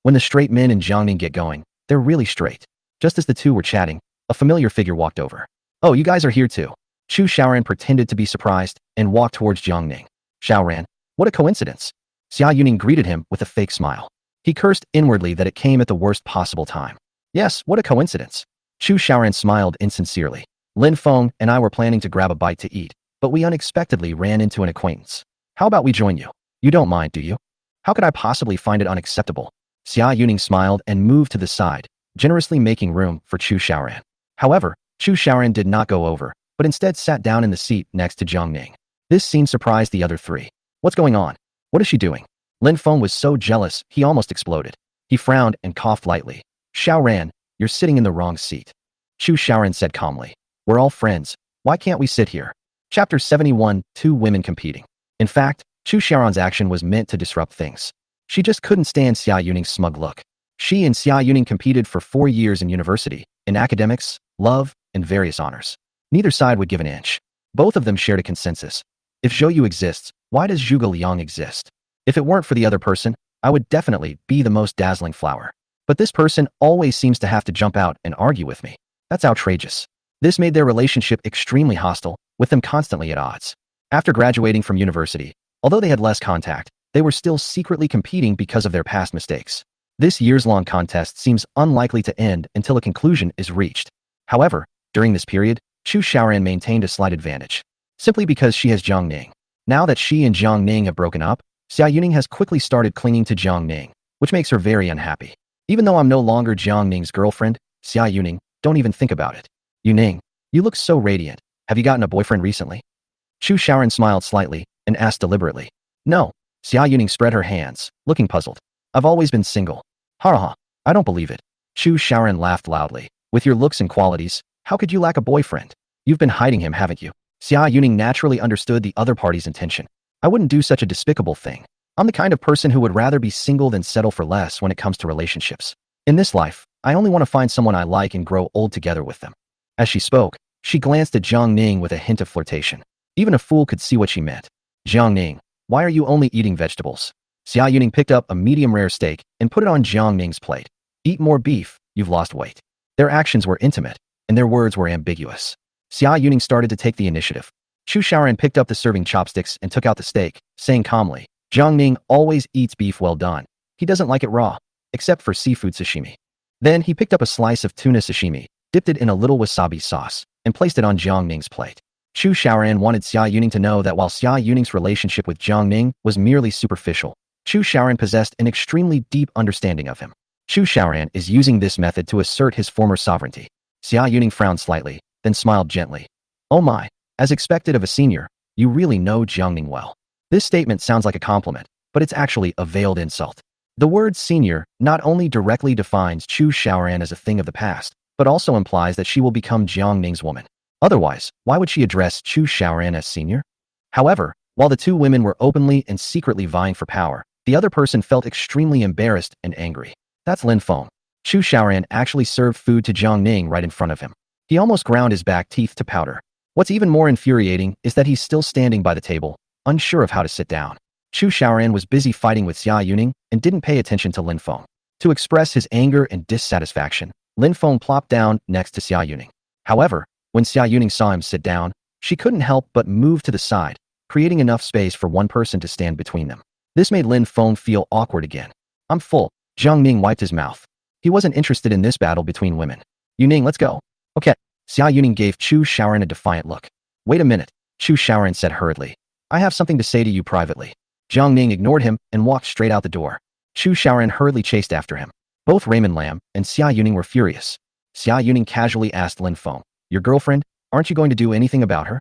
When the straight men and Jiang Ning get going, they're really straight. Just as the two were chatting, a familiar figure walked over. Oh, you guys are here too. Chu Xiaoran pretended to be surprised and walked towards Jiang Ning. Xiaoran, what a coincidence. Xia Yuning greeted him with a fake smile. He cursed inwardly that it came at the worst possible time. Yes, what a coincidence. Chu Xiaoran smiled insincerely. Lin Feng and I were planning to grab a bite to eat, but we unexpectedly ran into an acquaintance. How about we join you? You don't mind, do you? How could I possibly find it unacceptable? Xia Yuning smiled and moved to the side, generously making room for Chu Xiaoran. However, Chu Xiaoran did not go over, but instead sat down in the seat next to Jiang Ning. This scene surprised the other three. What's going on? What is she doing? Lin Feng was so jealous, he almost exploded. He frowned and coughed lightly. Xiaoran, you're sitting in the wrong seat. Chu Xiaoran said calmly. We're all friends. Why can't we sit here? Chapter 71, Two Women Competing. In fact, Chu Xiaoran's action was meant to disrupt things. She just couldn't stand Xia Yuning's smug look. She and Xia Yuning competed for 4 years in university, in academics, love, and various honors. Neither side would give an inch. Both of them shared a consensus. If Zhou Yu exists, why does Zhuge Liang exist? If it weren't for the other person, I would definitely be the most dazzling flower. But this person always seems to have to jump out and argue with me. That's outrageous. This made their relationship extremely hostile, with them constantly at odds. After graduating from university, although they had less contact, they were still secretly competing because of their past mistakes. This years-long contest seems unlikely to end until a conclusion is reached. However, during this period, Chu Xiaoran maintained a slight advantage, simply because she has Jiang Ning. Now that she and Jiang Ning have broken up, Xia Yuning has quickly started clinging to Jiang Ning, which makes her very unhappy. Even though I'm no longer Jiang Ning's girlfriend, Xia Yuning, don't even think about it. Yuning, you look so radiant. Have you gotten a boyfriend recently? Chu Xiaoran smiled slightly and asked deliberately. No. Xia Yuning spread her hands, looking puzzled. I've always been single. Ha ha, I don't believe it. Chu Xiaoran laughed loudly. With your looks and qualities, how could you lack a boyfriend? You've been hiding him, haven't you? Xia Yuning naturally understood the other party's intention. I wouldn't do such a despicable thing. I'm the kind of person who would rather be single than settle for less when it comes to relationships. In this life, I only want to find someone I like and grow old together with them. As she spoke, she glanced at Jiang Ning with a hint of flirtation. Even a fool could see what she meant. Jiang Ning, why are you only eating vegetables? Xia Yuning picked up a medium-rare steak and put it on Jiang Ning's plate. Eat more beef, you've lost weight. Their actions were intimate, and their words were ambiguous. Xia Yuning started to take the initiative. Chu Xiaoran picked up the serving chopsticks and took out the steak, saying calmly, Jiang Ning always eats beef well done. He doesn't like it raw, except for seafood sashimi. Then he picked up a slice of tuna sashimi, dipped it in a little wasabi sauce, and placed it on Jiang Ning's plate. Chu Xiaoran wanted Xia Yuning to know that while Xia Yuning's relationship with Jiang Ning was merely superficial, Chu Xiaoran possessed an extremely deep understanding of him. Chu Xiaoran is using this method to assert his former sovereignty. Xia Yuning frowned slightly, then smiled gently. Oh my, as expected of a senior, you really know Jiang Ning well. This statement sounds like a compliment, but it's actually a veiled insult. The word senior not only directly defines Chu Xiaoran as a thing of the past, but also implies that she will become Jiang Ning's woman. Otherwise, why would she address Chu Xiaoran as senior? However, while the two women were openly and secretly vying for power, the other person felt extremely embarrassed and angry. That's Lin Feng. Chu Xiaoran actually served food to Jiang Ning right in front of him. He almost ground his back teeth to powder. What's even more infuriating is that he's still standing by the table, unsure of how to sit down. Chu Xiaoran was busy fighting with Xia Yuning and didn't pay attention to Lin Feng. To express his anger and dissatisfaction, Lin Feng plopped down next to Xia Yuning. However, when Xia Yuning saw him sit down, she couldn't help but move to the side, creating enough space for one person to stand between them. This made Lin Feng feel awkward again. I'm full. Jiang Ning wiped his mouth. He wasn't interested in this battle between women. Yuning, let's go. Okay. Xia Yuning gave Chu Xiaoran a defiant look. Wait a minute, Chu Xiaoran said hurriedly. I have something to say to you privately. Jiang Ning ignored him and walked straight out the door. Chu Xiaoran hurriedly chased after him. Both Raymond Lam and Xia Yuning were furious. Xia Yuning casually asked Lin Feng, your girlfriend, aren't you going to do anything about her?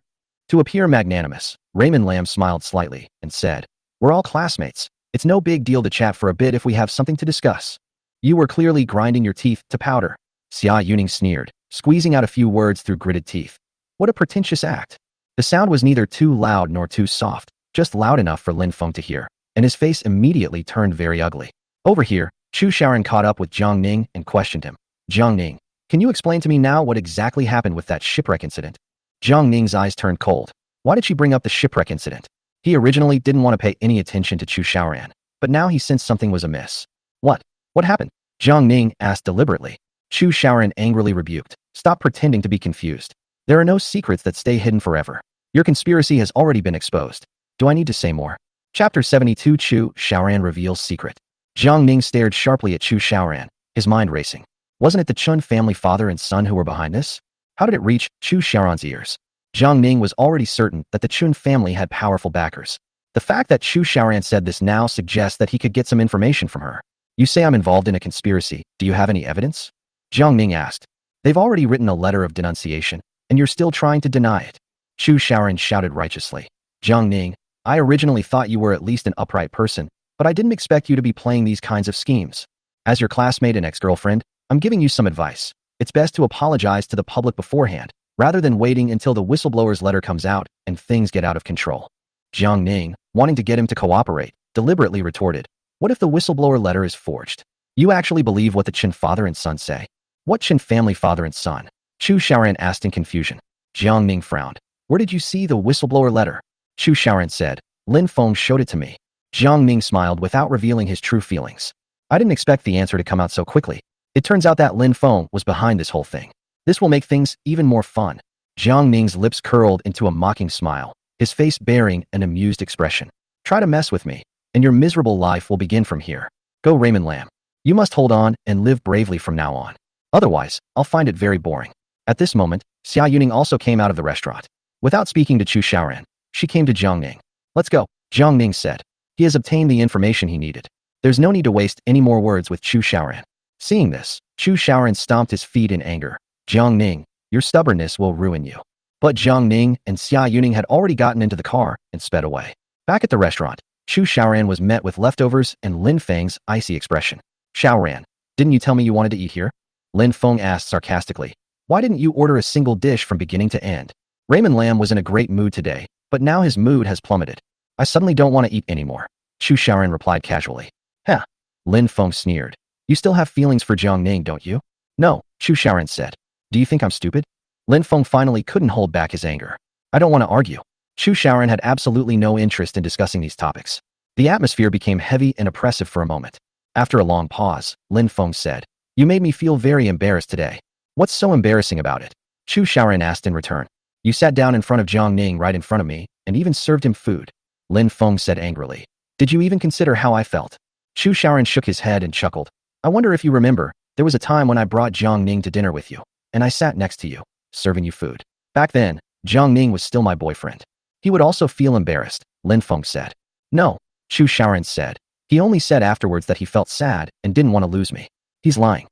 To appear magnanimous, Raymond Lam smiled slightly and said, we're all classmates. It's no big deal to chat for a bit if we have something to discuss. You were clearly grinding your teeth to powder. Xia Yuning sneered, squeezing out a few words through gritted teeth. What a pretentious act. The sound was neither too loud nor too soft, just loud enough for Lin Feng to hear, and his face immediately turned very ugly. Over here, Chu Xiaoran caught up with Jiang Ning and questioned him. Jiang Ning, can you explain to me now what exactly happened with that shipwreck incident? Jiang Ning's eyes turned cold. Why did she bring up the shipwreck incident? He originally didn't want to pay any attention to Chu Xiaoran, but now he sensed something was amiss. What? What happened? Jiang Ning asked deliberately. Chu Xiaoran angrily rebuked. Stop pretending to be confused. There are no secrets that stay hidden forever. Your conspiracy has already been exposed. Do I need to say more? Chapter 72 Chu Xiaoran reveals secret. Jiang Ning stared sharply at Chu Xiaoran, his mind racing. Wasn't it the Chun family father and son who were behind this? How did it reach Chu Xiaoran's ears? Jiang Ning was already certain that the Chun family had powerful backers. The fact that Chu Xiaoran said this now suggests that he could get some information from her. You say I'm involved in a conspiracy. Do you have any evidence? Jiang Ning asked. They've already written a letter of denunciation, and you're still trying to deny it. Chu Shaoran shouted righteously. Jiang Ning, I originally thought you were at least an upright person, but I didn't expect you to be playing these kinds of schemes. As your classmate and ex-girlfriend, I'm giving you some advice. It's best to apologize to the public beforehand, rather than waiting until the whistleblower's letter comes out and things get out of control. Jiang Ning, wanting to get him to cooperate, deliberately retorted, what if the whistleblower letter is forged? You actually believe what the Chen father and son say? What Chen family father and son? Chu Shaoran asked in confusion. Jiang Ning frowned. Where did you see the whistleblower letter? Chu Shaoran said. Lin Feng showed it to me. Jiang Ning smiled without revealing his true feelings. I didn't expect the answer to come out so quickly. It turns out that Lin Feng was behind this whole thing. This will make things even more fun. Jiang Ning's lips curled into a mocking smile, his face bearing an amused expression. Try to mess with me, and your miserable life will begin from here. Go Raymond Lam. You must hold on and live bravely from now on. Otherwise, I'll find it very boring. At this moment, Xia Yuning also came out of the restaurant. Without speaking to Chu Shaoran, she came to Jiang Ning. Let's go, Jiang Ning said. He has obtained the information he needed. There's no need to waste any more words with Chu Shaoran. Seeing this, Chu Shaoran stomped his feet in anger. Jiang Ning, your stubbornness will ruin you. But Jiang Ning and Xia Yuning had already gotten into the car and sped away. Back at the restaurant, Chu Shaoran was met with leftovers and Lin Feng's icy expression. Shaoran, didn't you tell me you wanted to eat here? Lin Feng asked sarcastically. Why didn't you order a single dish from beginning to end? Raymond Lam was in a great mood today, but now his mood has plummeted. I suddenly don't want to eat anymore. Chu Shaoran replied casually. Huh. Lin Feng sneered. You still have feelings for Jiang Ning, don't you? No, Chu Shaoran said. Do you think I'm stupid? Lin Feng finally couldn't hold back his anger. I don't want to argue. Chu Shaoran had absolutely no interest in discussing these topics. The atmosphere became heavy and oppressive for a moment. After a long pause, Lin Feng said, You made me feel very embarrassed today. What's so embarrassing about it? Chu Shaoran asked in return. You sat down in front of Jiang Ning right in front of me, and even served him food. Lin Feng said angrily. Did you even consider how I felt? Chu Shaoran shook his head and chuckled. I wonder if you remember, there was a time when I brought Jiang Ning to dinner with you, and I sat next to you, serving you food. Back then, Jiang Ning was still my boyfriend. He would also feel embarrassed, Lin Feng said. No, Chu Shaoran said. He only said afterwards that he felt sad and didn't want to lose me. He's lying.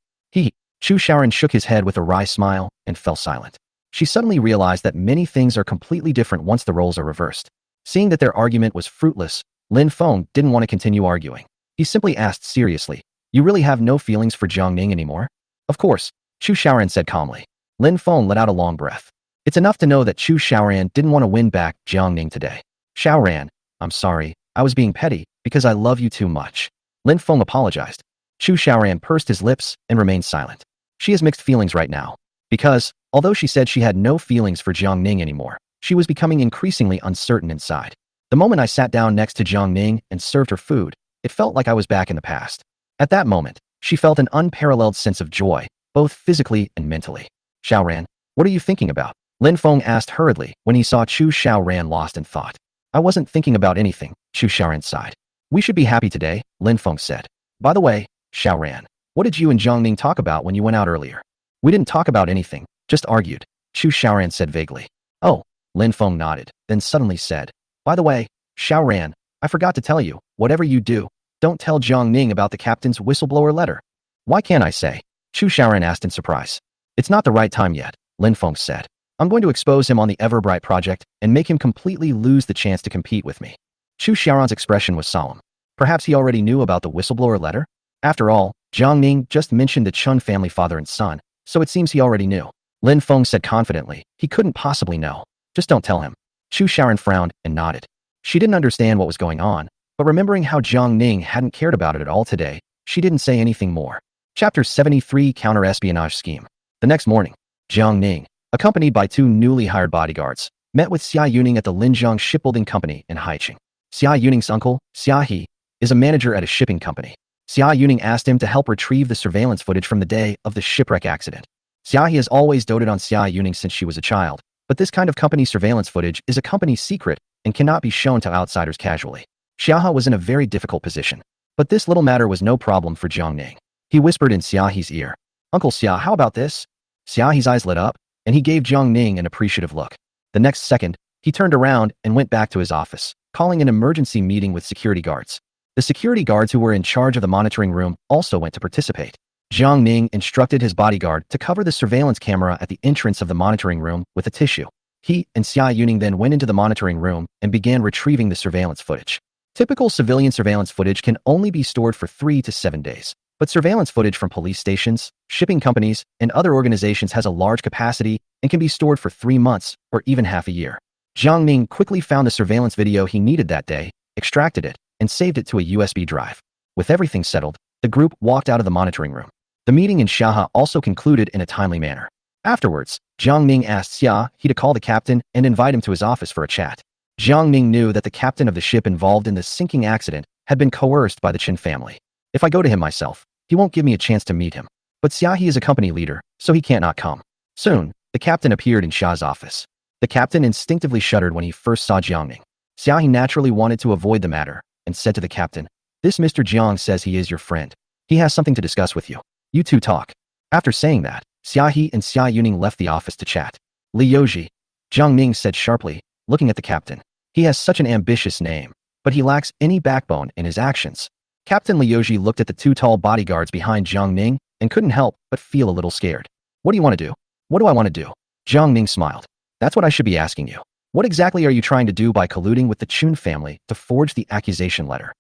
Chu Shaoran shook his head with a wry smile and fell silent. She suddenly realized that many things are completely different once the roles are reversed. Seeing that their argument was fruitless, Lin Feng didn't want to continue arguing. He simply asked seriously, You really have no feelings for Jiang Ning anymore? Of course, Chu Shaoran said calmly. Lin Feng let out a long breath. It's enough to know that Chu Shaoran didn't want to win back Jiang Ning today. Shaoran, I'm sorry, I was being petty because I love you too much. Lin Feng apologized. Chu Shaoran pursed his lips and remained silent. She has mixed feelings right now. Because, although she said she had no feelings for Jiang Ning anymore, she was becoming increasingly uncertain inside. The moment I sat down next to Jiang Ning and served her food, it felt like I was back in the past. At that moment, she felt an unparalleled sense of joy, both physically and mentally. Shaoran, what are you thinking about? Lin Feng asked hurriedly when he saw Chu Shaoran lost in thought. I wasn't thinking about anything, Chu Shaoran sighed. We should be happy today, Lin Feng said. By the way, Shaoran, what did you and Jiang Ning talk about when you went out earlier? We didn't talk about anything, just argued, Chu Shaoran said vaguely. Oh, Lin Feng nodded, then suddenly said, By the way, Shaoran, I forgot to tell you, whatever you do, don't tell Jiang Ning about the captain's whistleblower letter. Why can't I say? Chu Shaoran asked in surprise. It's not the right time yet, Lin Feng said. I'm going to expose him on the Everbright project and make him completely lose the chance to compete with me. Chu Shaoran's expression was solemn. Perhaps he already knew about the whistleblower letter? After all, Jiang Ning just mentioned the Chun family father and son, so it seems he already knew. Lin Feng said confidently, he couldn't possibly know. Just don't tell him. Chu Shaoran frowned and nodded. She didn't understand what was going on, but remembering how Jiang Ning hadn't cared about it at all today, she didn't say anything more. Chapter 73 Counter-Espionage Scheme. The next morning, Jiang Ning, accompanied by two newly hired bodyguards, met with Xia Yuning at the Linjiang Shipbuilding Company in Haicheng. Xia Yuning's uncle, Xia He, is a manager at a shipping company. Xia Yuning asked him to help retrieve the surveillance footage from the day of the shipwreck accident. Xia He has always doted on Xia Yuning since she was a child, but this kind of company surveillance footage is a company secret and cannot be shown to outsiders casually. Xia He was in a very difficult position, but this little matter was no problem for Jiang Ning. He whispered in Xia He's ear, Uncle Xia, how about this? Xia He's eyes lit up, and he gave Jiang Ning an appreciative look. The next second, he turned around and went back to his office, calling an emergency meeting with security guards. The security guards who were in charge of the monitoring room also went to participate. Jiang Ning instructed his bodyguard to cover the surveillance camera at the entrance of the monitoring room with a tissue. He and Xia Yuning then went into the monitoring room and began retrieving the surveillance footage. Typical civilian surveillance footage can only be stored for 3 to 7 days. But surveillance footage from police stations, shipping companies, and other organizations has a large capacity and can be stored for 3 months or even half a year. Jiang Ning quickly found the surveillance video he needed that day, extracted it, and saved it to a USB drive. With everything settled, the group walked out of the monitoring room. The meeting in Xiahe also concluded in a timely manner. Afterwards, Jiang Ning asked Xia He to call the captain and invite him to his office for a chat. Jiang Ning knew that the captain of the ship involved in the sinking accident had been coerced by the Qin family. If I go to him myself, he won't give me a chance to meet him. But Xia He is a company leader, so he can't not come. Soon, the captain appeared in Xia's office. The captain instinctively shuddered when he first saw Jiang Ning. Xia He naturally wanted to avoid the matter and said to the captain, "This Mr. Jiang says he is your friend. He has something to discuss with you. You two talk." After saying that, Xia He and Xia Yuning left the office to chat. "Li Youji," Jiang Ning said sharply, looking at the captain. "He has such an ambitious name, but he lacks any backbone in his actions." Captain Li Youji looked at the two tall bodyguards behind Jiang Ning and couldn't help but feel a little scared. "What do you want to do?" "What do I want to do?" Jiang Ning smiled. "That's what I should be asking you. What exactly are you trying to do by colluding with the Chun family to forge the accusation letter?"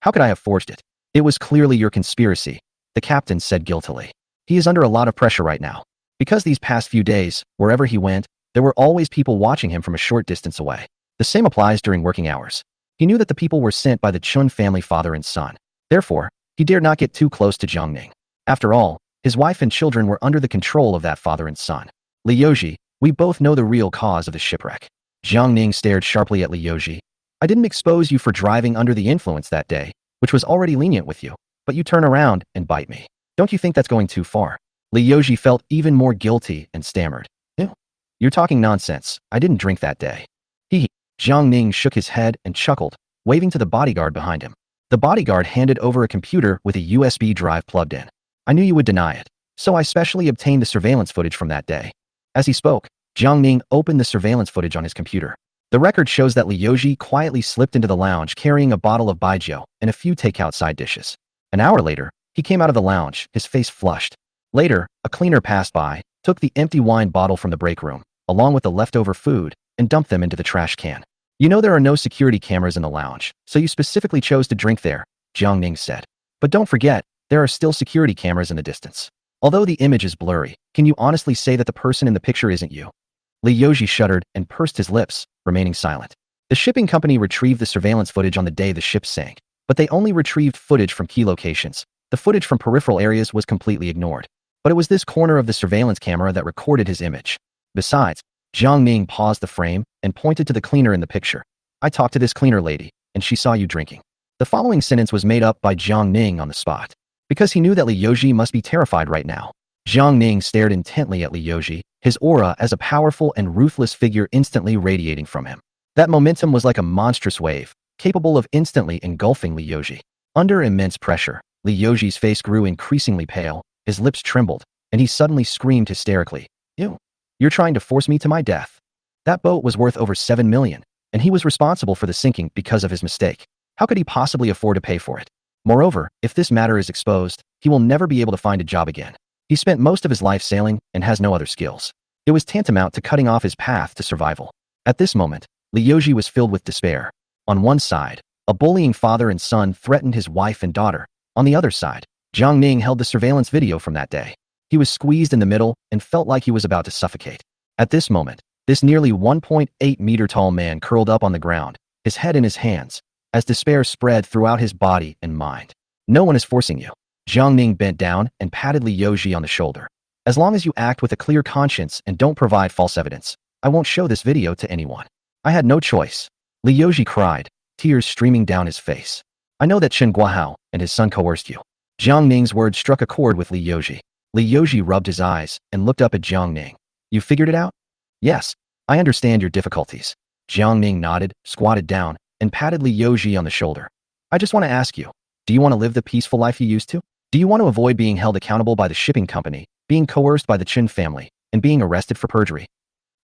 How could I have forged it? It was clearly your conspiracy," the captain said guiltily. He is under a lot of pressure right now. Because these past few days, wherever he went, there were always people watching him from a short distance away. The same applies during working hours. He knew that the people were sent by the Chun family father and son. Therefore, he dared not get too close to Jiang Ning. After all, his wife and children were under the control of that father and son. "Li Youji, we both know the real cause of the shipwreck." Jiang Ning stared sharply at Li Youji. "I didn't expose you for driving under the influence that day, which was already lenient with you, but you turn around and bite me. Don't you think that's going too far?" Li Youji felt even more guilty and stammered. "Ew. You're talking nonsense. I didn't drink that day." Jiang Ning shook his head and chuckled, waving to the bodyguard behind him. The bodyguard handed over a computer with a USB drive plugged in. "I knew you would deny it, so I specially obtained the surveillance footage from that day." As he spoke, Jiang Ning opened the surveillance footage on his computer. The record shows that Li Youji quietly slipped into the lounge carrying a bottle of baijiu and a few takeout side dishes. An hour later, he came out of the lounge, his face flushed. Later, a cleaner passed by, took the empty wine bottle from the break room, along with the leftover food, and dumped them into the trash can. "You know there are no security cameras in the lounge, so you specifically chose to drink there," Jiang Ning said. "But don't forget, there are still security cameras in the distance. Although the image is blurry, can you honestly say that the person in the picture isn't you?" Li Youji shuddered and pursed his lips, remaining silent. The shipping company retrieved the surveillance footage on the day the ship sank, but they only retrieved footage from key locations. The footage from peripheral areas was completely ignored. But it was this corner of the surveillance camera that recorded his image. Besides, Jiang Ning paused the frame and pointed to the cleaner in the picture. "I talked to this cleaner lady, and she saw you drinking." The following sentence was made up by Jiang Ning on the spot. Because he knew that Li Youji must be terrified right now. Jiang Ning stared intently at Li Youji, his aura as a powerful and ruthless figure instantly radiating from him. That momentum was like a monstrous wave, capable of instantly engulfing Li Youji. Under immense pressure, Li Youji's face grew increasingly pale, his lips trembled, and he suddenly screamed hysterically, "Ew. You're trying to force me to my death." That boat was worth over 7 million, and he was responsible for the sinking because of his mistake. How could he possibly afford to pay for it? Moreover, if this matter is exposed, he will never be able to find a job again. He spent most of his life sailing and has no other skills. It was tantamount to cutting off his path to survival. At this moment, Li Youji was filled with despair. On one side, a bullying father and son threatened his wife and daughter. On the other side, Jiang Ning held the surveillance video from that day. He was squeezed in the middle and felt like he was about to suffocate. At this moment, this nearly 1.8-meter tall man curled up on the ground, his head in his hands, as despair spread throughout his body and mind. "No one is forcing you." Jiang Ning bent down and patted Li Youji on the shoulder. "As long as you act with a clear conscience and don't provide false evidence, I won't show this video to anyone." "I had no choice," Li Youji cried, tears streaming down his face. "I know that Chen Guohao and his son coerced you." Jiang Ning's words struck a chord with Li Youji. Li Youji rubbed his eyes and looked up at Jiang Ning. "You figured it out?" "Yes, I understand your difficulties." Jiang Ning nodded, squatted down, and patted Li Youji on the shoulder. "I just want to ask you, do you want to live the peaceful life you used to? Do you want to avoid being held accountable by the shipping company, being coerced by the Qin family, and being arrested for perjury?"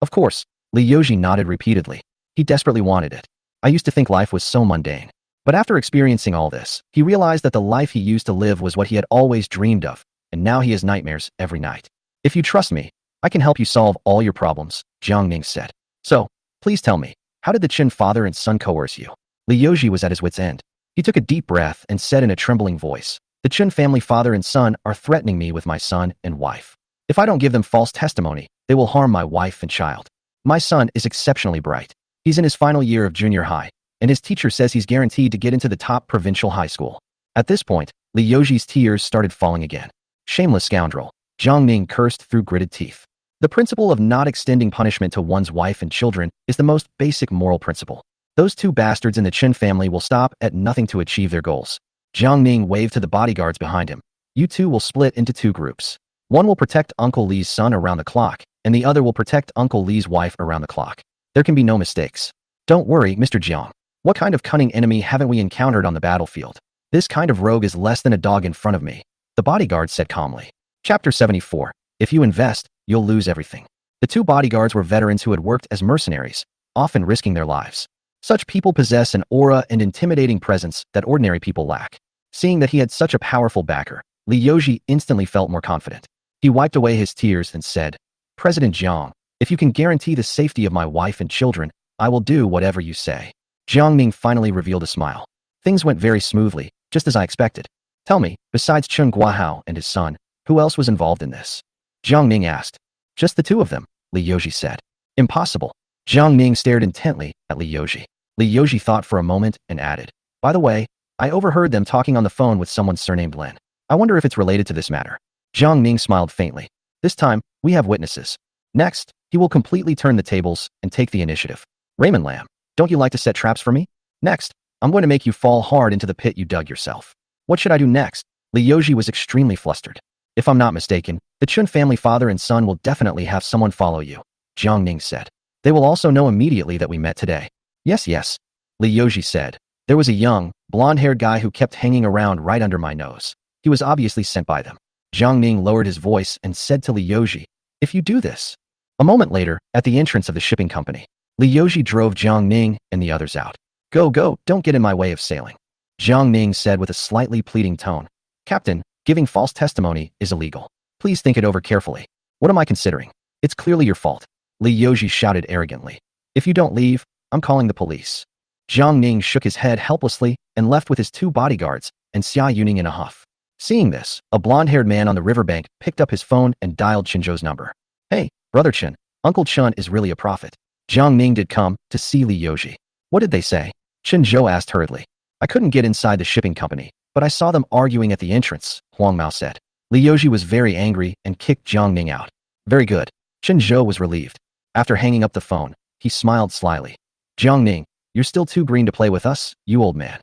"Of course," Li Youji nodded repeatedly. He desperately wanted it. "I used to think life was so mundane. But after experiencing all this, he realized that the life he used to live was what he had always dreamed of, and now he has nightmares every night. If you trust me, I can help you solve all your problems, Jiang Ning said. So, please tell me, how did the Chen father and son coerce you? Li Yoji was at his wit's end. He took a deep breath and said in a trembling voice, the Chen family father and son are threatening me with my son and wife. If I don't give them false testimony, they will harm my wife and child. My son is exceptionally bright. He's in his final year of junior high, and his teacher says he's guaranteed to get into the top provincial high school. At this point, Li Yoji's tears started falling again. Shameless scoundrel, Jiang Ning cursed through gritted teeth. The principle of not extending punishment to one's wife and children is the most basic moral principle. Those two bastards in the Chen family will stop at nothing to achieve their goals. Jiang Ning waved to the bodyguards behind him. You two will split into two groups. One will protect Uncle Li's son around the clock, and the other will protect Uncle Li's wife around the clock. There can be no mistakes. Don't worry, Mr. Jiang. What kind of cunning enemy haven't we encountered on the battlefield? This kind of rogue is less than a dog in front of me, the bodyguard said calmly. Chapter 74. If you invest, you'll lose everything. The two bodyguards were veterans who had worked as mercenaries, often risking their lives. Such people possess an aura and intimidating presence that ordinary people lack. Seeing that he had such a powerful backer, Li Yoji instantly felt more confident. He wiped away his tears and said, President Jiang, if you can guarantee the safety of my wife and children, I will do whatever you say. Jiang Ning finally revealed a smile. Things went very smoothly, just as I expected. Tell me, besides Chen Guahao and his son, who else was involved in this? Jiang Ning asked. Just the two of them, Li Yoji said. Impossible. Jiang Ning stared intently at Li Yoji. Li Yoji thought for a moment and added, by the way, I overheard them talking on the phone with someone surnamed Lin. I wonder if it's related to this matter. Jiang Ning smiled faintly. This time, we have witnesses. Next, he will completely turn the tables and take the initiative. Raymond Lam, don't you like to set traps for me? Next, I'm going to make you fall hard into the pit you dug yourself. What should I do next? Li Yoji was extremely flustered. If I'm not mistaken, the Chun family father and son will definitely have someone follow you, Jiang Ning said. They will also know immediately that we met today. Yes, Li Yoji said. There was a young, blonde-haired guy who kept hanging around right under my nose. He was obviously sent by them. Jiang Ning lowered his voice and said to Li Yoji, if you do this. A moment later, at the entrance of the shipping company, Li Yoji drove Jiang Ning and the others out. Go, don't get in my way of sailing. Jiang Ning said with a slightly pleading tone. Captain, giving false testimony is illegal. Please think it over carefully. What am I considering? It's clearly your fault. Li Yoji shouted arrogantly. If you don't leave, I'm calling the police. Jiang Ning shook his head helplessly and left with his two bodyguards and Xia Yuning in a huff. Seeing this, a blonde-haired man on the riverbank picked up his phone and dialed Chenzhou's number. Hey, Brother Chen, Uncle Chen is really a prophet. Jiang Ning did come to see Li Yoji. What did they say? Chenzhou asked hurriedly. I couldn't get inside the shipping company, but I saw them arguing at the entrance, Huang Mao said. Li Yoji was very angry and kicked Jiang Ning out. Very good. Chenzhou was relieved. After hanging up the phone, he smiled slyly. Jiang Ning, you're still too green to play with us, you old man.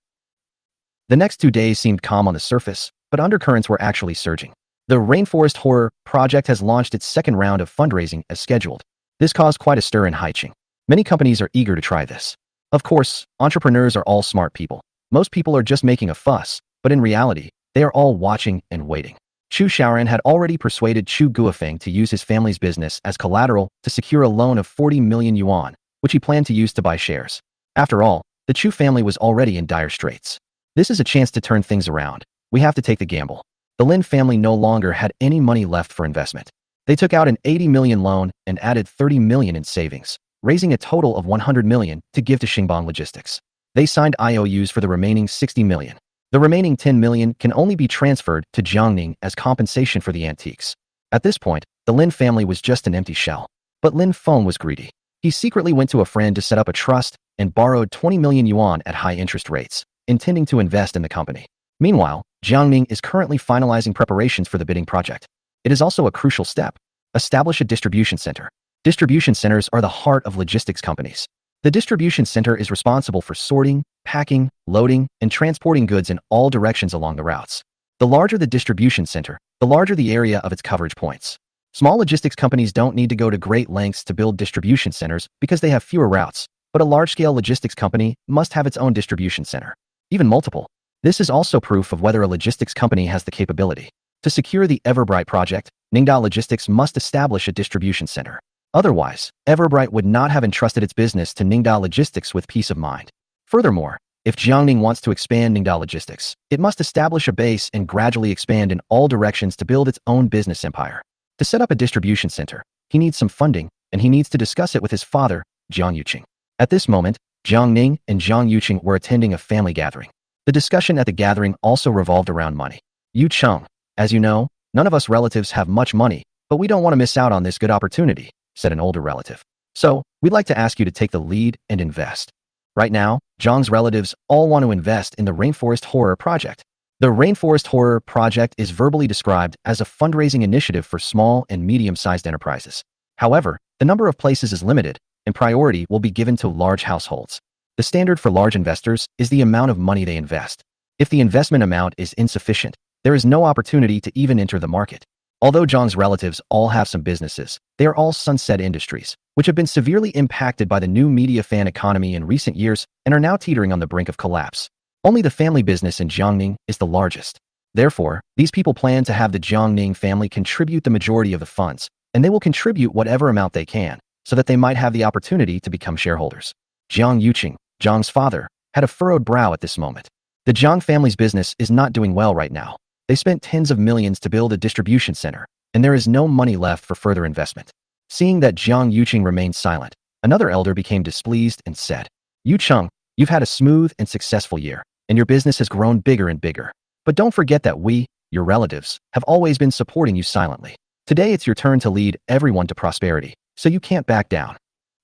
The next 2 days seemed calm on the surface, but undercurrents were actually surging. The Rainforest Horror Project has launched its second round of fundraising as scheduled. This caused quite a stir in Haicheng. Many companies are eager to try this. Of course, entrepreneurs are all smart people. Most people are just making a fuss, but in reality, they are all watching and waiting. Chu Xiaoran had already persuaded Chu Guofeng to use his family's business as collateral to secure a loan of 40 million yuan, which he planned to use to buy shares. After all, the Chu family was already in dire straits. This is a chance to turn things around. We have to take the gamble. The Lin family no longer had any money left for investment. They took out an 80 million loan and added 30 million in savings, raising a total of 100 million to give to Xingbang Logistics. They signed IOUs for the remaining 60 million. The remaining 10 million can only be transferred to Jiang Ning as compensation for the antiques. At this point, the Lin family was just an empty shell. But Lin Feng was greedy. He secretly went to a friend to set up a trust and borrowed 20 million yuan at high interest rates, intending to invest in the company. Meanwhile, Jiang Ning is currently finalizing preparations for the bidding project. It is also a crucial step. Establish a distribution center. Distribution centers are the heart of logistics companies. The distribution center is responsible for sorting, packing, loading, and transporting goods in all directions along the routes. The larger the distribution center, the larger the area of its coverage points. Small logistics companies don't need to go to great lengths to build distribution centers because they have fewer routes, but a large-scale logistics company must have its own distribution center, even multiple. This is also proof of whether a logistics company has the capability. To secure the Everbright project, Ningda Logistics must establish a distribution center. Otherwise, Everbright would not have entrusted its business to Ningda Logistics with peace of mind. Furthermore, If Jiang Ning wants to expand Ningda Logistics, it must establish a base and gradually expand in all directions to build its own business empire. To set up a distribution center, he needs some funding, and he needs to discuss it with his father, Jiang Yuqing. At this moment, Jiang Ning and Jiang Yuqing were attending a family gathering. The discussion at the gathering also revolved around money. Yucheng, as you know, none of us relatives have much money, but we don't want to miss out on this good opportunity, said an older relative. So, we'd like to ask you to take the lead and invest. Right now, Zhang's relatives all want to invest in the Rainforest Horror Project. The Rainforest Horror Project is verbally described as a fundraising initiative for small and medium-sized enterprises. However, the number of places is limited, and priority will be given to large households. The standard for large investors is the amount of money they invest. If the investment amount is insufficient, there is no opportunity to even enter the market. Although Zhang's relatives all have some businesses, they are all sunset industries, which have been severely impacted by the new media fan economy in recent years and are now teetering on the brink of collapse. Only the family business in Jiang Ning is the largest. Therefore, these people plan to have the Jiang Ning family contribute the majority of the funds, and they will contribute whatever amount they can, so that they might have the opportunity to become shareholders. Jiang Yuqing, Zhang's father, had a furrowed brow at this moment. The Jiang family's business is not doing well right now. They spent tens of millions to build a distribution center, and there is no money left for further investment. Seeing that Jiang Yuqing remained silent, another elder became displeased and said, Yucheng, you've had a smooth and successful year, and your business has grown bigger and bigger. But don't forget that we, your relatives, have always been supporting you silently. Today it's your turn to lead everyone to prosperity, so you can't back down.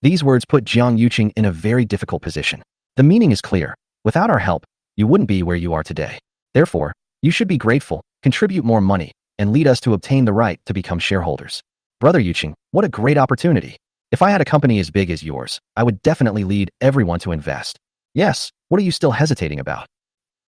These words put Jiang Yuqing in a very difficult position. The meaning is clear. Without our help, you wouldn't be where you are today. Therefore, you should be grateful, contribute more money, and lead us to obtain the right to become shareholders. Brother Yuqing, what a great opportunity. If I had a company as big as yours, I would definitely lead everyone to invest. Yes, what are you still hesitating about?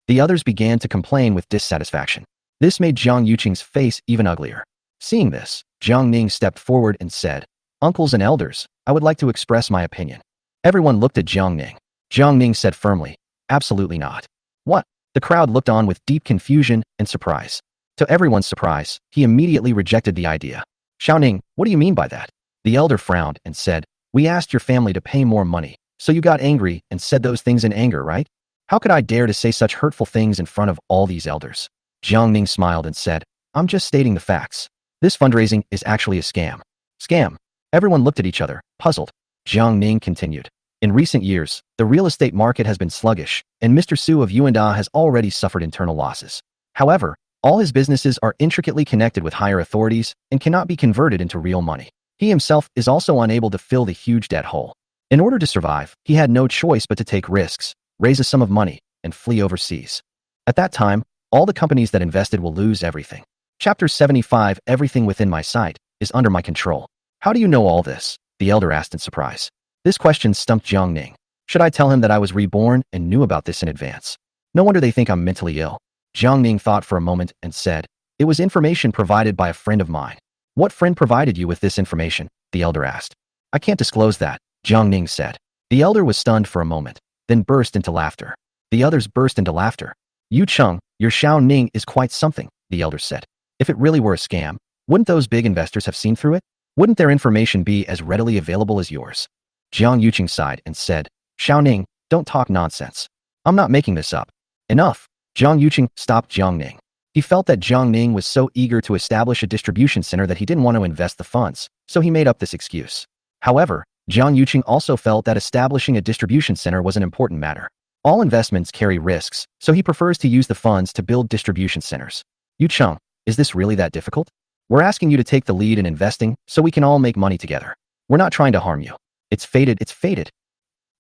The others began to complain with dissatisfaction. This made Jiang Yuqing's face even uglier. Seeing this, Jiang Ning stepped forward and said, Uncles and elders, I would like to express my opinion. Everyone looked at Jiang Ning. Jiang Ning said firmly, absolutely not. What? The crowd looked on with deep confusion and surprise. To everyone's surprise, he immediately rejected the idea. Ning, what do you mean by that? The elder frowned and said, we asked your family to pay more money, so you got angry and said those things in anger, right? How could I dare to say such hurtful things in front of all these elders? Jiang Ning smiled and said, I'm just stating the facts. This fundraising is actually a scam. Scam? Everyone looked at each other, puzzled. Jiang Ning continued. In recent years, the real estate market has been sluggish, and Mr. Su of Yuanda has already suffered internal losses. However, all his businesses are intricately connected with higher authorities and cannot be converted into real money. He himself is also unable to fill the huge debt hole. In order to survive, he had no choice but to take risks, raise a sum of money, and flee overseas. At that time, all the companies that invested will lose everything. Chapter 75, Everything Within My Sight, is under my control. How do you know all this? The elder asked in surprise. This question stumped Jiang Ning. Should I tell him that I was reborn and knew about this in advance? No wonder they think I'm mentally ill. Jiang Ning thought for a moment and said, it was information provided by a friend of mine. What friend provided you with this information? The elder asked. I can't disclose that, Jiang Ning said. The elder was stunned for a moment, then burst into laughter. The others burst into laughter. Yucheng, your Xiao Ning is quite something, the elder said. If it really were a scam, wouldn't those big investors have seen through it? Wouldn't their information be as readily available as yours? Jiang Yuqing sighed and said, Xiao Ning, don't talk nonsense. I'm not making this up. Enough. Jiang Yuqing stopped Jiang Ning. He felt that Jiang Ning was so eager to establish a distribution center that he didn't want to invest the funds, so he made up this excuse. However, Jiang Yuqing also felt that establishing a distribution center was an important matter. All investments carry risks, so he prefers to use the funds to build distribution centers. Yucheng, is this really that difficult? We're asking you to take the lead in investing so we can all make money together. We're not trying to harm you. It's fated, it's fated.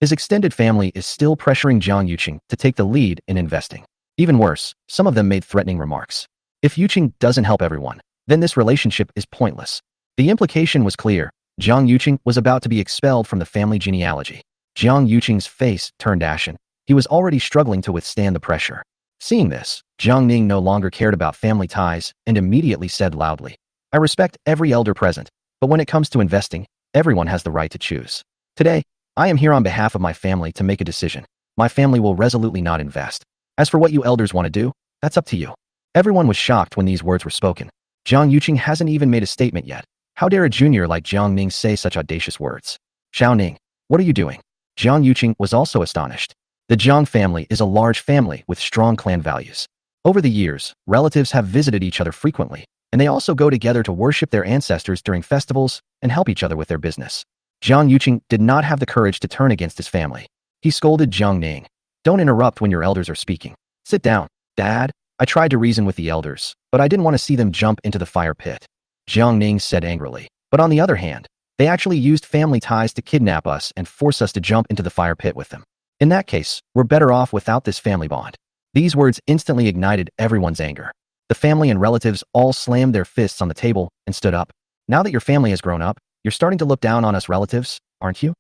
His extended family is still pressuring Jiang Yuqing to take the lead in investing. Even worse, some of them made threatening remarks. If Yuqing doesn't help everyone, then this relationship is pointless. The implication was clear. Jiang Yuqing was about to be expelled from the family genealogy. Jiang Yuqing's face turned ashen. He was already struggling to withstand the pressure. Seeing this, Jiang Ning no longer cared about family ties and immediately said loudly, I respect every elder present, but when it comes to investing, everyone has the right to choose. Today, I am here on behalf of my family to make a decision. My family will resolutely not invest. As for what you elders want to do, that's up to you. Everyone was shocked when these words were spoken. Jiang Yuqing hasn't even made a statement yet. How dare a junior like Jiang Ning say such audacious words? Xiao Ning, what are you doing? Jiang Yuqing was also astonished. The Jiang family is a large family with strong clan values. Over the years, relatives have visited each other frequently, and they also go together to worship their ancestors during festivals and help each other with their business. Jiang Yuqing did not have the courage to turn against his family. He scolded Jiang Ning. "Don't interrupt when your elders are speaking. Sit down, Dad." "I tried to reason with the elders, but I didn't want to see them jump into the fire pit," Jiang Ning said angrily. "But on the other hand, they actually used family ties to kidnap us and force us to jump into the fire pit with them. In that case, we're better off without this family bond." These words instantly ignited everyone's anger. The family and relatives all slammed their fists on the table and stood up. "Now that your family has grown up, you're starting to look down on us relatives, aren't you?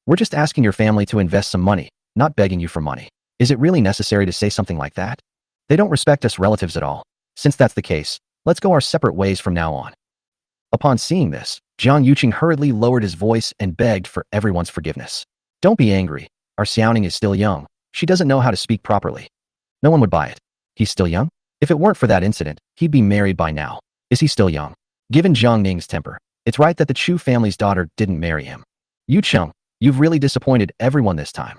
We're just asking your family to invest some money, not begging you for money. Is it really necessary to say something like that? They don't respect us relatives at all. Since that's the case, let's go our separate ways from now on." Upon seeing this, Jiang Yuqing hurriedly lowered his voice and begged for everyone's forgiveness. "Don't be angry. Our Xiaoning is still young. She doesn't know how to speak properly. No one would buy it. He's still young? If it weren't for that incident, he'd be married by now. Is he still young?" Given Jiang Ning's temper, it's right that the Chu family's daughter didn't marry him. "Yu Cheng, you've really disappointed everyone this time."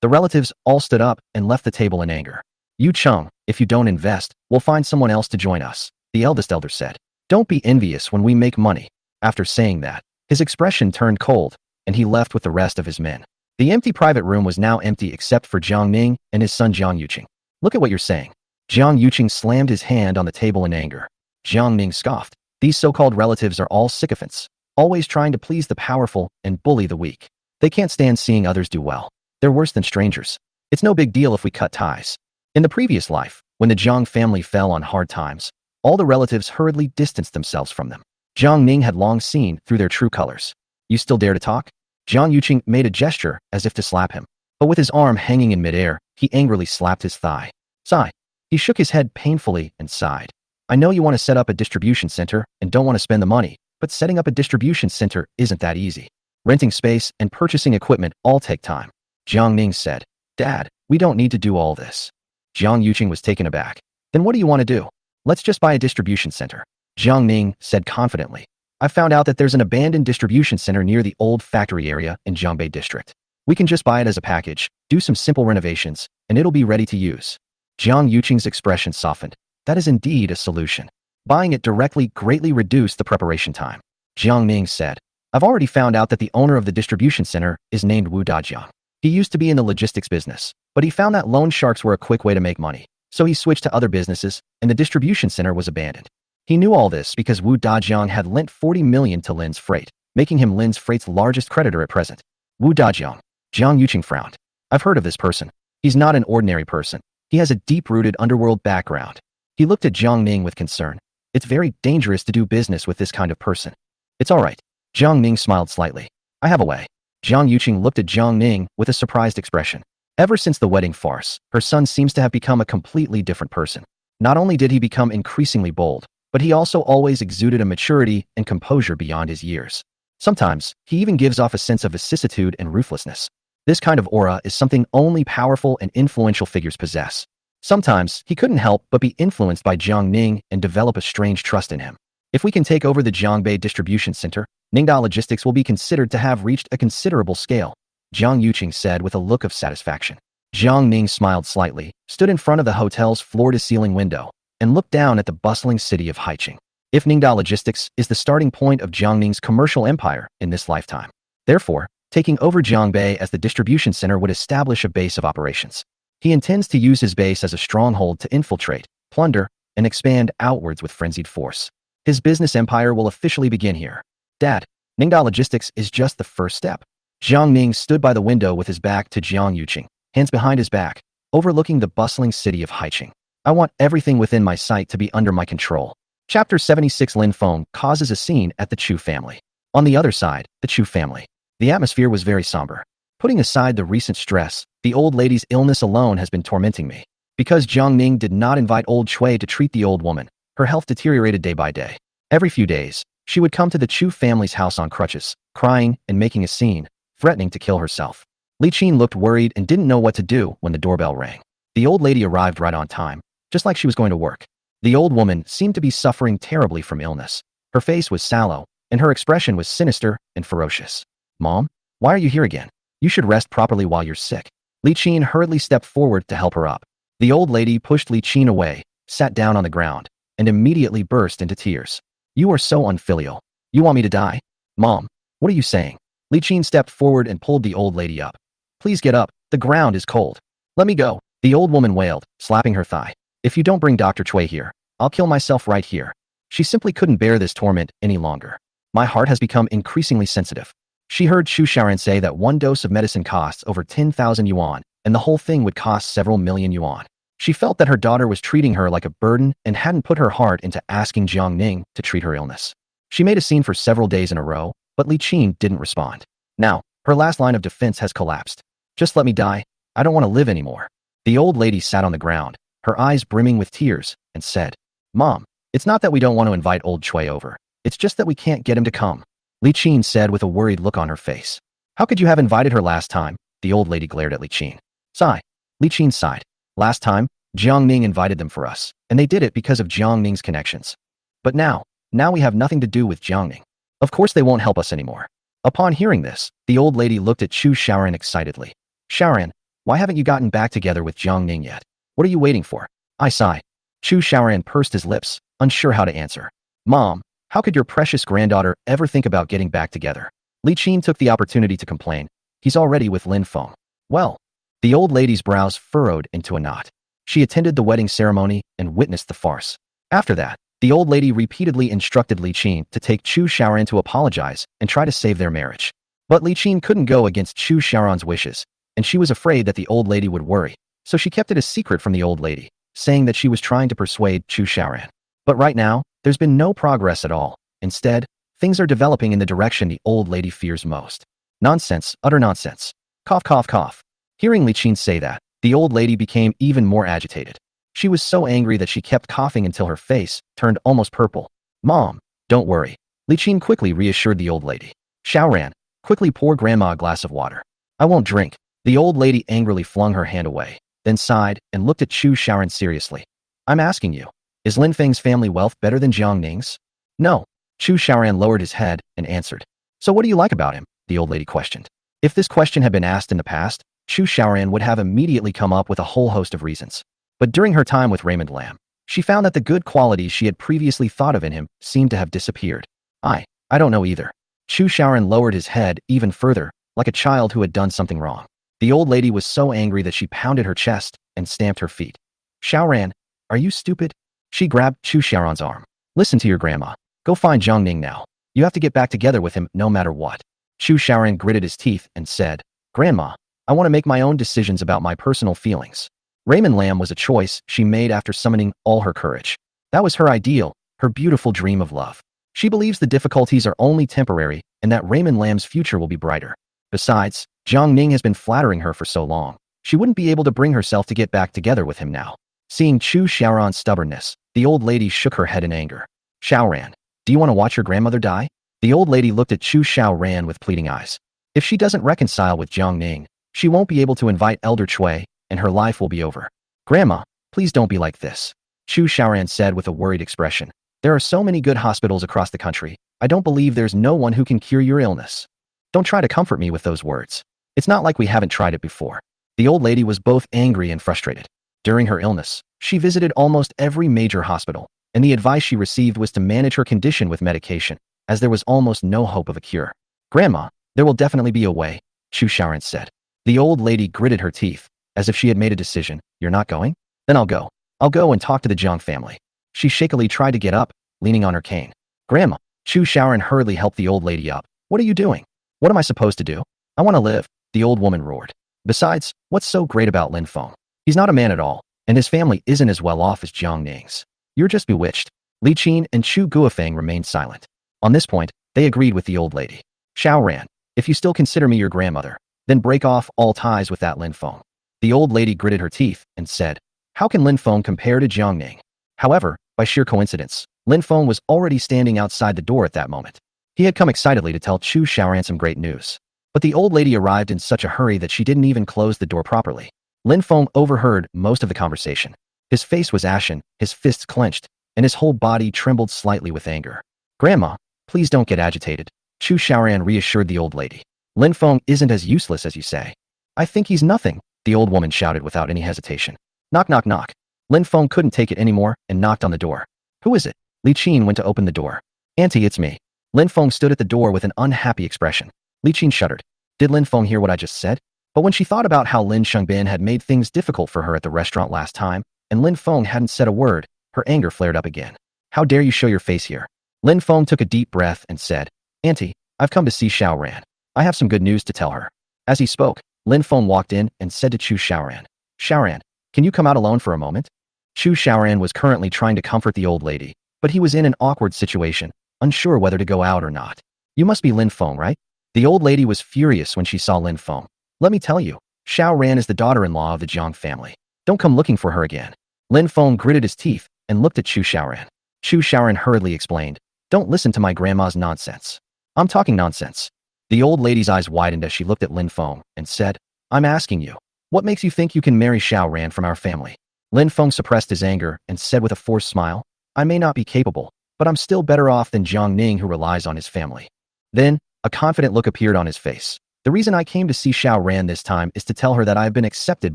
The relatives all stood up and left the table in anger. "Yu Cheng, if you don't invest, we'll find someone else to join us," the eldest elder said. "Don't be envious when we make money." After saying that, his expression turned cold, and he left with the rest of his men. The empty private room was now empty except for Jiang Ning and his son Jiang Yuqing. "Look at what you're saying." Jiang Yuqing slammed his hand on the table in anger. Jiang Ning scoffed. "These so-called relatives are all sycophants, always trying to please the powerful and bully the weak. They can't stand seeing others do well. They're worse than strangers. It's no big deal if we cut ties." In the previous life, when the Jiang family fell on hard times, all the relatives hurriedly distanced themselves from them. Jiang Ning had long seen through their true colors. "You still dare to talk?" Jiang Yuqing made a gesture as if to slap him, but with his arm hanging in midair, he angrily slapped his thigh. Sigh. He shook his head painfully and sighed. "I know you want to set up a distribution center and don't want to spend the money, but setting up a distribution center isn't that easy. Renting space and purchasing equipment all take time." Jiang Ning said. "Dad, we don't need to do all this." Jiang Yuqing was taken aback. "Then what do you want to do?" "Let's just buy a distribution center," Jiang Ning said confidently. "I found out that there's an abandoned distribution center near the old factory area in Jiangbei district. We can just buy it as a package, do some simple renovations, and it'll be ready to use." Jiang Yuqing's expression softened. That is indeed a solution. Buying it directly greatly reduced the preparation time. Jiang Ning said, "I've already found out that the owner of the distribution center is named Wu Dajiang. He used to be in the logistics business, but he found that loan sharks were a quick way to make money. So he switched to other businesses, and the distribution center was abandoned. He knew all this because Wu Dajiang had lent 40 million to Lin's Freight, making him Lin's Freight's largest creditor at present." Wu Dajiang. Jiang Yuqing frowned. "I've heard of this person. He's not an ordinary person. He has a deep-rooted underworld background." He looked at Jiang Ning with concern. "It's very dangerous to do business with this kind of person." "It's all right." Jiang Ning smiled slightly. "I have a way." Jiang Yuqing looked at Jiang Ning with a surprised expression. Ever since the wedding farce, her son seems to have become a completely different person. Not only did he become increasingly bold, but he also always exuded a maturity and composure beyond his years. Sometimes, he even gives off a sense of vicissitude and ruthlessness. This kind of aura is something only powerful and influential figures possess. Sometimes, he couldn't help but be influenced by Jiang Ning and develop a strange trust in him. "If we can take over the Jiangbei distribution center, Ningda Logistics will be considered to have reached a considerable scale," Jiang Yuqing said with a look of satisfaction. Jiang Ning smiled slightly, stood in front of the hotel's floor-to-ceiling window, and looked down at the bustling city of Haiqing. If Ningda Logistics is the starting point of Jiang Ning's commercial empire in this lifetime, therefore, taking over Jiangbei as the distribution center would establish a base of operations. He intends to use his base as a stronghold to infiltrate, plunder, and expand outwards with frenzied force. His business empire will officially begin here. "Dad, Ningda Logistics is just the first step." Jiang Ning stood by the window with his back to Jiang Yuqing, hands behind his back, overlooking the bustling city of Haiqing. "I want everything within my sight to be under my control." Chapter 76. Lin Feng causes a scene at the Chu family. On the other side, the Chu family. The atmosphere was very somber. Putting aside the recent stress, the old lady's illness alone has been tormenting me. Because Jiang Ning did not invite old Chui to treat the old woman, her health deteriorated day by day. Every few days, she would come to the Chu family's house on crutches, crying and making a scene, threatening to kill herself. Li Qin looked worried and didn't know what to do when the doorbell rang. The old lady arrived right on time, just like she was going to work. The old woman seemed to be suffering terribly from illness. Her face was sallow, and her expression was sinister and ferocious. "Mom, why are you here again? You should rest properly while you're sick." Li Qin hurriedly stepped forward to help her up. The old lady pushed Li Qin away, sat down on the ground, and immediately burst into tears. You are so unfilial. You want me to die? Mom, what are you saying? Li Qin stepped forward and pulled the old lady up. Please get up, the ground is cold. Let me go, the old woman wailed, slapping her thigh. If you don't bring Dr. Cui here, I'll kill myself right here. She simply couldn't bear this torment any longer. My heart has become increasingly sensitive. She heard Chu Xiaoran say that one dose of medicine costs over 10,000 yuan, and the whole thing would cost several million yuan. She felt that her daughter was treating her like a burden and hadn't put her heart into asking Jiang Ning to treat her illness. She made a scene for several days in a row, but Li Qin didn't respond. Now, her last line of defense has collapsed. Just let me die. I don't want to live anymore. The old lady sat on the ground, her eyes brimming with tears, and said, Mom, it's not that we don't want to invite old Cui over. It's just that we can't get him to come. Li Qin said with a worried look on her face. How could you have invited her last time? The old lady glared at Li Qin. Sigh. Li Qin sighed. Last time, Jiang Ning invited them for us, and they did it because of Jiang Ning's connections. But now we have nothing to do with Jiang Ning. Of course they won't help us anymore. Upon hearing this, the old lady looked at Chu Xiaoran excitedly. Xiaoran, why haven't you gotten back together with Jiang Ning yet? What are you waiting for? I sigh. Chu Xiaoran pursed his lips, unsure how to answer. Mom, how could your precious granddaughter ever think about getting back together? Li Qin took the opportunity to complain. He's already with Lin Feng. Well, the old lady's brows furrowed into a knot. She attended the wedding ceremony and witnessed the farce. After that, the old lady repeatedly instructed Li Qin to take Chu Xiaoran to apologize and try to save their marriage. But Li Qin couldn't go against Chu Xiaoran's wishes, and she was afraid that the old lady would worry, so she kept it a secret from the old lady, saying that she was trying to persuade Chu Xiaoran. But right now, there's been no progress at all. Instead, things are developing in the direction the old lady fears most. Nonsense, utter nonsense. Cough, cough, cough. Hearing Li Qin say that, the old lady became even more agitated. She was so angry that she kept coughing until her face turned almost purple. Mom, don't worry. Li Qin quickly reassured the old lady. Xiaoran, quickly pour Grandma a glass of water. I won't drink. The old lady angrily flung her hand away, then sighed and looked at Chu Xiaoran seriously. I'm asking you, is Lin Feng's family wealth better than Jiang Ning's? No. Chu Xiaoran lowered his head and answered. So what do you like about him? The old lady questioned. If this question had been asked in the past, Chu Xiaoran would have immediately come up with a whole host of reasons. But during her time with Raymond Lam, she found that the good qualities she had previously thought of in him seemed to have disappeared. I don't know either. Chu Xiaoran lowered his head even further, like a child who had done something wrong. The old lady was so angry that she pounded her chest and stamped her feet. Xiaoran, are you stupid? She grabbed Chu Xiaoran's arm. Listen to your grandma. Go find Jiang Ning now. You have to get back together with him no matter what. Chu Xiaoran gritted his teeth and said, Grandma, I want to make my own decisions about my personal feelings. Raymond Lam was a choice she made after summoning all her courage. That was her ideal, her beautiful dream of love. She believes the difficulties are only temporary and that Raymond Lam's future will be brighter. Besides, Jiang Ning has been flattering her for so long. She wouldn't be able to bring herself to get back together with him now. Seeing Chu Xiaoran's stubbornness, the old lady shook her head in anger. Xiaoran, do you want to watch your grandmother die? The old lady looked at Chu Xiaoran with pleading eyes. If she doesn't reconcile with Jiang Ning, she won't be able to invite Elder Cui, and her life will be over. Grandma, please don't be like this. Chu Xiaoran said with a worried expression. There are so many good hospitals across the country. I don't believe there's no one who can cure your illness. Don't try to comfort me with those words. It's not like we haven't tried it before. The old lady was both angry and frustrated. During her illness, she visited almost every major hospital, and the advice she received was to manage her condition with medication, as there was almost no hope of a cure. Grandma, there will definitely be a way, Chu Xiaoran said. The old lady gritted her teeth, as if she had made a decision. You're not going? Then I'll go. I'll go and talk to the Jiang family. She shakily tried to get up, leaning on her cane. Grandma, Chu Xiaoran hurriedly helped the old lady up. What are you doing? What am I supposed to do? I want to live, the old woman roared. Besides, what's so great about Lin Feng? He's not a man at all, and his family isn't as well off as Jiang Ning's. You're just bewitched. Li Qin and Chu Guofeng remained silent. On this point, they agreed with the old lady. Xiaoran, if you still consider me your grandmother, then break off all ties with that Lin Feng. The old lady gritted her teeth and said, how can Lin Feng compare to Jiang Ning? However, by sheer coincidence, Lin Feng was already standing outside the door at that moment. He had come excitedly to tell Chu Xiaoran some great news. But the old lady arrived in such a hurry that she didn't even close the door properly. Lin Feng overheard most of the conversation. His face was ashen, his fists clenched, and his whole body trembled slightly with anger. Grandma, please don't get agitated, Chu Xiaoran reassured the old lady. Lin Feng isn't as useless as you say. I think he's nothing. the old woman shouted without any hesitation. Knock, knock, knock. Lin Feng couldn't take it anymore and knocked on the door. Who is it? Li Qin went to open the door. Auntie, it's me. Lin Feng stood at the door with an unhappy expression. Li Qin shuddered. Did Lin Feng hear what I just said? But when she thought about how Lin Shengbin had made things difficult for her at the restaurant last time, and Lin Feng hadn't said a word, her anger flared up again. How dare you show your face here? Lin Feng took a deep breath and said, Auntie, I've come to see Xiao Ran. I have some good news to tell her. As he spoke, Lin Feng walked in and said to Chu Xiaoran, Xiaoran, can you come out alone for a moment? Chu Xiaoran was currently trying to comfort the old lady, but he was in an awkward situation, unsure whether to go out or not. You must be Lin Feng, right? The old lady was furious when she saw Lin Feng. Let me tell you, Xiao Ran is the daughter-in-law of the Jiang family. Don't come looking for her again. Lin Feng gritted his teeth and looked at Chu Xiaoran. Chu Xiaoran hurriedly explained, Don't listen to my grandma's nonsense. I'm talking nonsense. The old lady's eyes widened as she looked at Lin Feng and said, I'm asking you, what makes you think you can marry Xiao Ran from our family? Lin Feng suppressed his anger and said with a forced smile, I may not be capable, but I'm still better off than Jiang Ning, who relies on his family. Then, a confident look appeared on his face. The reason I came to see Xiao Ran this time is to tell her that I have been accepted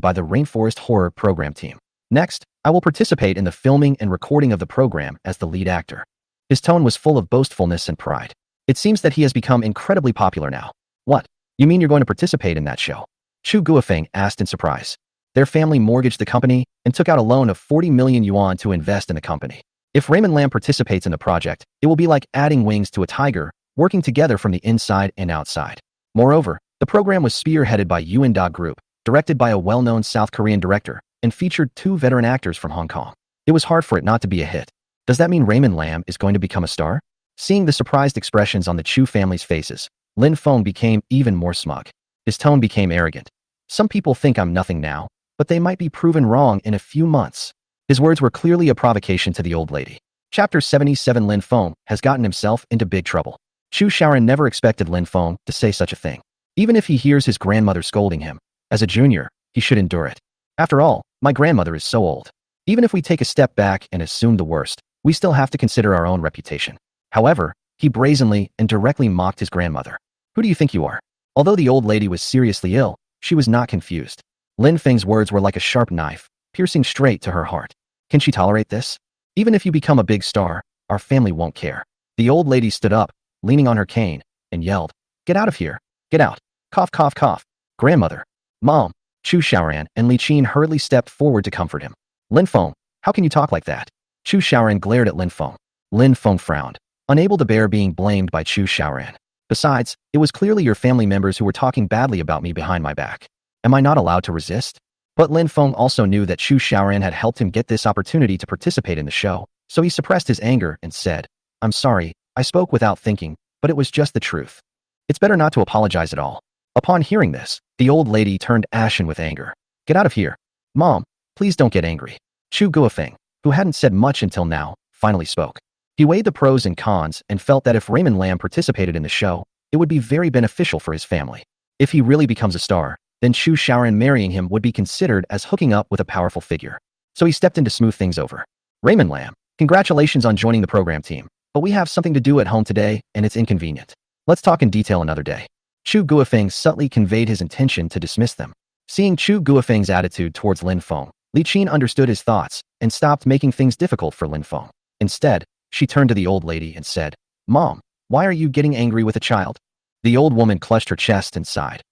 by the Rainforest Horror Program team. Next, I will participate in the filming and recording of the program as the lead actor. His tone was full of boastfulness and pride. It seems that he has become incredibly popular now. What? You mean you're going to participate in that show? Chu Guofeng asked in surprise. Their family mortgaged the company and took out a loan of 40 million yuan to invest in the company. If Raymond Lam participates in the project, it will be like adding wings to a tiger, working together from the inside and outside. Moreover, the program was spearheaded by Yuan Da Group, directed by a well-known South Korean director, and featured 2 veteran actors from Hong Kong. It was hard for it not to be a hit. Does that mean Raymond Lam is going to become a star? Seeing the surprised expressions on the Chu family's faces, Lin Feng became even more smug. His tone became arrogant. Some people think I'm nothing now, but they might be proven wrong in a few months. His words were clearly a provocation to the old lady. Chapter 77. Lin Feng has gotten himself into big trouble. Chu Xiaoran never expected Lin Feng to say such a thing. Even if he hears his grandmother scolding him, as a junior, he should endure it. After all, my grandmother is so old. Even if we take a step back and assume the worst, we still have to consider our own reputation. However, he brazenly and directly mocked his grandmother. Who do you think you are? Although the old lady was seriously ill, she was not confused. Lin Feng's words were like a sharp knife, piercing straight to her heart. Can she tolerate this? Even if you become a big star, our family won't care. The old lady stood up, leaning on her cane, and yelled, Get out of here! Get out! Cough, cough, cough! Grandmother! Mom! Chu Xiaoran and Li Qin hurriedly stepped forward to comfort him. Lin Feng, how can you talk like that? Chu Xiaoran glared at Lin Feng. Lin Feng frowned, unable to bear being blamed by Chu Xiaoran. Besides, it was clearly your family members who were talking badly about me behind my back. Am I not allowed to resist? But Lin Feng also knew that Chu Xiaoran had helped him get this opportunity to participate in the show, so he suppressed his anger and said, I'm sorry, I spoke without thinking, but it was just the truth. It's better not to apologize at all. Upon hearing this, the old lady turned ashen with anger. Get out of here. Mom, please don't get angry. Chu Guofeng, who hadn't said much until now, finally spoke. He weighed the pros and cons and felt that if Raymond Lam participated in the show, it would be very beneficial for his family. If he really becomes a star, then Chu Xiaoran marrying him would be considered as hooking up with a powerful figure. So he stepped in to smooth things over. Raymond Lam, congratulations on joining the program team, but we have something to do at home today and it's inconvenient. Let's talk in detail another day. Chu Guofeng subtly conveyed his intention to dismiss them. Seeing Chu Guofeng's attitude towards Lin Feng, Li Qin understood his thoughts and stopped making things difficult for Lin Feng. Instead, she turned to the old lady and said, Mom, why are you getting angry with a child? The old woman clutched her chest and sighed.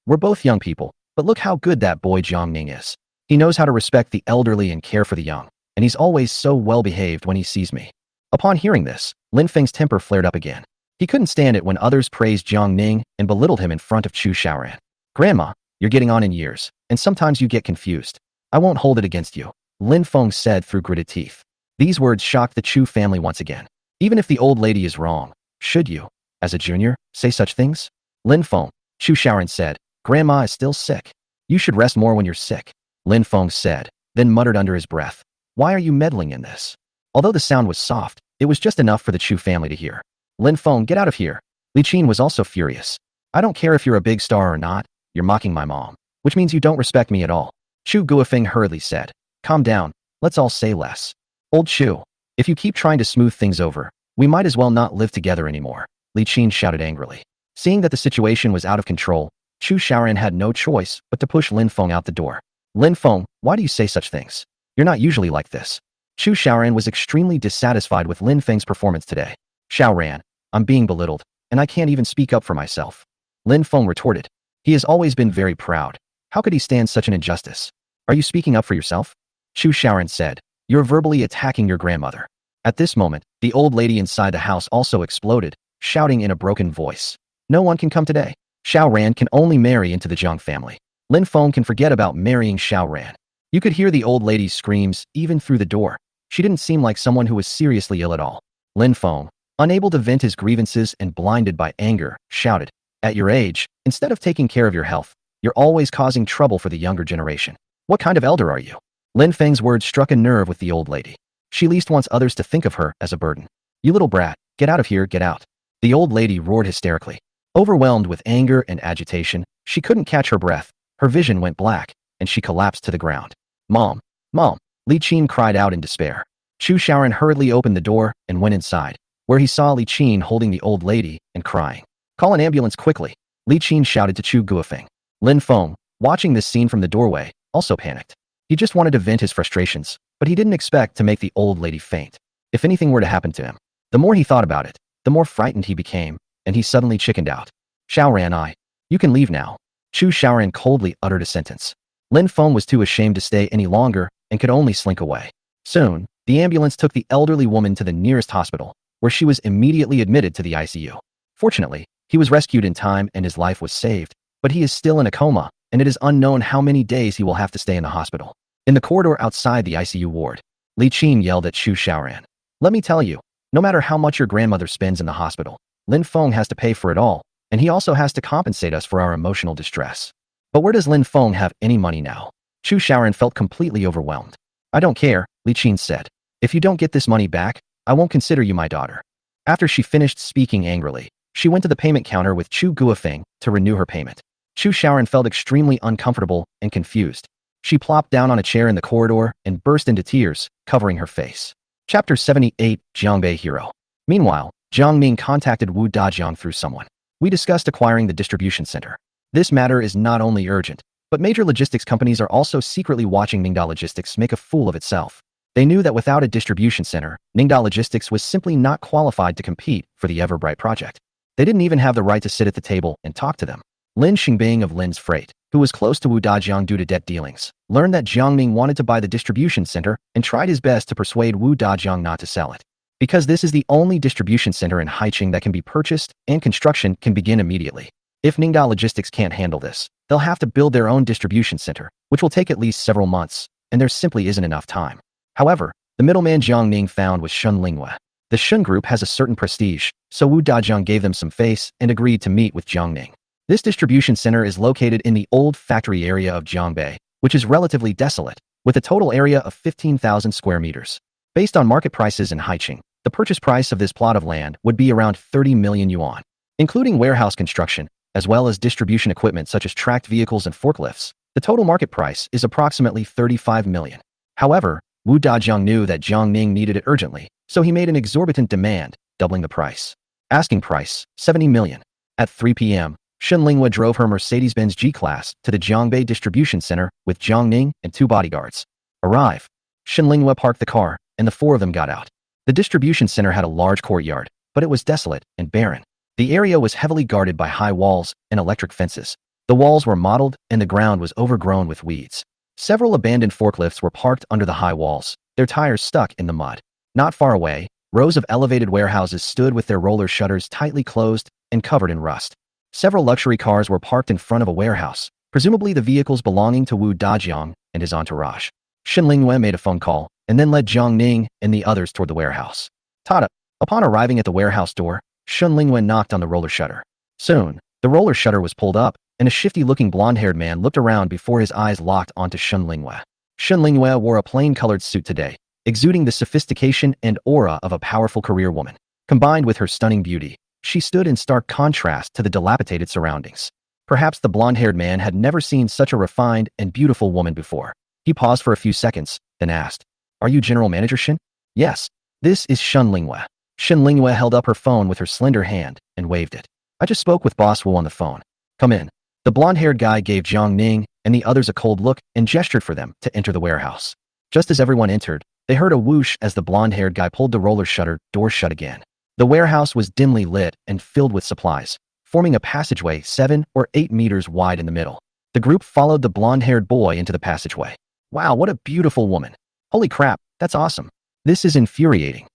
We're both young people, but look how good that boy Jiang Ning is. He knows how to respect the elderly and care for the young, and he's always so well behaved when he sees me. Upon hearing this, Lin Feng's temper flared up again. He couldn't stand it when others praised Jiang Ning and belittled him in front of Chu Xiaoran. Grandma, you're getting on in years, and sometimes you get confused. I won't hold it against you, Lin Feng said through gritted teeth. These words shocked the Chu family once again. Even if the old lady is wrong, should you, as a junior, say such things? Lin Feng, Chu Xiaoran said, Grandma is still sick. You should rest more when you're sick, Lin Feng said, then muttered under his breath. Why are you meddling in this? Although the sound was soft, it was just enough for the Chu family to hear. Lin Feng, get out of here. Li Qin was also furious. I don't care if you're a big star or not, you're mocking my mom, which means you don't respect me at all. Chu Guofeng hurriedly said, Calm down, let's all say less. Old Chu, if you keep trying to smooth things over, we might as well not live together anymore, Li Qin shouted angrily. Seeing that the situation was out of control, Chu Xiaoran had no choice but to push Lin Feng out the door. Lin Feng, why do you say such things? You're not usually like this. Chu Xiaoran was extremely dissatisfied with Lin Feng's performance today. Xiaoran, I'm being belittled, and I can't even speak up for myself. Lin Feng retorted. He has always been very proud. How could he stand such an injustice? Are you speaking up for yourself? Chu Xiaoran said. You're verbally attacking your grandmother. At this moment, the old lady inside the house also exploded, shouting in a broken voice. No one can come today. Xiaoran can only marry into the Jiang family. Lin Feng can forget about marrying Xiaoran. You could hear the old lady's screams even through the door. She didn't seem like someone who was seriously ill at all. Lin Feng, unable to vent his grievances and blinded by anger, shouted, At your age, instead of taking care of your health, you're always causing trouble for the younger generation. What kind of elder are you? Lin Feng's words struck a nerve with the old lady. She least wants others to think of her as a burden. You little brat, get out of here, get out. The old lady roared hysterically. Overwhelmed with anger and agitation, she couldn't catch her breath. Her vision went black, and she collapsed to the ground. Mom! Mom! Li Qin cried out in despair. Chu Xiaoran hurriedly opened the door and went inside, where he saw Li Qin holding the old lady and crying. Call an ambulance quickly, Li Qin shouted to Chu Guofeng. Lin Feng, watching this scene from the doorway, also panicked. He just wanted to vent his frustrations, but he didn't expect to make the old lady faint. If anything were to happen to him, the more he thought about it, the more frightened he became, and he suddenly chickened out. Xiaoran, you can leave now. Chu Xiaoran coldly uttered a sentence. Lin Feng was too ashamed to stay any longer and could only slink away. Soon, the ambulance took the elderly woman to the nearest hospital, where she was immediately admitted to the ICU. Fortunately, he was rescued in time and his life was saved, but he is still in a coma, and it is unknown how many days he will have to stay in the hospital. In the corridor outside the ICU ward, Li Qin yelled at Chu Xiaoran. Let me tell you, no matter how much your grandmother spends in the hospital, Lin Feng has to pay for it all, and he also has to compensate us for our emotional distress. But where does Lin Feng have any money now? Chu Xiaoran felt completely overwhelmed. I don't care, Li Qin said. If you don't get this money back, I won't consider you my daughter. After she finished speaking angrily, she went to the payment counter with Chu Guofeng to renew her payment. Chu Xiaoran felt extremely uncomfortable and confused. She plopped down on a chair in the corridor and burst into tears, covering her face. Chapter 78, Jiangbei Hero. Meanwhile, Jiang Ning contacted Wu Dajiang through someone. We discussed acquiring the distribution center. This matter is not only urgent, but major logistics companies are also secretly watching Ningda Logistics make a fool of itself. They knew that without a distribution center, Ningda Logistics was simply not qualified to compete for the Everbright project. They didn't even have the right to sit at the table and talk to them. Lin Xingbing of Lin's Freight, who was close to Wu Dajiang due to debt dealings, learned that Jiang Ning wanted to buy the distribution center and tried his best to persuade Wu Dajiang not to sell it. Because this is the only distribution center in Haiqing that can be purchased and construction can begin immediately. If Ningda Logistics can't handle this, they'll have to build their own distribution center, which will take at least several months, and there simply isn't enough time. However, the middleman Jiang Ning found was Shun Lingwe. The Shun group has a certain prestige, so Wu Dajiang gave them some face and agreed to meet with Jiang Ning. This distribution center is located in the old factory area of Jiangbei, which is relatively desolate, with a total area of 15,000 square meters. Based on market prices in Haiqing, the purchase price of this plot of land would be around 30 million yuan, including warehouse construction, as well as distribution equipment such as tracked vehicles and forklifts. The total market price is approximately 35 million. However, Wu Dajiang knew that Jiang Ning needed it urgently, so he made an exorbitant demand, doubling the price. Asking price, 70 million. At 3 p.m., Shun Lingwe drove her Mercedes-Benz G-Class to the Jiangbei Distribution Center with Jiang Ning and 2 bodyguards. Arrive. Shun Lingwe parked the car, and the 4 of them got out. The distribution center had a large courtyard, but it was desolate and barren. The area was heavily guarded by high walls and electric fences. The walls were mottled, and the ground was overgrown with weeds. Several abandoned forklifts were parked under the high walls, their tires stuck in the mud. Not far away, rows of elevated warehouses stood with their roller shutters tightly closed and covered in rust. Several luxury cars were parked in front of a warehouse, presumably the vehicles belonging to Wu Dajiang and his entourage. Shun Lingwe made a phone call and then led Jiang Ning and the others toward the warehouse. Tada! Upon arriving at the warehouse door, Shun Lingwe knocked on the roller shutter. Soon, the roller shutter was pulled up, and a shifty-looking blonde-haired man looked around before his eyes locked onto Shun Lingwe. Shun Lingwe wore a plain-colored suit today, exuding the sophistication and aura of a powerful career woman. Combined with her stunning beauty, she stood in stark contrast to the dilapidated surroundings. Perhaps the blonde-haired man had never seen such a refined and beautiful woman before. He paused for a few seconds, then asked, "Are you General Manager Shin?" "Yes. This is Shun Lingwe." Shun Lingwe held up her phone with her slender hand and waved it. "I just spoke with Boss Wu on the phone. Come in." The blonde-haired guy gave Jiang Ning and the others a cold look and gestured for them to enter the warehouse. Just as everyone entered, they heard a whoosh as the blonde-haired guy pulled the roller shutter door shut again. The warehouse was dimly lit and filled with supplies, forming a passageway 7 or 8 meters wide in the middle. The group followed the blonde-haired boy into the passageway. Wow, what a beautiful woman. Holy crap, that's awesome. This is infuriating.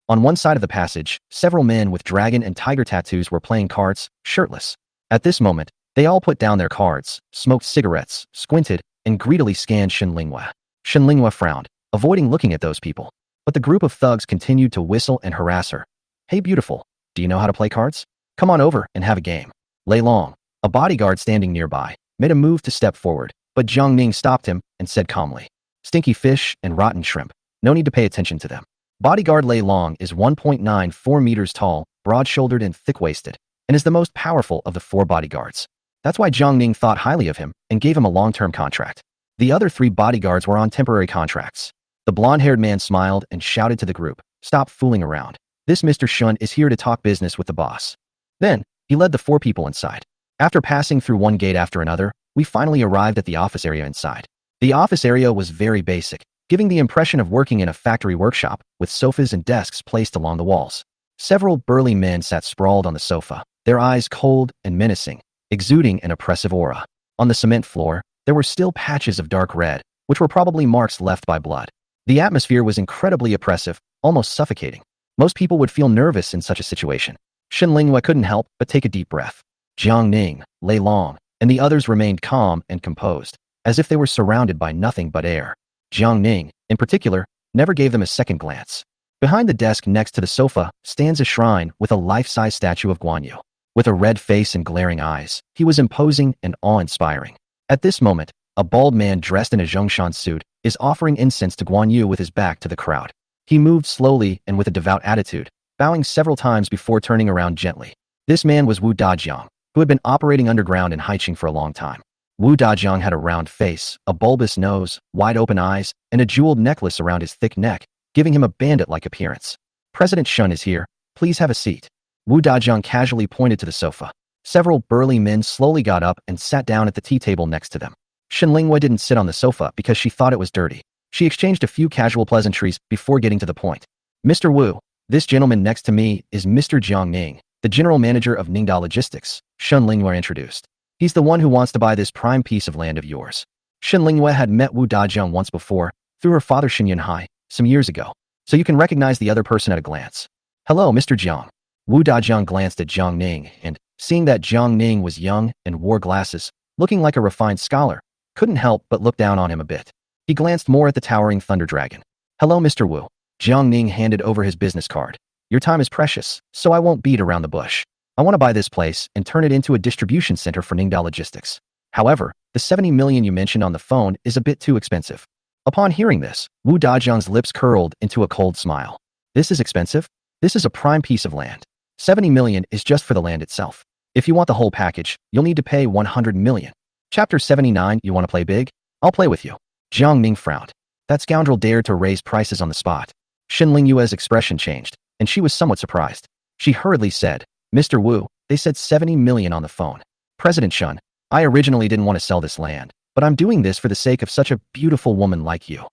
On one side of the passage, several men with dragon and tiger tattoos were playing cards, shirtless. At this moment, they all put down their cards, smoked cigarettes, squinted, and greedily scanned Shen Linghua. Shen Linghua frowned, avoiding looking at those people. But the group of thugs continued to whistle and harass her. Hey beautiful, do you know how to play cards? Come on over and have a game. Lei Long, a bodyguard standing nearby, made a move to step forward, but Jiang Ning stopped him and said calmly, "Stinky fish and rotten shrimp. No need to pay attention to them." Bodyguard Lei Long is 1.94 meters tall, broad-shouldered and thick-waisted, and is the most powerful of the 4 bodyguards. That's why Jiang Ning thought highly of him and gave him a long-term contract. The other 3 bodyguards were on temporary contracts. The blonde-haired man smiled and shouted to the group, "Stop fooling around. This Mr. Shun is here to talk business with the boss." Then, he led the 4 people inside. After passing through one gate after another, we finally arrived at the office area inside. The office area was very basic, giving the impression of working in a factory workshop with sofas and desks placed along the walls. Several burly men sat sprawled on the sofa, their eyes cold and menacing, exuding an oppressive aura. On the cement floor, there were still patches of dark red, which were probably marks left by blood. The atmosphere was incredibly oppressive, almost suffocating. Most people would feel nervous in such a situation. Shen Linghua couldn't help but take a deep breath. Jiang Ning, Lei Long, and the others remained calm and composed, as if they were surrounded by nothing but air. Jiang Ning, in particular, never gave them a second glance. Behind the desk next to the sofa stands a shrine with a life-size statue of Guan Yu. With a red face and glaring eyes, he was imposing and awe-inspiring. At this moment, a bald man dressed in a Zhongshan suit is offering incense to Guan Yu with his back to the crowd. He moved slowly and with a devout attitude, bowing several times before turning around gently. This man was Wu Dajiang, who had been operating underground in Haiqing for a long time. Wu Dajiang had a round face, a bulbous nose, wide-open eyes, and a jeweled necklace around his thick neck, giving him a bandit-like appearance. "President Shun is here. Please have a seat." Wu Dajiang casually pointed to the sofa. Several burly men slowly got up and sat down at the tea table next to them. Shen Linghua didn't sit on the sofa because she thought it was dirty. She exchanged a few casual pleasantries before getting to the point. "Mr. Wu, this gentleman next to me is Mr. Jiang Ning, the general manager of Ningda Logistics," Shen Linghua introduced. "He's the one who wants to buy this prime piece of land of yours." Shen Linghua had met Wu Dajiang once before, through her father Shen Yunhai, some years ago, so you can recognize the other person at a glance. "Hello, Mr. Jiang." Wu Dajiang glanced at Jiang Ning and, seeing that Jiang Ning was young and wore glasses, looking like a refined scholar, couldn't help but look down on him a bit. He glanced more at the towering thunder dragon. "Hello, Mr. Wu." Jiang Ning handed over his business card. "Your time is precious, so I won't beat around the bush. I want to buy this place and turn it into a distribution center for Ningda Logistics. However, the 70 million you mentioned on the phone is a bit too expensive." Upon hearing this, Wu Dajiang's lips curled into a cold smile. "This is expensive? This is a prime piece of land. 70 million is just for the land itself. If you want the whole package, you'll need to pay 100 million. Chapter 79, you want to play big? I'll play with you." Jiang Ning frowned. That scoundrel dared to raise prices on the spot. Shen Linghua's expression changed, and she was somewhat surprised. She hurriedly said, "Mr. Wu, they said 70 million on the phone. President Shun, I originally didn't want to sell this land, but I'm doing this for the sake of such a beautiful woman like you."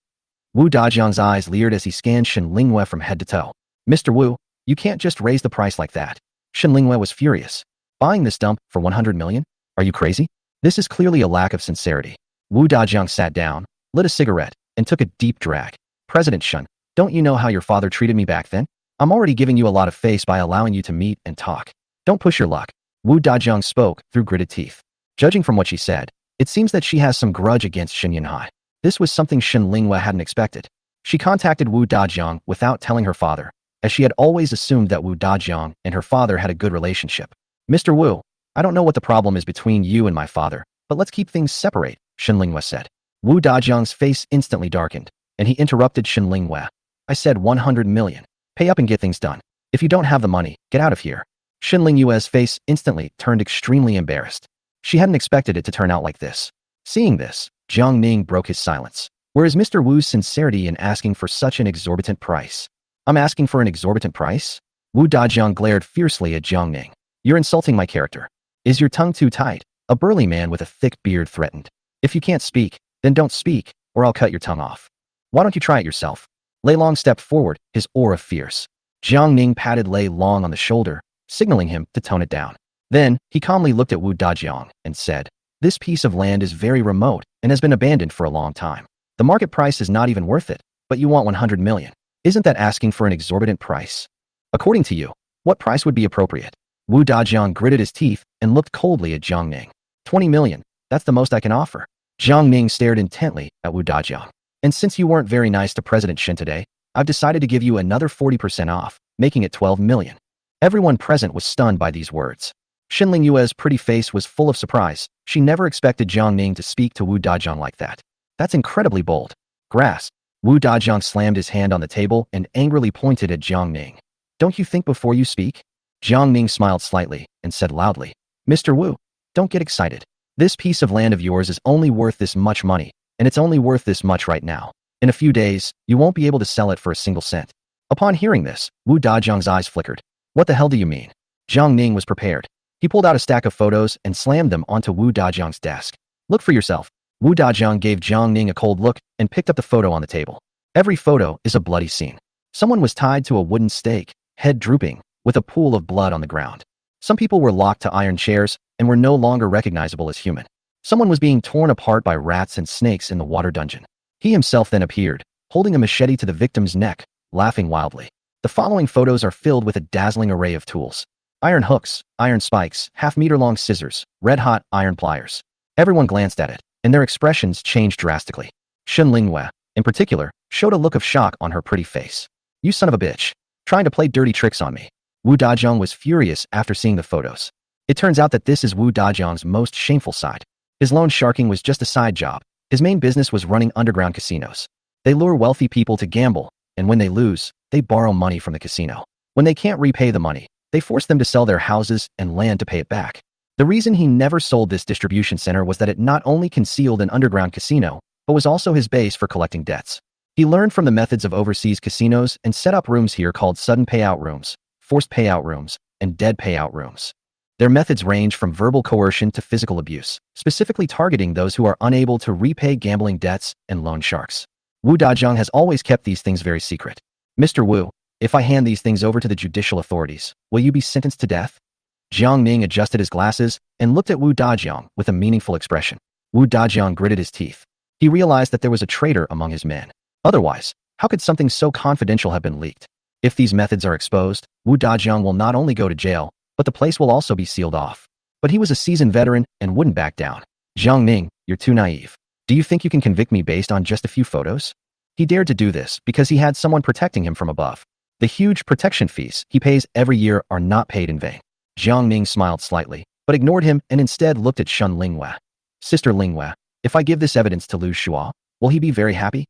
Wu Dajiang's eyes leered as he scanned Shen Linghua from head to toe. "Mr. Wu, you can't just raise the price like that." Shen Linghua was furious. "Buying this dump for 100 million? Are you crazy? This is clearly a lack of sincerity." Wu Dajiang sat down, lit a cigarette, and took a deep drag. "President Shun, don't you know how your father treated me back then? I'm already giving you a lot of face by allowing you to meet and talk. Don't push your luck." Wu Dajiang spoke through gritted teeth. Judging from what she said, it seems that she has some grudge against Shen Yunhai. This was something Shen Linghua hadn't expected. She contacted Wu Dajiang without telling her father, as she had always assumed that Wu Dajiang and her father had a good relationship. "Mr. Wu, I don't know what the problem is between you and my father, but let's keep things separate," Shen Linghua said. Wu Dajiang's face instantly darkened, and he interrupted Shen Linghua. "I said 100 million. Pay up and get things done. If you don't have the money, get out of here." Shen Linghua's face instantly turned extremely embarrassed. She hadn't expected it to turn out like this. Seeing this, Jiang Ning broke his silence. "Where is Mr. Wu's sincerity in asking for such an exorbitant price?" "I'm asking for an exorbitant price?" Wu Dajiang glared fiercely at Jiang Ning. "You're insulting my character. Is your tongue too tight? A burly man with a thick beard threatened. If you can't speak, then don't speak, or I'll cut your tongue off. Why don't you try it yourself? Lei Long stepped forward, his aura fierce. Jiang Ning patted Lei Long on the shoulder, signaling him to tone it down. Then, he calmly looked at Wu Dajiang and said, "This piece of land is very remote and has been abandoned for a long time. The market price is not even worth it, but you want 100 million. Isn't that asking for an exorbitant price? According to you, what price would be appropriate?" Wu Dajiang gritted his teeth and looked coldly at Jiang Ning. 20 million, that's the most I can offer. Jiang Ning stared intently at Wu Dajiang. And since you weren't very nice to President Shen today, I've decided to give you another 40% off, making it 12 million. Everyone present was stunned by these words. Shenling Yue's pretty face was full of surprise. She never expected Jiang Ning to speak to Wu Dajiang like that. That's incredibly bold. Grass. Wu Dajiang slammed his hand on the table and angrily pointed at Jiang Ning. Don't you think before you speak? Jiang Ning smiled slightly and said loudly, Mr. Wu, don't get excited. This piece of land of yours is only worth this much money, and it's only worth this much right now. In a few days, you won't be able to sell it for a single cent. Upon hearing this, Wu Dajiang's eyes flickered. What the hell do you mean? Jiang Ning was prepared. He pulled out a stack of photos and slammed them onto Wu Dajiang's desk. Look for yourself. Wu Dajiang gave Jiang Ning a cold look and picked up the photo on the table. Every photo is a bloody scene. Someone was tied to a wooden stake, head drooping, with a pool of blood on the ground. Some people were locked to iron chairs and were no longer recognizable as human. Someone was being torn apart by rats and snakes in the water dungeon. He himself then appeared, holding a machete to the victim's neck, laughing wildly. The following photos are filled with a dazzling array of tools. Iron hooks, iron spikes, half-meter-long scissors, red-hot iron pliers. Everyone glanced at it, and their expressions changed drastically. Shen Lingyue, in particular, showed a look of shock on her pretty face. You son of a bitch. Trying to play dirty tricks on me. Wu Dajiang was furious after seeing the photos. It turns out that this is Wu Dajiang's most shameful side. His loan sharking was just a side job. His main business was running underground casinos. They lure wealthy people to gamble, and when they lose, they borrow money from the casino. When they can't repay the money, they force them to sell their houses and land to pay it back. The reason he never sold this distribution center was that it not only concealed an underground casino, but was also his base for collecting debts. He learned from the methods of overseas casinos and set up rooms here called sudden payout rooms, forced payout rooms, and dead payout rooms. Their methods range from verbal coercion to physical abuse, specifically targeting those who are unable to repay gambling debts and loan sharks. Wu Dajiang has always kept these things very secret. Mr. Wu, if I hand these things over to the judicial authorities, will you be sentenced to death? Jiang Ning adjusted his glasses and looked at Wu Dajiang with a meaningful expression. Wu Dajiang gritted his teeth. He realized that there was a traitor among his men. Otherwise, how could something so confidential have been leaked? If these methods are exposed, Wu Dajiang will not only go to jail, but the place will also be sealed off. But he was a seasoned veteran and wouldn't back down. Jiang Ning, you're too naive. Do you think you can convict me based on just a few photos? He dared to do this because he had someone protecting him from above. The huge protection fees he pays every year are not paid in vain. Jiang Ning smiled slightly, but ignored him and instead looked at Shen Lingyue. Sister Lingyue, if I give this evidence to Lu Shua, will he be very happy?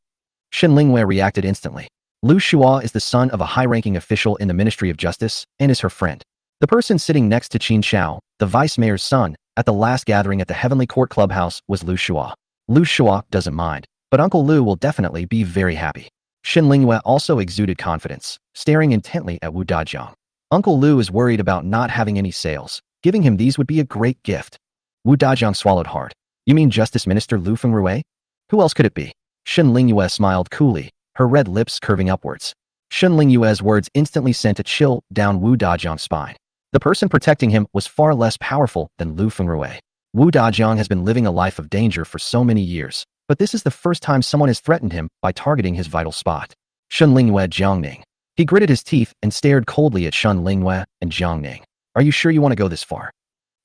Shen Lingyue reacted instantly. Lu Shua is the son of a high-ranking official in the Ministry of Justice and is her friend. The person sitting next to Qin Xiao, the vice mayor's son, at the last gathering at the Heavenly Court Clubhouse was Lu Shua. Lu Shua doesn't mind, but Uncle Lu will definitely be very happy. Shen Lingyue also exuded confidence, staring intently at Wu Dajiang. Uncle Lu is worried about not having any sales. Giving him these would be a great gift. Wu Dajiang swallowed hard. You mean Justice Minister Lu Fengrui? Who else could it be? Shen Lingyue smiled coolly, her red lips curving upwards. Shen Lingyue's words instantly sent a chill down Wu Dajiang's spine. The person protecting him was far less powerful than Lu Fengrui. Wu Dajiang has been living a life of danger for so many years, but this is the first time someone has threatened him by targeting his vital spot. Shen Lingyue Jiang Ning. He gritted his teeth and stared coldly at Shen Lingyue and Jiang Ning. Are you sure you want to go this far?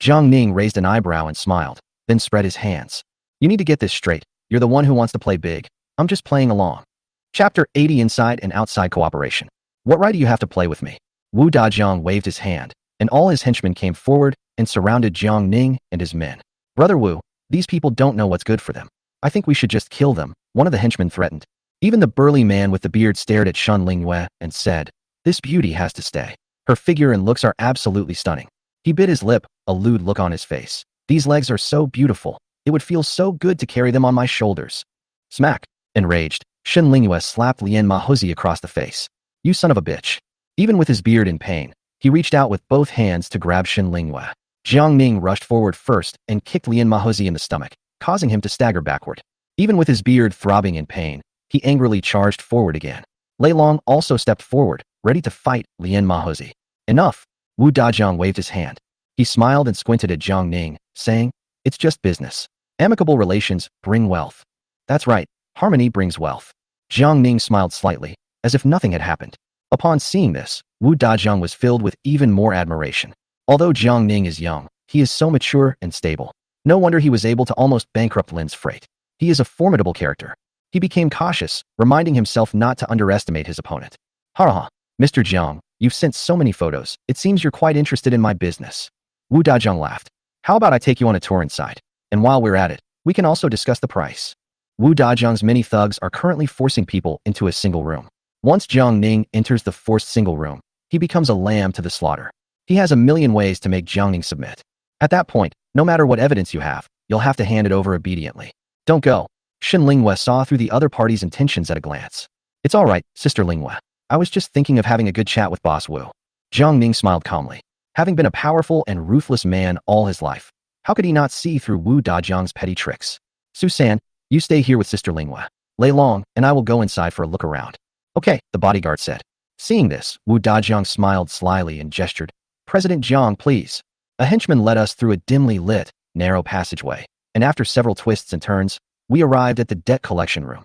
Jiang Ning raised an eyebrow and smiled, then spread his hands. You need to get this straight. You're the one who wants to play big. I'm just playing along. Chapter 80 Inside and Outside Cooperation. What right do you have to play with me? Wu Dajiang waved his hand, and all his henchmen came forward and surrounded Jiang Ning and his men. Brother Wu, these people don't know what's good for them. I think we should just kill them, one of the henchmen threatened. Even the burly man with the beard stared at Shen Lingyue and said, This beauty has to stay. Her figure and looks are absolutely stunning. He bit his lip, a lewd look on his face. These legs are so beautiful. It would feel so good to carry them on my shoulders. Smack. Enraged, Shen Lingyue slapped Lian Mahuzi across the face. You son of a bitch. Even with his beard in pain, he reached out with both hands to grab Shen Lingyue. Jiang Ning rushed forward first and kicked Lian Mahozi in the stomach, causing him to stagger backward. Even with his beard throbbing in pain, he angrily charged forward again. Lei Long also stepped forward, ready to fight Lian Mahozi. Enough! Wu Dajiang waved his hand. He smiled and squinted at Jiang Ning, saying, "It's just business. Amicable relations bring wealth." "That's right, harmony brings wealth." Jiang Ning smiled slightly, as if nothing had happened. Upon seeing this, Wu Dajiang was filled with even more admiration. Although Jiang Ning is young, he is so mature and stable. No wonder he was able to almost bankrupt Lin's freight. He is a formidable character. He became cautious, reminding himself not to underestimate his opponent. "Ha, Mr. Jiang, you've sent so many photos, it seems you're quite interested in my business." Wu Dajiang laughed. "How about I take you on a tour inside? And while we're at it, we can also discuss the price." Wu Dajiang's many thugs are currently forcing people into a single room. Once Jiang Ning enters the forced single room, he becomes a lamb to the slaughter. He has a million ways to make Jiang Ning submit. At that point, no matter what evidence you have, you'll have to hand it over obediently. "Don't go." Shen Linghua saw through the other party's intentions at a glance. "It's all right, Sister Linghua. I was just thinking of having a good chat with Boss Wu." Jiang Ning smiled calmly. Having been a powerful and ruthless man all his life, how could he not see through Wu Dajiang's petty tricks? "Susan, you stay here with Sister Linghua. Lei Long and I will go inside for a look around." "Okay," the bodyguard said. Seeing this, Wu Dajiang smiled slyly and gestured, "President Jiang, please." A henchman led us through a dimly lit, narrow passageway, and after several twists and turns, we arrived at the debt collection room.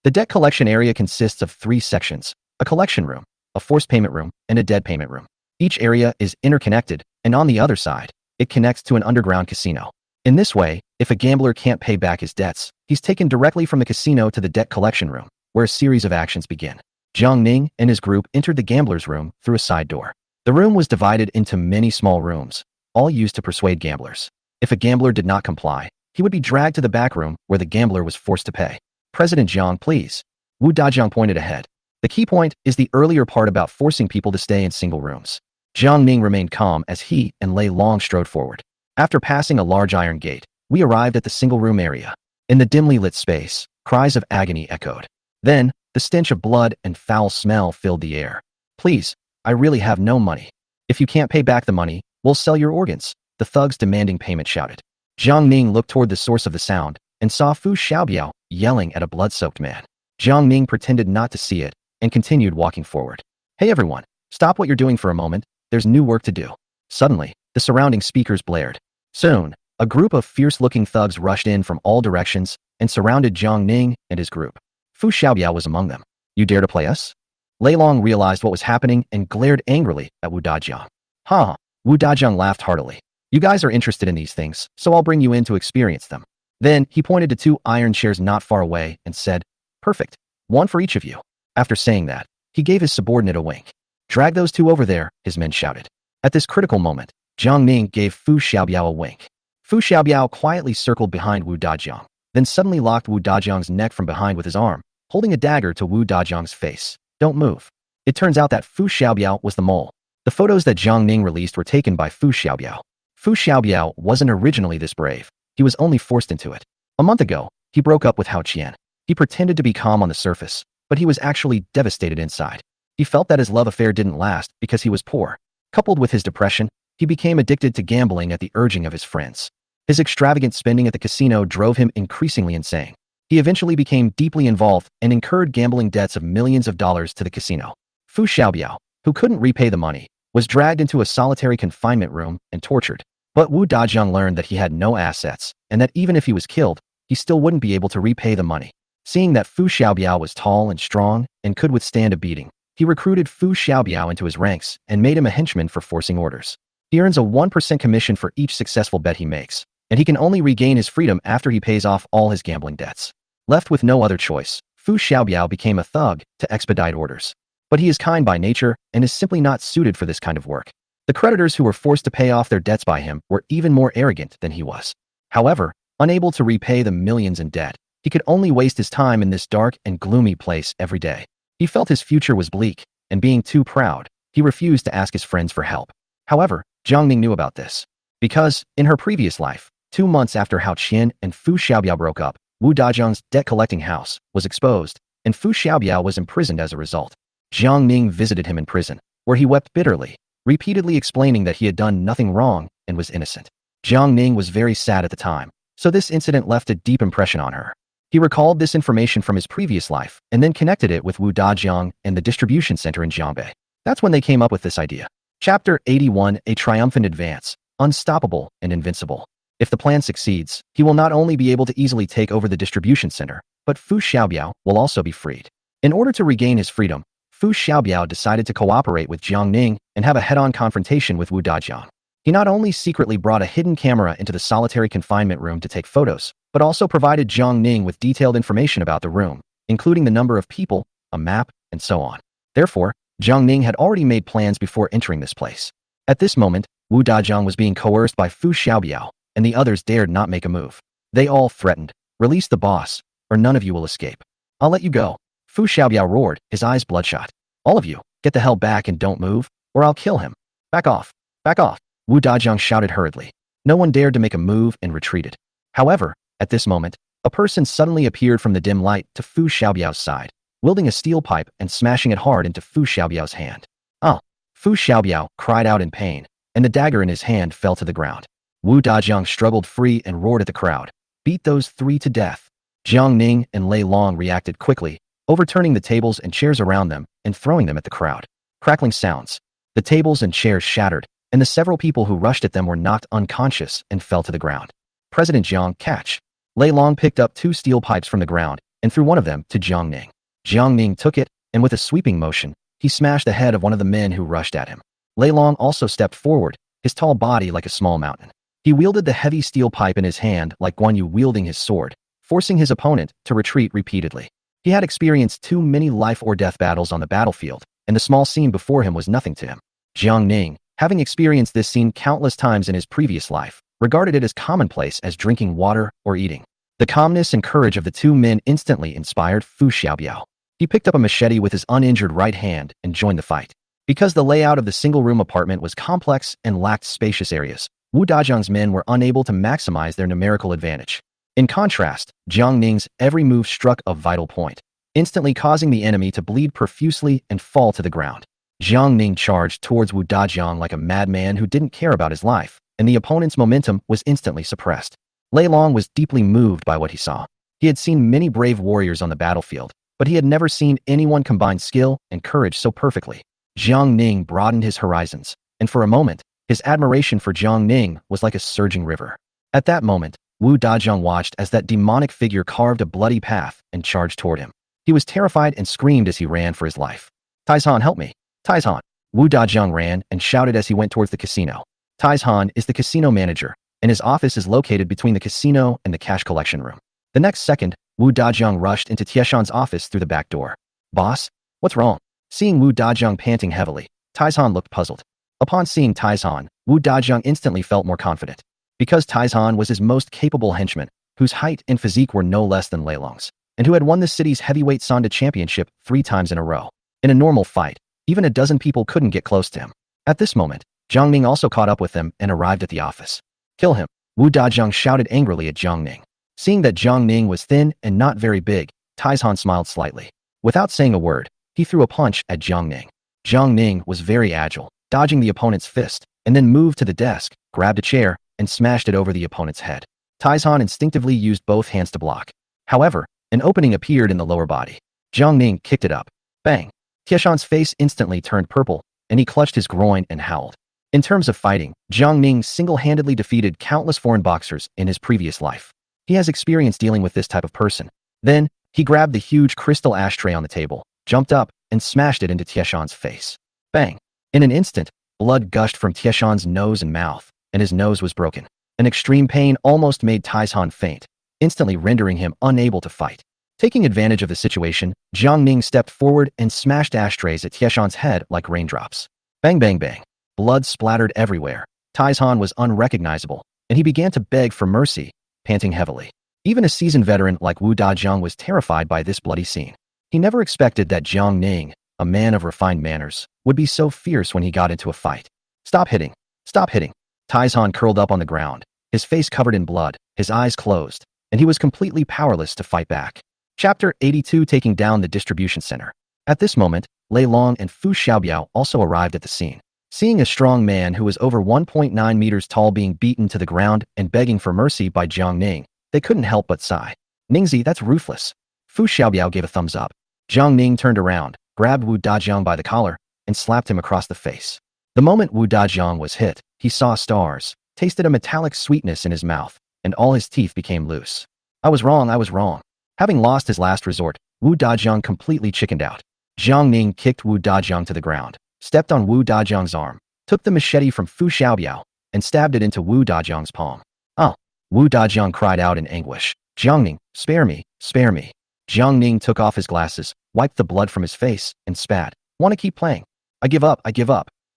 The debt collection area consists of 3 sections: a collection room, a forced payment room, and a debt payment room. Each area is interconnected, and on the other side, it connects to an underground casino. In this way, if a gambler can't pay back his debts, he's taken directly from the casino to the debt collection room, where a series of actions begin. Jiang Ning and his group entered the gambler's room through a side door. The room was divided into many small rooms, all used to persuade gamblers. If a gambler did not comply, he would be dragged to the back room where the gambler was forced to pay. "President Jiang, please." Wu Dajiang pointed ahead. The key point is the earlier part about forcing people to stay in single rooms. Jiang Ning remained calm as he and Lei Long strode forward. After passing a large iron gate, we arrived at the single room area. In the dimly lit space, cries of agony echoed. Then, the stench of blood and foul smell filled the air. "Please, I really have no money. If you can't pay back the money, we'll sell your organs," the thugs demanding payment shouted. Jiang Ning looked toward the source of the sound and saw Fu Xiaobiao yelling at a blood-soaked man. Jiang Ning pretended not to see it and continued walking forward. "Hey everyone, stop what you're doing for a moment. There's new work to do." Suddenly, the surrounding speakers blared. Soon, a group of fierce-looking thugs rushed in from all directions and surrounded Jiang Ning and his group. Fu Xiaobiao was among them. "You dare to play us?" Lei Long realized what was happening and glared angrily at Wu Dajiang. "Ha!" Wu Dajiang laughed heartily. "You guys are interested in these things, so I'll bring you in to experience them." Then, he pointed to 2 iron chairs not far away and said, "Perfect. One for each of you." After saying that, he gave his subordinate a wink. "Drag those 2 over there," his men shouted. At this critical moment, Jiang Ning gave Fu Xiaobiao a wink. Fu Xiaobiao quietly circled behind Wu Dajiang, then suddenly locked Wu Dajiang's neck from behind with his arm, holding a dagger to Wu Dajiang's face. "Don't move." It turns out that Fu Xiaobiao was the mole. The photos that Jiang Ning released were taken by Fu Xiaobiao. Fu Xiaobiao wasn't originally this brave. He was only forced into it. A month ago, he broke up with Hao Qian. He pretended to be calm on the surface, but he was actually devastated inside. He felt that his love affair didn't last because he was poor. Coupled with his depression, he became addicted to gambling at the urging of his friends. His extravagant spending at the casino drove him increasingly insane. He eventually became deeply involved and incurred gambling debts of millions of dollars to the casino. Fu Xiaobiao, who couldn't repay the money, was dragged into a solitary confinement room and tortured. But Wu Dajiang learned that he had no assets, and that even if he was killed, he still wouldn't be able to repay the money. Seeing that Fu Xiaobiao was tall and strong and could withstand a beating, he recruited Fu Xiaobiao into his ranks and made him a henchman for forcing orders. He earns a 1% commission for each successful bet he makes, and he can only regain his freedom after he pays off all his gambling debts. Left with no other choice, Fu Xiaobiao became a thug to expedite orders. But he is kind by nature and is simply not suited for this kind of work. The creditors who were forced to pay off their debts by him were even more arrogant than he was. However, unable to repay the millions in debt, he could only waste his time in this dark and gloomy place every day. He felt his future was bleak, and being too proud, he refused to ask his friends for help. However, Jiang Ning knew about this. Because, in her previous life, 2 months after Hao Qian and Fu Xiaobiao broke up, Wu Dajiang's debt-collecting house was exposed, and Fu Xiaobiao was imprisoned as a result. Jiang Ning visited him in prison, where he wept bitterly, repeatedly explaining that he had done nothing wrong and was innocent. Jiang Ning was very sad at the time, so this incident left a deep impression on her. He recalled this information from his previous life and then connected it with Wu Dajiang and the distribution center in Jiangbei. That's when they came up with this idea. Chapter 81: A Triumphant Advance, Unstoppable and Invincible. If the plan succeeds, he will not only be able to easily take over the distribution center, but Fu Xiaobiao will also be freed. In order to regain his freedom, Fu Xiaobiao decided to cooperate with Jiang Ning and have a head-on confrontation with Wu Dajiang. He not only secretly brought a hidden camera into the solitary confinement room to take photos, but also provided Jiang Ning with detailed information about the room, including the number of people, a map, and so on. Therefore, Jiang Ning had already made plans before entering this place. At this moment, Wu Dajiang was being coerced by Fu Xiaobiao, and the others dared not make a move. They all threatened, "Release the boss, or none of you will escape. I'll let you go." Fu Xiaobiao roared, his eyes bloodshot. "All of you, get the hell back and don't move, or I'll kill him. Back off, back off." Wu Dajiang shouted hurriedly. No one dared to make a move and retreated. However, at this moment, a person suddenly appeared from the dim light to Fu Xiaobiao's side, wielding a steel pipe and smashing it hard into Fu Xiaobiao's hand. "Ah!" Fu Xiaobiao cried out in pain, and the dagger in his hand fell to the ground. Wu Dajiang struggled free and roared at the crowd, "Beat those three to death." Jiang Ning and Lei Long reacted quickly, overturning the tables and chairs around them and throwing them at the crowd. Crackling sounds. The tables and chairs shattered, and the several people who rushed at them were knocked unconscious and fell to the ground. President Jiang, catch. Lei Long picked up two steel pipes from the ground and threw one of them to Jiang Ning. Jiang Ning took it, and with a sweeping motion, he smashed the head of one of the men who rushed at him. Lei Long also stepped forward, his tall body like a small mountain. He wielded the heavy steel pipe in his hand like Guan Yu wielding his sword, forcing his opponent to retreat repeatedly. He had experienced too many life-or-death battles on the battlefield, and the small scene before him was nothing to him. Jiang Ning, having experienced this scene countless times in his previous life, regarded it as commonplace as drinking water or eating. The calmness and courage of the two men instantly inspired Fu Xiaobiao. He picked up a machete with his uninjured right hand and joined the fight. Because the layout of the single-room apartment was complex and lacked spacious areas, Wu Dajiang's men were unable to maximize their numerical advantage. In contrast, Jiang Ning's every move struck a vital point, instantly causing the enemy to bleed profusely and fall to the ground. Jiang Ning charged towards Wu Dajiang like a madman who didn't care about his life, and the opponent's momentum was instantly suppressed. Lei Long was deeply moved by what he saw. He had seen many brave warriors on the battlefield, but he had never seen anyone combine skill and courage so perfectly. Jiang Ning broadened his horizons, and for a moment, his admiration for Jiang Ning was like a surging river. At that moment, Wu Dajiang watched as that demonic figure carved a bloody path and charged toward him. He was terrified and screamed as he ran for his life. "Taizhan, help me! Taizhan!" Wu Dajiang ran and shouted as he went towards the casino. Taizhan is the casino manager, and his office is located between the casino and the cash collection room. The next second, Wu Dajiang rushed into Tieshan's office through the back door. "Boss, what's wrong?" Seeing Wu Dajiang panting heavily, Taizhan looked puzzled. Upon seeing Taizhan, Wu Dajiang instantly felt more confident. Because Taizhan was his most capable henchman, whose height and physique were no less than Lei Long's, and who had won the city's heavyweight Sanda championship 3 times in a row. In a normal fight, even a dozen people couldn't get close to him. At this moment, Jiang Ning also caught up with them and arrived at the office. "Kill him!" Wu Dajiang shouted angrily at Jiang Ning. Seeing that Jiang Ning was thin and not very big, Taizhan smiled slightly. Without saying a word, he threw a punch at Jiang Ning. Jiang Ning was very agile, dodging the opponent's fist, and then moved to the desk, grabbed a chair, and smashed it over the opponent's head. Taizhan instinctively used both hands to block. However, an opening appeared in the lower body. Jiang Ning kicked it up. Bang! Tieshan's face instantly turned purple, and he clutched his groin and howled. In terms of fighting, Jiang Ning single-handedly defeated countless foreign boxers in his previous life. He has experience dealing with this type of person. Then, he grabbed the huge crystal ashtray on the table, jumped up, and smashed it into Tieshan's face. Bang! In an instant, blood gushed from Tieshan's nose and mouth, and his nose was broken. An extreme pain almost made Taizhan faint, instantly rendering him unable to fight. Taking advantage of the situation, Jiang Ning stepped forward and smashed ashtrays at Tieshan's head like raindrops. Bang bang bang. Blood splattered everywhere. Taizhan was unrecognizable, and he began to beg for mercy, panting heavily. Even a seasoned veteran like Wu Dajiang was terrified by this bloody scene. He never expected that Jiang Ning, a man of refined manners, would be so fierce when he got into a fight. "Stop hitting! Stop hitting!" Taizhan curled up on the ground, his face covered in blood, his eyes closed, and he was completely powerless to fight back. Chapter 82: Taking Down the Distribution Center. At this moment, Lei Long and Fu Xiaobiao also arrived at the scene. Seeing a strong man who was over 1.9 meters tall being beaten to the ground and begging for mercy by Jiang Ning, they couldn't help but sigh. Ningzi, that's ruthless. Fu Xiaobiao gave a thumbs up. Jiang Ning turned around, grabbed Wu Dajiang by the collar, and slapped him across the face. The moment Wu Dajiang was hit, he saw stars, tasted a metallic sweetness in his mouth, and all his teeth became loose. I was wrong. Having lost his last resort, Wu Dajiang completely chickened out. Jiang Ning kicked Wu Dajiang to the ground, stepped on Wu Dajiang's arm, took the machete from Fu Xiaobiao, and stabbed it into Wu Dajiang's palm. Oh! Wu Dajiang cried out in anguish. Jiang Ning, spare me, spare me. Jiang Ning took off his glasses, wiped the blood from his face, and spat. Want to keep playing? I give up.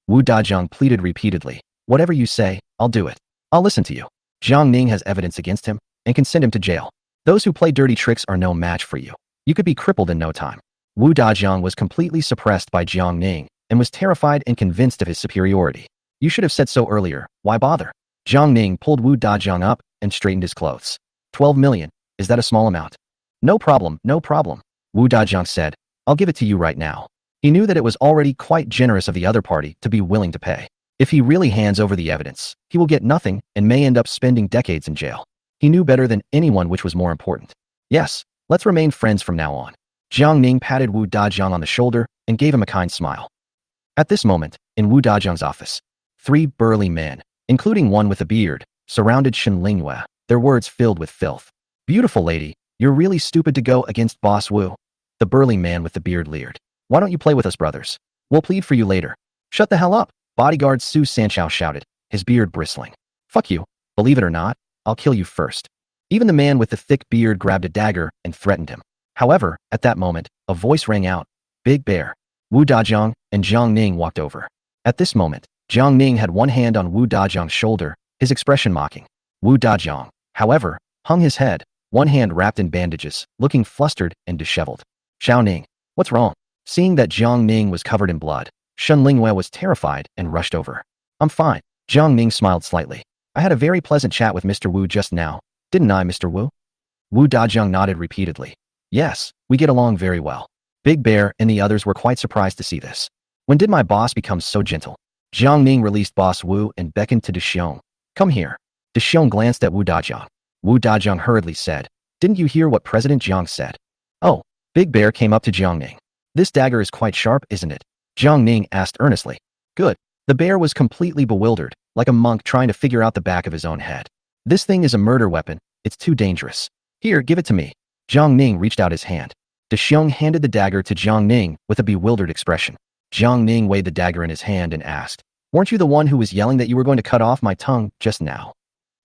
Wu Dajiang pleaded repeatedly. Whatever you say, I'll do it. I'll listen to you. Jiang Ning has evidence against him and can send him to jail. Those who play dirty tricks are no match for you. You could be crippled in no time. Wu Dajiang was completely suppressed by Jiang Ning and was terrified and convinced of his superiority. You should have said so earlier. Why bother? Jiang Ning pulled Wu Dajiang up and straightened his clothes. 12 million. Is that a small amount? No problem. Wu Dajiang said. I'll give it to you right now. He knew that it was already quite generous of the other party to be willing to pay. If he really hands over the evidence, he will get nothing and may end up spending decades in jail. He knew better than anyone which was more important. Yes, let's remain friends from now on. Jiang Ning patted Wu Dajiang on the shoulder and gave him a kind smile. At this moment, in Wu Dajiang's office, 3 burly men, including one with a beard, surrounded Shen Lingyue, their words filled with filth. Beautiful lady, you're really stupid to go against Boss Wu. The burly man with the beard leered. Why don't you play with us, brothers? We'll plead for you later. Shut the hell up, bodyguard Su Sanchao shouted, his beard bristling. Fuck you. Believe it or not, I'll kill you first. Even the man with the thick beard grabbed a dagger and threatened him. However, at that moment, a voice rang out. Big Bear. Wu Dajiang and Jiang Ning walked over. At this moment, Jiang Ning had one hand on Wu Dajiang's shoulder, his expression mocking. Wu Dajiang, however, hung his head, one hand wrapped in bandages, looking flustered and disheveled. Xiao Ning, what's wrong? Seeing that Jiang Ning was covered in blood, Shen Lingyue was terrified and rushed over. I'm fine. Jiang Ning smiled slightly. I had a very pleasant chat with Mr. Wu just now, didn't I, Mr. Wu? Wu Dajiang nodded repeatedly. Yes, we get along very well. Big Bear and the others were quite surprised to see this. When did my boss become so gentle? Jiang Ning released Boss Wu and beckoned to Dexiong. Come here. Dexiong glanced at Wu Dajiang. Wu Dajiang hurriedly said, didn't you hear what President Jiang said? Oh, Big Bear came up to Jiang Ning. This dagger is quite sharp, isn't it? Jiang Ning asked earnestly. Good. The bear was completely bewildered, like a monk trying to figure out the back of his own head. This thing is a murder weapon. It's too dangerous. Here, give it to me. Jiang Ning reached out his hand. Dexiong handed the dagger to Jiang Ning with a bewildered expression. Jiang Ning weighed the dagger in his hand and asked, weren't you the one who was yelling that you were going to cut off my tongue just now?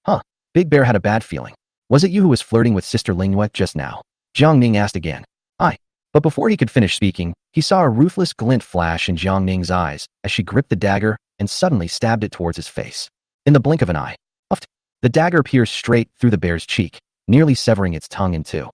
Huh. Big Bear had a bad feeling. Was it you who was flirting with Sister Lingyue just now? Jiang Ning asked again. Aye. But before he could finish speaking, he saw a ruthless glint flash in Jiang Ning's eyes as she gripped the dagger and suddenly stabbed it towards his face. In the blink of an eye, the dagger pierced straight through the bear's cheek, nearly severing its tongue in two.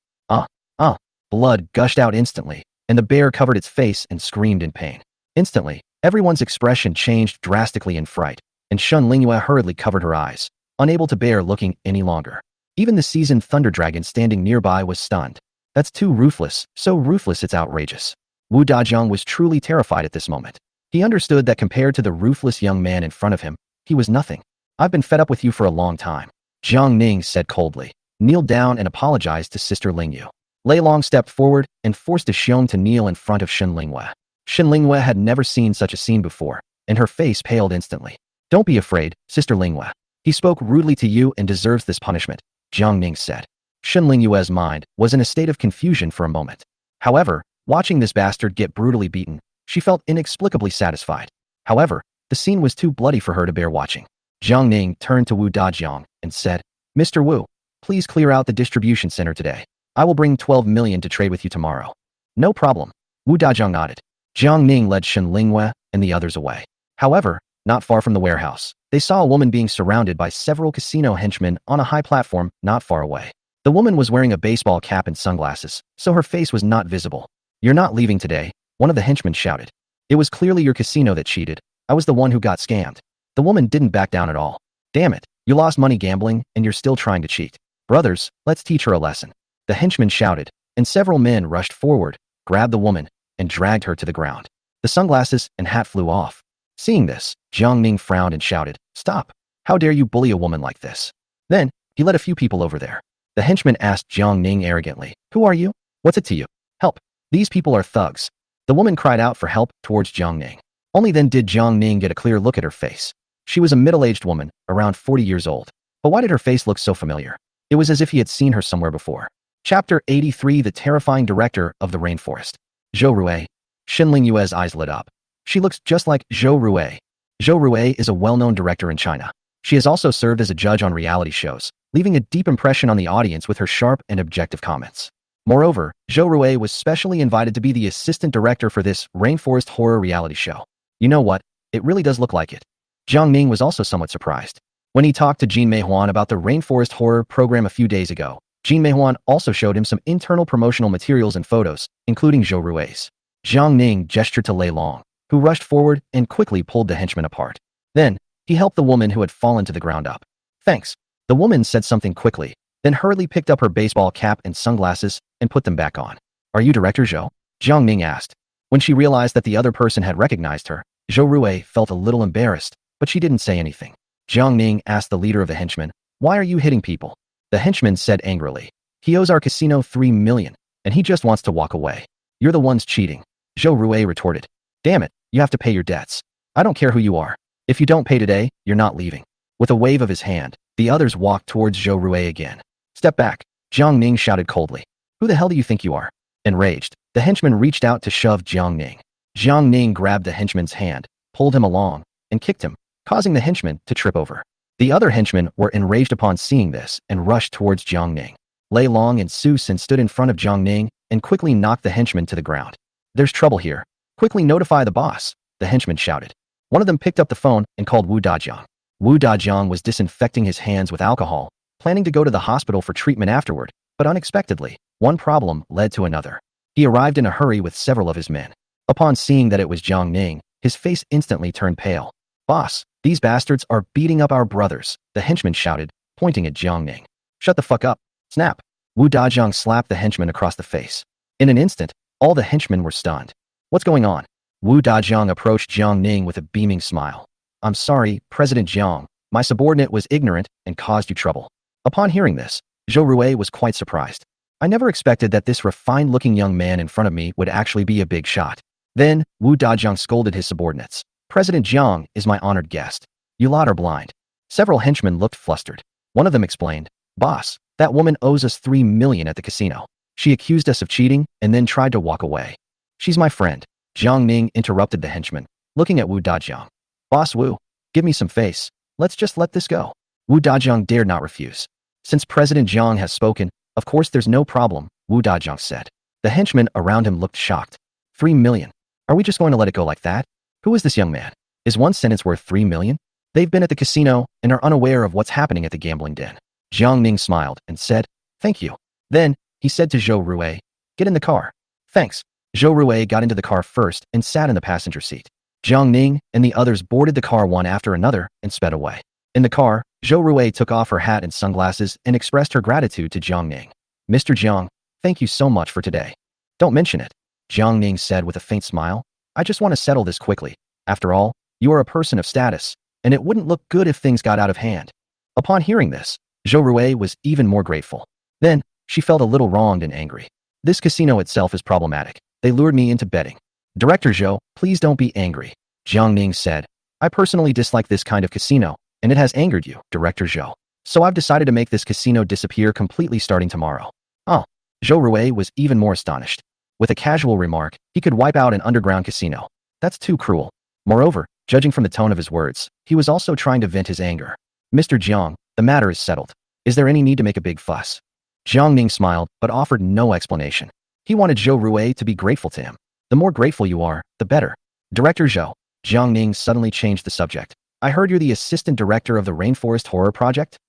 Blood gushed out instantly, and the bear covered its face and screamed in pain. Instantly, everyone's expression changed drastically in fright, and Shen Lingyue hurriedly covered her eyes, unable to bear looking any longer. Even the seasoned Thunder Dragon standing nearby was stunned. That's too ruthless, so ruthless it's outrageous. Wu Dajiang was truly terrified at this moment. He understood that compared to the ruthless young man in front of him, he was nothing. I've been fed up with you for a long time. Jiang Ning said coldly, kneeled down and apologized to Sister Lingyue. Lei Long stepped forward and forced Dexiong to kneel in front of Shen Lingyue. Shen Lingyue had never seen such a scene before, and her face paled instantly. Don't be afraid, Sister Lingyue. He spoke rudely to you and deserves this punishment, Jiang Ning said. Shen Lingyue's mind was in a state of confusion for a moment. However, watching this bastard get brutally beaten, she felt inexplicably satisfied. However, the scene was too bloody for her to bear watching. Jiang Ning turned to Wu Dajiang and said, Mr. Wu, please clear out the distribution center today. I will bring 12 million to trade with you tomorrow. No problem. Wu Dajiang nodded. Jiang Ning led Shen Lingyue and the others away. However, not far from the warehouse, they saw a woman being surrounded by several casino henchmen on a high platform not far away. The woman was wearing a baseball cap and sunglasses, so her face was not visible. You're not leaving today, one of the henchmen shouted. It was clearly your casino that cheated. I was the one who got scammed. The woman didn't back down at all. Damn it, you lost money gambling and you're still trying to cheat. Brothers, let's teach her a lesson. The henchman shouted, and several men rushed forward, grabbed the woman, and dragged her to the ground. The sunglasses and hat flew off. Seeing this, Jiang Ning frowned and shouted, "Stop! How dare you bully a woman like this?" Then, he led a few people over there. The henchman asked Jiang Ning arrogantly, "Who are you? What's it to you? Help! These people are thugs." The woman cried out for help towards Jiang Ning. Only then did Jiang Ning get a clear look at her face. She was a middle-aged woman, around 40 years old. But why did her face look so familiar? It was as if he had seen her somewhere before. Chapter 83: The Terrifying Director of the Rainforest. Zhou Rui. Xinling Yue's eyes lit up. She looks just like Zhou Rui. Zhou Rui is a well-known director in China. She has also served as a judge on reality shows, leaving a deep impression on the audience with her sharp and objective comments. Moreover, Zhou Rui was specially invited to be the assistant director for this rainforest horror reality show. You know what? It really does look like it. Jiang Ning was also somewhat surprised. When he talked to Jin Meihuan about the rainforest horror program a few days ago, Jin Meihuan also showed him some internal promotional materials and photos, including Zhou Rui's. Jiang Ning gestured to Lei Long, who rushed forward and quickly pulled the henchman apart. Then, he helped the woman who had fallen to the ground up. "Thanks." The woman said something quickly, then hurriedly picked up her baseball cap and sunglasses and put them back on. "Are you Director Zhou?" Jiang Ning asked. When she realized that the other person had recognized her, Zhou Rui felt a little embarrassed, but she didn't say anything. Jiang Ning asked the leader of the henchmen, "Why are you hitting people?" The henchman said angrily, "He owes our casino 3 million, and he just wants to walk away. You're the ones cheating." Zhou Rui retorted, "Damn it, you have to pay your debts. I don't care who you are. If you don't pay today, you're not leaving." With a wave of his hand, the others walked towards Zhou Rui again. "Step back," Jiang Ning shouted coldly. "Who the hell do you think you are?" Enraged, the henchman reached out to shove Jiang Ning. Jiang Ning grabbed the henchman's hand, pulled him along, and kicked him, causing the henchman to trip over. The other henchmen were enraged upon seeing this and rushed towards Jiang Ning. Lei Long and Su Sin stood in front of Jiang Ning and quickly knocked the henchman to the ground. "There's trouble here. Quickly notify the boss," the henchman shouted. One of them picked up the phone and called Wu Dajiang. Wu Dajiang was disinfecting his hands with alcohol, planning to go to the hospital for treatment afterward, but unexpectedly, one problem led to another. He arrived in a hurry with several of his men. Upon seeing that it was Jiang Ning, his face instantly turned pale. "Boss, these bastards are beating up our brothers," the henchman shouted, pointing at Jiang Ning. "Shut the fuck up. Snap." Wu Dajiang slapped the henchman across the face. In an instant, all the henchmen were stunned. "What's going on?" Wu Dajiang approached Jiang Ning with a beaming smile. "I'm sorry, President Jiang. My subordinate was ignorant and caused you trouble." Upon hearing this, Zhou Rui was quite surprised. "I never expected that this refined-looking young man in front of me would actually be a big shot." Then, Wu Dajiang scolded his subordinates. "President Jiang is my honored guest. You lot are blind." Several henchmen looked flustered. One of them explained, "Boss, that woman owes us 3 million at the casino. She accused us of cheating and then tried to walk away." "She's my friend." Jiang Ning interrupted the henchman, looking at Wu Dajiang. "Boss Wu, give me some face. Let's just let this go." Wu Dajiang dared not refuse. "Since President Jiang has spoken, of course there's no problem," Wu Dajiang said. The henchmen around him looked shocked. 3 million? Are we just going to let it go like that? Who is this young man? Is one sentence worth 3 million? They've been at the casino and are unaware of what's happening at the gambling den. Jiang Ning smiled and said, "Thank you." Then, he said to Zhou Rui, "Get in the car." "Thanks." Zhou Rui got into the car first and sat in the passenger seat. Jiang Ning and the others boarded the car one after another and sped away. In the car, Zhou Rui took off her hat and sunglasses and expressed her gratitude to Jiang Ning. "Mr. Jiang, thank you so much for today." "Don't mention it," Jiang Ning said with a faint smile. "I just want to settle this quickly. After all, you are a person of status, and it wouldn't look good if things got out of hand." Upon hearing this, Zhou Rui was even more grateful. Then, she felt a little wronged and angry. "This casino itself is problematic. They lured me into betting." "Director Zhou, please don't be angry," Jiang Ning said. "I personally dislike this kind of casino, and it has angered you, Director Zhou. So I've decided to make this casino disappear completely starting tomorrow." "Oh." Zhou Rui was even more astonished. With a casual remark, he could wipe out an underground casino. That's too cruel. Moreover, judging from the tone of his words, he was also trying to vent his anger. "Mr. Jiang, the matter is settled. Is there any need to make a big fuss?" Jiang Ning smiled, but offered no explanation. He wanted Zhou Rui to be grateful to him. "The more grateful you are, the better." "Director Zhou," Jiang Ning suddenly changed the subject. "I heard you're the assistant director of the Rainforest Horror Project?"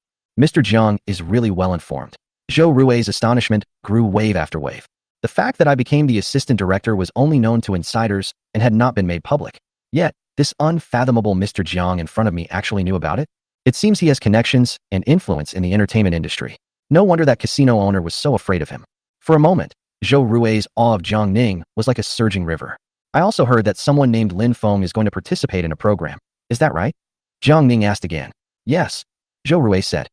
Mr. Jiang is really well informed. Zhou Rui's astonishment grew wave after wave. "The fact that I became the assistant director was only known to insiders and had not been made public. Yet, this unfathomable Mr. Jiang in front of me actually knew about it? It seems he has connections and influence in the entertainment industry. No wonder that casino owner was so afraid of him." For a moment, Zhou Rui's awe of Jiang Ning was like a surging river. I also heard that someone named Lin Feng is going to participate in a program. Is that right? Jiang Ning asked again. Yes. Zhou Rui said.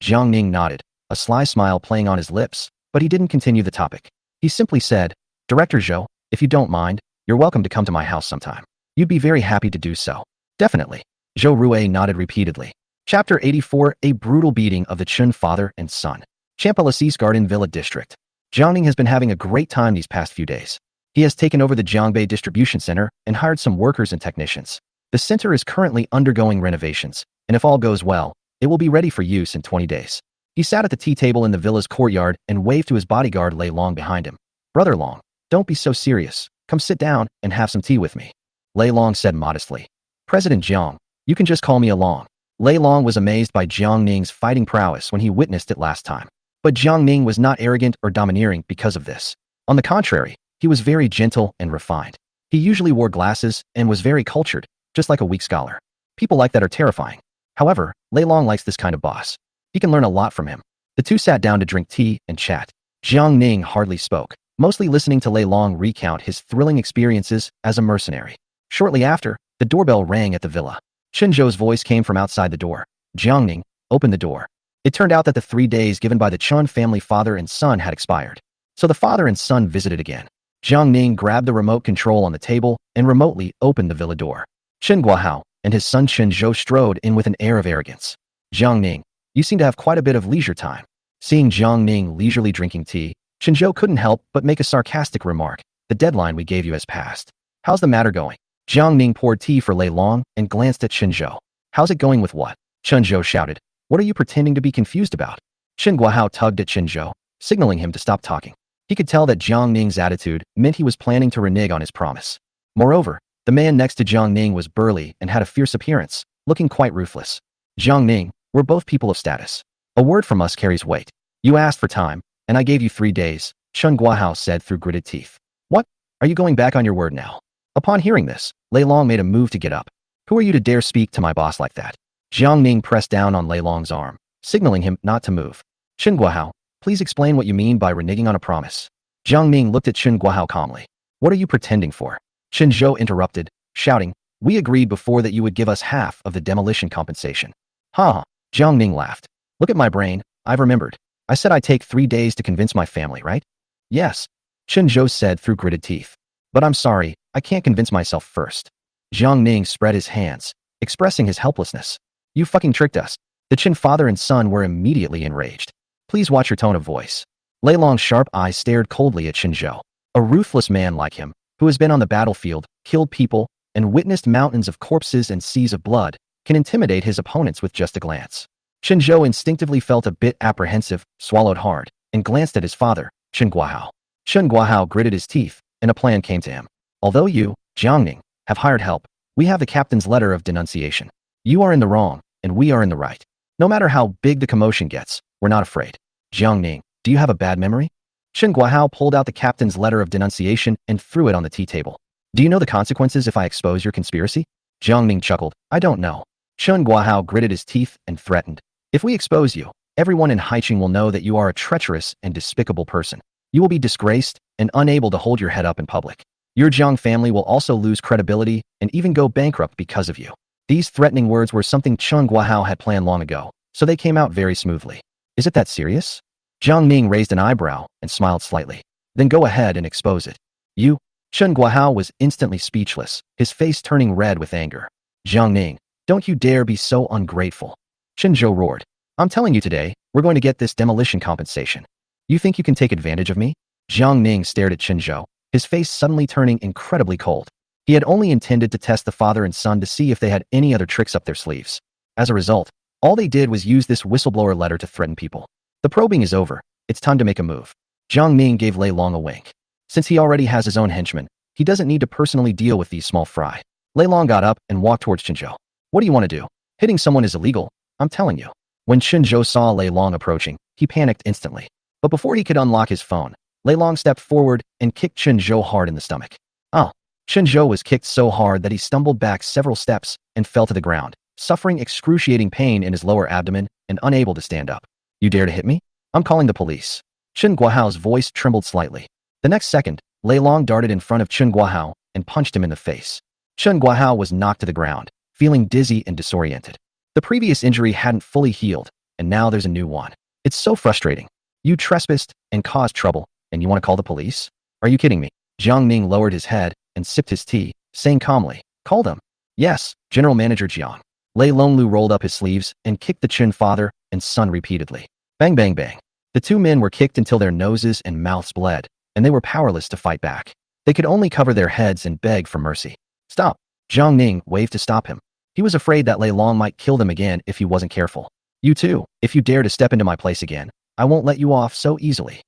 Jiang Ning nodded, a sly smile playing on his lips, but he didn't continue the topic. He simply said, Director Zhou, if you don't mind, you're welcome to come to my house sometime. You'd be very happy to do so. Definitely. Zhou Rui nodded repeatedly. Chapter 84, A Brutal Beating of the Chun Father and Son. Champalisis Garden Villa District. Jiang Ning has been having a great time these past few days. He has taken over the Jiangbei Distribution Center and hired some workers and technicians. The center is currently undergoing renovations, and if all goes well, it will be ready for use in 20 days. He sat at the tea table in the villa's courtyard and waved to his bodyguard Lei Long behind him. Brother Long, don't be so serious. Come sit down and have some tea with me. Lei Long said modestly. President Jiang, you can just call me Long. Lei Long was amazed by Jiang Ning's fighting prowess when he witnessed it last time. But Jiang Ning was not arrogant or domineering because of this. On the contrary, he was very gentle and refined. He usually wore glasses and was very cultured, just like a weak scholar. People like that are terrifying. However, Lei Long likes this kind of boss. He can learn a lot from him. The two sat down to drink tea and chat. Jiang Ning hardly spoke, mostly listening to Lei Long recount his thrilling experiences as a mercenary. Shortly after, the doorbell rang at the villa. Chen Zhou's voice came from outside the door. Jiang Ning, open the door. It turned out that the 3 days given by the Chun family father and son had expired. So the father and son visited again. Jiang Ning grabbed the remote control on the table and remotely opened the villa door. Chen Guohao and his son Chen Zhou strode in with an air of arrogance. Jiang Ning, you seem to have quite a bit of leisure time. Seeing Jiang Ning leisurely drinking tea, Chen Zhou couldn't help but make a sarcastic remark. The deadline we gave you has passed. How's the matter going? Jiang Ning poured tea for Lei Long and glanced at Chen Zhou. How's it going with what? Chen Zhou shouted. What are you pretending to be confused about? Chen Guohao tugged at Chen Zhou, signaling him to stop talking. He could tell that Jiang Ning's attitude meant he was planning to renege on his promise. Moreover, the man next to Jiang Ning was burly and had a fierce appearance, looking quite ruthless. Jiang Ning, we're both people of status. A word from us carries weight. You asked for time, and I gave you 3 days, Chen Guohao said through gritted teeth. What? Are you going back on your word now? Upon hearing this, Lei Long made a move to get up. Who are you to dare speak to my boss like that? Jiang Ning pressed down on Lei Long's arm, signaling him not to move. Chen Guohao, please explain what you mean by reneging on a promise. Jiang Ning looked at Chen Guohao calmly. What are you pretending for? Chen Zhou interrupted, shouting, we agreed before that you would give us half of the demolition compensation. Ha! Jiang Ning laughed. Look at my brain, I've remembered. I said I'd take 3 days to convince my family, right? Yes, Chen Zhou said through gritted teeth. But I'm sorry, I can't convince myself first. Jiang Ning spread his hands, expressing his helplessness. You fucking tricked us. The Chen father and son were immediately enraged. Please watch your tone of voice. Lei Long's sharp eyes stared coldly at Chen Zhou. A ruthless man like him, who has been on the battlefield, killed people, and witnessed mountains of corpses and seas of blood, can intimidate his opponents with just a glance. Chen Zhou instinctively felt a bit apprehensive, swallowed hard, and glanced at his father, Chen Guohao. Chen Guohao gritted his teeth, and a plan came to him. Although you, Jiang Ning, have hired help, we have the captain's letter of denunciation. You are in the wrong, and we are in the right. No matter how big the commotion gets, we're not afraid. Jiang Ning, do you have a bad memory? Chen Guohao pulled out the captain's letter of denunciation and threw it on the tea table. Do you know the consequences if I expose your conspiracy? Jiang Ning chuckled. I don't know. Chen Guohao gritted his teeth and threatened. If we expose you, everyone in Haiqing will know that you are a treacherous and despicable person. You will be disgraced and unable to hold your head up in public. Your Jiang family will also lose credibility and even go bankrupt because of you. These threatening words were something Chen Guohao had planned long ago, so they came out very smoothly. Is it that serious? Jiang Ning raised an eyebrow and smiled slightly. Then go ahead and expose it. You? Chen Guohao was instantly speechless, his face turning red with anger. Jiang Ning, don't you dare be so ungrateful. Chen Zhou roared. I'm telling you today, we're going to get this demolition compensation. You think you can take advantage of me? Jiang Ning stared at Chen Zhou, his face suddenly turning incredibly cold. He had only intended to test the father and son to see if they had any other tricks up their sleeves. As a result, all they did was use this whistleblower letter to threaten people. The probing is over. It's time to make a move. Jiang Ning gave Lei Long a wink. Since he already has his own henchmen, he doesn't need to personally deal with these small fry. Lei Long got up and walked towards Chen Zhou. What do you want to do? Hitting someone is illegal, I'm telling you. When Chen Zhou saw Lei Long approaching, he panicked instantly. But before he could unlock his phone, Lei Long stepped forward and kicked Chen Zhou hard in the stomach. Oh. Chen Zhou was kicked so hard that he stumbled back several steps and fell to the ground, suffering excruciating pain in his lower abdomen and unable to stand up. You dare to hit me? I'm calling the police. Chen Guohao's voice trembled slightly. The next second, Lei Long darted in front of Chen Guohao and punched him in the face. Chen Guohao was knocked to the ground, feeling dizzy and disoriented. The previous injury hadn't fully healed, and now there's a new one. It's so frustrating. You trespassed and caused trouble, and you want to call the police? Are you kidding me? Jiang Ning lowered his head and sipped his tea, saying calmly, "Call them." "Yes, General Manager Jiang." Lei Longlu rolled up his sleeves and kicked the Chen father and son repeatedly. Bang bang bang. The two men were kicked until their noses and mouths bled, and they were powerless to fight back. They could only cover their heads and beg for mercy. "Stop." Jiang Ning waved to stop him. He was afraid that Lei Long might kill them again if he wasn't careful. "You too, if you dare to step into my place again, I won't let you off so easily."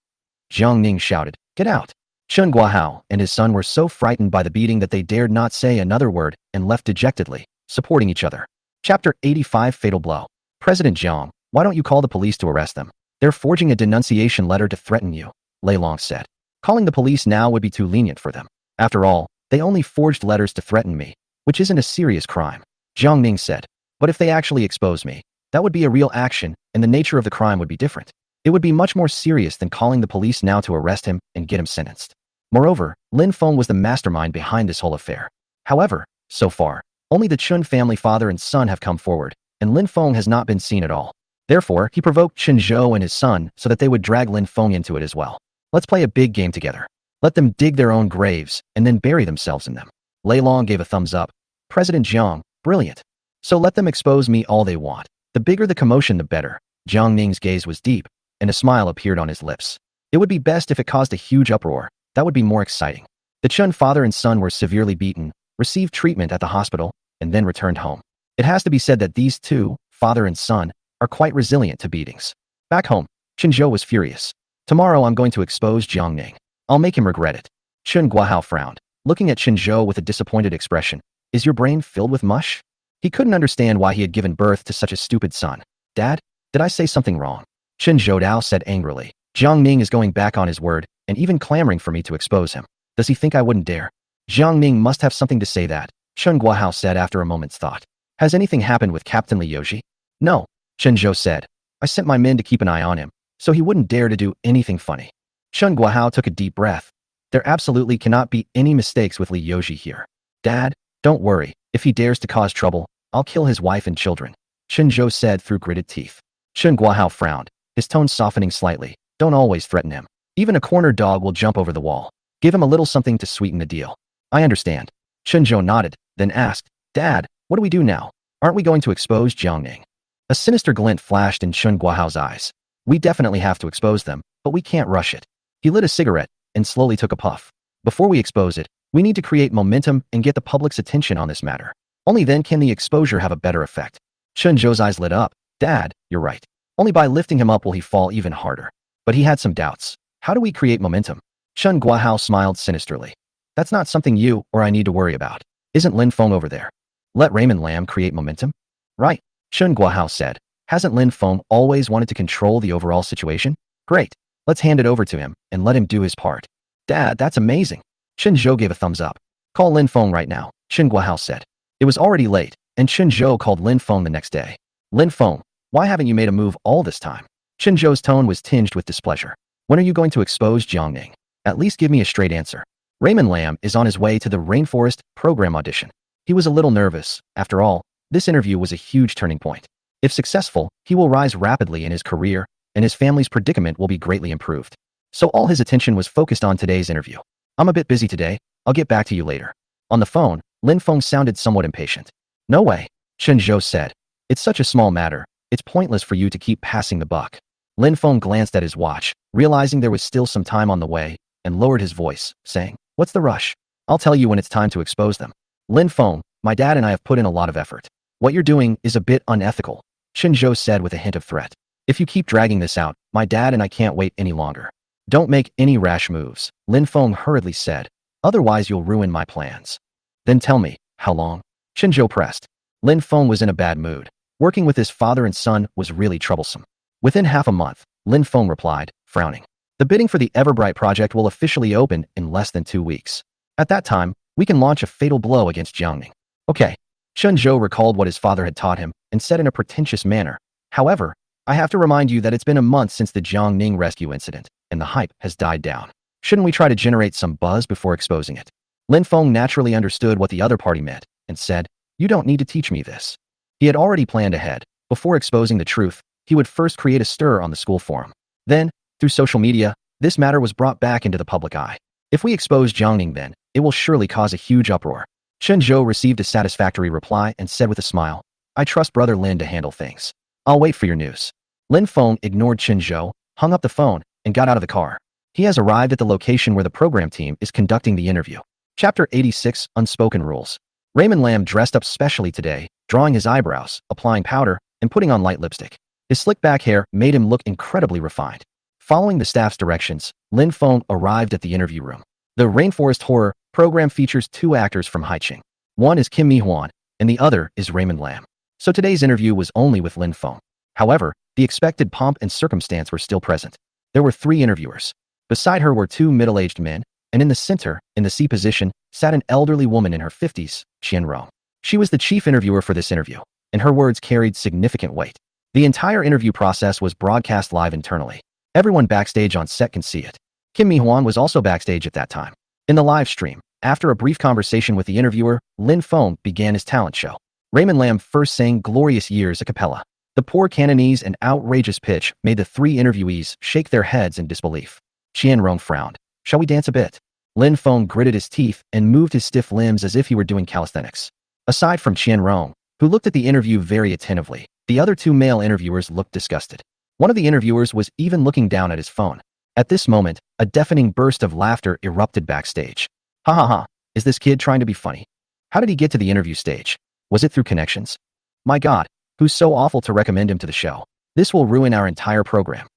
Jiang Ning shouted, "Get out." Chen Guohao and his son were so frightened by the beating that they dared not say another word and left dejectedly, supporting each other. Chapter 85 Fatal Blow. "President Jiang, why don't you call the police to arrest them? They're forging a denunciation letter to threaten you," Lei Long said. "Calling the police now would be too lenient for them. After all, they only forged letters to threaten me, which isn't a serious crime," Jiang Ning said. "But if they actually expose me, that would be a real action, and the nature of the crime would be different. It would be much more serious than calling the police now to arrest him and get him sentenced." Moreover, Lin Feng was the mastermind behind this whole affair. However, so far, only the Chun family father and son have come forward, and Lin Feng has not been seen at all. Therefore, he provoked Chen Zhou and his son so that they would drag Lin Feng into it as well. "Let's play a big game together. Let them dig their own graves and then bury themselves in them." Lei Long gave a thumbs up. "President Jiang, brilliant. So let them expose me all they want. The bigger the commotion, the better." Jiang Ning's gaze was deep, and a smile appeared on his lips. "It would be best if it caused a huge uproar. That would be more exciting." The Chun father and son were severely beaten, received treatment at the hospital, and then returned home. It has to be said that these two, father and son, are quite resilient to beatings. Back home, Chen Zhou was furious. "Tomorrow I'm going to expose Jiang Ning. I'll make him regret it." Chen Guohao frowned, looking at Chen Zhou with a disappointed expression. "Is your brain filled with mush?" He couldn't understand why he had given birth to such a stupid son. "Dad, did I say something wrong?" Chen Zhoudao said angrily. "Jiang Ning is going back on his word and even clamoring for me to expose him. Does he think I wouldn't dare?" "Jiang Ning must have something to say that," Chen Guohao said after a moment's thought. "Has anything happened with Captain Li Yoji?" "No," Chen Zhou said. "I sent my men to keep an eye on him, so he wouldn't dare to do anything funny." Chen Guohao took a deep breath. There absolutely cannot be any mistakes with Li Yoji here. "Dad, don't worry. If he dares to cause trouble, I'll kill his wife and children," Chen Zhou said through gritted teeth. Chen Guohao frowned, his tone softening slightly. "Don't always threaten him. Even a corner dog will jump over the wall. Give him a little something to sweeten the deal." "I understand." Chen Zhou nodded, then asked, "Dad, what do we do now? Aren't we going to expose Jiang Ning?" A sinister glint flashed in Chen Guohao's eyes. "We definitely have to expose them, but we can't rush it." He lit a cigarette and slowly took a puff. "Before we expose it, we need to create momentum and get the public's attention on this matter. Only then can the exposure have a better effect." Chen Zhou's eyes lit up. "Dad, you're right. Only by lifting him up will he fall even harder." But he had some doubts. "How do we create momentum?" Chen Guohao smiled sinisterly. "That's not something you or I need to worry about. Isn't Lin Feng over there? Let Raymond Lam create momentum?" "Right," Chen Guohao said. "Hasn't Lin Feng always wanted to control the overall situation? Great. Let's hand it over to him and let him do his part." "Dad, that's amazing." Chen Zhou gave a thumbs up. "Call Lin Feng right now," Chen Guohao said. It was already late, and Chen Zhou called Lin Feng the next day. "Lin Feng, why haven't you made a move all this time?" Chen Zhou's tone was tinged with displeasure. "When are you going to expose Jiang Ning? At least give me a straight answer." Raymond Lam is on his way to the Rainforest program audition. He was a little nervous. After all, this interview was a huge turning point. If successful, he will rise rapidly in his career, and his family's predicament will be greatly improved. So all his attention was focused on today's interview. "I'm a bit busy today. I'll get back to you later." On the phone, Lin Feng sounded somewhat impatient. "No way," Chen Zhou said. "It's such a small matter. It's pointless for you to keep passing the buck." Lin Feng glanced at his watch, realizing there was still some time on the way, and lowered his voice, saying, "What's the rush? I'll tell you when it's time to expose them." "Lin Feng, my dad and I have put in a lot of effort. What you're doing is a bit unethical," Chen Zhou said with a hint of threat. "If you keep dragging this out, my dad and I can't wait any longer." "Don't make any rash moves," Lin Feng hurriedly said. "Otherwise you'll ruin my plans." "Then tell me, how long?" Chen Zhou pressed. Lin Feng was in a bad mood. Working with his father and son was really troublesome. "Within half a month," Lin Feng replied, frowning. "The bidding for the Everbright project will officially open in less than 2 weeks. At that time, we can launch a fatal blow against Jiang Ning." "Okay." Chen Zhou recalled what his father had taught him and said in a pretentious manner, "However, I have to remind you that it's been a month since the Jiang Ning rescue incident, and the hype has died down. Shouldn't we try to generate some buzz before exposing it?" Lin Feng naturally understood what the other party meant and said, "You don't need to teach me this." He had already planned ahead. Before exposing the truth, he would first create a stir on the school forum. Then, through social media, this matter was brought back into the public eye. If we expose Jiang Ning then, it will surely cause a huge uproar. Chen Zhou received a satisfactory reply and said with a smile, "I trust Brother Lin to handle things. I'll wait for your news." Lin Feng ignored Chen Zhou, hung up the phone, and got out of the car. He has arrived at the location where the program team is conducting the interview. Chapter 86, Unspoken Rules. Raymond Lam dressed up specially today, drawing his eyebrows, applying powder, and putting on light lipstick. His slick back hair made him look incredibly refined. Following the staff's directions, Lin Feng arrived at the interview room. The Rainforest Horror program features two actors from Haiqing. One is Kim Mi-hwan, and the other is Raymond Lam. So today's interview was only with Lin Feng. However, the expected pomp and circumstance were still present. There were 3 interviewers. Beside her were 2 middle-aged men, and in the center, in the C position, sat an elderly woman in her 50s, Qian Rong. She was the chief interviewer for this interview, and her words carried significant weight. The entire interview process was broadcast live internally. Everyone backstage on set can see it. Kim Mi-hwan was also backstage at that time. In the live stream, after a brief conversation with the interviewer, Lin Feng began his talent show. Raymond Lam first sang Glorious Years a cappella. The poor Cantonese and outrageous pitch made the 3 interviewees shake their heads in disbelief. Qian Rong frowned. "Shall we dance a bit?" Lin Feng gritted his teeth and moved his stiff limbs as if he were doing calisthenics. Aside from Qian Rong, who looked at the interview very attentively, the other 2 male interviewers looked disgusted. One of the interviewers was even looking down at his phone. At this moment, a deafening burst of laughter erupted backstage. "Ha ha ha, is this kid trying to be funny? How did he get to the interview stage? Was it through connections? My God, who's so awful to recommend him to the show? This will ruin our entire program."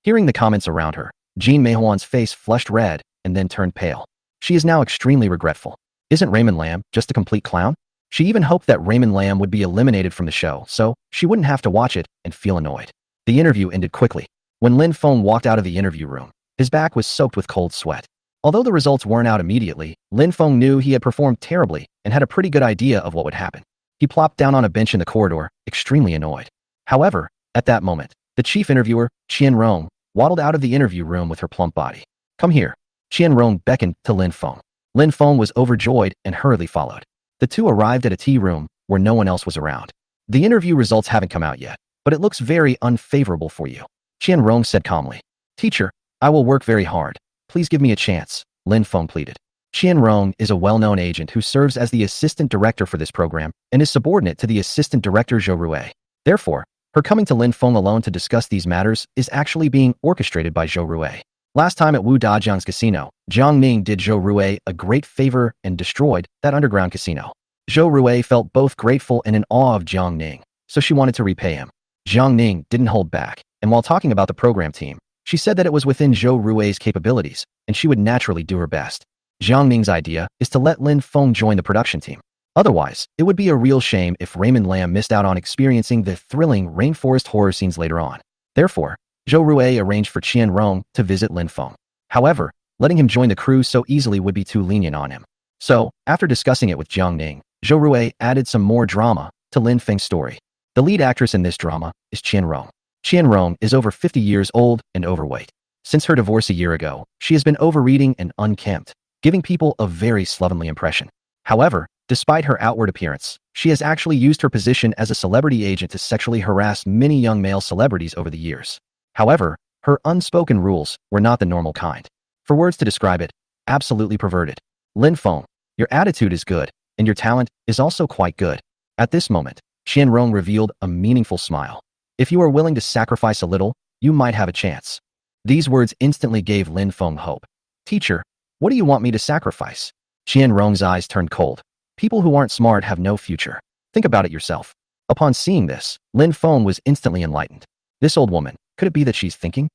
Hearing the comments around her, Jean Meihuan's face flushed red and then turned pale. She is now extremely regretful. Isn't Raymond Lam just a complete clown? She even hoped that Raymond Lam would be eliminated from the show so she wouldn't have to watch it and feel annoyed. The interview ended quickly. When Lin Feng walked out of the interview room, his back was soaked with cold sweat. Although the results weren't out immediately, Lin Feng knew he had performed terribly and had a pretty good idea of what would happen. He plopped down on a bench in the corridor, extremely annoyed. However, at that moment, the chief interviewer, Qian Rong, waddled out of the interview room with her plump body. "Come here." Qian Rong beckoned to Lin Feng. Lin Feng was overjoyed and hurriedly followed. The 2 arrived at a tea room where no one else was around. "The interview results haven't come out yet, but it looks very unfavorable for you," Qian Rong said calmly. "Teacher, I will work very hard. Please give me a chance," Lin Feng pleaded. Qian Rong is a well-known agent who serves as the assistant director for this program and is subordinate to the assistant director Zhou Rue. Therefore, her coming to Lin Feng alone to discuss these matters is actually being orchestrated by Zhou Rue. Last time at Wu Dajiang's casino, Jiang Ning did Zhou Rue a great favor and destroyed that underground casino. Zhou Rue felt both grateful and in awe of Jiang Ning, so she wanted to repay him. Jiang Ning didn't hold back, and while talking about the program team, she said that it was within Zhou Rue's capabilities, and she would naturally do her best. Jiang Ning's idea is to let Lin Feng join the production team. Otherwise, it would be a real shame if Raymond Lam missed out on experiencing the thrilling rainforest horror scenes later on. Therefore, Zhou Rue arranged for Qian Rong to visit Lin Feng. However, letting him join the crew so easily would be too lenient on him. So, after discussing it with Jiang Ning, Zhou Rue added some more drama to Lin Feng's story. The lead actress in this drama is Qian Rong. Qian Rong is over 50 years old and overweight. Since her divorce a year ago, she has been overeating and unkempt, giving people a very slovenly impression. However, despite her outward appearance, she has actually used her position as a celebrity agent to sexually harass many young male celebrities over the years. However, her unspoken rules were not the normal kind. For words to describe it, absolutely perverted. Lin Feng, your attitude is good, and your talent is also quite good. At this moment, Qian Rong revealed a meaningful smile. If you are willing to sacrifice a little, you might have a chance. These words instantly gave Lin Feng hope. Teacher, what do you want me to sacrifice? Qian Rong's eyes turned cold. People who aren't smart have no future. Think about it yourself. Upon seeing this, Lin Feng was instantly enlightened. This old woman, could it be that she's thinking?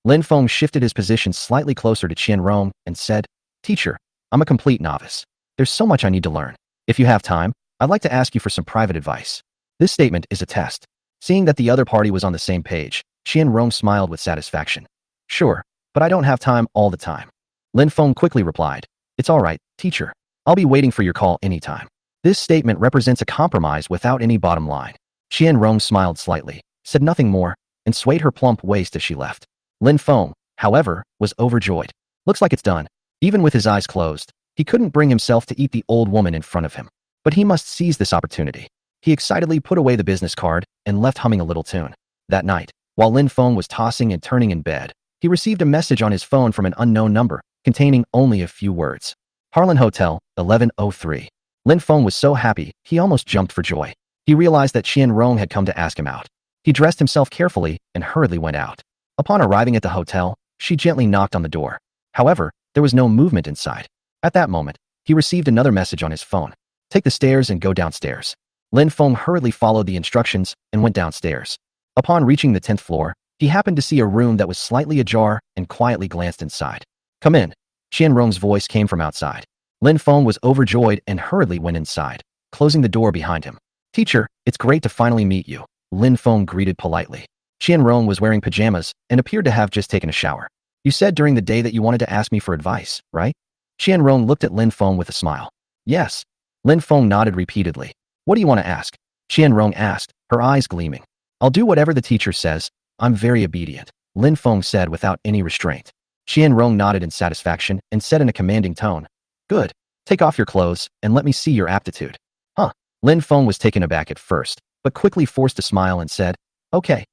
Lin Feng shifted his position slightly closer to Qian Rong and said, Teacher, I'm a complete novice. There's so much I need to learn. If you have time, I'd like to ask you for some private advice. This statement is a test. Seeing that the other party was on the same page, Qian Rong smiled with satisfaction. Sure, but I don't have time all the time. Lin Feng quickly replied, It's all right, teacher. I'll be waiting for your call anytime. This statement represents a compromise without any bottom line. Qian Rong smiled slightly, said nothing more, and swayed her plump waist as she left. Lin Feng, however, was overjoyed. Looks like it's done. Even with his eyes closed, He couldn't bring himself to eat the old woman in front of him, but he must seize this opportunity. He excitedly put away the business card and left humming a little tune. That night, while Lin Feng was tossing and turning in bed, he received a message on his phone from an unknown number, containing only a few words. Harlan Hotel, 1103. Lin Feng was so happy, he almost jumped for joy. He realized that Qianrong had come to ask him out. He dressed himself carefully and hurriedly went out. Upon arriving at the hotel, she gently knocked on the door. However, there was no movement inside. At that moment, he received another message on his phone. Take the stairs and go downstairs. Lin Feng hurriedly followed the instructions and went downstairs. Upon reaching the 10th floor, he happened to see a room that was slightly ajar and quietly glanced inside. Come in. Qianrong's voice came from outside. Lin Feng was overjoyed and hurriedly went inside, closing the door behind him. Teacher, it's great to finally meet you, Lin Feng greeted politely. Qianrong was wearing pajamas and appeared to have just taken a shower. You said during the day that you wanted to ask me for advice, right? Qianrong looked at Lin Feng with a smile. Yes. Lin Feng nodded repeatedly. What do you want to ask? Qianrong asked, her eyes gleaming. I'll do whatever the teacher says. I'm very obedient, Lin Feng said without any restraint. Qianrong nodded in satisfaction and said in a commanding tone. Good. Take off your clothes and let me see your aptitude. Huh. Lin Feng was taken aback at first, but quickly forced a smile and said, Okay.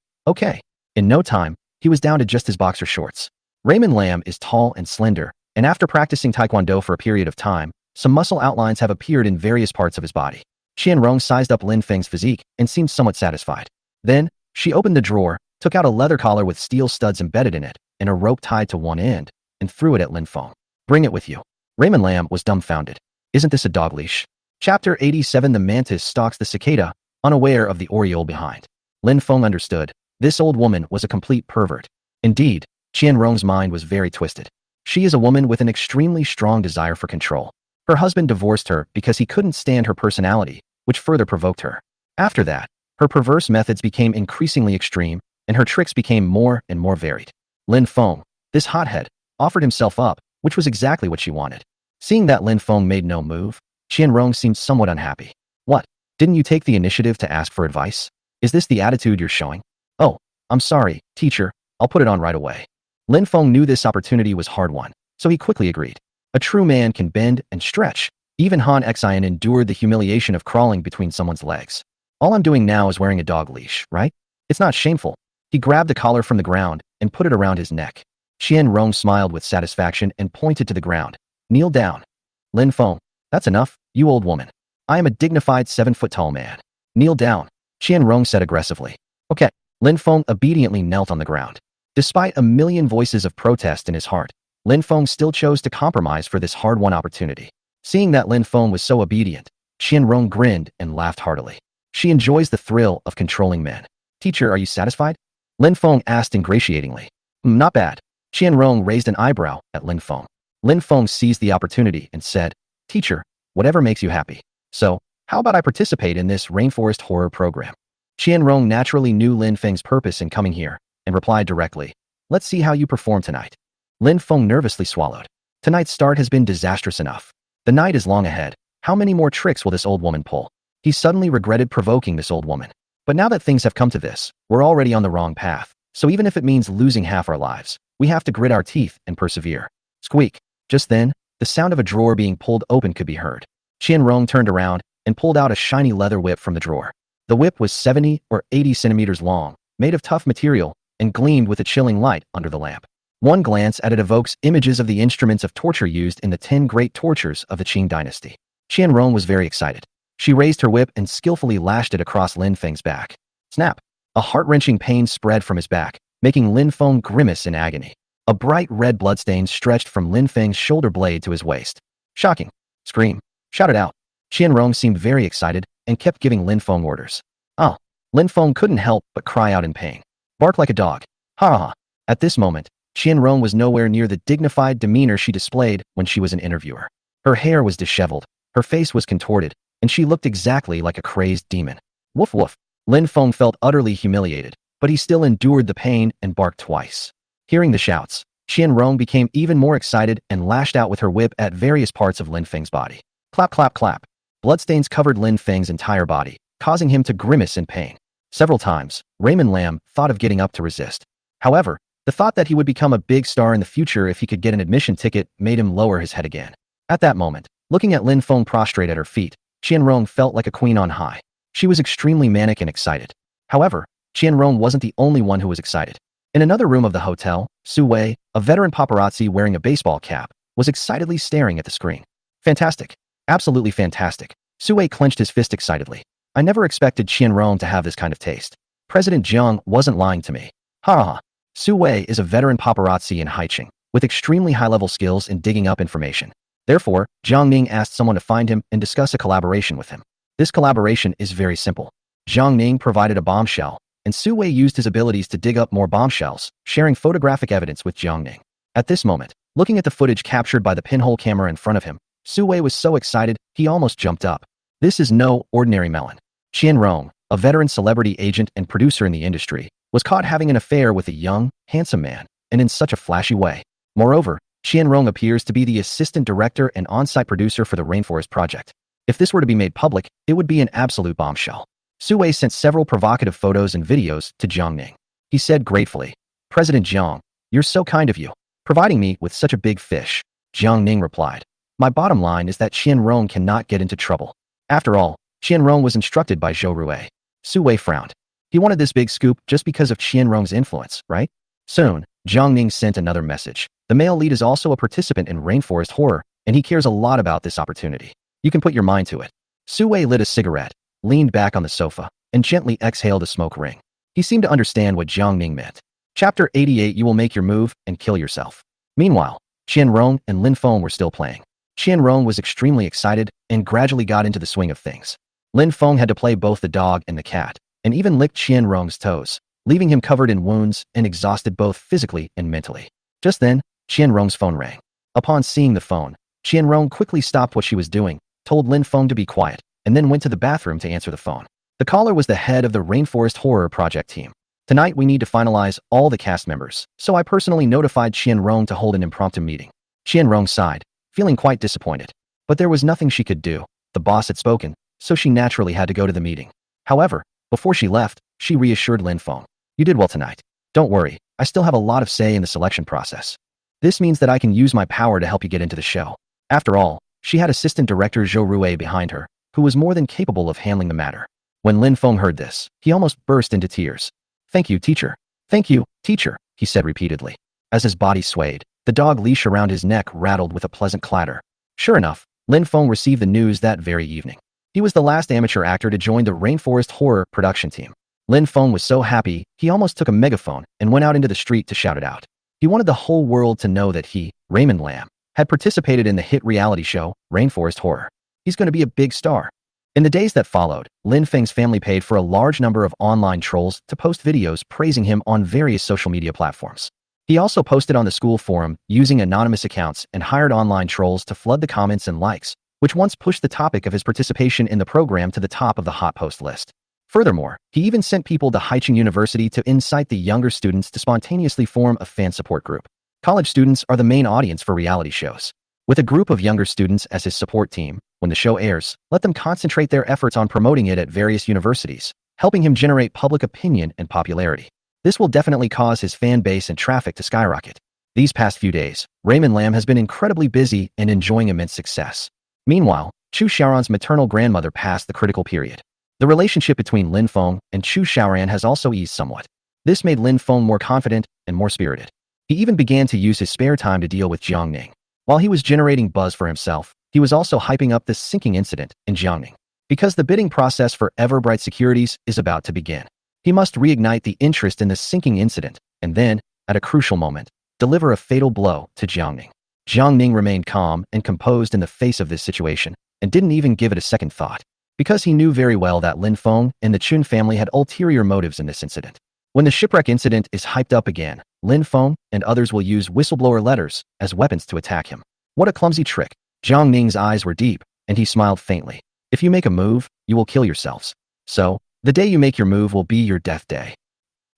In no time, he was down to just his boxer shorts. Raymond Lam is tall and slender, and after practicing Taekwondo for a period of time, some muscle outlines have appeared in various parts of his body. Qianrong sized up Lin Feng's physique and seemed somewhat satisfied. Then, she opened the drawer, took out a leather collar with steel studs embedded in it, and a rope tied to one end, and threw it at Lin Feng. Bring it with you. Raymond Lam was dumbfounded. Isn't this a dog leash? Chapter 87. The mantis stalks the cicada, unaware of the oriole behind. Lin Feng understood. This old woman was a complete pervert. Indeed, Qianrong's mind was very twisted. She is a woman with an extremely strong desire for control. Her husband divorced her because he couldn't stand her personality, which further provoked her. After that, her perverse methods became increasingly extreme, and her tricks became more and more varied. Lin Feng, this hothead, offered himself up, which was exactly what she wanted. Seeing that Lin Feng made no move, Qianrong seemed somewhat unhappy. What? Didn't you take the initiative to ask for advice? Is this the attitude you're showing? Oh, I'm sorry, teacher, I'll put it on right away. Lin Feng knew this opportunity was hard-won, so he quickly agreed. A true man can bend and stretch. Even Han Xian endured the humiliation of crawling between someone's legs. All I'm doing now is wearing a dog leash, right? It's not shameful. He grabbed the collar from the ground and put it around his neck. Qianrong smiled with satisfaction and pointed to the ground. Kneel down. Lin Feng, that's enough, you old woman. I am a dignified 7-foot-tall man. Kneel down, Qianrong said aggressively. Okay. Lin Feng obediently knelt on the ground. Despite a million voices of protest in his heart, Lin Feng still chose to compromise for this hard-won opportunity. Seeing that Lin Feng was so obedient, Qianrong grinned and laughed heartily. She enjoys the thrill of controlling men. Teacher, are you satisfied? Lin Feng asked ingratiatingly. Not bad. Qianrong raised an eyebrow at Lin Feng. Lin Feng seized the opportunity and said, Teacher, whatever makes you happy. So, how about I participate in this rainforest horror program? Qianrong naturally knew Lin Feng's purpose in coming here, and replied directly, Let's see how you perform tonight. Lin Feng nervously swallowed. Tonight's start has been disastrous enough. The night is long ahead. How many more tricks will this old woman pull? He suddenly regretted provoking this old woman. But now that things have come to this, we're already on the wrong path. So even if it means losing half our lives, we have to grit our teeth and persevere. Squeak. Just then, the sound of a drawer being pulled open could be heard. Qianrong turned around and pulled out a shiny leather whip from the drawer. The whip was 70 or 80 centimeters long, made of tough material, and gleamed with a chilling light under the lamp. One glance at it evokes images of the instruments of torture used in the 10 great tortures of the Qing dynasty. Qianrong was very excited. She raised her whip and skillfully lashed it across Lin Feng's back. Snap! A heart-wrenching pain spread from his back, making Lin Feng grimace in agony. A bright red bloodstain stretched from Lin Feng's shoulder blade to his waist. Shocking! Scream! Shout it out! Qianrong seemed very excited and kept giving Lin Feng orders. Oh! Lin Feng couldn't help but cry out in pain. Bark like a dog. Ha ha ha! At this moment, Qianrong was nowhere near the dignified demeanor she displayed when she was an interviewer. Her hair was disheveled, her face was contorted, and she looked exactly like a crazed demon. Woof woof! Lin Feng felt utterly humiliated, but he still endured the pain and barked twice. Hearing the shouts, Qianrong became even more excited and lashed out with her whip at various parts of Lin Feng's body. Clap clap clap! Bloodstains covered Lin Feng's entire body, causing him to grimace in pain. Several times, Raymond Lam thought of getting up to resist. However, the thought that he would become a big star in the future if he could get an admission ticket made him lower his head again. At that moment, looking at Lin Feng prostrate at her feet, Qianrong felt like a queen on high. She was extremely manic and excited. However, Qianrong wasn't the only one who was excited. In another room of the hotel, Su Wei, a veteran paparazzi wearing a baseball cap, was excitedly staring at the screen. Fantastic. Absolutely fantastic. Su Wei clenched his fist excitedly. I never expected Qianrong to have this kind of taste. President Jiang wasn't lying to me. Ha ha. Su Wei is a veteran paparazzi in Haicheng, with extremely high-level skills in digging up information. Therefore, Jiang Ning asked someone to find him and discuss a collaboration with him. This collaboration is very simple. Jiang Ning provided a bombshell, and Su Wei used his abilities to dig up more bombshells, sharing photographic evidence with Jiang Ning. At this moment, looking at the footage captured by the pinhole camera in front of him, Su Wei was so excited, he almost jumped up. This is no ordinary melon. Qianrong, a veteran celebrity agent and producer in the industry, was caught having an affair with a young, handsome man, and in such a flashy way. Moreover, Qianrong appears to be the assistant director and on-site producer for the Rainforest project. If this were to be made public, it would be an absolute bombshell. Su Wei sent several provocative photos and videos to Jiang Ning. He said gratefully, President Jiang, you're so kind of you, providing me with such a big fish. Jiang Ning replied, my bottom line is that Qianrong cannot get into trouble. After all, Qianrong was instructed by Zhou Rui. Su Wei frowned. He wanted this big scoop just because of Qianrong's influence, right? Soon, Jiang Ning sent another message. The male lead is also a participant in Rainforest Horror, and he cares a lot about this opportunity. You can put your mind to it. Su Wei lit a cigarette, leaned back on the sofa, and gently exhaled a smoke ring. He seemed to understand what Jiang Ning meant. Chapter 88. You will make your move and kill yourself. Meanwhile, Qianrong and Lin Feng were still playing. Qianrong was extremely excited and gradually got into the swing of things. Lin Feng had to play both the dog and the cat, and even licked Qianrong's toes, leaving him covered in wounds and exhausted both physically and mentally. Just then, Qianrong's phone rang. Upon seeing the phone, Qianrong quickly stopped what she was doing, told Lin Feng to be quiet, and then went to the bathroom to answer the phone. The caller was the head of the Rainforest Horror Project team. Tonight we need to finalize all the cast members, so I personally notified Qianrong to hold an impromptu meeting. Qianrong sighed, feeling quite disappointed. But there was nothing she could do. The boss had spoken, so she naturally had to go to the meeting. However, before she left, she reassured Lin Feng. You did well tonight. Don't worry, I still have a lot of say in the selection process. This means that I can use my power to help you get into the show. After all, she had assistant director Zhou Rui behind her, who was more than capable of handling the matter. When Lin Feng heard this, he almost burst into tears. Thank you, teacher. Thank you, teacher, he said repeatedly. As his body swayed, the dog leash around his neck rattled with a pleasant clatter. Sure enough, Lin Feng received the news that very evening. He was the last amateur actor to join the Rainforest Horror production team. Lin Feng was so happy, he almost took a megaphone and went out into the street to shout it out. He wanted the whole world to know that he, Raymond Lam, had participated in the hit reality show, Rainforest Horror. He's going to be a big star. In the days that followed, Lin Feng's family paid for a large number of online trolls to post videos praising him on various social media platforms. He also posted on the school forum using anonymous accounts and hired online trolls to flood the comments and likes, which once pushed the topic of his participation in the program to the top of the hot post list. Furthermore, he even sent people to Haicheng University to incite the younger students to spontaneously form a fan support group. College students are the main audience for reality shows. With a group of younger students as his support team, when the show airs, let them concentrate their efforts on promoting it at various universities, helping him generate public opinion and popularity. This will definitely cause his fan base and traffic to skyrocket. These past few days, Raymond Lam has been incredibly busy and enjoying immense success. Meanwhile, Chu Xiaoran's maternal grandmother passed the critical period. The relationship between Lin Feng and Chu Xiaoran has also eased somewhat. This made Lin Feng more confident and more spirited. He even began to use his spare time to deal with Jiang Ning. While he was generating buzz for himself, he was also hyping up the sinking incident in Jiang Ning. Because the bidding process for Everbright Securities is about to begin. He must reignite the interest in the sinking incident, and then, at a crucial moment, deliver a fatal blow to Jiang Ning. Jiang Ning remained calm and composed in the face of this situation, and didn't even give it a second thought. Because he knew very well that Lin Feng and the Chun family had ulterior motives in this incident. When the shipwreck incident is hyped up again, Lin Feng and others will use whistleblower letters as weapons to attack him. What a clumsy trick. Jiang Ning's eyes were deep, and he smiled faintly. If you make a move, you will kill yourselves. So, the day you make your move will be your death day.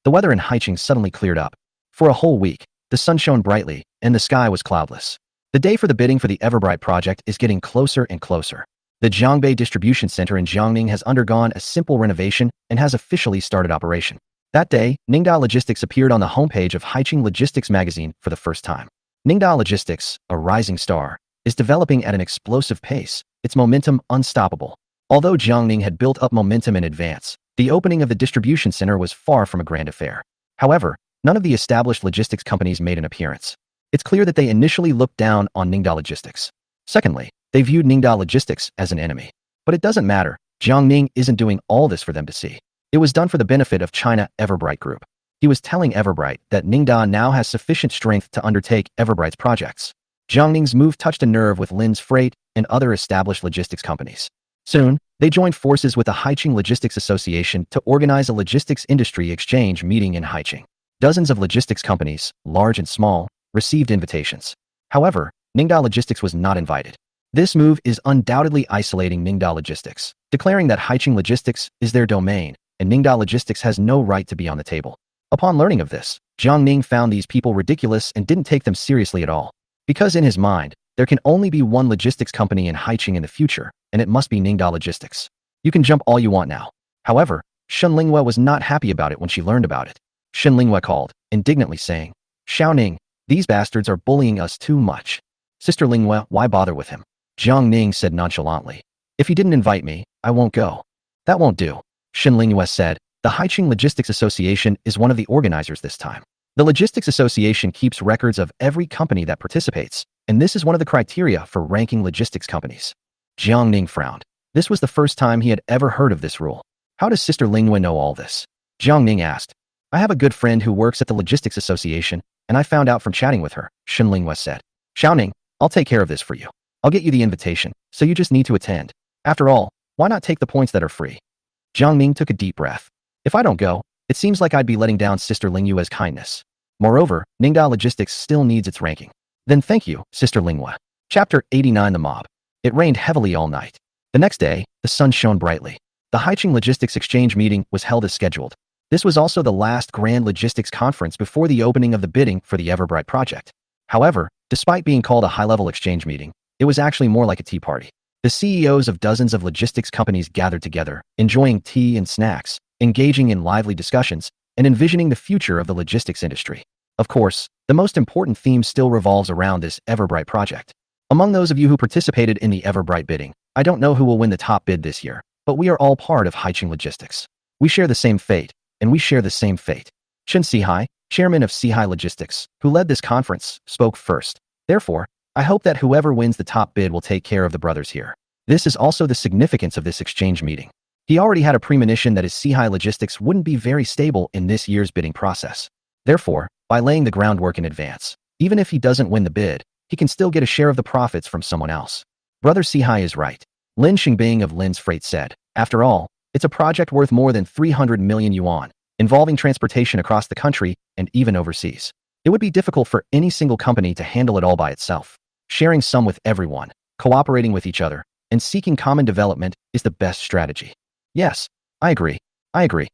The weather in Haicheng suddenly cleared up. For a whole week, the sun shone brightly, and the sky was cloudless. The day for the bidding for the Everbright project is getting closer and closer. The Jiangbei Distribution Center in Jiangning has undergone a simple renovation and has officially started operation. That day, Ningda Logistics appeared on the homepage of Haicheng Logistics magazine for the first time. Ningda Logistics, a rising star, is developing at an explosive pace, its momentum unstoppable. Although Jiang Ning had built up momentum in advance, the opening of the distribution center was far from a grand affair. However, none of the established logistics companies made an appearance. It's clear that they initially looked down on Ningda Logistics. Secondly, they viewed Ningda Logistics as an enemy. But it doesn't matter. Jiang Ning isn't doing all this for them to see. It was done for the benefit of China Everbright Group. He was telling Everbright that Ningda now has sufficient strength to undertake Everbright's projects. Jiang Ning's move touched a nerve with Lin's Freight and other established logistics companies. Soon, they joined forces with the Haicheng Logistics Association to organize a logistics industry exchange meeting in Haicheng. Dozens of logistics companies, large and small, received invitations. However, Ningda Logistics was not invited. This move is undoubtedly isolating Ningda Logistics, declaring that Haicheng Logistics is their domain, and Ningda Logistics has no right to be on the table. Upon learning of this, Jiang Ning found these people ridiculous and didn't take them seriously at all. Because in his mind, there can only be one logistics company in Haicheng in the future, and it must be Ningda Logistics. You can jump all you want now. However, Shen Linghua was not happy about it when she learned about it. Shen Linghua called, indignantly saying, "Xiao Ning, these bastards are bullying us too much. Sister Linghua, why bother with him?" Jiang Ning said nonchalantly, "If he didn't invite me, I won't go." "That won't do," Shen Linghua said. "The Haicheng Logistics Association is one of the organizers this time. The Logistics Association keeps records of every company that participates, and this is one of the criteria for ranking logistics companies." Jiang Ning frowned. This was the first time he had ever heard of this rule. "How does Sister Linghua know all this?" Jiang Ning asked. "I have a good friend who works at the Logistics Association, and I found out from chatting with her," Shen Linghua said. "Xiao Ning, I'll take care of this for you. I'll get you the invitation, so you just need to attend. After all, why not take the points that are free?" Jiang Ning took a deep breath. "If I don't go, it seems like I'd be letting down Sister Linghua's kindness. Moreover, Ningda Logistics still needs its ranking." "Then thank you, Sister Linghua." Chapter 89 The Mob. It rained heavily all night. The next day, the sun shone brightly. The Haicheng Logistics Exchange meeting was held as scheduled. This was also the last grand logistics conference before the opening of the bidding for the Everbright project. However, despite being called a high-level exchange meeting, it was actually more like a tea party. The CEOs of dozens of logistics companies gathered together, enjoying tea and snacks, engaging in lively discussions, and envisioning the future of the logistics industry. Of course, the most important theme still revolves around this Everbright project. Among those of you who participated in the Everbright bidding, I don't know who will win the top bid this year, but we are all part of Haicheng Logistics. We share the same fate, and we share the same fate. Chen Sihai, chairman of Sihai Logistics, who led this conference, spoke first. Therefore, I hope that whoever wins the top bid will take care of the brothers here. This is also the significance of this exchange meeting. He already had a premonition that his Sihai Logistics wouldn't be very stable in this year's bidding process. Therefore, by laying the groundwork in advance, even if he doesn't win the bid, he can still get a share of the profits from someone else. Brother Sihai is right. Lin Xingbing of Lin's Freight said. After all, it's a project worth more than 300 million yuan, involving transportation across the country and even overseas. It would be difficult for any single company to handle it all by itself. Sharing some with everyone, cooperating with each other, and seeking common development is the best strategy. Yes, I agree. I agree.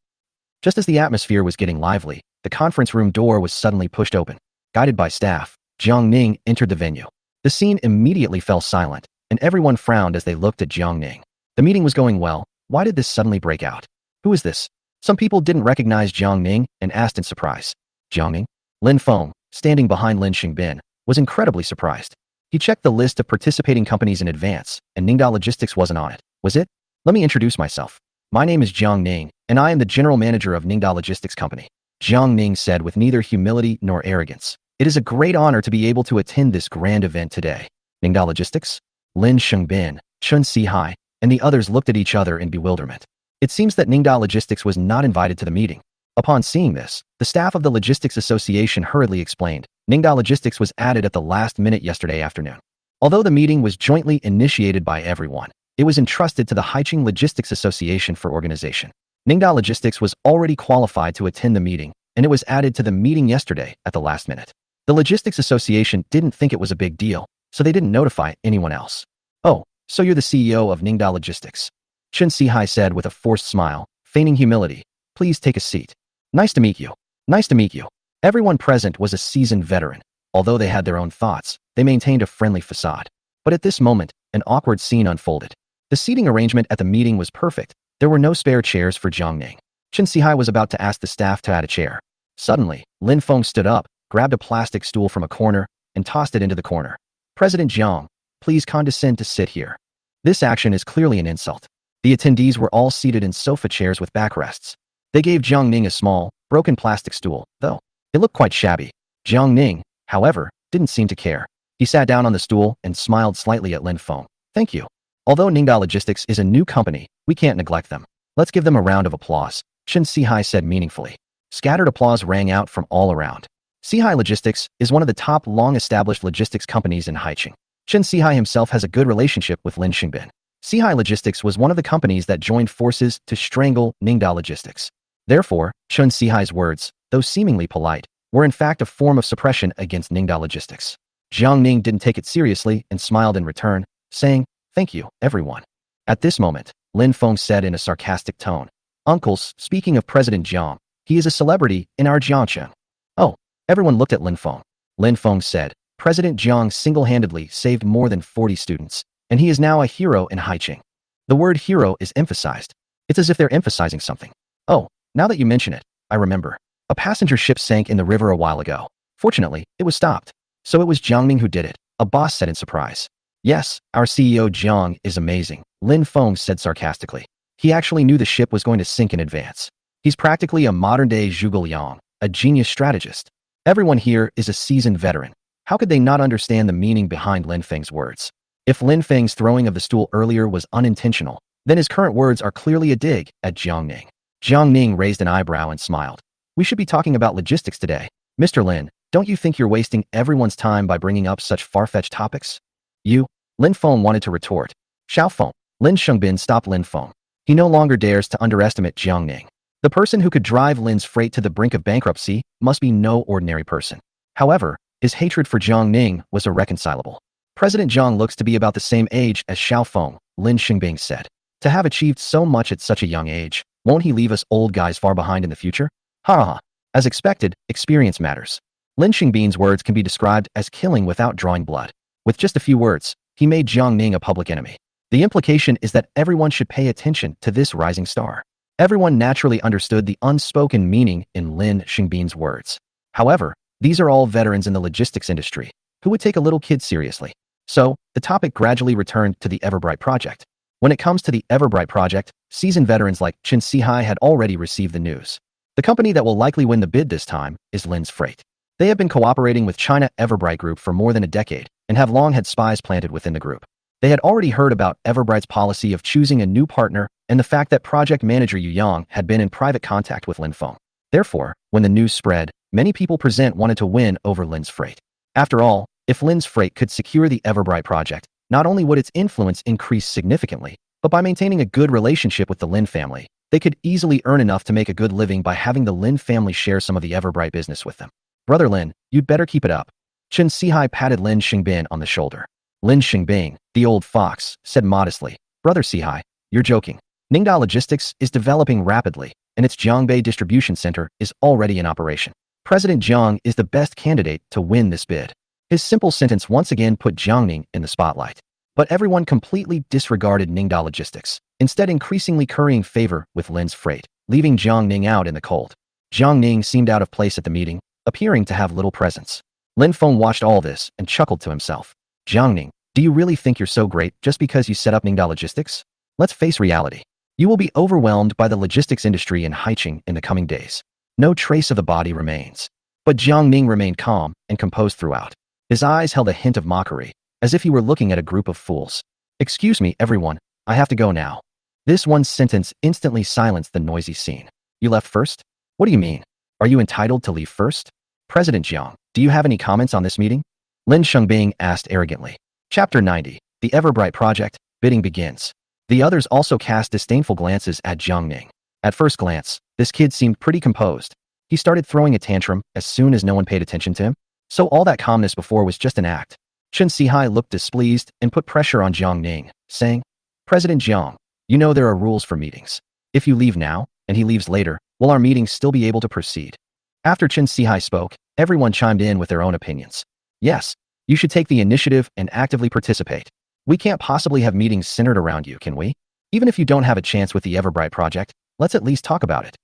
Just as the atmosphere was getting lively, the conference room door was suddenly pushed open. Guided by staff, Jiang Ning entered the venue. The scene immediately fell silent, and everyone frowned as they looked at Jiang Ning. The meeting was going well. Why did this suddenly break out? Who is this? Some people didn't recognize Jiang Ning and asked in surprise. Jiang Ning? Lin Feng, standing behind Lin Xingbin, was incredibly surprised. He checked the list of participating companies in advance, and Ningda Logistics wasn't on it. Was it? Let me introduce myself. My name is Jiang Ning, and I am the general manager of Ningda Logistics Company. Jiang Ning said with neither humility nor arrogance. It is a great honor to be able to attend this grand event today. Ningda Logistics? Lin Xingbin, Chen Sihai, and the others looked at each other in bewilderment. It seems that Ningda Logistics was not invited to the meeting. Upon seeing this, the staff of the Logistics Association hurriedly explained, Ningda Logistics was added at the last minute yesterday afternoon. Although the meeting was jointly initiated by everyone, it was entrusted to the Haicheng Logistics Association for organization. Ningda Logistics was already qualified to attend the meeting, and it was added to the meeting yesterday at the last minute. The Logistics Association didn't think it was a big deal, so they didn't notify anyone else. "Oh, so you're the CEO of Ningda Logistics?" Chen Sihai said with a forced smile, feigning humility. "Please take a seat. Nice to meet you. Nice to meet you." Everyone present was a seasoned veteran. Although they had their own thoughts, they maintained a friendly facade. But at this moment, an awkward scene unfolded. The seating arrangement at the meeting was perfect. There were no spare chairs for Jiang Ning. Chen Sihai was about to ask the staff to add a chair. Suddenly, Lin Feng stood up, grabbed a plastic stool from a corner, and tossed it into the corner. "President Jiang, please condescend to sit here. This action is clearly an insult. The attendees were all seated in sofa chairs with backrests. They gave Jiang Ning a small, broken plastic stool, though it looked quite shabby. Jiang Ning, however, didn't seem to care. He sat down on the stool and smiled slightly at Lin Feng. Thank you. Although Ningda Logistics is a new company, we can't neglect them. Let's give them a round of applause, Chen Sihai said meaningfully. Scattered applause rang out from all around. Sihai Logistics is one of the top long-established logistics companies in Haicheng. Chen Sihai himself has a good relationship with Lin Xingbin. Sihai Logistics was one of the companies that joined forces to strangle Ningda Logistics. Therefore, Chen Sihai's words, though seemingly polite, were in fact a form of suppression against Ningda Logistics. Jiang Ning didn't take it seriously and smiled in return, saying, "Thank you, everyone." At this moment, Lin Feng said in a sarcastic tone, "Uncles, speaking of President Jiang, he is a celebrity in our Jiangcheng." Oh, everyone looked at Lin Feng. Lin Feng said, "President Jiang single-handedly saved more than 40 students, and he is now a hero in Haicheng." The word hero is emphasized. It's as if they're emphasizing something. Oh, now that you mention it, I remember. A passenger ship sank in the river a while ago. Fortunately, it was stopped. So it was Jiang Ning who did it, a boss said in surprise. Yes, our CEO Jiang is amazing, Lin Feng said sarcastically. He actually knew the ship was going to sink in advance. He's practically a modern-day Zhuge Liang, a genius strategist. Everyone here is a seasoned veteran. How could they not understand the meaning behind Lin Feng's words? If Lin Feng's throwing of the stool earlier was unintentional, then his current words are clearly a dig at Jiang Ning. Jiang Ning raised an eyebrow and smiled. We should be talking about logistics today. Mr. Lin, don't you think you're wasting everyone's time by bringing up such far-fetched topics? You? Lin Feng wanted to retort. Xiao Feng. Lin Xingbin stopped Lin Feng. He no longer dares to underestimate Jiang Ning. The person who could drive Lin's freight to the brink of bankruptcy must be no ordinary person. However, his hatred for Jiang Ning was irreconcilable. President Jiang looks to be about the same age as Xiao Feng, Lin Xingbin said. To have achieved so much at such a young age, won't he leave us old guys far behind in the future? Ha ha ha. As expected, experience matters. Lin Xingbin's words can be described as killing without drawing blood. With just a few words, he made Jiang Ning a public enemy. The implication is that everyone should pay attention to this rising star. Everyone naturally understood the unspoken meaning in Lin Xingbin's words. However, these are all veterans in the logistics industry, who would take a little kid seriously. So, the topic gradually returned to the Everbright project. When it comes to the Everbright project, seasoned veterans like Chen Sihai had already received the news. The company that will likely win the bid this time is Lin's Freight. They have been cooperating with China Everbright Group for more than a decade and have long had spies planted within the group. They had already heard about Everbright's policy of choosing a new partner and the fact that project manager Yu Yang had been in private contact with Lin Feng. Therefore, when the news spread, many people present wanted to win over Lin's Freight. After all, if Lin's Freight could secure the Everbright project, not only would its influence increase significantly, but by maintaining a good relationship with the Lin family, they could easily earn enough to make a good living by having the Lin family share some of the Everbright business with them. Brother Lin, you'd better keep it up. Chen Sihai patted Lin Xingbin on the shoulder. Lin Xingbin, the old fox, said modestly, Brother Sihai, you're joking. Ningda Logistics is developing rapidly, and its Jiangbei distribution center is already in operation. President Jiang is the best candidate to win this bid. His simple sentence once again put Jiang Ning in the spotlight. But everyone completely disregarded Ningda Logistics, instead increasingly currying favor with Lin's Freight, leaving Jiang Ning out in the cold. Jiang Ning seemed out of place at the meeting, appearing to have little presence. Lin Feng watched all this and chuckled to himself. Jiang Ning, do you really think you're so great just because you set up Ningda Logistics? Let's face reality. You will be overwhelmed by the logistics industry in Haicheng in the coming days. No trace of the body remains. But Jiang Ning remained calm and composed throughout. His eyes held a hint of mockery, as if he were looking at a group of fools. Excuse me, everyone, I have to go now. This one sentence instantly silenced the noisy scene. You left first? What do you mean? Are you entitled to leave first? President Jiang, do you have any comments on this meeting? Lin Xingbin asked arrogantly. Chapter 90, The Everbright Project, Bidding Begins. The others also cast disdainful glances at Jiang Ning. At first glance, this kid seemed pretty composed. He started throwing a tantrum as soon as no one paid attention to him. So all that calmness before was just an act. Chen Sihai looked displeased and put pressure on Jiang Ning, saying, President Jiang, you know there are rules for meetings. If you leave now, and he leaves later, will our meeting still be able to proceed? After Chen Sihai spoke, everyone chimed in with their own opinions. Yes, you should take the initiative and actively participate. We can't possibly have meetings centered around you, can we? Even if you don't have a chance with the Everbright project, let's at least talk about it.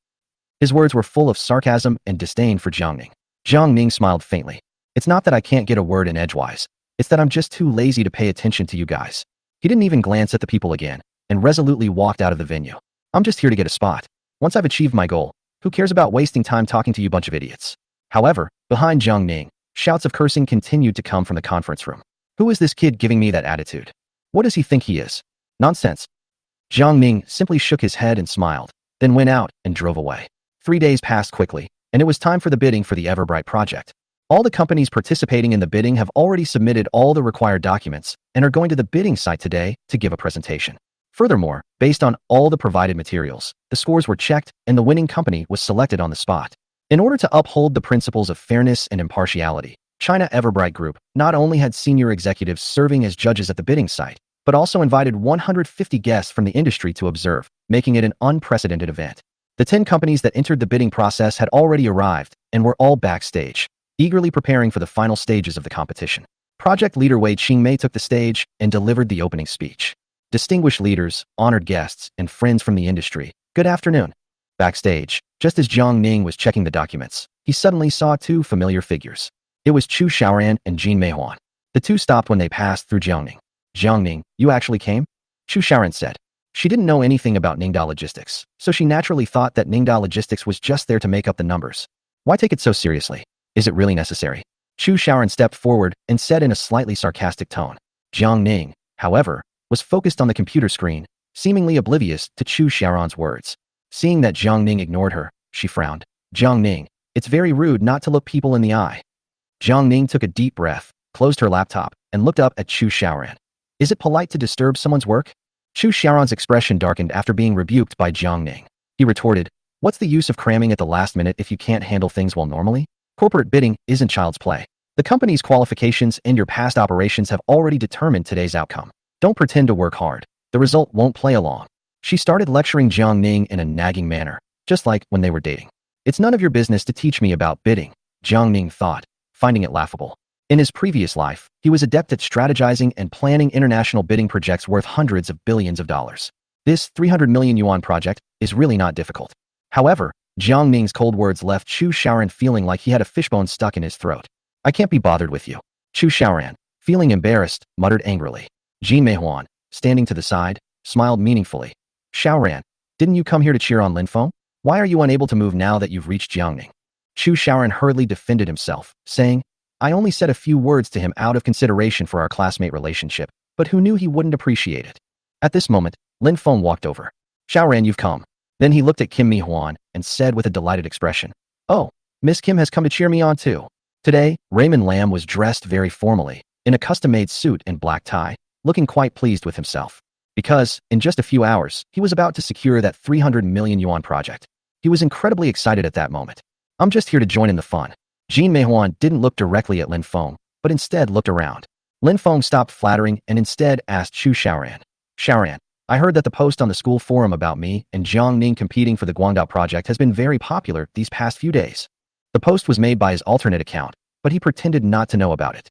His words were full of sarcasm and disdain for Jiang Ning. Jiang Ning smiled faintly. It's not that I can't get a word in edgewise. It's that I'm just too lazy to pay attention to you guys." He didn't even glance at the people again and resolutely walked out of the venue. "I'm just here to get a spot. Once I've achieved my goal, who cares about wasting time talking to you bunch of idiots?" However, behind Jiang Ning, shouts of cursing continued to come from the conference room. "Who is this kid giving me that attitude? What does he think he is? Nonsense." Jiang Ning simply shook his head and smiled, then went out and drove away. 3 days passed quickly, and it was time for the bidding for the Everbright project. All the companies participating in the bidding have already submitted all the required documents and are going to the bidding site today to give a presentation. Furthermore, based on all the provided materials, the scores were checked and the winning company was selected on the spot. In order to uphold the principles of fairness and impartiality, China Everbright Group not only had senior executives serving as judges at the bidding site, but also invited 150 guests from the industry to observe, making it an unprecedented event. The 10 companies that entered the bidding process had already arrived and were all backstage, eagerly preparing for the final stages of the competition. Project leader Wei Qingmei took the stage and delivered the opening speech. "Distinguished leaders, honored guests, and friends from the industry, good afternoon." Backstage, just as Jiang Ning was checking the documents, he suddenly saw two familiar figures. It was Chu Xiaoran and Jin Meihuan. The two stopped when they passed through Jiang Ning. "Jiang Ning, you actually came?" Chu Xiaoran said. She didn't know anything about Ningda Logistics, so she naturally thought that Ningda Logistics was just there to make up the numbers. "Why take it so seriously? Is it really necessary?" Chu Xiaoran stepped forward and said in a slightly sarcastic tone. Jiang Ning, however, was focused on the computer screen, seemingly oblivious to Chu Xiaoran's words. Seeing that Jiang Ning ignored her, she frowned. "Jiang Ning, it's very rude not to look people in the eye." Jiang Ning took a deep breath, closed her laptop, and looked up at Chu Xiaoran. "Is it polite to disturb someone's work?" Chu Xiaoran's expression darkened after being rebuked by Jiang Ning. He retorted, "What's the use of cramming at the last minute if you can't handle things well normally? Corporate bidding isn't child's play. The company's qualifications and your past operations have already determined today's outcome. Don't pretend to work hard. The result won't play along." She started lecturing Jiang Ning in a nagging manner, just like when they were dating. "It's none of your business to teach me about bidding," Jiang Ning thought, finding it laughable. In his previous life, he was adept at strategizing and planning international bidding projects worth hundreds of billions of dollars. This 300 million yuan project is really not difficult. However, Jiang Ning's cold words left Chu Xiaoran feeling like he had a fishbone stuck in his throat. "I can't be bothered with you." Chu Xiaoran, feeling embarrassed, muttered angrily. Jin Meihuan, standing to the side, smiled meaningfully. "Xiaoran, didn't you come here to cheer on Lin Feng? Why are you unable to move now that you've reached Jiang Ning?" Chu Xiaoran hurriedly defended himself, saying, "I only said a few words to him out of consideration for our classmate relationship, but who knew he wouldn't appreciate it?" At this moment, Lin Feng walked over. "Xiaoran, you've come." Then he looked at Kim Mi-Huan and said with a delighted expression, "Oh, Miss Kim has come to cheer me on too." Today, Raymond Lam was dressed very formally, in a custom-made suit and black tie, looking quite pleased with himself. Because, in just a few hours, he was about to secure that 300 million yuan project. He was incredibly excited at that moment. "I'm just here to join in the fun." Jin Meihuan didn't look directly at Lin Feng, but instead looked around. Lin Feng stopped flattering and instead asked Chu Xiaoran, "Xiaoran, I heard that the post on the school forum about me and Jiang Ning competing for the Guangdao project has been very popular these past few days." The post was made by his alternate account, but he pretended not to know about it.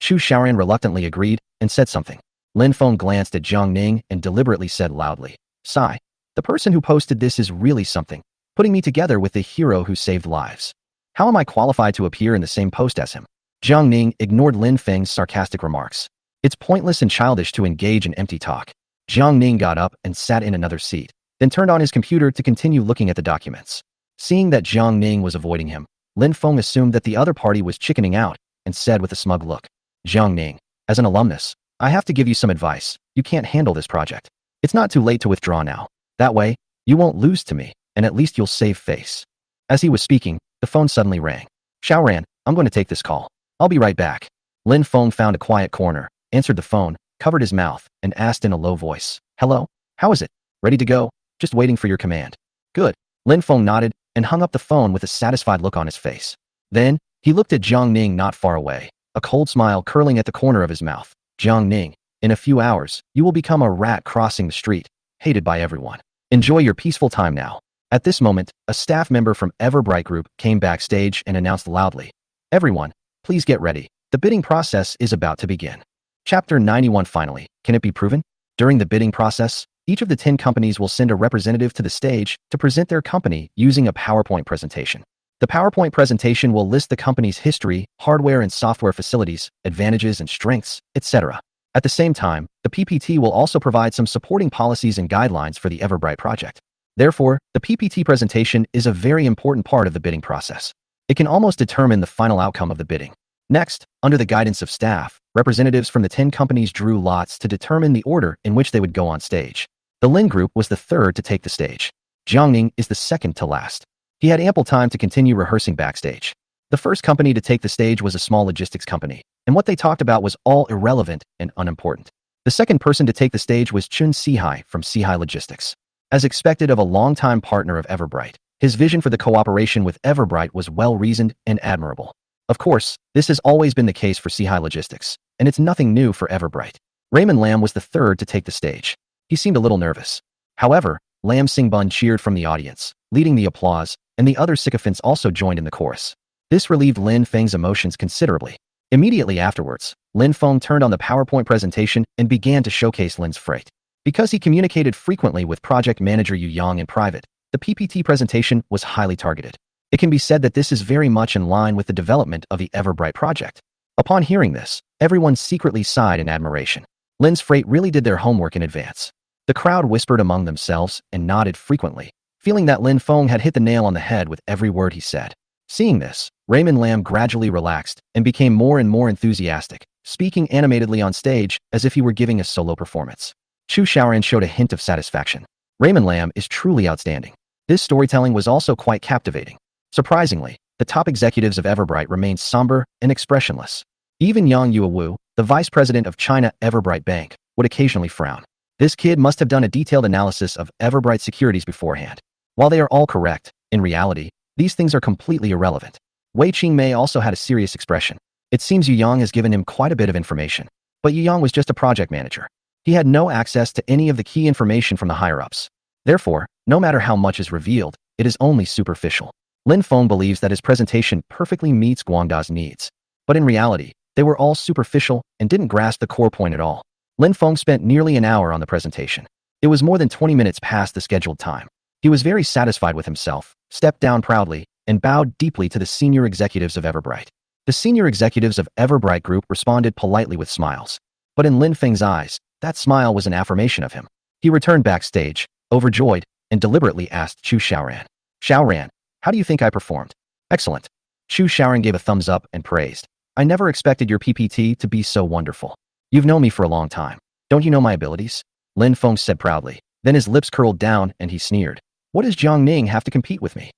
Chu Xiaoran reluctantly agreed and said something. Lin Feng glanced at Jiang Ning and deliberately said loudly, "Sigh, the person who posted this is really something, putting me together with the hero who saved lives. How am I qualified to appear in the same post as him?" Jiang Ning ignored Lin Feng's sarcastic remarks. "It's pointless and childish to engage in empty talk." Jiang Ning got up and sat in another seat, then turned on his computer to continue looking at the documents. Seeing that Jiang Ning was avoiding him, Lin Feng assumed that the other party was chickening out and said with a smug look, "Jiang Ning, as an alumnus, I have to give you some advice. You can't handle this project. It's not too late to withdraw now. That way, you won't lose to me, and at least you'll save face." As he was speaking, the phone suddenly rang. "Xiaoran, I'm going to take this call. I'll be right back." Lin Feng found a quiet corner, answered the phone, covered his mouth, and asked in a low voice, "Hello? How is it? Ready to go? Just waiting for your command." "Good." Lin Feng nodded and hung up the phone with a satisfied look on his face. Then, he looked at Jiang Ning not far away, a cold smile curling at the corner of his mouth. "Jiang Ning, in a few hours, you will become a rat crossing the street, hated by everyone. Enjoy your peaceful time now." At this moment, a staff member from Everbright Group came backstage and announced loudly, "Everyone, please get ready. The bidding process is about to begin." Chapter 91 Finally, can it be proven? During the bidding process, each of the 10 companies will send a representative to the stage to present their company using a PowerPoint presentation. The PowerPoint presentation will list the company's history, hardware and software facilities, advantages and strengths, etc. At the same time, the PPT will also provide some supporting policies and guidelines for the Everbright project. Therefore, the PPT presentation is a very important part of the bidding process. It can almost determine the final outcome of the bidding. Next, under the guidance of staff, representatives from the 10 companies drew lots to determine the order in which they would go on stage. The Lin Group was the third to take the stage. Jiang Ning is the second to last. He had ample time to continue rehearsing backstage. The first company to take the stage was a small logistics company, and what they talked about was all irrelevant and unimportant. The second person to take the stage was Chun Sihai from Sihai Logistics. As expected of a longtime partner of Everbright, his vision for the cooperation with Everbright was well-reasoned and admirable. Of course, this has always been the case for Sihai Logistics, and it's nothing new for Everbright. Raymond Lam was the third to take the stage. He seemed a little nervous. However, Lam Singbun cheered from the audience, leading the applause, and the other sycophants also joined in the chorus. This relieved Lin Feng's emotions considerably. Immediately afterwards, Lin Feng turned on the PowerPoint presentation and began to showcase Lin's freight. Because he communicated frequently with project manager Yu Yang in private, the PPT presentation was highly targeted. It can be said that this is very much in line with the development of the Everbright project. Upon hearing this, everyone secretly sighed in admiration. Lin's freight really did their homework in advance. The crowd whispered among themselves and nodded frequently, feeling that Lin Feng had hit the nail on the head with every word he said. Seeing this, Raymond Lam gradually relaxed and became more and more enthusiastic, speaking animatedly on stage as if he were giving a solo performance. Chu Xiaoran showed a hint of satisfaction. Raymond Lam is truly outstanding. This storytelling was also quite captivating. Surprisingly, the top executives of Everbright remained somber and expressionless. Even Yang Yuewu, the vice president of China Everbright Bank, would occasionally frown. This kid must have done a detailed analysis of Everbright securities beforehand. While they are all correct, in reality, these things are completely irrelevant. Wei Qingmei also had a serious expression. It seems Yu Yang has given him quite a bit of information. But Yu Yang was just a project manager. He had no access to any of the key information from the higher-ups. Therefore, no matter how much is revealed, it is only superficial. Lin Feng believes that his presentation perfectly meets Guangda's needs. But in reality, they were all superficial and didn't grasp the core point at all. Lin Feng spent nearly an hour on the presentation. It was more than 20 minutes past the scheduled time. He was very satisfied with himself, stepped down proudly, and bowed deeply to the senior executives of Everbright. The senior executives of Everbright Group responded politely with smiles. But in Lin Feng's eyes, that smile was an affirmation of him. He returned backstage, overjoyed, and deliberately asked Chu Xiaoran. Xiaoran, how do you think I performed? Excellent. Chu Xiaoran gave a thumbs up and praised. I never expected your PPT to be so wonderful. You've known me for a long time. Don't you know my abilities? Lin Feng said proudly. Then his lips curled down and he sneered. What does Jiang Ning have to compete with me?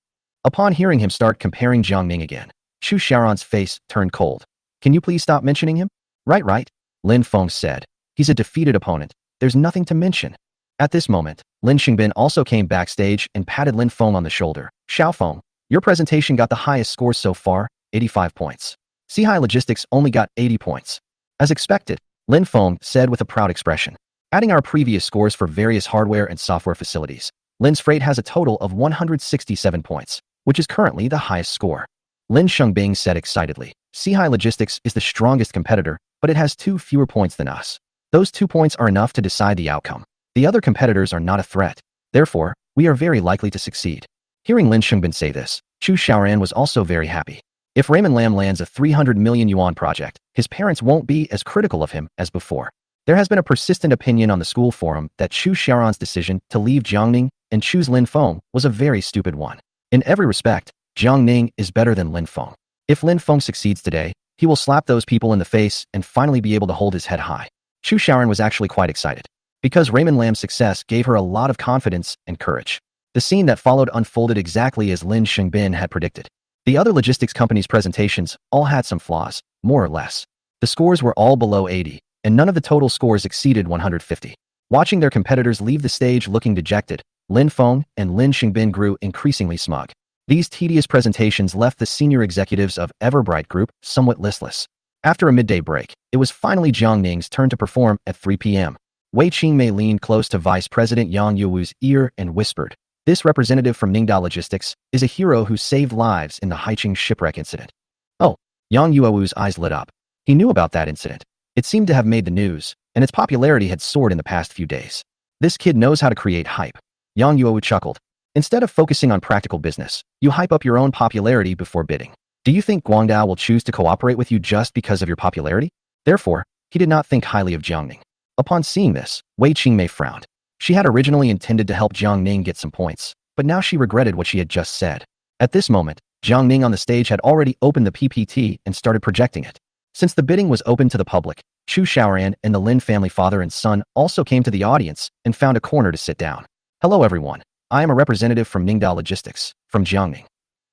Upon hearing him start comparing Jiang Ning again, Chu Xiaoran's face turned cold. Can you please stop mentioning him? Right, Lin Feng said. He's a defeated opponent. There's nothing to mention. At this moment, Lin Xingbin also came backstage and patted Lin Feng on the shoulder. Xiao Feng, your presentation got the highest scores so far, 85 points. Sihai Logistics only got 80 points. As expected, Lin Feng said with a proud expression. Adding our previous scores for various hardware and software facilities, Lin's freight has a total of 167 points, which is currently the highest score. Lin Shengbing said excitedly. Sihai Logistics is the strongest competitor, but it has 2 fewer points than us. Those 2 points are enough to decide the outcome. The other competitors are not a threat. Therefore, we are very likely to succeed. Hearing Lin Shengbin say this, Chu Xiaoran was also very happy. If Raymond Lam lands a 300 million yuan project, his parents won't be as critical of him as before. There has been a persistent opinion on the school forum that Chu Xiaoran's decision to leave Jiang Ning and choose Lin Feng was a very stupid one. In every respect, Jiang Ning is better than Lin Feng. If Lin Feng succeeds today, he will slap those people in the face and finally be able to hold his head high. Chu Xiaoran was actually quite excited. Because Raymond Lam's success gave her a lot of confidence and courage. The scene that followed unfolded exactly as Lin Shengbin had predicted. The other logistics companies' presentations all had some flaws, more or less. The scores were all below 80, and none of the total scores exceeded 150. Watching their competitors leave the stage looking dejected, Lin Feng and Lin Shengbin grew increasingly smug. These tedious presentations left the senior executives of Everbright Group somewhat listless. After a midday break, it was finally Jiang Ning's turn to perform at 3 p.m. Wei Qingmei leaned close to Vice President Yang Yuewu's ear and whispered, "This representative from Ningda Logistics is a hero who saved lives in the Haiqing shipwreck incident." Oh, Yang Yuewu's eyes lit up. He knew about that incident. It seemed to have made the news, and its popularity had soared in the past few days. This kid knows how to create hype. Yang Yuewu chuckled. Instead of focusing on practical business, you hype up your own popularity before bidding. Do you think Guangdao will choose to cooperate with you just because of your popularity? Therefore, he did not think highly of Jiang Ning. Upon seeing this, Wei Qingmei frowned. She had originally intended to help Jiang Ning get some points, but now she regretted what she had just said. At this moment, Jiang Ning on the stage had already opened the PPT and started projecting it. Since the bidding was open to the public, Chu Xiaoran and the Lin family father and son also came to the audience and found a corner to sit down. Hello everyone. I am a representative from Ningda Logistics, from Jiang Ning.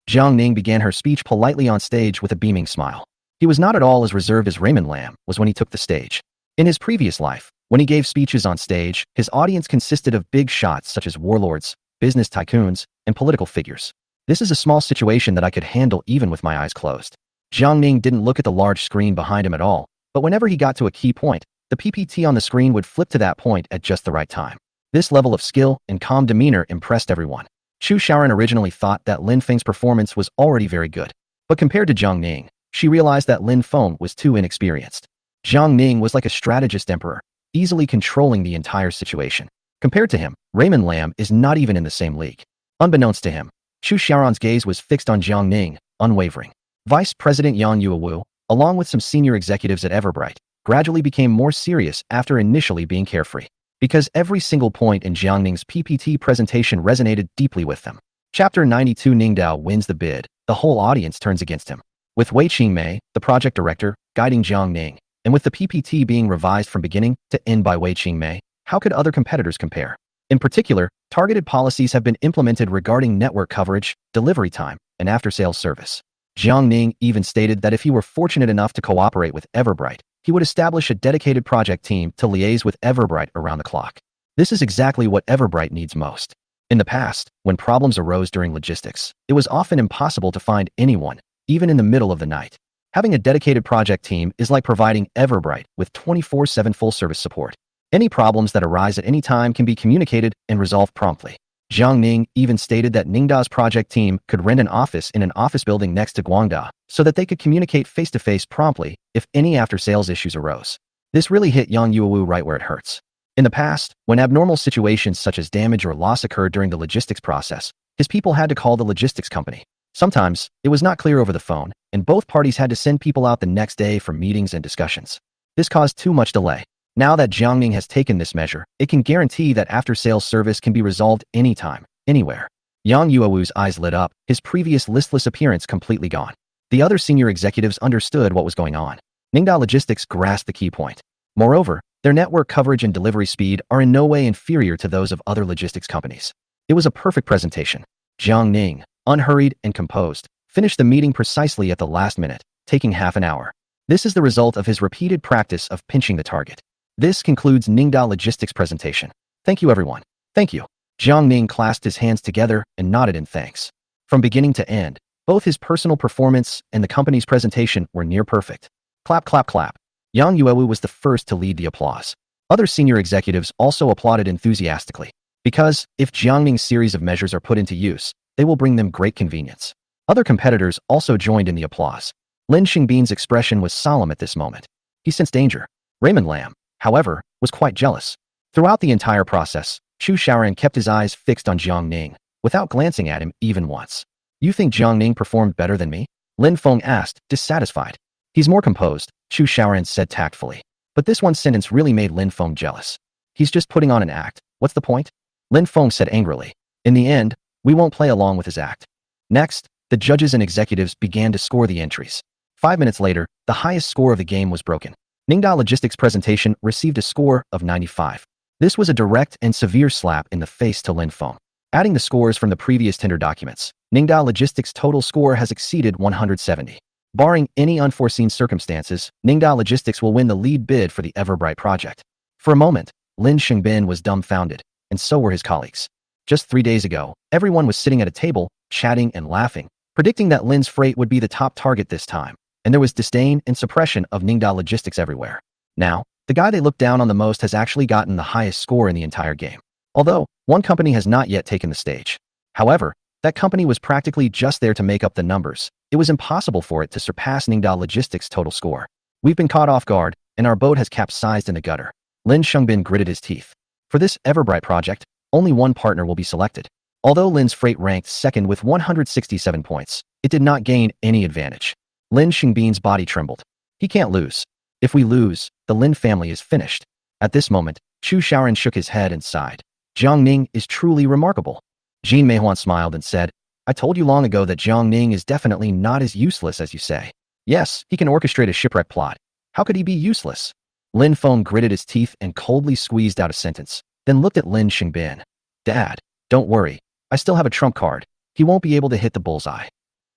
Jiang Ning began her speech politely on stage with a beaming smile. He was not at all as reserved as Raymond Lam was when he took the stage. In his previous life, when he gave speeches on stage, his audience consisted of big shots such as warlords, business tycoons, and political figures. This is a small situation that I could handle even with my eyes closed. Jiang Ning didn't look at the large screen behind him at all, but whenever he got to a key point, the PPT on the screen would flip to that point at just the right time. This level of skill and calm demeanor impressed everyone. Chu Xiaoran originally thought that Lin Feng's performance was already very good, but compared to Jiang Ning, she realized that Lin Feng was too inexperienced. Jiang Ning was like a strategist emperor, easily controlling the entire situation. Compared to him, Raymond Lam is not even in the same league. Unbeknownst to him, Chu Xiaoran's gaze was fixed on Jiang Ning, unwavering. Vice President Yang Yuewu, along with some senior executives at Everbright, gradually became more serious after initially being carefree, because every single point in Jiang Ning's PPT presentation resonated deeply with them. Chapter 92 Ningdao wins the bid, the whole audience turns against him. With Wei Qingmei, the project director, guiding Jiang Ning, and with the PPT being revised from beginning to end by Wei Qingmei, how could other competitors compare? In particular, targeted policies have been implemented regarding network coverage, delivery time, and after-sales service. Jiang Ning even stated that if he were fortunate enough to cooperate with Everbright, he would establish a dedicated project team to liaise with Everbright around the clock. This is exactly what Everbright needs most. In the past, when problems arose during logistics, it was often impossible to find anyone, even in the middle of the night. Having a dedicated project team is like providing Everbright with 24/7 full-service support. Any problems that arise at any time can be communicated and resolved promptly. Jiang Ning even stated that Ningda's project team could rent an office in an office building next to Guangda so that they could communicate face-to-face promptly if any after-sales issues arose. This really hit Yang Yuewu right where it hurts. In the past, when abnormal situations such as damage or loss occurred during the logistics process, his people had to call the logistics company. Sometimes, it was not clear over the phone, and both parties had to send people out the next day for meetings and discussions. This caused too much delay. Now that Jiang Ning has taken this measure, it can guarantee that after-sales service can be resolved anytime, anywhere. Yang Yuewu's eyes lit up, his previous listless appearance completely gone. The other senior executives understood what was going on. Ningda Logistics grasped the key point. Moreover, their network coverage and delivery speed are in no way inferior to those of other logistics companies. It was a perfect presentation. Jiang Ning, unhurried and composed, finished the meeting precisely at the last minute, taking half an hour. This is the result of his repeated practice of pinching the target. This concludes Ningda Logistics presentation. Thank you everyone. Thank you. Jiang Ning clasped his hands together and nodded in thanks. From beginning to end, both his personal performance and the company's presentation were near perfect. Clap, clap, clap. Yang Yuewu was the first to lead the applause. Other senior executives also applauded enthusiastically, because if Jiang Ning's series of measures are put into use, they will bring them great convenience. Other competitors also joined in the applause. Lin Xingbin's expression was solemn at this moment. He sensed danger. Raymond Lam, however, was quite jealous. Throughout the entire process, Chu Xiaoran kept his eyes fixed on Jiang Ning, without glancing at him even once. You think Jiang Ning performed better than me? Lin Feng asked, dissatisfied. He's more composed, Chu Xiaoran said tactfully. But this one sentence really made Lin Feng jealous. He's just putting on an act. What's the point? Lin Feng said angrily. In the end, we won't play along with his act. Next, the judges and executives began to score the entries. 5 minutes later, the highest score of the game was broken. Ningda Logistics' presentation received a score of 95. This was a direct and severe slap in the face to Lin Feng. Adding the scores from the previous tender documents, Ningda Logistics' total score has exceeded 170. Barring any unforeseen circumstances, Ningda Logistics will win the lead bid for the Everbright project. For a moment, Lin Xingbin was dumbfounded, and so were his colleagues. Just 3 days ago, everyone was sitting at a table, chatting and laughing, predicting that Lin's freight would be the top target this time, and there was disdain and suppression of Ningda Logistics everywhere. Now, the guy they looked down on the most has actually gotten the highest score in the entire game. Although, one company has not yet taken the stage. However, that company was practically just there to make up the numbers. It was impossible for it to surpass Ningda Logistics' total score. We've been caught off guard, and our boat has capsized in the gutter. Lin Xingbin gritted his teeth. For this Everbright project, only one partner will be selected. Although Lin's freight ranked second with 167 points, it did not gain any advantage. Lin Xingbin's body trembled. He can't lose. If we lose, the Lin family is finished. At this moment, Chu Xiaoran shook his head and sighed. Jiang Ning is truly remarkable. Jin Meihuan smiled and said, I told you long ago that Jiang Ning is definitely not as useless as you say. Yes, he can orchestrate a shipwreck plot. How could he be useless? Lin Feng gritted his teeth and coldly squeezed out a sentence, then looked at Lin Xingbin. Dad, don't worry. I still have a trump card. He won't be able to hit the bullseye.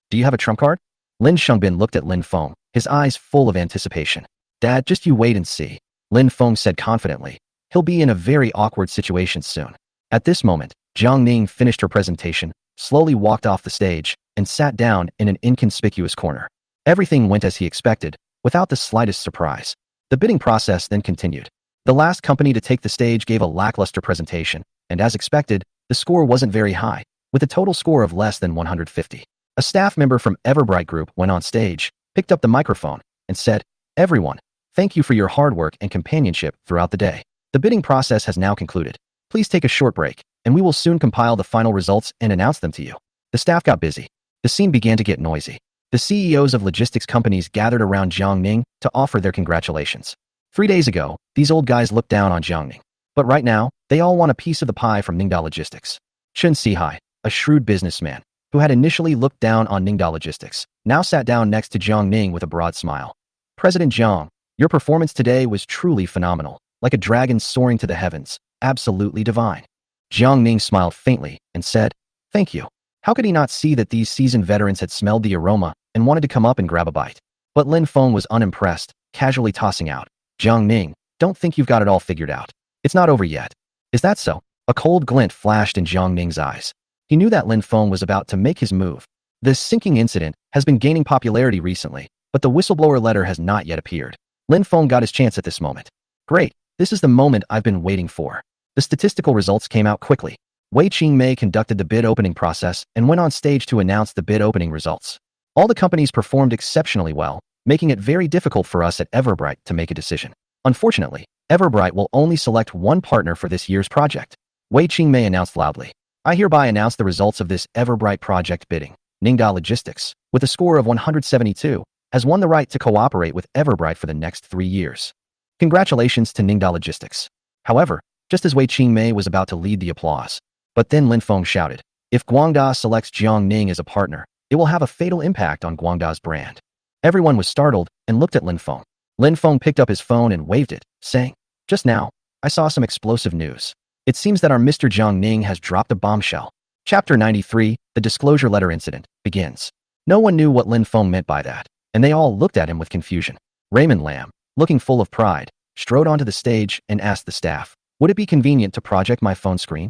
Do you have a trump card? Lin Xingbin looked at Lin Feng, his eyes full of anticipation. Dad, just you wait and see. Lin Feng said confidently. He'll be in a very awkward situation soon. At this moment, Jiang Ning finished her presentation, slowly walked off the stage, and sat down in an inconspicuous corner. Everything went as he expected, without the slightest surprise. The bidding process then continued. The last company to take the stage gave a lackluster presentation, and as expected, the score wasn't very high, with a total score of less than 150. A staff member from Everbright Group went on stage, picked up the microphone, and said, Everyone, thank you for your hard work and companionship throughout the day. The bidding process has now concluded. Please take a short break, and we will soon compile the final results and announce them to you. The staff got busy. The scene began to get noisy. The CEOs of logistics companies gathered around Jiang Ning to offer their congratulations. 3 days ago, these old guys looked down on Jiang Ning. But right now, they all want a piece of the pie from Ningda Logistics. Chen Sihai, a shrewd businessman, who had initially looked down on Ningda Logistics, now sat down next to Jiang Ning with a broad smile. President Jiang, your performance today was truly phenomenal, like a dragon soaring to the heavens, absolutely divine. Jiang Ning smiled faintly and said, Thank you. How could he not see that these seasoned veterans had smelled the aroma and wanted to come up and grab a bite? But Lin Feng was unimpressed, casually tossing out, Jiang Ning, don't think you've got it all figured out. It's not over yet. Is that so? A cold glint flashed in Jiang Ning's eyes. He knew that Lin Feng was about to make his move. This sinking incident has been gaining popularity recently, but the whistleblower letter has not yet appeared. Lin Feng got his chance at this moment. Great, this is the moment I've been waiting for. The statistical results came out quickly. Wei Qingmei conducted the bid opening process and went on stage to announce the bid opening results. All the companies performed exceptionally well, making it very difficult for us at Everbright to make a decision. Unfortunately, Everbright will only select one partner for this year's project. Wei Qingmei announced loudly. I hereby announce the results of this Everbright project bidding. Ningda Logistics, with a score of 172, has won the right to cooperate with Everbright for the next 3 years. Congratulations to Ningda Logistics. However, just as Wei Qingmei was about to lead the applause, but then Lin Feng shouted, if Guangda selects Jiang Ning as a partner, it will have a fatal impact on Guangda's brand. Everyone was startled and looked at Lin Feng. Lin Feng picked up his phone and waved it, saying, Just now, I saw some explosive news. It seems that our Mr. Jiang Ning has dropped a bombshell. Chapter 93, The Disclosure Letter Incident, begins. No one knew what Lin Feng meant by that, and they all looked at him with confusion. Raymond Lam, looking full of pride, strode onto the stage and asked the staff, would it be convenient to project my phone screen?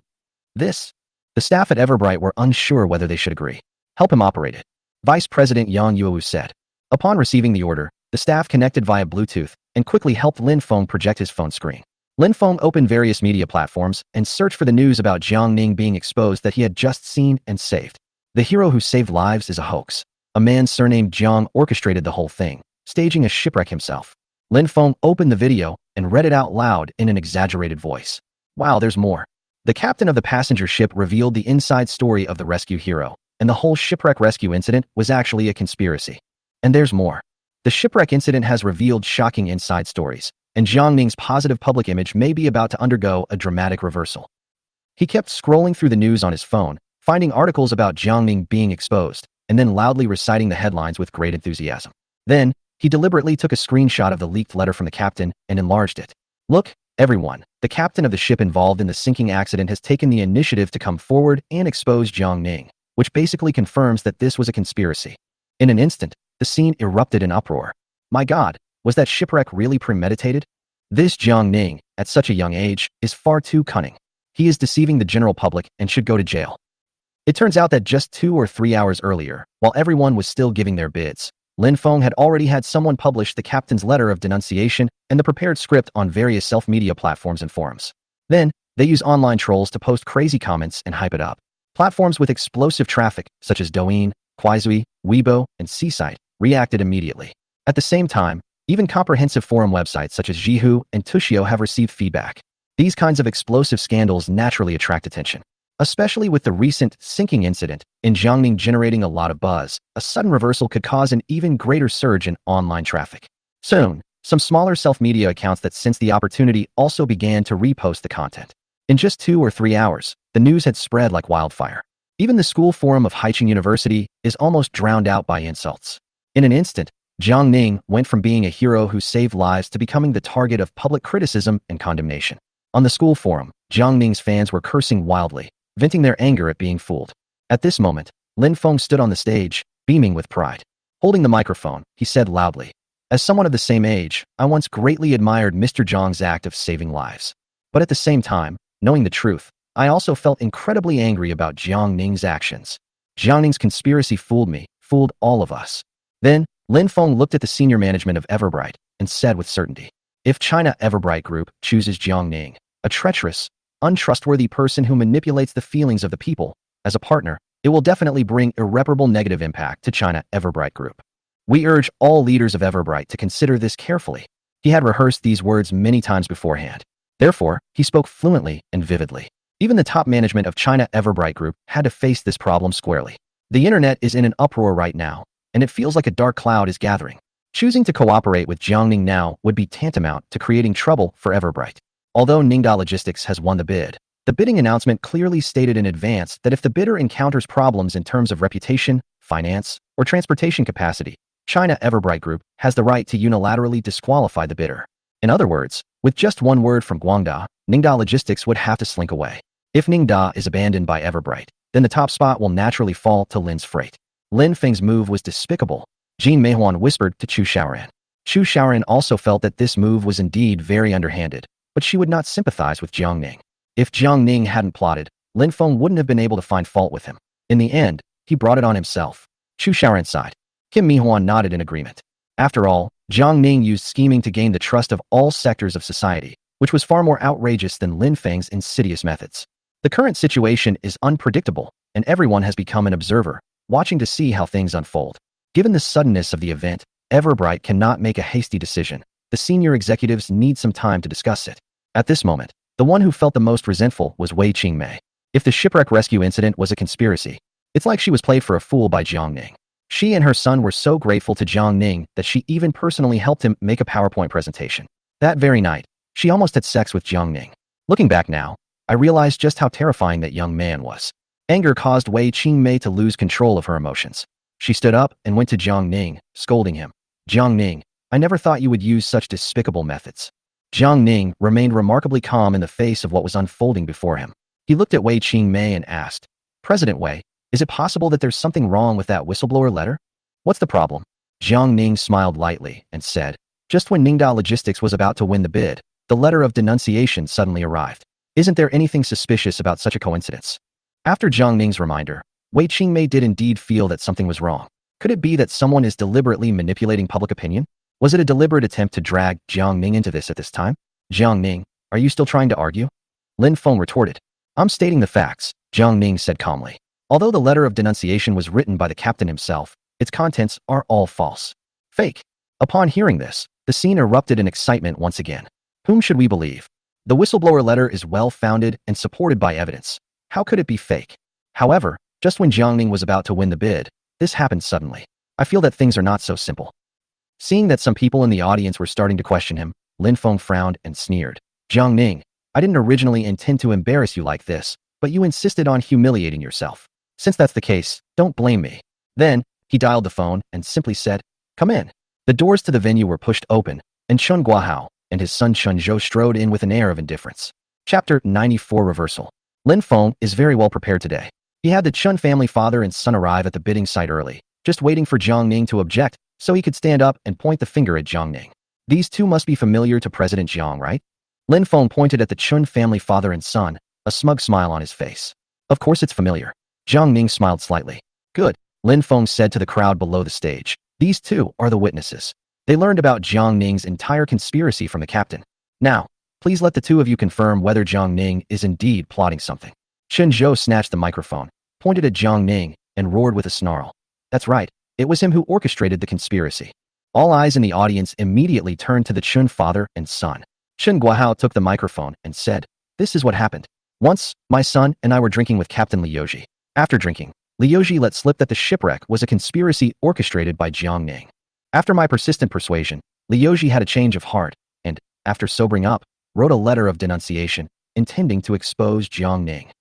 The staff at Everbright were unsure whether they should agree. Help him operate it. Vice President Yang Yuwu said. Upon receiving the order, the staff connected via Bluetooth and quickly helped Lin Feng project his phone screen. Lin Feng opened various media platforms and searched for the news about Jiang Ning being exposed that he had just seen and saved. The hero who saved lives is a hoax. A man surnamed Jiang orchestrated the whole thing, staging a shipwreck himself. Lin Feng opened the video and read it out loud in an exaggerated voice. Wow, there's more. The captain of the passenger ship revealed the inside story of the rescue hero, and the whole shipwreck rescue incident was actually a conspiracy. And there's more. The shipwreck incident has revealed shocking inside stories, and Jiang Ning's positive public image may be about to undergo a dramatic reversal. He kept scrolling through the news on his phone, finding articles about Jiang Ning being exposed, and then loudly reciting the headlines with great enthusiasm. Then, he deliberately took a screenshot of the leaked letter from the captain and enlarged it. Look, everyone, the captain of the ship involved in the sinking accident has taken the initiative to come forward and expose Jiang Ning, which basically confirms that this was a conspiracy. In an instant, the scene erupted in uproar. My God, was that shipwreck really premeditated? This Jiang Ning, at such a young age, is far too cunning. He is deceiving the general public and should go to jail. It turns out that just 2 or 3 hours earlier, while everyone was still giving their bids, Lin Feng had already had someone publish the captain's letter of denunciation and the prepared script on various self-media platforms and forums. Then, they use online trolls to post crazy comments and hype it up. Platforms with explosive traffic, such as Douyin, Kuaizhui, Weibo, and Seasite, reacted immediately. At the same time, even comprehensive forum websites such as Zhihu and Tushio have received feedback. These kinds of explosive scandals naturally attract attention. Especially with the recent sinking incident in Jiang Ning generating a lot of buzz, a sudden reversal could cause an even greater surge in online traffic. Soon, some smaller self-media accounts that sensed the opportunity also began to repost the content. In just 2 or 3 hours, the news had spread like wildfire. Even the school forum of Haicheng University is almost drowned out by insults. In an instant, Jiang Ning went from being a hero who saved lives to becoming the target of public criticism and condemnation. On the school forum, Jiang Ning's fans were cursing wildly, venting their anger at being fooled. At this moment, Lin Feng stood on the stage, beaming with pride. Holding the microphone, he said loudly, "As someone of the same age, I once greatly admired Mr. Zhang's act of saving lives. But at the same time, knowing the truth, I also felt incredibly angry about Jiang Ning's actions. Jiang Ning's conspiracy fooled me, fooled all of us." Then, Lin Feng looked at the senior management of Everbright and said with certainty, "If China Everbright Group chooses Jiang Ning, a treacherous, untrustworthy person who manipulates the feelings of the people, as a partner, it will definitely bring irreparable negative impact to China Everbright Group. We urge all leaders of Everbright to consider this carefully." He had rehearsed these words many times beforehand. Therefore, he spoke fluently and vividly. Even the top management of China Everbright Group had to face this problem squarely. The internet is in an uproar right now, and it feels like a dark cloud is gathering. Choosing to cooperate with Jiang Ning now would be tantamount to creating trouble for Everbright. Although Ningda Logistics has won the bid, the bidding announcement clearly stated in advance that if the bidder encounters problems in terms of reputation, finance, or transportation capacity, China Everbright Group has the right to unilaterally disqualify the bidder. In other words, with just one word from Guangda, Ningda Logistics would have to slink away. If Ningda is abandoned by Everbright, then the top spot will naturally fall to Lin's Freight. Lin Feng's move was despicable, Jin Meihuan whispered to Chu Xiaoran. Chu Xiaoran also felt that this move was indeed very underhanded, but she would not sympathize with Jiang Ning. If Jiang Ning hadn't plotted, Lin Feng wouldn't have been able to find fault with him. In the end, he brought it on himself. Chu Xiaoran sighed. Kim Meihuan nodded in agreement. After all, Jiang Ning used scheming to gain the trust of all sectors of society, which was far more outrageous than Lin Feng's insidious methods. The current situation is unpredictable, and everyone has become an observer, watching to see how things unfold. Given the suddenness of the event, Everbright cannot make a hasty decision. The senior executives need some time to discuss it. At this moment, the one who felt the most resentful was Wei Qingmei. If the shipwreck rescue incident was a conspiracy, it's like she was played for a fool by Jiang Ning. She and her son were so grateful to Jiang Ning that she even personally helped him make a PowerPoint presentation. That very night, she almost had sex with Jiang Ning. Looking back now, I realized just how terrifying that young man was. Anger caused Wei Qingmei to lose control of her emotions. She stood up and went to Jiang Ning, scolding him. "Jiang Ning, I never thought you would use such despicable methods." Jiang Ning remained remarkably calm in the face of what was unfolding before him. He looked at Wei Qingmei and asked, "President Wei, is it possible that there's something wrong with that whistleblower letter? What's the problem?" Jiang Ning smiled lightly and said, "Just when Ningda Logistics was about to win the bid, the letter of denunciation suddenly arrived. Isn't there anything suspicious about such a coincidence?" After Jiang Ning's reminder, Wei Qingmei did indeed feel that something was wrong. Could it be that someone is deliberately manipulating public opinion? Was it a deliberate attempt to drag Jiang Ning into this at this time? "Jiang Ning, are you still trying to argue?" Lin Feng retorted. "I'm stating the facts," Jiang Ning said calmly. "Although the letter of denunciation was written by the captain himself, its contents are all false. Fake." Upon hearing this, the scene erupted in excitement once again. Whom should we believe? The whistleblower letter is well-founded and supported by evidence. How could it be fake? However, just when Jiang Ning was about to win the bid, this happened suddenly. I feel that things are not so simple. Seeing that some people in the audience were starting to question him, Lin Feng frowned and sneered. "Jiang Ning, I didn't originally intend to embarrass you like this, but you insisted on humiliating yourself. Since that's the case, don't blame me." Then, he dialed the phone and simply said, "Come in." The doors to the venue were pushed open, and Chen Guohao and his son Chen Zhou strode in with an air of indifference. Chapter 94 Reversal. Lin Feng is very well prepared today. He had the Chen family father and son arrive at the bidding site early, just waiting for Jiang Ning to object so he could stand up and point the finger at Jiang Ning. These two must be familiar to President Jiang, right? Lin Feng pointed at the Chen family father and son, a smug smile on his face. "Of course it's familiar." Jiang Ning smiled slightly. "Good," Lin Feng said to the crowd below the stage. "These two are the witnesses. They learned about Jiang Ning's entire conspiracy from the captain. Now, please let the two of you confirm whether Jiang Ning is indeed plotting something." Chen Zhou snatched the microphone, pointed at Jiang Ning, and roared with a snarl. "That's right, it was him who orchestrated the conspiracy." All eyes in the audience immediately turned to the Chen father and son. Chen Guohao took the microphone and said, "This is what happened. Once, my son and I were drinking with Captain Liuji. After drinking, Liuji let slip that the shipwreck was a conspiracy orchestrated by Jiang Ning. After my persistent persuasion, Liuji had a change of heart and, after sobering up, wrote a letter of denunciation, intending to expose Jiang Ning.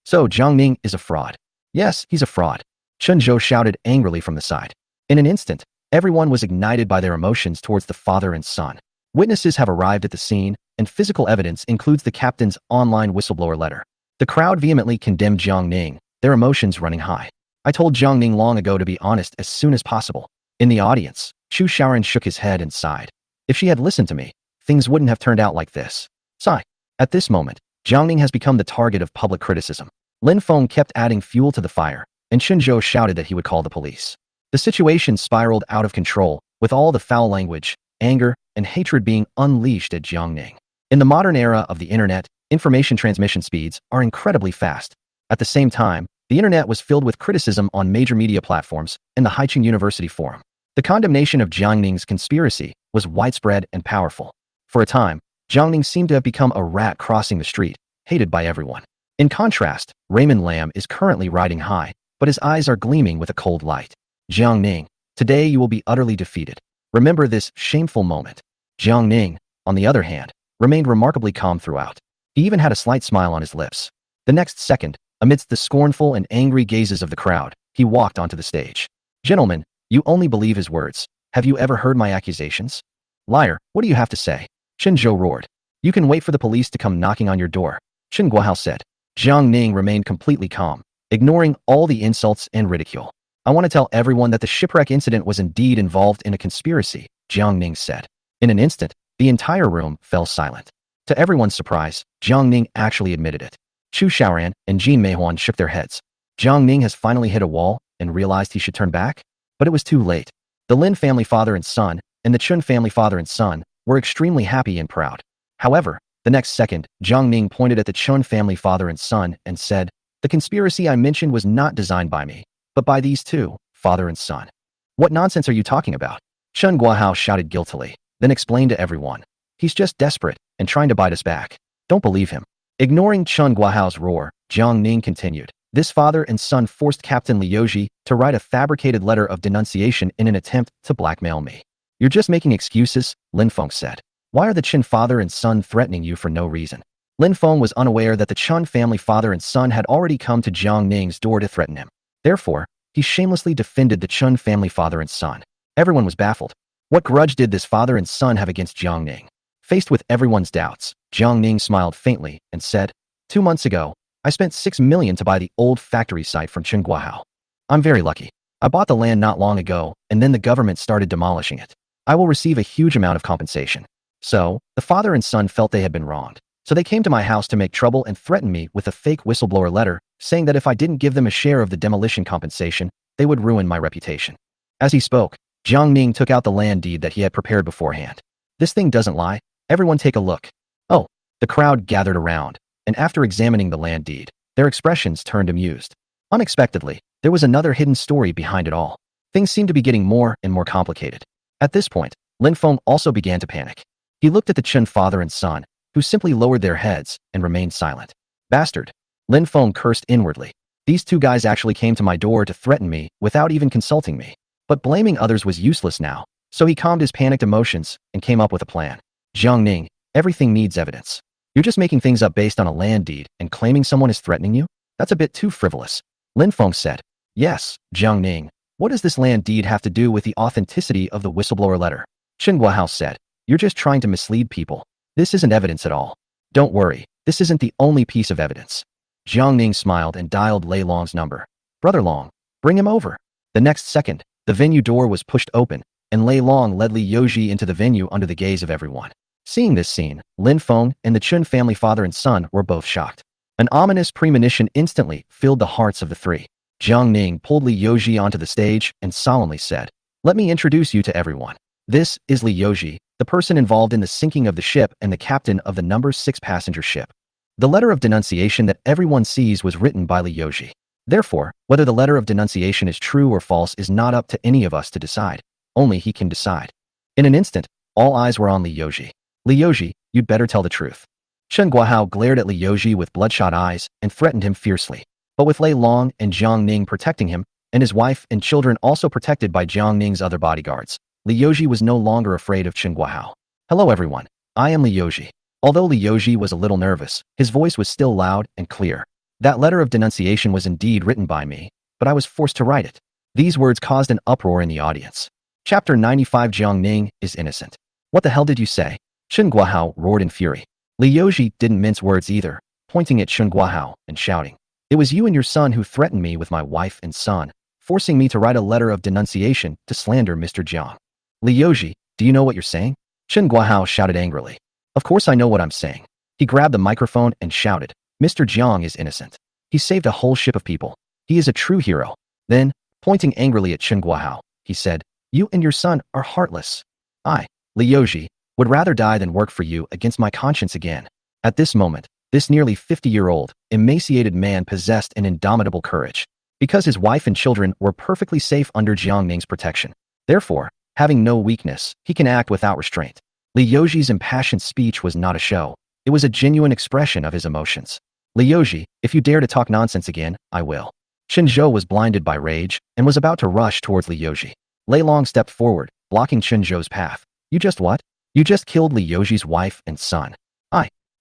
So Jiang Ning is a fraud. Yes, he's a fraud. Chen Zhou shouted angrily from the side. In an instant, everyone was ignited by their emotions towards the father and son. Witnesses have arrived at the scene, and physical evidence includes the captain's online whistleblower letter. The crowd vehemently condemned Jiang Ning, their emotions running high. I told Jiang Ning long ago to be honest as soon as possible. In the audience, Chu Shaoran shook his head and sighed. If she had listened to me, things wouldn't have turned out like this. Sigh. At this moment, Jiang Ning has become the target of public criticism. Lin Feng kept adding fuel to the fire, and Chen Zhou shouted that he would call the police. The situation spiraled out of control, with all the foul language, anger, and hatred being unleashed at Jiang Ning. In the modern era of the internet, information transmission speeds are incredibly fast. At the same time, the internet was filled with criticism on major media platforms and the Haicheng University forum. The condemnation of Jiang Ning's conspiracy was widespread and powerful. For a time, Jiang Ning seemed to have become a rat crossing the street, hated by everyone. In contrast, Raymond Lam is currently riding high, but his eyes are gleaming with a cold light. Jiang Ning, today you will be utterly defeated. Remember this shameful moment. Jiang Ning, on the other hand, remained remarkably calm throughout. He even had a slight smile on his lips. The next second, amidst the scornful and angry gazes of the crowd, he walked onto the stage. Gentlemen, you only believe his words. Have you ever heard my accusations? Liar, what do you have to say? Chen Zhou roared. You can wait for the police to come knocking on your door, Chen Guohao said. Jiang Ning remained completely calm, ignoring all the insults and ridicule. I want to tell everyone that the shipwreck incident was indeed involved in a conspiracy, Jiang Ning said. In an instant, the entire room fell silent. To everyone's surprise, Jiang Ning actually admitted it. Chu Shaoran and Jin Meihuan shook their heads. Jiang Ning has finally hit a wall and realized he should turn back? But it was too late. The Lin family father and son, and the Chun family father and son, were extremely happy and proud. However, the next second, Jiang Ning pointed at the Chun family father and son and said, the conspiracy I mentioned was not designed by me, but by these two, father and son. What nonsense are you talking about? Chen Guohao shouted guiltily, then explained to everyone. He's just desperate and trying to bite us back. Don't believe him. Ignoring Chen Guohao's roar, Jiang Ning continued. This father and son forced Captain Liuji to write a fabricated letter of denunciation in an attempt to blackmail me. You're just making excuses, Lin Feng said. Why are the Chen father and son threatening you for no reason? Lin Feng was unaware that the Chun family father and son had already come to Jiang Ning's door to threaten him. Therefore, he shamelessly defended the Chun family father and son. Everyone was baffled. What grudge did this father and son have against Jiang Ning? Faced with everyone's doubts, Jiang Ning smiled faintly and said, 2 months ago, I spent 6 million to buy the old factory site from Chen Guohao. I'm very lucky. I bought the land not long ago, and then the government started demolishing it. I will receive a huge amount of compensation. So, the father and son felt they had been wronged. So they came to my house to make trouble and threaten me with a fake whistleblower letter, saying that if I didn't give them a share of the demolition compensation, they would ruin my reputation. As he spoke, Jiang Ning took out the land deed that he had prepared beforehand. This thing doesn't lie. Everyone take a look. Oh, the crowd gathered around, and after examining the land deed, their expressions turned amused. Unexpectedly, there was another hidden story behind it all. Things seemed to be getting more and more complicated. At this point, Lin Feng also began to panic. He looked at the Chen father and son, who simply lowered their heads and remained silent. Bastard. Lin Feng cursed inwardly. These two guys actually came to my door to threaten me without even consulting me. But blaming others was useless now, so he calmed his panicked emotions and came up with a plan. Jiang Ning, everything needs evidence. You're just making things up based on a land deed and claiming someone is threatening you? That's a bit too frivolous. Lin Feng said. Yes, Jiang Ning. What does this land deed have to do with the authenticity of the whistleblower letter? Chen Guohao said. You're just trying to mislead people. This isn't evidence at all. Don't worry, this isn't the only piece of evidence. Jiang Ning smiled and dialed Lei Long's number. Brother Long, bring him over. The next second, the venue door was pushed open, and Lei Long led Li Yoji into the venue under the gaze of everyone. Seeing this scene, Lin Feng and the Chun family father and son were both shocked. An ominous premonition instantly filled the hearts of the three. Jiang Ning pulled Li Yoji onto the stage and solemnly said, let me introduce you to everyone. This is Li Yoji, the person involved in the sinking of the ship and the captain of the number 6 passenger ship. The letter of denunciation that everyone sees was written by Li Yoji. Therefore, whether the letter of denunciation is true or false is not up to any of us to decide. Only he can decide. In an instant, all eyes were on Li Yoji. Li Yoji, you'd better tell the truth. Chen Guohao glared at Li Youji with bloodshot eyes and threatened him fiercely. But with Lei Long and Jiang Ning protecting him, and his wife and children also protected by Jiang Ning's other bodyguards, Li Youji was no longer afraid of Chen Guohao. Hello everyone, I am Li Youji. Although Li Youji was a little nervous, his voice was still loud and clear. That letter of denunciation was indeed written by me, but I was forced to write it. These words caused an uproar in the audience. Chapter 95 Jiang Ning is innocent. What the hell did you say? Chen Guohao roared in fury. Li Youji didn't mince words either, pointing at Chen Guohao and shouting, "It was you and your son who threatened me with my wife and son, forcing me to write a letter of denunciation to slander Mr. Jiang." Li Youji, do you know what you're saying? Chen Guohao shouted angrily. Of course I know what I'm saying. He grabbed the microphone and shouted, Mr. Jiang is innocent. He saved a whole ship of people. He is a true hero. Then, pointing angrily at Chen Guohao, he said, you and your son are heartless. I, Li Youji, would rather die than work for you against my conscience again. At this moment, this nearly 50-year-old, emaciated man possessed an indomitable courage, because his wife and children were perfectly safe under Jiang Ning's protection. Therefore, having no weakness, he can act without restraint. Li Youji's impassioned speech was not a show. It was a genuine expression of his emotions. Li Youji, if you dare to talk nonsense again, I will. Chen Zhou was blinded by rage and was about to rush towards Li Youji. Lei Long stepped forward, blocking Chen Zhou's path. You just what? You just killed Li Youji's wife and son.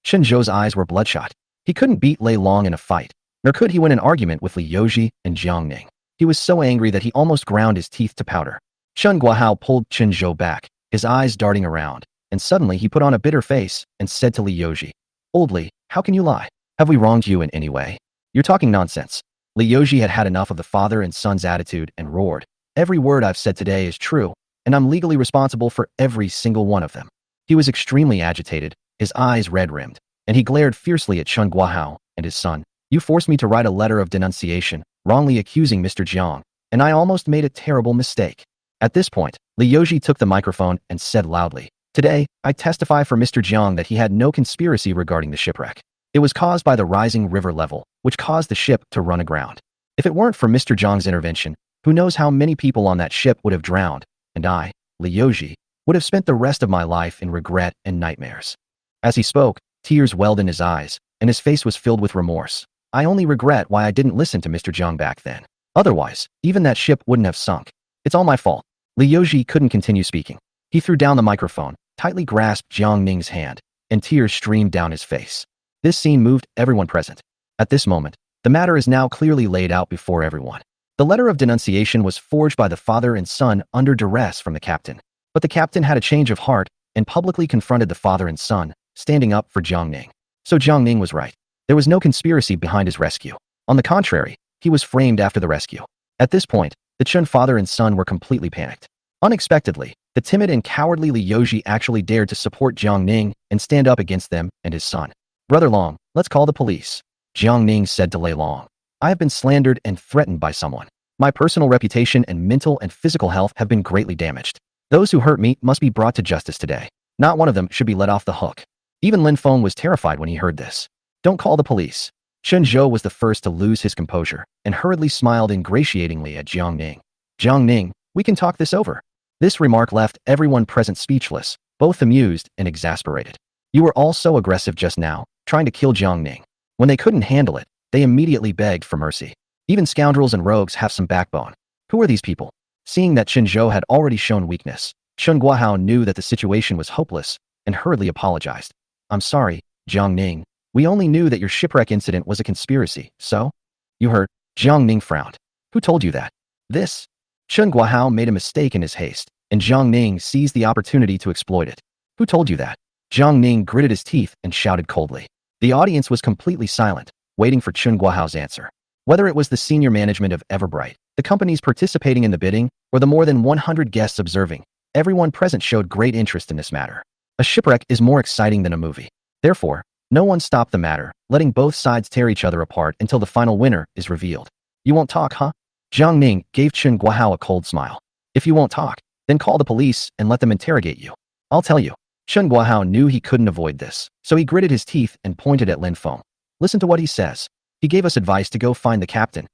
Chen Zhou's eyes were bloodshot. He couldn't beat Lei Long in a fight, nor could he win an argument with Li Youji and Jiang Ning. He was so angry that he almost ground his teeth to powder. Chen Guohao pulled Chen Zhou back, his eyes darting around, and suddenly he put on a bitter face and said to Li Youji, Old Li, how can you lie? Have we wronged you in any way? You're talking nonsense. Li Youji had had enough of the father and son's attitude and roared, every word I've said today is true, and I'm legally responsible for every single one of them. He was extremely agitated, his eyes red-rimmed, and he glared fiercely at Chen Guohao and his son. You forced me to write a letter of denunciation, wrongly accusing Mr. Jiang, and I almost made a terrible mistake. At this point, Li Youji took the microphone and said loudly, Today, I testify for Mr. Jiang that he had no conspiracy regarding the shipwreck. It was caused by the rising river level, which caused the ship to run aground. If it weren't for Mr. Jiang's intervention, who knows how many people on that ship would have drowned, and I, Li Youji, would have spent the rest of my life in regret and nightmares. As he spoke, tears welled in his eyes, and his face was filled with remorse. I only regret why I didn't listen to Mr. Jiang back then. Otherwise, even that ship wouldn't have sunk. It's all my fault. Li Youji couldn't continue speaking. He threw down the microphone, tightly grasped Jiang Ning's hand, and tears streamed down his face. This scene moved everyone present. At this moment, the matter is now clearly laid out before everyone. The letter of denunciation was forged by the father and son under duress from the captain. But the captain had a change of heart and publicly confronted the father and son, standing up for Jiang Ning. So Jiang Ning was right. There was no conspiracy behind his rescue. On the contrary, he was framed after the rescue. At this point, the Chen father and son were completely panicked. Unexpectedly, the timid and cowardly Li Youji actually dared to support Jiang Ning and stand up against them and his son. Brother Long, let's call the police. Jiang Ning said to Lei Long. I have been slandered and threatened by someone. My personal reputation and mental and physical health have been greatly damaged. Those who hurt me must be brought to justice today. Not one of them should be let off the hook. Even Lin Feng was terrified when he heard this. Don't call the police. Chen Zhou was the first to lose his composure and hurriedly smiled ingratiatingly at Jiang Ning. Jiang Ning, we can talk this over. This remark left everyone present speechless, both amused and exasperated. You were all so aggressive just now, trying to kill Jiang Ning. When they couldn't handle it, they immediately begged for mercy. Even scoundrels and rogues have some backbone. Who are these people? Seeing that Chen Zhou had already shown weakness, Chen Guohao knew that the situation was hopeless and hurriedly apologized. I'm sorry, Jiang Ning. We only knew that your shipwreck incident was a conspiracy, so? You heard? Jiang Ning frowned. Who told you that? This? Chen Guohao made a mistake in his haste, and Jiang Ning seized the opportunity to exploit it. Who told you that? Jiang Ning gritted his teeth and shouted coldly. The audience was completely silent, waiting for Chen Guohao's answer. Whether it was the senior management of Everbright, the companies participating in the bidding, or the more than 100 guests observing, everyone present showed great interest in this matter. A shipwreck is more exciting than a movie. Therefore, no one stopped the matter, letting both sides tear each other apart until the final winner is revealed. You won't talk, huh? Jiang Ning gave Chen Guohao a cold smile. If you won't talk, then call the police and let them interrogate you. I'll tell you. Chen Guohao knew he couldn't avoid this, so he gritted his teeth and pointed at Lin Feng. Listen to what he says. He gave us advice to go find the captain.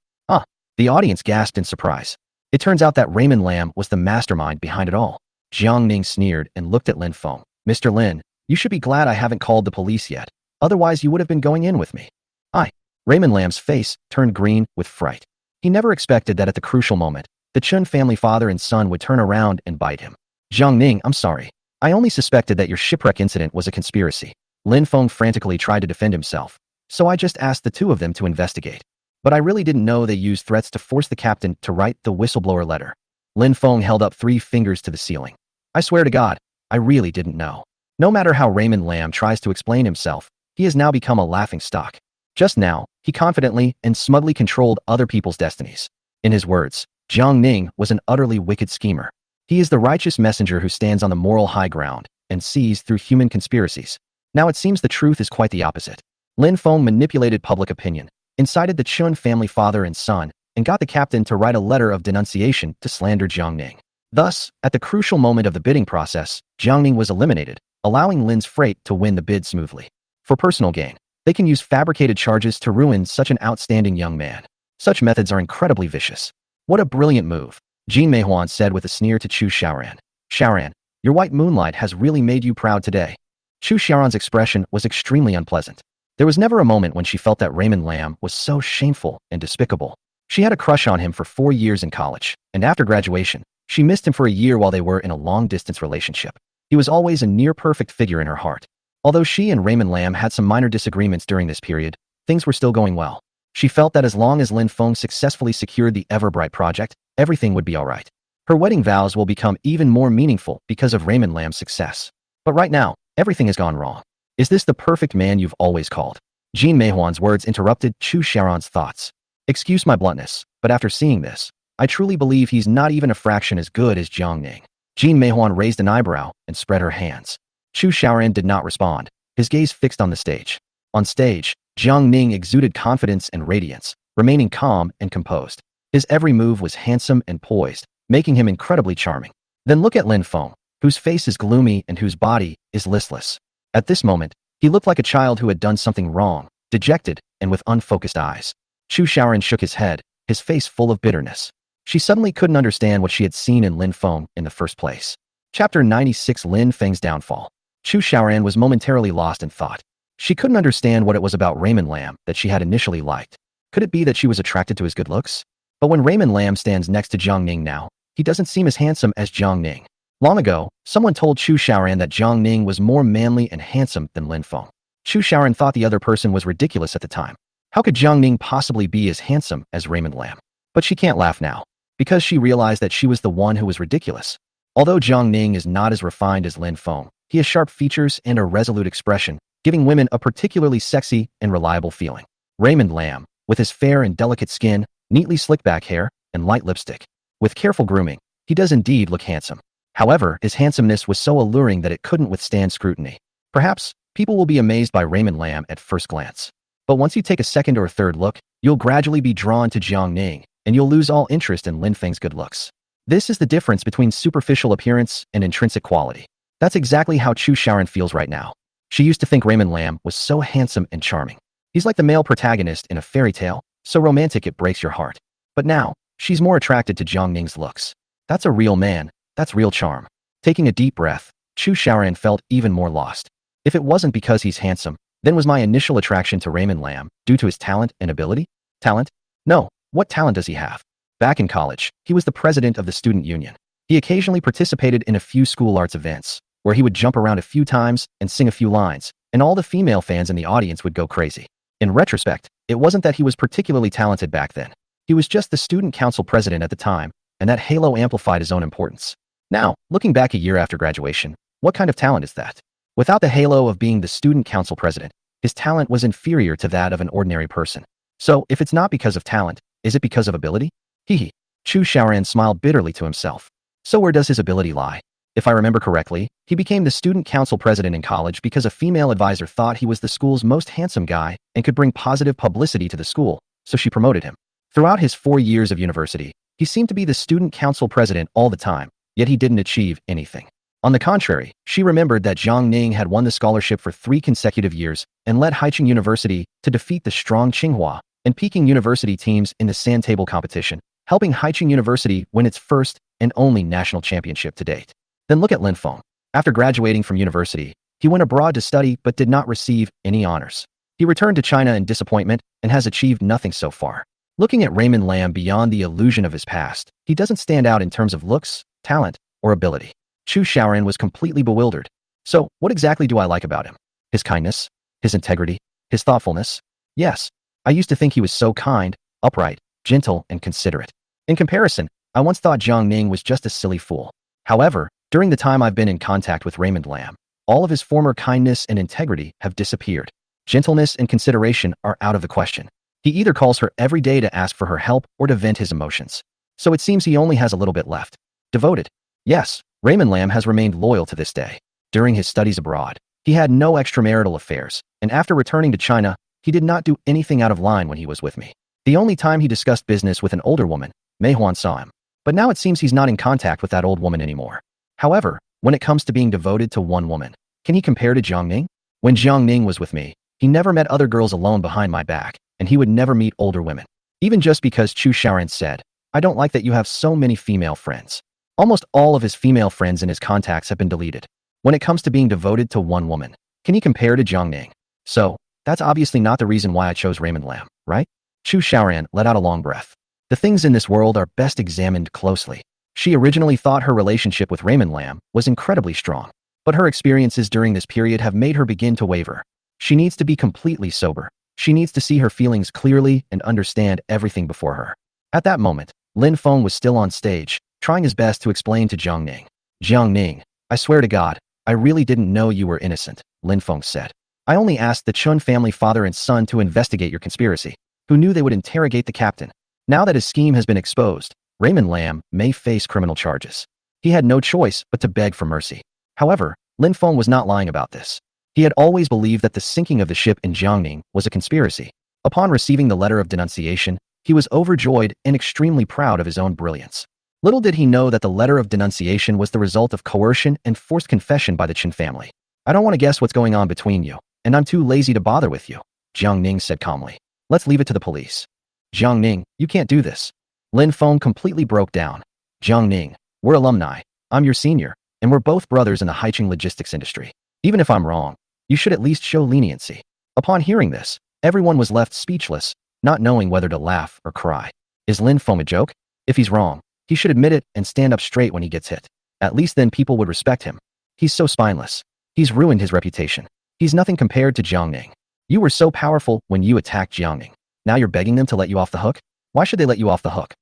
The audience gasped in surprise. It turns out that Raymond Lam was the mastermind behind it all. Jiang Ning sneered and looked at Lin Feng. Mr. Lin, you should be glad I haven't called the police yet. Otherwise, you would have been going in with me. I. Raymond Lam's face turned green with fright. He never expected that at the crucial moment, the Chun family father and son would turn around and bite him. Jiang Ning, I'm sorry. I only suspected that your shipwreck incident was a conspiracy. Lin Feng frantically tried to defend himself, so I just asked the two of them to investigate. But I really didn't know they used threats to force the captain to write the whistleblower letter. Lin Feng held up 3 fingers to the ceiling. I swear to God, I really didn't know. No matter how Raymond Lam tries to explain himself, he has now become a laughingstock. Just now, he confidently and smugly controlled other people's destinies. In his words, Jiang Ning was an utterly wicked schemer. He is the righteous messenger who stands on the moral high ground and sees through human conspiracies. Now it seems the truth is quite the opposite. Lin Feng manipulated public opinion, incited the Chun family father and son, and got the captain to write a letter of denunciation to slander Jiang Ning. Thus, at the crucial moment of the bidding process, Jiang Ning was eliminated, allowing Lin's freight to win the bid smoothly. For personal gain, they can use fabricated charges to ruin such an outstanding young man. Such methods are incredibly vicious. What a brilliant move, Jean Meihuan said with a sneer to Chu Xiaoran. Xiaoran, your white moonlight has really made you proud today. Chu Xiaoran's expression was extremely unpleasant. There was never a moment when she felt that Raymond Lam was so shameful and despicable. She had a crush on him for 4 years in college, and after graduation, she missed him for a year while they were in a long-distance relationship. He was always a near-perfect figure in her heart. Although she and Raymond Lam had some minor disagreements during this period, things were still going well. She felt that as long as Lin Feng successfully secured the Everbright project, everything would be all right. Her wedding vows will become even more meaningful because of Raymond Lam's success. But right now, everything has gone wrong. Is this the perfect man you've always called? Jean Meihuan's words interrupted Chu Xiaoran's thoughts. Excuse my bluntness, but after seeing this, I truly believe he's not even a fraction as good as Jiang Ning. Jean Meihuan raised an eyebrow and spread her hands. Chu Xiaoran did not respond, his gaze fixed on the stage. On stage, Jiang Ning exuded confidence and radiance, remaining calm and composed. His every move was handsome and poised, making him incredibly charming. Then look at Lin Feng, whose face is gloomy and whose body is listless. At this moment, he looked like a child who had done something wrong, dejected and with unfocused eyes. Chu Xiaoran shook his head, his face full of bitterness. She suddenly couldn't understand what she had seen in Lin Feng in the first place. Chapter 96 Lin Feng's Downfall. Chu Xiaoran was momentarily lost in thought. She couldn't understand what it was about Raymond Lam that she had initially liked. Could it be that she was attracted to his good looks? But when Raymond Lam stands next to Jiang Ning now, he doesn't seem as handsome as Jiang Ning. Long ago, someone told Chu Xiaoran that Jiang Ning was more manly and handsome than Lin Feng. Chu Xiaoran thought the other person was ridiculous at the time. How could Jiang Ning possibly be as handsome as Raymond Lam? But she can't laugh now, because she realized that she was the one who was ridiculous. Although Jiang Ning is not as refined as Lin Feng, he has sharp features and a resolute expression, giving women a particularly sexy and reliable feeling. Raymond Lam, with his fair and delicate skin, neatly slicked back hair, and light lipstick. With careful grooming, he does indeed look handsome. However, his handsomeness was so alluring that it couldn't withstand scrutiny. Perhaps, people will be amazed by Raymond Lam at first glance. But once you take a second or third look, you'll gradually be drawn to Jiang Ning, and you'll lose all interest in Lin Feng's good looks. This is the difference between superficial appearance and intrinsic quality. That's exactly how Chu Xiaoran feels right now. She used to think Raymond Lam was so handsome and charming. He's like the male protagonist in a fairy tale, so romantic it breaks your heart. But now, she's more attracted to Jiang Ning's looks. That's a real man, that's real charm. Taking a deep breath, Chu Xiaoran felt even more lost. If it wasn't because he's handsome, then was my initial attraction to Raymond Lam due to his talent and ability? Talent? No, what talent does he have? Back in college, he was the president of the student union. He occasionally participated in a few school arts events, where he would jump around a few times and sing a few lines, and all the female fans in the audience would go crazy. In retrospect, it wasn't that he was particularly talented back then. He was just the student council president at the time, and that halo amplified his own importance. Now, looking back a year after graduation, what kind of talent is that? Without the halo of being the student council president, his talent was inferior to that of an ordinary person. So, if it's not because of talent, is it because of ability? Hee. Chu Xiaoran smiled bitterly to himself. So where does his ability lie? If I remember correctly, he became the student council president in college because a female advisor thought he was the school's most handsome guy and could bring positive publicity to the school, so she promoted him. Throughout his 4 years of university, he seemed to be the student council president all the time, yet he didn't achieve anything. On the contrary, she remembered that Jiang Ning had won the scholarship for 3 consecutive years and led Haicheng University to defeat the strong Tsinghua and Peking University teams in the sand table competition, helping Haicheng University win its first and only national championship to date. Then look at Lin Feng. After graduating from university, He went abroad to study but did not receive any honors. He returned to China in disappointment and has achieved nothing so far. Looking at Raymond Lam beyond the illusion of his past, he doesn't stand out in terms of looks, talent, or ability. Chu Xiaoran was completely bewildered. So, what exactly do I like about him? His kindness? His integrity? His thoughtfulness? Yes. I used to think he was so kind, upright, gentle, and considerate. In comparison, I once thought Jiang Ning was just a silly fool. However, during the time I've been in contact with Raymond Lam, all of his former kindness and integrity have disappeared. Gentleness and consideration are out of the question. He either calls her every day to ask for her help or to vent his emotions. So it seems he only has a little bit left. Devoted. Yes, Raymond Lam has remained loyal to this day. During his studies abroad, he had no extramarital affairs, and after returning to China, he did not do anything out of line when he was with me. The only time he discussed business with an older woman, Mei Huan saw him. But now it seems he's not in contact with that old woman anymore. However, when it comes to being devoted to one woman, can he compare to Jiang Ning? When Jiang Ning was with me, he never met other girls alone behind my back, and he would never meet older women. Even just because Chu Xiaoran said, "I don't like that you have so many female friends." Almost all of his female friends in his contacts have been deleted. When it comes to being devoted to one woman, can he compare to Jiang Ning? So, that's obviously not the reason why I chose Raymond Lam, right? Chu Xiaoran let out a long breath. The things in this world are best examined closely. She originally thought her relationship with Raymond Lam was incredibly strong, but her experiences during this period have made her begin to waver. She needs to be completely sober. She needs to see her feelings clearly and understand everything before her. At that moment, Lin Feng was still on stage, trying his best to explain to Jiang Ning. "Jiang Ning, I swear to God, I really didn't know you were innocent," Lin Feng said. "I only asked the Chun family father and son to investigate your conspiracy, who knew they would interrogate the captain. Now that his scheme has been exposed, Raymond Lam may face criminal charges. He had no choice but to beg for mercy." However, Lin Feng was not lying about this. He had always believed that the sinking of the ship in Jiang Ning was a conspiracy. Upon receiving the letter of denunciation, he was overjoyed and extremely proud of his own brilliance. Little did he know that the letter of denunciation was the result of coercion and forced confession by the Chen family. "I don't want to guess what's going on between you, and I'm too lazy to bother with you," Jiang Ning said calmly. "Let's leave it to the police." "Jiang Ning, you can't do this." Lin Feng completely broke down. "Jiang Ning, we're alumni. I'm your senior, and we're both brothers in the Haicheng logistics industry. Even if I'm wrong, you should at least show leniency." Upon hearing this, everyone was left speechless, not knowing whether to laugh or cry. Is Lin Feng a joke? If he's wrong, he should admit it and stand up straight when he gets hit. At least then people would respect him. He's so spineless. He's ruined his reputation. He's nothing compared to Jiang Ning. You were so powerful when you attacked Jiang Ning. Now you're begging them to let you off the hook? Why should they let you off the hook?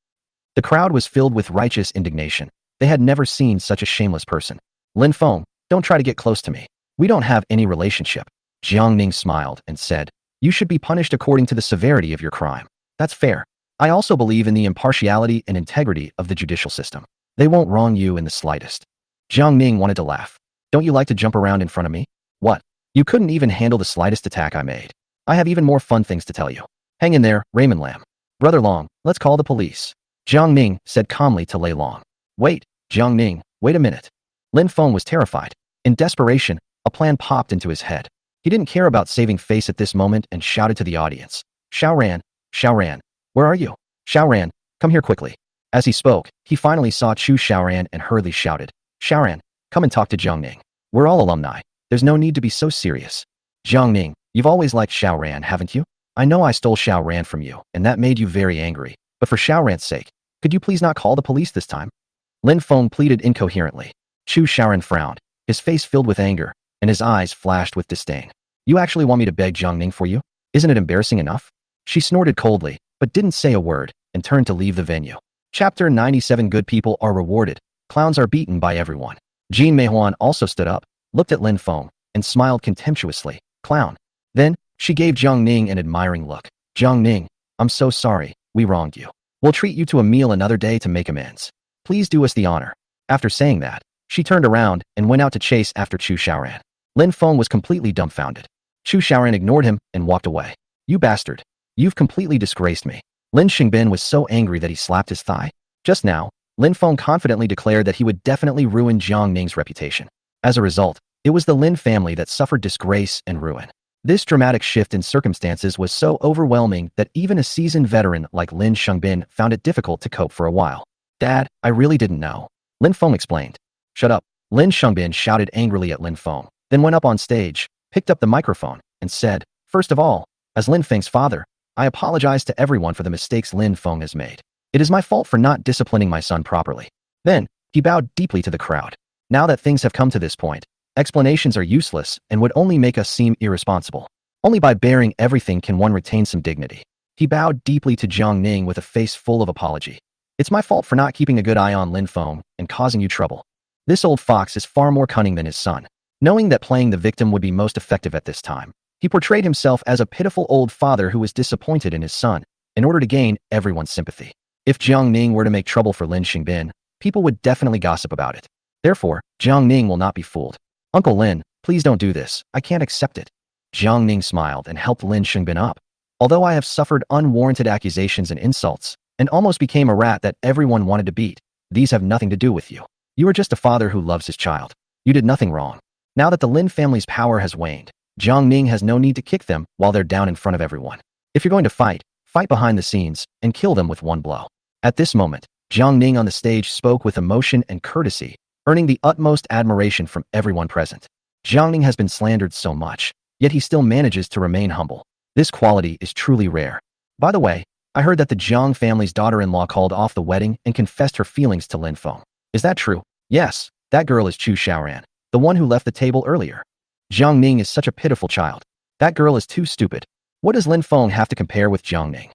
The crowd was filled with righteous indignation. They had never seen such a shameless person. "Lin Feng, don't try to get close to me. We don't have any relationship." Jiang Ning smiled and said, "You should be punished according to the severity of your crime. That's fair. I also believe in the impartiality and integrity of the judicial system. They won't wrong you in the slightest." Jiang Ning wanted to laugh. "Don't you like to jump around in front of me? What? You couldn't even handle the slightest attack I made. I have even more fun things to tell you. Hang in there, Raymond Lam. Brother Long, let's call the police." Jiang Ning said calmly to Lei Long. "Wait, Jiang Ning, wait a minute." Lin Feng was terrified. In desperation, a plan popped into his head. He didn't care about saving face at this moment and shouted to the audience. Xiaoran, Xiaoran, where are you? Xiaoran, come here quickly." As he spoke, he finally saw Chu Xiaoran and hurriedly shouted, "Xiaoran, come and talk to Jiang Ning. We're all alumni. There's no need to be so serious." "Jiang Ning, you've always liked Xiaoran, haven't you? I know I stole Xiaoran from you, and that made you very angry. But for Xiaoran's sake, could you please not call the police this time?" Lin Feng pleaded incoherently. Chu Xiaoran frowned, his face filled with anger, and his eyes flashed with disdain. "You actually want me to beg Jiang Ning for you? Isn't it embarrassing enough?" She snorted coldly, but didn't say a word, and turned to leave the venue. Chapter 97. Good people are rewarded. Clowns are beaten by everyone. Jean Meihuan also stood up, looked at Lin Feng, and smiled contemptuously. "Clown." Then, she gave Jiang Ning an admiring look. "Jiang Ning, I'm so sorry, we wronged you. We'll treat you to a meal another day to make amends. Please do us the honor." After saying that, she turned around and went out to chase after Chu Xiaoran. Lin Feng was completely dumbfounded. Chu Xiaoran ignored him and walked away. "You bastard. You've completely disgraced me." Lin Xingbin was so angry that he slapped his thigh. Just now, Lin Feng confidently declared that he would definitely ruin Jiang Ning's reputation. As a result, it was the Lin family that suffered disgrace and ruin. This dramatic shift in circumstances was so overwhelming that even a seasoned veteran like Lin Xingbin found it difficult to cope for a while. "Dad, I really didn't know," Lin Feng explained. "Shut up," Lin Xingbin shouted angrily at Lin Feng. then went up on stage, picked up the microphone, and said, "First of all, as Lin Feng's father, I apologize to everyone for the mistakes Lin Feng has made. It is my fault for not disciplining my son properly." Then, he bowed deeply to the crowd. Now that things have come to this point, explanations are useless and would only make us seem irresponsible. Only by bearing everything can one retain some dignity. He bowed deeply to Jiang Ning with a face full of apology. "It's my fault for not keeping a good eye on Lin Feng and causing you trouble. This old fox is far more cunning than his son." Knowing that playing the victim would be most effective at this time, he portrayed himself as a pitiful old father who was disappointed in his son, in order to gain everyone's sympathy. If Jiang Ning were to make trouble for Lin Xingbin, people would definitely gossip about it. Therefore, Jiang Ning will not be fooled. "Uncle Lin, please don't do this. I can't accept it." Jiang Ning smiled and helped Lin Xingbin up. "Although I have suffered unwarranted accusations and insults, and almost became a rat that everyone wanted to beat, these have nothing to do with you. You are just a father who loves his child. You did nothing wrong." Now that the Lin family's power has waned, Jiang Ning has no need to kick them while they're down in front of everyone. If you're going to fight, fight behind the scenes and kill them with one blow. At this moment, Jiang Ning on the stage spoke with emotion and courtesy, earning the utmost admiration from everyone present. Jiang Ning has been slandered so much, yet he still manages to remain humble. This quality is truly rare. By the way, I heard that the Jiang family's daughter-in-law called off the wedding and confessed her feelings to Lin Feng. Is that true? Yes, that girl is Chu Xiaoran, the one who left the table earlier. Jiang Ning is such a pitiful child. That girl is too stupid. What does Lin Feng have to compare with Jiang Ning?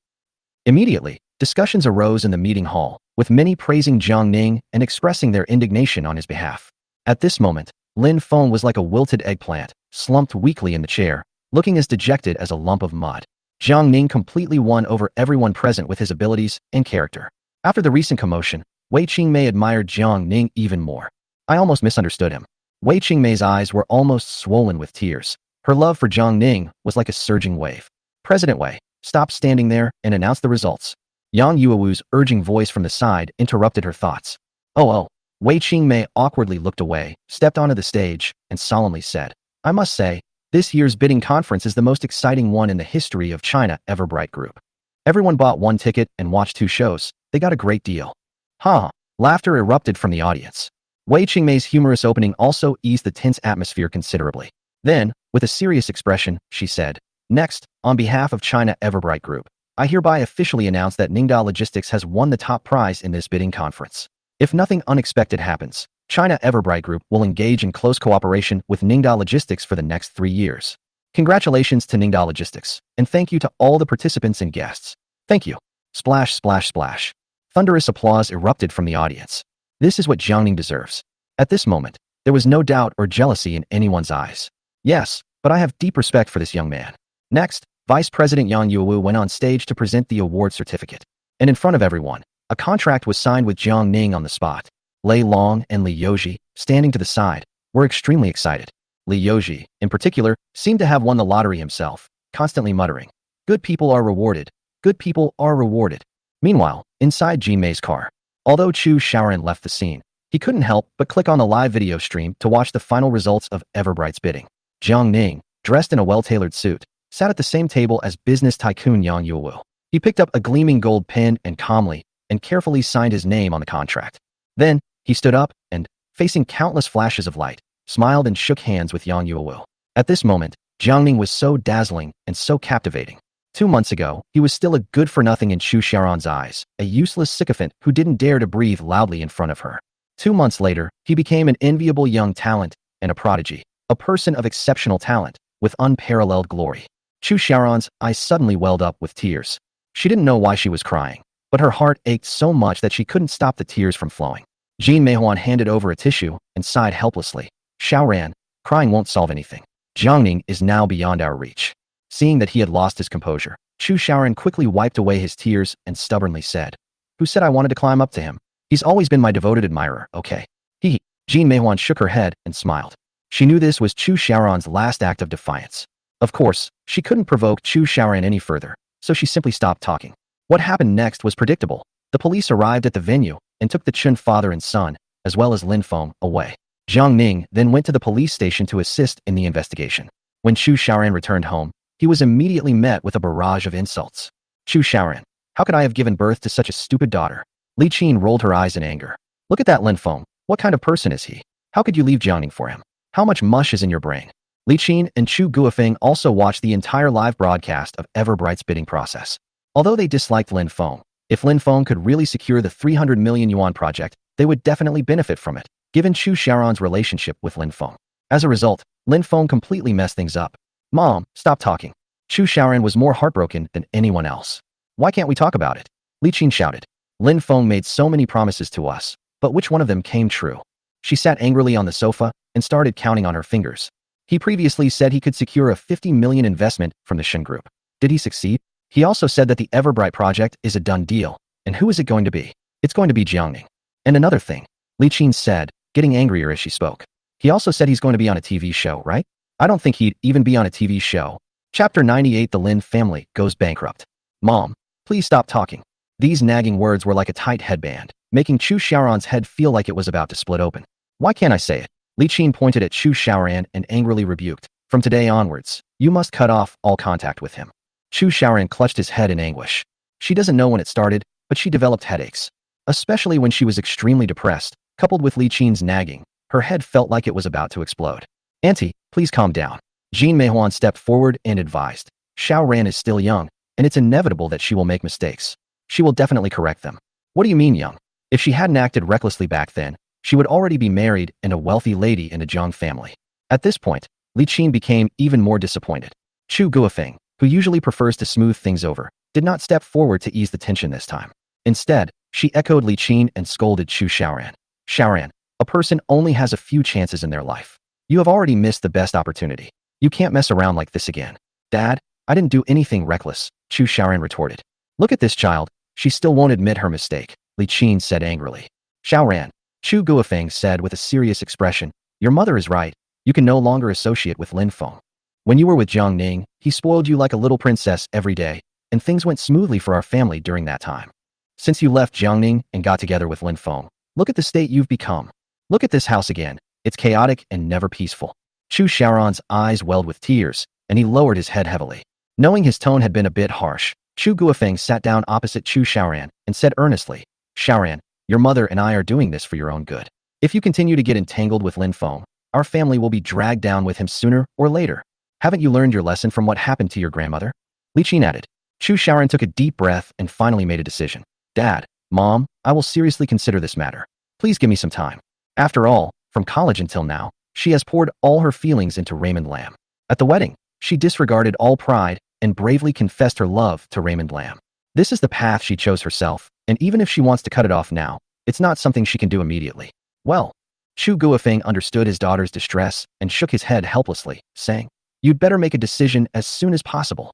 Immediately, discussions arose in the meeting hall, with many praising Jiang Ning and expressing their indignation on his behalf. At this moment, Lin Feng was like a wilted eggplant, slumped weakly in the chair, looking as dejected as a lump of mud. Jiang Ning completely won over everyone present with his abilities and character. After the recent commotion, Wei Qingmei admired Jiang Ning even more. I almost misunderstood him. Wei Qingmei's eyes were almost swollen with tears. Her love for Jiang Ning was like a surging wave. "President Wei, stop standing there and announce the results." Yang Yuewu's urging voice from the side interrupted her thoughts. Oh. Wei Qingmei awkwardly looked away, stepped onto the stage, and solemnly said, "I must say, this year's bidding conference is the most exciting one in the history of China Everbright Group. Everyone bought one ticket and watched 2 shows. They got a great deal." Ha! Laughter erupted from the audience. Wei Qingmei's humorous opening also eased the tense atmosphere considerably. Then, with a serious expression, she said, "Next, on behalf of China Everbright Group, I hereby officially announce that Ningda Logistics has won the top prize in this bidding conference. If nothing unexpected happens, China Everbright Group will engage in close cooperation with Ningda Logistics for the next 3 years. Congratulations to Ningda Logistics, and thank you to all the participants and guests. Thank you." Splash, splash, splash. Thunderous applause erupted from the audience. This is what Jiang Ning deserves. At this moment, there was no doubt or jealousy in anyone's eyes. "Yes, but I have deep respect for this young man." Next, Vice President Yang Yuewu went on stage to present the award certificate. And in front of everyone, a contract was signed with Jiang Ning on the spot. Lei Long and Li Youji, standing to the side, were extremely excited. Li Youji, in particular, seemed to have won the lottery himself, constantly muttering, "Good people are rewarded. Good people are rewarded." Meanwhile, inside Jean Mei's car, although Chu Xiaoran left the scene, he couldn't help but click on the live video stream to watch the final results of Everbright's bidding. Jiang Ning, dressed in a well-tailored suit, sat at the same table as business tycoon Yang Yuewu. He picked up a gleaming gold pen and calmly and carefully signed his name on the contract. Then, he stood up and, facing countless flashes of light, smiled and shook hands with Yang Yuewu. At this moment, Jiang Ning was so dazzling and so captivating. 2 months ago, he was still a good-for-nothing in Chu Xiaoran's eyes, a useless sycophant who didn't dare to breathe loudly in front of her. 2 months later, he became an enviable young talent and a prodigy, a person of exceptional talent, with unparalleled glory. Chu Xiaoran's eyes suddenly welled up with tears. She didn't know why she was crying, but her heart ached so much that she couldn't stop the tears from flowing. Jean Meihuan handed over a tissue and sighed helplessly. "Xiaoran, crying won't solve anything. Jiang Ning is now beyond our reach." Seeing that he had lost his composure, Chu Xiaoran quickly wiped away his tears and stubbornly said, "Who said I wanted to climb up to him? He's always been my devoted admirer, okay?" Jean Meihuan shook her head and smiled. She knew this was Chu Xiaoran's last act of defiance. Of course, she couldn't provoke Chu Xiaoran any further, so she simply stopped talking. What happened next was predictable. The police arrived at the venue and took the Chun father and son, as well as Lin Feng, away. Jiang Ning then went to the police station to assist in the investigation. When Chu Xiaoran returned home, he was immediately met with a barrage of insults. "Chu Xiaoran, how could I have given birth to such a stupid daughter?" Li Qin rolled her eyes in anger. "Look at that Lin Feng. What kind of person is he? How could you leave Jiang Ning for him? How much mush is in your brain? Li Qin and Chu Guofeng also watched the entire live broadcast of Everbright's bidding process. Although they disliked Lin Feng, if Lin Feng could really secure the 300 million yuan project, they would definitely benefit from it, given Chu Xiaoran's relationship with Lin Feng. As a result, Lin Feng completely messed things up. Mom, stop talking. Chu Xiaoran was more heartbroken than anyone else. Why can't we talk about it? Li Qin shouted. Lin Feng made so many promises to us, but which one of them came true? She sat angrily on the sofa and started counting on her fingers. He previously said he could secure a 50 million investment from the Shen Group. Did he succeed? He also said that the Everbright project is a done deal. And who is it going to be? It's going to be Jiang Ning. And another thing, Li Qin said, getting angrier as she spoke. He also said he's going to be on a TV show, right? I don't think he'd even be on a TV show. Chapter 98. The Lin family goes bankrupt. Mom, please stop talking. These nagging words were like a tight headband, making Chu Xiaoran's head feel like it was about to split open. Why can't I say it? Li Qin pointed at Chu Xiaoran and angrily rebuked. From today onwards, you must cut off all contact with him. Chu Xiaoran clutched his head in anguish. She doesn't know when it started, but she developed headaches. Especially when she was extremely depressed, coupled with Li Qin's nagging, her head felt like it was about to explode. Auntie, please calm down. Jean Meihuan stepped forward and advised. Xiaoran is still young, and it's inevitable that she will make mistakes. She will definitely correct them. What do you mean young? If she hadn't acted recklessly back then, she would already be married and a wealthy lady in a Jiang family. At this point, Li Qin became even more disappointed. Chu Guofeng, who usually prefers to smooth things over, did not step forward to ease the tension this time. Instead, she echoed Li Qin and scolded Chu Xiaoran. Xiaoran, a person only has a few chances in their life. You have already missed the best opportunity. You can't mess around like this again. Dad, I didn't do anything reckless, Chu Xiaoran retorted. Look at this child, she still won't admit her mistake, Li Qin said angrily. Xiaoran, Chu Guofeng said with a serious expression, your mother is right, you can no longer associate with Lin Feng. When you were with Jiang Ning, he spoiled you like a little princess every day, and things went smoothly for our family during that time. Since you left Jiang Ning and got together with Lin Feng, look at the state you've become. Look at this house again, it's chaotic and never peaceful. Chu Xiaoran's eyes welled with tears, and he lowered his head heavily. Knowing his tone had been a bit harsh, Chu Guofeng sat down opposite Chu Xiaoran and said earnestly, Xiaoran, your mother and I are doing this for your own good. If you continue to get entangled with Lin Feng, our family will be dragged down with him sooner or later. Haven't you learned your lesson from what happened to your grandmother? Li Qin added. Chu Xiaoran took a deep breath and finally made a decision. Dad, Mom, I will seriously consider this matter. Please give me some time. After all, from college until now, she has poured all her feelings into Raymond Lam. At the wedding, she disregarded all pride and bravely confessed her love to Raymond Lam. This is the path she chose herself, and even if she wants to cut it off now, it's not something she can do immediately. Well, Chu Guofeng understood his daughter's distress and shook his head helplessly, saying, You'd better make a decision as soon as possible.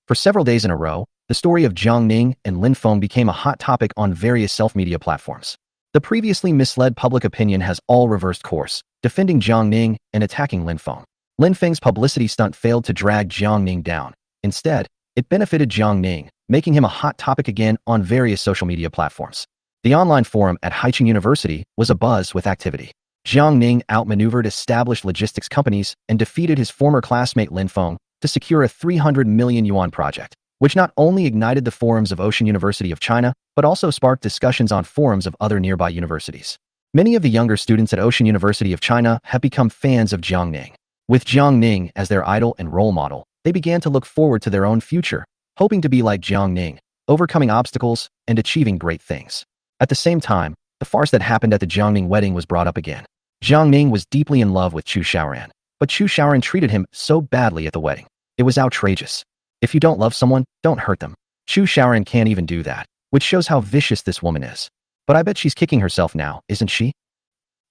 For several days in a row, the story of Jiang Ning and Lin Feng became a hot topic on various self-media platforms. The previously misled public opinion has all reversed course, defending Jiang Ning and attacking Lin Feng. Lin Feng's publicity stunt failed to drag Jiang Ning down. Instead, it benefited Jiang Ning, making him a hot topic again on various social media platforms. The online forum at Haicheng University was abuzz with activity. Jiang Ning outmaneuvered established logistics companies and defeated his former classmate Lin Feng to secure a 300 million yuan project, which not only ignited the forums of Ocean University of China, but also sparked discussions on forums of other nearby universities. Many of the younger students at Ocean University of China have become fans of Jiang Ning. With Jiang Ning as their idol and role model, they began to look forward to their own future, hoping to be like Jiang Ning, overcoming obstacles and achieving great things. At the same time, the farce that happened at the Jiang Ning wedding was brought up again. Jiang Ning was deeply in love with Chu Xiaoran, but Chu Xiaoran treated him so badly at the wedding. It was outrageous. If you don't love someone, don't hurt them. Chu Xiaoran can't even do that, which shows how vicious this woman is. But I bet she's kicking herself now, isn't she?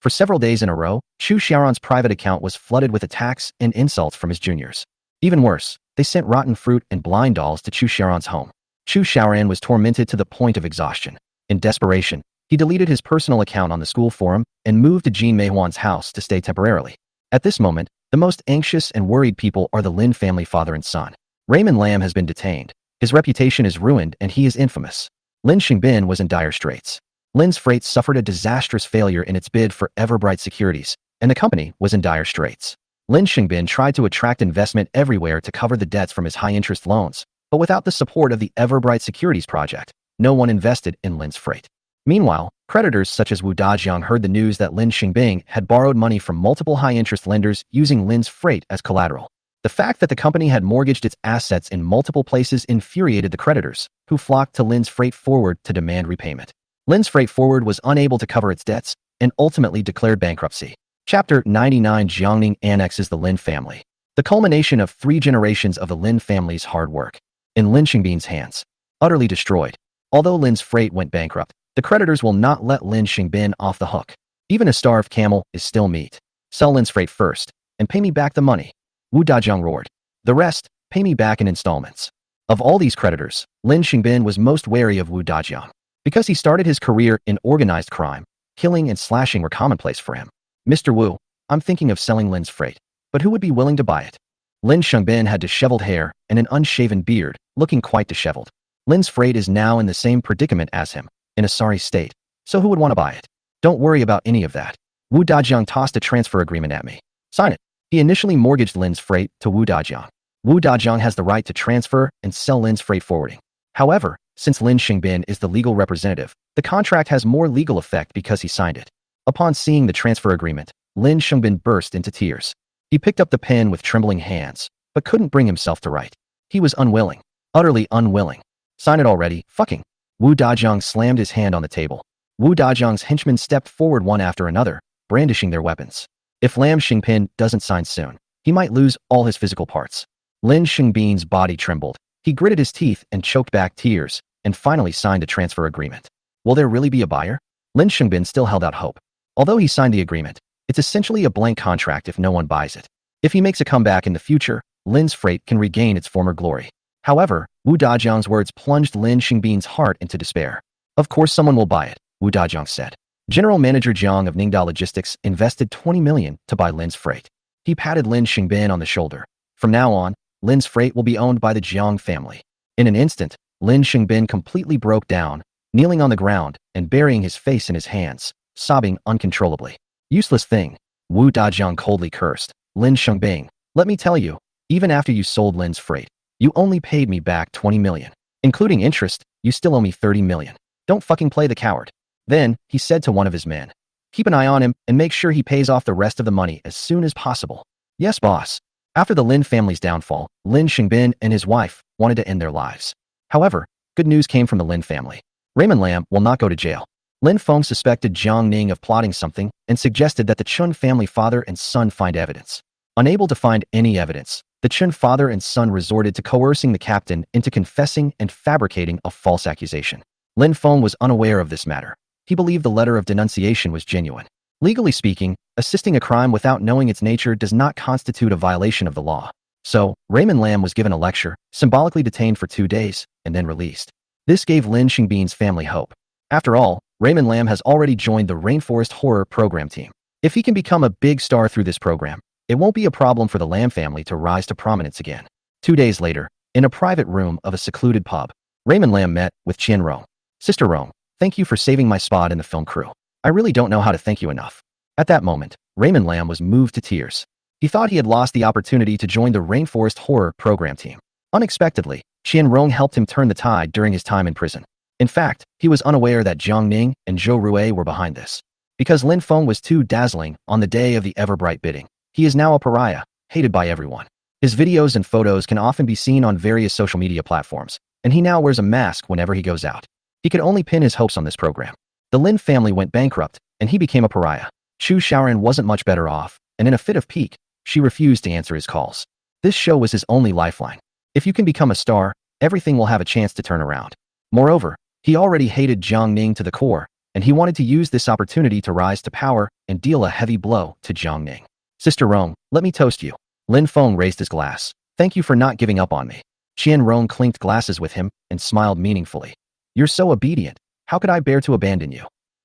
For several days in a row, Chu Xiaoran's private account was flooded with attacks and insults from his juniors. Even worse, they sent rotten fruit and blind dolls to Chu Xiaoran's home. Chu Xiaoran was tormented to the point of exhaustion. In desperation, he deleted his personal account on the school forum and moved to Jean Meihuan's house to stay temporarily. At this moment, the most anxious and worried people are the Lin family father and son. Raymond Lam has been detained. His reputation is ruined and he is infamous. Lin Xingbin was in dire straits. Lin's Freight suffered a disastrous failure in its bid for Everbright Securities, and the company was in dire straits. Lin Xingbin tried to attract investment everywhere to cover the debts from his high-interest loans, but without the support of the Everbright Securities project, no one invested in Lin's Freight. Meanwhile, Creditors such as Wu Dajiang heard the news that Lin Xingbing had borrowed money from multiple high-interest lenders using Lin's freight as collateral. The fact that the company had mortgaged its assets in multiple places infuriated the creditors, who flocked to Lin's freight forward to demand repayment. Lin's freight forward was unable to cover its debts and ultimately declared bankruptcy. Chapter 99 Jiang Ning annexes the Lin family. The culmination of 3 generations of the Lin family's hard work. In Lin Xingbing's hands. Utterly destroyed. Although Lin's freight went bankrupt, the creditors will not let Lin Xingbing off the hook. Even a starved camel is still meat. Sell Lin's freight first, and pay me back the money. Wu Dajiang roared. The rest, pay me back in installments. Of all these creditors, Lin Xingbing was most wary of Wu Dajiang. Because he started his career in organized crime, killing and slashing were commonplace for him. Mr. Wu, I'm thinking of selling Lin's freight. But who would be willing to buy it? Lin Xingbing had disheveled hair and an unshaven beard, looking quite disheveled. Lin's freight is now in the same predicament as him, in a sorry state. So who would want to buy it? Don't worry about any of that. Wu Dajiang tossed a transfer agreement at me. Sign it. He initially mortgaged Lin's freight to Wu Dajiang. Wu Dajiang has the right to transfer and sell Lin's freight forwarding. However, since Lin Xingbing is the legal representative, the contract has more legal effect because he signed it. Upon seeing the transfer agreement, Lin Xingbing burst into tears. He picked up the pen with trembling hands, but couldn't bring himself to write. He was unwilling. Utterly unwilling. Sign it already, fucking. Wu Dajiang slammed his hand on the table. Wu Dajiang's henchmen stepped forward one after another, brandishing their weapons. If Lam Xingpin doesn't sign soon, he might lose all his physical parts. Lin Xingbing's body trembled. He gritted his teeth and choked back tears, and finally signed a transfer agreement. Will there really be a buyer? Lin Xingbing still held out hope. Although he signed the agreement, it's essentially a blank contract if no one buys it. If he makes a comeback in the future, Lin's freight can regain its former glory. However, Wu Dajiang's words plunged Lin Xingbing's heart into despair. Of course someone will buy it, Wu Dajiang said. General Manager Jiang of Ningda Logistics invested 20 million to buy Lin's freight. He patted Lin Xingbing on the shoulder. From now on, Lin's freight will be owned by the Jiang family. In an instant, Lin Xingbing completely broke down, kneeling on the ground and burying his face in his hands, sobbing uncontrollably. Useless thing, Wu Dajiang coldly cursed. Lin Xingbing, let me tell you, even after you sold Lin's freight, you only paid me back 20 million. Including interest, you still owe me 30 million. Don't fucking play the coward. Then, he said to one of his men, keep an eye on him and make sure he pays off the rest of the money as soon as possible. Yes, boss. After the Lin family's downfall, Lin Xingbing and his wife wanted to end their lives. However, good news came from the Lin family. Raymond Lam will not go to jail. Lin Feng suspected Jiang Ning of plotting something and suggested that the Chun family father and son find evidence. Unable to find any evidence, the Chun father and son resorted to coercing the captain into confessing and fabricating a false accusation. Lin Feng was unaware of this matter. He believed the letter of denunciation was genuine. Legally speaking, assisting a crime without knowing its nature does not constitute a violation of the law. So, Raymond Lam was given a lecture, symbolically detained for 2 days, and then released. This gave Lin Xingbing's family hope. After all, Raymond Lam has already joined the Rainforest Horror program team. If he can become a big star through this program, it won't be a problem for the Lam family to rise to prominence again. 2 days later, in a private room of a secluded pub, Raymond Lam met with Qian Rong. Sister Rong, thank you for saving my spot in the film crew. I really don't know how to thank you enough. At that moment, Raymond Lam was moved to tears. He thought he had lost the opportunity to join the Rainforest Horror program team. Unexpectedly, Qian Rong helped him turn the tide during his time in prison. In fact, he was unaware that Jiang Ning and Zhou Rui were behind this. Because Lin Feng was too dazzling on the day of the ever-bright bidding, he is now a pariah, hated by everyone. His videos and photos can often be seen on various social media platforms, and he now wears a mask whenever he goes out. He could only pin his hopes on this program. The Lin family went bankrupt, and he became a pariah. Chu Xiaoran wasn't much better off, and in a fit of pique, she refused to answer his calls. This show was his only lifeline. If you can become a star, everything will have a chance to turn around. Moreover, he already hated Jiang Ning to the core, and he wanted to use this opportunity to rise to power and deal a heavy blow to Jiang Ning. Sister Rong, let me toast you. Lin Feng raised his glass. Thank you for not giving up on me. Qian Rong clinked glasses with him and smiled meaningfully. You're so obedient. How could I bear to abandon you?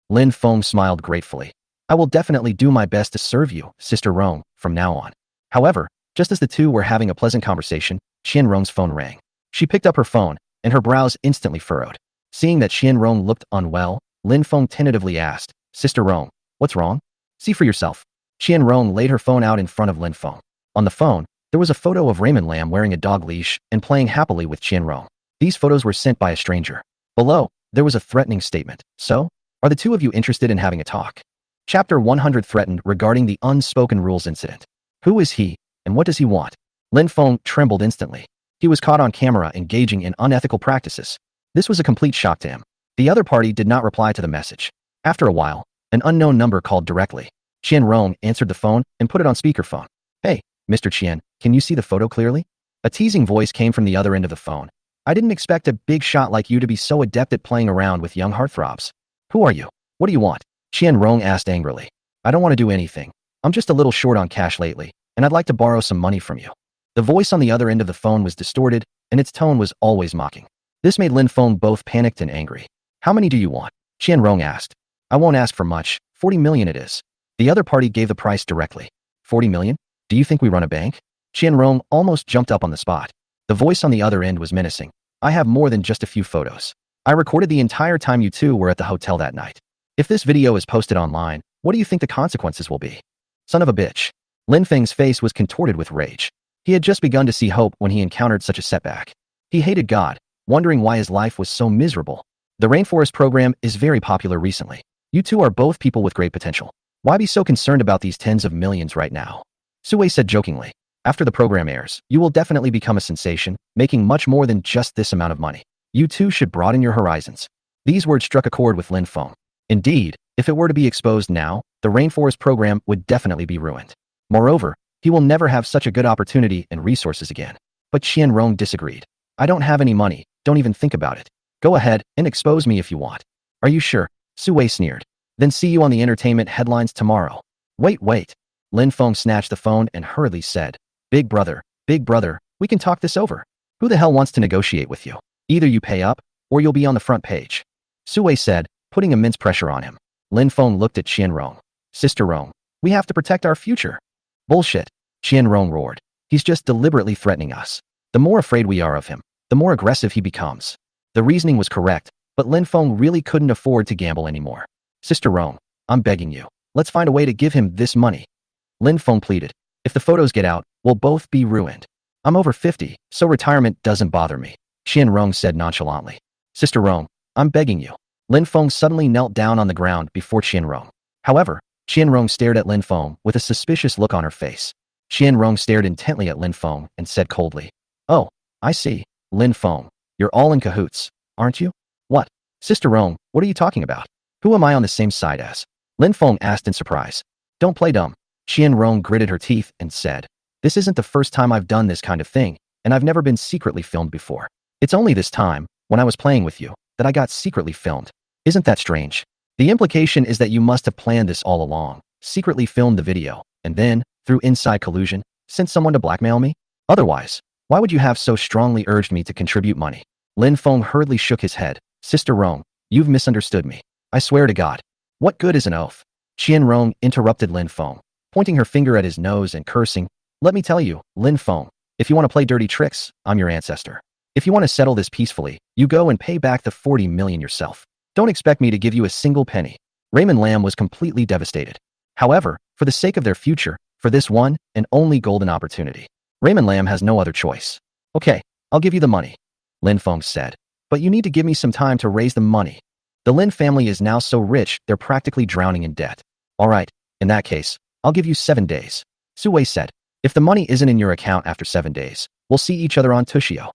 Lin Feng smiled gratefully. I will definitely do my best to serve you, Sister Rong, from now on. However, just as the two were having a pleasant conversation, Qian Rong's phone rang. She picked up her phone, and her brows instantly furrowed. Seeing that Qian Rong looked unwell, Lin Feng tentatively asked, Sister Rong, what's wrong? See for yourself. Qian Rong laid her phone out in front of Lin Feng. On the phone, there was a photo of Raymond Lam wearing a dog leash and playing happily with Qian Rong. These photos were sent by a stranger. Below, there was a threatening statement. So, Are the two of you interested in having a talk? Chapter 100 threatened regarding the unspoken rules incident. Who is he, and what does he want? Lin Feng trembled instantly. He was caught on camera engaging in unethical practices. This was a complete shock to him. The other party did not reply to the message. After a while, an unknown number called directly. Qian Rong answered the phone and put it on speakerphone. Hey, Mr. Qian, can you see the photo clearly? A teasing voice came from the other end of the phone. I didn't expect a big shot like you to be so adept at playing around with young heartthrobs. Who are you? What do you want? Qian Rong asked angrily. I don't want to do anything. I'm just a little short on cash lately, and I'd like to borrow some money from you. The voice on the other end of the phone was distorted, and its tone was always mocking. This made Lin Feng both panicked and angry. How many do you want? Qian Rong asked. I won't ask for much, 40 million it is. The other party gave the price directly. 40 million? Do you think we run a bank? Qian Rong almost jumped up on the spot. The voice on the other end was menacing. I have more than just a few photos. I recorded the entire time you two were at the hotel that night. If this video is posted online, what do you think the consequences will be? Son of a bitch. Lin Feng's face was contorted with rage. He had just begun to see hope when he encountered such a setback. He hated God, wondering why his life was so miserable. The Rainforest program is very popular recently. You two are both people with great potential. Why be so concerned about these tens of millions right now? Sui said jokingly. After the program airs, you will definitely become a sensation, making much more than just this amount of money. You two should broaden your horizons. These words struck a chord with Lin Feng. Indeed, if it were to be exposed now, the Rainforest program would definitely be ruined. Moreover, he will never have such a good opportunity and resources again. But Qian Rong disagreed. I don't have any money, don't even think about it. Go ahead and expose me if you want. Are you sure? Sui sneered. Then see you on the entertainment headlines tomorrow. Wait. Lin Feng snatched the phone and hurriedly said, Big brother, we can talk this over. Who the hell wants to negotiate with you? Either you pay up, or you'll be on the front page. Sui said, putting immense pressure on him. Lin Feng looked at Qian Rong. Sister Rong, we have to protect our future. Bullshit. Qian Rong roared. He's just deliberately threatening us. The more afraid we are of him, the more aggressive he becomes. The reasoning was correct, but Lin Feng really couldn't afford to gamble anymore. Sister Rong, I'm begging you. Let's find a way to give him this money. Lin Feng pleaded. If the photos get out, we'll both be ruined. I'm over 50, so retirement doesn't bother me. Qian Rong said nonchalantly. Sister Rong, I'm begging you. Lin Feng suddenly knelt down on the ground before Qian Rong. However, Qian Rong stared at Lin Feng with a suspicious look on her face. Qian Rong stared intently at Lin Feng and said coldly, Oh, I see. Lin Feng, you're all in cahoots, aren't you? What? Sister Rong, what are you talking about? Who am I on the same side as? Lin Feng asked in surprise. Don't play dumb. Qian Rong gritted her teeth and said, This isn't the first time I've done this kind of thing, and I've never been secretly filmed before. It's only this time, when I was playing with you, that I got secretly filmed. Isn't that strange? The implication is that you must have planned this all along, secretly filmed the video, and then, through inside collusion, sent someone to blackmail me? Otherwise, why would you have so strongly urged me to contribute money? Lin Feng hurriedly shook his head. Sister Rong, you've misunderstood me. I swear to God. What good is an oath? Qian Rong interrupted Lin Feng, pointing her finger at his nose and cursing. Let me tell you, Lin Feng, if you want to play dirty tricks, I'm your ancestor. If you want to settle this peacefully, you go and pay back the 40 million yourself. Don't expect me to give you a single penny. Raymond Lam was completely devastated. However, for the sake of their future, for this one and only golden opportunity, Raymond Lam has no other choice. Okay, I'll give you the money, Lin Feng said. But you need to give me some time to raise the money. The Lin family is now so rich, they're practically drowning in debt. All right, in that case, I'll give you 7 days. Sui said. If the money isn't in your account after 7 days, we'll see each other on Tushio.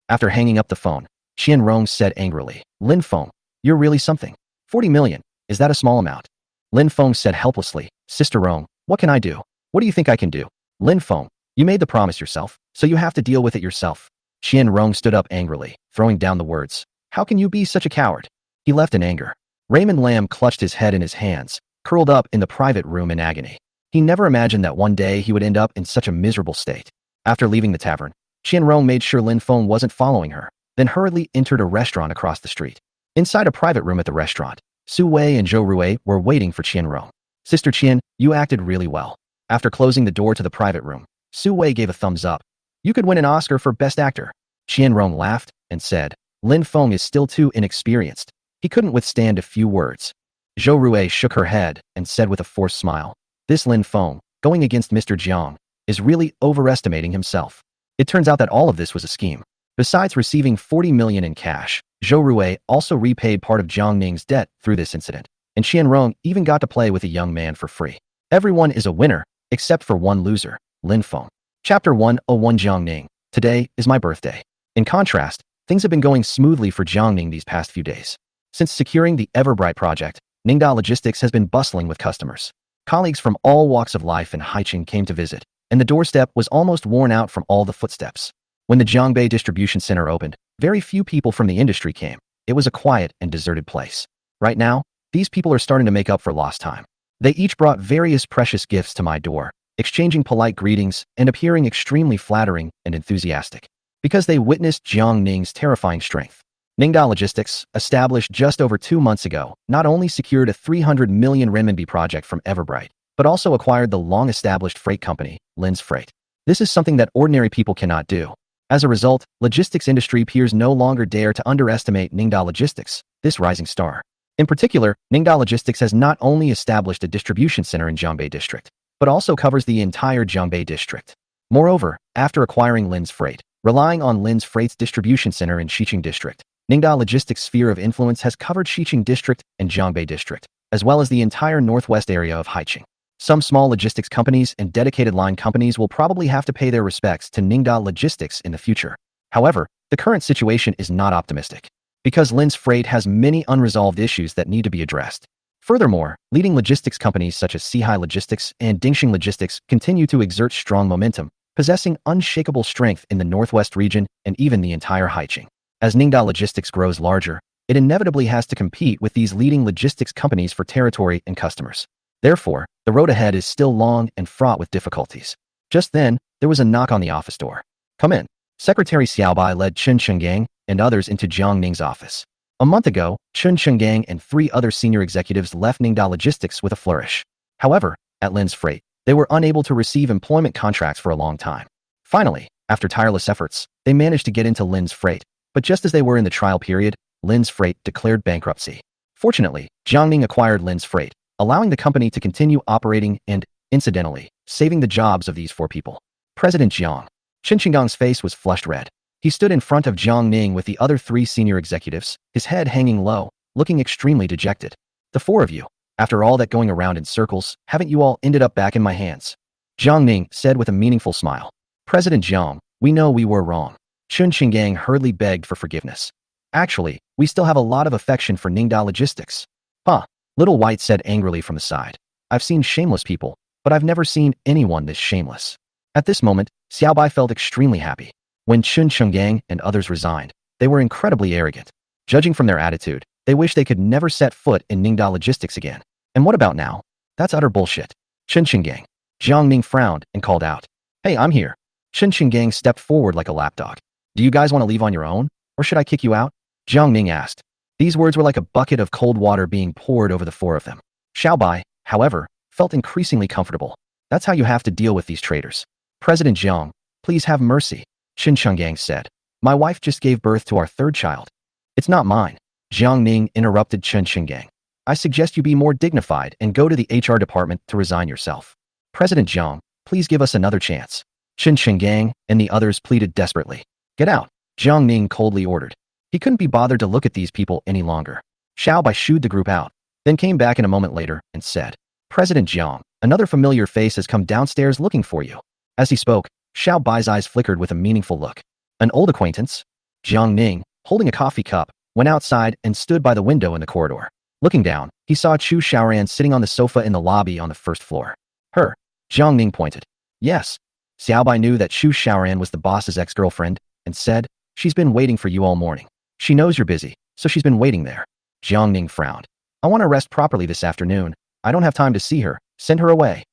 After hanging up the phone, Qian Rong said angrily, Lin Feng, you're really something. 40 million, is that a small amount? Lin Feng said helplessly, Sister Rong, what can I do? What do you think I can do? Lin Feng, you made the promise yourself, so you have to deal with it yourself. Qian Rong stood up angrily, throwing down the words. How can you be such a coward? He left in anger. Raymond Lam clutched his head in his hands, curled up in the private room in agony. He never imagined that one day he would end up in such a miserable state. After leaving the tavern, Qian Rong made sure Lin Feng wasn't following her, then hurriedly entered a restaurant across the street. Inside a private room at the restaurant, Su Wei and Zhou Rui were waiting for Qian Rong. Sister Qian, you acted really well. After closing the door to the private room, Su Wei gave a thumbs up. You could win an Oscar for Best Actor. Qian Rong laughed and said, Lin Feng is still too inexperienced. He couldn't withstand a few words. Zhou Rui shook her head and said with a forced smile, This Lin Feng, going against Mr. Jiang, is really overestimating himself. It turns out that all of this was a scheme. Besides receiving 40 million in cash, Zhou Rui also repaid part of Jiang Ning's debt through this incident. and Qianrong even got to play with a young man for free. Everyone is a winner, except for one loser, Lin Feng. Chapter 101 Jiang Ning. Today is my birthday. In contrast, things have been going smoothly for Jiang Ning these past few days. Since securing the Everbright project, Ningda Logistics has been bustling with customers. Colleagues from all walks of life in Haicheng came to visit, and the doorstep was almost worn out from all the footsteps. When the Jiangbei distribution center opened, very few people from the industry came. It was a quiet and deserted place. Right now, these people are starting to make up for lost time. They each brought various precious gifts to my door, exchanging polite greetings and appearing extremely flattering and enthusiastic. Because they witnessed Jiang Ning's terrifying strength. Ningda Logistics, established just over 2 months ago, not only secured a 300 million renminbi project from Everbright, but also acquired the long-established freight company, Lin's Freight. This is something that ordinary people cannot do. As a result, logistics industry peers no longer dare to underestimate Ningda Logistics, this rising star. In particular, Ningda Logistics has not only established a distribution center in Jiangbei District, but also covers the entire Jiangbei District. Moreover, after acquiring Lin's Freight, relying on Lin's Freight's distribution center in Xiqing District, Ningda Logistics' sphere of influence has covered Xiqing District and Jiangbei District, as well as the entire northwest area of Haicheng. Some small logistics companies and dedicated line companies will probably have to pay their respects to Ningda Logistics in the future. However, the current situation is not optimistic, because Lin's Freight has many unresolved issues that need to be addressed. Furthermore, leading logistics companies such as Sihai Logistics and Dingxing Logistics continue to exert strong momentum, possessing unshakable strength in the northwest region and even the entire Haicheng. As Ningda Logistics grows larger, it inevitably has to compete with these leading logistics companies for territory and customers. Therefore, the road ahead is still long and fraught with difficulties. Just then, there was a knock on the office door. "Come in." Secretary Xiaobai led Chen Chenggang and others into Jiang Ning's office. A month ago, Chen Chenggang and 3 other senior executives left Ningda Logistics with a flourish. However, at Lin's Freight, they were unable to receive employment contracts for a long time. Finally, after tireless efforts, they managed to get into Lin's Freight, but just as they were in the trial period, Lin's Freight declared bankruptcy. Fortunately, Jiang Ning acquired Lin's Freight, allowing the company to continue operating and, incidentally, saving the jobs of these 4 people. President Jiang. Chen Qinggang's face was flushed red. He stood in front of Jiang Ning with the other 3 senior executives, his head hanging low, looking extremely dejected. "The 4 of you, after all that going around in circles, haven't you all ended up back in my hands?" Jiang Ning said with a meaningful smile. "President Jiang, we know we were wrong." Chen Qinggang hurriedly begged for forgiveness. "Actually, we still have a lot of affection for Ningda Logistics." "Huh," Little White said angrily from the side. "I've seen shameless people, but I've never seen anyone this shameless." At this moment, Xiaobai felt extremely happy. When Chen Chenggang and others resigned, they were incredibly arrogant. Judging from their attitude, they wish they could never set foot in Ningda Logistics again. And what about now? That's utter bullshit. Chen Chenggang. Jiang Ning frowned and called out, "Hey, I'm here." Chen Chenggang stepped forward like a lapdog. "Do you guys want to leave on your own, or should I kick you out?" Jiang Ning asked. These words were like a bucket of cold water being poured over the 4 of them. Xiaobai, however, felt increasingly comfortable. "That's how you have to deal with these traitors." "President Jiang, please have mercy," Chen Chenggang said. "My wife just gave birth to our 3rd child." "It's not mine," Jiang Ning interrupted Chen Chenggang. "I suggest you be more dignified and go to the HR department to resign yourself." "President Jiang, please give us another chance." Chen Chenggang and the others pleaded desperately. "Get out," Jiang Ning coldly ordered. He couldn't be bothered to look at these people any longer. Xiaobai shooed the group out, then came back in a moment later and said, "President Jiang, another familiar face has come downstairs looking for you." As he spoke, Xiaobai's eyes flickered with a meaningful look. "An old acquaintance?" Jiang Ning, holding a coffee cup, went outside and stood by the window in the corridor. Looking down, he saw Chu Xiaoran sitting on the sofa in the lobby on the 1st floor. "Her?" Jiang Ning pointed. "Yes." Xiaobai knew that Chu Xiaoran was the boss's ex-girlfriend and said, "She's been waiting for you all morning. She knows you're busy, so she's been waiting there." Jiang Ning frowned. "I want to rest properly this afternoon. I don't have time to see her. Send her away."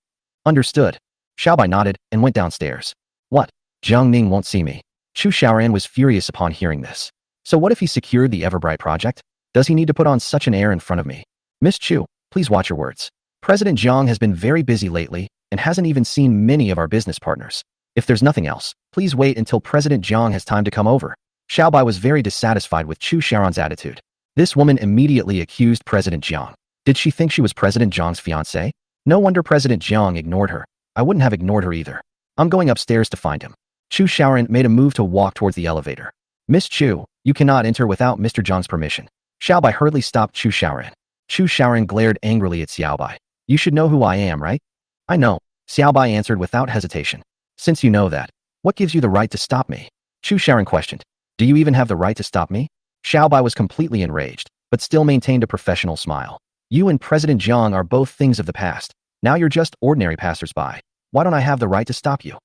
"Understood." Xiaobai nodded and went downstairs. "What? Jiang Ning won't see me." Chu Xiaoran was furious upon hearing this. "So what if he secured the Everbright project? Does he need to put on such an air in front of me?" "Miss Chu, please watch your words. President Jiang has been very busy lately and hasn't even seen many of our business partners. If there's nothing else, please wait until President Jiang has time to come over." Xiaobai was very dissatisfied with Chu Xiaoran's attitude. This woman immediately accused President Jiang. Did she think she was President Jiang's fiancée? No wonder President Jiang ignored her. I wouldn't have ignored her either. I'm going upstairs to find him. Chu Xiaoran made a move to walk towards the elevator. "Miss Chu, you cannot enter without Mr. Jiang's permission." Xiaobai hurriedly stopped Chu Xiaoran. Chu Xiaoran glared angrily at Xiaobai. You should know who I am, right? I know, Xiaobai answered without hesitation. Since you know that, what gives you the right to stop me? Chu Xiaoran questioned. Do you even have the right to stop me? Xiaobai was completely enraged, but still maintained a professional smile. You and President Jiang are both things of the past. Now you're just ordinary passersby. Why don't I have the right to stop you?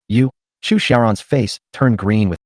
You? Chu Xiaoran's face turned green with